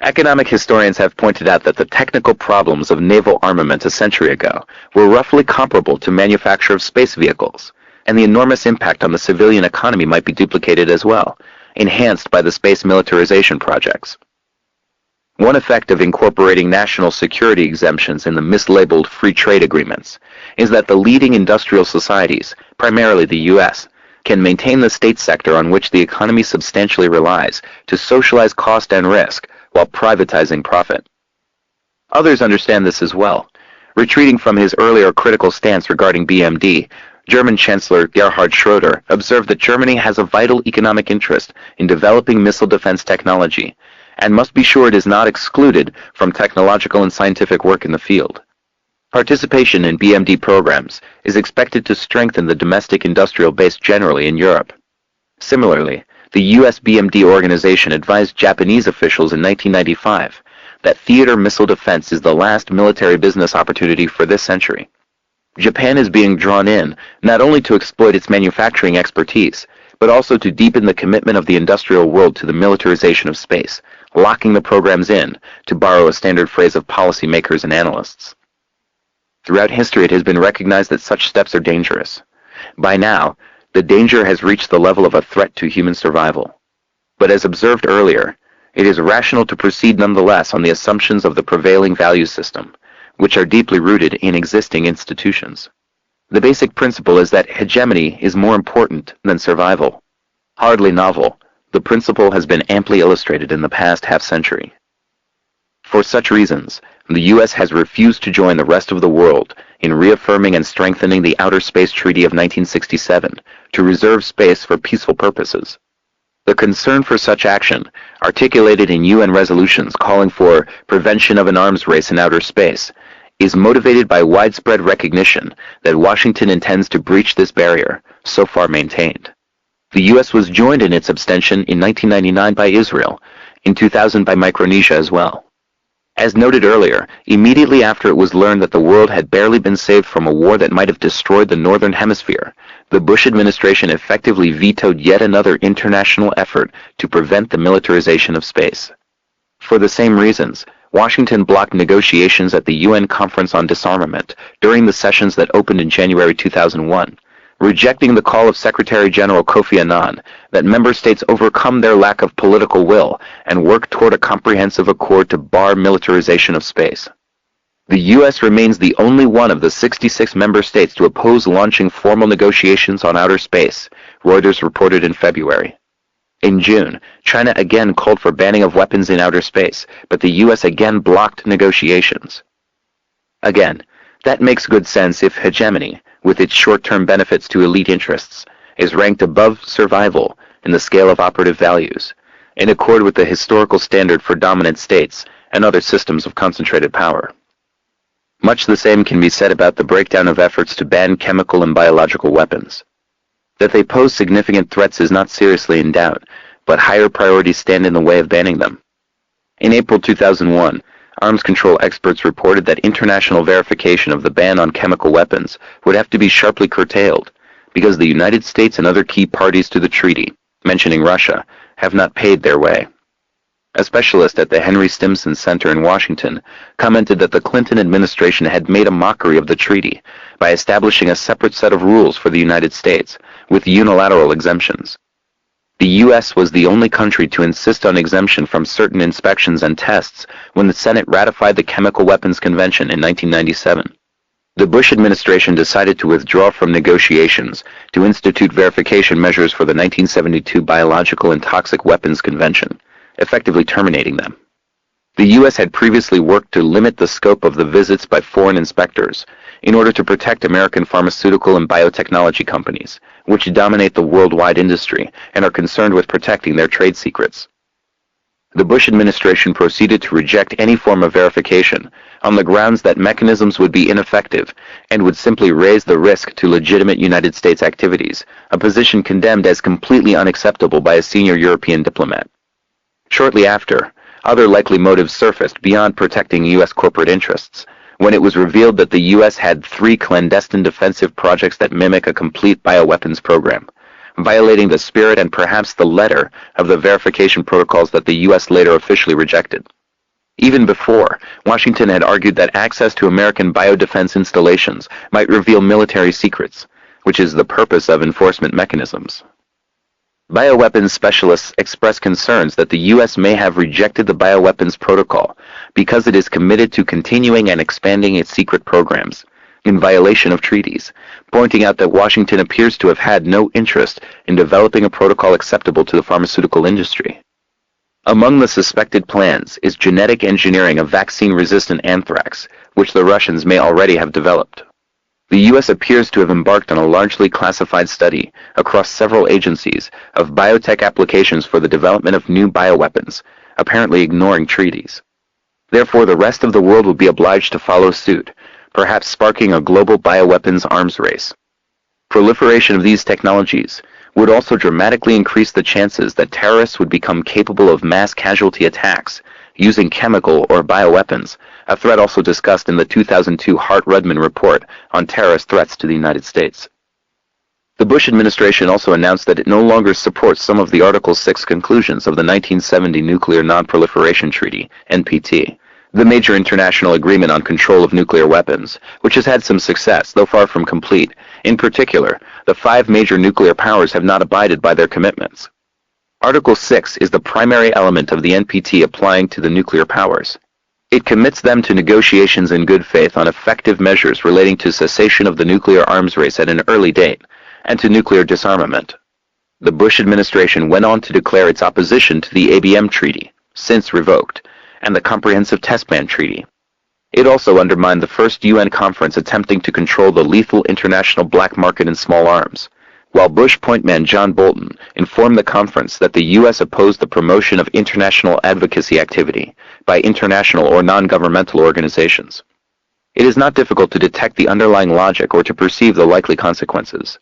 [SPEAKER 2] Economic historians have pointed out that the technical problems of naval armament a century ago were roughly comparable to manufacture of space vehicles, and the enormous impact on the civilian economy might be duplicated as well, enhanced by the space militarization projects. One effect of incorporating national security exemptions in the mislabeled free trade agreements is that the leading industrial societies, primarily the U.S., can maintain the state sector on which the economy substantially relies to socialize cost and risk while privatizing profit. Others understand this as well. Retreating from his earlier critical stance regarding BMD, German Chancellor Gerhard Schroeder observed that Germany has a vital economic interest in developing missile defense technology and must be sure it is not excluded from technological and scientific work in the field. Participation in BMD programs is expected to strengthen the domestic industrial base generally in Europe. Similarly, the U.S. BMD organization advised Japanese officials in 1995 that theater missile defense is the last military business opportunity for this century. Japan is being drawn in not only to exploit its manufacturing expertise, but also to deepen the commitment of the industrial world to the militarization of space, locking the programs in, to borrow a standard phrase of policymakers and analysts. Throughout history, it has been recognized that such steps are dangerous. By now, the danger has reached the level of a threat to human survival. But as observed earlier, it is rational to proceed nonetheless on the assumptions of the prevailing value system, which are deeply rooted in existing institutions. The basic principle is that hegemony is more important than survival. Hardly novel, the principle has been amply illustrated in the past half-century. For such reasons, the U.S. has refused to join the rest of the world in reaffirming and strengthening the Outer Space Treaty of 1967 to reserve space for peaceful purposes. The concern for such action, articulated in UN resolutions calling for prevention of an arms race in outer space, is motivated by widespread recognition that Washington intends to breach this barrier, so far maintained. The U.S. was joined in its abstention in 1999 by Israel, in 2000 by Micronesia as well. As noted earlier, immediately after it was learned that the world had barely been saved from a war that might have destroyed the Northern Hemisphere, the Bush administration effectively vetoed yet another international effort to prevent the militarization of space. For the same reasons, Washington blocked negotiations at the UN Conference on Disarmament during the sessions that opened in January 2001, rejecting the call of Secretary General Kofi Annan that member states overcome their lack of political will and work toward a comprehensive accord to bar militarization of space. The U.S. remains the only one of the 66 member states to oppose launching formal negotiations on outer space, Reuters reported in February. In June, China again called for banning of weapons in outer space, but the U.S. again blocked negotiations. Again, that makes good sense if hegemony, with its short-term benefits to elite interests, is ranked above survival in the scale of operative values, in accord with the historical standard for dominant states and other systems of concentrated power. Much the same can be said about the breakdown of efforts to ban chemical and biological weapons. That they pose significant threats is not seriously in doubt, but higher priorities stand in the way of banning them. In April 2001, arms control experts reported that international verification of the ban on chemical weapons would have to be sharply curtailed, because the United States and other key parties to the treaty, mentioning Russia, have not paid their way. A specialist at the Henry Stimson Center in Washington commented that the Clinton administration had made a mockery of the treaty by establishing a separate set of rules for the United States, with unilateral exemptions. The U.S. was the only country to insist on exemption from certain inspections and tests when the Senate ratified the Chemical Weapons Convention in 1997. The Bush administration decided to withdraw from negotiations to institute verification measures for the 1972 Biological and Toxic Weapons Convention, effectively terminating them. The U.S. had previously worked to limit the scope of the visits by foreign inspectors in order to protect American pharmaceutical and biotechnology companies, which dominate the worldwide industry and are concerned with protecting their trade secrets. The Bush administration proceeded to reject any form of verification on the grounds that mechanisms would be ineffective and would simply raise the risk to legitimate United States activities, a position condemned as completely unacceptable by a senior European diplomat. Shortly after, other likely motives surfaced beyond protecting U.S. corporate interests, when it was revealed that the U.S. had 3 clandestine defensive projects that mimic a complete bioweapons program, violating the spirit and perhaps the letter of the verification protocols that the U.S. later officially rejected. Even before, Washington had argued that access to American biodefense installations might reveal military secrets, which is the purpose of enforcement mechanisms. Bioweapons specialists express concerns that the U.S. may have rejected the bioweapons protocol because it is committed to continuing and expanding its secret programs, in violation of treaties, pointing out that Washington appears to have had no interest in developing a protocol acceptable to the pharmaceutical industry. Among the suspected plans is genetic engineering of vaccine-resistant anthrax, which the Russians may already have developed. The U.S. appears to have embarked on a largely classified study across several agencies of biotech applications for the development of new bioweapons, apparently ignoring treaties. Therefore, the rest of the world will be obliged to follow suit, perhaps sparking a global bioweapons arms race. Proliferation of these technologies would also dramatically increase the chances that terrorists would become capable of mass casualty attacks using chemical or bioweapons, a threat also discussed in the 2002 Hart-Rudman report on terrorist threats to the United States. The Bush administration also announced that it no longer supports some of the Article 6 conclusions of the 1970 Nuclear Non-Proliferation Treaty, NPT, the major international agreement on control of nuclear weapons, which has had some success, though far from complete. In particular, the 5 major nuclear powers have not abided by their commitments. Article 6 is the primary element of the NPT applying to the nuclear powers. It commits them to negotiations in good faith on effective measures relating to cessation of the nuclear arms race at an early date, and to nuclear disarmament. The Bush administration went on to declare its opposition to the ABM Treaty, since revoked, and the Comprehensive Test Ban Treaty. It also undermined the first UN conference attempting to control the lethal international black market in small arms, while Bush point man John Bolton informed the conference that the U.S. opposed the promotion of international advocacy activity by international or non-governmental organizations. It is not difficult to detect the underlying logic or to perceive the likely consequences.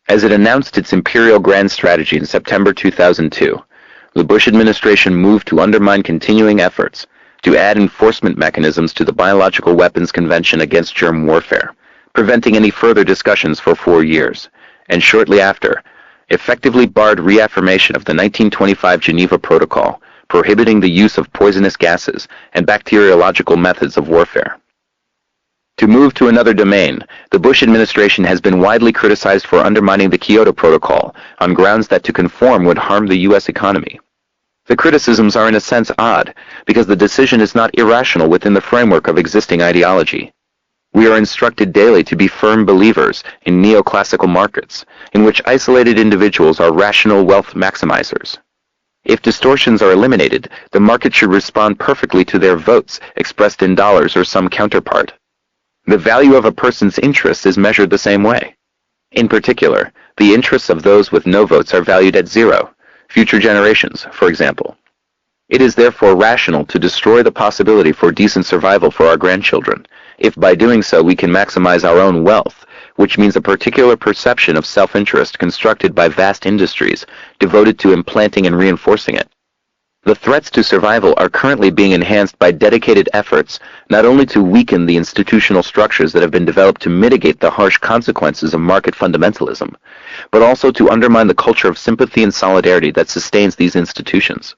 [SPEAKER 2] As it announced its Imperial Grand Strategy in September 2002, the Bush administration moved to undermine continuing efforts to add enforcement mechanisms to the Biological Weapons Convention against Germ Warfare, preventing any further discussions for 4 years, and shortly after, effectively barred reaffirmation of the 1925 Geneva Protocol, prohibiting the use of poisonous gases and bacteriological methods of warfare. To move to another domain, the Bush administration has been widely criticized for undermining the Kyoto Protocol on grounds that to conform would harm the U.S. economy. The criticisms are in a sense odd, because the decision is not irrational within the framework of existing ideology. We are instructed daily to be firm believers in neoclassical markets, in which isolated individuals are rational wealth maximizers. If distortions are eliminated, the market should respond perfectly to their votes expressed in dollars or some counterpart. The value of a person's interests is measured the same way. In particular, the interests of those with no votes are valued at zero, future generations, for example. It is therefore rational to destroy the possibility for decent survival for our grandchildren, if by doing so we can maximize our own wealth, which means a particular perception of self-interest constructed by vast industries devoted to implanting and reinforcing it. The threats to survival are currently being enhanced by dedicated efforts not only to weaken the institutional structures that have been developed to mitigate the harsh consequences of market fundamentalism, but also to undermine the culture of sympathy and solidarity that sustains these institutions.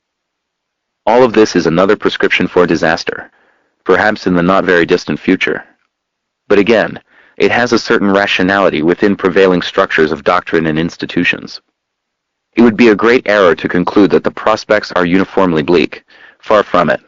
[SPEAKER 2] All of this is another prescription for disaster, perhaps in the not very distant future. But again, it has a certain rationality within prevailing structures of doctrine and institutions. It would be a great error to conclude that the prospects are uniformly bleak. Far from it.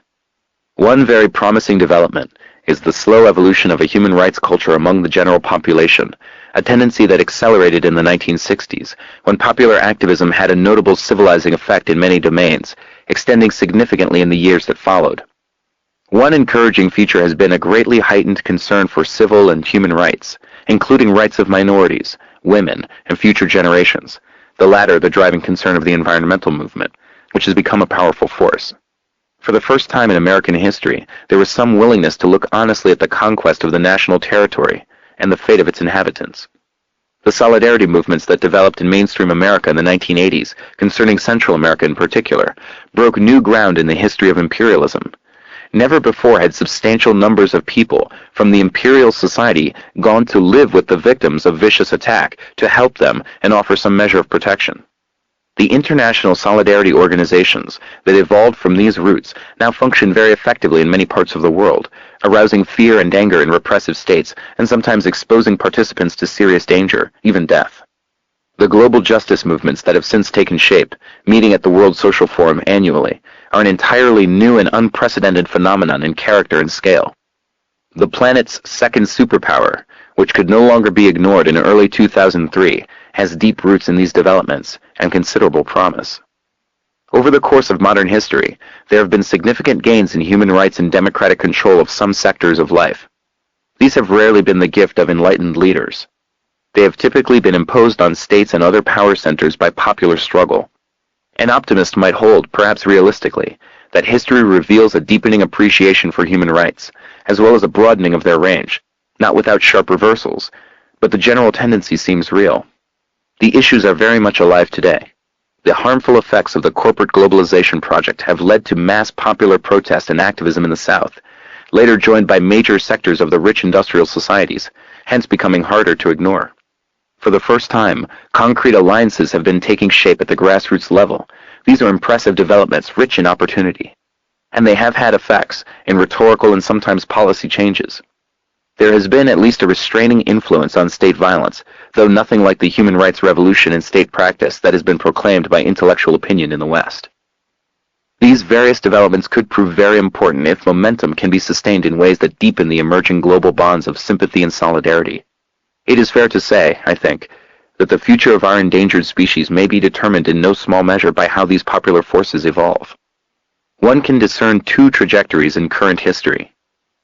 [SPEAKER 2] One very promising development is the slow evolution of a human rights culture among the general population, a tendency that accelerated in the 1960s, when popular activism had a notable civilizing effect in many domains, extending significantly in the years that followed. One encouraging feature has been a greatly heightened concern for civil and human rights, including rights of minorities, women, and future generations, the latter the driving concern of the environmental movement, which has become a powerful force. For the first time in American history, there was some willingness to look honestly at the conquest of the national territory and the fate of its inhabitants. The solidarity movements that developed in mainstream America in the 1980s, concerning Central America in particular, broke new ground in the history of imperialism. Never before had substantial numbers of people from the imperial society gone to live with the victims of vicious attack to help them and offer some measure of protection. The international solidarity organizations that evolved from these roots now function very effectively in many parts of the world, arousing fear and anger in repressive states and sometimes exposing participants to serious danger, even death. The global justice movements that have since taken shape, meeting at the World Social Forum annually, are an entirely new and unprecedented phenomenon in character and scale. The planet's second superpower, which could no longer be ignored in early 2003, has deep roots in these developments and considerable promise. Over the course of modern history, there have been significant gains in human rights and democratic control of some sectors of life. These have rarely been the gift of enlightened leaders. They have typically been imposed on states and other power centers by popular struggle. An optimist might hold, perhaps realistically, that history reveals a deepening appreciation for human rights, as well as a broadening of their range, not without sharp reversals, but the general tendency seems real. The issues are very much alive today. The harmful effects of the corporate globalization project have led to mass popular protest and activism in the South, later joined by major sectors of the rich industrial societies, hence becoming harder to ignore. For the first time, concrete alliances have been taking shape at the grassroots level. These are impressive developments rich in opportunity. And they have had effects in rhetorical and sometimes policy changes. There has been at least a restraining influence on state violence, though nothing like the human rights revolution in state practice that has been proclaimed by intellectual opinion in the West. These various developments could prove very important if momentum can be sustained in ways that deepen the emerging global bonds of sympathy and solidarity. It is fair to say, I think, that the future of our endangered species may be determined in no small measure by how these popular forces evolve. One can discern two trajectories in current history.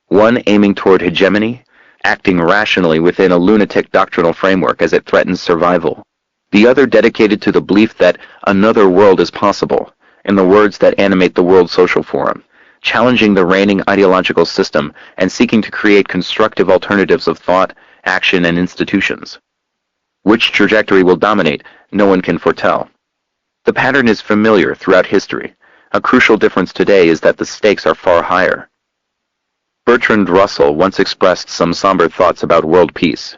[SPEAKER 2] One aiming toward hegemony, acting rationally within a lunatic doctrinal framework as it threatens survival. The other dedicated to the belief that another world is possible, in the words that animate the World Social Forum, challenging the reigning ideological system and seeking to create constructive alternatives of thought, action, and institutions. Which trajectory will dominate, no one can foretell. The pattern is familiar throughout history. A crucial difference today is that the stakes are far higher. Bertrand Russell once expressed some somber thoughts about world peace.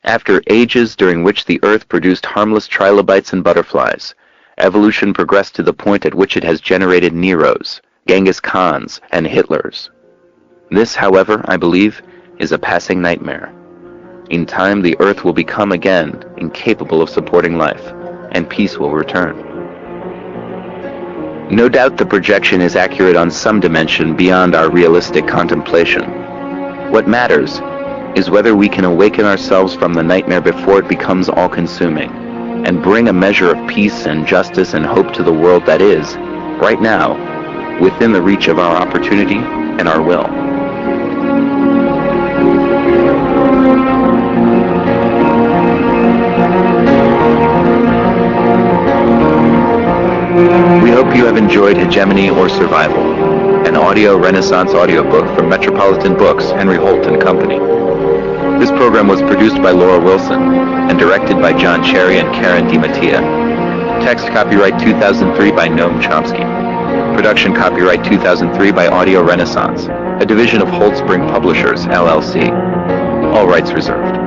[SPEAKER 2] After ages during which the earth produced harmless trilobites and butterflies, evolution progressed to the point at which it has generated Neros, Genghis Khans, and Hitlers. This, however, I believe, is a passing nightmare. In time, the earth will become again incapable of supporting life, and peace will return. No doubt the projection is accurate on some dimension beyond our realistic contemplation. What matters is whether we can awaken ourselves from the nightmare before it becomes all-consuming, and bring a measure of peace and justice and hope to the world that is, right now, within the reach of our opportunity and our will. We hope you have enjoyed Hegemony or Survival, an audio Renaissance audiobook from Metropolitan Books, Henry Holt and Company. This program was produced by Laura Wilson and directed by John Cherry and Karen DiMattia. Text copyright 2003 by Noam Chomsky. Production copyright 2003 by Audio Renaissance, a division of Holt Spring Publishers, LLC. All rights reserved.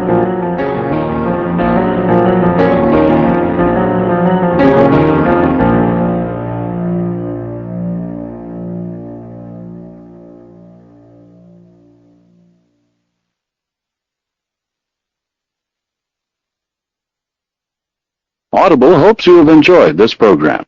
[SPEAKER 3] Audible hopes you have enjoyed this program.